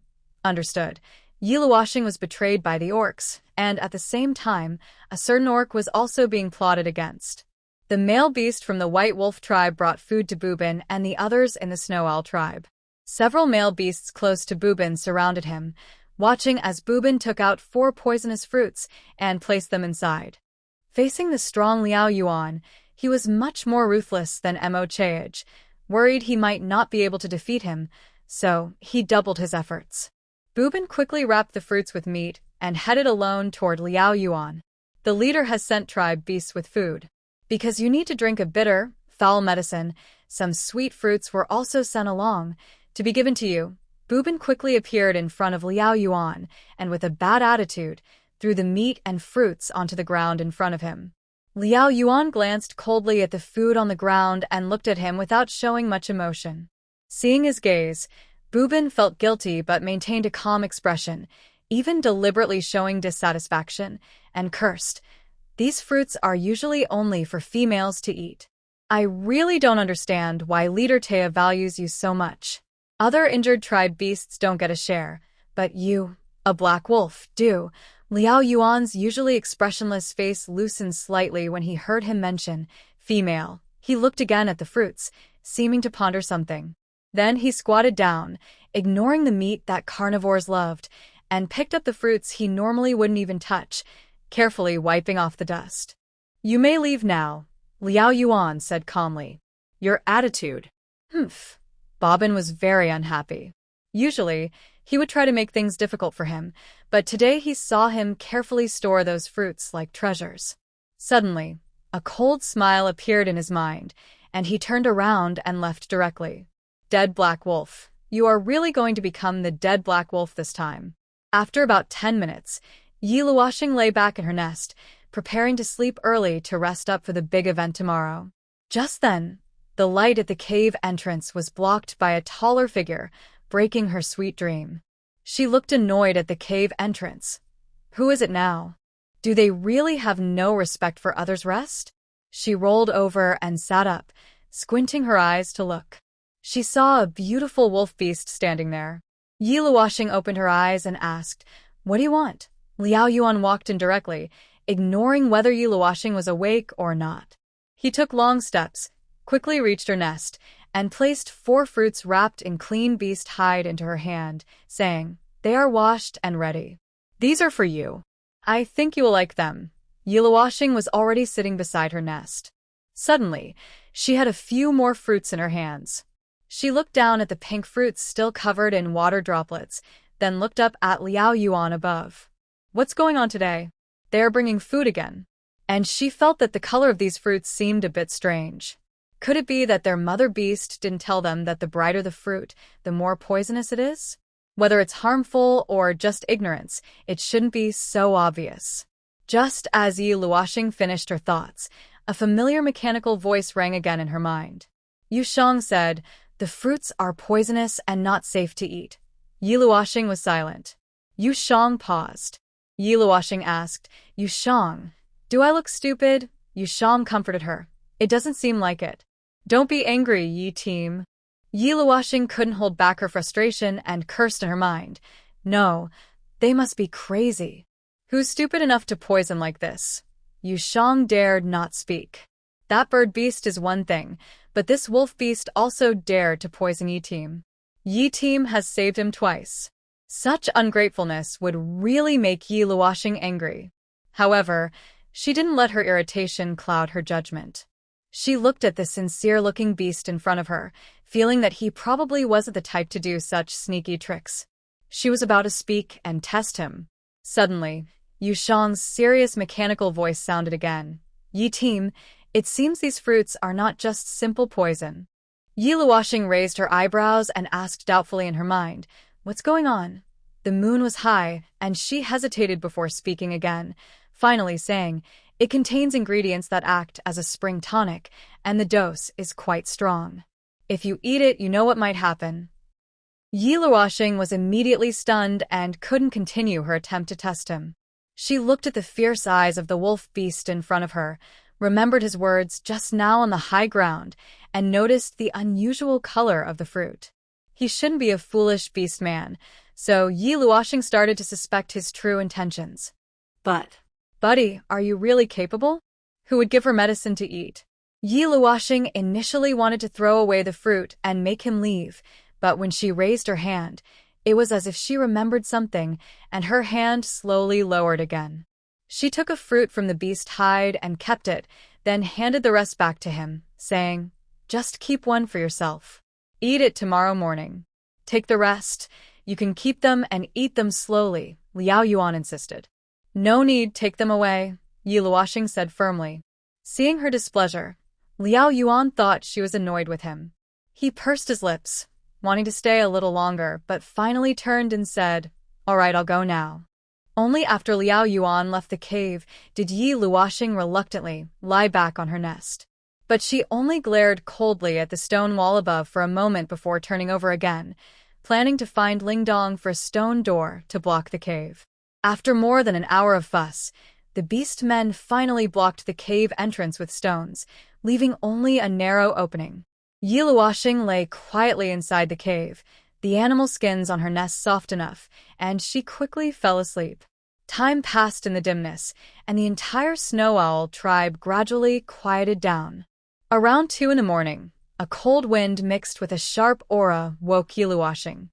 Understood. Yi Luoxing was betrayed by the orcs, and at the same time, a certain orc was also being plotted against. The male beast from the White Wolf tribe brought food to Bubin and the others in the Snow Owl tribe. Several male beasts close to Bubin surrounded him, watching as Bubin took out 4 poisonous fruits and placed them inside. Facing the strong Liao Yuan, he was much more ruthless than Mo Chaej, worried he might not be able to defeat him, so he doubled his efforts. Bubin quickly wrapped the fruits with meat and headed alone toward Liao Yuan. The leader has sent tribe beasts with food. Because you need to drink a bitter, foul medicine, some sweet fruits were also sent along, to be given to you. Bubin quickly appeared in front of Liao Yuan, and with a bad attitude, threw the meat and fruits onto the ground in front of him. Liao Yuan glanced coldly at the food on the ground and looked at him without showing much emotion. Seeing his gaze, Bubin felt guilty but maintained a calm expression, even deliberately showing dissatisfaction, and cursed. These fruits are usually only for females to eat. I really don't understand why Leader Taya values you so much. Other injured tribe beasts don't get a share, but you, a black wolf, do. Liao Yuan's usually expressionless face loosened slightly when he heard him mention female. He looked again at the fruits, seeming to ponder something. Then he squatted down, ignoring the meat that carnivores loved, and picked up the fruits he normally wouldn't even touch, carefully wiping off the dust. You may leave now, Liao Yuan said calmly. Your attitude. Humph. Bobbin was very unhappy. Usually, he would try to make things difficult for him, but today he saw him carefully store those fruits like treasures. Suddenly, a cold smile appeared in his mind, and he turned around and left directly. Dead Black Wolf, you are really going to become the dead Black Wolf this time. After about 10 minutes, Yi Luoxing lay back in her nest, preparing to sleep early to rest up for the big event tomorrow. Just then, the light at the cave entrance was blocked by a taller figure, breaking her sweet dream. She looked annoyed at the cave entrance. Who is it now? Do they really have no respect for others' rest? She rolled over and sat up, squinting her eyes to look. She saw a beautiful wolf beast standing there. Yi Luoxing opened her eyes and asked, "What do you want?" Liao Yuan walked in directly, ignoring whether Yi Luoxing was awake or not. He took long steps, quickly reached her nest, and placed 4 fruits wrapped in clean beast hide into her hand, saying, "They are washed and ready. These are for you. I think you will like them." Yi Luoxing was already sitting beside her nest. Suddenly, she had a few more fruits in her hands. She looked down at the pink fruits still covered in water droplets, then looked up at Liao Yuan above. What's going on today? They are bringing food again. And she felt that the color of these fruits seemed a bit strange. Could it be that their mother beast didn't tell them that the brighter the fruit, the more poisonous it is? Whether it's harmful or just ignorance, it shouldn't be so obvious. Just as Yi Luoxing finished her thoughts, a familiar mechanical voice rang again in her mind. Yu Shang said, "The fruits are poisonous and not safe to eat." Yi Luoxing was silent. Yu Shang paused. Yi Luoxing asked, "Yu Shang, do I look stupid?" Yu Shang comforted her. "It doesn't seem like it." "Don't be angry, Yi team." Yi Luoxing couldn't hold back her frustration and cursed in her mind. No, they must be crazy. Who's stupid enough to poison like this? Yu Shang dared not speak. That bird beast is one thing, but this wolf beast also dared to poison Yi team. Yi team has saved him twice. Such ungratefulness would really make Yi Luoxing angry. However, she didn't let her irritation cloud her judgment. She looked at the sincere-looking beast in front of her, feeling that he probably wasn't the type to do such sneaky tricks. She was about to speak and test him. Suddenly, Yu Shang's serious mechanical voice sounded again. "Yi team, it seems these fruits are not just simple poison." Yi Luoxing raised her eyebrows and asked doubtfully in her mind, "What's going on?" The moon was high, and she hesitated before speaking again, finally saying, "It contains ingredients that act as a spring tonic, and the dose is quite strong. If you eat it, you know what might happen." Yi Luoxing was immediately stunned and couldn't continue her attempt to test him. She looked at the fierce eyes of the wolf beast in front of her, remembered his words just now on the high ground, and noticed the unusual color of the fruit. He shouldn't be a foolish beast man, so Yi Luoxing started to suspect his true intentions. But, "Buddy, are you really capable?" Who would give her medicine to eat? Yi Luoxing initially wanted to throw away the fruit and make him leave, but when she raised her hand, it was as if she remembered something, and her hand slowly lowered again. She took a fruit from the beast's hide and kept it, then handed the rest back to him, saying, "Just keep one for yourself. Eat it tomorrow morning. Take the rest. You can keep them and eat them slowly," Liao Yuan insisted. "No need, take them away," Yi Luoxing said firmly. Seeing her displeasure, Liao Yuan thought she was annoyed with him. He pursed his lips, wanting to stay a little longer, but finally turned and said, "All right, I'll go now." Only after Liao Yuan left the cave did Yi Luoxing reluctantly lie back on her nest. But she only glared coldly at the stone wall above for a moment before turning over again, planning to find Lingdong for a stone door to block the cave. After more than an hour of fuss, the beast men finally blocked the cave entrance with stones, leaving only a narrow opening. Yi Luoxing lay quietly inside the cave, the animal skins on her nest soft enough, and she quickly fell asleep. Time passed in the dimness, and the entire snow owl tribe gradually quieted down. Around 2 in the morning, a cold wind mixed with a sharp aura woke Yi Luoxing.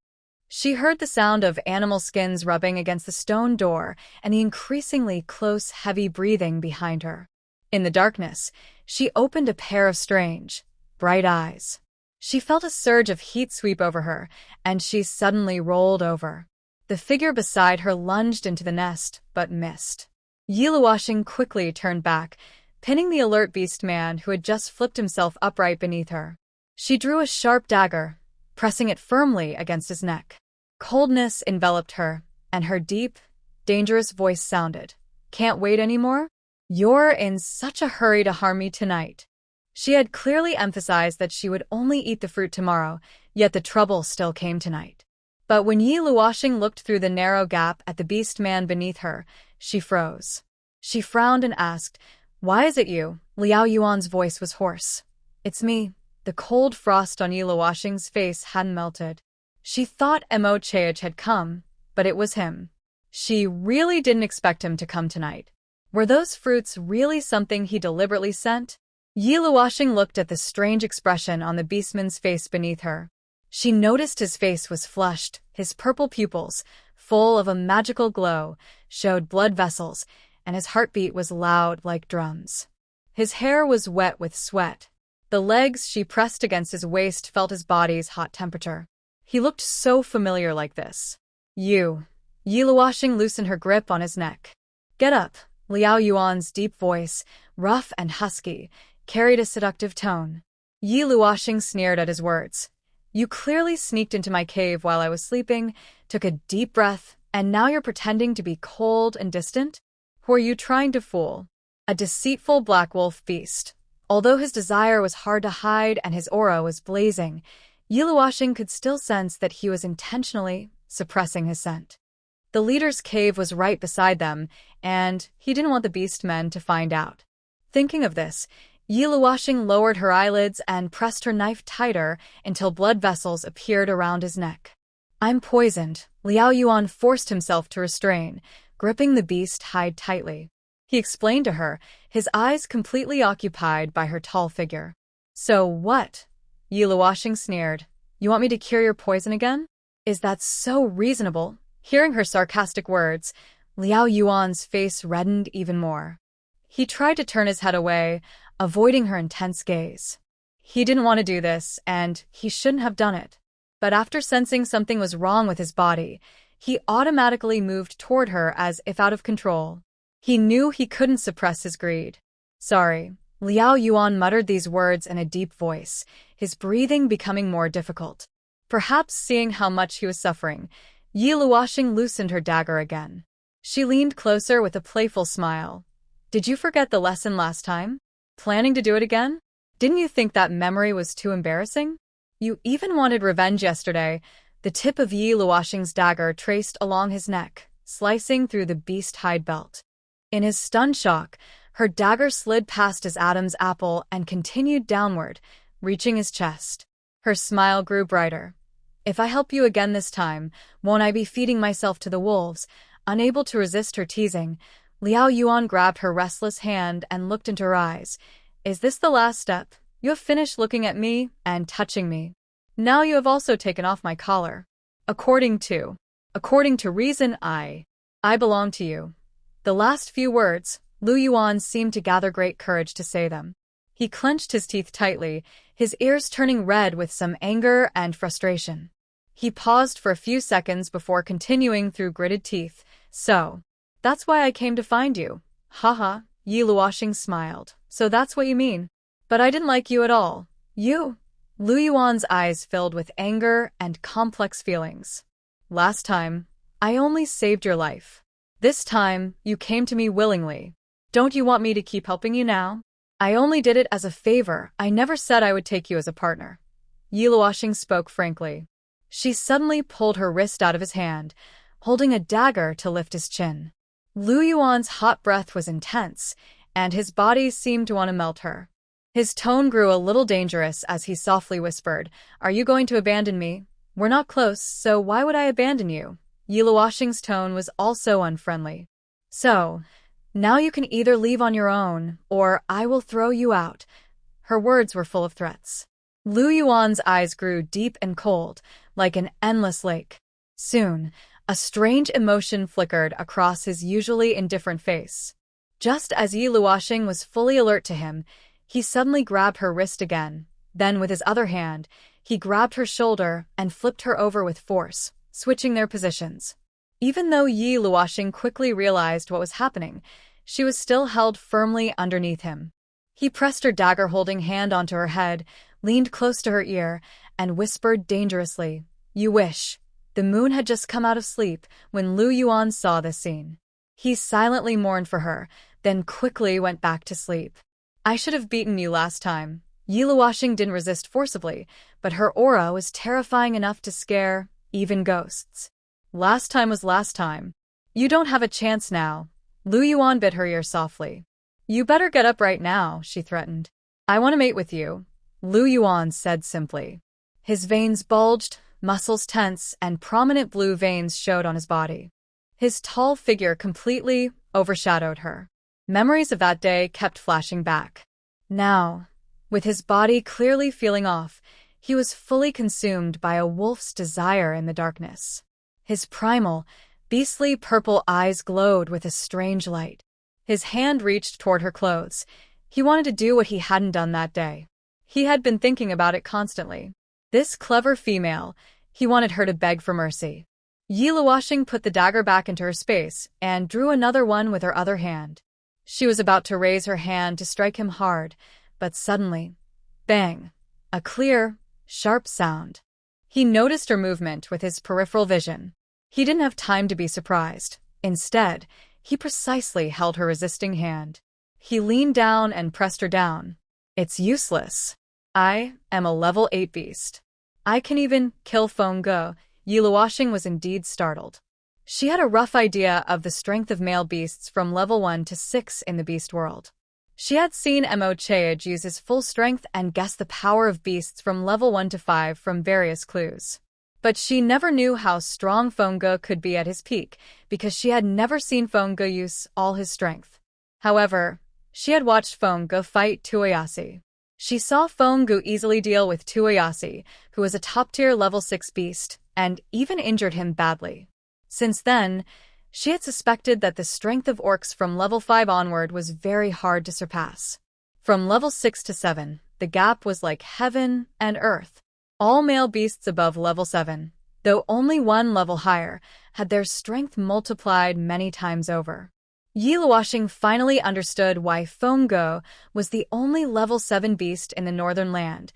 She heard the sound of animal skins rubbing against the stone door and the increasingly close, heavy breathing behind her. In the darkness, she opened a pair of strange, bright eyes. She felt a surge of heat sweep over her, and she suddenly rolled over. The figure beside her lunged into the nest, but missed. Yi Luoxing quickly turned back, pinning the alert beast man who had just flipped himself upright beneath her. She drew a sharp dagger, pressing it firmly against his neck. Coldness enveloped her, and her deep, dangerous voice sounded, "Can't wait anymore? You're in such a hurry to harm me tonight." She had clearly emphasized that she would only eat the fruit tomorrow, yet the trouble still came tonight. But when Yi Luoxing looked through the narrow gap at the beast man beneath her, she froze. She frowned and asked, "Why is it you?" Liao Yuan's voice was hoarse. "It's me." The cold frost on Yi Luoxing's face hadn't melted. She thought Mo Chaich had come, but it was him. She really didn't expect him to come tonight. Were those fruits really something he deliberately sent? Yi Luoxing looked at the strange expression on the beastman's face beneath her. She noticed his face was flushed, his purple pupils, full of a magical glow, showed blood vessels, and his heartbeat was loud like drums. His hair was wet with sweat. The legs she pressed against his waist felt his body's hot temperature. He looked so familiar like this. "You." Yi Luoxing loosened her grip on his neck. "Get up." Liao Yuan's deep voice, rough and husky, carried a seductive tone. Yi Luoxing sneered at his words. "You clearly sneaked into my cave while I was sleeping, took a deep breath, and now you're pretending to be cold and distant? Who are you trying to fool? A deceitful black wolf beast. Although his desire was hard to hide and his aura was blazing, Yiluoshing could still sense that he was intentionally suppressing his scent. The leader's cave was right beside them, and he didn't want the beast men to find out. Thinking of this, Yiluoshing lowered her eyelids and pressed her knife tighter until blood vessels appeared around his neck. I'm poisoned, Liao Yuan forced himself to restrain, gripping the beast hide tightly. He explained to her, his eyes completely occupied by her tall figure. So what? Yiluoshing sneered. You want me to cure your poison again? Is that so reasonable? Hearing her sarcastic words, Liao Yuan's face reddened even more. He tried to turn his head away, avoiding her intense gaze. He didn't want to do this, and he shouldn't have done it. But after sensing something was wrong with his body, he automatically moved toward her as if out of control. He knew he couldn't suppress his greed. Sorry, Liao Yuan muttered these words in a deep voice, his breathing becoming more difficult. Perhaps seeing how much he was suffering, Yiluoshing loosened her dagger again. She leaned closer with a playful smile. Did you forget the lesson last time? Planning to do it again? Didn't you think that memory was too embarrassing? You even wanted revenge yesterday. The tip of Yiluoshing's dagger traced along his neck, slicing through the beast hide belt. In his stunned shock, her dagger slid past his Adam's apple and continued downward, reaching his chest. Her smile grew brighter. If I help you again this time, won't I be feeding myself to the wolves? Unable to resist her teasing, Liao Yuan grabbed her restless hand and looked into her eyes. Is this the last step? You have finished looking at me and touching me. Now you have also taken off my collar. According to reason, I belong to you. The last few words, Lu Yuan seemed to gather great courage to say them. He clenched his teeth tightly, his ears turning red with some anger and frustration. He paused for a few seconds before continuing through gritted teeth. So, that's why I came to find you. Haha, Yiluoshing smiled. So that's what you mean. But I didn't like you at all. You? Lu Yuan's eyes filled with anger and complex feelings. Last time, I only saved your life. This time, you came to me willingly. Don't you want me to keep helping you now? I only did it as a favor. I never said I would take you as a partner. Yiluoshing spoke frankly. She suddenly pulled her wrist out of his hand, holding a dagger to lift his chin. Lu Yuan's hot breath was intense, and his body seemed to want to melt her. His tone grew a little dangerous as he softly whispered, Are you going to abandon me? We're not close, so why would I abandon you? Yiluoshing's tone was also unfriendly. So, now you can either leave on your own, or I will throw you out. Her words were full of threats. Lu Yuan's eyes grew deep and cold, like an endless lake. Soon, a strange emotion flickered across his usually indifferent face. Just as Yiluoshing was fully alert to him, he suddenly grabbed her wrist again. Then, with his other hand, he grabbed her shoulder and flipped her over with force, switching their positions. Even though Yiluoshing quickly realized what was happening, she was still held firmly underneath him. He pressed her dagger-holding hand onto her head, leaned close to her ear, and whispered dangerously, You wish. The moon had just come out of sleep when Lu Yuan saw this scene. He silently mourned for her, then quickly went back to sleep. I should have beaten you last time. Yiluoshing didn't resist forcibly, but her aura was terrifying enough to scare even ghosts. Last time was last time. You don't have a chance now. Lu Yuan bit her ear softly. You better get up right now, she threatened. I want to mate with you, Lu Yuan said simply. His veins bulged, muscles tense, and prominent blue veins showed on his body. His tall figure completely overshadowed her. Memories of that day kept flashing back. Now, with his body clearly feeling off, he was fully consumed by a wolf's desire in the darkness. His primal, beastly purple eyes glowed with a strange light. His hand reached toward her clothes. He wanted to do what he hadn't done that day. He had been thinking about it constantly. This clever female, he wanted her to beg for mercy. Yiluoshing put the dagger back into her space and drew another one with her other hand. She was about to raise her hand to strike him hard, but suddenly, bang, a clear, sharp sound. He noticed her movement with his peripheral vision. He didn't have time to be surprised. Instead, he precisely held her resisting hand. He leaned down and pressed her down. It's useless. I am a level 8 beast. I can even kill Feng Ge. Yiluosheng was indeed startled. She had a rough idea of the strength of male beasts from level 1 to 6 in the beast world. She had seen Mo Chaej use his full strength and guessed the power of beasts from level 1 to 5 from various clues. But she never knew how strong Feng Ge could be at his peak, because she had never seen Feng Ge use all his strength. However, she had watched Feng Ge fight Tuoyasi. She saw Feng Ge easily deal with Tuoyasi, who was a top-tier level 6 beast, and even injured him badly. Since then, she had suspected that the strength of orcs from level 5 onward was very hard to surpass. From level 6 to 7, the gap was like heaven and earth. All male beasts above level 7, though only one level higher, had their strength multiplied many times over. Yiluosheng finally understood why Feng Ge was the only level 7 beast in the northern land,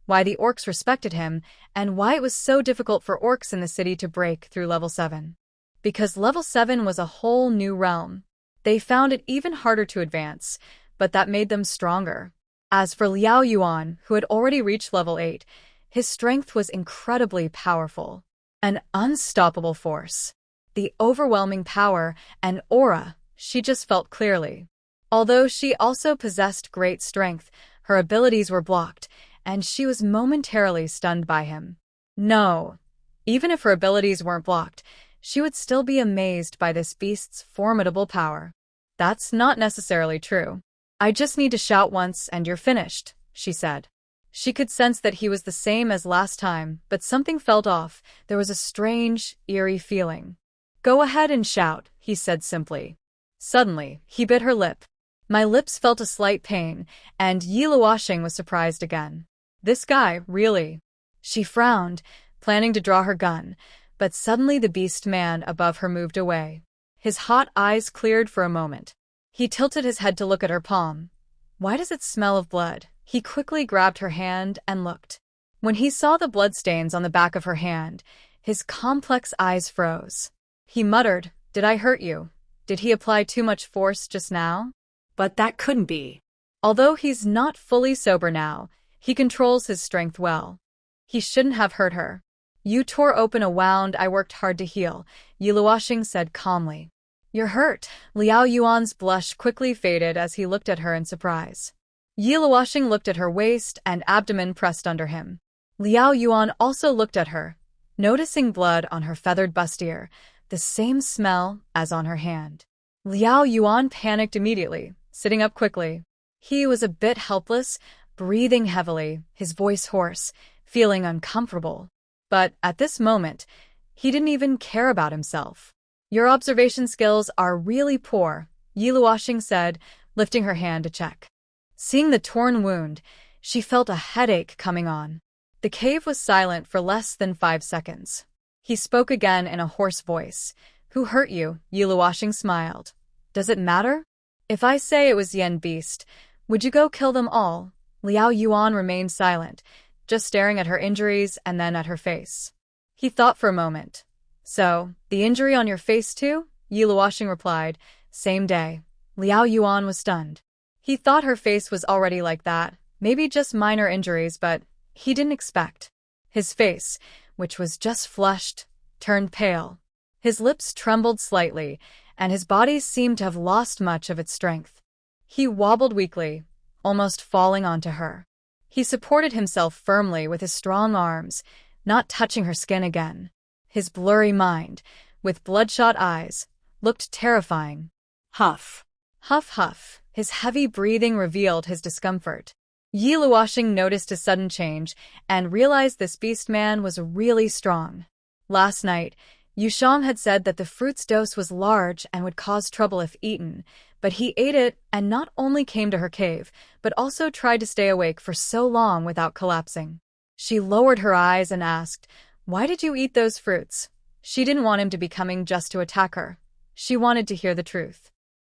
why the orcs respected him, and why it was so difficult for orcs in the city to break through level 7. Because level 7 was a whole new realm. They found it even harder to advance, but that made them stronger. As for Liao Yuan, who had already reached level 8, his strength was incredibly powerful. An unstoppable force. The overwhelming power and aura she just felt clearly. Although she also possessed great strength, her abilities were blocked, and she was momentarily stunned by him. No, even if her abilities weren't blocked, she would still be amazed by this beast's formidable power. That's not necessarily true. I just need to shout once and you're finished, she said. She could sense that he was the same as last time, but something felt off. There was a strange, eerie feeling. Go ahead and shout, he said simply. Suddenly, he bit her lip. My lips felt a slight pain, and Yiluosheng was surprised again. This guy, really? She frowned, planning to draw her gun, but suddenly the beast man above her moved away. His hot eyes cleared for a moment. He tilted his head to look at her palm. Why does it smell of blood? He quickly grabbed her hand and looked. When he saw the bloodstains on the back of her hand, his complex eyes froze. He muttered, "Did I hurt you? Did he apply too much force just now?" But that couldn't be. Although he's not fully sober now, he controls his strength well. He shouldn't have hurt her. You tore open a wound I worked hard to heal, Yiluosheng said calmly. You're hurt. Liao Yuan's blush quickly faded as he looked at her in surprise. Yiluosheng looked at her waist and abdomen pressed under him. Liao Yuan also looked at her, noticing blood on her feathered bustier, the same smell as on her hand. Liao Yuan panicked immediately, sitting up quickly. He was a bit helpless, breathing heavily, his voice hoarse, feeling uncomfortable. But at this moment, he didn't even care about himself. Your observation skills are really poor, Yiluosheng said, lifting her hand to check. Seeing the torn wound, she felt a headache coming on. The cave was silent for less than 5 seconds. He spoke again in a hoarse voice. Who hurt you? Yiluosheng smiled. Does it matter? If I say it was Yen Beast, would you go kill them all? Liao Yuan remained silent, just staring at her injuries and then at her face. He thought for a moment. So, the injury on your face too? Yiluosheng replied. Same day. Liao Yuan was stunned. He thought her face was already like that, maybe just minor injuries, but he didn't expect. His face, which was just flushed, turned pale. His lips trembled slightly, and his body seemed to have lost much of its strength. He wobbled weakly, almost falling onto her. He supported himself firmly with his strong arms, not touching her skin again. His blurry mind, with bloodshot eyes, looked terrifying. Huff. Huff huff. His heavy breathing revealed his discomfort. Yiluosheng noticed a sudden change and realized this beast man was really strong. Last night, Yushang had said that the fruit's dose was large and would cause trouble if eaten, but he ate it and not only came to her cave, but also tried to stay awake for so long without collapsing. She lowered her eyes and asked, "Why did you eat those fruits?" She didn't want him to be coming just to attack her. She wanted to hear the truth.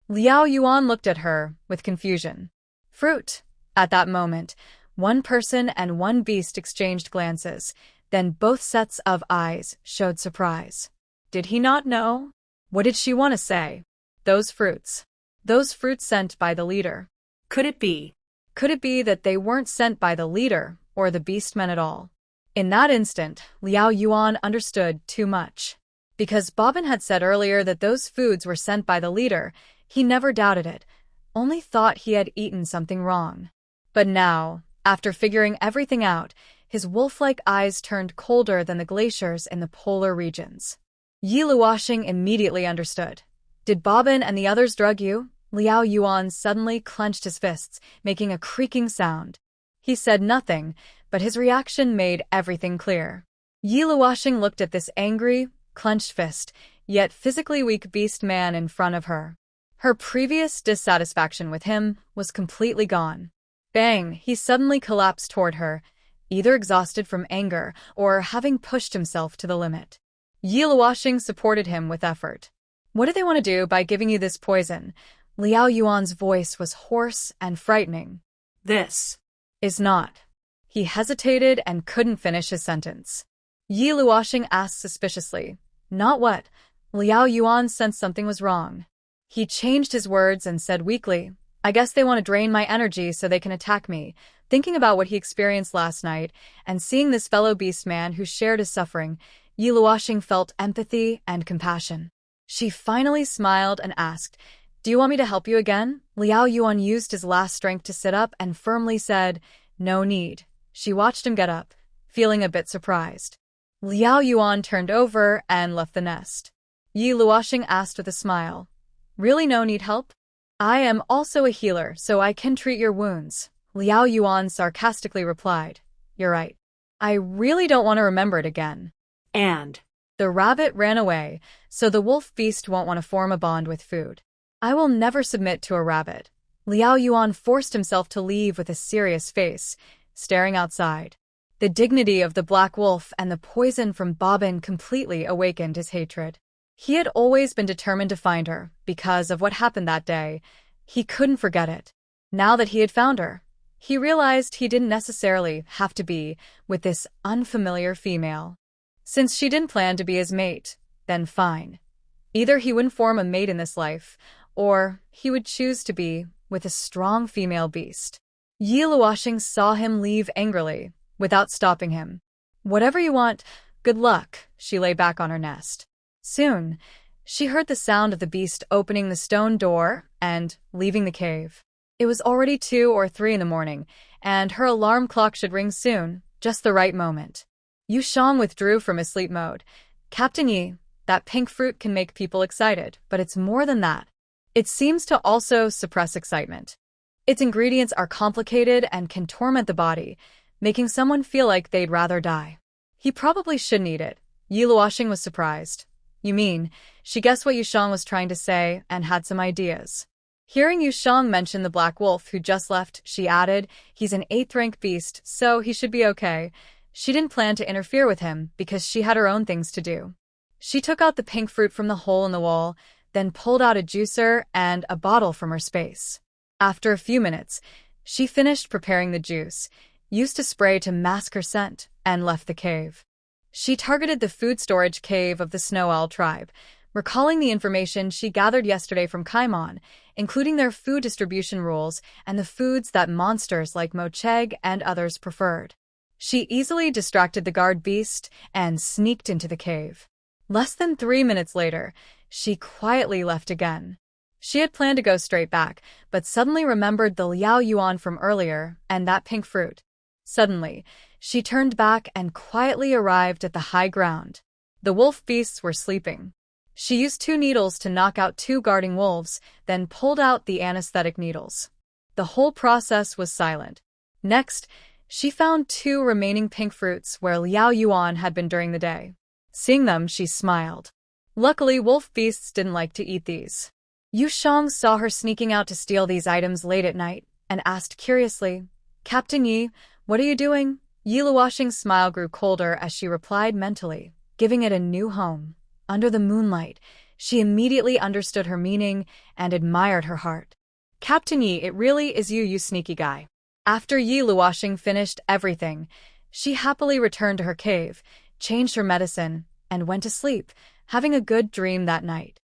Liao Yuan looked at her with confusion. Fruit. At that moment, one person and one beast exchanged glances, then both sets of eyes showed surprise. Did he not know? What did she want to say? Those fruits. Those fruits sent by the leader. Could it be? Could it be that they weren't sent by the leader or the beastmen at all? In that instant, Liao Yuan understood too much. Because Bobbin had said earlier that those foods were sent by the leader, he never doubted it, only thought he had eaten something wrong. But now, after figuring everything out, his wolf-like eyes turned colder than the glaciers in the polar regions. Yi Luoxing immediately understood. Did Bobbin and the others drug you? Liao Yuan suddenly clenched his fists, making a creaking sound. He said nothing, but his reaction made everything clear. Yi Luoxing looked at this angry, clenched fist, yet physically weak beast man in front of her. Her previous dissatisfaction with him was completely gone. Bang! He suddenly collapsed toward her, either exhausted from anger or having pushed himself to the limit. Yi Luoxing supported him with effort. What do they want to do by giving you this poison? Liao Yuan's voice was hoarse and frightening. This is not. He hesitated and couldn't finish his sentence. Yi Luoxing asked suspiciously. Not what? Liao Yuan sensed something was wrong. He changed his words and said weakly, I guess they want to drain my energy so they can attack me. Thinking about what he experienced last night and seeing this fellow beast man who shared his suffering, Yi Luoxing felt empathy and compassion. She finally smiled and asked, Do you want me to help you again? Liao Yuan used his last strength to sit up and firmly said, No need. She watched him get up, feeling a bit surprised. Liao Yuan turned over and left the nest. Yi Luoxing asked with a smile, Really no need help? I am also a healer, so I can treat your wounds. Liao Yuan sarcastically replied, You're right. I really don't want to remember it again. And the rabbit ran away, so the wolf beast won't want to form a bond with food. I will never submit to a rabbit. Liao Yuan forced himself to leave with a serious face, staring outside. The dignity of the black wolf and the poison from Bobbin completely awakened his hatred. He had always been determined to find her, because of what happened that day. He couldn't forget it. Now that he had found her, he realized he didn't necessarily have to be with this unfamiliar female. Since she didn't plan to be his mate, then fine. Either he wouldn't form a mate in this life, or he would choose to be with a strong female beast. Yi Luoxing saw him leave angrily, without stopping him. Whatever you want, good luck, she lay back on her nest. Soon, she heard the sound of the beast opening the stone door and leaving the cave. It was already 2 or 3 in the morning, and her alarm clock should ring soon, just the right moment. Yu Shang withdrew from his sleep mode. Captain Yi, that pink fruit can make people excited, but it's more than that. It seems to also suppress excitement. Its ingredients are complicated and can torment the body, making someone feel like they'd rather die. He probably shouldn't eat it. Yi Luoxing was surprised. You mean, she guessed what Yu Shang was trying to say and had some ideas. Hearing Yu Shang mention the black wolf who just left, she added, He's an 8th-rank beast, so he should be okay. She didn't plan to interfere with him because she had her own things to do. She took out the pink fruit from the hole in the wall, then pulled out a juicer and a bottle from her space. After a few minutes, she finished preparing the juice, used a spray to mask her scent, and left the cave. She targeted the food storage cave of the Snow Owl tribe, recalling the information she gathered yesterday from Kaimon, including their food distribution rules and the foods that monsters like Mocheg and others preferred. She easily distracted the guard beast and sneaked into the cave. Less than 3 minutes later, she quietly left again. She had planned to go straight back, but suddenly remembered the Liao Yuan from earlier and that pink fruit. Suddenly, she turned back and quietly arrived at the high ground. The wolf beasts were sleeping. She used 2 needles to knock out 2 guarding wolves, then pulled out the anesthetic needles. The whole process was silent. Next, she found 2 remaining pink fruits where Liao Yuan had been during the day. Seeing them, she smiled. Luckily, wolf beasts didn't like to eat these. Yu Shang saw her sneaking out to steal these items late at night and asked curiously, Captain Yi, what are you doing? Yi Luoxing's smile grew colder as she replied mentally, giving it a new home. Under the moonlight, she immediately understood her meaning and admired her heart. Captain Yi, it really is you, you sneaky guy. After Yi Luoxing finished everything, she happily returned to her cave, changed her medicine, and went to sleep, having a good dream that night.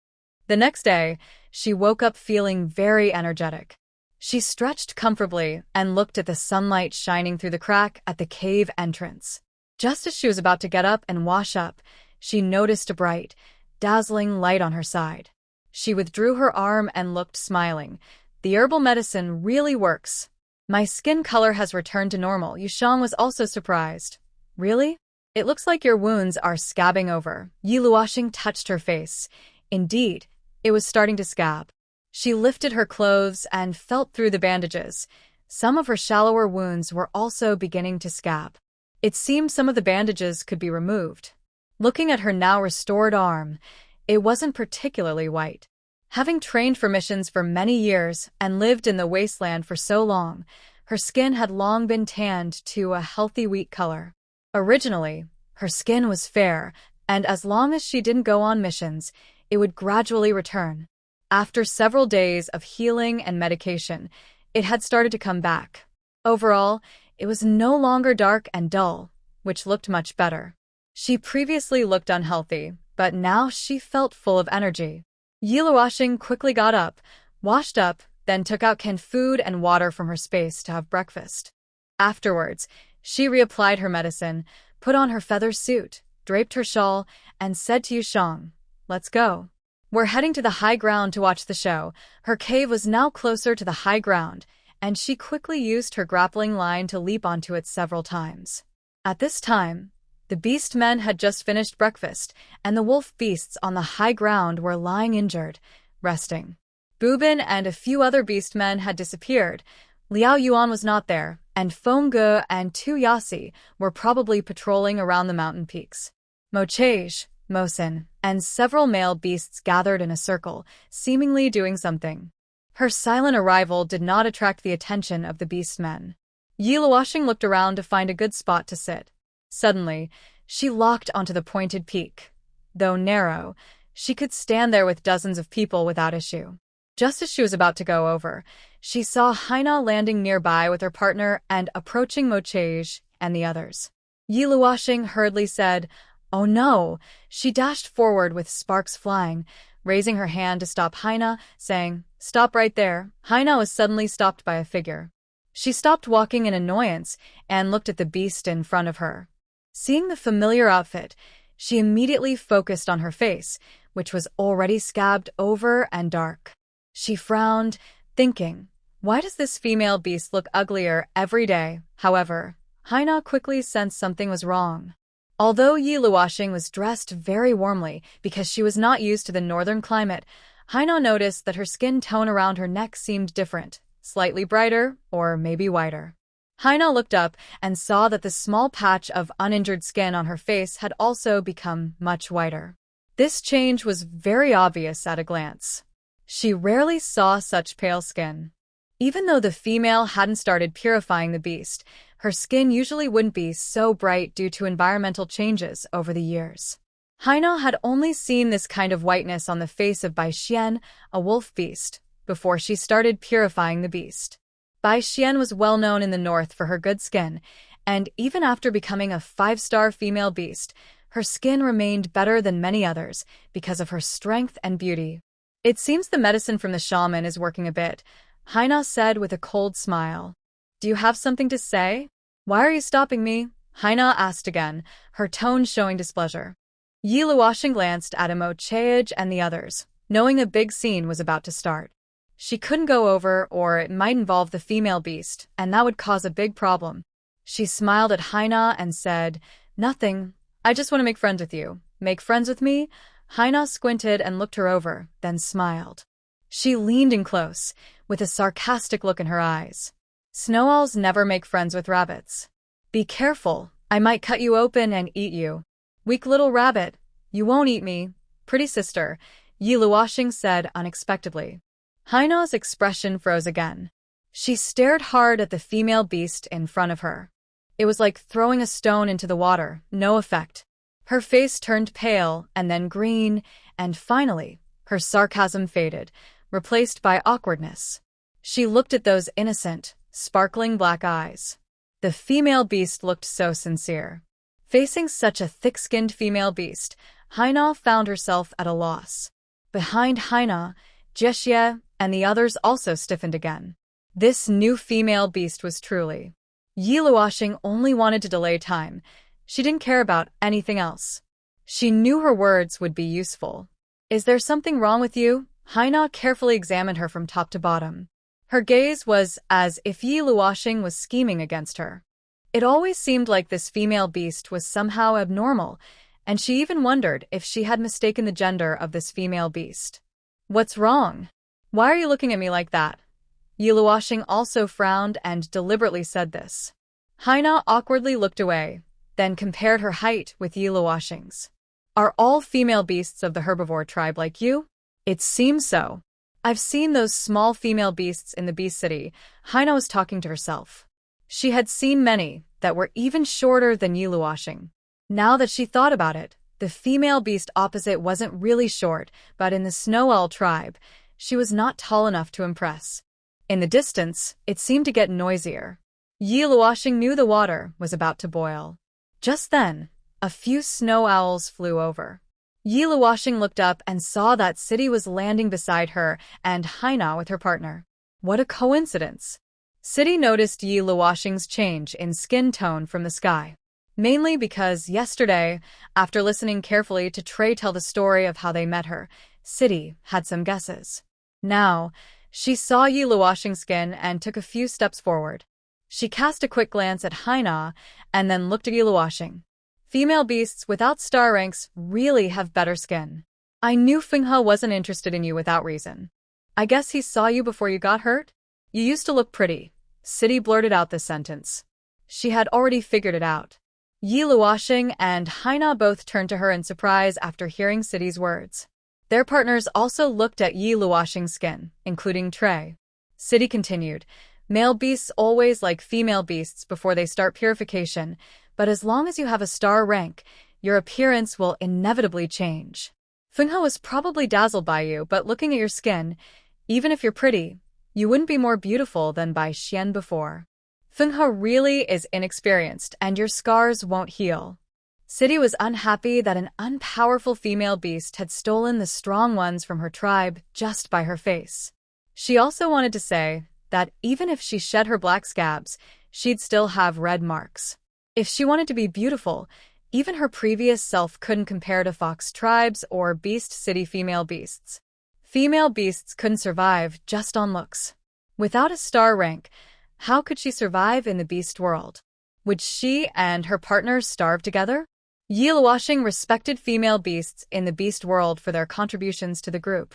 The next day, she woke up feeling very energetic. She stretched comfortably and looked at the sunlight shining through the crack at the cave entrance. Just as she was about to get up and wash up, she noticed a bright, dazzling light on her side. She withdrew her arm and looked, smiling. The herbal medicine really works. My skin color has returned to normal. Yushang was also surprised. Really? It looks like your wounds are scabbing over. Yi Luoxing touched her face. Indeed, it was starting to scab. She lifted her clothes and felt through the bandages. Some of her shallower wounds were also beginning to scab. It seemed some of the bandages could be removed. Looking at her now restored arm, it wasn't particularly white. Having trained for missions for many years and lived in the wasteland for so long, her skin had long been tanned to a healthy wheat color. Originally, her skin was fair, and as long as she didn't go on missions, it would gradually return. After several days of healing and medication, it had started to come back. Overall, it was no longer dark and dull, which looked much better. She previously looked unhealthy, but now she felt full of energy. Yi Luoxing quickly got up, washed up, then took out canned food and water from her space to have breakfast. Afterwards, she reapplied her medicine, put on her feather suit, draped her shawl, and said to Yushang, "Let's go. We're heading to the high ground to watch the show." Her cave was now closer to the high ground, and she quickly used her grappling line to leap onto it several times. At this time, the beast men had just finished breakfast, and the wolf beasts on the high ground were lying injured, resting. Bubin and a few other beast men had disappeared. Liao Yuan was not there, and Fengge and Tu Yasi were probably patrolling around the mountain peaks. Mochage, Mosin, and several male beasts gathered in a circle, seemingly doing something. Her silent arrival did not attract the attention of the beast men. Yi Luoxing looked around to find a good spot to sit. Suddenly, she locked onto the pointed peak. Though narrow, she could stand there with dozens of people without issue. Just as she was about to go over, she saw Haina landing nearby with her partner and approaching Mochage and the others. Yi Luoxing hurriedly said, "Oh no!" She dashed forward with sparks flying, raising her hand to stop Haina, saying, "Stop right there." Haina was suddenly stopped by a figure. She stopped walking in annoyance and looked at the beast in front of her. Seeing the familiar outfit, she immediately focused on her face, which was already scabbed over and dark. She frowned, thinking, why does this female beast look uglier every day? However, Haina quickly sensed something was wrong. Although Yi Luoxing was dressed very warmly because she was not used to the northern climate, Haina noticed that her skin tone around her neck seemed different, slightly brighter or maybe whiter. Haina looked up and saw that the small patch of uninjured skin on her face had also become much whiter. This change was very obvious at a glance. She rarely saw such pale skin. Even though the female hadn't started purifying the beast, her skin usually wouldn't be so bright due to environmental changes over the years. Haina had only seen this kind of whiteness on the face of Bai Xian, a wolf beast, before she started purifying the beast. Bai Xian was well known in the north for her good skin, and even after becoming a 5-star female beast, her skin remained better than many others because of her strength and beauty. "It seems the medicine from the shaman is working a bit," Haina said with a cold smile. "Do you have something to say?" "Why are you stopping me?" Haina asked again, her tone showing displeasure. Yi Luoxing glanced at Mochage and the others, knowing a big scene was about to start. She couldn't go over, or it might involve the female beast, and that would cause a big problem. She smiled at Haina and said, "Nothing. I just want to make friends with you." "Make friends with me?" Haina squinted and looked her over, then smiled. She leaned in close, with a sarcastic look in her eyes. "Snow owls never make friends with rabbits. Be careful, I might cut you open and eat you." "Weak little rabbit, you won't eat me, pretty sister," Yi Luoxing said unexpectedly. Haina's expression froze again. She stared hard at the female beast in front of her. It was like throwing a stone into the water, no effect. Her face turned pale and then green, and finally, her sarcasm faded, replaced by awkwardness. She looked at those innocent, sparkling black eyes. The female beast looked so sincere. Facing such a thick-skinned female beast, Haina found herself at a loss. Behind Haina, Jiexie and the others also stiffened again. This new female beast was truly. Yi Luoxing only wanted to delay time. She didn't care about anything else. She knew her words would be useful. Is there something wrong with you? Haina carefully examined her from top to bottom. Her gaze was as if Yi Luoxing was scheming against her. It always seemed like this female beast was somehow abnormal, and she even wondered if she had mistaken the gender of this female beast. What's wrong? Why are you looking at me like that? Yi Luoxing also frowned and deliberately said this. Haina awkwardly looked away, then compared her height with Yi Luoxing's. Are all female beasts of the herbivore tribe like you? It seems so. I've seen those small female beasts in the beast city, Haina was talking to herself. She had seen many that were even shorter than Yi Luoxing. Now that she thought about it, the female beast opposite wasn't really short, but in the snow owl tribe, she was not tall enough to impress. In the distance, it seemed to get noisier. Yi Luoxing knew the water was about to boil. Just then, a few snow owls flew over. Yi Luoxing looked up and saw that City was landing beside her and Haina with her partner. What a coincidence! City noticed Yi Luoxing's change in skin tone from the sky. Mainly because yesterday, after listening carefully to Trey tell the story of how they met her, City had some guesses. Now, she saw Yi Luoxing's skin and took a few steps forward. She cast a quick glance at Haina and then looked at Yi Luoxing. Female beasts without star ranks really have better skin. I knew Fenghe wasn't interested in you without reason. I guess he saw you before you got hurt? You used to look pretty. City blurted out this sentence. She had already figured it out. Yi Luoxing and Haina both turned to her in surprise after hearing City's words. Their partners also looked at Yi Luoxing's skin, including Trey. City continued, male beasts always like female beasts before they start purification, but as long as you have a star rank, your appearance will inevitably change. Fenghe was probably dazzled by you, but looking at your skin, even if you're pretty, you wouldn't be more beautiful than by Xian before. Fenghe really is inexperienced, and your scars won't heal. City was unhappy that an unpowerful female beast had stolen the strong ones from her tribe just by her face. She also wanted to say that even if she shed her black scabs, she'd still have red marks. If she wanted to be beautiful, even her previous self couldn't compare to fox tribes or beast city female beasts. Female beasts couldn't survive just on looks. Without a star rank, how could she survive in the beast world? Would she and her partner starve together? Yi Luoxing respected female beasts in the beast world for their contributions to the group.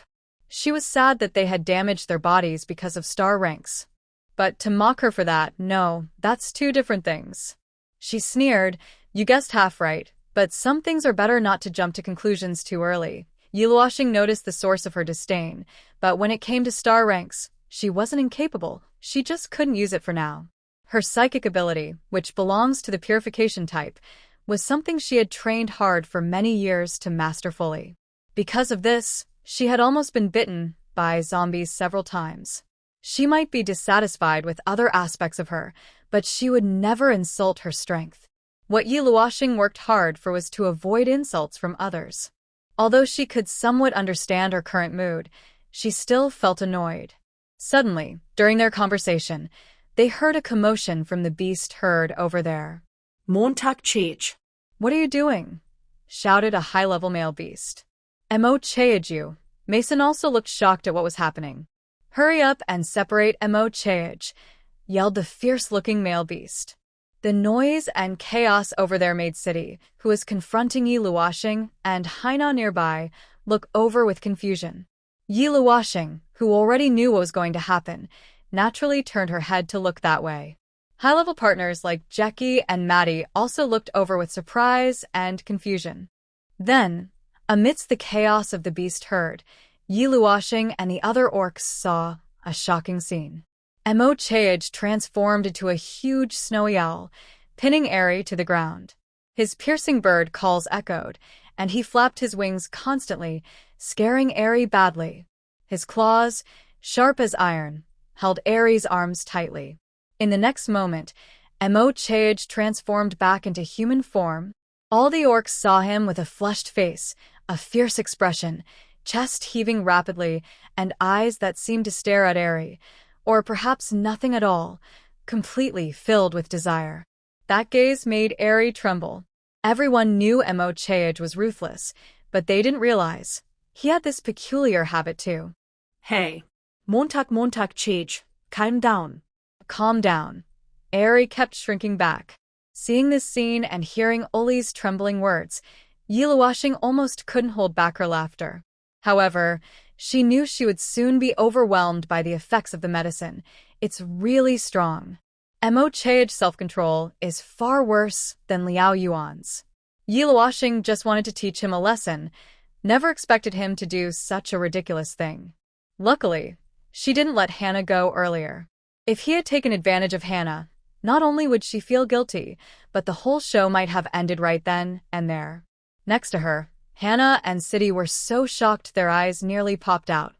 She was sad that they had damaged their bodies because of star ranks. But to mock her for that, no, that's two different things. She sneered, you guessed half right, but some things are better not to jump to conclusions too early. Yi Luoxing noticed the source of her disdain, but when it came to star ranks, she wasn't incapable, she just couldn't use it for now. Her psychic ability, which belongs to the purification type, was something she had trained hard for many years to master fully. Because of this, she had almost been bitten by zombies several times. She might be dissatisfied with other aspects of her, but she would never insult her strength. What Yi Luoxing worked hard for was to avoid insults from others. Although she could somewhat understand her current mood, she still felt annoyed. Suddenly, during their conversation, they heard a commotion from the beast herd over there. Montak Cheech. What are you doing? Shouted a high-level male beast. Mo Cheiju. Mason also looked shocked at what was happening. Hurry up and separate Mo Cheij, yelled the fierce-looking male beast. The noise and chaos over there made City, who was confronting Yi Luoxing and Haina nearby, look over with confusion. Yi Luoxing, who already knew what was going to happen, naturally turned her head to look that way. High-level partners like Jackie and Maddie also looked over with surprise and confusion. Then, amidst the chaos of the beast herd, Yi Luoxing and the other orcs saw a shocking scene. Mo Cheij transformed into a huge snowy owl, pinning Eri to the ground. His piercing bird calls echoed, and he flapped his wings constantly, scaring Eri badly. His claws, sharp as iron, held Eri's arms tightly. In the next moment, Mo Cheij transformed back into human form, All the orcs saw him with a flushed face, a fierce expression, chest heaving rapidly, and eyes that seemed to stare at Eri, or perhaps nothing at all, completely filled with desire. That gaze made Eri tremble. Everyone knew Mo Chaej was ruthless, but they didn't realize he had this peculiar habit too. Hey. Montak Chaej, calm down. Calm down. Eri kept shrinking back. Seeing this scene and hearing Oli's trembling words, Yiluashing almost couldn't hold back her laughter. However, she knew she would soon be overwhelmed by the effects of the medicine. It's really strong. Mo Chaej's self-control is far worse than Liao Yuan's. Yiluashing just wanted to teach him a lesson, never expected him to do such a ridiculous thing. Luckily, she didn't let Hannah go earlier. If he had taken advantage of Hannah, not only would she feel guilty, but the whole show might have ended right then and there. Next to her, Hannah and City were so shocked their eyes nearly popped out.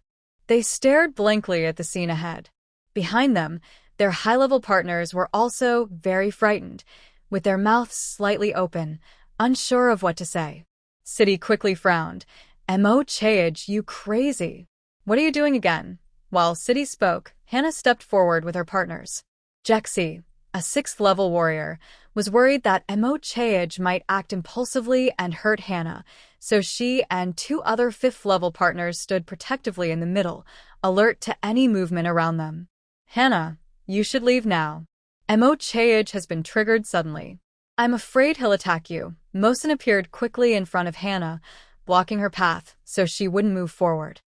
They stared blankly at the scene ahead. Behind them, their high-level partners were also very frightened, with their mouths slightly open, unsure of what to say. City quickly frowned. Mo Chaej, you crazy. What are you doing again? While City spoke, Hannah stepped forward with her partners. Jexi, a 6th-level warrior, was worried that Mo Chaej might act impulsively and hurt Hannah, so she and 2 other 5th-level partners stood protectively in the middle, alert to any movement around them. Hannah, you should leave now. Mo Chaej has been triggered suddenly. I'm afraid he'll attack you. Mosin appeared quickly in front of Hannah, blocking her path so she wouldn't move forward.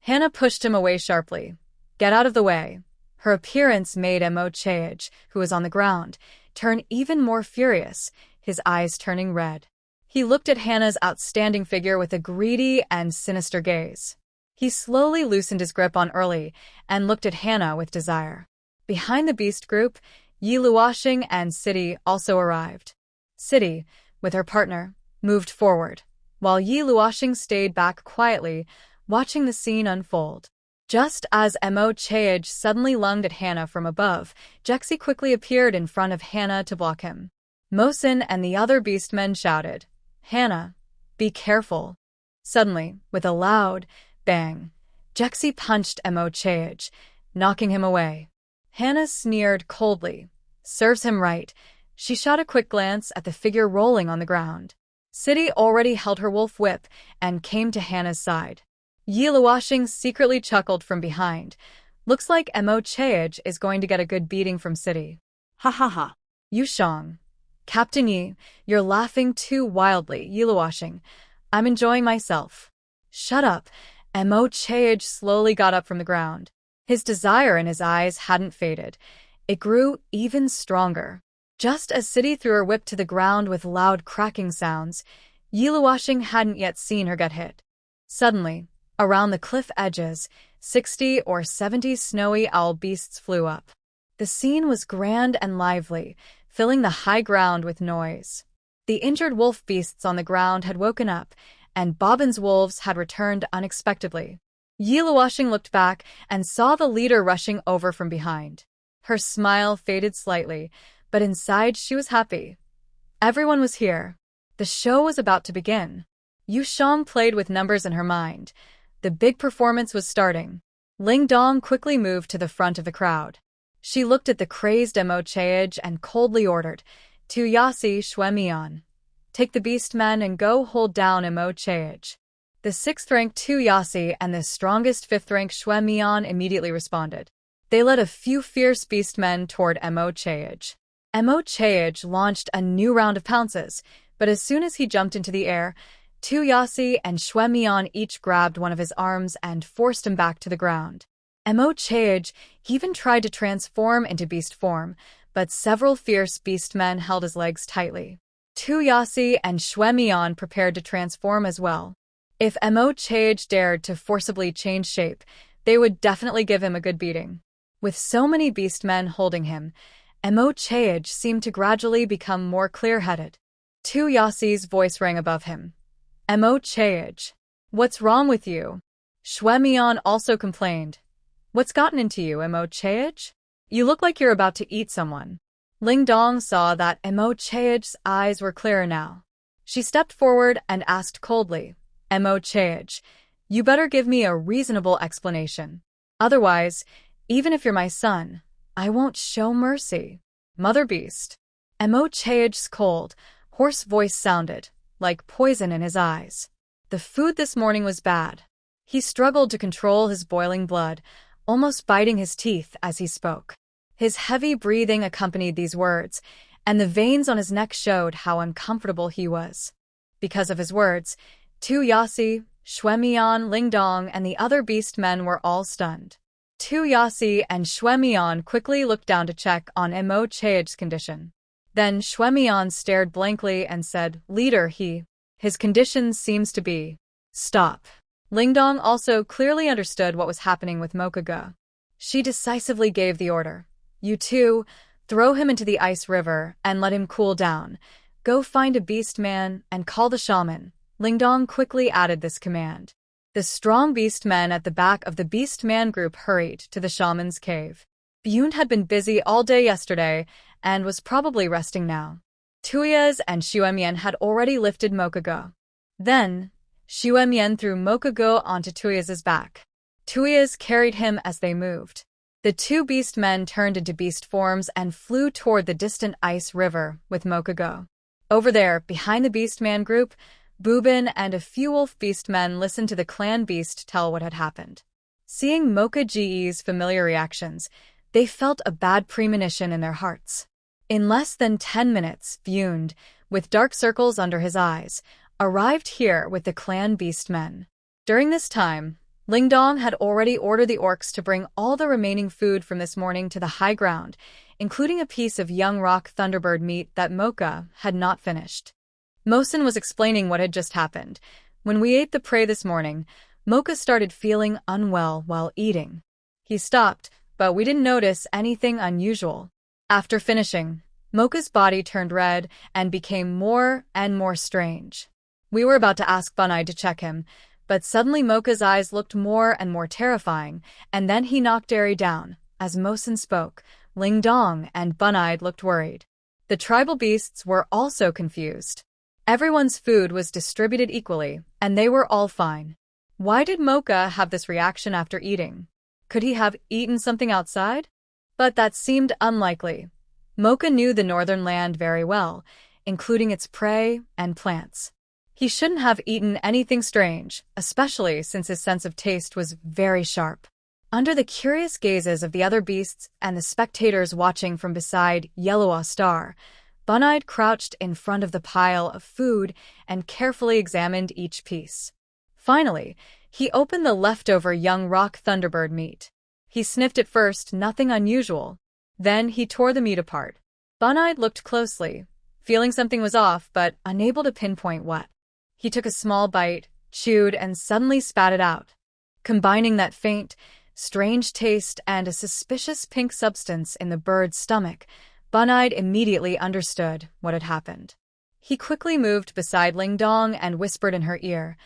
Hannah pushed him away sharply. Get out of the way. Her appearance made Mo Chaej, who was on the ground, turn even more furious, his eyes turning red. He looked at Hannah's outstanding figure with a greedy and sinister gaze. He slowly loosened his grip on Early and looked at Hannah with desire. Behind the beast group, Yiluashing and City also arrived. City, with her partner, moved forward, while Yiluashing stayed back quietly, watching the scene unfold. Just as Mo Chaej suddenly lunged at Hannah from above, Jexi quickly appeared in front of Hannah to block him. Mosin and the other beastmen shouted, Hannah, be careful. Suddenly, with a loud bang, Jexi punched Mo Chaej, knocking him away. Hannah sneered coldly. Serves him right. She shot a quick glance at the figure rolling on the ground. City already held her wolf whip and came to Hannah's side. Yiluashing secretly chuckled from behind. Looks like Mo Chaej is going to get a good beating from City. Ha ha ha. Yushang. Captain Yi, you're laughing too wildly, Yiluashing. I'm enjoying myself. Shut up. Mo Chaej slowly got up from the ground. His desire in his eyes hadn't faded. It grew even stronger. Just as City threw her whip to the ground with loud cracking sounds, Yiluashing hadn't yet seen her get hit. Suddenly, around the cliff edges, 60 or 70 snowy owl beasts flew up. The scene was grand and lively, filling the high ground with noise. The injured wolf beasts on the ground had woken up, and Bobbin's wolves had returned unexpectedly. Yiluashing looked back and saw the leader rushing over from behind. Her smile faded slightly, but inside she was happy. Everyone was here. The show was about to begin. Yushang played with numbers in her mind. The big performance was starting. Ling Dong quickly moved to the front of the crowd. She looked at the crazed Mo Chaej and coldly ordered, "Tu Yasi Shuemian. Take the beastmen and go hold down Mo Chaej." The 6th-ranked Tu Yasi and the strongest 5th-ranked Shuemian immediately responded. They led a few fierce beastmen toward Mo Chaej. Mo Chaej launched a new round of pounces, but as soon as he jumped into the air, Tu Yasi and Shuemian each grabbed one of his arms and forced him back to the ground. Mo Chaej even tried to transform into beast form, but several fierce beastmen held his legs tightly. Tu Yasi and Shuemian prepared to transform as well. If Mo Chaej dared to forcibly change shape, they would definitely give him a good beating. With so many beastmen holding him, Mo Chaej seemed to gradually become more clear-headed. Tu Yasi's voice rang above him. Mo Chaej, what's wrong with you? Shuemian also complained. What's gotten into you, Mo Chaej? You look like you're about to eat someone. Ling Dong saw that Mo Chaej's eyes were clearer now. She stepped forward and asked coldly, "Mo Chaej, you better give me a reasonable explanation. Otherwise, even if you're my son, I won't show mercy." Mother Beast. Mo Chaej's cold, hoarse voice sounded like poison in his eyes. The food this morning was bad. He struggled to control his boiling blood, almost biting his teeth as he spoke. His heavy breathing accompanied these words, and the veins on his neck showed how uncomfortable he was. Because of his words, Tu Yasi, Shuemian, Lingdong, and the other beast men were all stunned. Tu Yasi and Shuemian quickly looked down to check on Mo Chaej's condition. Then Shuemian stared blankly and said, "Leader, his condition seems to be..." "Stop." Lingdong also clearly understood what was happening with Mokuga. She decisively gave the order. "You two, throw him into the ice river and let him cool down. Go find a beast man and call the shaman." Lingdong quickly added this command. The strong beast men at the back of the beast man group hurried to the shaman's cave. Byun had been busy all day yesterday and was probably resting now. Tuyas and Shuemian had already lifted Mokuga. Then, Shuemian threw Mokuga onto Tuyas' back. Tuyas carried him as they moved. The two beast men turned into beast forms and flew toward the distant ice river with Mokuga. Over there, behind the beast man group, Boobin and a few wolf beast men listened to the clan beast tell what had happened. Seeing Moka Ge's familiar reactions, they felt a bad premonition in their hearts. In less than 10 minutes, Byun, with dark circles under his eyes, arrived here with the clan beast men. During this time, Lingdong had already ordered the orcs to bring all the remaining food from this morning to the high ground, including a piece of young rock thunderbird meat that Moka had not finished. Mosin was explaining what had just happened. "When we ate the prey this morning, Moka started feeling unwell while eating. He stopped, but we didn't notice anything unusual. After finishing, Moka's body turned red and became more and more strange. We were about to ask Bunai to check him, but suddenly Moka's eyes looked more and more terrifying, and then he knocked Derry down. As Mosin spoke, Lingdong and Bunai looked worried. The tribal beasts were also confused. Everyone's food was distributed equally, and they were all fine. Why did Moka have this reaction after eating? Could he have eaten something outside? But that seemed unlikely. Moka knew the northern land very well, including its prey and plants. He shouldn't have eaten anything strange, especially since his sense of taste was very sharp. Under the curious gazes of the other beasts and the spectators watching from beside Yellow Star, Bunai crouched in front of the pile of food and carefully examined each piece. Finally, he opened the leftover young rock thunderbird meat. He sniffed at first, nothing unusual. Then he tore the meat apart. Bunai looked closely, feeling something was off but unable to pinpoint what. He took a small bite, chewed, and suddenly spat it out. Combining that faint, strange taste and a suspicious pink substance in the bird's stomach, Bunai immediately understood what had happened. He quickly moved beside Lingdong and whispered in her ear,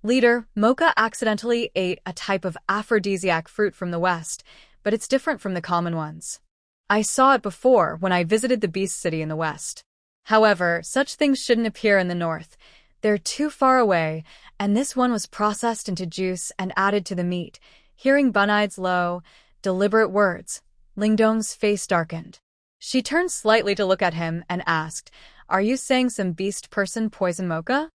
"Leader, Moka accidentally ate a type of aphrodisiac fruit from the west, but it's different from the common ones. I saw it before when I visited the beast city in the west. However, such things shouldn't appear in the north. They're too far away, and this one was processed into juice and added to the meat." Hearing Bunai's low, deliberate words, Lingdong's face darkened. She turned slightly to look at him and asked, "Are you saying some beast person poisoned Moka?"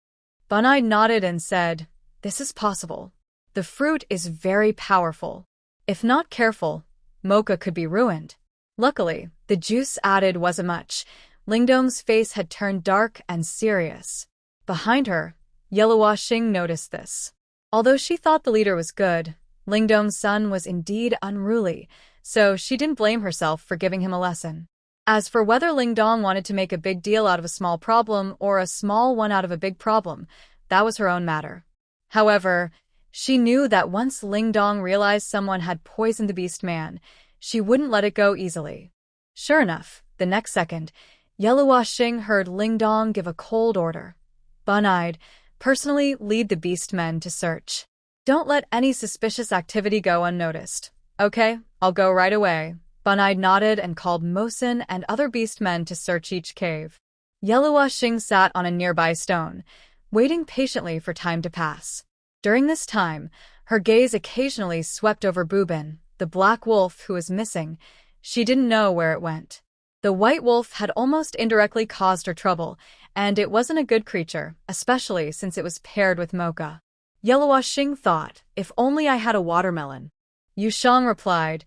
Bunai nodded and said, "This is possible. The fruit is very powerful. If not careful, Moka could be ruined." Luckily, the juice added wasn't much. Lingdong's face had turned dark and serious. Behind her, Yellow Xing noticed this. Although she thought the leader was good, Lingdong's son was indeed unruly, so she didn't blame herself for giving him a lesson. As for whether Lingdong wanted to make a big deal out of a small problem or a small one out of a big problem, that was her own matter. However, she knew that once Lingdong realized someone had poisoned the beast man, she wouldn't let it go easily. Sure enough, the next second, Yellow Xing heard Lingdong give a cold order. Bunai, personally lead the beast men to search. Don't let any suspicious activity go unnoticed. Okay, I'll go right away. Bunai nodded and called Mosin and other beast men to search each cave. Yellow Xing sat on a nearby stone, waiting patiently for time to pass. During this time, her gaze occasionally swept over Bubin, the black wolf who was missing. She didn't know where it went. The white wolf had almost indirectly caused her trouble, and it wasn't a good creature, especially since it was paired with Mocha. Yellow Xing thought, if only I had a watermelon. Yu Shang replied,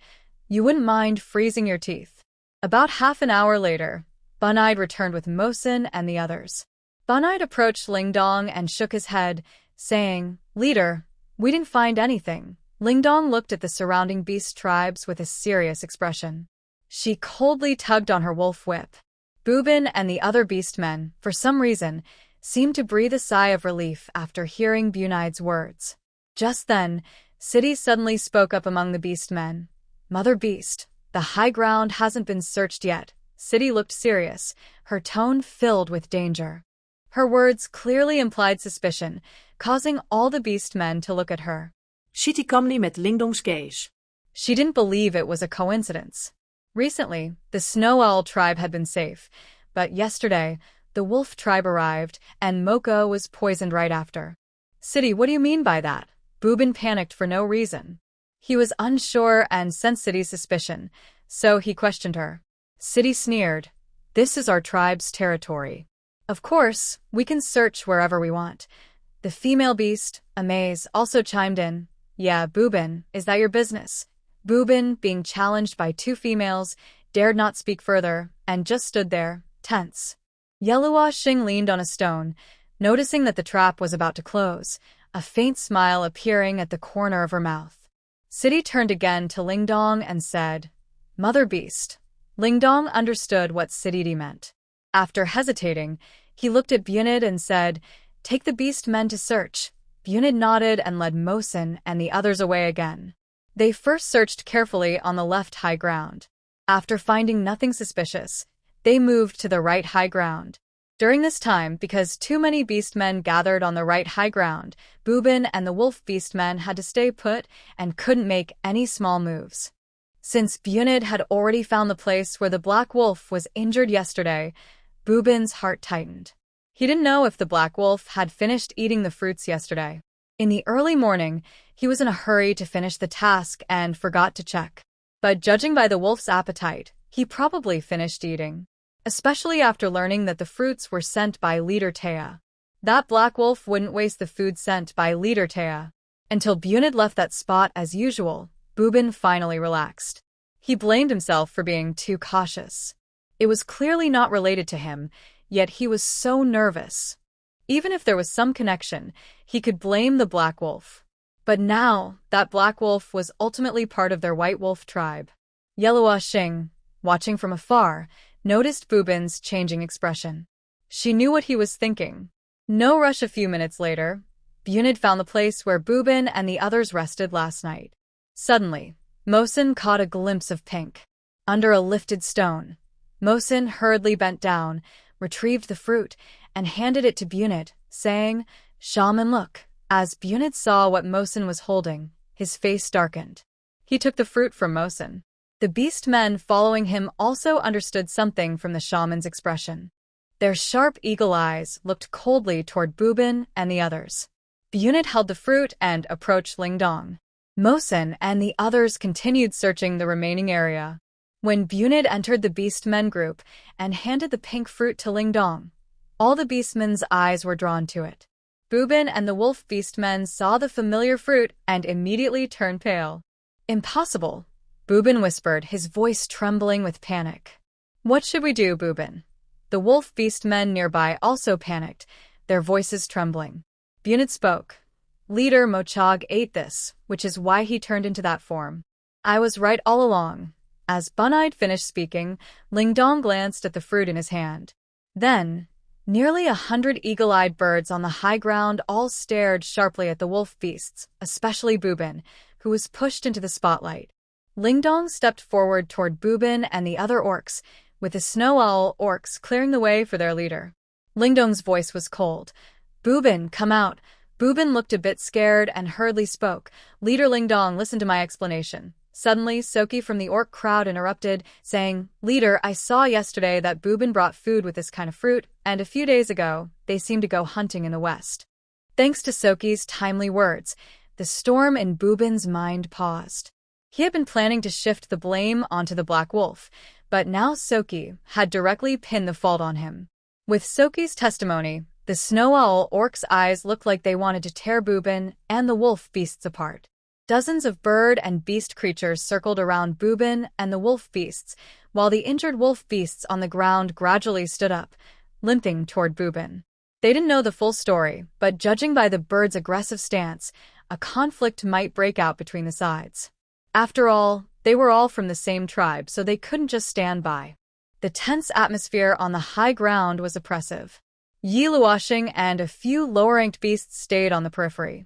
you wouldn't mind freezing your teeth. About half an hour later, Bunide returned with Mosin and the others. Bunide approached Lingdong and shook his head, saying, Leader, we didn't find anything. Lingdong looked at the surrounding beast tribes with a serious expression. She coldly tugged on her wolf whip. Bubin and the other beastmen, for some reason, seemed to breathe a sigh of relief after hearing Bunide's words. Just then, City suddenly spoke up among the beastmen. Mother Beast, the high ground hasn't been searched yet. City looked serious, her tone filled with danger. Her words clearly implied suspicion, causing all the beastmen to look at her. City calmly met Lingdong's gaze. She didn't believe it was a coincidence. Recently, the Snow Owl tribe had been safe, but yesterday, the wolf tribe arrived, and Mocha was poisoned right after. City, what do you mean by that? Bubin panicked for no reason. He was unsure and sensed City's suspicion, so he questioned her. City sneered. This is our tribe's territory. Of course, we can search wherever we want. The female beast, Amaze, also chimed in. Yeah, Bubin, is that your business? Bubin, being challenged by two females, dared not speak further, and just stood there, tense. Yellow Xing leaned on a stone, noticing that the trap was about to close, a faint smile appearing at the corner of her mouth. City turned again to Lingdong and said, Mother Beast. Lingdong understood what City meant. After hesitating, he looked at Bunid and said, Take the beast men to search. Bunid nodded and led Mosin and the others away again. They first searched carefully on the left high ground. After finding nothing suspicious, they moved to the right high ground. During this time, because too many beastmen gathered on the right high ground, Bubin and the wolf beastmen had to stay put and couldn't make any small moves. Since Bunid had already found the place where the black wolf was injured yesterday, Bubin's heart tightened. He didn't know if the black wolf had finished eating the fruits yesterday. In the early morning, he was in a hurry to finish the task and forgot to check. But judging by the wolf's appetite, he probably finished eating. Especially after learning that the fruits were sent by Leader Taya. That black wolf wouldn't waste the food sent by Leader Taya. Until Bunid left that spot as usual, Bubin finally relaxed. He blamed himself for being too cautious. It was clearly not related to him, yet he was so nervous. Even if there was some connection, he could blame the black wolf. But now, that black wolf was ultimately part of their white wolf tribe. Yellow Xing, watching from afar, noticed Bubin's changing expression. She knew what he was thinking. No rush. A few minutes later, Bunid found the place where Bubin and the others rested last night. Suddenly, Mosin caught a glimpse of pink. Under a lifted stone, Mosin hurriedly bent down, retrieved the fruit, and handed it to Bunid, saying, Shaman, look. As Bunid saw what Mosin was holding, his face darkened. He took the fruit from Mosin. The beastmen following him also understood something from the shaman's expression. Their sharp eagle eyes looked coldly toward Bubin and the others. Bunid held the fruit and approached Lingdong. Mosin and the others continued searching the remaining area. When Bunid entered the beastmen group and handed the pink fruit to Lingdong, all the beastmen's eyes were drawn to it. Bubin and the wolf beastmen saw the familiar fruit and immediately turned pale. Impossible, Bubin whispered, his voice trembling with panic. What should we do, Bubin? The wolf beastmen nearby also panicked, their voices trembling. Bunid spoke. Leader Mochog ate this, which is why he turned into that form. I was right all along. As Bunide finished speaking, Lingdong glanced at the fruit in his hand. Then, nearly 100 eagle-eyed birds on the high ground all stared sharply at the wolf beasts, especially Bubin, who was pushed into the spotlight. Lingdong stepped forward toward Bubin and the other orcs, with the snow owl orcs clearing the way for their leader. Lingdong's voice was cold. Bubin, come out. Bubin looked a bit scared and hurriedly spoke. Leader Lingdong, listen to my explanation. Suddenly, Soki from the orc crowd interrupted, saying, "Leader, I saw yesterday that Boobin brought food with this kind of fruit, and a few days ago, they seemed to go hunting in the west." Thanks to Soki's timely words, the storm in Boobin's mind paused. He had been planning to shift the blame onto the Black Wolf, but now Soki had directly pinned the fault on him. With Soki's testimony, the snow owl orc's eyes looked like they wanted to tear Boobin and the wolf beasts apart. Dozens of bird and beast creatures circled around Boobin and the wolf beasts, while the injured wolf beasts on the ground gradually stood up, limping toward Boobin. They didn't know the full story, but judging by the birds' aggressive stance, a conflict might break out between the sides. After all, they were all from the same tribe, so they couldn't just stand by. The tense atmosphere on the high ground was oppressive. Yi Luoxing and a few lower-ranked beasts stayed on the periphery.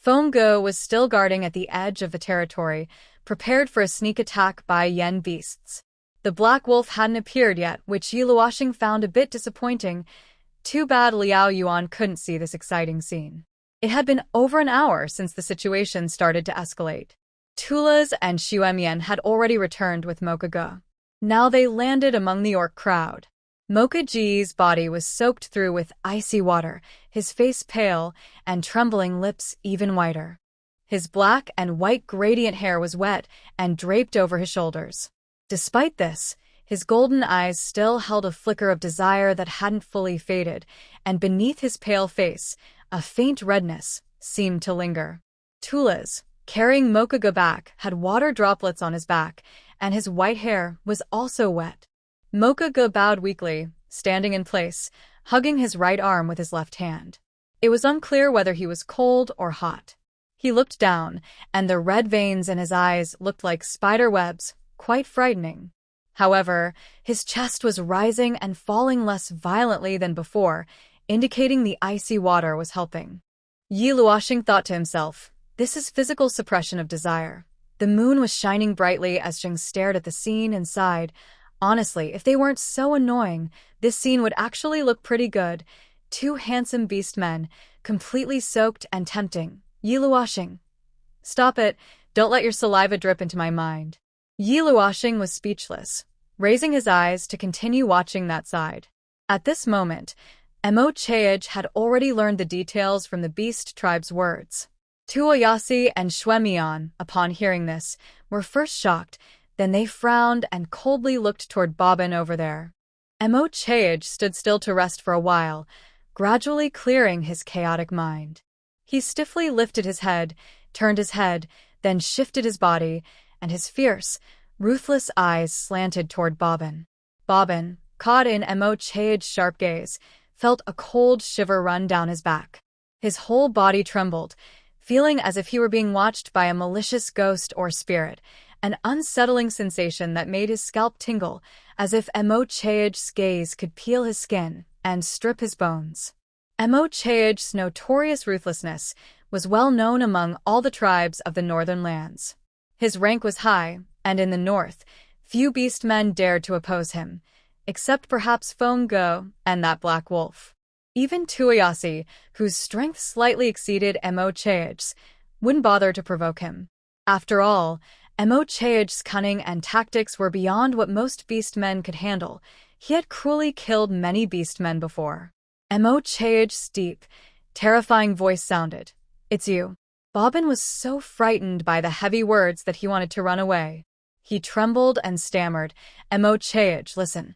Feng Ge was still guarding at the edge of the territory, prepared for a sneak attack by Yen beasts. The Black Wolf hadn't appeared yet, which Yi Luoxing found a bit disappointing. Too bad Liao Yuan couldn't see this exciting scene. It had been over an hour since the situation started to escalate. Tulaz and Xuemian had already returned with Mokuge. Now they landed among the orc crowd. Mokuge's body was soaked through with icy water, his face pale, and trembling lips even whiter. His black and white gradient hair was wet and draped over his shoulders. Despite this, his golden eyes still held a flicker of desire that hadn't fully faded, and beneath his pale face, a faint redness seemed to linger. Tulaz, carrying Mokuge back, had water droplets on his back, and his white hair was also wet. Mokuge bowed weakly, standing in place, hugging his right arm with his left hand. It was unclear whether he was cold or hot. He looked down, and the red veins in his eyes looked like spider webs, quite frightening. However, his chest was rising and falling less violently than before, indicating the icy water was helping. Yi Luoxing thought to himself, "This is physical suppression of desire." The moon was shining brightly as Jing stared at the scene and sighed. Honestly, if they weren't so annoying, this scene would actually look pretty good. Two handsome beast men, completely soaked and tempting. Yi Luoxing. Stop it, don't let your saliva drip into my mind. Yi Luoxing was speechless, raising his eyes to continue watching that side. At this moment, Mo Chaej had already learned the details from the beast tribe's words. Tuoyasi and Xuemian, upon hearing this, were first shocked. Then they frowned and coldly looked toward Bobbin over there. Mo Chaej stood still to rest for a while, gradually clearing his chaotic mind. He stiffly lifted his head, turned his head, then shifted his body, and his fierce, ruthless eyes slanted toward Bobbin. Bobbin, caught in Mo Chaej's sharp gaze, felt a cold shiver run down his back. His whole body trembled, feeling as if he were being watched by a malicious ghost or spirit, an unsettling sensation that made his scalp tingle, as if Mo Chaej's gaze could peel his skin and strip his bones. Mo Chaej's notorious ruthlessness was well known among all the tribes of the northern lands. His rank was high, and in the north, few beastmen dared to oppose him, except perhaps Feng Ge and that Black Wolf. Even Tuoyasi, whose strength slightly exceeded Mo Chaej's, wouldn't bother to provoke him. After all, Mo Chaej's cunning and tactics were beyond what most beastmen could handle. He had cruelly killed many beastmen before. Mo Chaej's deep, terrifying voice sounded. "It's you." Bobbin was so frightened by the heavy words that he wanted to run away. He trembled and stammered, "Mo Chaej, listen."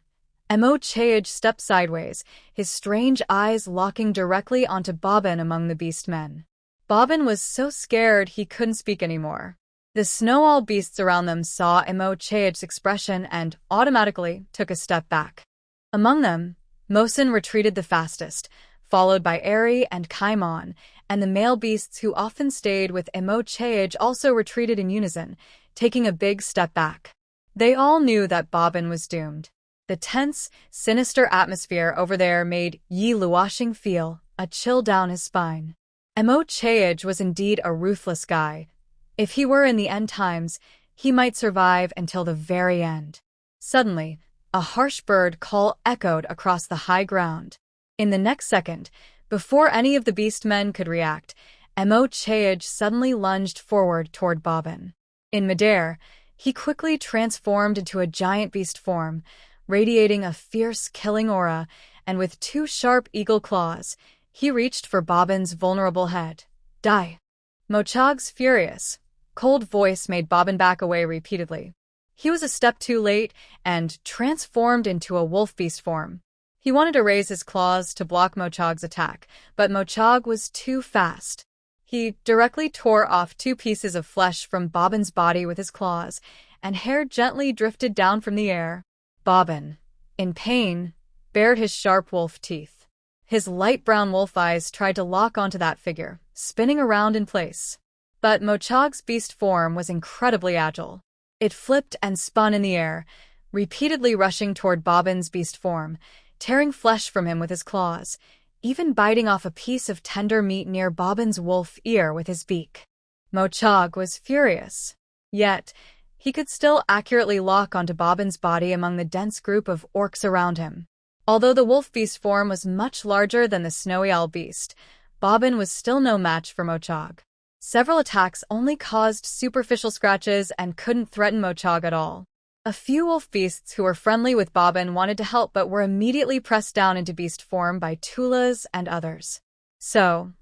Mo Chaej stepped sideways, his strange eyes locking directly onto Bobbin among the beastmen. Bobbin was so scared he couldn't speak anymore. The snow owl beasts around them saw Mo Chaej's expression and automatically took a step back. Among them, Mosin retreated the fastest, followed by Eri and Kaimon, and the male beasts who often stayed with Mo Chaej also retreated in unison, taking a big step back. They all knew that Bobbin was doomed. The tense, sinister atmosphere over there made Yi Luoxing feel a chill down his spine. Mo Chaej was indeed a ruthless guy. If he were in the end times, he might survive until the very end. Suddenly, a harsh bird call echoed across the high ground. In the next second, before any of the beastmen could react, Mo Chaej suddenly lunged forward toward Bobbin. In midair, He quickly transformed into a giant beast form, radiating a fierce, killing aura, and with two sharp eagle claws, he reached for Bobbin's vulnerable head. Die! Mochog's furious, cold voice made Bobbin back away repeatedly. He was a step too late and transformed into a wolf beast form. He wanted to raise his claws to block Mochog's attack, but Mochog was too fast. He directly tore off 2 pieces of flesh from Bobbin's body with his claws, and hair gently drifted down from the air. Bobbin, in pain, bared his sharp wolf teeth. His light brown wolf eyes tried to lock onto that figure, spinning around in place. But Mochog's beast form was incredibly agile. It flipped and spun in the air, repeatedly rushing toward Bobbin's beast form, tearing flesh from him with his claws, even biting off a piece of tender meat near Bobbin's wolf ear with his beak. Mochog was furious. Yet, he could still accurately lock onto Bobbin's body among the dense group of orcs around him. Although the wolf beast form was much larger than the snowy owl beast, Bobbin was still no match for Mochog. Several attacks only caused superficial scratches and couldn't threaten Mochog at all. A few wolf beasts who were friendly with Bobbin wanted to help but were immediately pressed down into beast form by Tulas and others. So,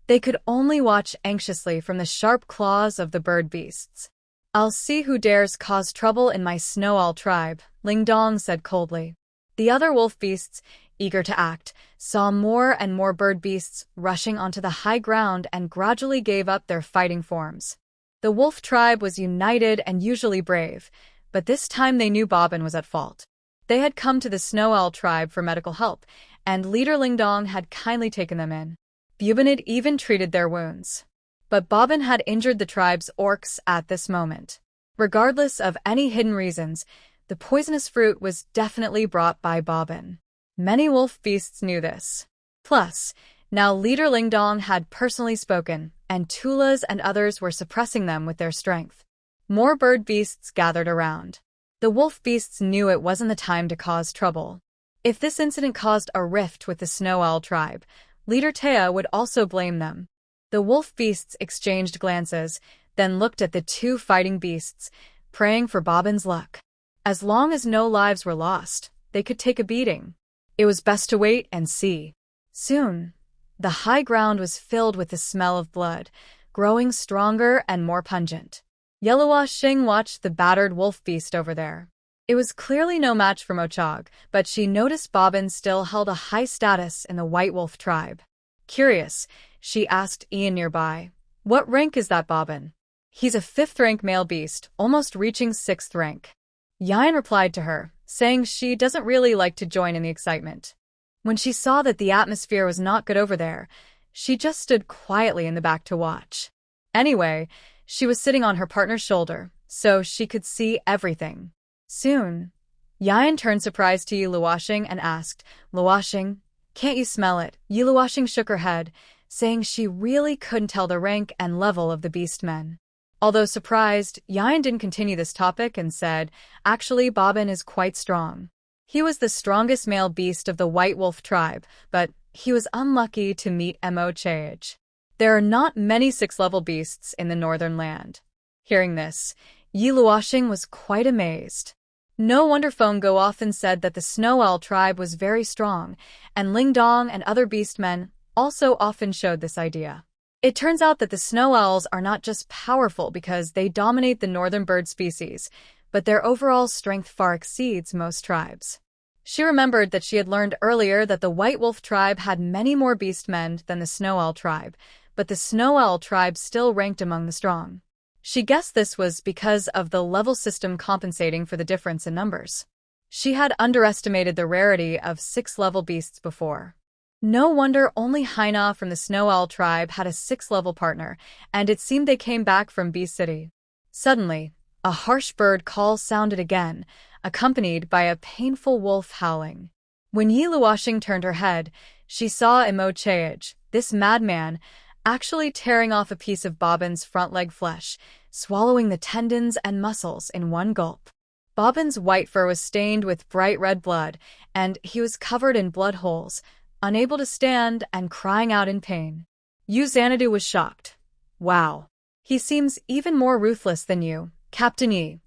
they could only watch anxiously from the sharp claws of the bird beasts. "I'll see who dares cause trouble in my snow owl tribe," Ling Dong said coldly. The other wolf beasts, eager to act, saw more and more bird beasts rushing onto the high ground and gradually gave up their fighting forms. The wolf tribe was united and usually brave, but this time they knew Bobbin was at fault. They had come to the Snow Owl tribe for medical help, and leader Ling Dong had kindly taken them in. Bubinid even treated their wounds. But Bobbin had injured the tribe's orcs at this moment. Regardless of any hidden reasons, the poisonous fruit was definitely brought by Bobbin. Many wolf beasts knew this. Plus, now leader Ling Dong had personally spoken, and Tulas and others were suppressing them with their strength. More bird beasts gathered around. The wolf beasts knew it wasn't the time to cause trouble. If this incident caused a rift with the Snow Owl tribe, leader Taya would also blame them. The wolf beasts exchanged glances, then looked at the 2 fighting beasts, praying for Bobbin's luck. As long as no lives were lost, they could take a beating. It was best to wait and see. Soon, the high ground was filled with the smell of blood, growing stronger and more pungent. Yellowa Xing watched the battered wolf beast over there. It was clearly no match for Mochog, but she noticed Bobbin still held a high status in the White Wolf tribe. Curious, she asked Ian nearby, "What rank is that Bobbin?" "He's a 5th rank male beast, almost reaching 6th rank. Yan replied to her, saying she doesn't really like to join in the excitement. When she saw that the atmosphere was not good over there, she just stood quietly in the back to watch. Anyway, she was sitting on her partner's shoulder, so she could see everything. Soon, Yan turned surprised to Yi Luoxing and asked, "Luoxing, can't you smell it?" Yi Luoxing shook her head, saying she really couldn't tell the rank and level of the beast men. Although surprised, Yan didn't continue this topic and said, "Actually, Bobbin is quite strong. He was the strongest male beast of the White Wolf tribe, but he was unlucky to meet Mo Chage. There are not many 6th-level beasts in the northern land." Hearing this, Yi Luoxing was quite amazed. No wonder Feng Go often said that the Snow Owl tribe was very strong, and Ling Dong and other beast men also often showed this idea. It turns out that the snow owls are not just powerful because they dominate the northern bird species, but their overall strength far exceeds most tribes. She remembered that she had learned earlier that the White Wolf tribe had many more beastmen than the Snow Owl tribe, but the Snow Owl tribe still ranked among the strong. She guessed this was because of the level system compensating for the difference in numbers. She had underestimated the rarity of 6th-level beasts before. No wonder only Haina from the Snow Owl tribe had a 6th-level partner, and it seemed they came back from Beast City. Suddenly, a harsh bird call sounded again, accompanied by a painful wolf howling. When Yi Luoxing turned her head, she saw Mo Chage, this madman, actually tearing off a piece of Bobbin's front leg flesh, swallowing the tendons and muscles in one gulp. Bobbin's white fur was stained with bright red blood, and he was covered in blood holes, unable to stand and crying out in pain. Yu Xanadu was shocked. "Wow. He seems even more ruthless than you, Captain Yi.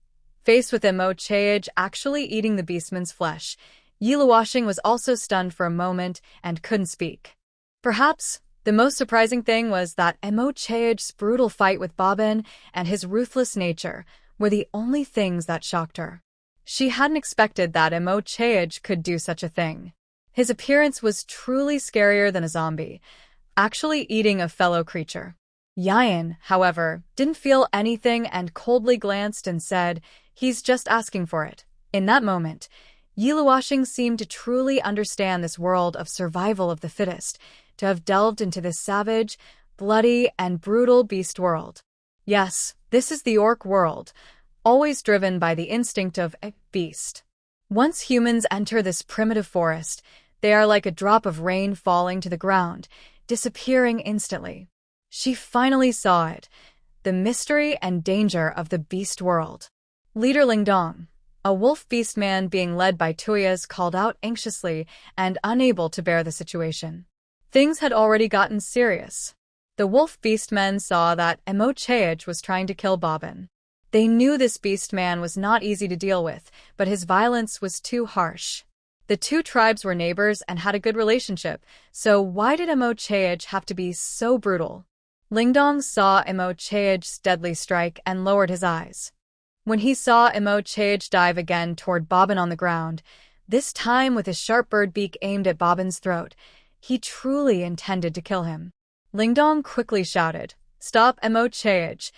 Faced with Emo Chaege actually eating the beastman's flesh, Yiluoshing was also stunned for a moment and couldn't speak. Perhaps the most surprising thing was that Emo Chaege's brutal fight with Bobbin and his ruthless nature were the only things that shocked her. She hadn't expected that Emo Chaege could do such a thing. His appearance was truly scarier than a zombie, actually eating a fellow creature. Yayan, however, didn't feel anything and coldly glanced and said, "He's just asking for it." In that moment, Yiluoshing seemed to truly understand this world of survival of the fittest, to have delved into this savage, bloody, and brutal beast world. Yes, this is the orc world, always driven by the instinct of a beast. Once humans enter this primitive forest, they are like a drop of rain falling to the ground, disappearing instantly. She finally saw it, the mystery and danger of the beast world. Leader Lingdong, a wolf beast man being led by Tuyas, called out anxiously and unable to bear the situation. Things had already gotten serious. The wolf beast men saw that Emo Chaege was trying to kill Bobbin. They knew this beast man was not easy to deal with, but his violence was too harsh. The two tribes were neighbors and had a good relationship, so why did Emo Chaege have to be so brutal? Lingdong saw Emo Chaege's deadly strike and lowered his eyes. When he saw Emo Chaege dive again toward Bobbin on the ground, this time with his sharp bird beak aimed at Bobbin's throat, he truly intended to kill him. Lingdong quickly shouted, "Stop, Emo Chaege!"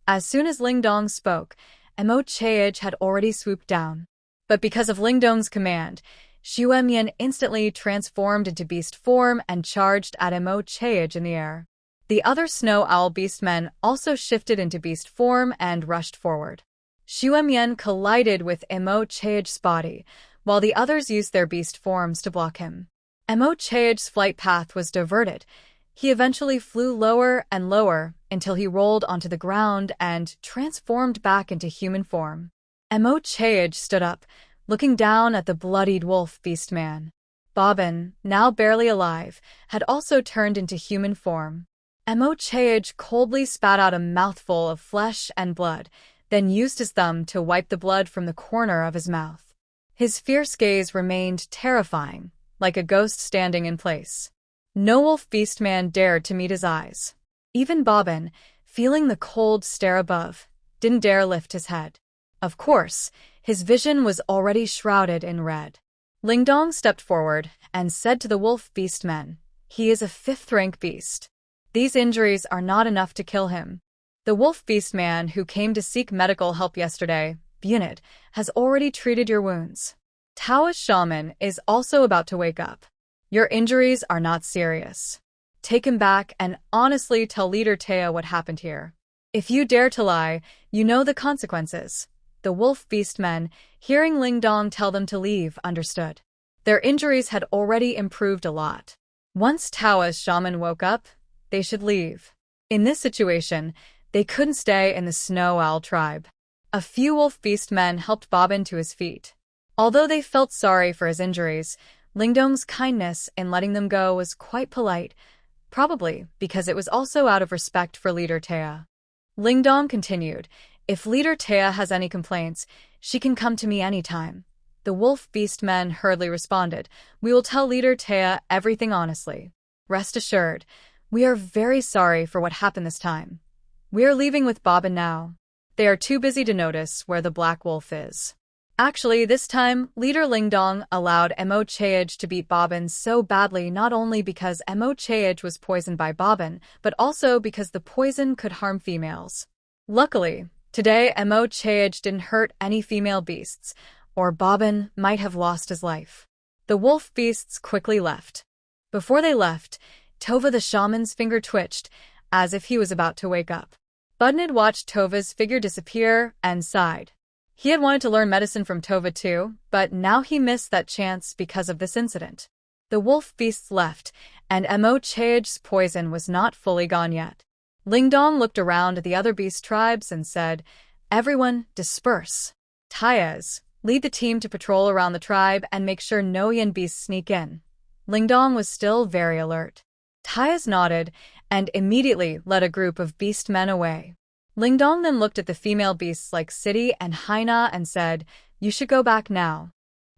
As soon as Lingdong spoke, Emo Chaege had already swooped down. But because of Lingdong's command, Xuemian instantly transformed into beast form and charged at Emo Chaege in the air. The other snow owl beastmen also shifted into beast form and rushed forward. Xuemian collided with Emo Chaege's body, while the others used their beast forms to block him. Emo Chaege's flight path was diverted. He eventually flew lower and lower until he rolled onto the ground and transformed back into human form. Emo Chaege stood up, looking down at the bloodied wolf beast man. Bobbin, now barely alive, had also turned into human form. Emo Chaege coldly spat out a mouthful of flesh and blood, then used his thumb to wipe the blood from the corner of his mouth. His fierce gaze remained terrifying, like a ghost standing in place. No wolf beastman dared to meet his eyes. Even Bobbin, feeling the cold stare above, didn't dare lift his head. Of course, his vision was already shrouded in red. Lingdong stepped forward and said to the wolf beastmen, "He is a 5th-rank beast. These injuries are not enough to kill him. The wolf beastman who came to seek medical help yesterday, Bunit, has already treated your wounds. Taoist shaman is also about to wake up. Your injuries are not serious. Take him back and honestly tell Leader Teo what happened here. If you dare to lie, you know the consequences." The wolf beastmen, hearing Lingdong tell them to leave, understood. Their injuries had already improved a lot. Once Taoist shaman woke up, they should leave. In this situation, they couldn't stay in the Snow Owl tribe. A few wolf beastmen helped Bobbin to his feet. Although they felt sorry for his injuries, Lingdong's kindness in letting them go was quite polite, probably because it was also out of respect for Leader Tea. Lingdong continued, "If Leader Tea has any complaints, she can come to me anytime." The wolf beastmen hurriedly responded, "We will tell Leader Tea everything honestly. Rest assured, we are very sorry for what happened this time. We are leaving with Bobbin now. They are too busy to notice where the black wolf is." Actually, this time, Leader Lingdong allowed Emo Chaege to beat Bobbin so badly not only because Emo Chaege was poisoned by Bobbin, but also because the poison could harm females. Luckily, today Emo Chaege didn't hurt any female beasts, or Bobbin might have lost his life. The wolf beasts quickly left. Before they left, Tova the shaman's finger twitched, as if he was about to wake up. Budnid watched Tova's figure disappear and sighed. He had wanted to learn medicine from Tova too, but now he missed that chance because of this incident. The wolf beasts left, and Emo Chaege's poison was not fully gone yet. Lingdong looked around at the other beast tribes and said, "Everyone, disperse. Taez, lead the team to patrol around the tribe and make sure no Yin beasts sneak in." Lingdong was still very alert. Taez nodded and immediately led a group of beast men away. Lingdong then looked at the female beasts like City and Haina and said, "You should go back now."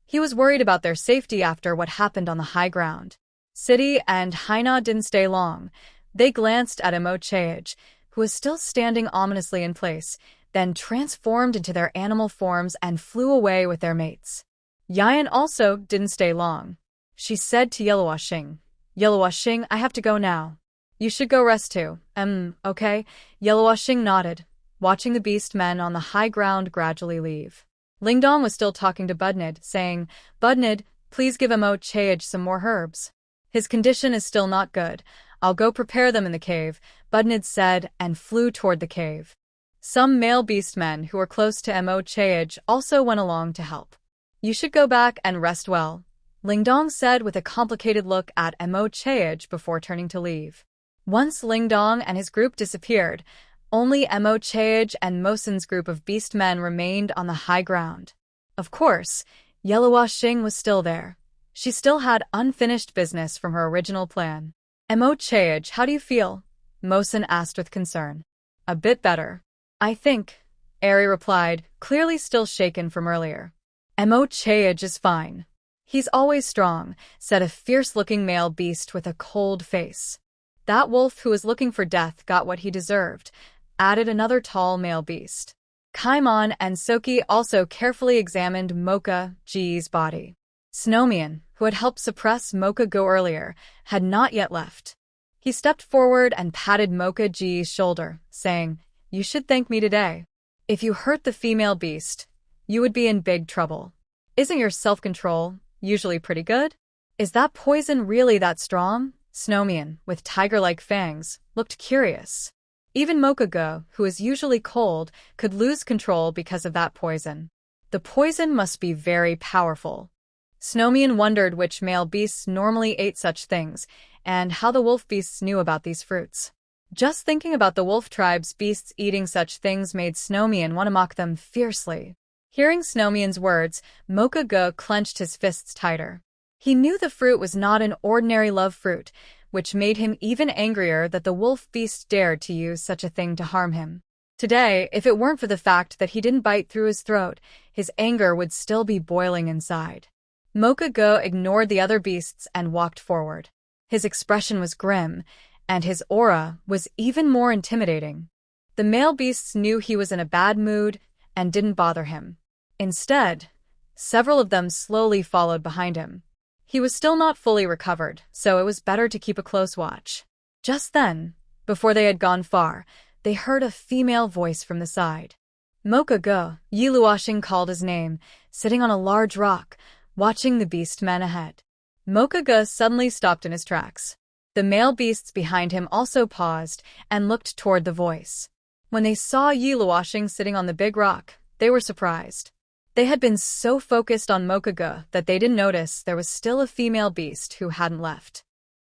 He was worried about their safety after what happened on the high ground. City and Haina didn't stay long. They glanced at Emo Chaege, who was still standing ominously in place, then transformed into their animal forms and flew away with their mates. Yayan also didn't stay long. She said to Yellowwashing, "Yellowwashing, I have to go now. You should go rest too." Okay. Yellowwashing nodded, watching the beast men on the high ground gradually leave. Lingdong was still talking to Budnid, saying, "Budnid, please give Emo Chaege some more herbs. His condition is still not good. I'll go prepare them in the cave," Budnid said and flew toward the cave. Some male beastmen who were close to Emo Chaege also went along to help. "You should go back and rest well," Lingdong said with a complicated look at Emo Chaege before turning to leave. Once Lingdong and his group disappeared, only Emo Chaege and Mosin's group of beastmen remained on the high ground. Of course, Yellowwashing was still there. She still had unfinished business from her original plan. "Emo Chaege, how do you feel?" Mosin asked with concern. "A bit better, I think," Eri replied, clearly still shaken from earlier. "Emo Chaege is fine. He's always strong," said a fierce-looking male beast with a cold face. "That wolf who was looking for death got what he deserved," added another tall male beast. Kaimon and Soki also carefully examined Mocha G's body. Snowmian, who had helped suppress Mocha Go earlier, had not yet left. He stepped forward and patted Mocha G's shoulder, saying, "You should thank me today. If you hurt the female beast, you would be in big trouble. Isn't your self-control usually pretty good? Is that poison really that strong?" Snowmian, with tiger-like fangs, looked curious. Even Mokago, who is usually cold, could lose control because of that poison. The poison must be very powerful. Snowmian wondered which male beasts normally ate such things, and how the wolf beasts knew about these fruits. Just thinking about the wolf tribe's beasts eating such things made Snowmian want to mock them fiercely. Hearing Snowmian's words, Mokago clenched his fists tighter. He knew the fruit was not an ordinary love fruit, which made him even angrier that the wolf beast dared to use such a thing to harm him. Today, if it weren't for the fact that he didn't bite through his throat, his anger would still be boiling inside. Mokago ignored the other beasts and walked forward. His expression was grim, and his aura was even more intimidating. The male beasts knew he was in a bad mood and didn't bother him. Instead, several of them slowly followed behind him. He was still not fully recovered, so it was better to keep a close watch. Just then, before they had gone far, they heard a female voice from the side. Mokago, Yiluwashing called his name, sitting on a large rock, watching the beast men ahead. Mokago suddenly stopped in his tracks. The male beasts behind him also paused and looked toward the voice. When they saw Yiluwashing sitting on the big rock, they were surprised. They had been so focused on Mokago that they didn't notice there was still a female beast who hadn't left.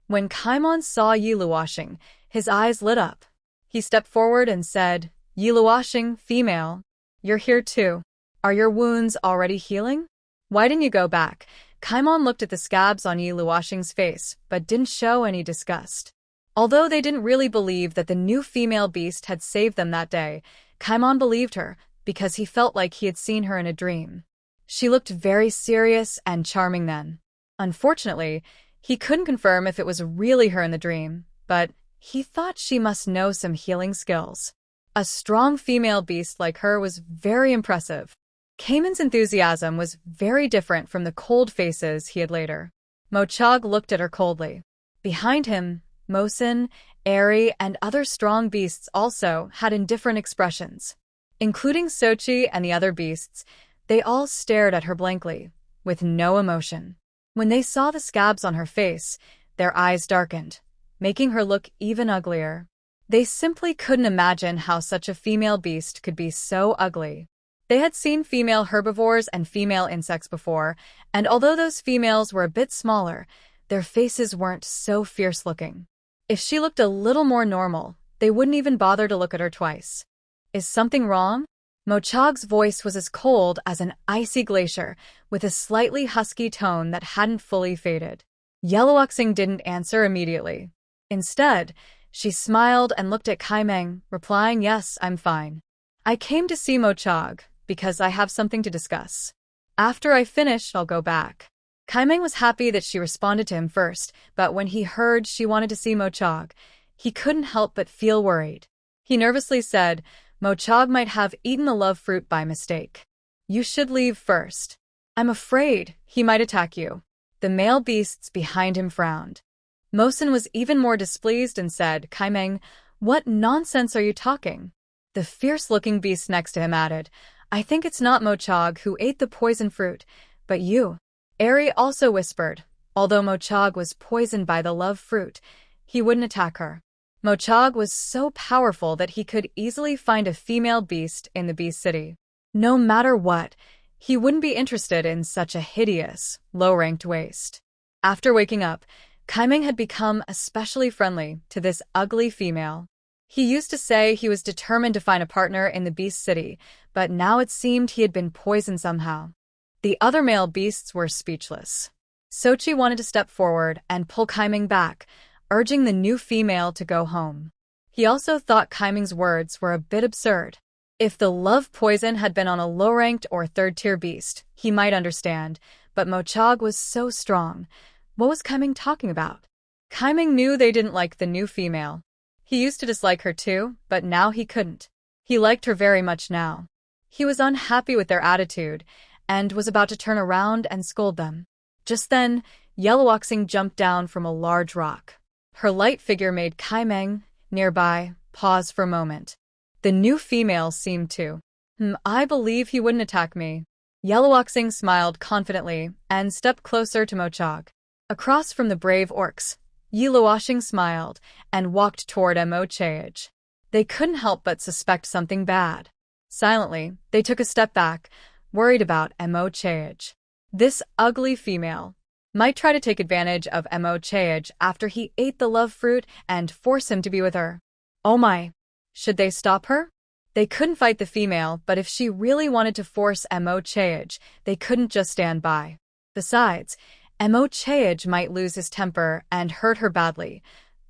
When Kaimon saw Yiluwashing, his eyes lit up. He stepped forward and said, "Yiluwashing, female, you're here too. Are your wounds already healing? Why didn't you go back?" Kaimon looked at the scabs on Yiluwashing's face, but didn't show any disgust. Although they didn't really believe that the new female beast had saved them that day, Kaimon believed her, because he felt like he had seen her in a dream. She looked very serious and charming then. Unfortunately, he couldn't confirm if it was really her in the dream, but he thought she must know some healing skills. A strong female beast like her was very impressive. Kaiman's enthusiasm was very different from the cold faces he had later. Mochog looked at her coldly. Behind him, Mosin, Eri, and other strong beasts also had indifferent expressions. Including Sochi and the other beasts, they all stared at her blankly, with no emotion. When they saw the scabs on her face, their eyes darkened, making her look even uglier. They simply couldn't imagine how such a female beast could be so ugly. They had seen female herbivores and female insects before, and although those females were a bit smaller, their faces weren't so fierce-looking. If she looked a little more normal, they wouldn't even bother to look at her twice. "Is something wrong?" Mochog's voice was as cold as an icy glacier, with a slightly husky tone that hadn't fully faded. Yellowwashing didn't answer immediately. Instead, She smiled and looked at Kaimeng, replying, "Yes, I'm fine. I came to see Mochog, because I have something to discuss. After I finish, I'll go back." Kaimeng was happy that she responded to him first, but when he heard she wanted to see Mochog, he couldn't help but feel worried. He nervously said, "Mochog might have eaten the love fruit by mistake. You should leave first. I'm afraid he might attack you." The male beasts behind him frowned. Mosen was even more displeased and said, "Kaimeng, what nonsense are you talking?" The fierce-looking beast next to him added, "I think it's not Mochog who ate the poison fruit, but you." Eri also whispered, although Mochog was poisoned by the love fruit, he wouldn't attack her. Mochog was so powerful that he could easily find a female beast in the Beast City. No matter what, he wouldn't be interested in such a hideous, low-ranked waste. After waking up, Kaimeng had become especially friendly to this ugly female. He used to say he was determined to find a partner in the Beast City, but now it seemed he had been poisoned somehow. The other male beasts were speechless. Sochi wanted to step forward and pull Kaimeng back, urging the new female to go home. He also thought Kaimeng's words were a bit absurd. If the love poison had been on a low-ranked or third-tier beast, he might understand, but Mochog was so strong. What was Kaimeng talking about? Kaimeng knew they didn't like the new female. He used to dislike her too, but now he couldn't. He liked her very much now. He was unhappy with their attitude, and was about to turn around and scold them. Just then, Yellowoxing jumped down from a large rock. Her light figure made Kaimeng, nearby, pause for a moment. The new female seemed to. I believe he wouldn't attack me." Yellowoxing smiled confidently and stepped closer to Mochog. Across from the brave orcs, Yellowoxing smiled and walked toward Mochog. They couldn't help but suspect something bad. Silently, they took a step back, worried about Mochog. This ugly female might try to take advantage of Mochog after he ate the love fruit and force him to be with her. Oh my! Should they stop her? They couldn't fight the female, but if she really wanted to force Mochog, they couldn't just stand by. Besides, Mochog might lose his temper and hurt her badly,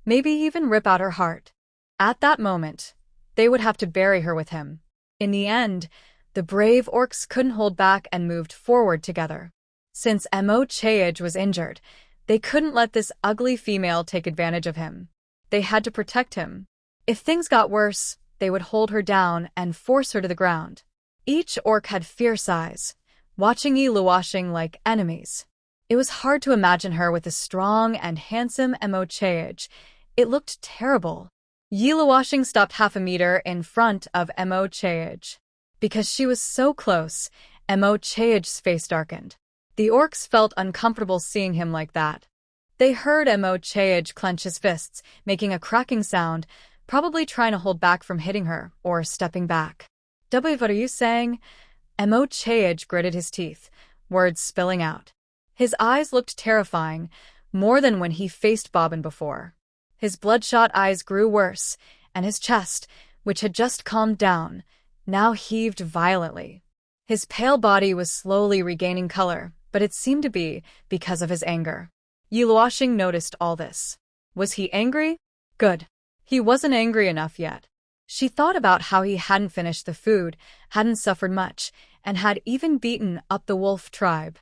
maybe even rip out her heart. At that moment, they would have to bury her with him. In the end, the brave orcs couldn't hold back and moved forward together. Since Mochog was injured, they couldn't let this ugly female take advantage of him. They had to protect him. If things got worse, they would hold her down and force her to the ground. Each orc had fierce eyes, watching Yellowoxing like enemies. It was hard to imagine her with a strong and handsome Mochog. It looked terrible. Yellowoxing stopped half a meter in front of Mochog. Because she was so close, Mochog's face darkened. The orcs felt uncomfortable seeing him like that. They heard Mochog clench his fists, making a cracking sound, probably trying to hold back from hitting her or stepping back. What are you saying? Mochog gritted his teeth, words spilling out. His eyes looked terrifying, more than when he faced Bobbin before. His bloodshot eyes grew worse, and his chest, which had just calmed down, now heaved violently. His pale body was slowly regaining color, but it seemed to be because of his anger. Yellowoxing noticed all this. Was he angry? Good. He wasn't angry enough yet. She thought about how he hadn't finished the food, hadn't suffered much, and had even beaten up the wolf tribe.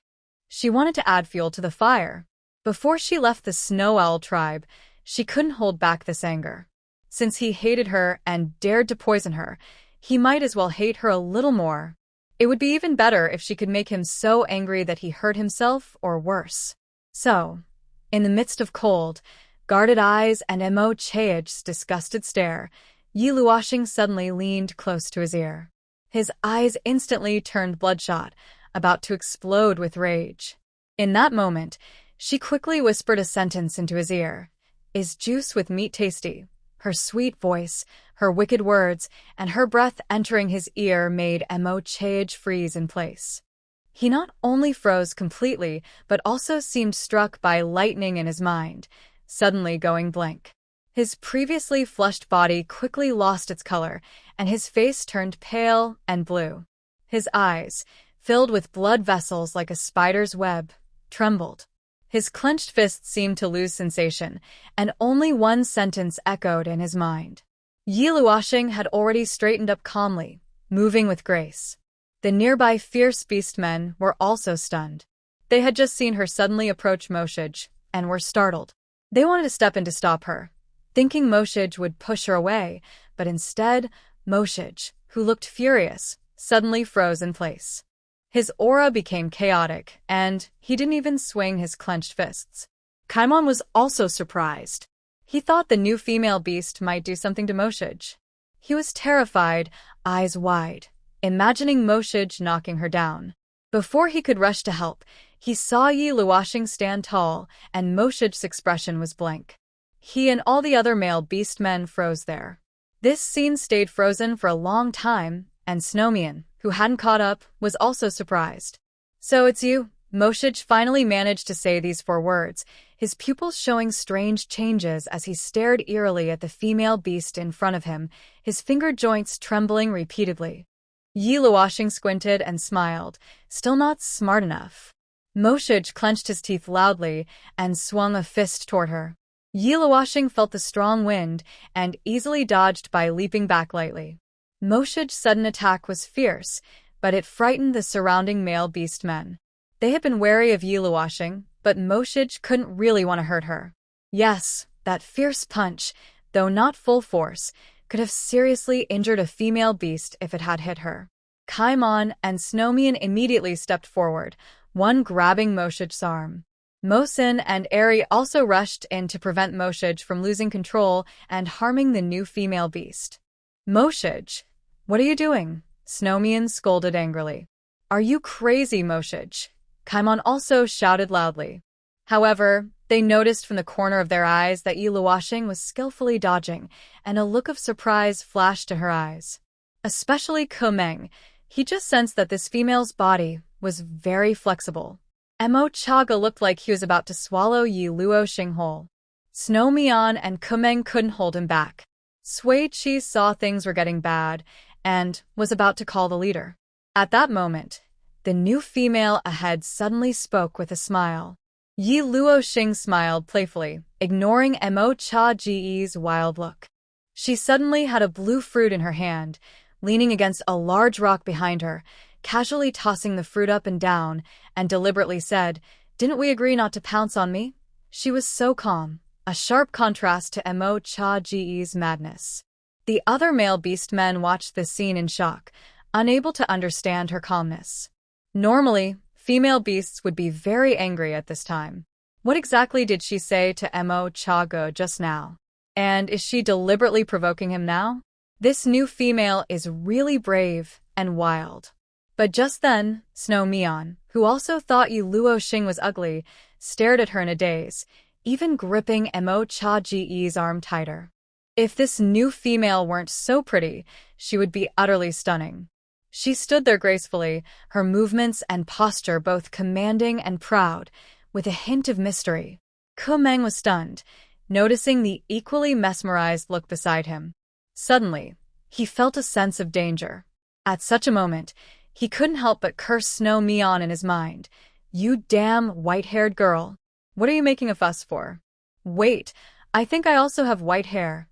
She wanted to add fuel to the fire. Before she left the Snow Owl tribe, she couldn't hold back this anger. Since he hated her and dared to poison her, he might as well hate her a little more. It would be even better if she could make him so angry that he hurt himself or worse. So, in the midst of cold, guarded eyes and Mochog's disgusted stare, Yellowoxing suddenly leaned close to his ear. His eyes instantly turned bloodshot, about to explode with rage. In that moment, she quickly whispered a sentence into his ear. "Is juice with meat tasty?" Her sweet voice, her wicked words, and her breath entering his ear made Mochog freeze in place. He not only froze completely, but also seemed struck by lightning in his mind, suddenly going blank. His previously flushed body quickly lost its color, and his face turned pale and blue. His eyes, filled with blood vessels like a spider's web, trembled. His clenched fists seemed to lose sensation, and only one sentence echoed in his mind. Yi Luoxing had already straightened up calmly, moving with grace. The nearby fierce beastmen were also stunned. They had just seen her suddenly approach Moshij, and were startled. They wanted to step in to stop her, thinking Moshij would push her away, but instead, Moshij, who looked furious, suddenly froze in place. His aura became chaotic, and he didn't even swing his clenched fists. Kaimon was also surprised. He thought the new female beast might do something to Moshij. He was terrified, eyes wide, imagining Moshij knocking her down. Before he could rush to help, he saw Yi Luoxing stand tall, and Moshij's expression was blank. He and all the other male beastmen froze there. This scene stayed frozen for a long time, and Snowmian, who hadn't caught up, was also surprised. "So it's you?" Moshij finally managed to say these 4 words, his pupils showing strange changes as he stared eerily at the female beast in front of him, his finger joints trembling repeatedly. Yi Luoxing squinted and smiled, still not smart enough. Moshij clenched his teeth loudly and swung a fist toward her. Yi Luoxing felt the strong wind and easily dodged by leaping back lightly. Moshij's sudden attack was fierce, but it frightened the surrounding male beastmen. They had been wary of Yi Luoxing, but Moshij couldn't really want to hurt her. Yes, that fierce punch, though not full force, could have seriously injured a female beast if it had hit her. Kaimon and Snowmian immediately stepped forward, one grabbing Moshij's arm. Mosin and Eri also rushed in to prevent Moshij from losing control and harming the new female beast. "Moshij, what are you doing?" Snowmian scolded angrily. "Are you crazy, Moshij?" Kaimon also shouted loudly. However, they noticed from the corner of their eyes that Yi Luoxing was skillfully dodging, and a look of surprise flashed to her eyes. Especially Kumeng, he just sensed that this female's body was very flexible. Mo Chaga looked like he was about to swallow Yi Luoxing whole. Snowmian and Kumeng couldn't hold him back. Sui Chi saw things were getting bad, and was about to call the leader. At that moment, the new female ahead suddenly spoke with a smile. Yi Luoxing smiled playfully, ignoring Mo Cha-ji's wild look. She suddenly had a blue fruit in her hand, leaning against a large rock behind her, casually tossing the fruit up and down, and deliberately said, "Didn't we agree not to pounce on me?" She was so calm, a sharp contrast to Mo Cha-ji's madness. The other male beastmen watched this scene in shock, unable to understand her calmness. Normally, female beasts would be very angry at this time. What exactly did she say to Mo Chago just now? And is she deliberately provoking him now? This new female is really brave and wild. But just then, Snowmian, who also thought Yi Luoxing was ugly, stared at her in a daze, even gripping Mo Cha-ji's arm tighter. If this new female weren't so pretty, she would be utterly stunning. She stood there gracefully, her movements and posture both commanding and proud, with a hint of mystery. Kumeng was stunned, noticing the equally mesmerized look beside him. Suddenly, he felt a sense of danger. At such a moment, he couldn't help but curse Snowmian in his mind. "You damn white-haired girl. What are you making a fuss for?" "Wait, I think I also have white hair."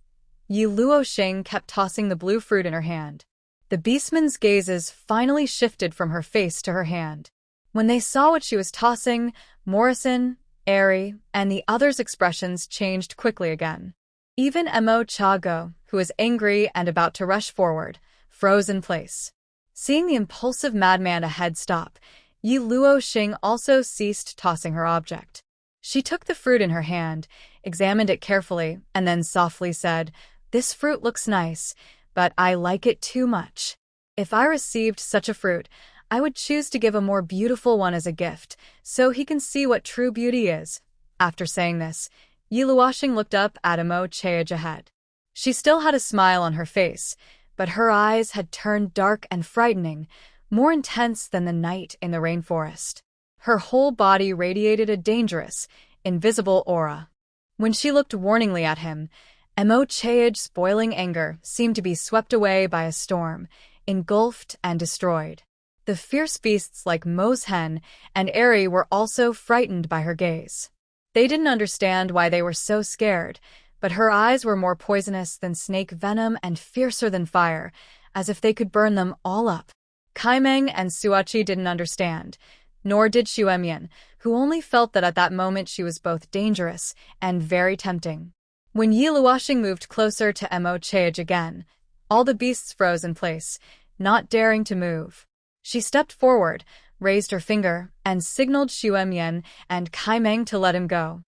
Yi Luoxing kept tossing the blue fruit in her hand. The beastmen's gazes finally shifted from her face to her hand. When they saw what she was tossing, Morrison, Eri, and the others' expressions changed quickly again. Even Mo Chago, who was angry and about to rush forward, froze in place. Seeing the impulsive madman ahead stop, Yi Luoxing also ceased tossing her object. She took the fruit in her hand, examined it carefully, and then softly said, "This fruit looks nice, but I like it too much. If I received such a fruit, I would choose to give a more beautiful one as a gift, so he can see what true beauty is." After saying this, Yi Luoxing looked up at Mo Chaej ahead. She still had a smile on her face, but her eyes had turned dark and frightening, more intense than the night in the rainforest. Her whole body radiated a dangerous, invisible aura. When she looked warningly at him, Mo Chaej's boiling anger seemed to be swept away by a storm, engulfed and destroyed. The fierce beasts like Mo's hen and Airy were also frightened by her gaze. They didn't understand why they were so scared, but her eyes were more poisonous than snake venom and fiercer than fire, as if they could burn them all up. Kaimeng and Suachi didn't understand, nor did Xuemian, who only felt that at that moment she was both dangerous and very tempting. When Yi Luoxing moved closer to Mo Cheage again, all the beasts froze in place, not daring to move. She stepped forward, raised her finger, and signaled Xuemian and Kaimeng to let him go.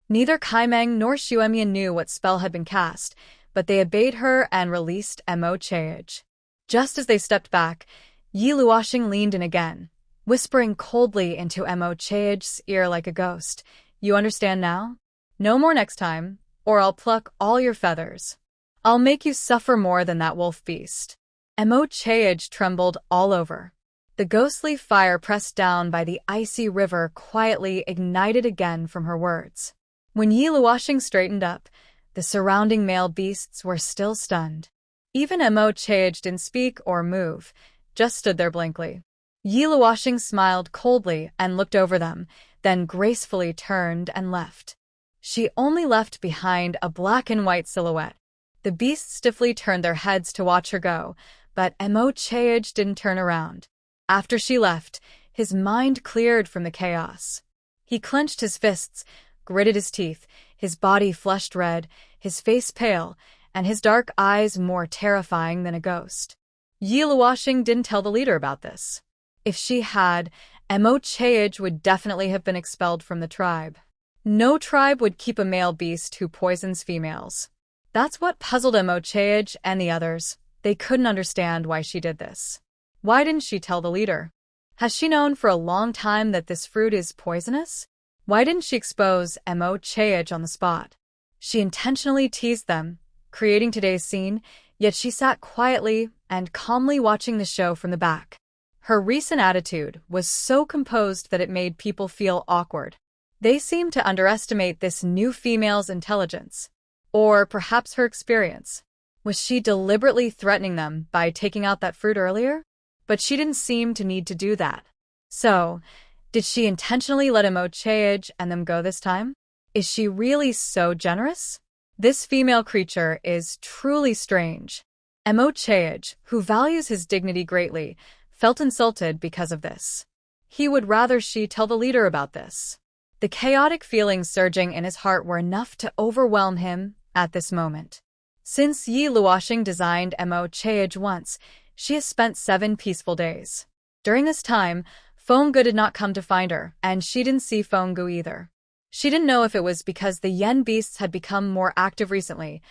Neither Kaimeng nor Xuemian knew what spell had been cast, but they obeyed her and released Mo Cheage. Just as they stepped back, Yi Luoxing leaned in again, whispering coldly into Mo Cheage's ear like a ghost. "You understand now? No more next time, or I'll pluck all your feathers. I'll make you suffer more than that wolf beast." Mo Cheage trembled all over. The ghostly fire pressed down by the icy river quietly ignited again from her words. When Yi Luoxing straightened up, the surrounding male beasts were still stunned. Even Mo Cheage didn't speak or move, just stood there blankly. Yi Luoxing smiled coldly and looked over them, then gracefully turned and left. She only left behind a black and white silhouette. The beasts stiffly turned their heads to watch her go, but Mo Cheage didn't turn around. After she left, his mind cleared from the chaos. He clenched his fists, gritted his teeth, his body flushed red, his face pale, and his dark eyes more terrifying than a ghost. Yi Luoxing didn't tell the leader about this. If she had, Mo Cheage would definitely have been expelled from the tribe. No tribe would keep a male beast who poisons females. That's what puzzled Mo Cheage and the others. They couldn't understand why she did this. Why didn't she tell the leader? Has she known for a long time that this fruit is poisonous? Why didn't she expose Mo Cheage on the spot? She intentionally teased them, creating today's scene, yet she sat quietly and calmly watching the show from the back. Her recent attitude was so composed that it made people feel awkward. They seemed to underestimate this new female's intelligence. Or perhaps her experience. Was she deliberately threatening them by taking out that fruit earlier? But she didn't seem to need to do that. So, did she intentionally let Mo Cheage and them go this time? Is she really so generous? This female creature is truly strange. Mo Cheage, who values his dignity greatly, felt insulted because of this. He would rather she tell the leader about this. The chaotic feelings surging in his heart were enough to overwhelm him at this moment. Since Yi Luoxing designed Mo Cheage once, she has spent 7 peaceful days. During this time, Fenggu did not come to find her, and she didn't see Fenggu either. She didn't know if it was because the yen beasts had become more active recently,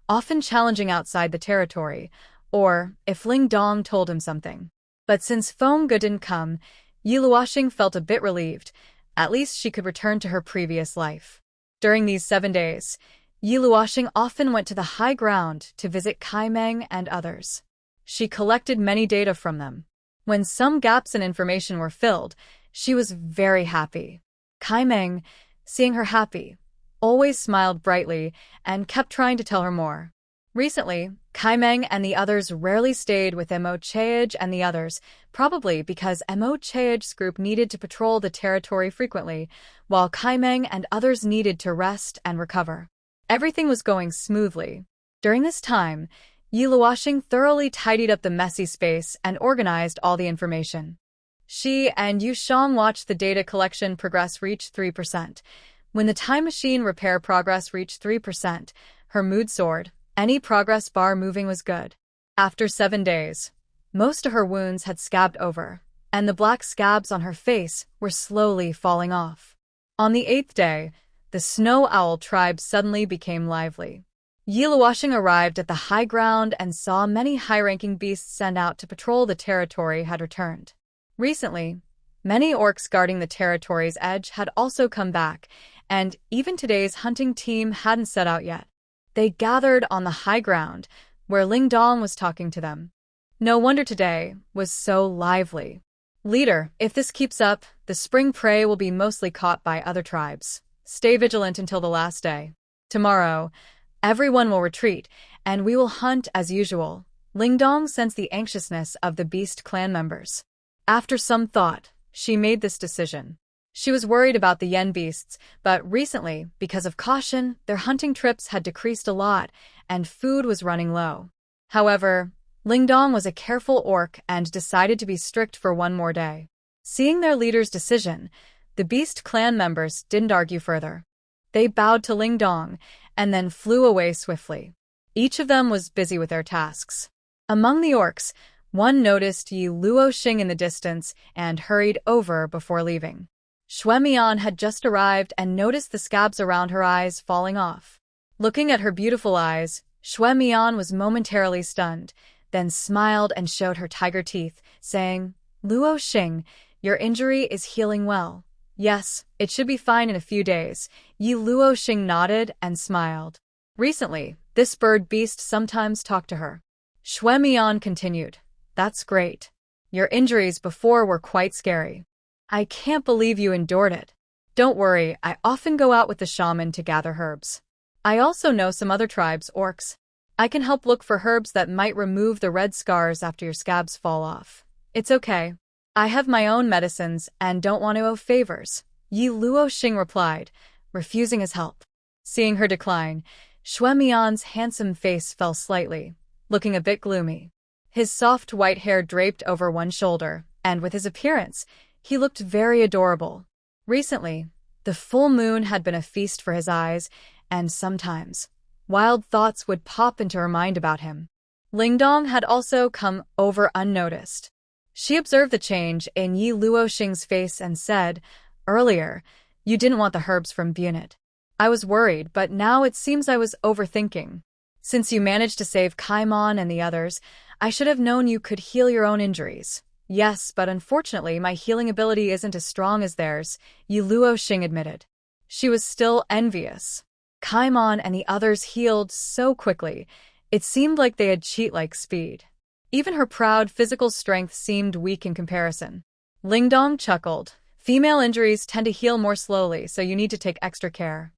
often challenging outside the territory, or if Ling Dong told him something. But since Fenggu didn't come, Yi Luoxing felt a bit relieved. At least she could return to her previous life. During these 7 days, Yi Luoxing often went to the high ground to visit Kaimeng and others. She collected many data from them. When some gaps in information were filled, she was very happy. Kaimeng, seeing her happy, always smiled brightly and kept trying to tell her more. Recently, Kaimeng and the others rarely stayed with Mo Cheage and the others, probably because Mo Cheage's group needed to patrol the territory frequently, while Kaimeng and others needed to rest and recover. Everything was going smoothly. During this time, Yi Luoxing thoroughly tidied up the messy space and organized all the information. She and Yu Shang watched the data collection progress reach 3%. When the time machine repair progress reached 3%, her mood soared. Any progress bar moving was good. After 7 days, most of her wounds had scabbed over, and the black scabs on her face were slowly falling off. On the 8th day, the Snow Owl tribe suddenly became lively. Yi Luoxing arrived at the high ground and saw many high-ranking beasts sent out to patrol the territory had returned. Recently, many orcs guarding the territory's edge had also come back, and even today's hunting team hadn't set out yet. They gathered on the high ground, where Ling Dong was talking to them. No wonder today was so lively. Leader, if this keeps up, the spring prey will be mostly caught by other tribes. Stay vigilant until the last day. Tomorrow, everyone will retreat, and we will hunt as usual. Ling Dong sensed the anxiousness of the beast clan members. After some thought, she made this decision. She was worried about the yen beasts, but recently, because of caution, their hunting trips had decreased a lot, and food was running low. However, Lingdong was a careful orc and decided to be strict for one more day. Seeing their leader's decision, the beast clan members didn't argue further. They bowed to Lingdong and then flew away swiftly. Each of them was busy with their tasks. Among the orcs, one noticed Yi Luoxing in the distance and hurried over before leaving. Xuemian had just arrived and noticed the scabs around her eyes falling off. Looking at her beautiful eyes, Xuemian was momentarily stunned, then smiled and showed her tiger teeth, saying, "Luoxing, your injury is healing well." "Yes, it should be fine in a few days." Yi Luoxing nodded and smiled. Recently, this bird beast sometimes talked to her. Xuemian continued, "That's great. Your injuries before were quite scary. I can't believe you endured it. Don't worry, I often go out with the shaman to gather herbs. I also know some other tribes, orcs. I can help look for herbs that might remove the red scars after your scabs fall off. It's okay. I have my own medicines and don't want to owe favors." Yi Luoxing replied, refusing his help. Seeing her decline, Xuemian's handsome face fell slightly, looking a bit gloomy. His soft white hair draped over one shoulder, and with his appearance, he looked very adorable. Recently, the full moon had been a feast for his eyes, and sometimes, wild thoughts would pop into her mind about him. Lingdong had also come over unnoticed. She observed the change in Yi Luoxing's face and said, "Earlier, you didn't want the herbs from Bunit. I was worried, but now it seems I was overthinking. Since you managed to save Kaimon and the others, I should have known you could heal your own injuries." "Yes, but unfortunately my healing ability isn't as strong as theirs," Yi Luoxing admitted. She was still envious. Kaimon and the others healed so quickly, it seemed like they had cheat-like speed. Even her proud physical strength seemed weak in comparison. Lingdong chuckled. "Female injuries tend to heal more slowly, so you need to take extra care."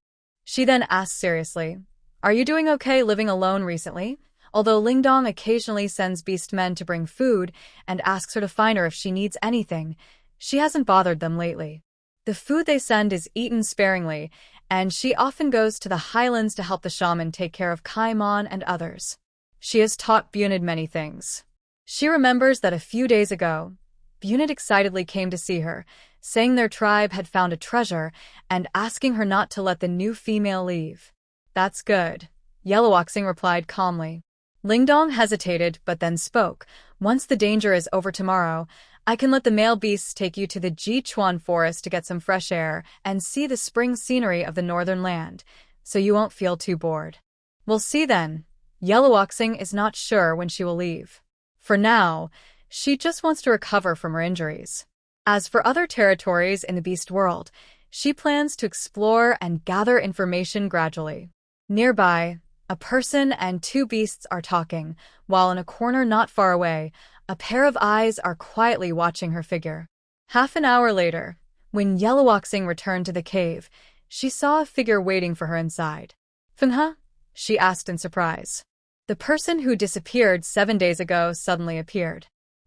She then asked seriously, "Are you doing okay living alone recently?" Although Lingdong occasionally sends beast men to bring food and asks her to find her if she needs anything, she hasn't bothered them lately. The food they send is eaten sparingly, and she often goes to the highlands to help the shaman take care of Kaimon and others. She has taught Bunid many things. She remembers that a few days ago, Bunid excitedly came to see her, saying their tribe had found a treasure and asking her not to let the new female leave. "That's good," Yellowoxing replied calmly. Lingdong hesitated but then spoke. "Once the danger is over tomorrow, I can let the male beasts take you to the Jichuan forest to get some fresh air and see the spring scenery of the northern land, so you won't feel too bored." "We'll see then." Yellowoxing is not sure when she will leave. For now, she just wants to recover from her injuries. As for other territories in the beast world, she plans to explore and gather information gradually. Nearby, a person and two beasts are talking, while in a corner not far away, a pair of eyes are quietly watching her figure. Half an hour later, when Yellowoxing returned to the cave, she saw a figure waiting for her inside. "Fenghe?" she asked in surprise. The person who disappeared 7 days ago suddenly appeared.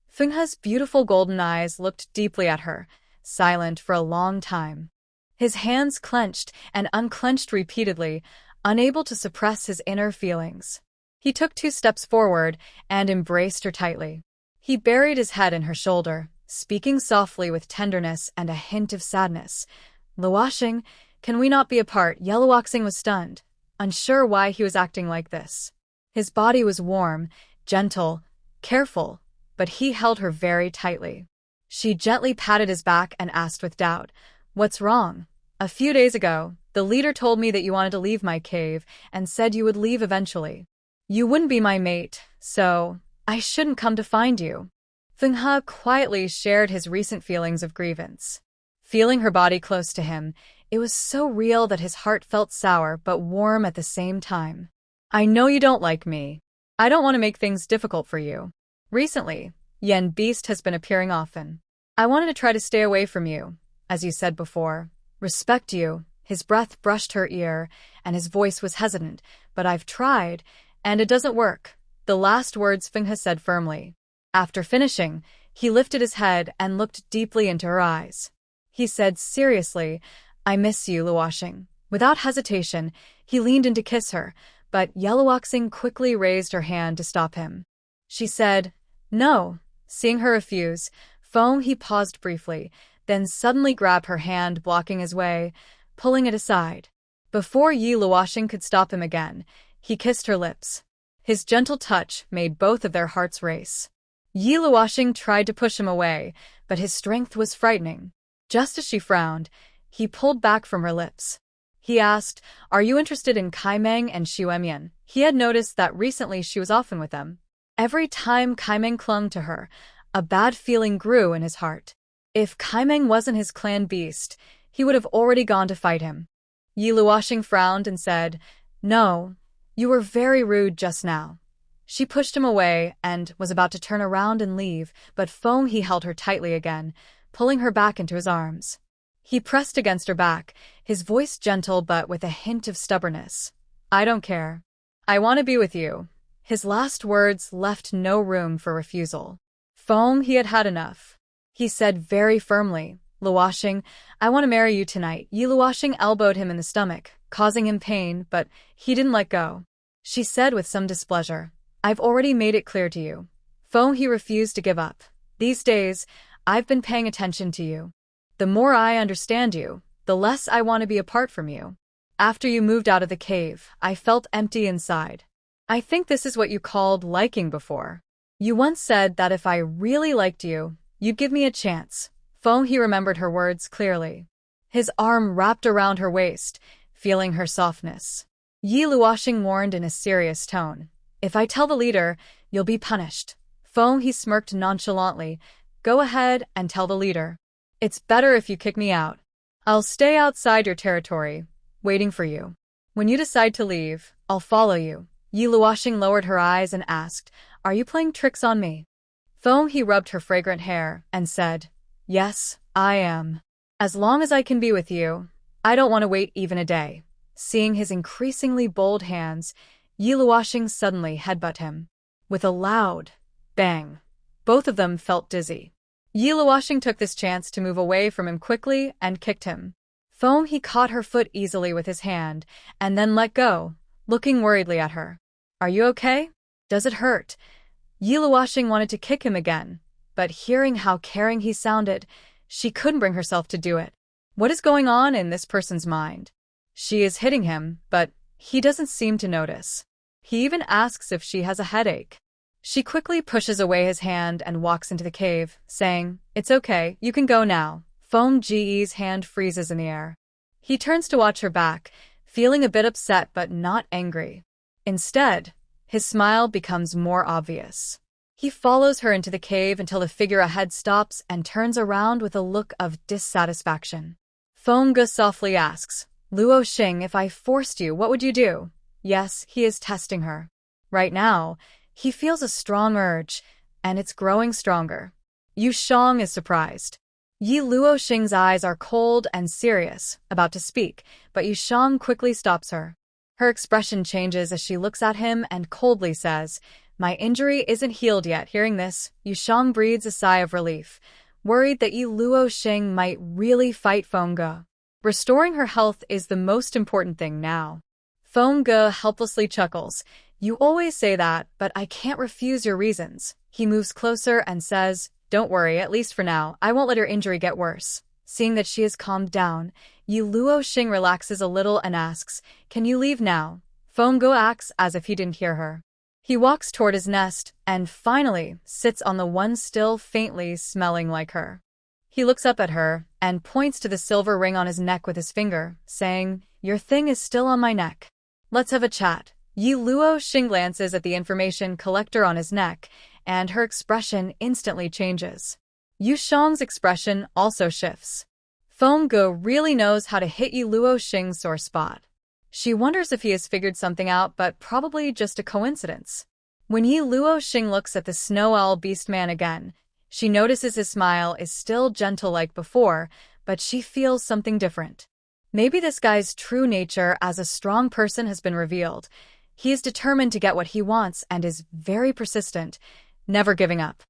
Fenghe's beautiful golden eyes looked deeply at her, silent for a long time. His hands clenched and unclenched repeatedly, unable to suppress his inner feelings. He took 2 steps forward and embraced her tightly. He buried his head in her shoulder, speaking softly with tenderness and a hint of sadness. "Luoxing, can we not be apart?" Yellowoxing was stunned, unsure why he was acting like this. His body was warm, gentle, careful, but he held her very tightly. She gently patted his back and asked with doubt, "What's wrong?" "A few days ago, the leader told me that you wanted to leave my cave and said you would leave eventually. You wouldn't be my mate, so I shouldn't come to find you." Fenghe quietly shared his recent feelings of grievance. Feeling her body close to him, it was so real that his heart felt sour but warm at the same time. "I know you don't like me. I don't want to make things difficult for you. Recently, Yen Beast has been appearing often. I wanted to try to stay away from you, as you said before. Respect you." His breath brushed her ear, and his voice was hesitant, "But I've tried, and it doesn't work." The last words Fenghe said firmly. After finishing, He lifted his head and looked deeply into her eyes. He said seriously, "I miss you, Luoxing." Without hesitation, he leaned in to kiss her, but Yeluoxing quickly raised her hand to stop him. She said, "No." Seeing her refuse, he paused briefly, then suddenly grabbed her hand, blocking his way, pulling it aside. Before Yi Luoxing could stop him again, he kissed her lips. His gentle touch made both of their hearts race. Yi Luoxing tried to push him away, but his strength was frightening. Just as she frowned, he pulled back from her lips. He asked, "Are you interested in Kaimeng and Xuemian?" He had noticed that recently she was often with them. Every time Kaimeng clung to her, a bad feeling grew in his heart. If Kaimeng wasn't his clan beast, he would have already gone to fight him. Yi Luoxing frowned and said, "No, you were very rude just now." She pushed him away and was about to turn around and leave, but he held her tightly again, pulling her back into his arms. He pressed against her back, his voice gentle but with a hint of stubbornness. "I don't care. I want to be with you." His last words left no room for refusal. He had had enough. He said very firmly, "Luoxing, I want to marry you tonight." Yi Luoxing elbowed him in the stomach, causing him pain, but he didn't let go. She said with some displeasure, "I've already made it clear to you." He refused to give up. "These days, I've been paying attention to you. The more I understand you, the less I want to be apart from you. After you moved out of the cave, I felt empty inside. I think this is what you called liking before. You once said that if I really liked you, you'd give me a chance." He remembered her words clearly. His arm wrapped around her waist, feeling her softness. Yi Luoxing warned in a serious tone, "If I tell the leader, you'll be punished." He smirked nonchalantly, "Go ahead and tell the leader. It's better if you kick me out. I'll stay outside your territory, waiting for you. When you decide to leave, I'll follow you." Yi Luoxing lowered her eyes and asked, "Are you playing tricks on me?" He rubbed her fragrant hair and said, "Yes, I am. As long as I can be with you, I don't want to wait even a day." Seeing his increasingly bold hands, Yi Luoxing suddenly headbutted him. With a loud bang, both of them felt dizzy. Yi Luoxing took this chance to move away from him quickly and kicked him. He caught her foot easily with his hand and then let go, looking worriedly at her. "Are you okay? Does it hurt?" Yi Luoxing wanted to kick him again, but hearing how caring he sounded, she couldn't bring herself to do it. What is going on in this person's mind? She is hitting him, but he doesn't seem to notice. He even asks if she has a headache. She quickly pushes away his hand and walks into the cave, saying, "It's okay, you can go now." Ji's hand freezes in the air. He turns to watch her back, feeling a bit upset but not angry. Instead, his smile becomes more obvious. He follows her into the cave until the figure ahead stops and turns around with a look of dissatisfaction. Ge softly asks, "Luoxing, if I forced you, what would you do?" Yes, he is testing her. Right now, he feels a strong urge, and it's growing stronger. Yu Shang is surprised. Yi Luoxing's eyes are cold and serious, about to speak, but Yu Shang quickly stops her. Her expression changes as she looks at him and coldly says, "My injury isn't healed yet." Hearing this, Yu Shang breathes a sigh of relief, worried that Yi Luoxing might really fight Ge. Restoring her health is the most important thing now. Ge helplessly chuckles. "You always say that, but I can't refuse your reasons." He moves closer and says, "Don't worry, at least for now, I won't let her injury get worse." Seeing that she has calmed down, Yi Luoxing relaxes a little and asks, "Can you leave now?" Ge acts as if he didn't hear her. He walks toward his nest and finally sits on the one still faintly smelling like her. He looks up at her and points to the silver ring on his neck with his finger, saying, "Your thing is still on my neck. Let's have a chat." Yi Luoxing glances at the information collector on his neck, and her expression instantly changes. Yu Shang's expression also shifts. Ge really knows how to hit Yi Luoxing's sore spot. She wonders if he has figured something out, but probably just a coincidence. When Yi Luoxing looks at the snow owl beastman again, she notices his smile is still gentle like before, but she feels something different. Maybe this guy's true nature as a strong person has been revealed. He is determined to get what he wants and is very persistent, never giving up.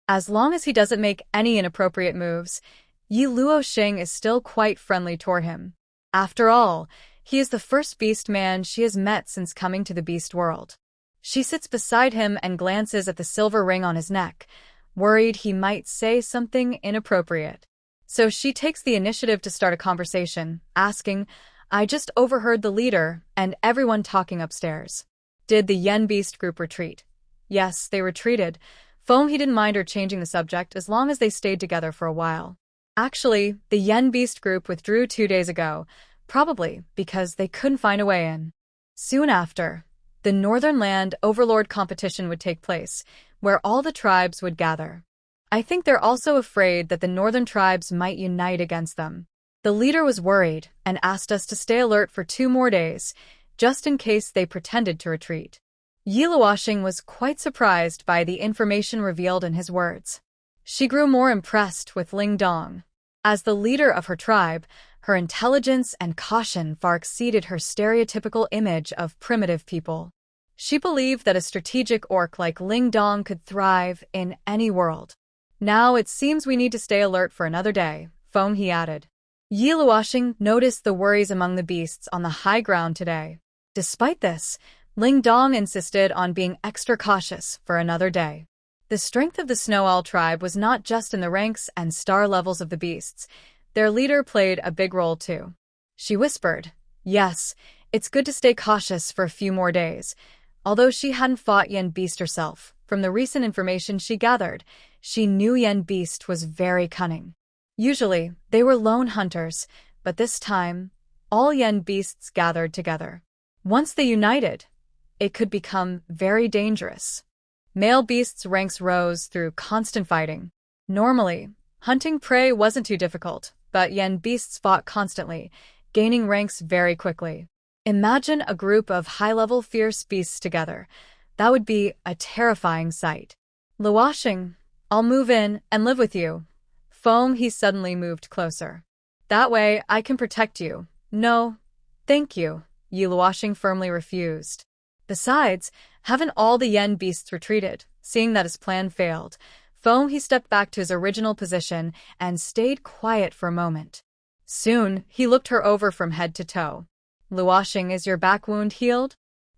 As long as he doesn't make any inappropriate moves, Yi Luoxing is still quite friendly toward him. After all, he is the first beast man she has met since coming to the beast world. She sits beside him and glances at the silver ring on his neck, worried he might say something inappropriate. So she takes the initiative to start a conversation, asking, I just overheard the leader and everyone talking upstairs. Did the Yen Beast group retreat? Yes, they retreated. Foam he didn't mind her changing the subject as long as they stayed together for a while. Actually, the Yen Beast group withdrew 2 days ago, probably because they couldn't find a way in. Soon after, the Northern Land Overlord competition would take place, where all the tribes would gather. I think they're also afraid that the northern tribes might unite against them. The leader was worried and asked us to stay alert for 2 more days, just in case they pretended to retreat. Yi Luoxing was quite surprised by the information revealed in his words. She grew more impressed with Ling Dong. As the leader of her tribe, her intelligence and caution far exceeded her stereotypical image of primitive people. She believed that a strategic orc like Ling Dong could thrive in any world. Now it seems we need to stay alert for another day, Foam he added. Yi Luoxing noticed the worries among the beasts on the high ground today. Despite this, Ling Dong insisted on being extra cautious for another day. The strength of the Snow Owl tribe was not just in the ranks and star levels of the beasts. Their leader played a big role too. She whispered, yes, it's good to stay cautious for a few more days. Although she hadn't fought Yen Beast herself, from the recent information she gathered, she knew Yen Beast was very cunning. Usually, they were lone hunters, but this time, all Yen Beasts gathered together. Once they united, it could become very dangerous. Male beasts' ranks rose through constant fighting. Normally, hunting prey wasn't too difficult, but Yen Beasts fought constantly, gaining ranks very quickly. Imagine a group of high-level fierce beasts together. That would be a terrifying sight. Luoxing, I'll move in and live with you. Foam he suddenly moved closer. That way I can protect you. No, thank you, Yi Luoxing firmly refused. Besides, haven't all the Yen Beasts retreated? Seeing that his plan failed, Foam he stepped back to his original position and stayed quiet for a moment. Soon, he looked her over from head to toe. Luoxing, is your back wound healed?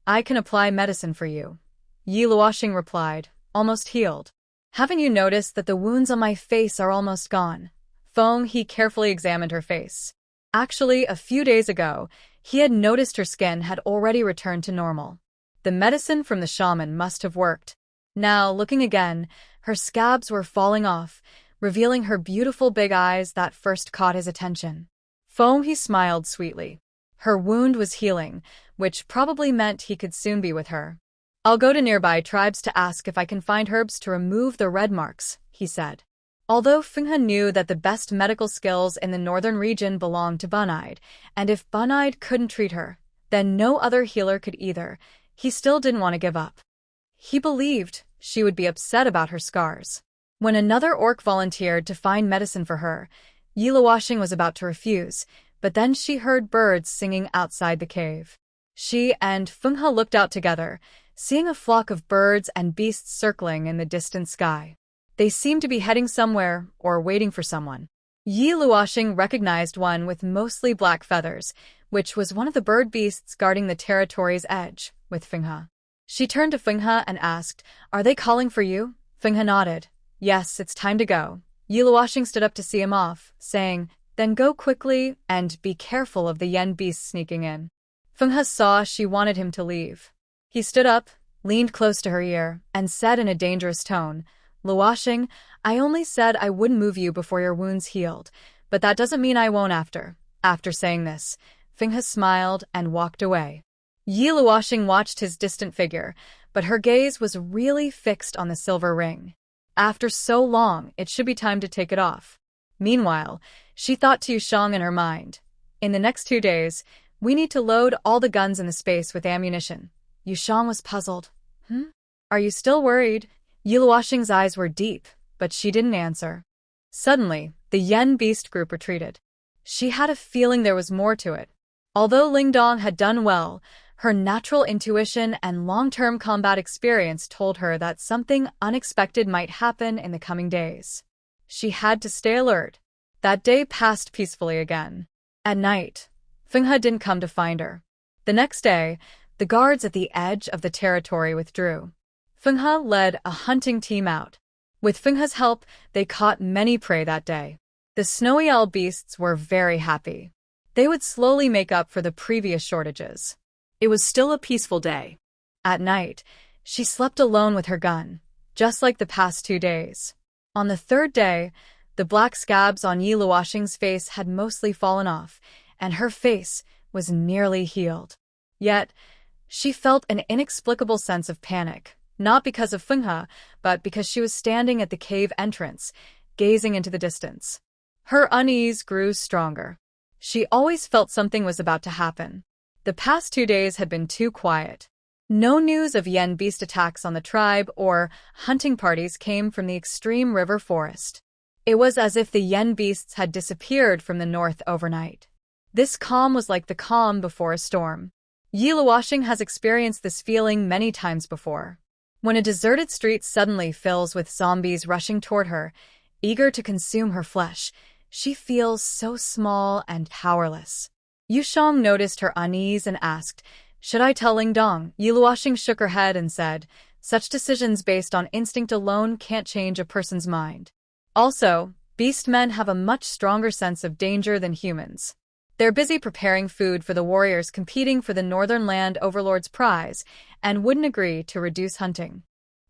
I can apply medicine for you. Yi Luoxing replied, almost healed. Haven't you noticed that the wounds on my face are almost gone? Foam he carefully examined her face. Actually, a few days ago, he had noticed her skin had already returned to normal. The medicine from the shaman must have worked. Now, looking again, her scabs were falling off, revealing her beautiful big eyes that first caught his attention. Foam he smiled sweetly. Her wound was healing, which probably meant he could soon be with her. I'll go to nearby tribes to ask if I can find herbs to remove the red marks, he said. Although Fenghe knew that the best medical skills in the northern region belonged to Bunide, and if Bunide couldn't treat her, then no other healer could either, he still didn't want to give up. He believed she would be upset about her scars. When another orc volunteered to find medicine for her, Yi Luoxing was about to refuse, but then she heard birds singing outside the cave. She and Fenghe looked out together, seeing a flock of birds and beasts circling in the distant sky. They seemed to be heading somewhere or waiting for someone. Yi Luoxing recognized one with mostly black feathers, which was one of the bird beasts guarding the territory's edge, with Fenghe. She turned to Fenghe and asked, "Are they calling for you?" Fenghe nodded. "Yes, it's time to go." Yi Luoxing stood up to see him off, saying, "Then go quickly and be careful of the Yen beasts sneaking in." Fenghe saw she wanted him to leave. He stood up, leaned close to her ear, and said in a dangerous tone, "Luoxing, I only said I wouldn't move you before your wounds healed, but that doesn't mean I won't after." After saying this, Fenghe smiled and walked away. Yi Luoxing watched his distant figure, but her gaze was really fixed on the silver ring. After so long, it should be time to take it off. Meanwhile, she thought to Yushang in her mind. In the next 2 days, we need to load all the guns in the space with ammunition. Yushang was puzzled. Are you still worried? Yi Luoxing's eyes were deep, but she didn't answer. Suddenly, the Yen Beast group retreated. She had a feeling there was more to it. Although Ling Dong had done well, Her natural intuition and long-term combat experience told her that something unexpected might happen in the coming days. She had to stay alert. That day passed peacefully again. At night, Fenghe didn't come to find her. The next day, the guards at the edge of the territory withdrew. Fenghe led a hunting team out. With Fenghe's help, they caught many prey that day. The snowy owl beasts were very happy. They would slowly make up for the previous shortages. It was still a peaceful day. At night, she slept alone with her gun, just like the past 2 days. On the third day, the black scabs on Yi Luoxing's face had mostly fallen off, and her face was nearly healed. Yet, she felt an inexplicable sense of panic, not because of Fenghe, but because she was standing at the cave entrance, gazing into the distance. Her unease grew stronger. She always felt something was about to happen. The past 2 days had been too quiet. No news of yen beast attacks on the tribe or hunting parties came from the extreme river forest. It was as if the yen beasts had disappeared from the north overnight. This calm was like the calm before a storm. Yi Luoxing has experienced this feeling many times before. When a deserted street suddenly fills with zombies rushing toward her, eager to consume her flesh, she feels so small and powerless. Yu Shang noticed her unease and asked, "Should I tell Ling Dong?" Yi Luoxing shook her head and said, "Such decisions based on instinct alone can't change a person's mind. Also, beast men have a much stronger sense of danger than humans. They're busy preparing food for the warriors competing for the Northern Land Overlord's prize and wouldn't agree to reduce hunting.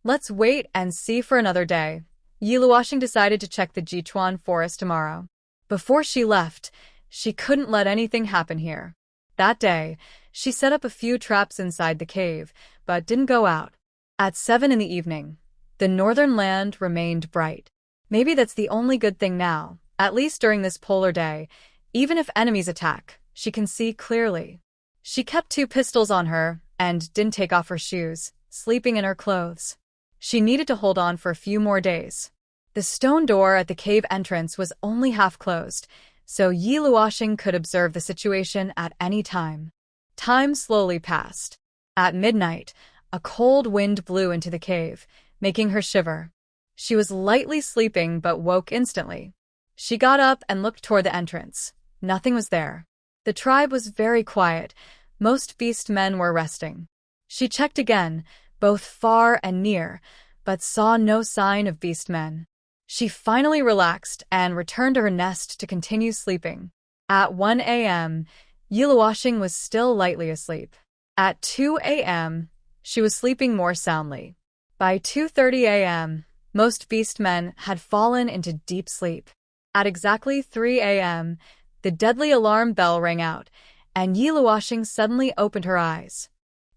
Let's wait and see for another day." Yi Luoxing decided to check the Jichuan forest tomorrow. Before she left, she couldn't let anything happen here. That day, she set up a few traps inside the cave, but didn't go out. At 7 in the evening, the northern land remained bright. Maybe that's the only good thing now, at least during this polar day. Even if enemies attack, she can see clearly. She kept 2 pistols on her and didn't take off her shoes, sleeping in her clothes. She needed to hold on for a few more days. The stone door at the cave entrance was only half closed, so Yi Luoxing could observe the situation at any time. Time slowly passed. At midnight, a cold wind blew into the cave, making her shiver. She was lightly sleeping but woke instantly. She got up and looked toward the entrance. Nothing was there. The tribe was very quiet. Most beast men were resting. She checked again, both far and near, but saw no sign of beast men. She finally relaxed and returned to her nest to continue sleeping. At 1 a.m., Yi Luoxing was still lightly asleep. At 2 a.m., she was sleeping more soundly. By 2:30 a.m., most beast men had fallen into deep sleep. At exactly 3 a.m., the deadly alarm bell rang out, and Yi Luoxing suddenly opened her eyes.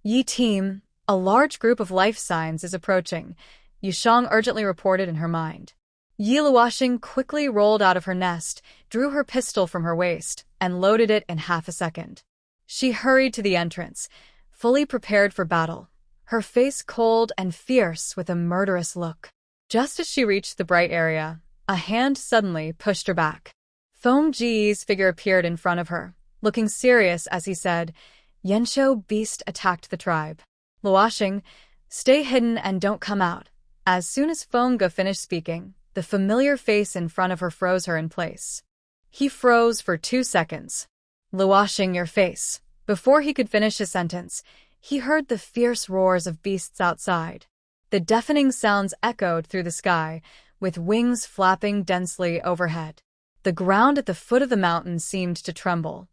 "Yi team, a large group of life signs is approaching," Yu Shang urgently reported in her mind. Yi Luoxing quickly rolled out of her nest, drew her pistol from her waist, and loaded it in half a second. She hurried to the entrance, fully prepared for battle, her face cold and fierce with a murderous look. Just as she reached the bright area, a hand suddenly pushed her back. Feng Ji's figure appeared in front of her, looking serious as he said, "Yanshou beast attacked the tribe. Luoxing, stay hidden and don't come out." As soon as Feng Ge finished speaking, the familiar face in front of her froze her in place. He froze for 2 seconds. "Luoxing, your face." Before he could finish his sentence, he heard the fierce roars of beasts outside. The deafening sounds echoed through the sky, with wings flapping densely overhead. The ground at the foot of the mountain seemed to tremble.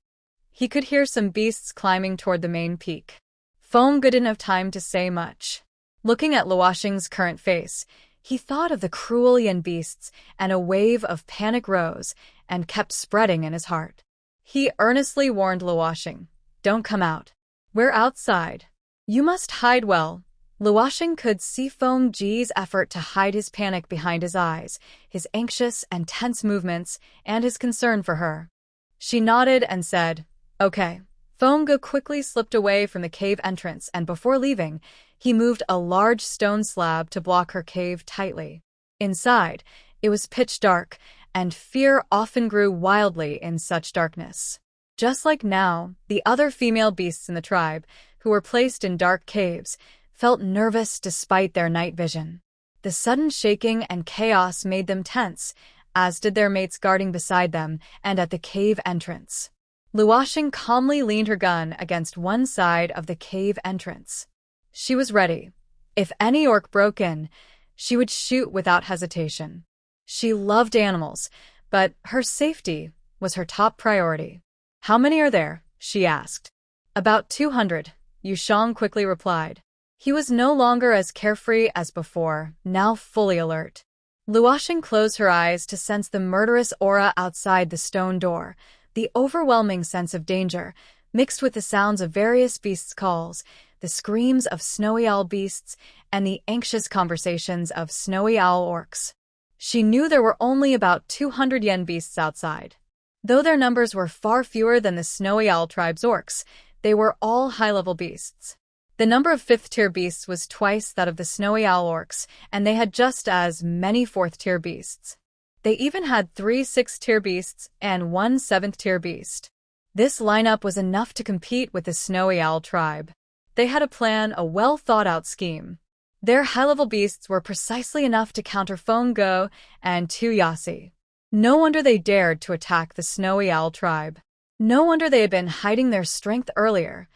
He could hear some beasts climbing toward the main peak. Feng Ge didn't have time to say much. Looking at Luoxing's current face, he thought of the cruel yen beasts, and a wave of panic rose and kept spreading in his heart. He earnestly warned Luoxing, "Don't come out. We're outside. You must hide well." Luoxing could see Feng Ji's effort to hide his panic behind his eyes, his anxious and tense movements, and his concern for her. She nodded and said, "Okay." Feng Ge quickly slipped away from the cave entrance, and before leaving, he moved a large stone slab to block her cave tightly. Inside, it was pitch dark, and fear often grew wildly in such darkness. Just like now, the other female beasts in the tribe, who were placed in dark caves, felt nervous despite their night vision. The sudden shaking and chaos made them tense, as did their mates guarding beside them and at the cave entrance. Luoxing calmly leaned her gun against one side of the cave entrance. She was ready. If any orc broke in, she would shoot without hesitation. She loved animals, but her safety was her top priority. "How many are there?" she asked. "About 200, Yushang quickly replied. He was no longer as carefree as before, now fully alert. Luoxing closed her eyes to sense the murderous aura outside the stone door, the overwhelming sense of danger, mixed with the sounds of various beasts' calls, the screams of snowy owl beasts, and the anxious conversations of snowy owl orcs. She knew there were only about 200 yen beasts outside. Though their numbers were far fewer than the snowy owl tribe's orcs, they were all high-level beasts. The number of 5th-tier beasts was twice that of the snowy owl orcs, and they had just as many 4th-tier beasts. They even had 3 6th-tier beasts and 1 7th-tier beast. This lineup was enough to compete with the snowy owl tribe. They had a plan, a well-thought-out scheme. Their high-level beasts were precisely enough to counter Feng Go and Tu Yasi. No wonder they dared to attack the snowy owl tribe. No wonder they had been hiding their strength earlier.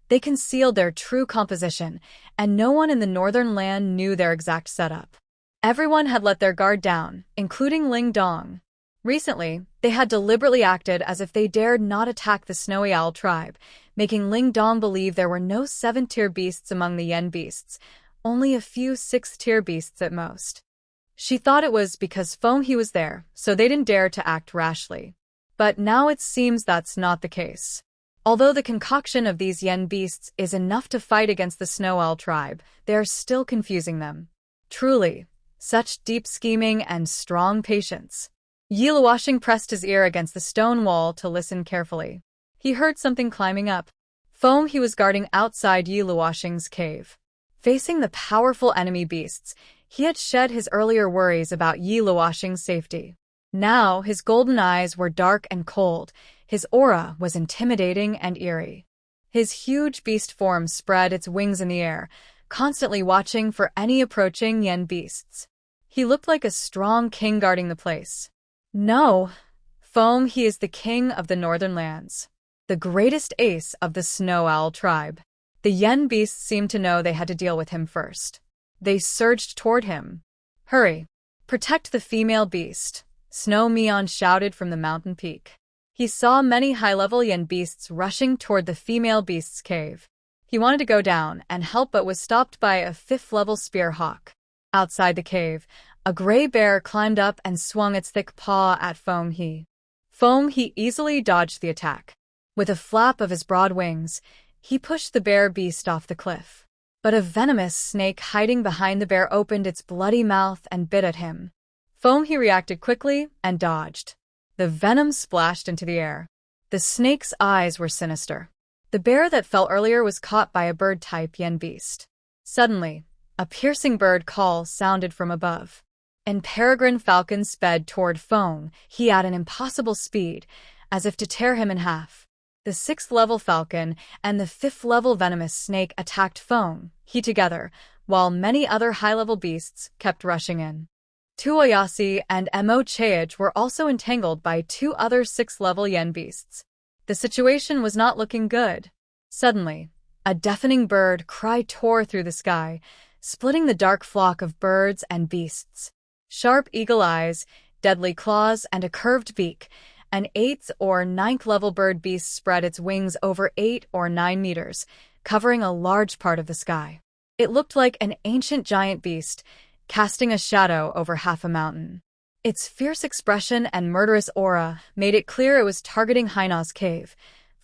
They concealed their true composition, and no one in the northern land knew their exact setup. Everyone had let their guard down, including Ling Dong. Recently, they had deliberately acted as if they dared not attack the snowy owl tribe, making Ling Dong believe there were no 7th-tier beasts among the yen beasts, only a few 6th-tier beasts at most. She thought it was because Feng He was there, so they didn't dare to act rashly. But now it seems that's not the case. Although the concoction of these yen beasts is enough to fight against the snow owl tribe, they are still confusing them. Truly, such deep scheming and strong patience. Yi Luoxing pressed his ear against the stone wall to listen carefully. He heard something climbing up. Feng He was guarding outside Yi Luoxing's cave. Facing the powerful enemy beasts, he had shed his earlier worries about Yi Luoxing's safety. Now his golden eyes were dark and cold. His aura was intimidating and eerie. His huge beast form spread its wings in the air, constantly watching for any approaching yen beasts. He looked like a strong king guarding the place. No, Feng He is the king of the northern lands, the greatest ace of the snow owl tribe. The yen beasts seemed to know they had to deal with him first. They surged toward him. "Hurry! Protect the female beast," Snow Mion shouted from the mountain peak. He saw many high-level yen beasts rushing toward the female beast's cave. He wanted to go down and help but was stopped by a 5th-level spear hawk. Outside the cave, a gray bear climbed up and swung its thick paw at Feng He. Feng He easily dodged the attack. With a flap of his broad wings, he pushed the bear beast off the cliff. But a venomous snake hiding behind the bear opened its bloody mouth and bit at him. Feng He reacted quickly and dodged. The venom splashed into the air. The snake's eyes were sinister. The bear that fell earlier was caught by a bird-type yen beast. Suddenly, a piercing bird call sounded from above. An peregrine falcon sped toward Feng He at an impossible speed, as if to tear him in half. The 6th-level falcon and the 5th-level venomous snake attacked Feng He together, while many other high-level beasts kept rushing in. Tuoyasi and Mo Chaej were also entangled by 2 other 6th-level yen beasts. The situation was not looking good. Suddenly, a deafening bird cry tore through the sky, splitting the dark flock of birds and beasts. Sharp eagle eyes, deadly claws, and a curved beak, an 8th or 9th-level bird beast spread its wings over 8 or 9 meters, covering a large part of the sky. It looked like an ancient giant beast, casting a shadow over half a mountain. Its fierce expression and murderous aura made it clear it was targeting Haina's cave,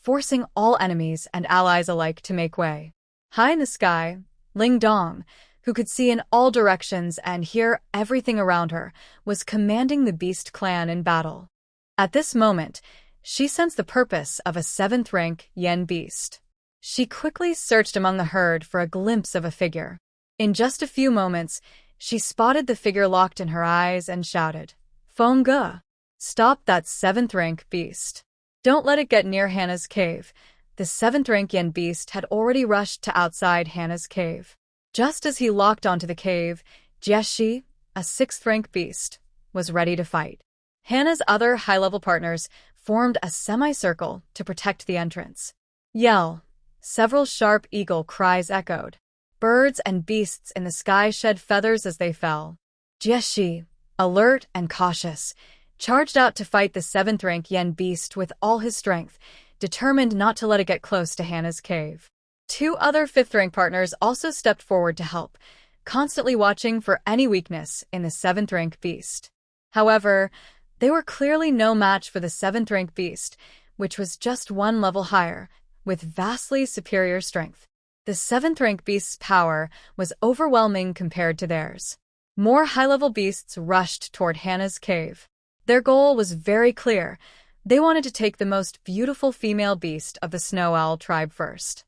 forcing all enemies and allies alike to make way. High in the sky, Ling Dong, who could see in all directions and hear everything around her, was commanding the beast clan in battle. At this moment, she sensed the purpose of a 7th-rank yen beast. She quickly searched among the herd for a glimpse of a figure. In just a few moments, she spotted the figure locked in her eyes and shouted, "Feng Ge! Stop that 7th-rank beast. Don't let it get near Hannah's cave. The 7th-rank yen beast had already rushed to outside Hannah's cave. Just as he locked onto the cave, Jieshi, a 6th-rank beast, was ready to fight. Hannah's other high-level partners formed a semicircle to protect the entrance. Yell! Several sharp eagle cries echoed. Birds and beasts in the sky shed feathers as they fell. Jieshi, alert and cautious, charged out to fight the 7th-rank yen beast with all his strength, determined not to let it get close to Hannah's cave. 2 other 5th-rank partners also stepped forward to help, constantly watching for any weakness in the 7th-rank beast. However, they were clearly no match for the 7th-rank beast, which was just 1 level higher, with vastly superior strength. The 7th-rank beast's power was overwhelming compared to theirs. More high-level beasts rushed toward Hannah's cave. Their goal was very clear. They wanted to take the most beautiful female beast of the Snow Owl tribe first.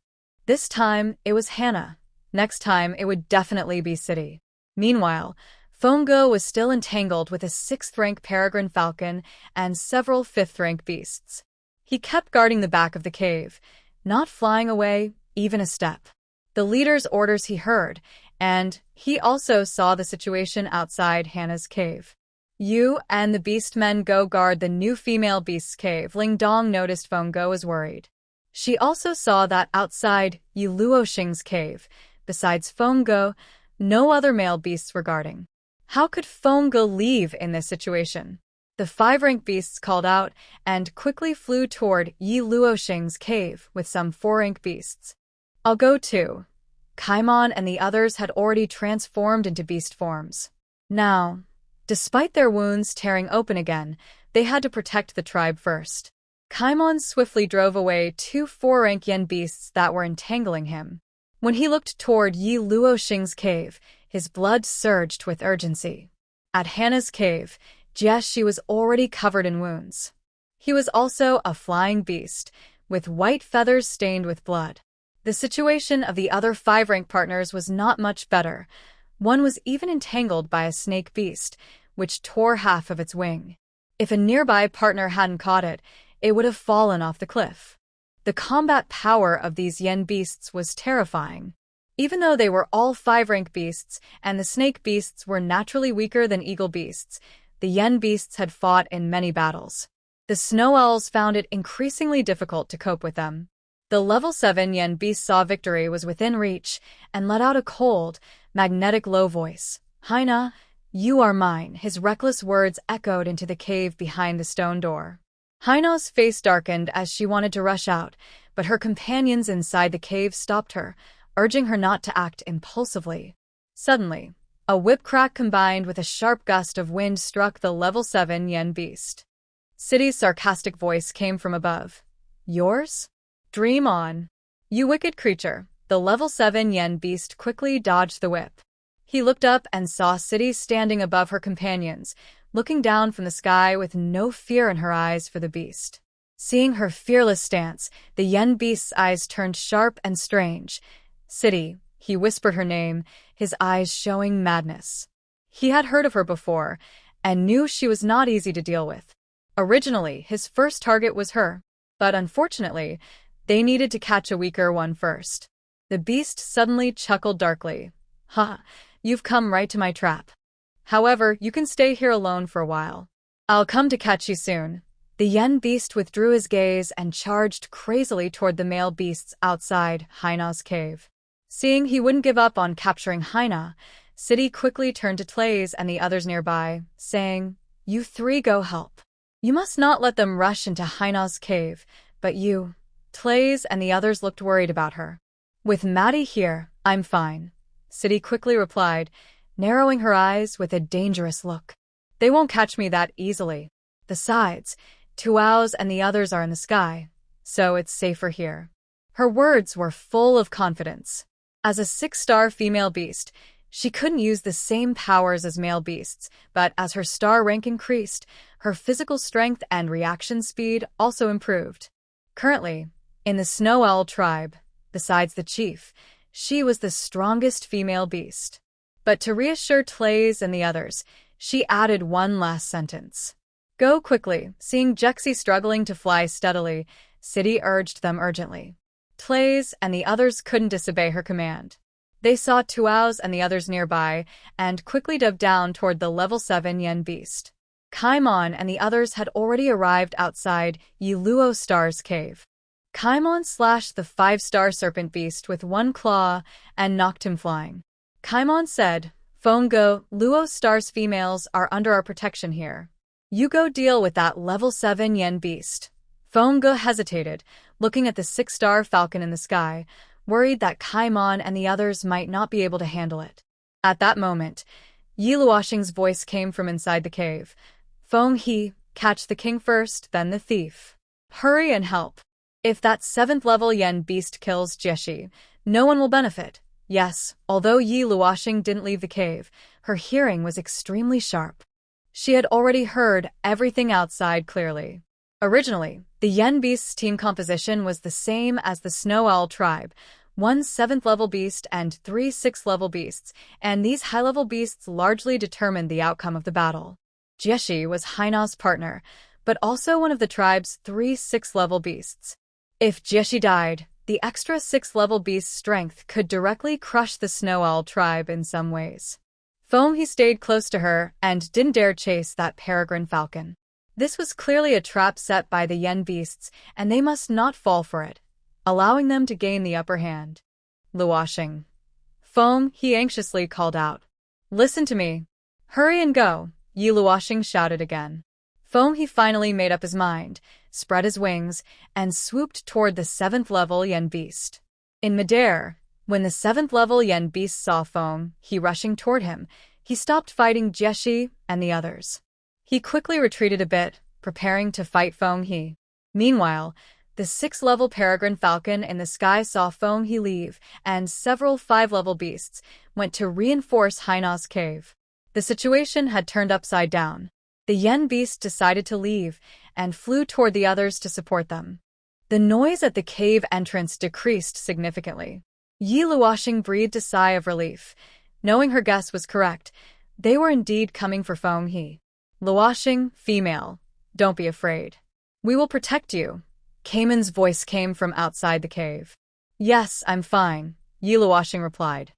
This time, it was Hannah. Next time, it would definitely be City. Meanwhile, Fongo was still entangled with a 6th-rank peregrine falcon and several 5th-rank beasts. He kept guarding the back of the cave, not flying away even a step. The leader's orders he heard, and he also saw the situation outside Hannah's cave. You and the beastmen go guard the new female beast's cave. Ling Dong noticed Fongo was worried. She also saw that outside Yi Luoxing's cave, besides Fongo, no other male beasts were guarding. How could Fongo leave in this situation? The 5-rank beasts called out and quickly flew toward Yi Luoxing's cave with some 4-rank beasts. I'll go too. Kaimon and the others had already transformed into beast forms. Now, despite their wounds tearing open again, they had to protect the tribe first. Kaimon swiftly drove away 2 4-rank yen beasts that were entangling him. When he looked toward Yi Luoxing's cave, his blood surged with urgency. At Hannah's cave, Jieshi was already covered in wounds. He was also a flying beast, with white feathers stained with blood. The situation of the other 5-rank partners was not much better. One was even entangled by a snake beast, which tore half of its wing. If a nearby partner hadn't caught it, it would have fallen off the cliff. The combat power of these yen beasts was terrifying. Even though they were all 5-rank beasts, and the snake beasts were naturally weaker than eagle beasts, the yen beasts had fought in many battles. The snow owls found it increasingly difficult to cope with them. The level 7 yen beast saw victory was within reach and let out a cold, magnetic low voice. Haina, you are mine. His reckless words echoed into the cave behind the stone door. Haina's face darkened as she wanted to rush out, but her companions inside the cave stopped her, urging her not to act impulsively. Suddenly, a whip crack combined with a sharp gust of wind struck the level 7 yen beast. City's sarcastic voice came from above. Yours? Dream on. You wicked creature. The level 7 yen beast quickly dodged the whip. He looked up and saw City standing above her companions, looking down from the sky with no fear in her eyes for the beast. Seeing her fearless stance, the yen beast's eyes turned sharp and strange. City, he whispered her name, his eyes showing madness. He had heard of her before, and knew she was not easy to deal with. Originally, his first target was her, but unfortunately, they needed to catch a weaker one first. The beast suddenly chuckled darkly. Ha, you've come right to my trap. However, you can stay here alone for a while. I'll come to catch you soon. The yen beast withdrew his gaze and charged crazily toward the male beasts outside Haina's cave. Seeing he wouldn't give up on capturing Haina, City quickly turned to Tlaze and the others nearby, saying, You 3 go help. You must not let them rush into Haina's cave, but you... Tlaze and the others looked worried about her. With Maddie here, I'm fine, City quickly replied, narrowing her eyes with a dangerous look. They won't catch me that easily. Besides, Tuao's and the others are in the sky, so it's safer here. Her words were full of confidence. As a 6-star female beast, she couldn't use the same powers as male beasts, but as her star rank increased, her physical strength and reaction speed also improved. Currently, in the Snow Owl tribe, besides the chief, she was the strongest female beast. But to reassure Tlaze and the others, she added one last sentence. Go quickly. Seeing Jexi struggling to fly steadily, City urged them urgently. Tlays and the others couldn't disobey her command. They saw Tuao's and the others nearby, and quickly dove down toward the level 7 yen beast. Kaimon and the others had already arrived outside Yiluo Star's cave. Kaimon slashed the 5-star serpent beast with one claw and knocked him flying. Kaimon said, "Fongo, Luo Star's females are under our protection here. You go deal with that level 7 yen beast." Fongo hesitated, looking at the 6-star falcon in the sky, worried that Kaimon and the others might not be able to handle it. At that moment, Yi Luoxing's voice came from inside the cave. "Feng He, catch the king first, then the thief. Hurry and help. If that 7th level yen beast kills Jieshi, no one will benefit." Yes, although Yi Luoxing didn't leave the cave, her hearing was extremely sharp. She had already heard everything outside clearly. Originally, the yen beast's team composition was the same as the Snow Owl tribe, 1 7th-level beast and 3 6th-level beasts, and these high-level beasts largely determined the outcome of the battle. Jieshi was Haina's partner, but also one of the tribe's 3 6th-level beasts. If Jieshi died, the extra 6th-level beast's strength could directly crush the Snow Owl tribe in some ways. He stayed close to her and didn't dare chase that peregrine falcon. This was clearly a trap set by the yen beasts, and they must not fall for it, allowing them to gain the upper hand. Luoxing. He anxiously called out. "Listen to me. Hurry and go," Yi Luoxing shouted again. He finally made up his mind, spread his wings, and swooped toward the 7th-level yen beast. In midair, when the 7th-level yen beast saw he rushing toward him, he stopped fighting Jieshi and the others. He quickly retreated a bit, preparing to fight He. Meanwhile, the 6th-level peregrine falcon in the sky saw He leave, and several 5-level beasts went to reinforce Haina's cave. The situation had turned upside down. The yen beast decided to leave and flew toward the others to support them. The noise at the cave entrance decreased significantly. Yi Luoxing breathed a sigh of relief. Knowing her guess was correct, they were indeed coming for He. "Luoxing, female, don't be afraid. We will protect you." Kaiman's voice came from outside the cave. "Yes, I'm fine," Yi Luoxing replied.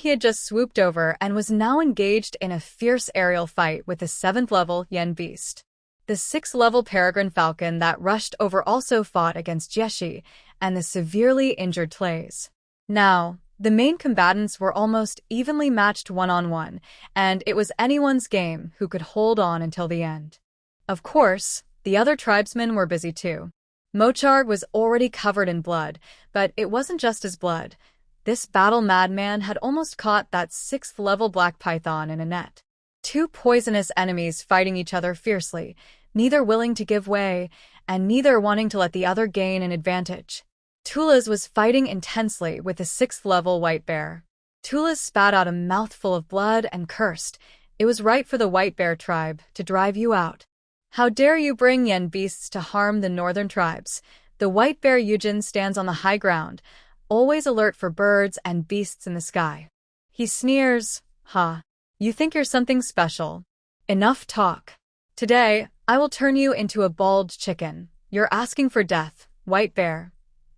He had just swooped over and was now engaged in a fierce aerial fight with the 7th-level yen beast. The 6th-level peregrine falcon that rushed over also fought against Jieshi and the severely injured Tlays. Now, the main combatants were almost evenly matched one-on-one, and it was anyone's game who could hold on until the end. Of course, the other tribesmen were busy too. Mochard was already covered in blood, but it wasn't just his blood. This battle madman had almost caught that 6th-level black python in a net. 2 poisonous enemies fighting each other fiercely, neither willing to give way, and neither wanting to let the other gain an advantage. Tulas was fighting intensely with the 6th-level white bear. Tulas spat out a mouthful of blood and cursed. "It was right for the white bear tribe to drive you out. How dare you bring yen beasts to harm the northern tribes?" The white bear Yujin stands on the high ground, always alert for birds and beasts in the sky. He sneers, "Ha! You think you're something special? Enough talk. Today, I will turn you into a bald chicken. You're asking for death, white bear."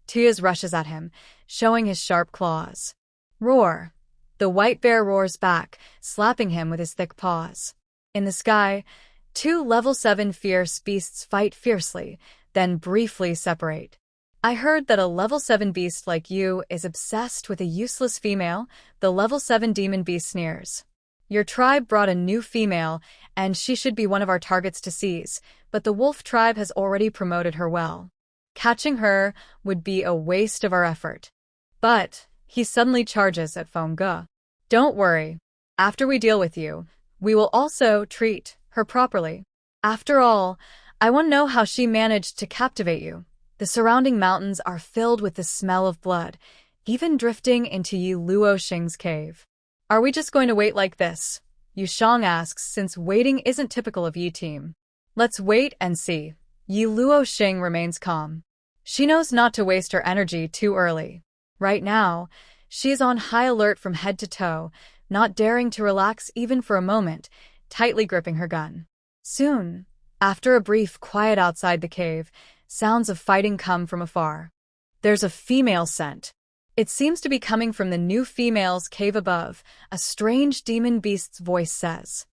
Tuyas rushes at him, showing his sharp claws. "Roar!" The white bear roars back, slapping him with his thick paws. In the sky, 2 level 7 fierce beasts fight fiercely, then briefly separate. "I heard that a level 7 beast like you is obsessed with a useless female," the level 7 demon beast sneers. "Your tribe brought a new female, and she should be one of our targets to seize, but the wolf tribe has already promoted her well. Catching her would be a waste of our effort." But he suddenly charges at Ge. "Don't worry. After we deal with you, we will also treat her properly. After all, I want to know how she managed to captivate you." The surrounding mountains are filled with the smell of blood, even drifting into Yi Luoxing's cave. "Are we just going to wait like this?" Yu Shang asks, since waiting isn't typical of Yi team. "Let's wait and see." Yi Luoxing remains calm. She knows not to waste her energy too early. Right now, she is on high alert from head to toe, not daring to relax even for a moment, tightly gripping her gun. Soon, after a brief quiet outside the cave, sounds of fighting come from afar. There's a female scent. It seems to be coming from the new female's cave above, a strange demon beast's voice says.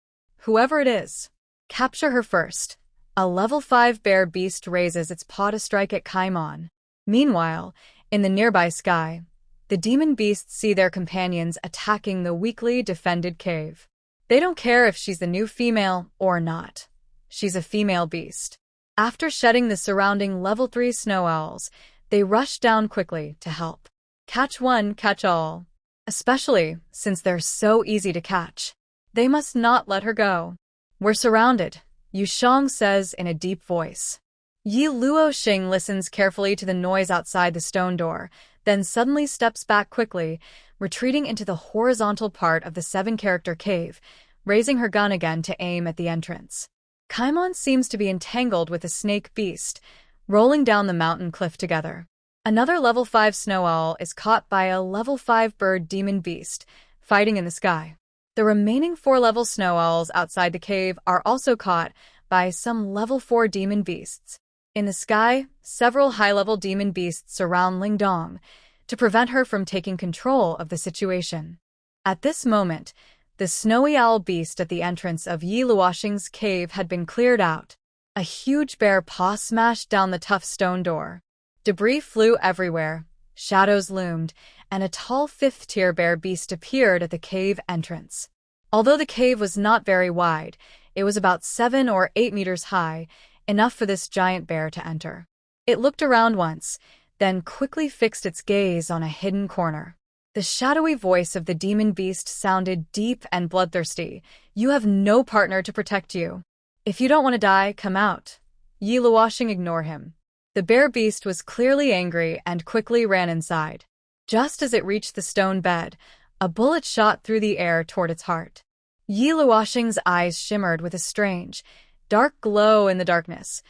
Whoever it is, capture her first. A level 5 bear beast raises its paw to strike at Kaimon. Meanwhile, in the nearby sky, the demon beasts see their companions attacking the weakly defended cave. They don't care if she's the new female or not. She's a female beast. After shedding the surrounding level 3 snow owls, they rush down quickly to help. Catch one, catch all. Especially since they're so easy to catch. They must not let her go. We're surrounded, Yu Shang says in a deep voice. Yi Luoxing listens carefully to the noise outside the stone door, then suddenly steps back quickly, retreating into the horizontal part of the 7-character cave, raising her gun again to aim at the entrance. Kaimon seems to be entangled with a snake beast, rolling down the mountain cliff together. Another level 5 snow owl is caught by a level 5 bird demon beast, fighting in the sky. The remaining 4 level snow owls outside the cave are also caught by some level 4 demon beasts. In the sky, several high-level demon beasts surround Lingdong to prevent her from taking control of the situation. At this moment, the snowy owl beast at the entrance of Yi Luoxing's cave had been cleared out. A huge bear paw smashed down the tough stone door. Debris flew everywhere, shadows loomed, and a tall 5th-tier bear beast appeared at the cave entrance. Although the cave was not very wide, it was about 7 or 8 meters high, enough for this giant bear to enter. It looked around once, then quickly fixed its gaze on a hidden corner. The shadowy voice of the demon beast sounded deep and bloodthirsty. You have no partner to protect you. If you don't want to die, come out. Yi Luoxing ignored him. The bear beast was clearly angry and quickly ran inside. Just as it reached the stone bed, a bullet shot through the air toward its heart. Yi Luoxing's eyes shimmered with a strange, dark glow in the darkness,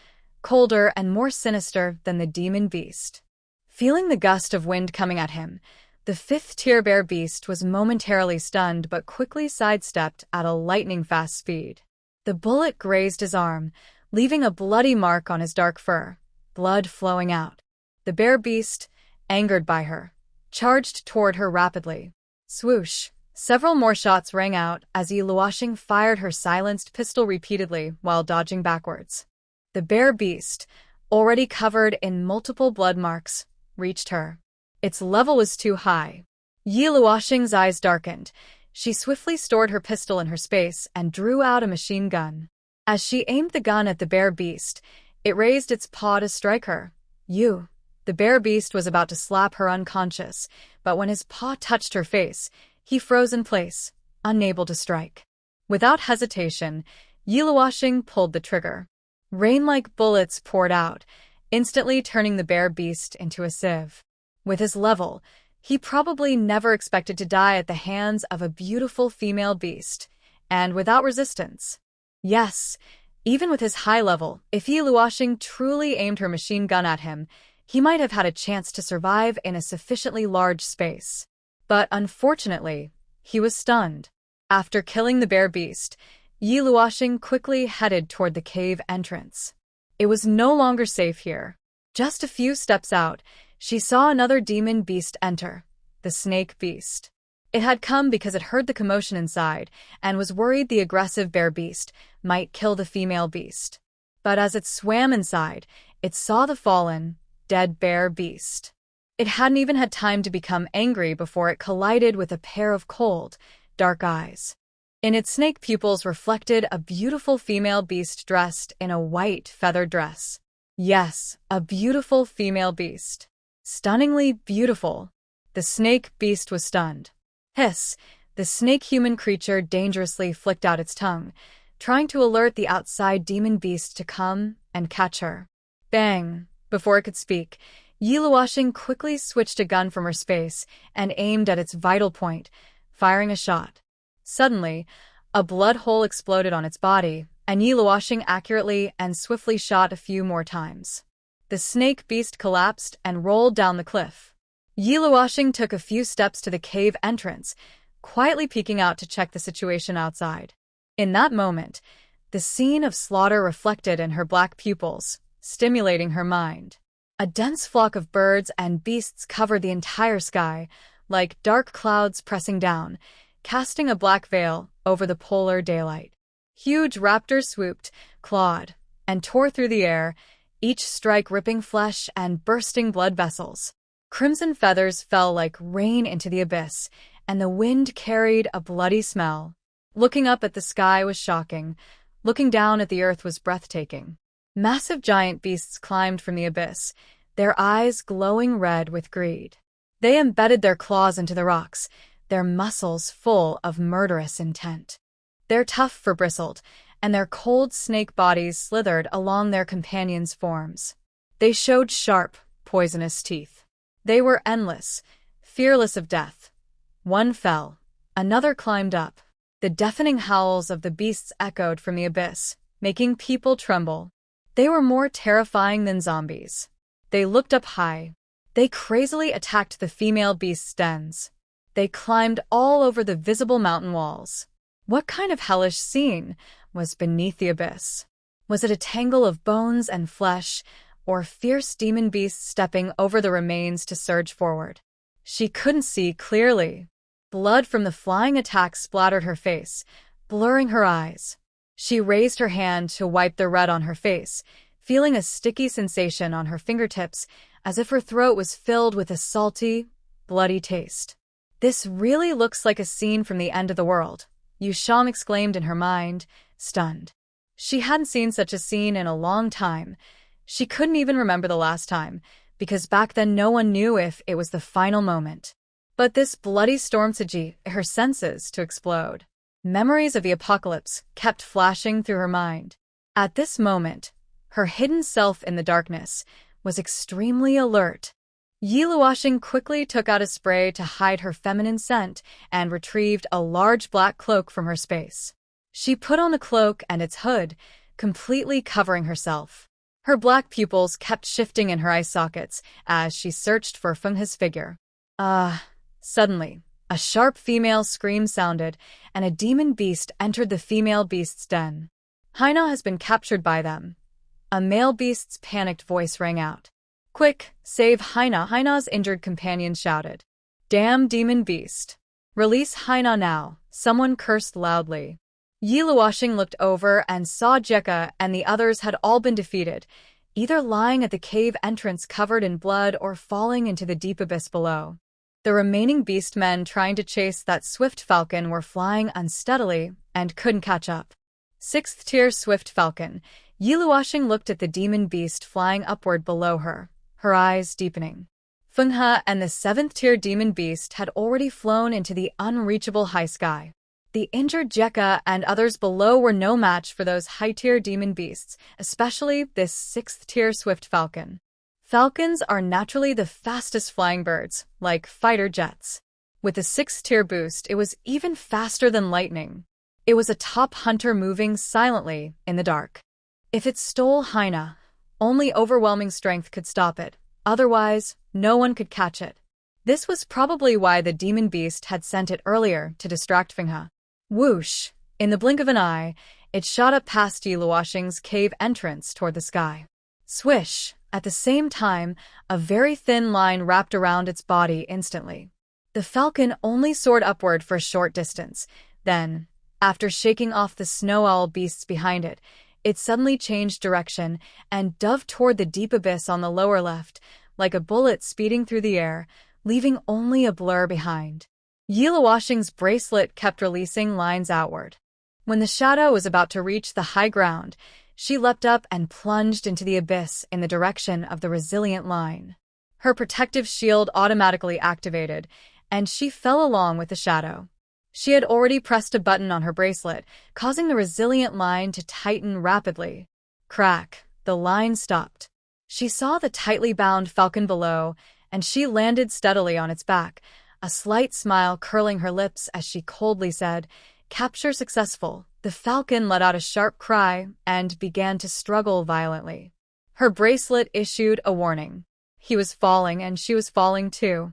colder and more sinister than the demon beast. Feeling the gust of wind coming at him, the 5th-tier bear beast was momentarily stunned but quickly sidestepped at a lightning-fast speed. The bullet grazed his arm, leaving a bloody mark on his dark fur, blood flowing out. The bear beast, angered by her, charged toward her rapidly. Swoosh! Several more shots rang out as Yi Luoxing fired her silenced pistol repeatedly while dodging backwards. The bear beast, already covered in multiple blood marks, reached her. Its level was too high. Yi Luoxing's eyes darkened. She swiftly stored her pistol in her space and drew out a machine gun. As she aimed the gun at the bear beast, it raised its paw to strike her. You. The bear beast was about to slap her unconscious, but when his paw touched her face, he froze in place, unable to strike. Without hesitation, Yi Luoxing pulled the trigger. Rain-like bullets poured out, instantly turning the bear beast into a sieve. With his level, he probably never expected to die at the hands of a beautiful female beast, and without resistance. Yes, even with his high level, if Yi Luoxing truly aimed her machine gun at him, he might have had a chance to survive in a sufficiently large space. But unfortunately, he was stunned. After killing the bear beast, Yi Luoxing quickly headed toward the cave entrance. It was no longer safe here. Just a few steps out, she saw another demon beast enter, the snake beast. It had come because it heard the commotion inside and was worried the aggressive bear beast might kill the female beast. But as it swam inside, it saw the fallen, dead bear beast. It hadn't even had time to become angry before it collided with a pair of cold, dark eyes. In its snake pupils reflected a beautiful female beast dressed in a white feathered dress. Yes, a beautiful female beast. Stunningly beautiful. The snake beast was stunned. Hiss! The snake-human creature dangerously flicked out its tongue, trying to alert the outside demon beast to come and catch her. Bang! Before it could speak, Yi Luoxing quickly switched a gun from her space and aimed at its vital point, firing a shot. Suddenly, a blood hole exploded on its body, and Yi Luoxing accurately and swiftly shot a few more times. The snake beast collapsed and rolled down the cliff. Yi Luoxing took a few steps to the cave entrance, quietly peeking out to check the situation outside. In that moment, the scene of slaughter reflected in her black pupils, stimulating her mind. A dense flock of birds and beasts covered the entire sky, like dark clouds pressing down, casting a black veil over the polar daylight. Huge raptors swooped, clawed, and tore through the air, each strike ripping flesh and bursting blood vessels. Crimson feathers fell like rain into the abyss, and the wind carried a bloody smell. Looking up at the sky was shocking. Looking down at the earth was breathtaking. Massive giant beasts climbed from the abyss, their eyes glowing red with greed. They embedded their claws into the rocks, their muscles full of murderous intent. Their tough fur bristled, and their cold snake bodies slithered along their companions' forms. They showed sharp, poisonous teeth. They were endless, fearless of death. One fell, another climbed up. The deafening howls of the beasts echoed from the abyss, making people tremble. They were more terrifying than zombies. They looked up high. They crazily attacked the female beasts' dens. They climbed all over the visible mountain walls. What kind of hellish scene was beneath the abyss? Was it a tangle of bones and flesh, or fierce demon beasts stepping over the remains to surge forward? She couldn't see clearly. Blood from the flying attacks splattered her face, blurring her eyes. She raised her hand to wipe the red on her face, feeling a sticky sensation on her fingertips, as if her throat was filled with a salty, bloody taste. This really looks like a scene from the end of the world, Yusham exclaimed in her mind, stunned. She hadn't seen such a scene in a long time. She couldn't even remember the last time, because back then no one knew if it was the final moment. But this bloody storm caused her senses to explode. Memories of the apocalypse kept flashing through her mind. At this moment, her hidden self in the darkness was extremely alert. Yiluoshing quickly took out a spray to hide her feminine scent and retrieved a large black cloak from her space. She put on the cloak and its hood, completely covering herself. Her black pupils kept shifting in her eye sockets as she searched for Fenghe's figure. Suddenly, a sharp female scream sounded, and a demon beast entered the female beast's den. Haina has been captured by them. A male beast's panicked voice rang out. Quick, save Haina! Haina's injured companion shouted. Damn demon beast! Release Haina now! Someone cursed loudly. Yiluoshing looked over and saw Jekka and the others had all been defeated, either lying at the cave entrance covered in blood or falling into the deep abyss below. The remaining beastmen trying to chase that swift falcon were flying unsteadily and couldn't catch up. 6th tier swift falcon. Yiluoshing looked at the demon beast flying upward below her, her eyes deepening. Fenghe and the 7th tier demon beast had already flown into the unreachable high sky. The injured Jekka and others below were no match for those high-tier demon beasts, especially this 6th tier swift falcon. Falcons are naturally the fastest flying birds, like fighter jets. With the 6th tier boost, it was even faster than lightning. It was a top hunter moving silently in the dark. If it stole Haina, only overwhelming strength could stop it. Otherwise, no one could catch it. This was probably why the demon beast had sent it earlier to distract Fenghe. Whoosh! In the blink of an eye, it shot up past Yiluoshing's cave entrance toward the sky. Swish! At the same time, a very thin line wrapped around its body instantly. The falcon only soared upward for a short distance. Then, after shaking off the snow owl beasts behind it, it suddenly changed direction and dove toward the deep abyss on the lower left, like a bullet speeding through the air, leaving only a blur behind. Yiluoshing's bracelet kept releasing lines outward. When the shadow was about to reach the high ground, she leapt up and plunged into the abyss in the direction of the resilient line. Her protective shield automatically activated, and she fell along with the shadow. She had already pressed a button on her bracelet, causing the resilient line to tighten rapidly. Crack! The line stopped. She saw the tightly bound falcon below, and she landed steadily on its back, a slight smile curling her lips as she coldly said, "Capture successful." The falcon let out a sharp cry and began to struggle violently. Her bracelet issued a warning. He was falling and she was falling too.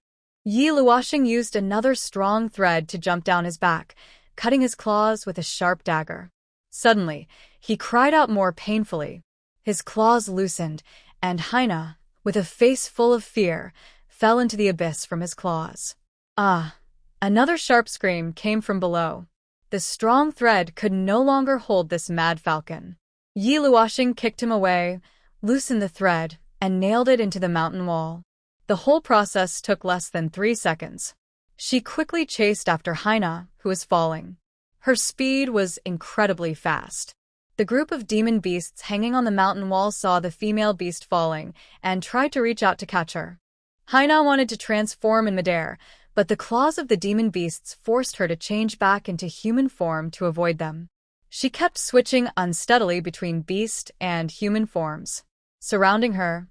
Yiluoshing used another strong thread to jump down his back, cutting his claws with a sharp dagger. Suddenly, he cried out more painfully. His claws loosened, and Haina, with a face full of fear, fell into the abyss from his claws. Ah! Another sharp scream came from below. The strong thread could no longer hold this mad falcon. Yi Luoxing kicked him away, loosened the thread, and nailed it into the mountain wall. The whole process took less than 3 seconds. She quickly chased after Haina, who was falling. Her speed was incredibly fast. The group of demon beasts hanging on the mountain wall saw the female beast falling and tried to reach out to catch her. Haina wanted to transform in midair, but the claws of the demon beasts forced her to change back into human form to avoid them. She kept switching unsteadily between beast and human forms. Surrounding her,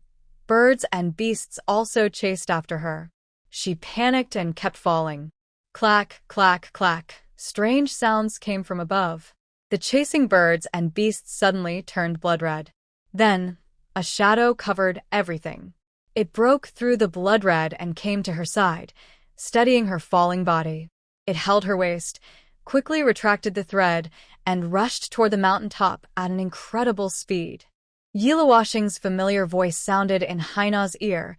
birds and beasts also chased after her. She panicked and kept falling. Clack, clack, clack. Strange sounds came from above. The chasing birds and beasts suddenly turned blood red. Then, a shadow covered everything. It broke through the blood red and came to her side, steadying her falling body. It held her waist, quickly retracted the thread, and rushed toward the mountain top at an incredible speed. Yi Luoxing's familiar voice sounded in Haina's ear.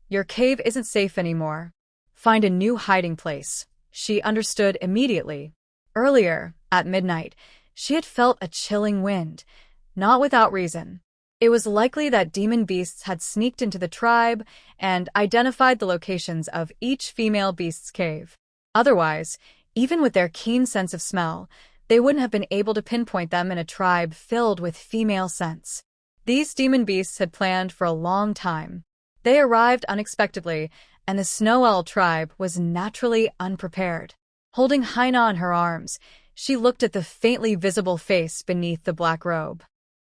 Your cave isn't safe anymore. Find a new hiding place. She understood immediately. Earlier, at midnight, she had felt a chilling wind, not without reason. It was likely that demon beasts had sneaked into the tribe and identified the locations of each female beast's cave. Otherwise, even with their keen sense of smell, they wouldn't have been able to pinpoint them in a tribe filled with female scents. These demon beasts had planned for a long time. They arrived unexpectedly, and the Snow Owl tribe was naturally unprepared. Holding Haina in her arms, she looked at the faintly visible face beneath the black robe.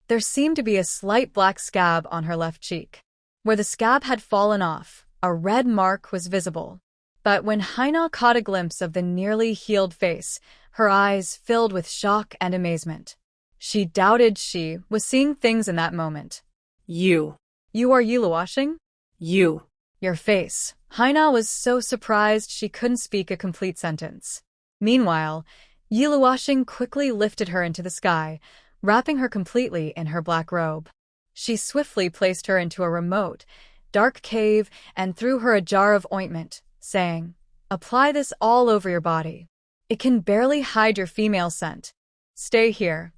There seemed to be a slight black scab on her left cheek. Where the scab had fallen off, a red mark was visible. But when Haina caught a glimpse of the nearly healed face, her eyes filled with shock and amazement. She doubted she was seeing things in that moment. You. You are Yi Luoxing? You. Your face. Haina was so surprised she couldn't speak a complete sentence. Meanwhile, Yi Luoxing quickly lifted her into the sky, wrapping her completely in her black robe. She swiftly placed her into a remote, dark cave and threw her a jar of ointment, saying, "Apply this all over your body. It can barely hide your female scent. Stay here."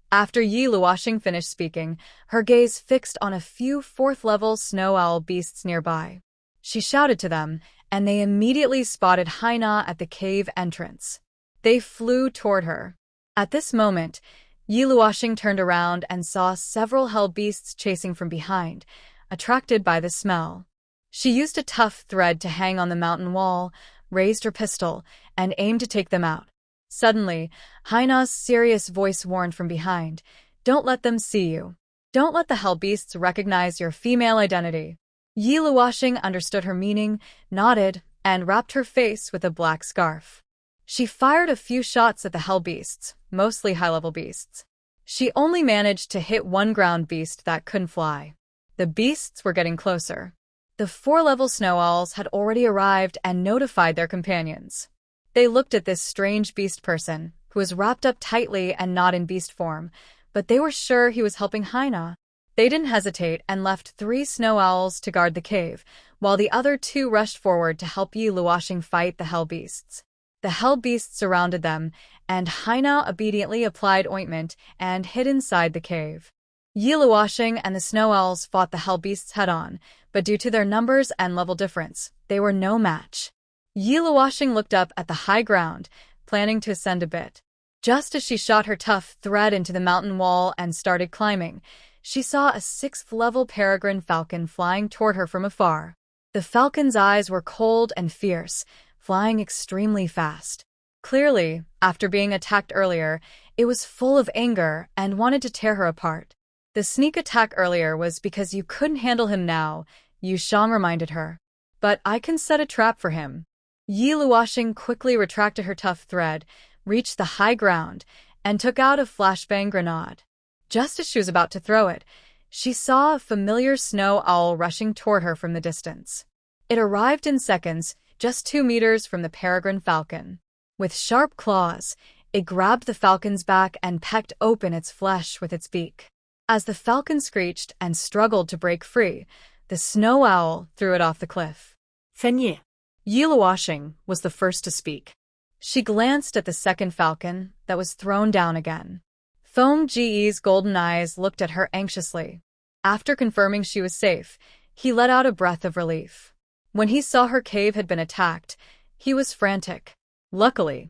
After Yi Luoxing finished speaking, her gaze fixed on a few 4th-level snow owl beasts nearby. She shouted to them, and they immediately spotted Haina at the cave entrance. They flew toward her. At this moment, Yi Luoxing turned around and saw several hell beasts chasing from behind, attracted by the smell. She used a tough thread to hang on the mountain wall, raised her pistol, and aimed to take them out. Suddenly, Haina's serious voice warned from behind, "Don't let them see you. Don't let the hell beasts recognize your female identity." Yi Luoxing understood her meaning, nodded, and wrapped her face with a black scarf. She fired a few shots at the hell beasts, mostly high-level beasts. She only managed to hit one ground beast that couldn't fly. The beasts were getting closer. The 4-level snow owls had already arrived and notified their companions. They looked at this strange beast person, who was wrapped up tightly and not in beast form, but they were sure he was helping Haina. They didn't hesitate and left 3 snow owls to guard the cave, while the other 2 rushed forward to help Yi Luoxing fight the hell beasts. The hell beasts surrounded them, and Haina obediently applied ointment and hid inside the cave. Yi Luoxing and the snow owls fought the hell beasts head-on, but due to their numbers and level difference, they were no match. Yi Luoxing looked up at the high ground, planning to ascend a bit. Just as she shot her tough thread into the mountain wall and started climbing, she saw a 6th-level peregrine falcon flying toward her from afar. The falcon's eyes were cold and fierce, flying extremely fast. Clearly, after being attacked earlier, it was full of anger and wanted to tear her apart. The sneak attack earlier was because you couldn't handle him now, Yu Shang reminded her. But I can set a trap for him. Yi Luoxing quickly retracted her tough thread, reached the high ground, and took out a flashbang grenade. Just as she was about to throw it, she saw a familiar snow owl rushing toward her from the distance. It arrived in seconds, just 2 meters from the peregrine falcon. With sharp claws, it grabbed the falcon's back and pecked open its flesh with its beak. As the falcon screeched and struggled to break free, The snow owl threw it off the cliff. Fenye. Yi Luoxing was the first to speak. She glanced at the second falcon that was thrown down again. Feng Ji's golden eyes looked at her anxiously. After confirming she was safe, he let out a breath of relief. When he saw her cave had been attacked, he was frantic. Luckily,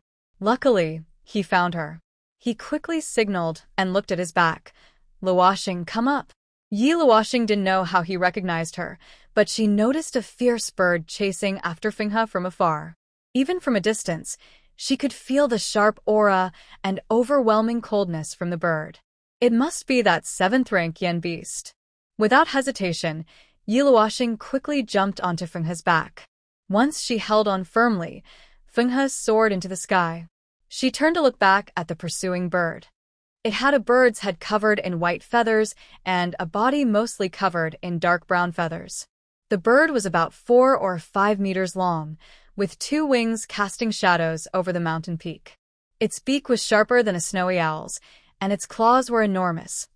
he found her. He quickly signaled and looked at his back. Luoxing, come up. Yi Luoxing didn't know how he recognized her, but she noticed a fierce bird chasing after Fenghe from afar. Even from a distance, she could feel the sharp aura and overwhelming coldness from the bird. It must be that 7th-rank yen beast. Without hesitation, Yi Luoxing quickly jumped onto Fenghe's back. Once she held on firmly, Fenghe soared into the sky. She turned to look back at the pursuing bird. It had a bird's head covered in white feathers and a body mostly covered in dark brown feathers. The bird was about 4 or 5 meters long, with 2 wings casting shadows over the mountain peak. Its beak was sharper than a snowy owl's, and its claws were enormous,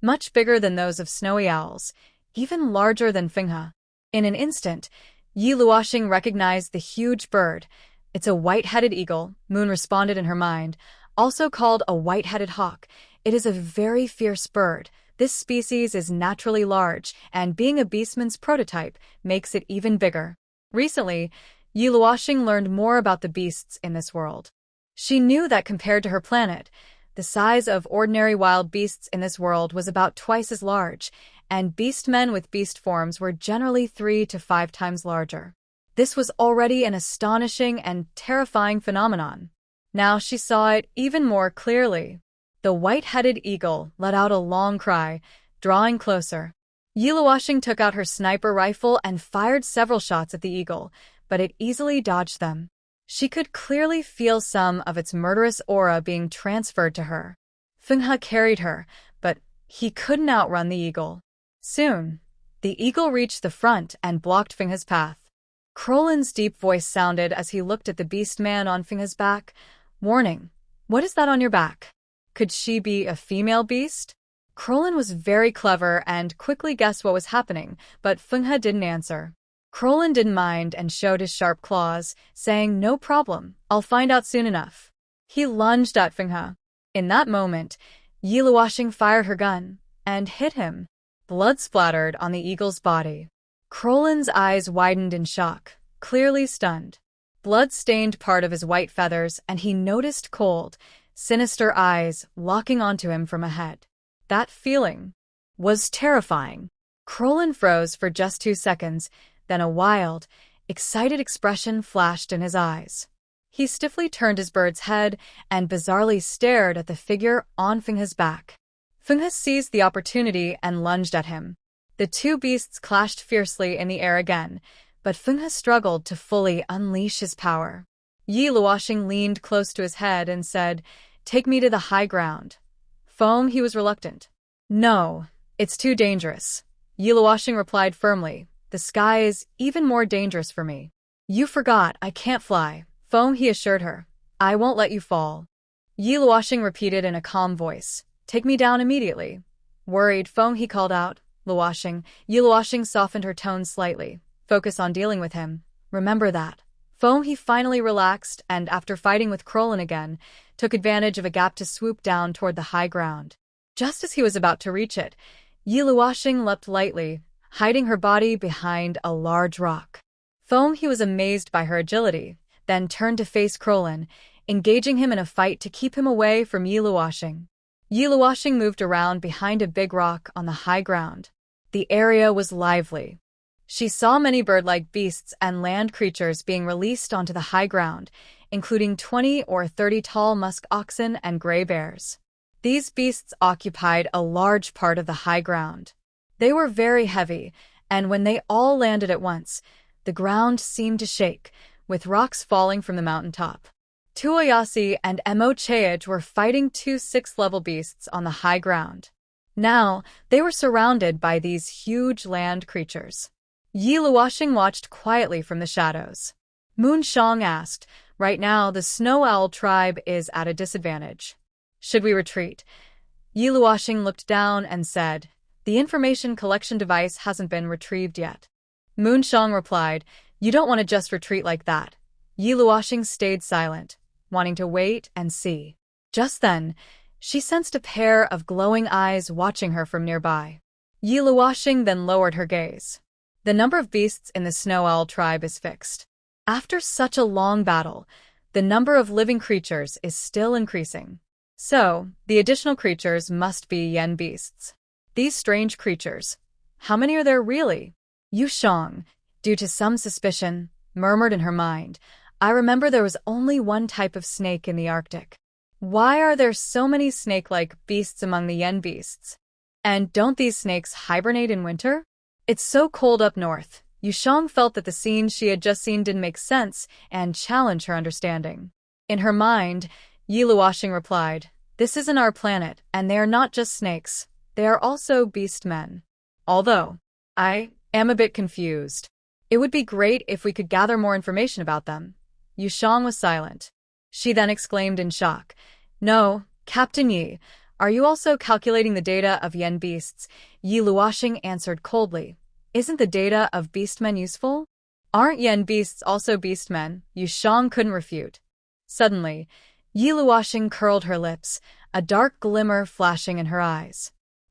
much bigger than those of snowy owls, even larger than Fenghe. In an instant, Yi Luoxing recognized the huge bird. It's a white-headed eagle, Moon responded in her mind, also called a white-headed hawk. It is a very fierce bird. This species is naturally large, and being a beastman's prototype makes it even bigger. Recently, Yi Luoxing learned more about the beasts in this world. She knew that compared to her planet, the size of ordinary wild beasts in this world was about twice as large, and beastmen with beast forms were generally 3 to 5 times larger. This was already an astonishing and terrifying phenomenon. Now she saw it even more clearly. The white-headed eagle let out a long cry, drawing closer. Yi Luoxing took out her sniper rifle and fired several shots at the eagle, but it easily dodged them. She could clearly feel some of its murderous aura being transferred to her. Fenghe carried her, but he couldn't outrun the eagle. Soon, the eagle reached the front and blocked Fenghe's path. Crolin's deep voice sounded as he looked at the beast man on Fenghe's back. Warning, what is that on your back? Could she be a female beast? Crolin was very clever and quickly guessed what was happening, but Fenghe didn't answer. Crolin didn't mind and showed his sharp claws, saying, no problem, I'll find out soon enough. He lunged at Fenghe. In that moment, Yi Luoxing fired her gun and hit him. Blood splattered on the eagle's body. Crolin's eyes widened in shock, clearly stunned. Blood stained part of his white feathers, and he noticed cold, sinister eyes locking onto him from ahead. That feeling was terrifying. Crolin froze for just 2 seconds, then a wild, excited expression flashed in his eyes. He stiffly turned his bird's head and bizarrely stared at the figure on Fenghe's back. Fenghe seized the opportunity and lunged at him. The two beasts clashed fiercely in the air again, but Fenghe struggled to fully unleash his power. Yi Luoxing leaned close to his head and said, take me to the high ground. Foam, he was reluctant. No, it's too dangerous. Yi Luoxing replied firmly, the sky is even more dangerous for me. You forgot, I can't fly. Foam, he assured her. I won't let you fall. Yi Luoxing repeated in a calm voice, take me down immediately. Worried, Foam, he called out. Luoxing. Yi Luoxing softened her tone slightly. Focus on dealing with him. Remember that. Foam, he finally relaxed and, after fighting with Crolin again, took advantage of a gap to swoop down toward the high ground. Just as he was about to reach it, Yi Luoxing leapt lightly, hiding her body behind a large rock. Foam, he was amazed by her agility, then turned to face Crolin, engaging him in a fight to keep him away from Yi Luoxing. Yi Luoxing moved around behind a big rock on the high ground. The area was lively. She saw many bird-like beasts and land creatures being released onto the high ground, including 20 or 30 tall musk oxen and gray bears. These beasts occupied a large part of the high ground. They were very heavy, and when they all landed at once, the ground seemed to shake, with rocks falling from the mountaintop. Tuoyasi and Mo Chaej were fighting 2 6th-level beasts on the high ground. Now, they were surrounded by these huge land creatures. Yi Luoxing watched quietly from the shadows. Moon Shang asked, right now the Snow Owl tribe is at a disadvantage. Should we retreat? Yi Luoxing looked down and said, The information collection device hasn't been retrieved yet. Moonshang replied, "You don't want to just retreat like that." Yi Luoxing stayed silent, wanting to wait and see. Just then, she sensed a pair of glowing eyes watching her from nearby. Yi Luoxing then lowered her gaze. The number of beasts in the Snow Owl tribe is fixed. After such a long battle, the number of living creatures is still increasing. So, the additional creatures must be yen beasts. These strange creatures, how many are there really? Yu Shang, due to some suspicion, murmured in her mind, "I remember there was only one type of snake in the Arctic. Why are there so many snake-like beasts among the yen beasts? And don't these snakes hibernate in winter? It's so cold up north." Yu Shang felt that the scene she had just seen didn't make sense and challenged her understanding. In her mind, Yi Luoxing replied, "This isn't our planet, and they are not just snakes. They are also beast men. Although, I am a bit confused. It would be great if we could gather more information about them." Yu Shang was silent. She then exclaimed in shock, "No, Captain Yi, are you also calculating the data of yen beasts?" Yi Luoxing answered coldly, "Isn't the data of beastmen useful? Aren't yen beasts also beastmen?" Yu Shang couldn't refute. Suddenly, Yi Luoxing curled her lips, a dark glimmer flashing in her eyes.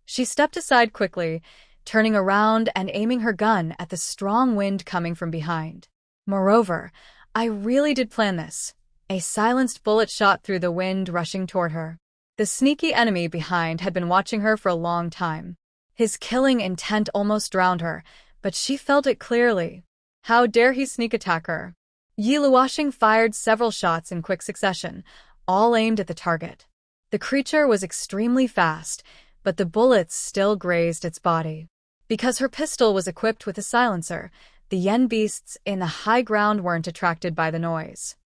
She stepped aside quickly, turning around and aiming her gun at the strong wind coming from behind. Moreover, I really did plan this. A silenced bullet shot through the wind, rushing toward her. The sneaky enemy behind had been watching her for a long time. His killing intent almost drowned her, but she felt it clearly. How dare he sneak attack her? Yi Luoxing fired several shots in quick succession, all aimed at the target. The creature was extremely fast, but the bullets still grazed its body. Because her pistol was equipped with a silencer, the yen beasts in the high ground weren't attracted by the noise.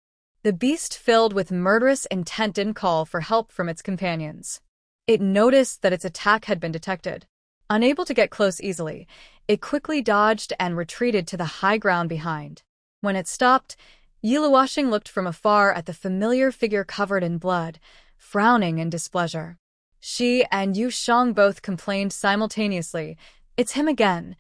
The beast filled with murderous intent didn't call for help from its companions. It noticed that its attack had been detected. Unable to get close easily, it quickly dodged and retreated to the high ground behind. When it stopped, Yi Luoxing looked from afar at the familiar figure covered in blood, frowning in displeasure. She and Yu Shang both complained simultaneously, "It's him again."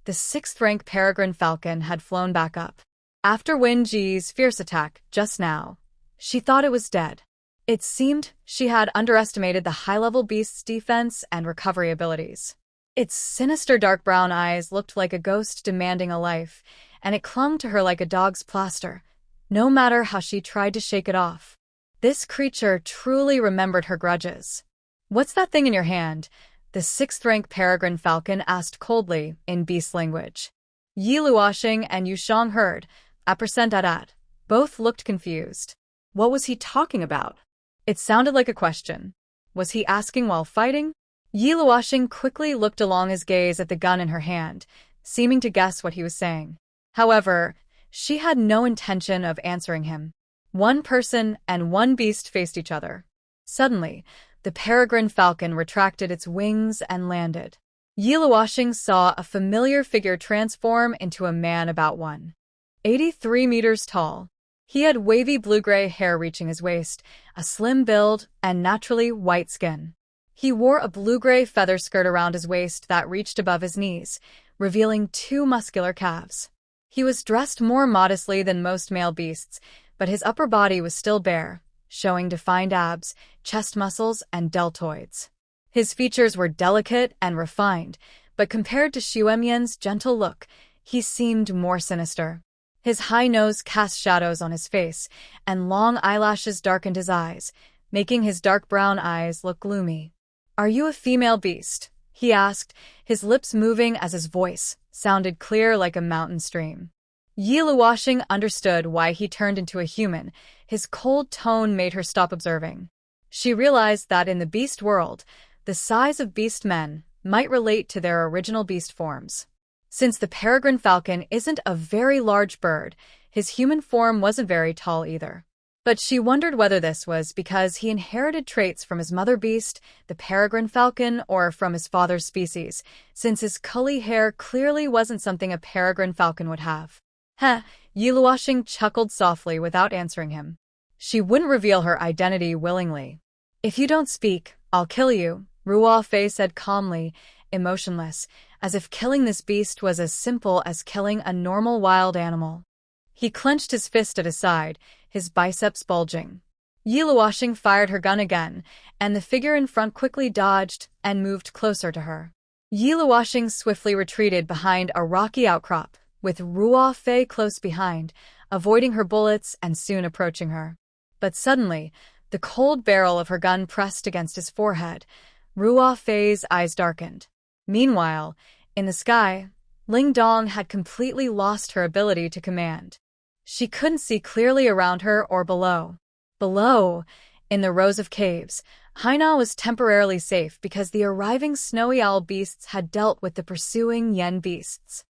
The 6th-rank peregrine falcon had flown back up. After Wen Ji's fierce attack just now, she thought it was dead. It seemed she had underestimated the high-level beast's defense and recovery abilities. Its sinister dark brown eyes looked like a ghost demanding a life, and it clung to her like a dog's plaster, no matter how she tried to shake it off. This creature truly remembered her grudges. "What's that thing in your hand?" the 6th-rank peregrine falcon asked coldly in beast language. Yi Luoxing and Yu Shang heard, "Apercentadat." Both looked confused. What was he talking about? It sounded like a question. Was he asking while fighting? Yi Luoxing quickly looked along his gaze at the gun in her hand, seeming to guess what he was saying. However, she had no intention of answering him. One person and one beast faced each other. Suddenly, the peregrine falcon retracted its wings and landed. Yi Luoxing saw a familiar figure transform into a man about 183 meters tall. He had wavy blue-gray hair reaching his waist, a slim build, and naturally white skin. He wore a blue-gray feather skirt around his waist that reached above his knees, revealing 2 muscular calves. He was dressed more modestly than most male beasts, but his upper body was still bare, showing defined abs, chest muscles, and deltoids. His features were delicate and refined, but compared to Xuemian's gentle look, he seemed more sinister. His high nose cast shadows on his face, and long eyelashes darkened his eyes, making his dark brown eyes look gloomy. "Are you a female beast?" he asked, his lips moving as his voice sounded clear like a mountain stream. Yi Luoxing understood why he turned into a human. His cold tone made her stop observing. She realized that in the beast world, the size of beast men might relate to their original beast forms. Since the peregrine falcon isn't a very large bird, his human form wasn't very tall either. But she wondered whether this was because he inherited traits from his mother beast, the peregrine falcon, or from his father's species, since his curly hair clearly wasn't something a peregrine falcon would have. "Heh," Yi Luoxing chuckled softly without answering him. She wouldn't reveal her identity willingly. "If you don't speak, I'll kill you," Ruo Fei said calmly, emotionless, as if killing this beast was as simple as killing a normal wild animal. He clenched his fist at his side, his biceps bulging. Yi Luoxing fired her gun again, and the figure in front quickly dodged and moved closer to her. Yi Luoxing swiftly retreated behind a rocky outcrop, with Ruo Fei close behind, avoiding her bullets and soon approaching her. But suddenly, the cold barrel of her gun pressed against his forehead. Ruo Fei's eyes darkened. Meanwhile, in the sky, Ling Dong had completely lost her ability to command. She couldn't see clearly around her or below. Below, in the rows of caves, Haina was temporarily safe because the arriving snowy owl beasts had dealt with the pursuing yen beasts.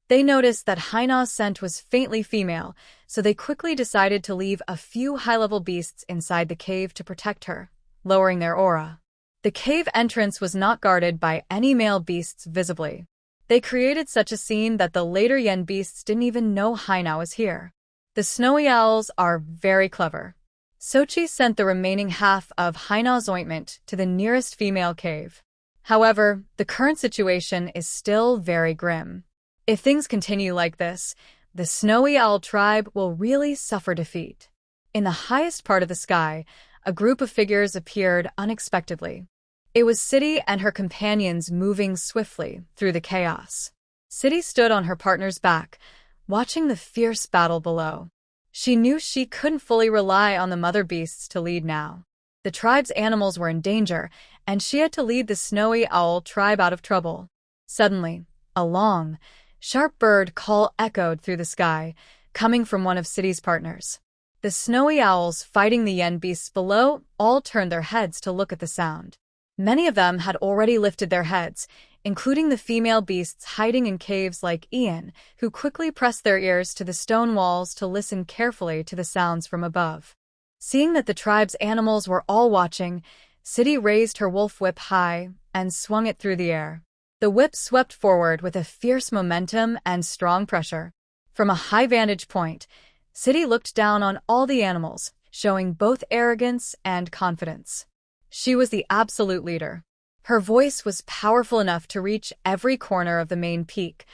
They noticed that Haina's scent was faintly female, so they quickly decided to leave a few high-level beasts inside the cave to protect her, lowering their aura. The cave entrance was not guarded by any male beasts visibly. They created such a scene that the later yen beasts didn't even know Haina was here. The snowy owls are very clever. Sochi sent the remaining half of Haina's ointment to the nearest female cave. However, the current situation is still very grim. If things continue like this, the snowy owl tribe will really suffer defeat. In the highest part of the sky, a group of figures appeared unexpectedly. It was City and her companions moving swiftly through the chaos. City stood on her partner's back, watching the fierce battle below. She knew she couldn't fully rely on the mother beasts to lead now. The tribe's animals were in danger, and she had to lead the snowy owl tribe out of trouble. Suddenly, a long, sharp bird call echoed through the sky, coming from one of City's partners. The snowy owls fighting the yen beasts below all turned their heads to look at the sound. Many of them had already lifted their heads, including the female beasts hiding in caves like Ian, who quickly pressed their ears to the stone walls to listen carefully to the sounds from above. Seeing that the tribe's animals were all watching, City raised her wolf whip high and swung it through the air. The whip swept forward with a fierce momentum and strong pressure. From a high vantage point, City looked down on all the animals, showing both arrogance and confidence. She was the absolute leader. Her voice was powerful enough to reach every corner of the main peak.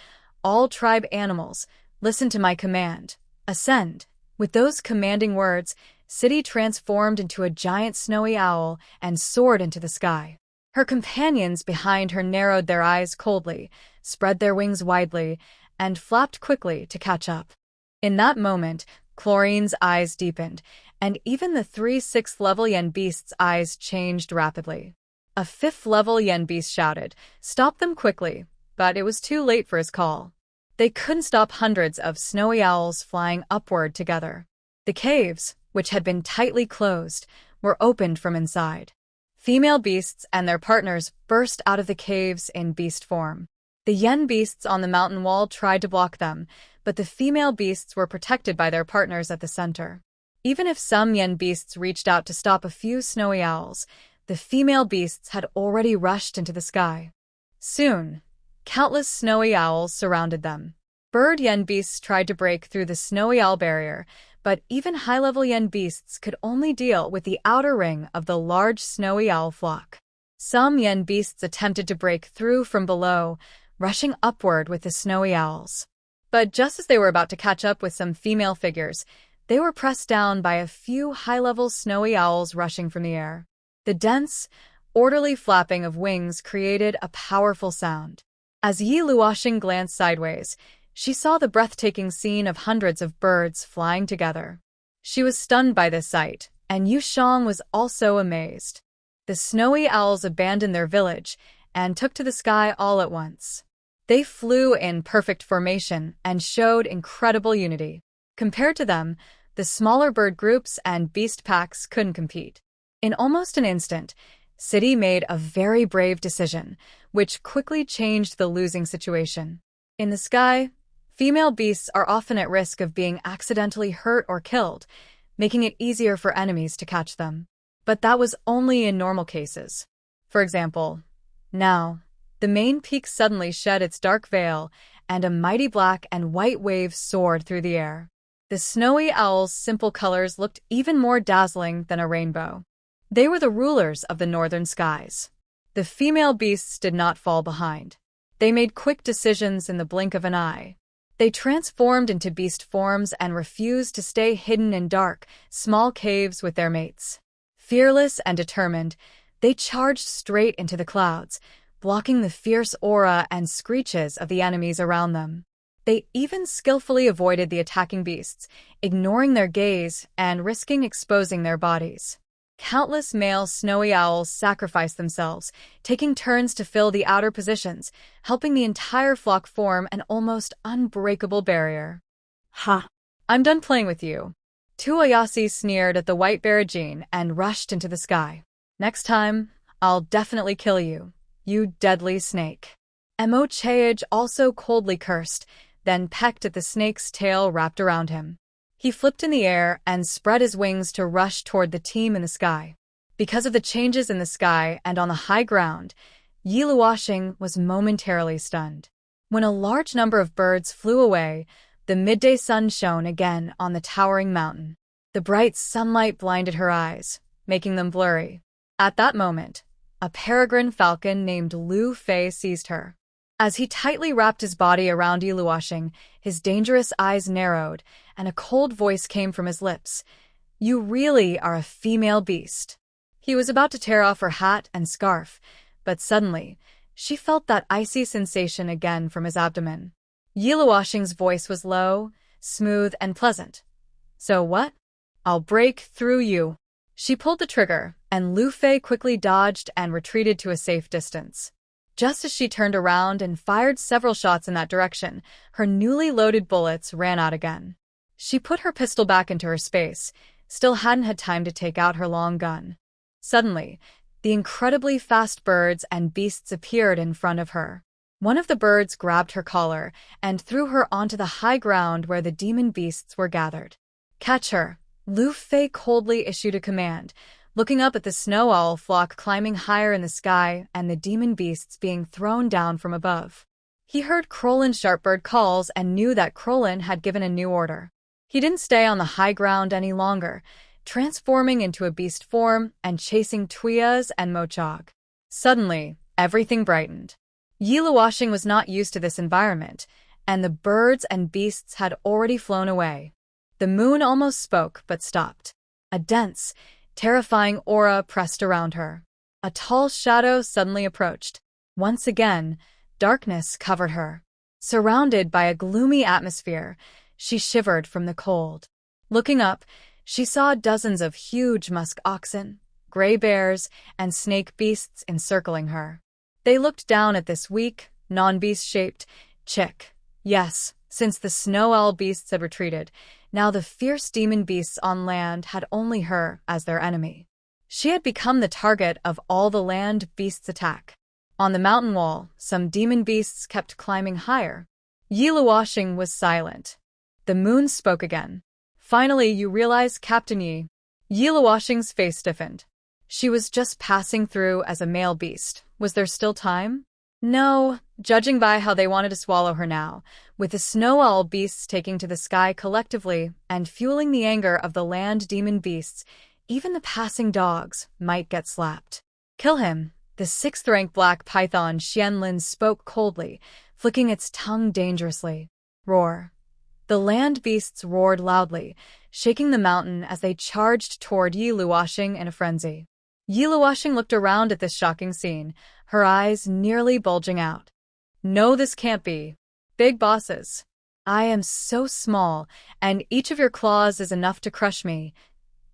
All tribe animals, listen to my command. Ascend. With those commanding words, City transformed into a giant snowy owl and soared into the sky. Her companions behind her narrowed their eyes coldly, spread their wings widely, and flapped quickly to catch up. In that moment, Chlorine's eyes deepened, and even the 3 6th-level yen beasts' eyes changed rapidly. A 5th-level yen beast shouted, "Stop them quickly," but it was too late for his call. They couldn't stop hundreds of snowy owls flying upward together. The caves, which had been tightly closed, were opened from inside. Female beasts and their partners burst out of the caves in beast form. The yen beasts on the mountain wall tried to block them, but the female beasts were protected by their partners at the center. Even if some yen beasts reached out to stop a few snowy owls, the female beasts had already rushed into the sky. Soon, countless snowy owls surrounded them. Bird yen beasts tried to break through the snowy owl barrier, but even high-level yen beasts could only deal with the outer ring of the large snowy owl flock. Some yen beasts attempted to break through from below, rushing upward with the snowy owls. But just as they were about to catch up with some female figures, they were pressed down by a few high-level snowy owls rushing from the air. The dense, orderly flapping of wings created a powerful sound. As Yi Luoxing glanced sideways, she saw the breathtaking scene of hundreds of birds flying together. She was stunned by this sight, and Yu Shang was also amazed. The snowy owls abandoned their village and took to the sky all at once. They flew in perfect formation and showed incredible unity. Compared to them, the smaller bird groups and beast packs couldn't compete. In almost an instant, City made a very brave decision, which quickly changed the losing situation. In the sky, female beasts are often at risk of being accidentally hurt or killed, making it easier for enemies to catch them. But that was only in normal cases. For example, now, the main peak suddenly shed its dark veil, and a mighty black and white wave soared through the air. The snowy owl's simple colors looked even more dazzling than a rainbow. They were the rulers of the northern skies. The female beasts did not fall behind. They made quick decisions in the blink of an eye. They transformed into beast forms and refused to stay hidden in dark, small caves with their mates. Fearless and determined, they charged straight into the clouds, blocking the fierce aura and screeches of the enemies around them. They even skillfully avoided the attacking beasts, ignoring their gaze and risking exposing their bodies. Countless male snowy owls sacrificed themselves, taking turns to fill the outer positions, helping the entire flock form an almost unbreakable barrier. Ha! I'm done playing with you. Tuoyasi sneered at the white Barajin and rushed into the sky. Next time, I'll definitely kill you, you deadly snake. Mo Cheage also coldly cursed, then pecked at the snake's tail wrapped around him. He flipped in the air and spread his wings to rush toward the team in the sky. Because of the changes in the sky and on the high ground, Yi Luoxing was momentarily stunned. When a large number of birds flew away, the midday sun shone again on the towering mountain. The bright sunlight blinded her eyes, making them blurry. At that moment, a peregrine falcon named Lu Fei seized her. As he tightly wrapped his body around Yi Luoxing, his dangerous eyes narrowed, and a cold voice came from his lips. You really are a female beast. He was about to tear off her hat and scarf, but suddenly, she felt that icy sensation again from his abdomen. Yi Luoxing's voice was low, smooth, and pleasant. So what? I'll break through you. She pulled the trigger, and Lu Fei quickly dodged and retreated to a safe distance. Just as she turned around and fired several shots in that direction, her newly loaded bullets ran out again. She put her pistol back into her space, still hadn't had time to take out her long gun. Suddenly, the incredibly fast birds and beasts appeared in front of her. One of the birds grabbed her collar and threw her onto the high ground where the demon beasts were gathered. Catch her! Lu Fei coldly issued a command, looking up at the snow owl flock climbing higher in the sky and the demon beasts being thrown down from above. He heard Krolin's sharp-bird calls and knew that Krolin had given a new order. He didn't stay on the high ground any longer, transforming into a beast form and chasing Tuyas and Mochog. Suddenly, everything brightened. Yi Luoxing was not used to this environment, and the birds and beasts had already flown away. The moon almost spoke but stopped. A dense, terrifying aura pressed around her. A tall shadow suddenly approached. Once again, darkness covered her. Surrounded by a gloomy atmosphere, she shivered from the cold. Looking up, she saw dozens of huge musk oxen, gray bears, and snake beasts encircling her. They looked down at this weak, non-beast-shaped chick. Yes, since the snow owl beasts had retreated, now the fierce demon beasts on land had only her as their enemy. She had become the target of all the land beasts' attack. On the mountain wall, some demon beasts kept climbing higher. Yi Luoxing was silent. The moon spoke again. Finally, you realize, Captain Yi. Yi Luoxing's face stiffened. She was just passing through as a male beast. Was there still time? No, judging by how they wanted to swallow her now, with the snow owl beasts taking to the sky collectively and fueling the anger of the land demon beasts, even the passing dogs might get slapped. Kill him, the 6th-rank black python Xianlin spoke coldly, flicking its tongue dangerously. Roar. The land beasts roared loudly, shaking the mountain as they charged toward Yi Luoxing in a frenzy. Yi Luoxing looked around at this shocking scene, her eyes nearly bulging out. No, this can't be. Big bosses. I am so small, and each of your claws is enough to crush me.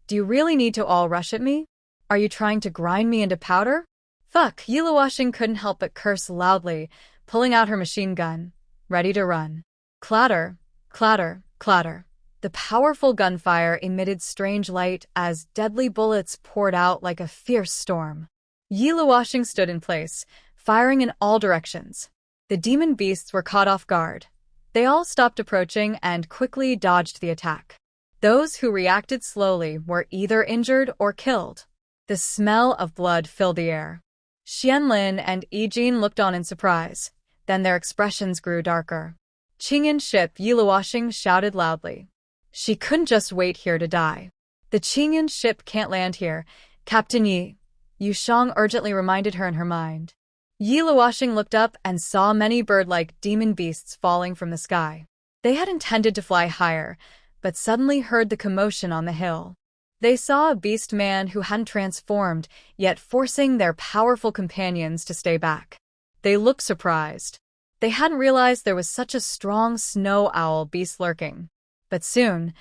Do you really need to all rush at me? Are you trying to grind me into powder? Fuck, Yi Luoxing couldn't help but curse loudly, pulling out her machine gun, ready to run. Clatter, clatter, clatter. The powerful gunfire emitted strange light as deadly bullets poured out like a fierce storm. Yi Luoxing stood in place, firing in all directions. The demon beasts were caught off guard. They all stopped approaching and quickly dodged the attack. Those who reacted slowly were either injured or killed. The smell of blood filled the air. Xianlin and Yijin looked on in surprise. Then their expressions grew darker. Qingyan ship, Yi Luoxing shouted loudly. She couldn't just wait here to die. The Qingyan ship can't land here, Captain Yi. Yu Shang urgently reminded her in her mind. Yi Luoxing looked up and saw many bird-like demon beasts falling from the sky. They had intended to fly higher, but suddenly heard the commotion on the hill. They saw a beast man who hadn't transformed, yet forcing their powerful companions to stay back. They looked surprised. They hadn't realized there was such a strong snow owl beast lurking. But soon,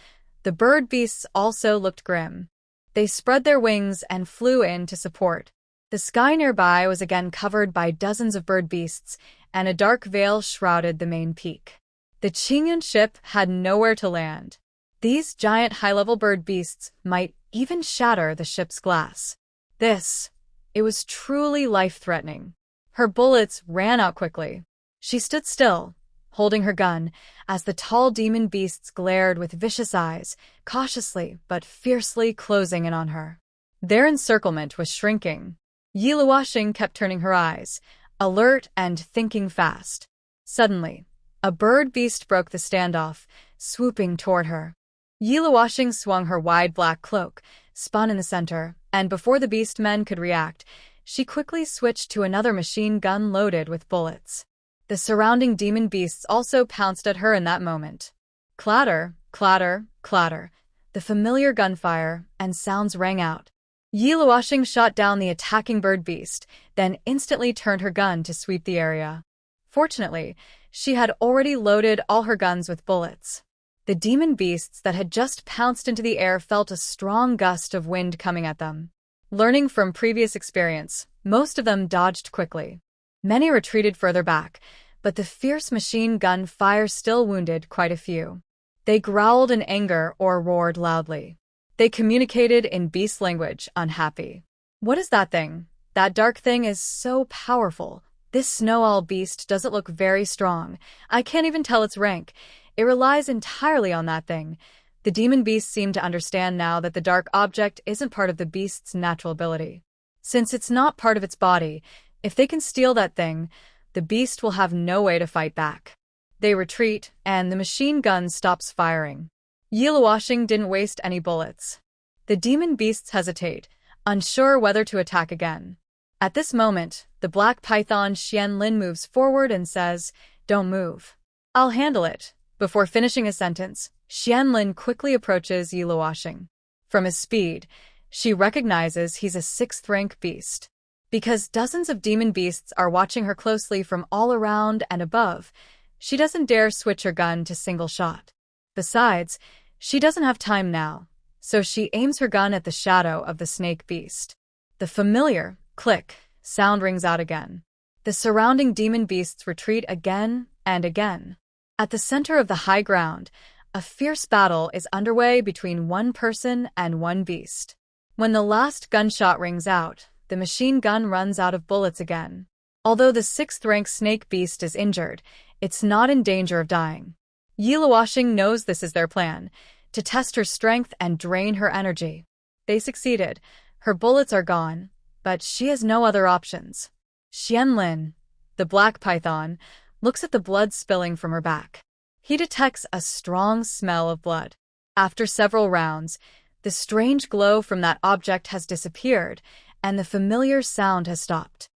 the bird beasts also looked grim. They spread their wings and flew in to support. The sky nearby was again covered by dozens of bird beasts, and a dark veil shrouded the main peak. The Qingyun ship had nowhere to land. These giant high-level bird beasts might even shatter the ship's glass. It was truly life-threatening. Her bullets ran out quickly. She stood still, holding her gun, as the tall demon beasts glared with vicious eyes, cautiously but fiercely closing in on her. Their encirclement was shrinking. Yi Luoxing kept turning her eyes, alert and thinking fast. Suddenly, a bird beast broke the standoff, swooping toward her. Yi Luoxing swung her wide black cloak, spun in the center, and before the beast men could react, she quickly switched to another machine gun loaded with bullets. The surrounding demon beasts also pounced at her in that moment. Clatter, clatter, clatter. The familiar gunfire and sounds rang out. Yi Luoxing shot down the attacking bird beast, then instantly turned her gun to sweep the area. Fortunately, she had already loaded all her guns with bullets. The demon beasts that had just pounced into the air felt a strong gust of wind coming at them. Learning from previous experience, most of them dodged quickly. Many retreated further back, but the fierce machine gun fire still wounded quite a few. They growled in anger or roared loudly. They communicated in beast language, unhappy. What is that thing? That dark thing is so powerful. This snow owl beast doesn't look very strong. I can't even tell its rank. It relies entirely on that thing. The demon beasts seem to understand now that the dark object isn't part of the beast's natural ability. Since it's not part of its body, if they can steal that thing, the beast will have no way to fight back. They retreat, and the machine gun stops firing. Yi Luoxing didn't waste any bullets. The demon beasts hesitate, unsure whether to attack again. At this moment, the black python Xianlin moves forward and says, "Don't move. I'll handle it." Before finishing a sentence, Xianlin quickly approaches Yi Luoxing. From his speed, she recognizes he's a 6th-rank beast. Because dozens of demon beasts are watching her closely from all around and above, she doesn't dare switch her gun to single shot. Besides, she doesn't have time now, so she aims her gun at the shadow of the snake beast. The familiar click sound rings out again. The surrounding demon beasts retreat again and again. At the center of the high ground, a fierce battle is underway between one person and one beast. When the last gunshot rings out, the machine gun runs out of bullets again. Although the 6th-rank snake beast is injured, it's not in danger of dying. Yi Luoxing knows this is their plan, to test her strength and drain her energy. They succeeded. Her bullets are gone, but she has no other options. Xianlin, the black python, looks at the blood spilling from her back. He detects a strong smell of blood. After several rounds, the strange glow from that object has disappeared, and the familiar sound has stopped.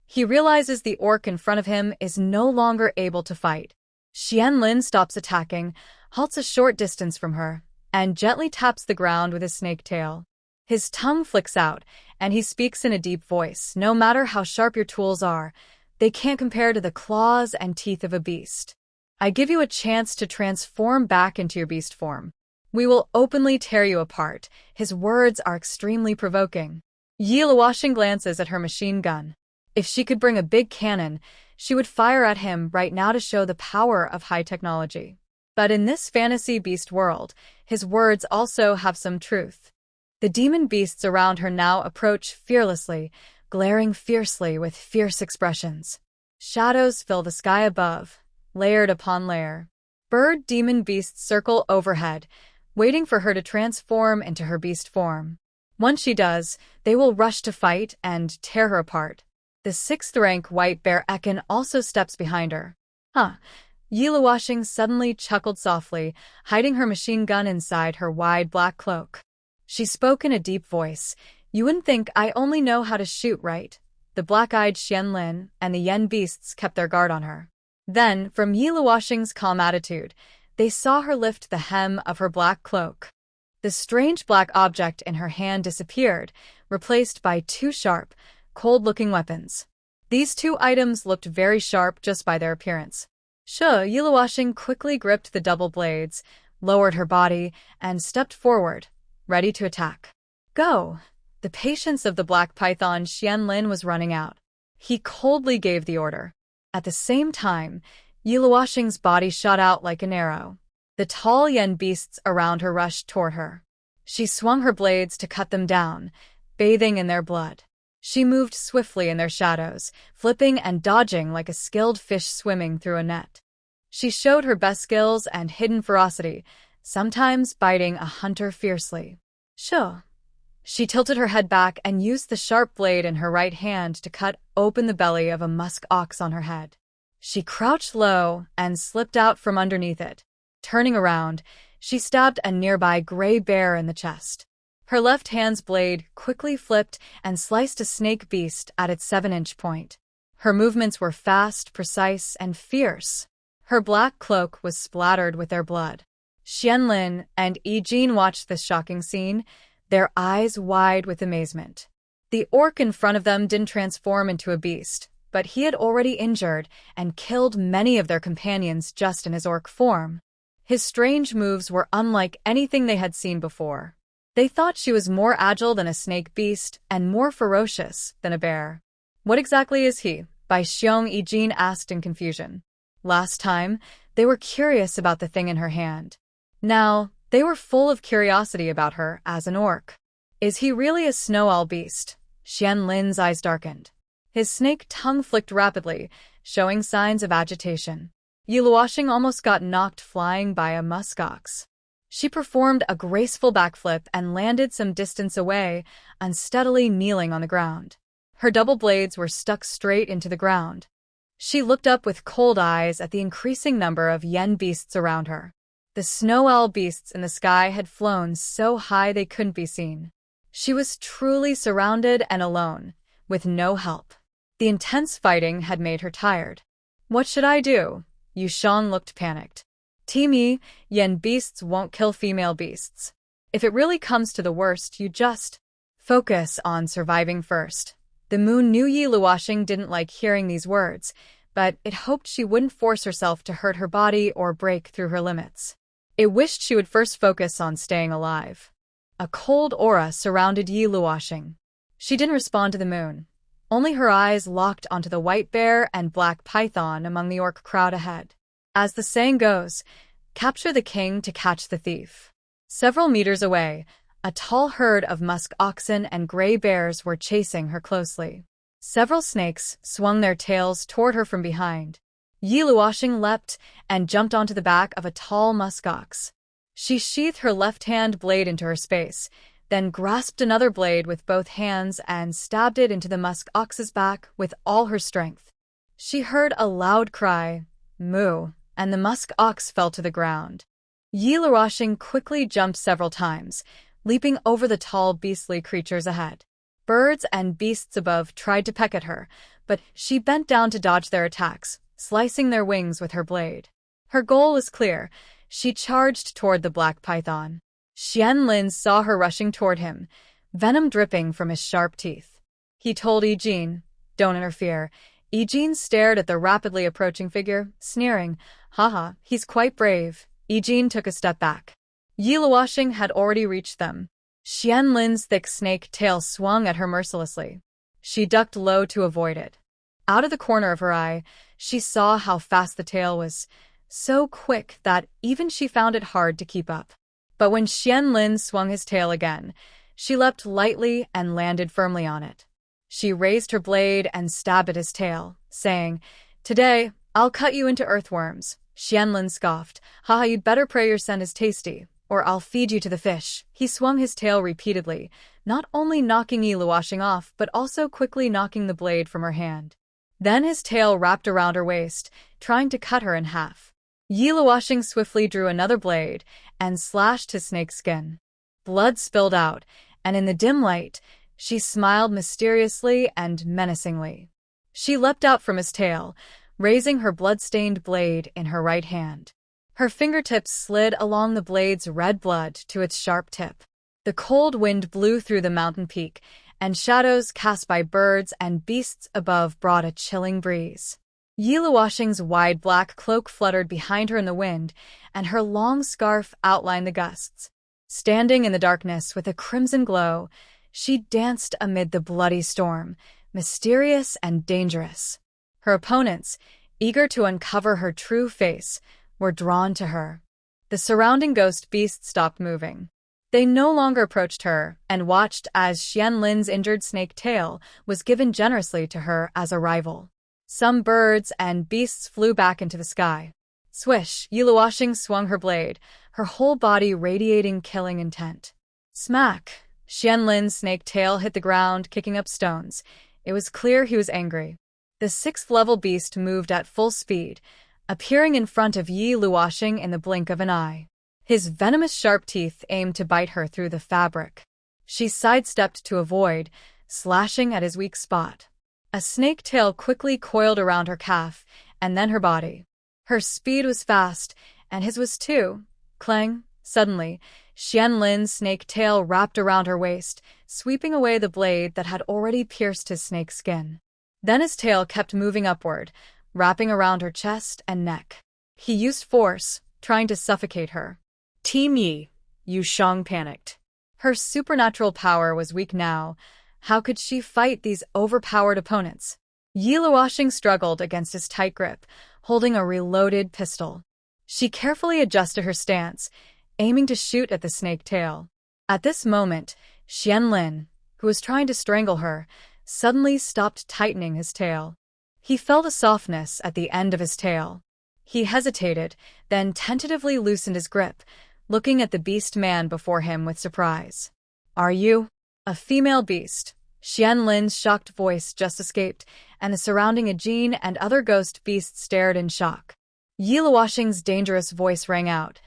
He realizes the orc in front of him is no longer able to fight. Xianlin stops attacking, halts a short distance from her, and gently taps the ground with his snake tail. His tongue flicks out, and he speaks in a deep voice. "No matter how sharp your tools are, they can't compare to the claws and teeth of a beast. I give you a chance to transform back into your beast form. We will openly tear you apart." His words are extremely provoking. Yi Luoxing glances at her machine gun. If she could bring a big cannon, she would fire at him right now to show the power of high technology. But in this fantasy beast world, his words also have some truth. The demon beasts around her now approach fearlessly, glaring fiercely with fierce expressions. Shadows fill the sky above, layered upon layer. Bird demon beasts circle overhead, waiting for her to transform into her beast form. Once she does, they will rush to fight and tear her apart. The 6th-rank white bear Ekin also steps behind her. Yi Luoxing suddenly chuckled softly, hiding her machine gun inside her wide black cloak. She spoke in a deep voice, You wouldn't think I only know how to shoot, right? The black-eyed Xianlin and the yen beasts kept their guard on her. Then, from Yi Luoxing's calm attitude, they saw her lift the hem of her black cloak. The strange black object in her hand disappeared, replaced by two sharp, cold-looking weapons. These two items looked very sharp just by their appearance. Yi Luoxing quickly gripped the double blades, lowered her body, and stepped forward, ready to attack. Go! The patience of the black python Xianlin was running out. He coldly gave the order. At the same time, Yi Luoxing's body shot out like an arrow. The tall yen beasts around her rushed toward her. She swung her blades to cut them down, bathing in their blood. She moved swiftly in their shadows, flipping and dodging like a skilled fish swimming through a net. She showed her best skills and hidden ferocity, sometimes biting a hunter fiercely. Sure. She tilted her head back and used the sharp blade in her right hand to cut open the belly of a musk ox on her head. She crouched low and slipped out from underneath it. Turning around, she stabbed a nearby gray bear in the chest. Her left hand's blade quickly flipped and sliced a snake beast at its 7-inch point. Her movements were fast, precise, and fierce. Her black cloak was splattered with their blood. Xianlin and Yijin watched this shocking scene, their eyes wide with amazement. The orc in front of them didn't transform into a beast, but he had already injured and killed many of their companions just in his orc form. His strange moves were unlike anything they had seen before. They thought she was more agile than a snake beast and more ferocious than a bear. What exactly is he? Bai Xiong Yijin asked in confusion. Last time, they were curious about the thing in her hand. Now, they were full of curiosity about her as an orc. Is he really a snow owl beast? Xianlin's eyes darkened. His snake tongue flicked rapidly, showing signs of agitation. Yi Luoxing almost got knocked flying by a muskox. She performed a graceful backflip and landed some distance away, unsteadily kneeling on the ground. Her double blades were stuck straight into the ground. She looked up with cold eyes at the increasing number of yen beasts around her. The snow owl beasts in the sky had flown so high they couldn't be seen. She was truly surrounded and alone, with no help. The intense fighting had made her tired. What should I do? Yu Shang looked panicked. Teamy, yen beasts won't kill female beasts. If it really comes to the worst, you just focus on surviving first. The moon knew Yi Luoxing didn't like hearing these words, but it hoped she wouldn't force herself to hurt her body or break through her limits. It wished she would first focus on staying alive. A cold aura surrounded Yi Luoxing. She didn't respond to the moon. Only her eyes locked onto the white bear and black python among the orc crowd ahead. As the saying goes, capture the king to catch the thief. Several meters away, a tall herd of musk oxen and gray bears were chasing her closely. Several snakes swung their tails toward her from behind. Yi Luoxing leapt and jumped onto the back of a tall musk ox. She sheathed her left-hand blade into her space, then grasped another blade with both hands and stabbed it into the musk ox's back with all her strength. She heard a loud cry, moo, and the musk ox fell to the ground. Yi Luoxing quickly jumped several times, leaping over the tall beastly creatures ahead. Birds and beasts above tried to peck at her, but she bent down to dodge their attacks, slicing their wings with her blade. Her goal was clear. She charged toward the black python. Xianlin saw her rushing toward him, venom dripping from his sharp teeth. He told Yijin, "Don't interfere." Yijin stared at the rapidly approaching figure, sneering. "Haha, he's quite brave." Yijin took a step back. Yi Luoxing had already reached them. Xianlin's thick snake tail swung at her mercilessly. She ducked low to avoid it. Out of the corner of her eye, she saw how fast the tail was, so quick that even she found it hard to keep up. But when Xianlin swung his tail again, she leapt lightly and landed firmly on it. She raised her blade and stabbed at his tail, saying, "Today, I'll cut you into earthworms." Xianlin scoffed. "Haha, you'd better pray your scent is tasty, or I'll feed you to the fish." He swung his tail repeatedly, not only knocking Yi Luoxing off, but also quickly knocking the blade from her hand. Then his tail wrapped around her waist, trying to cut her in half. Yi Luoxing swiftly drew another blade and slashed his snake's skin. Blood spilled out, and in the dim light, She smiled mysteriously and menacingly. She leapt out from his tail, raising her blood-stained blade in her right hand. Her fingertips slid along the blade's red blood to its sharp tip. The cold wind blew through the mountain peak, and shadows cast by birds and beasts above brought a chilling breeze. Yi Luoxing's wide black cloak fluttered behind her in the wind, and her long scarf outlined the gusts. Standing in the darkness with a crimson glow, she danced amid the bloody storm, mysterious and dangerous. Her opponents, eager to uncover her true face, were drawn to her. The surrounding ghost beasts stopped moving. They no longer approached her and watched as Xianlin's injured snake tail was given generously to her as a rival. Some birds and beasts flew back into the sky. Swish, Yi Luoxing swung her blade, her whole body radiating killing intent. Smack! Xianlin's snake tail hit the ground, kicking up stones. It was clear he was angry. The sixth-level beast moved at full speed, appearing in front of Yi Luoxing in the blink of an eye. His venomous sharp teeth aimed to bite her through the fabric. She sidestepped to avoid, slashing at his weak spot. A snake tail quickly coiled around her calf, and then her body. Her speed was fast, and his was too. Clang! Suddenly, Xianlin's snake tail wrapped around her waist, sweeping away the blade that had already pierced his snake skin. Then his tail kept moving upward, wrapping around her chest and neck. He used force, trying to suffocate her. Team Yi, Yu Shang panicked. Her supernatural power was weak now. How could she fight these overpowered opponents? Yi Luoxing struggled against his tight grip, holding a reloaded pistol. She carefully adjusted her stance, aiming to shoot at the snake tail. At this moment, Xianlin, who was trying to strangle her, suddenly stopped tightening his tail. He felt a softness at the end of his tail. He hesitated, then tentatively loosened his grip, looking at the beast man before him with surprise. "Are you a female beast?" Xianlin's shocked voice just escaped, and the surrounding Ajin and other ghost beasts stared in shock. Yi Luoxing's dangerous voice rang out.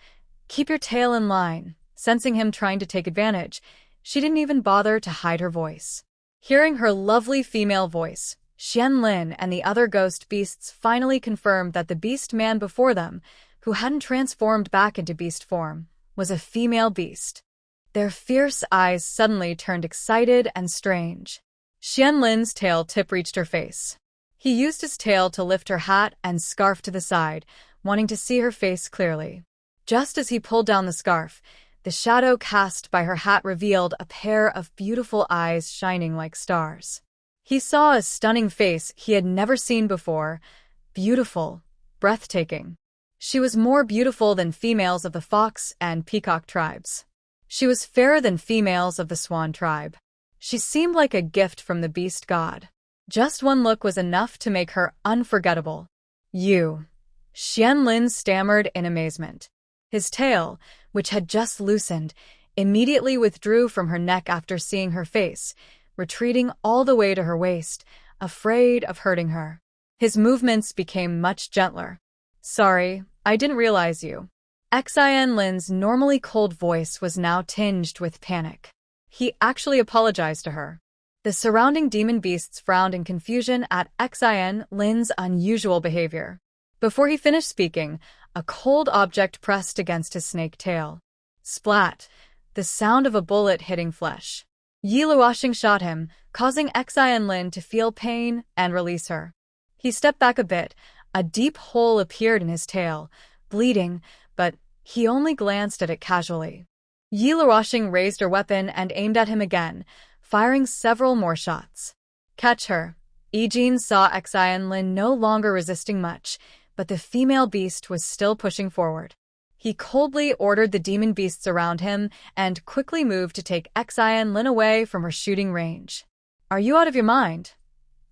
"Keep your tail in line." Sensing him trying to take advantage, she didn't even bother to hide her voice. Hearing her lovely female voice, Xianlin and the other ghost beasts finally confirmed that the beast man before them, who hadn't transformed back into beast form, was a female beast. Their fierce eyes suddenly turned excited and strange. Xianlin's tail tip reached her face. He used his tail to lift her hat and scarf to the side, wanting to see her face clearly. Just as he pulled down the scarf, the shadow cast by her hat revealed a pair of beautiful eyes shining like stars. He saw a stunning face he had never seen before. Beautiful, breathtaking. She was more beautiful than females of the fox and peacock tribes. She was fairer than females of the swan tribe. She seemed like a gift from the beast god. Just one look was enough to make her unforgettable. "You." Xianlin stammered in amazement. His tail, which had just loosened, immediately withdrew from her neck after seeing her face, retreating all the way to her waist, afraid of hurting her. His movements became much gentler. "Sorry, I didn't realize you." Xianlin's normally cold voice was now tinged with panic. He actually apologized to her. The surrounding demon beasts frowned in confusion at Xianlin's unusual behavior. Before he finished speaking, a cold object pressed against his snake tail. Splat! The sound of a bullet hitting flesh. Yi Luoxing shot him, causing Xianlin to feel pain and release her. He stepped back a bit. A deep hole appeared in his tail, bleeding, but he only glanced at it casually. Yi Luoxing raised her weapon and aimed at him again, firing several more shots. "Catch her." Ijin saw Xianlin no longer resisting much, but the female beast was still pushing forward. He coldly ordered the demon beasts around him and quickly moved to take Xianlin away from her shooting range. "Are you out of your mind?"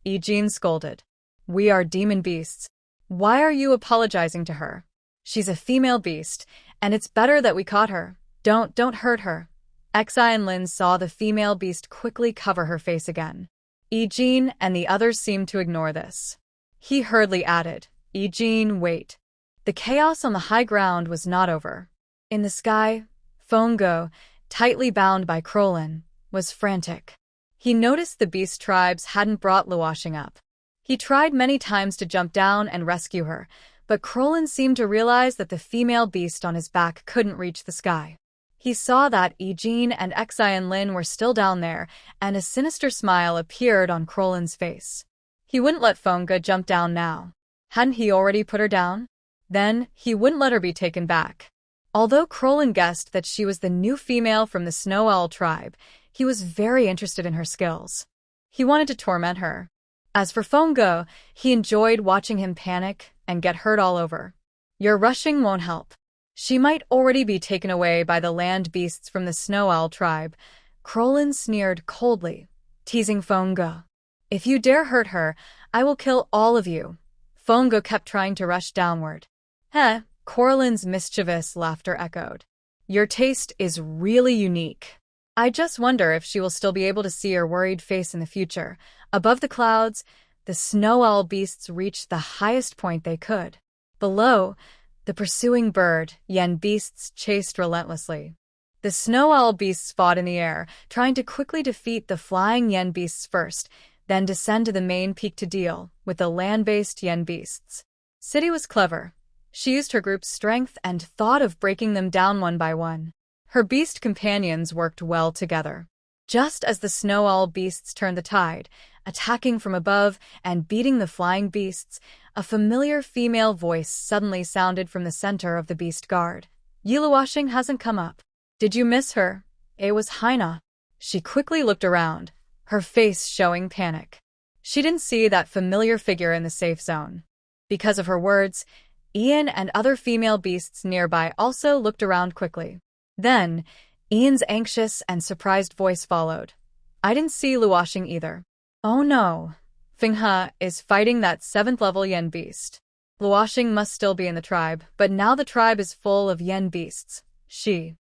Ijin scolded. "We are demon beasts. Why are you apologizing to her? She's a female beast, and it's better that we caught her. Don't hurt her." Xianlin saw the female beast quickly cover her face again. Ijin and the others seemed to ignore this. He hurriedly added, "Ijin, wait." The chaos on the high ground was not over. In the sky, Fongo, tightly bound by Krolin, was frantic. He noticed the beast tribes hadn't brought Luoxing up. He tried many times to jump down and rescue her, but Krolin seemed to realize that the female beast on his back couldn't reach the sky. He saw that Yijin and Xian Lin were still down there, and a sinister smile appeared on Krolin's face. He wouldn't let Fengge jump down now. Hadn't he already put her down? Then, he wouldn't let her be taken back. Although Krolin guessed that she was the new female from the Snow Owl tribe, he was very interested in her skills. He wanted to torment her. As for Fengge, he enjoyed watching him panic and get hurt all over. Your rushing won't help. She might already be taken away by the land beasts from the Snow Owl tribe. Krolin sneered coldly, teasing Fengge. If you dare hurt her, I will kill all of you. Fengge kept trying to rush downward. Krolin's mischievous laughter echoed. Your taste is really unique. I just wonder if she will still be able to see your worried face in the future. Above the clouds, the Snow Owl beasts reached the highest point they could. Below, the pursuing bird, Yen beasts chased relentlessly. The Snow Owl beasts fought in the air, trying to quickly defeat the flying Yen beasts first, then descend to the main peak to deal with the land-based Yen beasts. City was clever. She used her group's strength and thought of breaking them down one by one. Her beast companions worked well together. Just as the Snow Owl beasts turned the tide, attacking from above and beating the flying beasts, a familiar female voice suddenly sounded from the center of the beast guard. Yiluoxing hasn't come up. Did you miss her? It was Haina. She quickly looked around, her face showing panic. She didn't see that familiar figure in the safe zone. Because of her words, Ian and other female beasts nearby also looked around quickly. Then, Ian's anxious and surprised voice followed. I didn't see Luoxing either. Oh no. Fenghe is fighting that 7th-level Yen beast. Luoxing must still be in the tribe, but now the tribe is full of Yen beasts. She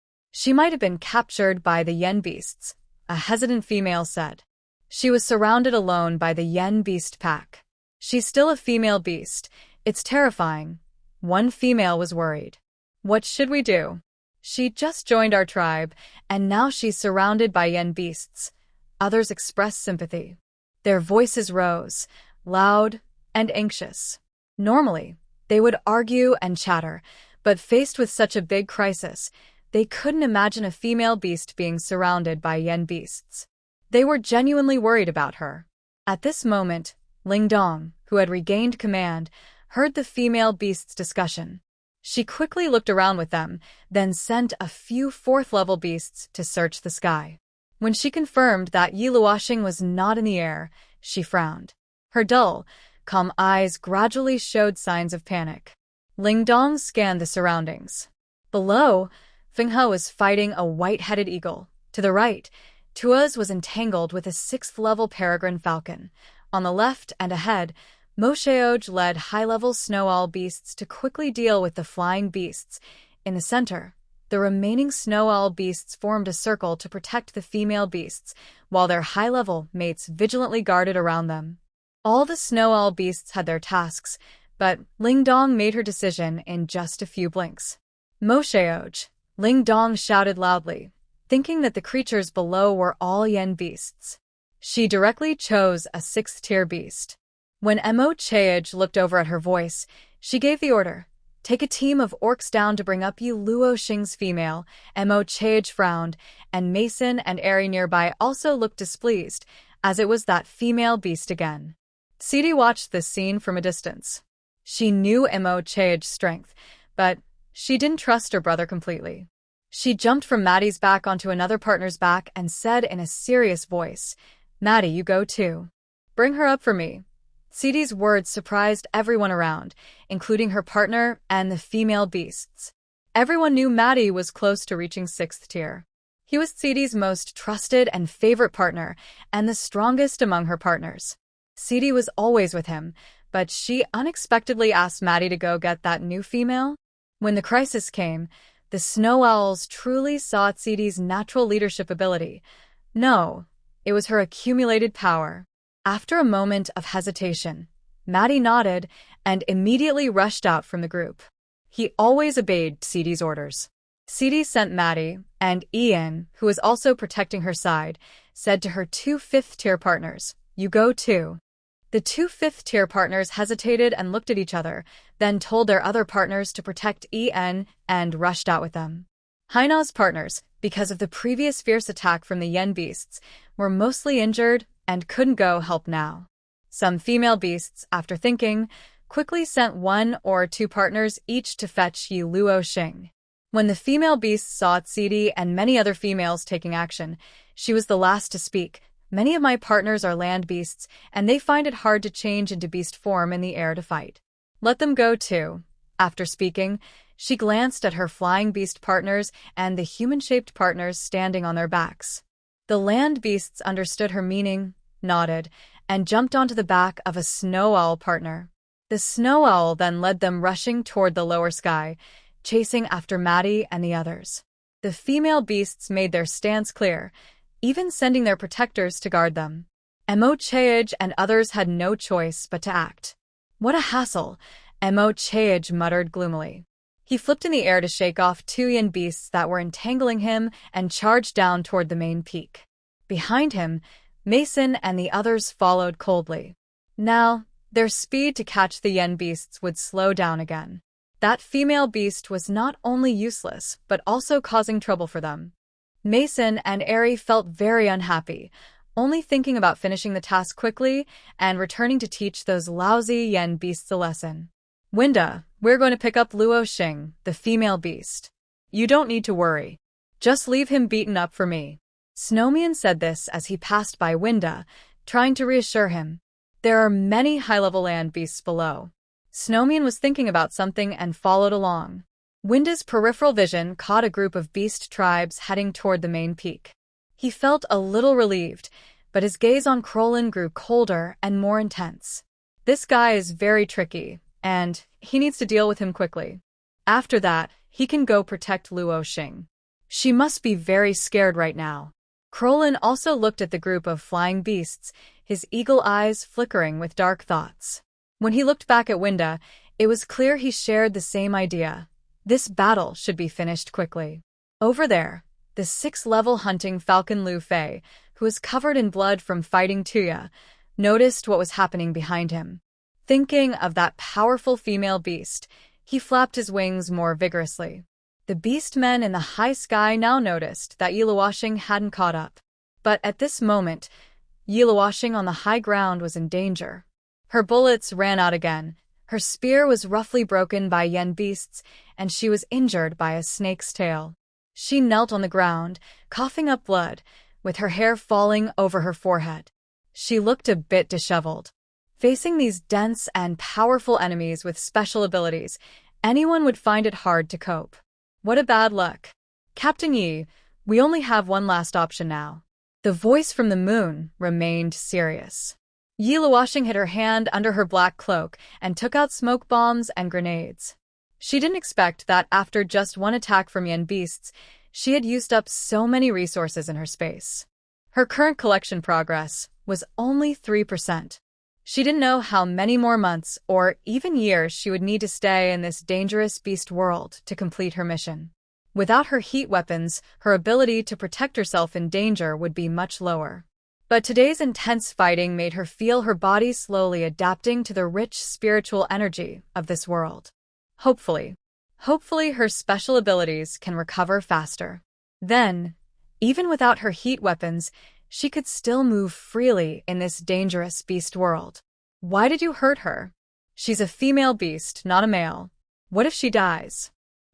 might have been captured by the Yen beasts, a hesitant female said. She was surrounded alone by the Yen beast pack. She's still a female beast. It's terrifying. One female was worried. What should we do? She just joined our tribe, and now she's surrounded by Yen beasts. Others expressed sympathy. Their voices rose, loud and anxious. Normally, they would argue and chatter, but faced with such a big crisis, they couldn't imagine a female beast being surrounded by Yen beasts. They were genuinely worried about her. At this moment, Ling Dong, who had regained command, heard the female beasts' discussion. She quickly looked around with them, then sent a few 4th-level beasts to search the sky. When she confirmed that Yiluoxing was not in the air, she frowned. Her dull, calm eyes gradually showed signs of panic. Ling Dong scanned the surroundings. Below, Fenghe was fighting a white-headed eagle. To the right, Tuaz was entangled with a 6th-level peregrine falcon. On the left and ahead, Mosheoj led high-level Snow Owl beasts to quickly deal with the flying beasts. In the center, the remaining Snow Owl beasts formed a circle to protect the female beasts, while their high-level mates vigilantly guarded around them. All the Snow Owl beasts had their tasks, but Ling Dong made her decision in just a few blinks. Mosheoj, Ling Dong shouted loudly, thinking that the creatures below were all Yen beasts. She directly chose a 6th-tier beast. When Mo Cheage looked over at her voice, she gave the order, take a team of orcs down to bring up Luoxing's female. Mo Cheage frowned, and Mason and Airy nearby also looked displeased, as it was that female beast again. Cidi watched this scene from a distance. She knew Mo Cheage's strength, but she didn't trust her brother completely. She jumped from Maddie's back onto another partner's back and said in a serious voice, Maddie, you go too. Bring her up for me. Cidi's words surprised everyone around, including her partner and the female beasts. Everyone knew Maddie was close to reaching 6th tier. He was Cidi's most trusted and favorite partner, and the strongest among her partners. Cidi was always with him, but she unexpectedly asked Maddie to go get that new female. When the crisis came, the Snow Owls truly saw Cidi's natural leadership ability. No, it was her accumulated power. After a moment of hesitation, Maddie nodded and immediately rushed out from the group. He always obeyed Cidi's orders. Cede sent Maddie, and Ian, who was also protecting her side, said to her two fifth-tier partners, "You go too." The two fifth-tier partners hesitated and looked at each other, then told their other partners to protect En and rushed out with them. Haina's partners, because of the previous fierce attack from the yen beasts, were mostly injured and couldn't go help now. Some female beasts, after thinking, quickly sent one or two partners each to fetch Yi Luo Xing. When the female beasts saw Cede and many other females taking action, she was the last to speak. "Many of my partners are land beasts, and they find it hard to change into beast form in the air to fight. Let them go too." After speaking, she glanced at her flying beast partners and the human-shaped partners standing on their backs. The land beasts understood her meaning, nodded, and jumped onto the back of a snow owl partner. The snow owl then led them rushing toward the lower sky, chasing after Maddie and the others. The female beasts made their stance clear, even sending their protectors to guard them. Mo Chaej and others had no choice but to act. "What a hassle," Mo Chaej muttered gloomily. He flipped in the air to shake off two yen beasts that were entangling him and charged down toward the main peak. Behind him, Mason and the others followed coldly. Now, their speed to catch the yen beasts would slow down again. That female beast was not only useless, but also causing trouble for them. Mason and Eri felt very unhappy, only thinking about finishing the task quickly and returning to teach those lousy yen beasts a lesson. "Winda, we're going to pick up Luo Xing, the female beast. You don't need to worry. Just leave him beaten up for me." Snowman said this as he passed by Winda, trying to reassure him. There are many high-level land beasts below. Snowman was thinking about something and followed along. Winda's peripheral vision caught a group of beast tribes heading toward the main peak. He felt a little relieved, but his gaze on Krolin grew colder and more intense. This guy is very tricky, and he needs to deal with him quickly. After that, he can go protect Luo Xing. She must be very scared right now. Krolin also looked at the group of flying beasts, his eagle eyes flickering with dark thoughts. When he looked back at Winda, it was clear he shared the same idea. This battle should be finished quickly. Over there, the 6th-level hunting falcon Lu Fei, who was covered in blood from fighting Tuya, noticed what was happening behind him. Thinking of that powerful female beast, he flapped his wings more vigorously. The beast men in the high sky now noticed that Yi Luo Xing hadn't caught up. But at this moment, Yi Luo Xing on the high ground was in danger. Her bullets ran out again, her spear was roughly broken by yen beasts, and she was injured by a snake's tail. She knelt on the ground, coughing up blood, with her hair falling over her forehead. She looked a bit disheveled. Facing these dense and powerful enemies with special abilities, anyone would find it hard to cope. What a bad luck. "Captain Yi, we only have one last option now." The voice from the moon remained serious. Yi Luo Xing hid her hand under her black cloak and took out smoke bombs and grenades. She didn't expect that after just one attack from yen beasts, she had used up so many resources in her space. Her current collection progress was only 3%. She didn't know how many more months or even years she would need to stay in this dangerous beast world to complete her mission. Without her heat weapons, her ability to protect herself in danger would be much lower. But today's intense fighting made her feel her body slowly adapting to the rich spiritual energy of this world. Hopefully her special abilities can recover faster. Then, even without her heat weapons, she could still move freely in this dangerous beast world. "Why did you hurt her? She's a female beast, not a male. What if she dies?"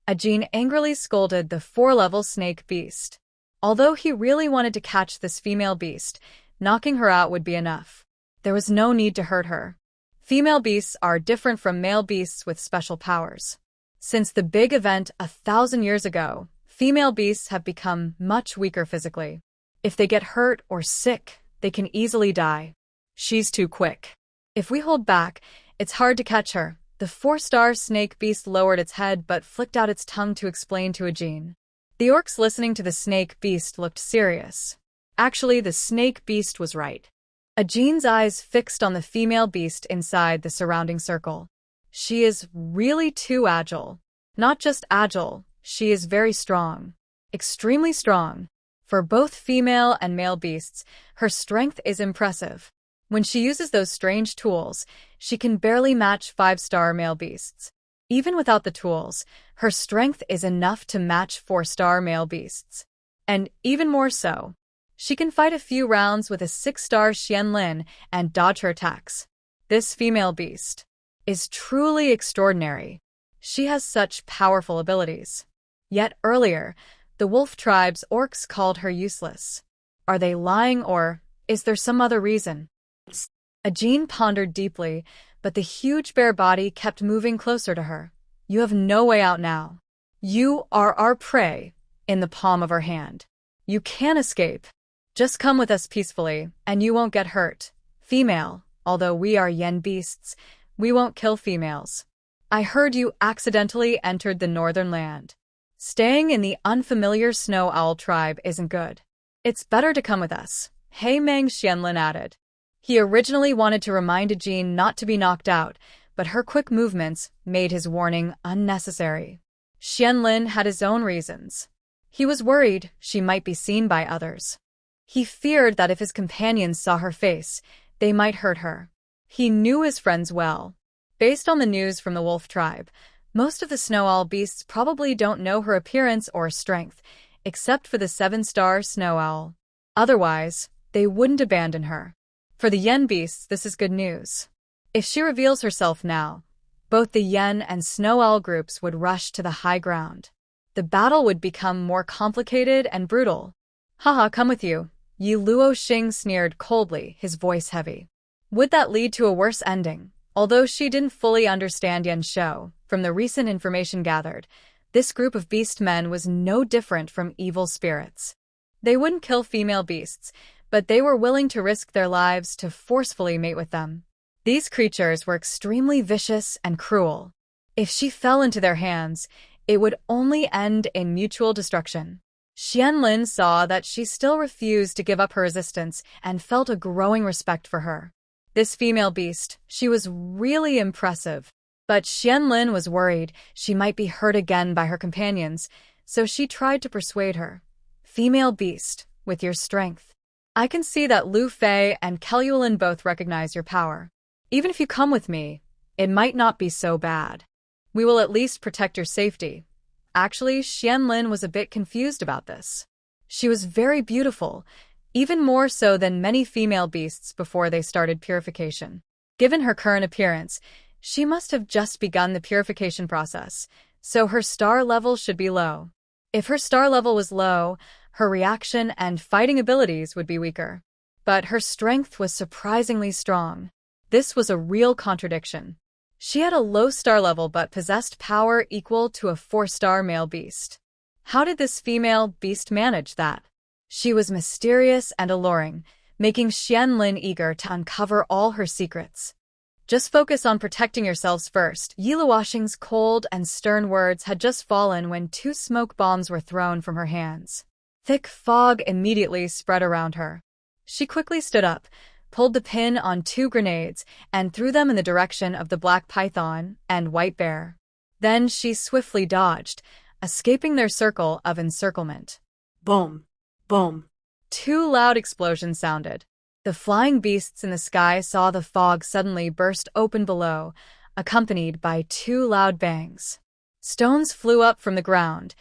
Ajin angrily scolded the 4-level snake beast. Although he really wanted to catch this female beast, knocking her out would be enough. There was no need to hurt her. Female beasts are different from male beasts with special powers. Since the big event 1,000 years ago, female beasts have become much weaker physically. If they get hurt or sick, they can easily die. She's too quick. If we hold back, it's hard to catch her. The 4-star snake beast lowered its head but flicked out its tongue to explain to Ajin. The orcs listening to the snake beast looked serious. Actually, the snake beast was right. Ajin's eyes fixed on the female beast inside the surrounding circle. She is really too agile. Not just agile, She is very strong. Extremely strong. For both female and male beasts, her strength is impressive. When she uses those strange tools, she can barely match 5-star male beasts. Even without the tools, her strength is enough to match 4-star male beasts. And even more so, she can fight a few rounds with a 6-star Xianlin and dodge her attacks. This female beast is truly extraordinary. She has such powerful abilities. Yet earlier, the wolf tribe's orcs called her useless. Are they lying, or is there some other reason? Ajin pondered deeply, but the huge bear body kept moving closer to her. You have no way out now. You are our prey, in the palm of her hand. You can't escape. Just come with us peacefully, and you won't get hurt. Female, although we are yen beasts, we won't kill females. I heard you accidentally entered the northern land. Staying in the unfamiliar snow owl tribe isn't good. It's better to come with us, Hei Meng Xianlin added. He originally wanted to remind Ajin not to be knocked out, but her quick movements made his warning unnecessary. Xianlin had his own reasons. He was worried she might be seen by others. He feared that if his companions saw her face, they might hurt her. He knew his friends well. Based on the news from the wolf tribe, most of the snow owl beasts probably don't know her appearance or strength, except for the 7-star snow owl. Otherwise, they wouldn't abandon her. For the yen beasts, this is good news. If she reveals herself now, both the yen and snow owl groups would rush to the high ground. The battle would become more complicated and brutal. Haha, come with you, Yi Luo Xing sneered coldly, his voice heavy. Would that lead to a worse ending? Although she didn't fully understand Yen Shou, from the recent information gathered, this group of beast men was no different from evil spirits. They wouldn't kill female beasts, but they were willing to risk their lives to forcefully mate with them. These creatures were extremely vicious and cruel. If she fell into their hands, it would only end in mutual destruction. Xianlin saw that she still refused to give up her resistance and felt a growing respect for her. This female beast, she was really impressive. But Xianlin was worried she might be hurt again by her companions, so she tried to persuade her. Female beast, with your strength. I can see that Lu Fei and Kelulin both recognize your power. Even if you come with me, it might not be so bad. We will at least protect your safety. Actually, Xianlin was a bit confused about this. She was very beautiful, even more so than many female beasts before they started purification. Given her current appearance, she must have just begun the purification process, so her star level should be low. If her star level was low, her reaction and fighting abilities would be weaker. But her strength was surprisingly strong. This was a real contradiction. She had a low star level but possessed power equal to a 4-star male beast. How did this female beast manage that? She was mysterious and alluring, making Xianlin eager to uncover all her secrets. Just focus on protecting yourselves first. Yi Luoxing's cold and stern words had just fallen when 2 smoke bombs were thrown from her hands. Thick fog immediately spread around her. She quickly stood up, pulled the pin on 2 grenades, and threw them in the direction of the black python and white bear. Then she swiftly dodged, escaping their circle of encirclement. Boom! Boom! 2 loud explosions sounded. The flying beasts in the sky saw the fog suddenly burst open below, accompanied by 2 loud bangs. Stones flew up from the ground,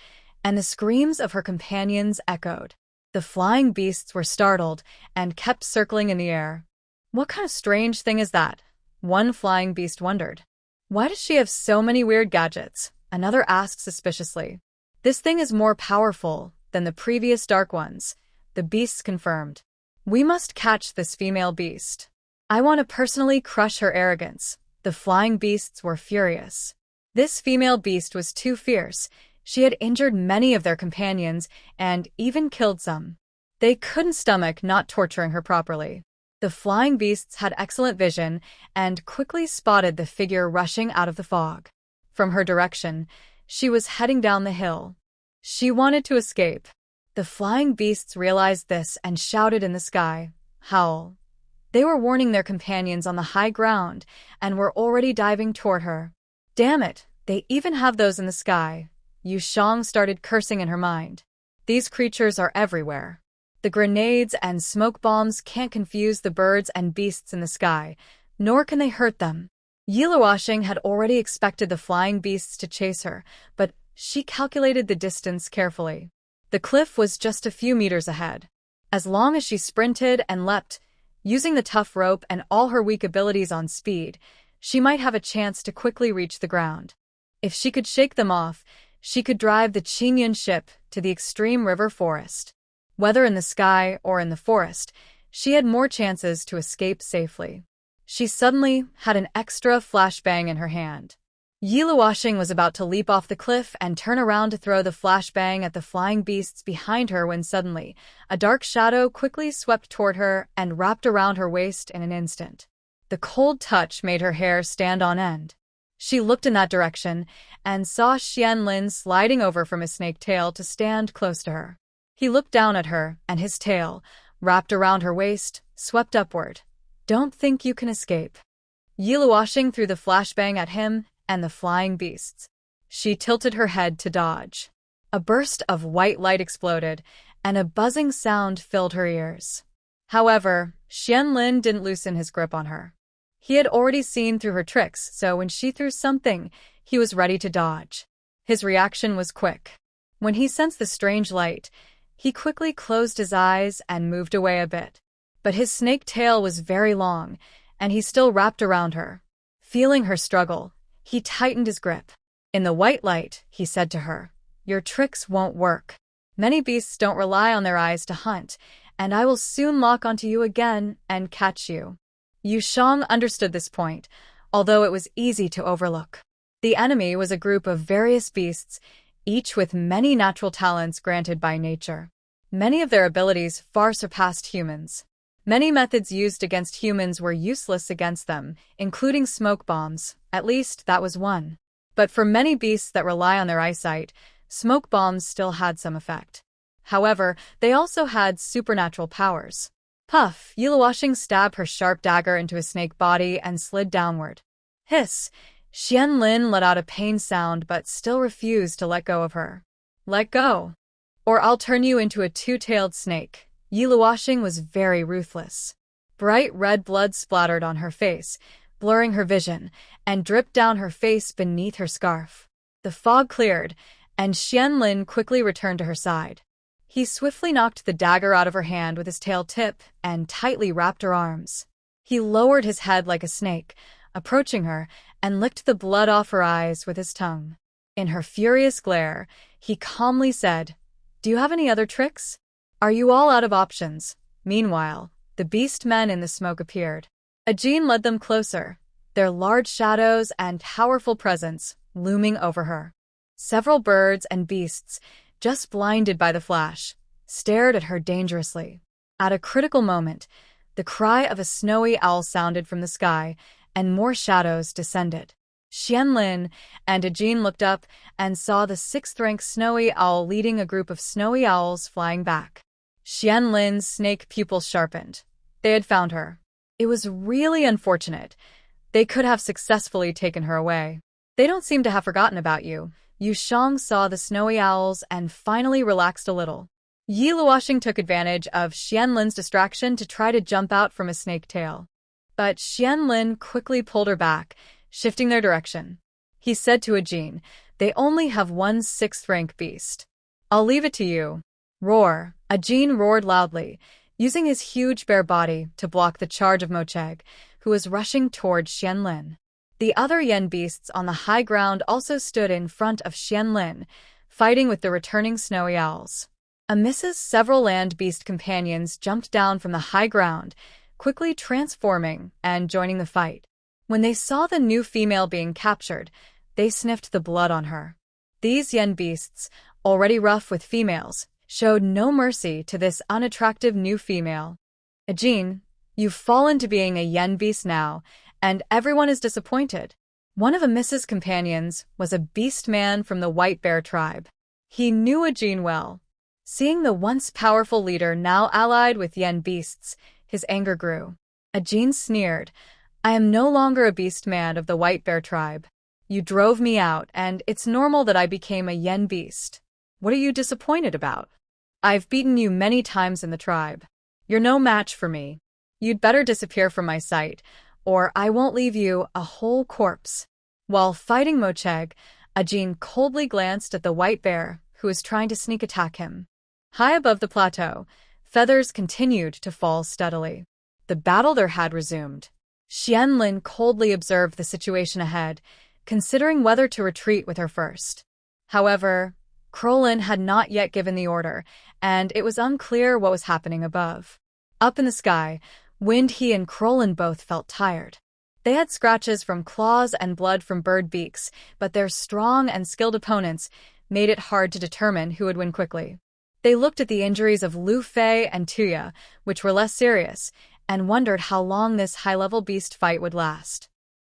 and the screams of her companions echoed. The flying beasts were startled and kept circling in the air. What kind of strange thing is that? One flying beast wondered. Why does she have so many weird gadgets? Another asked suspiciously. This thing is more powerful than the previous dark ones, the beasts confirmed. We must catch this female beast. I want to personally crush her arrogance. The flying beasts were furious. This female beast was too fierce. She had injured many of their companions and even killed some. They couldn't stomach not torturing her properly. The flying beasts had excellent vision and quickly spotted the figure rushing out of the fog. From her direction, she was heading down the hill. She wanted to escape. The flying beasts realized this and shouted in the sky, "Howl." They were warning their companions on the high ground and were already diving toward her. Damn it, they even have those in the sky. Yu Shang started cursing in her mind. These creatures are everywhere. The grenades and smoke bombs can't confuse the birds and beasts in the sky, nor can they hurt them. Yiluoshing had already expected the flying beasts to chase her, but she calculated the distance carefully. The cliff was just a few meters ahead. As long as she sprinted and leapt, using the tough rope and all her weak abilities on speed, she might have a chance to quickly reach the ground. If she could shake them off, she could drive the Qingyun ship to the extreme river forest. Whether in the sky or in the forest, she had more chances to escape safely. She suddenly had an extra flashbang in her hand. Yiluoshing was about to leap off the cliff and turn around to throw the flashbang at the flying beasts behind her when suddenly, a dark shadow quickly swept toward her and wrapped around her waist in an instant. The cold touch made her hair stand on end. She looked in that direction and saw Qianlin sliding over from his snake tail to stand close to her. He looked down at her, and his tail, wrapped around her waist, swept upward. "Don't think you can escape." Yiluoshing threw the flashbang at him and the flying beasts. She tilted her head to dodge. A burst of white light exploded, and a buzzing sound filled her ears. However, Qianlin didn't loosen his grip on her. He had already seen through her tricks, so when she threw something, he was ready to dodge. His reaction was quick. When he sensed the strange light, he quickly closed his eyes and moved away a bit. But his snake tail was very long, and he still wrapped around her. Feeling her struggle, he tightened his grip. In the white light, he said to her, "Your tricks won't work. Many beasts don't rely on their eyes to hunt, and I will soon lock onto you again and catch you." Yu Shang understood this point, although it was easy to overlook. The enemy was a group of various beasts, each with many natural talents granted by nature. Many of their abilities far surpassed humans. Many methods used against humans were useless against them, including smoke bombs. At least that was one. But for many beasts that rely on their eyesight, smoke bombs still had some effect. However, they also had supernatural powers. Puff! Yiluoshing stabbed her sharp dagger into his snake body and slid downward. Hiss! Qianlin let out a pained sound but still refused to let go of her. "Let go, or I'll turn you into a two-tailed snake." Yiluoshing was very ruthless. Bright red blood splattered on her face, blurring her vision, and dripped down her face beneath her scarf. The fog cleared, and Qianlin quickly returned to her side. He swiftly knocked the dagger out of her hand with his tail tip and tightly wrapped her arms. He lowered his head like a snake, approaching her, and licked the blood off her eyes with his tongue. In her furious glare, he calmly said, "Do you have any other tricks? Are you all out of options?" Meanwhile, the beast men in the smoke appeared. Ajin led them closer, their large shadows and powerful presence looming over her. Several birds and beasts, just blinded by the flash, stared at her dangerously. At a critical moment, the cry of a snowy owl sounded from the sky, and more shadows descended. Qianlin and Ajin looked up and saw the sixth-rank snowy owl leading a group of snowy owls flying back. Qianlin's snake pupils sharpened. They had found her. It was really unfortunate. They could have successfully taken her away. "They don't seem to have forgotten about you." Yu Shang saw the snowy owls and finally relaxed a little. Yiluoshing took advantage of Qianlin's distraction to try to jump out from his snake tail. But Qianlin quickly pulled her back, shifting their direction. He said to Ajin, "They only have one sixth-rank beast. I'll leave it to you." Roar! Ajin roared loudly, using his huge bare body to block the charge of Mocheg, who was rushing toward Qianlin. The other yen beasts on the high ground also stood in front of Qianlin, fighting with the returning snowy owls. Amidst several land beast companions jumped down from the high ground, quickly transforming and joining the fight. When they saw the new female being captured, they sniffed the blood on her. These yen beasts, already rough with females, showed no mercy to this unattractive new female. "Ajin, you've fallen to being a yen beast now, and everyone is disappointed." One of Amiss's companions was a beast man from the White Bear tribe. He knew Ajin well. Seeing the once powerful leader now allied with yen beasts, his anger grew. Ajin sneered, "I am no longer a beast man of the White Bear tribe. You drove me out, and it's normal that I became a yen beast. What are you disappointed about? I've beaten you many times in the tribe. You're no match for me. You'd better disappear from my sight, or I won't leave you a whole corpse. While fighting Mocheg, Ajin coldly glanced at the white bear, who was trying to sneak attack him. High above the plateau, feathers continued to fall steadily. The battle there had resumed. Xianlin coldly observed the situation ahead, considering whether to retreat with her first. However, Krolin had not yet given the order, and it was unclear what was happening above. Up in the sky, Wind-He and Krolin both felt tired. They had scratches from claws and blood from bird beaks, but their strong and skilled opponents made it hard to determine who would win quickly. They looked at the injuries of Lu Fei and Tuya, which were less serious, and wondered how long this high-level beast fight would last.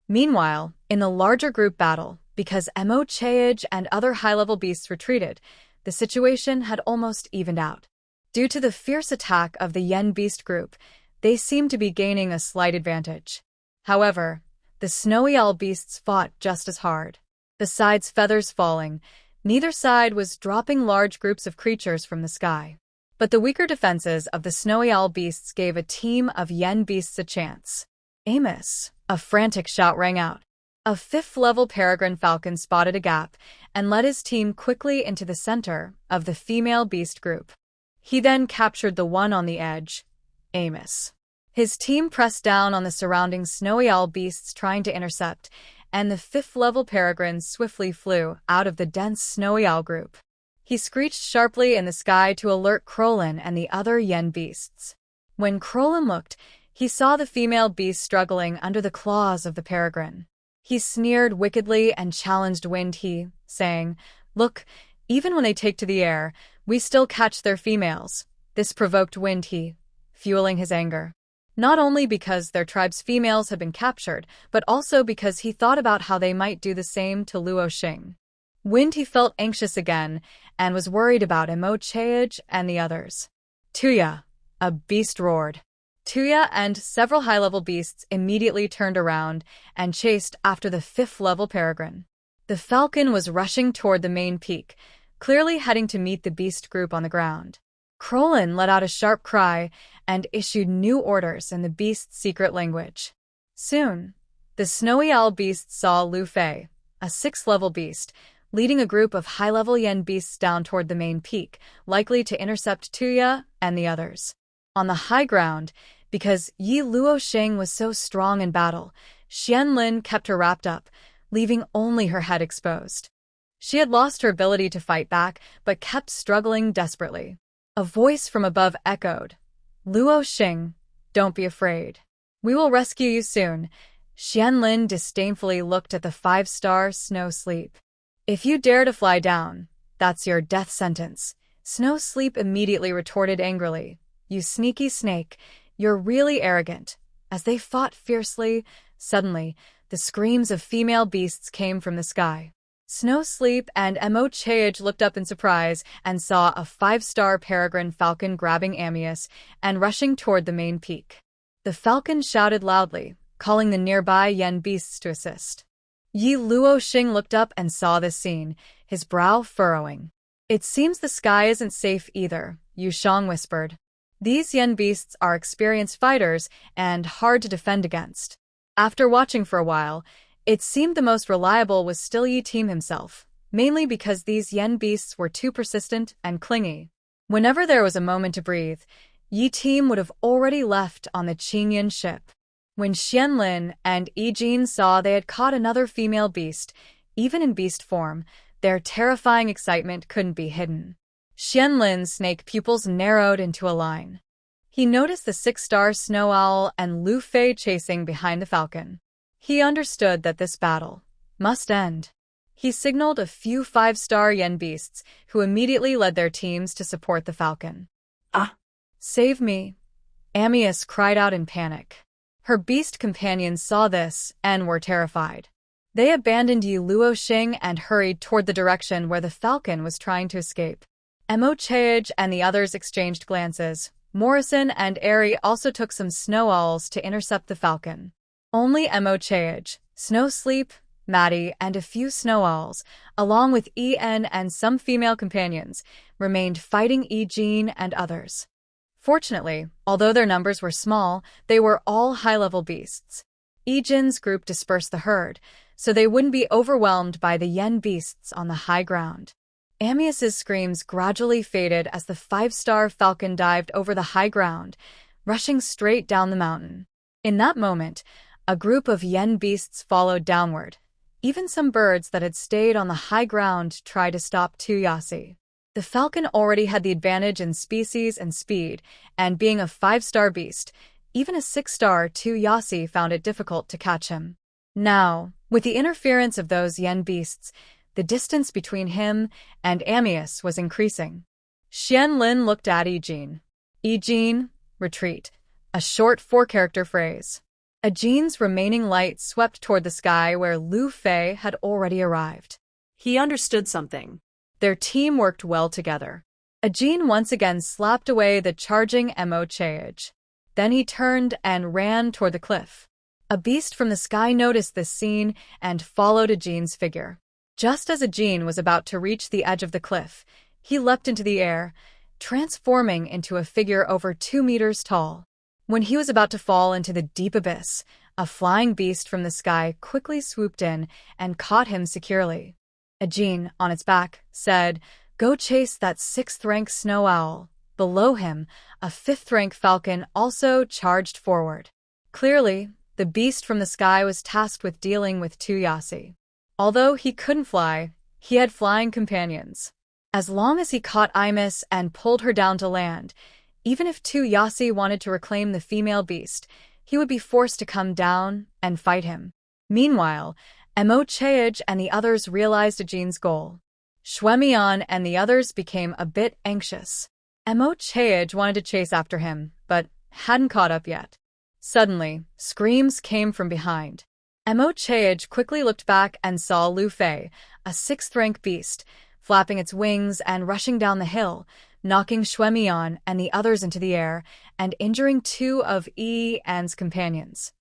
Meanwhile, in the larger group battle, because Mo Cheage and other high-level beasts retreated, the situation had almost evened out. Due to the fierce attack of the Yen beast group, they seemed to be gaining a slight advantage. However, the snowy owl beasts fought just as hard. Besides feathers falling, neither side was dropping large groups of creatures from the sky. But the weaker defenses of the snowy owl beasts gave a team of yen beasts a chance. Amos! A frantic shout rang out. A fifth-level peregrine falcon spotted a gap and led his team quickly into the center of the female beast group. He then captured the one on the edge, Amos. His team pressed down on the surrounding snowy owl beasts trying to intercept, and the fifth-level peregrine swiftly flew out of the dense snowy owl group. He screeched sharply in the sky to alert Krolin and the other yen beasts. When Krolin looked, he saw the female beast struggling under the claws of the peregrine. He sneered wickedly and challenged Wind-He, saying, "Look, even when they take to the air, we still catch their females." This provoked Wind-He, fueling his anger. Not only because their tribe's females had been captured, but also because he thought about how they might do the same to Luo Xing. Wind-He felt anxious again and was worried about Mo Cheage and the others. Tuya! A beast roared. Tuya and several high-level beasts immediately turned around and chased after the fifth-level peregrine. The falcon was rushing toward the main peak, clearly heading to meet the beast group on the ground. Krolin let out a sharp cry and issued new orders in the beast's secret language. Soon, the snowy owl beast saw Lu Fei, a sixth-level beast, leading a group of high-level yen beasts down toward the main peak, likely to intercept Tuya and the others. On the high ground, because Yi Luo Xing was so strong in battle, Xianlin kept her wrapped up, leaving only her head exposed. She had lost her ability to fight back, but kept struggling desperately. A voice from above echoed, "Luo Xing, don't be afraid. We will rescue you soon." Xianlin disdainfully looked at the 5-star Snow Sleep. "If you dare to fly down, that's your death sentence." Snow Sleep immediately retorted angrily, "You sneaky snake, you're really arrogant." As they fought fiercely, suddenly, the screams of female beasts came from the sky. Snow Sleep and Mo Cheage looked up in surprise and saw a 5-star peregrine falcon grabbing Amius and rushing toward the main peak. The falcon shouted loudly, calling the nearby yen beasts to assist. Yi Luo Xing looked up and saw this scene, his brow furrowing. "It seems the sky isn't safe either," Yu Shang whispered. "These yen beasts are experienced fighters and hard to defend against." After watching for a while, it seemed the most reliable was still Yi Team himself, mainly because these yen beasts were too persistent and clingy. Whenever there was a moment to breathe, Yi Team would have already left on the Qingyan ship. When Xianlin and Yi Jin saw they had caught another female beast, even in beast form, their terrifying excitement couldn't be hidden. Xianlin's snake pupils narrowed into a line. He noticed the 6-star snow owl and Lu Fei chasing behind the falcon. He understood that this battle must end. He signaled a few 5-star yen beasts, who immediately led their teams to support the falcon. "Ah! Save me!" Amius cried out in panic. Her beast companions saw this and were terrified. They abandoned Yi Luo Xing and hurried toward the direction where the falcon was trying to escape. Mo Cheage and the others exchanged glances. Morrison and Airy also took some snow owls to intercept the falcon. Only Mo Cheage, Snow Sleep, Maddie, and a few snow owls, along with En and some female companions, remained fighting Jean and others. Fortunately, although their numbers were small, they were all high-level beasts. Jin's group dispersed the herd, so they wouldn't be overwhelmed by the yen beasts on the high ground. Amyas's screams gradually faded as the 5-star falcon dived over the high ground, rushing straight down the mountain. In that moment, a group of yen beasts followed downward. Even some birds that had stayed on the high ground tried to stop Tuyasi. The falcon already had the advantage in species and speed, and being a 5-star beast, even a 6-star Tuyasi found it difficult to catch him. Now, with the interference of those yen beasts, the distance between him and Amias was increasing. Xianlin looked at Jean. Jean, retreat. A short 4-character phrase. Jean's remaining light swept toward the sky where Lu Fei had already arrived. He understood something. Their team worked well together. Jean once again slapped away the charging Mo Chaege. Then he turned and ran toward the cliff. A beast from the sky noticed this scene and followed Jean's figure. Just as Jean was about to reach the edge of the cliff, he leapt into the air, transforming into a figure over 2 meters tall. When he was about to fall into the deep abyss, a flying beast from the sky quickly swooped in and caught him securely. Jean, on its back, said, "Go chase that 6th-rank snow owl." Below him, a 5th-rank falcon also charged forward. Clearly, the beast from the sky was tasked with dealing with Tuyasi. Although he couldn't fly, he had flying companions. As long as he caught Imis and pulled her down to land, even if Tuyasi wanted to reclaim the female beast, he would be forced to come down and fight him. Meanwhile, Mo Chaege and the others realized Jean's goal. Shuemian and the others became a bit anxious. Mo Chaege wanted to chase after him, but hadn't caught up yet. Suddenly, screams came from behind. Mo Chaege quickly looked back and saw Lu Fei, a 6th-rank beast, flapping its wings and rushing down the hill, knocking Shuemian and the others into the air and injuring 2 of An's companions.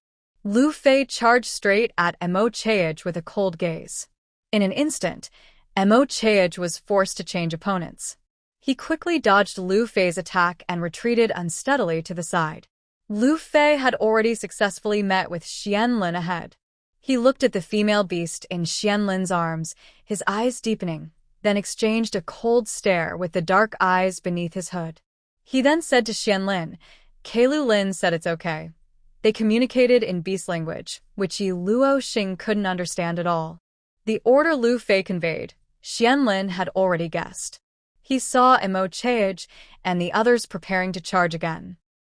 Lu Fei charged straight at Mo Chaege with a cold gaze. In an instant, Mo Chaege was forced to change opponents. He quickly dodged Lu Fei's attack and retreated unsteadily to the side. Lu Fei had already successfully met with Xianlin ahead. He looked at the female beast in Xianlin's arms, his eyes deepening, then exchanged a cold stare with the dark eyes beneath his hood. He then said to Xianlin, "Keilu Lin said it's okay." They communicated in beast language, which Yi Luo Xing couldn't understand at all. The order Lu Fei conveyed, Xianlin had already guessed. He saw Mo Chaege and the others preparing to charge again.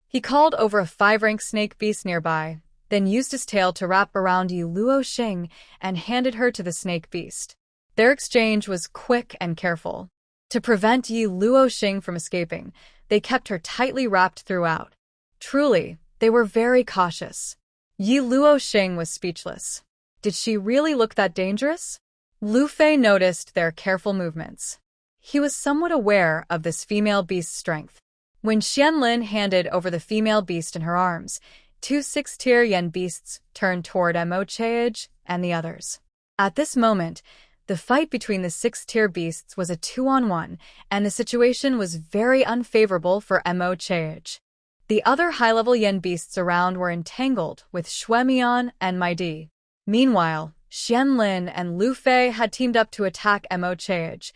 He called over a 5-rank snake beast nearby, then used his tail to wrap around Yi Luo Xing and handed her to the snake beast. Their exchange was quick and careful. To prevent Yi Luo Xing from escaping, they kept her tightly wrapped throughout. Truly, they were very cautious. Yi Luo Xing was speechless. Did she really look that dangerous? Lu Fei noticed their careful movements. He was somewhat aware of this female beast's strength. When Xianlin handed over the female beast in her arms, 2 6-tier yen beasts turned toward Mo Chaege and the others. At this moment, the fight between the 6-tier beasts was a 2-on-1, and the situation was very unfavorable for Mo Chaege. The other high-level yen beasts around were entangled with Shuemian and Maidi. Meanwhile, Xianlin and Lu Fei had teamed up to attack Mo Chaege,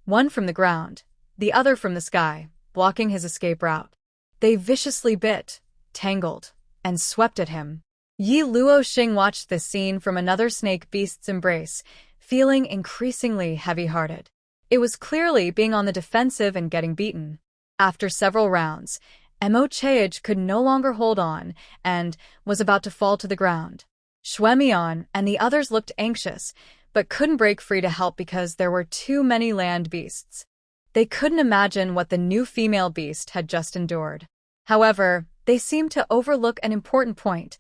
one from the ground, the other from the sky, blocking his escape route. They viciously bit, tangled, and swept at him. Yi Luo Xing watched this scene from another snake beast's embrace, feeling increasingly heavy-hearted. It was clearly being on the defensive and getting beaten. After several rounds, Mo Chaege could no longer hold on and was about to fall to the ground. Shuemian and the others looked anxious, but couldn't break free to help because there were too many land beasts. They couldn't imagine what the new female beast had just endured. However, they seemed to overlook an important point.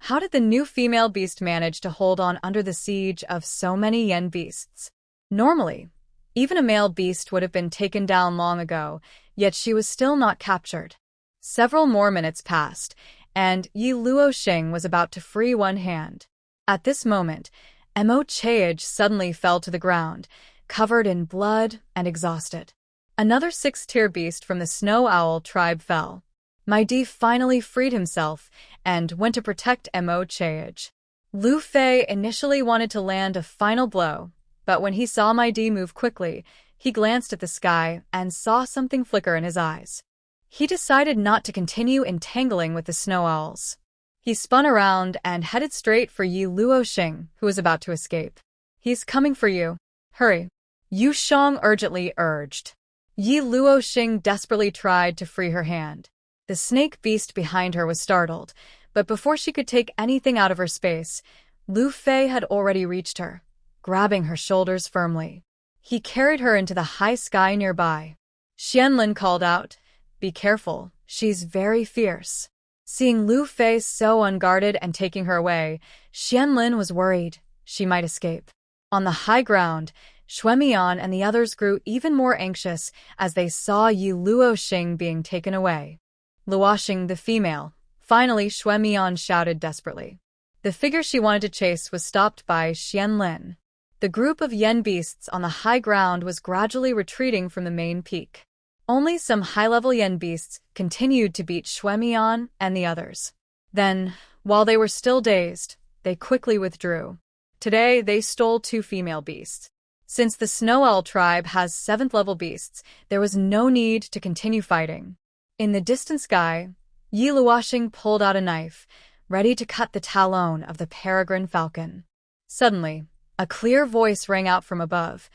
How did the new female beast manage to hold on under the siege of so many yen beasts? Normally, even a male beast would have been taken down long ago, yet she was still not captured. Several more minutes passed, and Yi Luo Xing was about to free one hand. At this moment, Mo Chaege suddenly fell to the ground, covered in blood and exhausted. Another 6-tier beast from the Snow Owl tribe fell. My D finally freed himself and went to protect Mo Chaege. Lu Fei initially wanted to land a final blow, but when he saw my D move quickly, he glanced at the sky and saw something flicker in his eyes. He decided not to continue entangling with the Snow Owls. He spun around and headed straight for Yi Luoxing, who was about to escape. "He's coming for you. Hurry," Yu Shang urgently urged. Yi Luoxing desperately tried to free her hand. The snake beast behind her was startled, but before she could take anything out of her space, Lu Fei had already reached her, grabbing her shoulders firmly. He carried her into the high sky nearby. Xianlin called out, "Be careful, she's very fierce." Seeing Lu Fei so unguarded and taking her away, Xianlin was worried she might escape. On the high ground, Xuemian and the others grew even more anxious as they saw Yi Luoxing being taken away. "Luoxing the female," finally Xuemian shouted desperately. The figure she wanted to chase was stopped by Xianlin. The group of yen beasts on the high ground was gradually retreating from the main peak. Only some high-level yen beasts continued to beat Xuemian and the others. Then, while they were still dazed, they quickly withdrew. Today, they stole 2 female beasts. Since the Snow Owl tribe has 7th-level beasts, there was no need to continue fighting. In the distant sky, Yi Luoxing pulled out a knife, ready to cut the talon of the peregrine falcon. Suddenly, a clear voice rang out from above.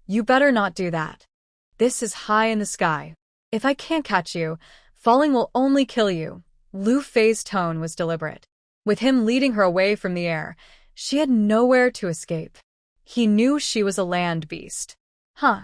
"You better not do that. This is high in the sky. If I can't catch you, falling will only kill you." Lu Fei's tone was deliberate. With him leading her away from the air, she had nowhere to escape. He knew she was a land beast. "Huh?"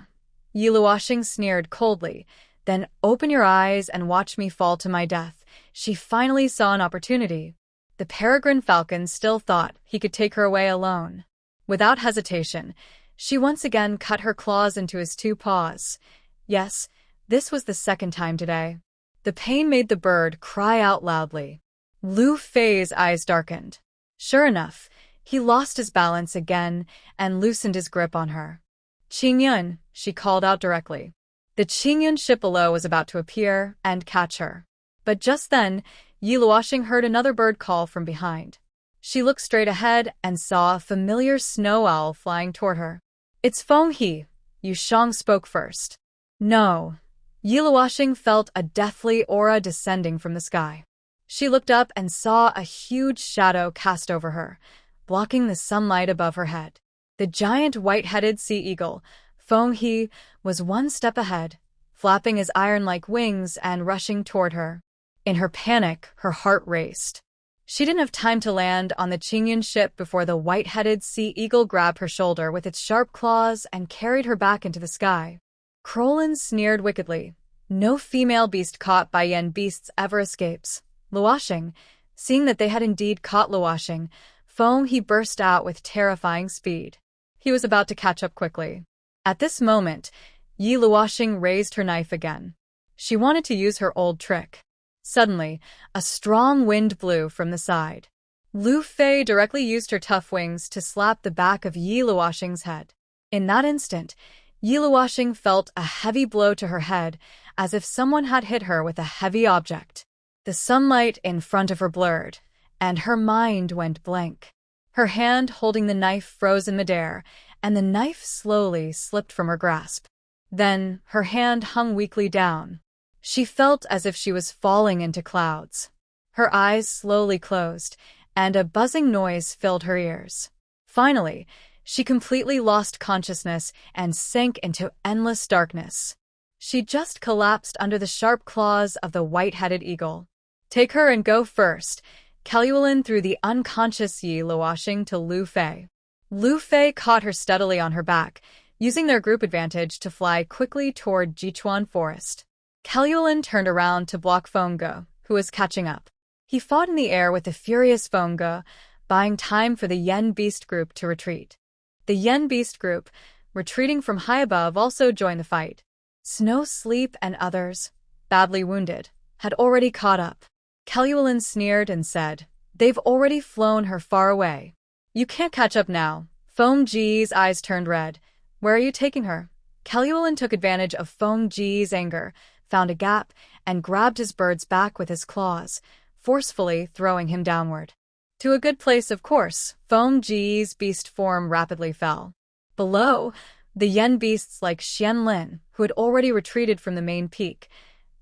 Yi Luoxing sneered coldly. "Then open your eyes and watch me fall to my death." She finally saw an opportunity. The peregrine falcon still thought he could take her away alone. Without hesitation, she once again cut her claws into his 2 paws. Yes, this was the 2nd time today. The pain made the bird cry out loudly. Lu Fei's eyes darkened. Sure enough, he lost his balance again and loosened his grip on her. "Qingyun," she called out directly. The Qingyun ship below was about to appear and catch her. But just then, Yi Luoxing heard another bird call from behind. She looked straight ahead and saw a familiar snow owl flying toward her. "It's Feng He," Yu Shang spoke first. "No." Yi Luoxing felt a deathly aura descending from the sky. She looked up and saw a huge shadow cast over her, blocking the sunlight above her head. The giant white-headed sea eagle, Feng He, was 1 step ahead, flapping his iron-like wings and rushing toward her. In her panic, her heart raced. She didn't have time to land on the Qingyun ship before the white-headed sea eagle grabbed her shoulder with its sharp claws and carried her back into the sky. Krolin sneered wickedly. "No female beast caught by yen beasts ever escapes." Luoxing, seeing that they had indeed caught Luoxing, Feng He burst out with terrifying speed. He was about to catch up quickly. At this moment, Yi Luoxing raised her knife again. She wanted to use her old trick. Suddenly, a strong wind blew from the side. Lu Fei directly used her tough wings to slap the back of Yi Luoxing's head. In that instant, Yi Luoxing felt a heavy blow to her head, as if someone had hit her with a heavy object. The sunlight in front of her blurred, and her mind went blank. Her hand holding the knife froze in midair, and the knife slowly slipped from her grasp. Then her hand hung weakly down. She felt as if she was falling into clouds. Her eyes slowly closed, and a buzzing noise filled her ears. Finally, she completely lost consciousness and sank into endless darkness. She just collapsed under the sharp claws of the white-headed eagle. "Take her and go first." Kaluolin threw the unconscious Yi Luoxing to Lu Fei. Lu Fei caught her steadily on her back, using their group advantage to fly quickly toward Jichuan Forest. Kaluolin turned around to block Fengge, who was catching up. He fought in the air with the furious Fengge, buying time for the Yen Beast group to retreat. The Yen Beast group, retreating from high above, also joined the fight. Snow Sleep and others, badly wounded, had already caught up. Kaluolin sneered and said, "They've already flown her far away. You can't catch up now. Feng Ji's eyes turned red. Where are you taking her? Kellywelyn took advantage of Feng Ji's anger, found a gap, and grabbed his bird's back with his claws, forcefully throwing him downward. To a good place, of course. Feng Ji's beast form rapidly fell. Below, the yen beasts like Xianlin, who had already retreated from the main peak,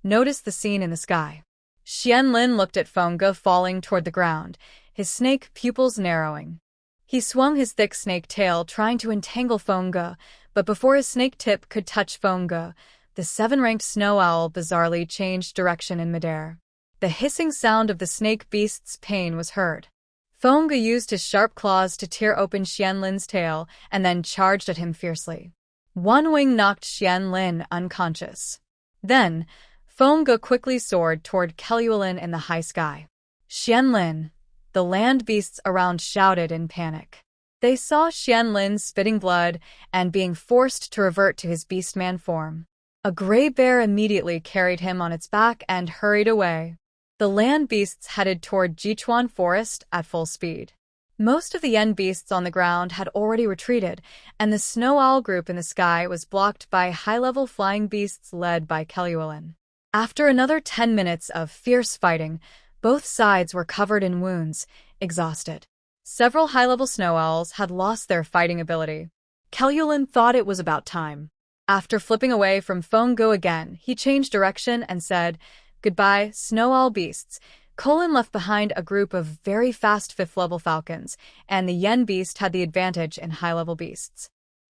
noticed the scene in the sky. Xianlin looked at Feng Ge falling toward the ground, his snake pupils narrowing. He swung his thick snake tail, trying to entangle Feng Ge, but before his snake tip could touch Feng Ge, the seven-ranked snow owl bizarrely changed direction in midair. The hissing sound of the snake beast's pain was heard. Feng Ge used his sharp claws to tear open Xianlin's tail and then charged at him fiercely. One wing knocked Xianlin unconscious. Then, Feng Ge quickly soared toward Kellywelyn in the high sky. Xianlin! The land beasts around shouted in panic. They saw Xianlin spitting blood and being forced to revert to his beastman form. A gray bear immediately carried him on its back and hurried away. The land beasts headed toward Jichuan Forest at full speed. Most of the yen beasts on the ground had already retreated, and the snow owl group in the sky was blocked by high-level flying beasts led by Kellywelyn. After another 10 minutes of fierce fighting, both sides were covered in wounds, exhausted. Several high-level snow owls had lost their fighting ability. Kellywelyn thought it was about time. After flipping away from Feng Ge again, he changed direction and said, "Goodbye, snow owl beasts." Colin left behind a group of very fast fifth-level falcons, and the yen beast had the advantage in high-level beasts.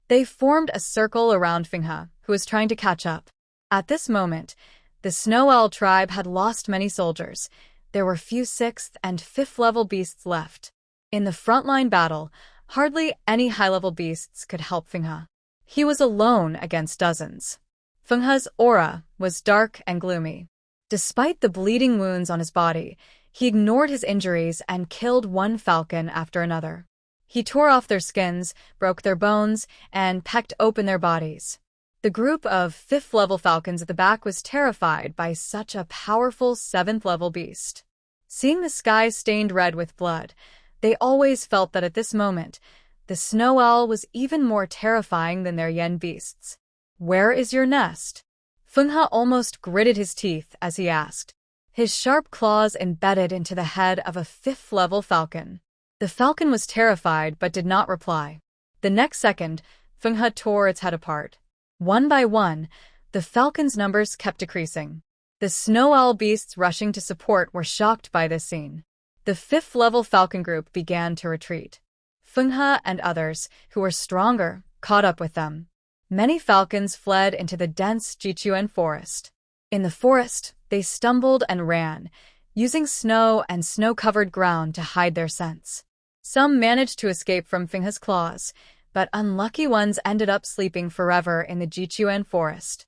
They formed a circle around Feng He, who was trying to catch up. At this moment, the snow owl tribe had lost many soldiers. There were few sixth and fifth-level beasts left. In the frontline battle, hardly any high-level beasts could help Feng He. He was alone against dozens. Feng He's aura was dark and gloomy. Despite the bleeding wounds on his body, he ignored his injuries and killed one falcon after another. He tore off their skins, broke their bones, and pecked open their bodies. The group of fifth-level falcons at the back was terrified by such a powerful seventh-level beast. Seeing the sky stained red with blood, they always felt that at this moment, the snow owl was even more terrifying than their yen beasts. "Where is your nest?" Feng He almost gritted his teeth as he asked. His sharp claws embedded into the head of a fifth-level falcon. The falcon was terrified but did not reply. The next second, Feng He tore its head apart. One by one, the falcon's numbers kept decreasing. The snow owl beasts rushing to support were shocked by this scene. The fifth-level falcon group began to retreat. Feng He and others, who were stronger, caught up with them. Many falcons fled into the dense Jichuan forest. In the forest, they stumbled and ran, using snow and snow-covered ground to hide their scents. Some managed to escape from Feng He's claws, but unlucky ones ended up sleeping forever in the Jichuan forest.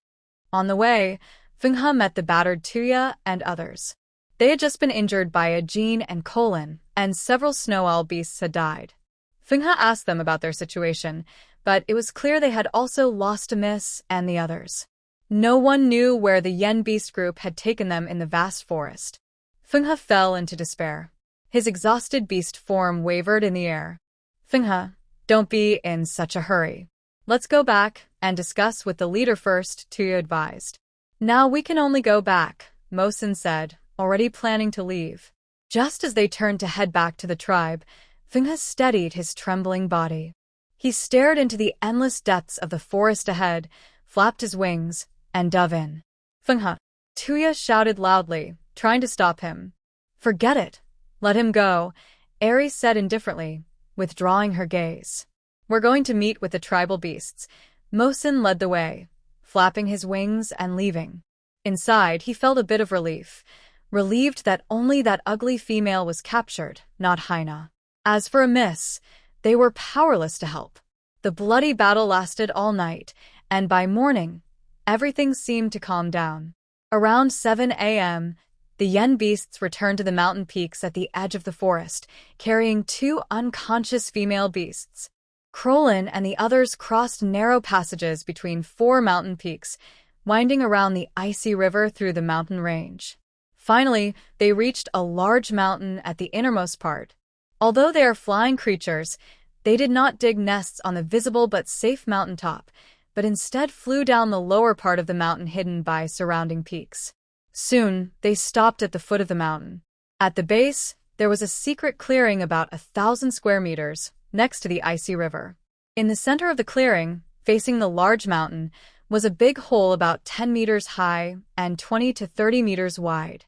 On the way, Feng He met the battered Tuya and others. They had just been injured by a Jean and Colin, and several snow owl beasts had died. Feng He asked them about their situation, but it was clear they had also lost a miss and the others. No one knew where the yen beast group had taken them in the vast forest. Feng He fell into despair. His exhausted beast form wavered in the air. "Feng He, don't be in such a hurry. Let's go back and discuss with the leader first," Tuya advised. "Now we can only go back," Mosin said, already planning to leave. Just as they turned to head back to the tribe, Feng He steadied his trembling body. He stared into the endless depths of the forest ahead, flapped his wings, and dove in. "Feng He!" Tuya shouted loudly, trying to stop him. "Forget it. Let him go," Aerie said indifferently, withdrawing her gaze. "We're going to meet with the tribal beasts." Mosin led the way, flapping his wings and leaving. Inside, he felt a bit of relief, relieved that only that ugly female was captured, not Haina. As for a miss, they were powerless to help. The bloody battle lasted all night, and by morning, everything seemed to calm down. Around 7 a.m., the yen beasts returned to the mountain peaks at the edge of the forest, carrying 2 unconscious female beasts. Crolin and the others crossed narrow passages between 4 mountain peaks, winding around the icy river through the mountain range. Finally, they reached a large mountain at the innermost part. Although they are flying creatures, They did not dig nests on the visible but safe mountaintop, but instead flew down the lower part of the mountain hidden by surrounding peaks. Soon, they stopped at the foot of the mountain. At the base, there was a secret clearing about 1,000 square meters, next to the icy river. In the center of the clearing, facing the large mountain, was a big hole about 10 meters high and 20 to 30 meters wide.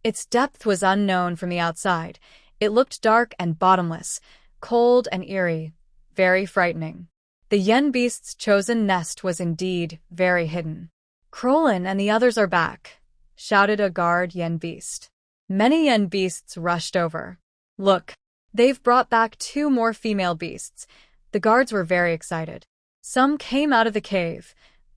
Its depth was unknown from the outside. It looked dark and bottomless, cold and eerie, very frightening. The yen beast's chosen nest was indeed very hidden. "Krolin and the others are back," shouted a guard yen beast. Many yen beasts rushed over. "Look, they've brought back 2 more female beasts." The guards were very excited. Some came out of the cave.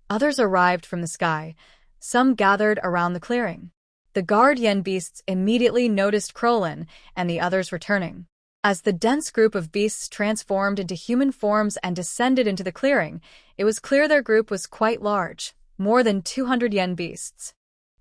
Others arrived from the sky. Some gathered around the clearing. The guard yen beasts immediately noticed Krolin and the others returning. As the dense group of beasts transformed into human forms and descended into the clearing, it was clear their group was quite large, more than 200 yen beasts.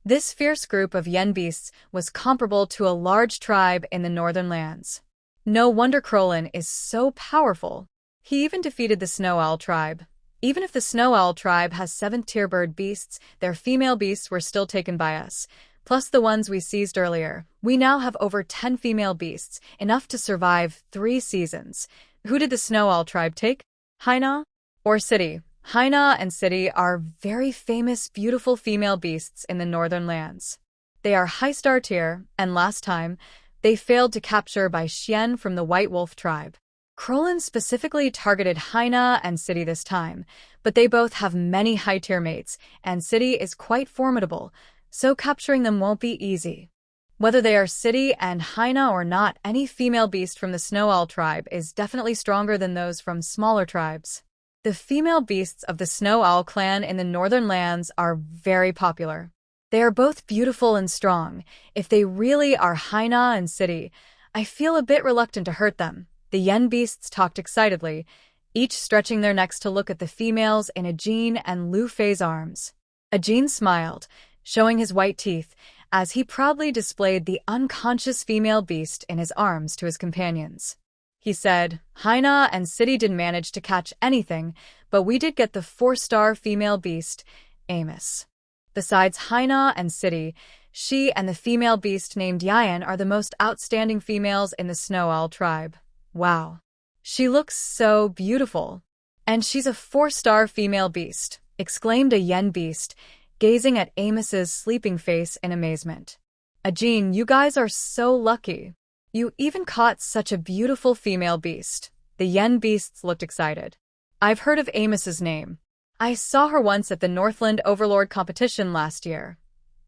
This fierce group of yen beasts was comparable to a large tribe in the northern lands. No wonder Krolin is so powerful. He even defeated the snow owl tribe. Even if the snow owl tribe has 7th-tier bird beasts, their female beasts were still taken by us. Plus the ones we seized earlier. We now have over 10 female beasts, enough to survive 3 seasons. Who did the snow owl tribe take? Haina? Or City? Haina and City are very famous, beautiful female beasts in the northern lands. They are high star tier, and last time, they failed to capture by Xian from the White Wolf tribe. Krolin specifically targeted Haina and City this time, but they both have many high-tier mates, and City is quite formidable, so capturing them won't be easy. Whether they are City and Haina or not, any female beast from the Snow Owl tribe is definitely stronger than those from smaller tribes. The female beasts of the Snow Owl clan in the northern lands are very popular. They are both beautiful and strong. If they really are Haina and City, I feel a bit reluctant to hurt them. The yen beasts talked excitedly, each stretching their necks to look at the females in Ajin and Lu Fei's arms. Ajin smiled, showing his white teeth, as he proudly displayed the unconscious female beast in his arms to his companions. He said, "Haina and City didn't manage to catch anything, but we did get the 4-star female beast, Amos. Besides Haina and City, she and the female beast named Yayan are the most outstanding females in the Snow Owl tribe. Wow. She looks so beautiful. And she's a 4-star female beast," exclaimed a yen beast, gazing at Amos's sleeping face in amazement. "Ajin, you guys are so lucky. You even caught such a beautiful female beast." The yen beasts looked excited. "I've heard of Amos's name. I saw her once at the Northland Overlord competition last year."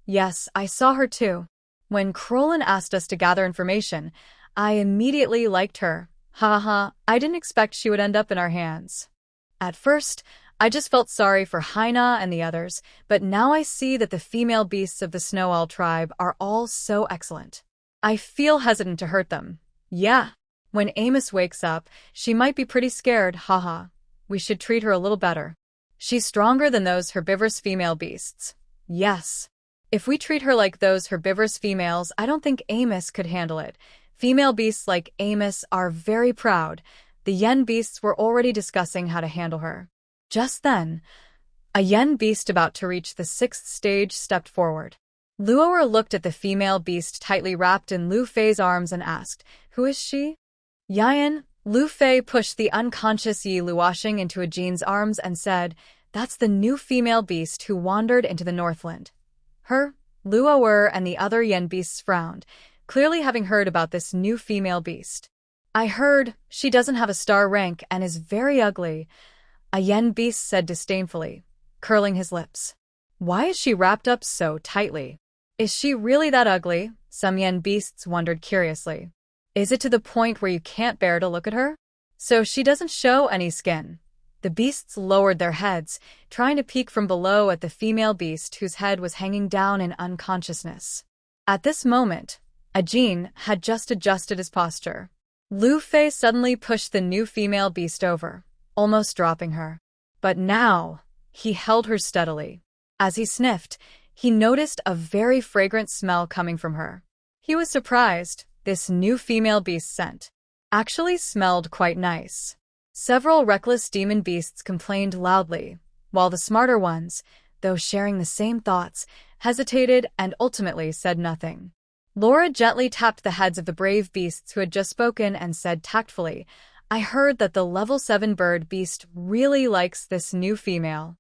"Yes, I saw her too. When Krolin asked us to gather information, I immediately liked her. Haha, I didn't expect she would end up in our hands. At first, I just felt sorry for Haina and the others, but now I see that the female beasts of the Snow Owl tribe are all so excellent. I feel hesitant to hurt them. Yeah. When Amos wakes up, she might be pretty scared, haha. We should treat her a little better. She's stronger than those herbivorous female beasts." "Yes. If we treat her like those herbivorous females, I don't think Amos could handle it. Female beasts like Amos are very proud." The yen beasts were already discussing how to handle her. Just then, a yen beast about to reach the 6th stage stepped forward. Luoer looked at the female beast tightly wrapped in Lu Fei's arms and asked, "Who is she?" "Yayan." Lu Fei pushed the unconscious Yi Luoxing into Ajin's arms and said, "That's the new female beast who wandered into the Northland." Her, Luoer and the other yen beasts frowned, clearly having heard about this new female beast. "I heard she doesn't have a star rank and is very ugly," a yen beast said disdainfully, curling his lips. "Why is she wrapped up so tightly? Is she really that ugly?" some yen beasts wondered curiously. "Is it to the point where you can't bear to look at her? So she doesn't show any skin?" The beasts lowered their heads, trying to peek from below at the female beast whose head was hanging down in unconsciousness. At this moment, Ajin had just adjusted his posture. Lu Fei suddenly pushed the new female beast over, almost dropping her. But now, he held her steadily. As he sniffed, he noticed a very fragrant smell coming from her. He was surprised. This new female beast scent actually smelled quite nice. Several reckless demon beasts complained loudly, while the smarter ones, though sharing the same thoughts, hesitated and ultimately said nothing. Laura gently tapped the heads of the brave beasts who had just spoken and said tactfully, "I heard that the level 7 bird beast really likes this new female.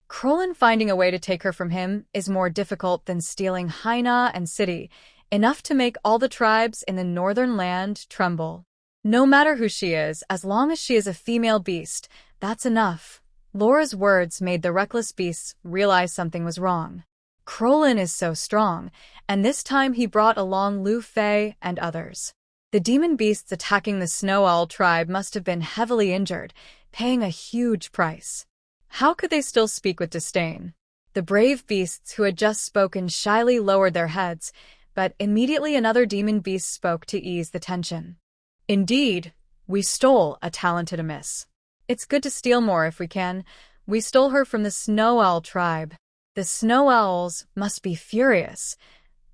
Krolin finding a way to take her from him is more difficult than stealing Haina and City, enough to make all the tribes in the northern land tremble. No matter who she is, as long as she is a female beast, that's enough." Laura's words made the reckless beasts realize something was wrong. Krolin is so strong, and this time he brought along Lu Fei and others. The demon beasts attacking the Snow Owl tribe must have been heavily injured, paying a huge price. How could they still speak with disdain? The brave beasts who had just spoken shyly lowered their heads, but immediately another demon beast spoke to ease the tension. "Indeed, we stole a talented amiss. It's good to steal more if we can. We stole her from the Snow Owl tribe. The Snow Owls must be furious.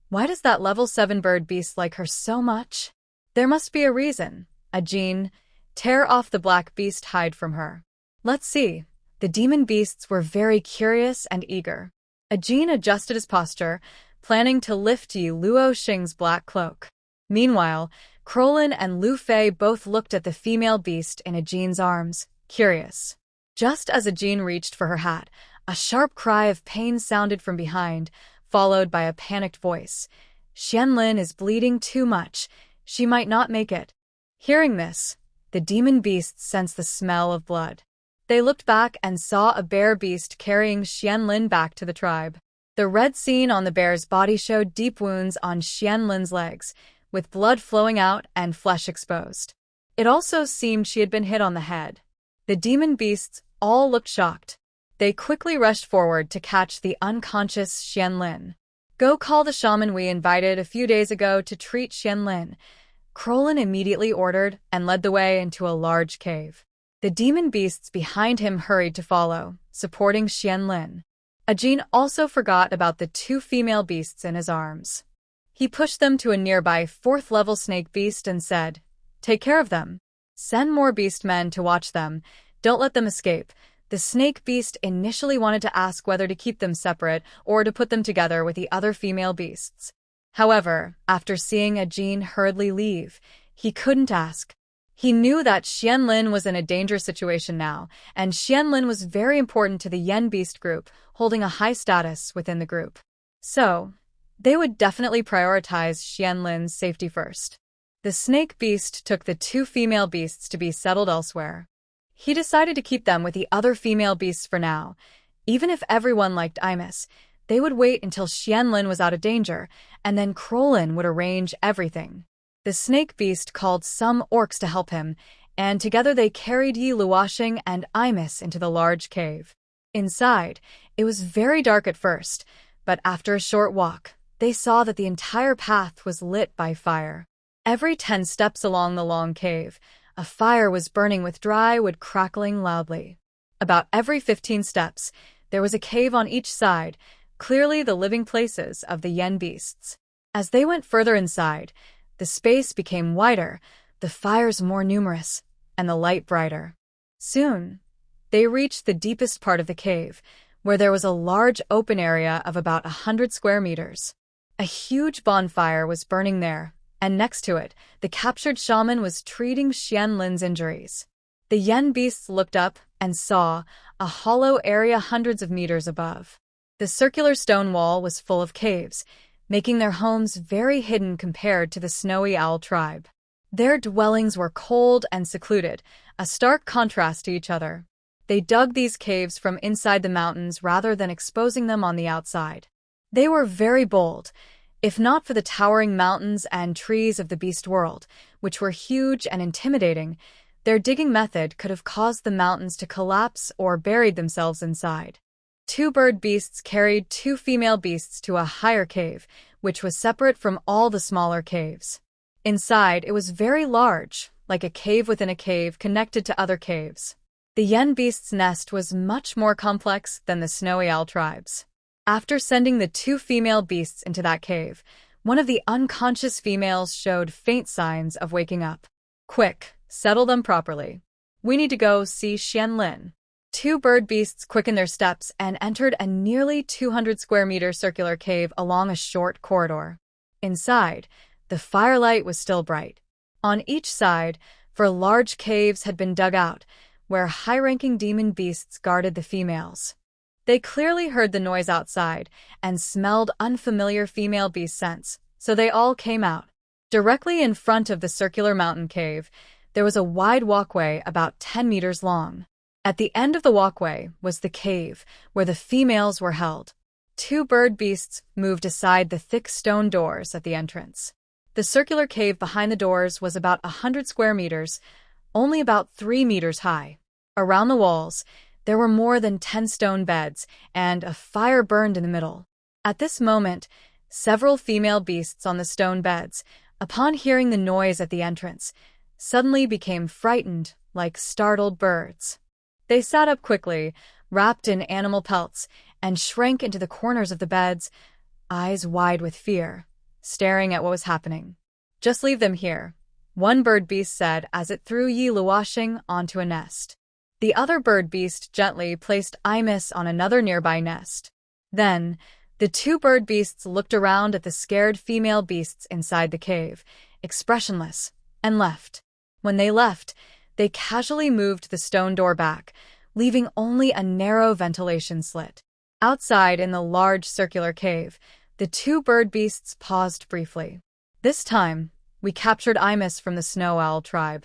Why does that level 7 bird beast like her so much? There must be a reason. Ajin, tear off the black beast hide from her. Let's see." The demon beasts were very curious and eager. Ajin adjusted his posture, planning to lift Yi Luo Xing's black cloak. Meanwhile, Krolin and Lu Fei both looked at the female beast in Ajin's arms, curious. Just as Ajin reached for her hat, a sharp cry of pain sounded from behind, followed by a panicked voice. "Xianlin is bleeding too much. She might not make it." Hearing this, the demon beasts sensed the smell of blood. They looked back and saw a bear beast carrying Xianlin back to the tribe. The red scene on the bear's body showed deep wounds on Xianlin's legs, with blood flowing out and flesh exposed. It also seemed she had been hit on the head. The demon beasts all looked shocked. They quickly rushed forward to catch the unconscious Xianlin. "Go call the shaman we invited a few days ago to treat Xianlin," Krolin immediately ordered and led the way into a large cave. The demon beasts behind him hurried to follow, supporting Xianlin. Ajin also forgot about the 2 female beasts in his arms. He pushed them to a nearby 4th-level snake beast and said, "Take care of them. Send more beast men to watch them. Don't let them escape." The snake beast initially wanted to ask whether to keep them separate or to put them together with the other female beasts. However, after seeing Ajin hurriedly leave, he couldn't ask. He knew that Xianlin was in a dangerous situation now, and Xianlin was very important to the Yen Beast group, holding a high status within the group. So, they would definitely prioritize Xianlin's safety first. The snake beast took the 2 female beasts to be settled elsewhere. He decided to keep them with the other female beasts for now. Even if everyone liked Imus, they would wait until Xianlin was out of danger, and then Krolin would arrange everything. The snake beast called some orcs to help him, and together they carried Yi Luoxing and Imus into the large cave. Inside, it was very dark at first, but after a short walk, they saw that the entire path was lit by fire. Every 10 steps along the long cave, a fire was burning with dry wood crackling loudly. About every 15 steps, there was a cave on each side, clearly the living places of the Yen beasts. As they went further inside, the space became wider, the fires more numerous, and the light brighter. Soon, they reached the deepest part of the cave, where there was a large open area of about 100 square meters. A huge bonfire was burning there, and next to it, the captured shaman was treating Xianlin's injuries. The Yen beasts looked up and saw a hollow area hundreds of meters above. The circular stone wall was full of caves, making their homes very hidden compared to the Snowy Owl tribe. Their dwellings were cold and secluded, a stark contrast to each other. They dug these caves from inside the mountains rather than exposing them on the outside. They were very bold, if not for the towering mountains and trees of the beast world, which were huge and intimidating. Their digging method could have caused the mountains to collapse or buried themselves inside. 2 bird beasts carried 2 female beasts to a higher cave, which was separate from all the smaller caves. Inside, it was very large, like a cave within a cave connected to other caves. The Yen beast's nest was much more complex than the Snowy Owl tribe's. After sending the 2 female beasts into that cave, one of the unconscious females showed faint signs of waking up. "Quick, settle them properly." We need to go see Xianlin. Two bird beasts quickened their steps and entered a nearly 200 square meter circular cave along a short corridor. Inside, the firelight was still bright. On each side, 4 large caves had been dug out, where high-ranking demon beasts guarded the females. They clearly heard the noise outside and smelled unfamiliar female beast scents, so they all came out. Directly in front of the circular mountain cave, there was a wide walkway about 10 meters long. At the end of the walkway was the cave, where the females were held. 2 bird beasts moved aside the thick stone doors at the entrance. The circular cave behind the doors was about 100 square meters, only about 3 meters high. Around the walls, there were more than 10 stone beds, and a fire burned in the middle. At this moment, several female beasts on the stone beds, upon hearing the noise at the entrance, suddenly became frightened like startled birds. They sat up quickly, wrapped in animal pelts, and shrank into the corners of the beds, eyes wide with fear, staring at what was happening. "Just leave them here," one bird beast said as it threw Yi Luoxing onto a nest. The other bird beast gently placed Imis on another nearby nest. Then, the 2 bird beasts looked around at the scared female beasts inside the cave, expressionless, and left. When they left, they casually moved the stone door back, leaving only a narrow ventilation slit. Outside in the large circular cave, the 2 bird beasts paused briefly. "This time, we captured Imis from the Snow Owl tribe.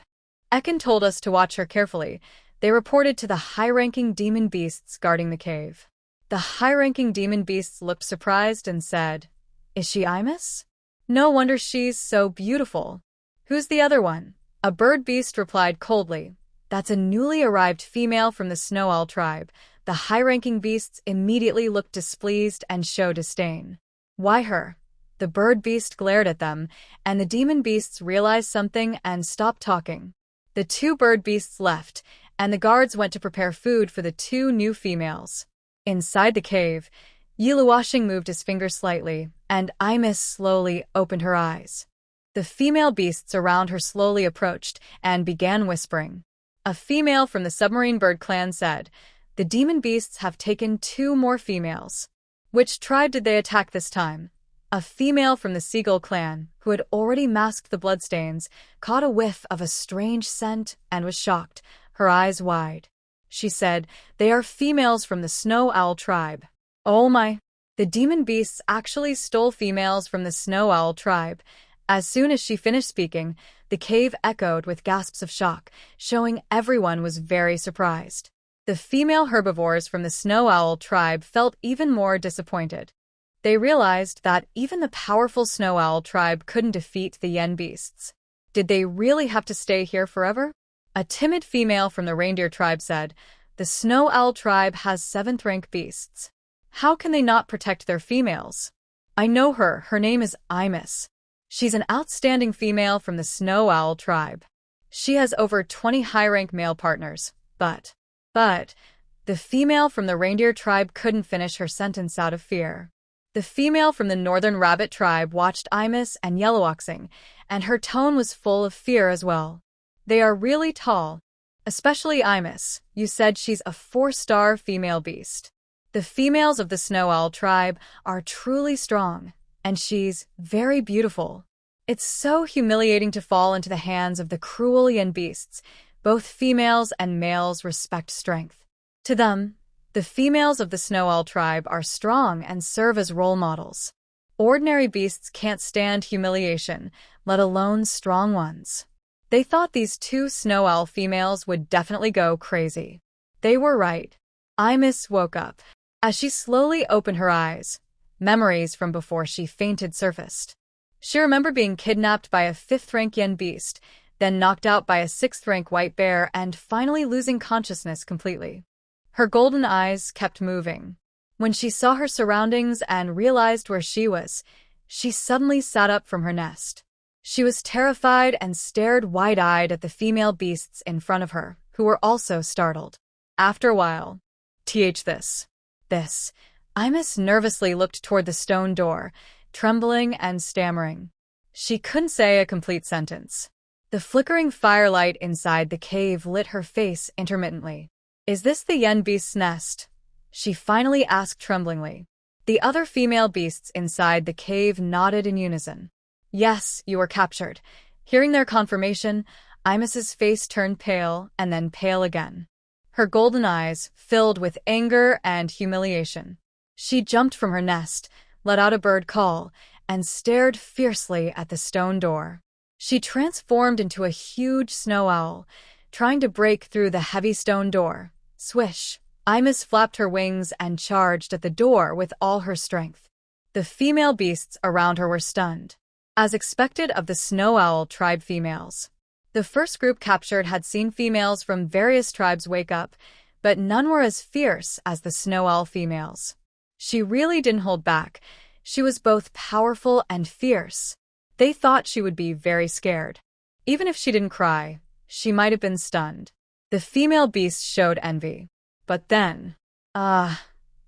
Ekin told us to watch her carefully," they reported to the high-ranking demon beasts guarding the cave. The high-ranking demon beasts looked surprised and said, "Is she Imis? No wonder she's so beautiful. Who's the other one?" A bird beast replied coldly, "That's a newly arrived female from the Snow Owl tribe." The high-ranking beasts immediately looked displeased and showed disdain. "Why her?" The bird beast glared at them, and the demon beasts realized something and stopped talking. The 2 bird beasts left, and the guards went to prepare food for the 2 new females. Inside the cave, Yi Luoxing moved his finger slightly, and Imis slowly opened her eyes. The female beasts around her slowly approached and began whispering. A female from the submarine bird clan said, "The demon beasts have taken 2 more females." "Which tribe did they attack this time?" A female from the seagull clan, who had already masked the bloodstains, caught a whiff of a strange scent and was shocked, her eyes wide. She said, "They are females from the Snow Owl tribe." "Oh my!" The demon beasts actually stole females from the Snow Owl tribe. As soon as she finished speaking, the cave echoed with gasps of shock, showing everyone was very surprised. The female herbivores from the Snow Owl tribe felt even more disappointed. They realized that even the powerful Snow Owl tribe couldn't defeat the Yen beasts. Did they really have to stay here forever? A timid female from the reindeer tribe said, "The Snow Owl tribe has 7th-rank beasts. How can they not protect their females?" "I know her. Her name is Imis. She's an outstanding female from the Snow Owl tribe. She has over 20 high-rank male partners, but the female from the reindeer tribe couldn't finish her sentence out of fear. The female from the northern rabbit tribe watched Imis and Yellowoxing, and her tone was full of fear as well. "They are really tall. Especially Imis. You said she's a 4-star female beast. The females of the Snow Owl tribe are truly strong, and she's very beautiful. It's so humiliating to fall into the hands of the cruel Yen beasts. Both females and males respect strength. To them, the females of the Snow Owl tribe are strong and serve as role models. Ordinary beasts can't stand humiliation, let alone strong ones." They thought these 2 Snow Owl females would definitely go crazy. They were right. Imis woke up. As she slowly opened her eyes, memories from before she fainted surfaced. She remembered being kidnapped by a 5th-rank Yen beast, then knocked out by a 6th-rank white bear, and finally losing consciousness completely. Her golden eyes kept moving. When she saw her surroundings and realized where she was, she suddenly sat up from her nest. She was terrified and stared wide-eyed at the female beasts in front of her, who were also startled. After a while, this. Imis nervously looked toward the stone door, trembling and stammering. She couldn't say a complete sentence. The flickering firelight inside the cave lit her face intermittently. "Is this the yen beast's nest?" she finally asked tremblingly. The other female beasts inside the cave nodded in unison. "Yes, you were captured." Hearing their confirmation, Imus's face turned pale and then pale again. Her golden eyes filled with anger and humiliation. She jumped from her nest, let out a bird call, and stared fiercely at the stone door. She transformed into a huge snow owl, trying to break through the heavy stone door. Swish! Imus flapped her wings and charged at the door with all her strength. The female beasts around her were stunned, as expected of the snow owl tribe females. The first group captured had seen females from various tribes wake up, but none were as fierce as the snow owl females. She really didn't hold back. She was both powerful and fierce. They thought she would be very scared. Even if she didn't cry, she might have been stunned. The female beasts showed envy. But then,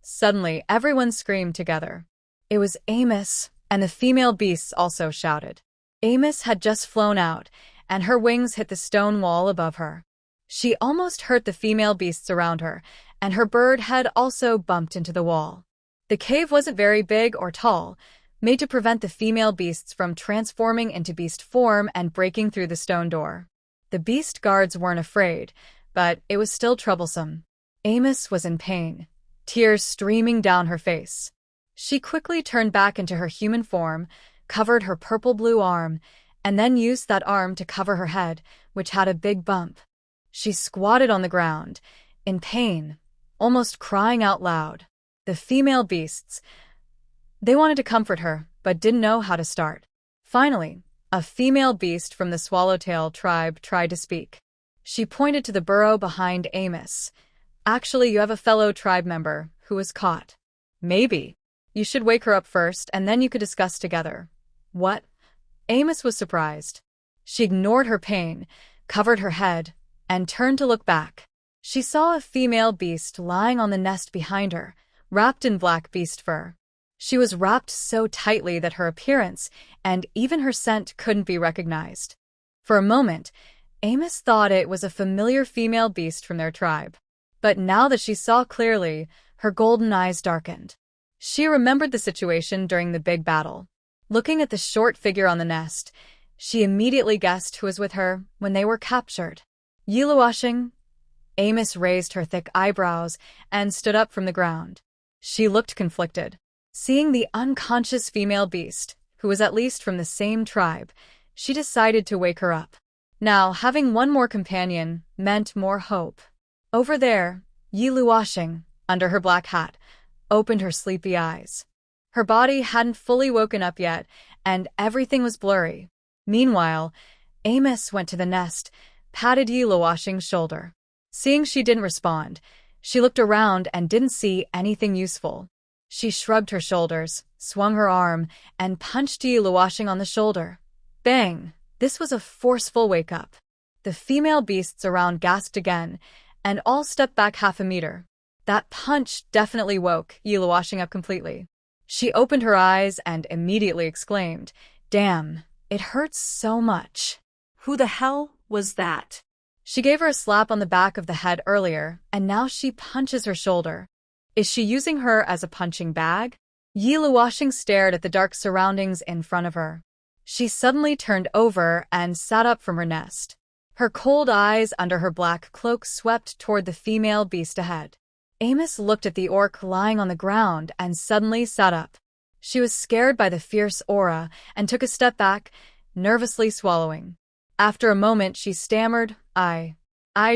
suddenly everyone screamed together. It was Amos, and the female beasts also shouted. Amos had just flown out, and her wings hit the stone wall above her. She almost hurt the female beasts around her, and her bird had also bumped into the wall. The cave wasn't very big or tall, made to prevent the female beasts from transforming into beast form and breaking through the stone door. The beast guards weren't afraid, but it was still troublesome. Amos was in pain, tears streaming down her face. She quickly turned back into her human form, covered her purple-blue arm, and then used that arm to cover her head, which had a big bump. She squatted on the ground, in pain, almost crying out loud. The female beasts, they wanted to comfort her, but didn't know how to start. Finally, a female beast from the swallowtail tribe tried to speak. She pointed to the burrow behind Amos. "Actually, you have a fellow tribe member who was caught. Maybe you should wake her up first, and then you could discuss together." "What?" Amos was surprised. She ignored her pain, covered her head, and turned to look back. She saw a female beast lying on the nest behind her, wrapped in black beast fur. She was wrapped so tightly that her appearance and even her scent couldn't be recognized. For a moment, Amos thought it was a familiar female beast from their tribe. But now that she saw clearly, her golden eyes darkened. She remembered the situation during the big battle. Looking at the short figure on the nest, she immediately guessed who was with her when they were captured. "Yiluwashing?" Amos raised her thick eyebrows and stood up from the ground. She looked conflicted. Seeing the unconscious female beast, who was at least from the same tribe, she decided to wake her up. Now, having one more companion meant more hope. Over there, Yiluwashing, under her black hat, opened her sleepy eyes. Her body hadn't fully woken up yet, and everything was blurry. Meanwhile, Amos went to the nest, patted Yiluwashing's shoulder. Seeing she didn't respond, she looked around and didn't see anything useful. She shrugged her shoulders, swung her arm, and punched Yiluwashing on the shoulder. Bang! This was a forceful wake-up. The female beasts around gasped again, and all stepped back half a meter. That punch definitely woke Yiluwashing up completely. She opened her eyes and immediately exclaimed, "Damn, it hurts so much." Who the hell was that? She gave her a slap on the back of the head earlier, and now she punches her shoulder. Is she using her as a punching bag? Yiluwashing stared at the dark surroundings in front of her. She suddenly turned over and sat up from her nest. Her cold eyes under her black cloak swept toward the female beast ahead. Amos looked at the orc lying on the ground and suddenly sat up. She was scared by the fierce aura and took a step back, nervously swallowing. After a moment, she stammered, I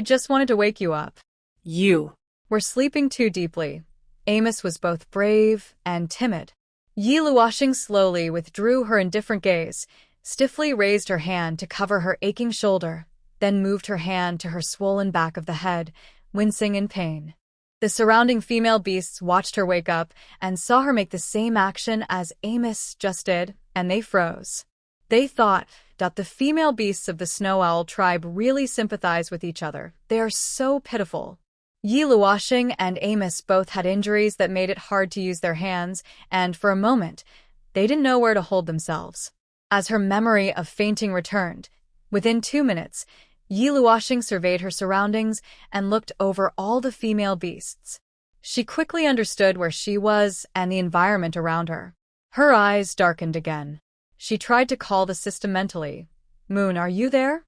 just wanted to wake you up. You were sleeping too deeply." Amos was both brave and timid. Yiluwashing slowly withdrew her indifferent gaze, stiffly raised her hand to cover her aching shoulder, then moved her hand to her swollen back of the head, wincing in pain. The surrounding female beasts watched her wake up and saw her make the same action as Amos just did, and they froze. They thought that the female beasts of the snow owl tribe really sympathize with each other. They are so pitiful. Yiluwashing and Amos both had injuries that made it hard to use their hands, and for a moment, they didn't know where to hold themselves. As her memory of fainting returned, Within 2 minutes, Yi Luoxing surveyed her surroundings and looked over all the female beasts. She quickly understood where she was and the environment around her. Her eyes darkened again. She tried to call the system mentally. "Moon, are you there?"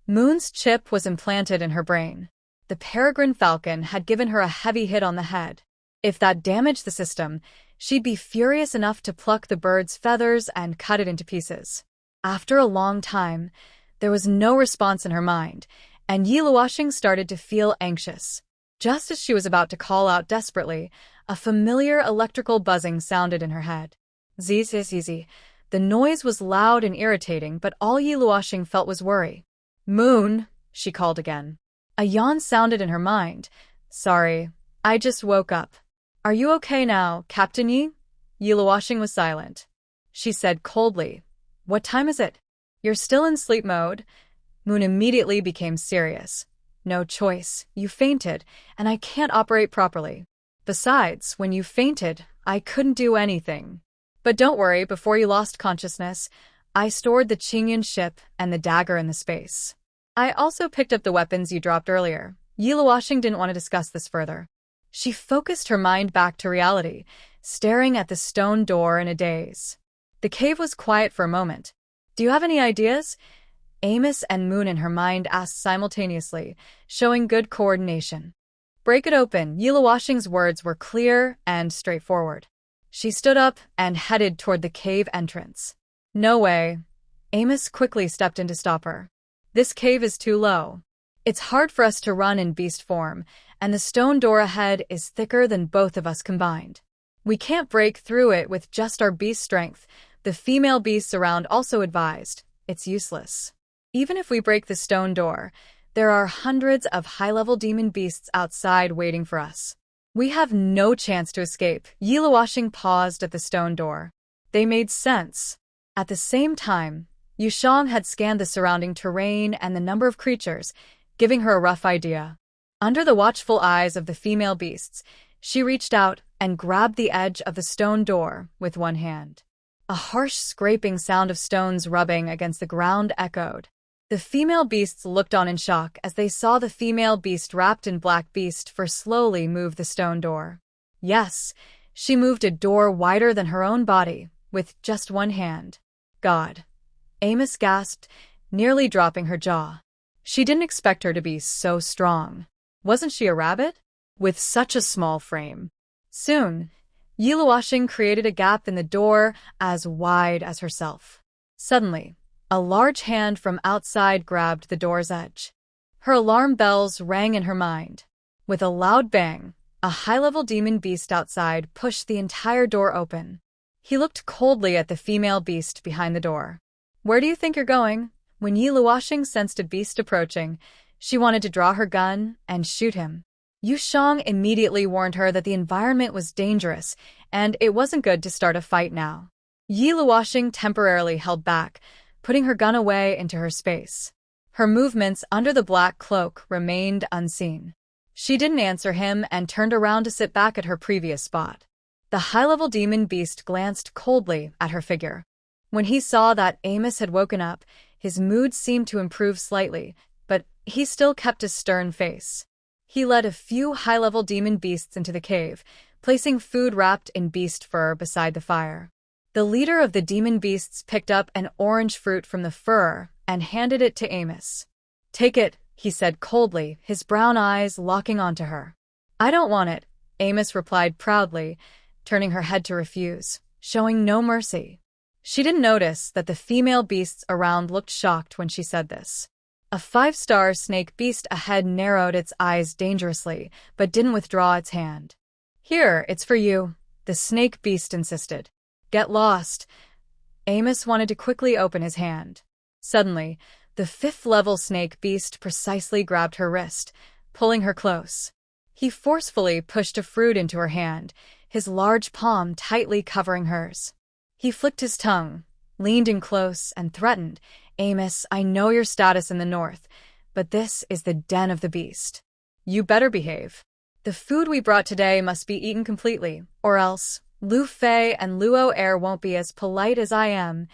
Moon's chip was implanted in her brain. The peregrine falcon had given her a heavy hit on the head. If that damaged the system, she'd be furious enough to pluck the bird's feathers and cut it into pieces. After a long time, there was no response in her mind, and Yi Luoxing started to feel anxious. Just as she was about to call out desperately, a familiar electrical buzzing sounded in her head. Zzz. The noise was loud and irritating, but all Yi Luoxing felt was worry. "Moon," she called again. A yawn sounded in her mind. "Sorry, I just woke up." "Are you okay now, Captain Yi?" Yi Luoxing was silent. She said coldly, "What time is it?" "You're still in sleep mode." Moon immediately became serious. "No choice. You fainted, and I can't operate properly. Besides, when you fainted, I couldn't do anything. But don't worry, before you lost consciousness, I stored the Qingyan ship and the dagger in the space. I also picked up the weapons you dropped earlier." Yi Luoxing didn't want to discuss this further. She focused her mind back to reality, staring at the stone door in a daze. The cave was quiet for a moment. "Do you have any ideas?" Amos and Moon in her mind asked simultaneously, showing good coordination. "Break it open." Yi Luoxing's words were clear and straightforward. She stood up and headed toward the cave entrance. "No way." Amos quickly stepped in to stop her. "This cave is too low. It's hard for us to run in beast form, and the stone door ahead is thicker than both of us combined. We can't break through it with just our beast strength." The female beasts around also advised. "It's useless. Even if we break the stone door, there are hundreds of high-level demon beasts outside waiting for us. We have no chance to escape." Yi Luoxing paused at the stone door. They made sense. At the same time, Yu Shang had scanned the surrounding terrain and the number of creatures, giving her a rough idea. Under the watchful eyes of the female beasts, she reached out and grabbed the edge of the stone door with one hand. A harsh scraping sound of stones rubbing against the ground echoed. The female beasts looked on in shock as they saw the female beast wrapped in black beast fur slowly move the stone door. Yes, she moved a door wider than her own body, with just one hand. "God." Amos gasped, nearly dropping her jaw. She didn't expect her to be so strong. Wasn't she a rabbit? With such a small frame. Soon, Yi Luoxing created a gap in the door as wide as herself. Suddenly, a large hand from outside grabbed the door's edge. Her alarm bells rang in her mind. With a loud bang, a high-level demon beast outside pushed the entire door open. He looked coldly at the female beast behind the door. "Where do you think you're going?" When Yi Luoxing sensed a beast approaching, she wanted to draw her gun and shoot him. Yu Shang immediately warned her that the environment was dangerous, and it wasn't good to start a fight now. Yi Luoxing temporarily held back, putting her gun away into her space. Her movements under the black cloak remained unseen. She didn't answer him and turned around to sit back at her previous spot. The high-level demon beast glanced coldly at her figure. When he saw that Amos had woken up, his mood seemed to improve slightly, but he still kept a stern face. He led a few high-level demon beasts into the cave, placing food wrapped in beast fur beside the fire. The leader of the demon beasts picked up an orange fruit from the fur and handed it to Amos. "Take it," he said coldly, his brown eyes locking onto her. "I don't want it," Amos replied proudly, turning her head to refuse, showing no mercy. She didn't notice that the female beasts around looked shocked when she said this. A 5-star snake beast ahead narrowed its eyes dangerously, but didn't withdraw its hand. "Here, it's for you," the snake beast insisted. "Get lost." Amos wanted to quickly open his hand. Suddenly, the 5th-level snake beast precisely grabbed her wrist, pulling her close. He forcefully pushed a fruit into her hand, his large palm tightly covering hers. He flicked his tongue, leaned in close, and threatened, "Amos, I know your status in the north, but this is the den of the beast. You better behave. The food we brought today must be eaten completely, or else Lu Fei and Luo Air won't be as polite as I am."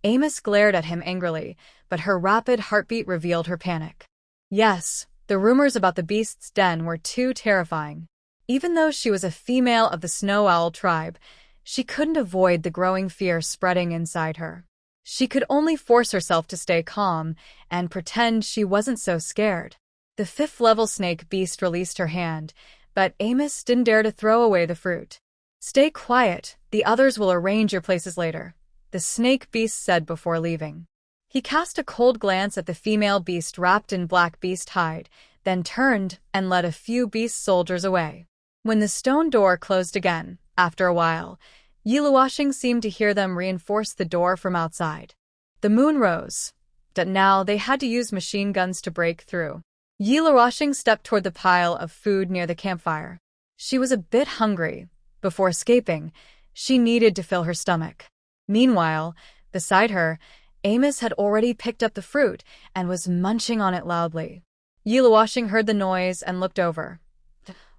Amos glared at him angrily, but her rapid heartbeat revealed her panic. Yes, the rumors about the beast's den were too terrifying. Even though she was a female of the snow owl tribe, she couldn't avoid the growing fear spreading inside her. She could only force herself to stay calm and pretend she wasn't so scared. The fifth-level snake beast released her hand, but Amos didn't dare to throw away the fruit. "Stay quiet, the others will arrange your places later," the snake beast said before leaving. He cast a cold glance at the female beast wrapped in black beast hide, then turned and led a few beast soldiers away. When the stone door closed again, after a while, Yiluoshing seemed to hear them reinforce the door from outside. The moon rose, but now they had to use machine guns to break through. Yiluoshing stepped toward the pile of food near the campfire. She was a bit hungry. Before escaping, she needed to fill her stomach. Meanwhile, beside her, Amos had already picked up the fruit and was munching on it loudly. Yiluoshing heard the noise and looked over.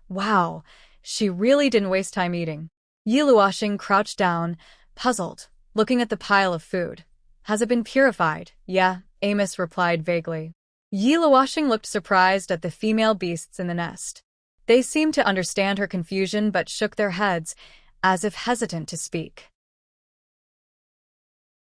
Wow, she really didn't waste time eating. Yiluoshing crouched down, puzzled, looking at the pile of food. "Has it been purified?" "Yeah," Amos replied vaguely. Yiluoshing looked surprised at the female beasts in the nest. They seemed to understand her confusion but shook their heads, as if hesitant to speak.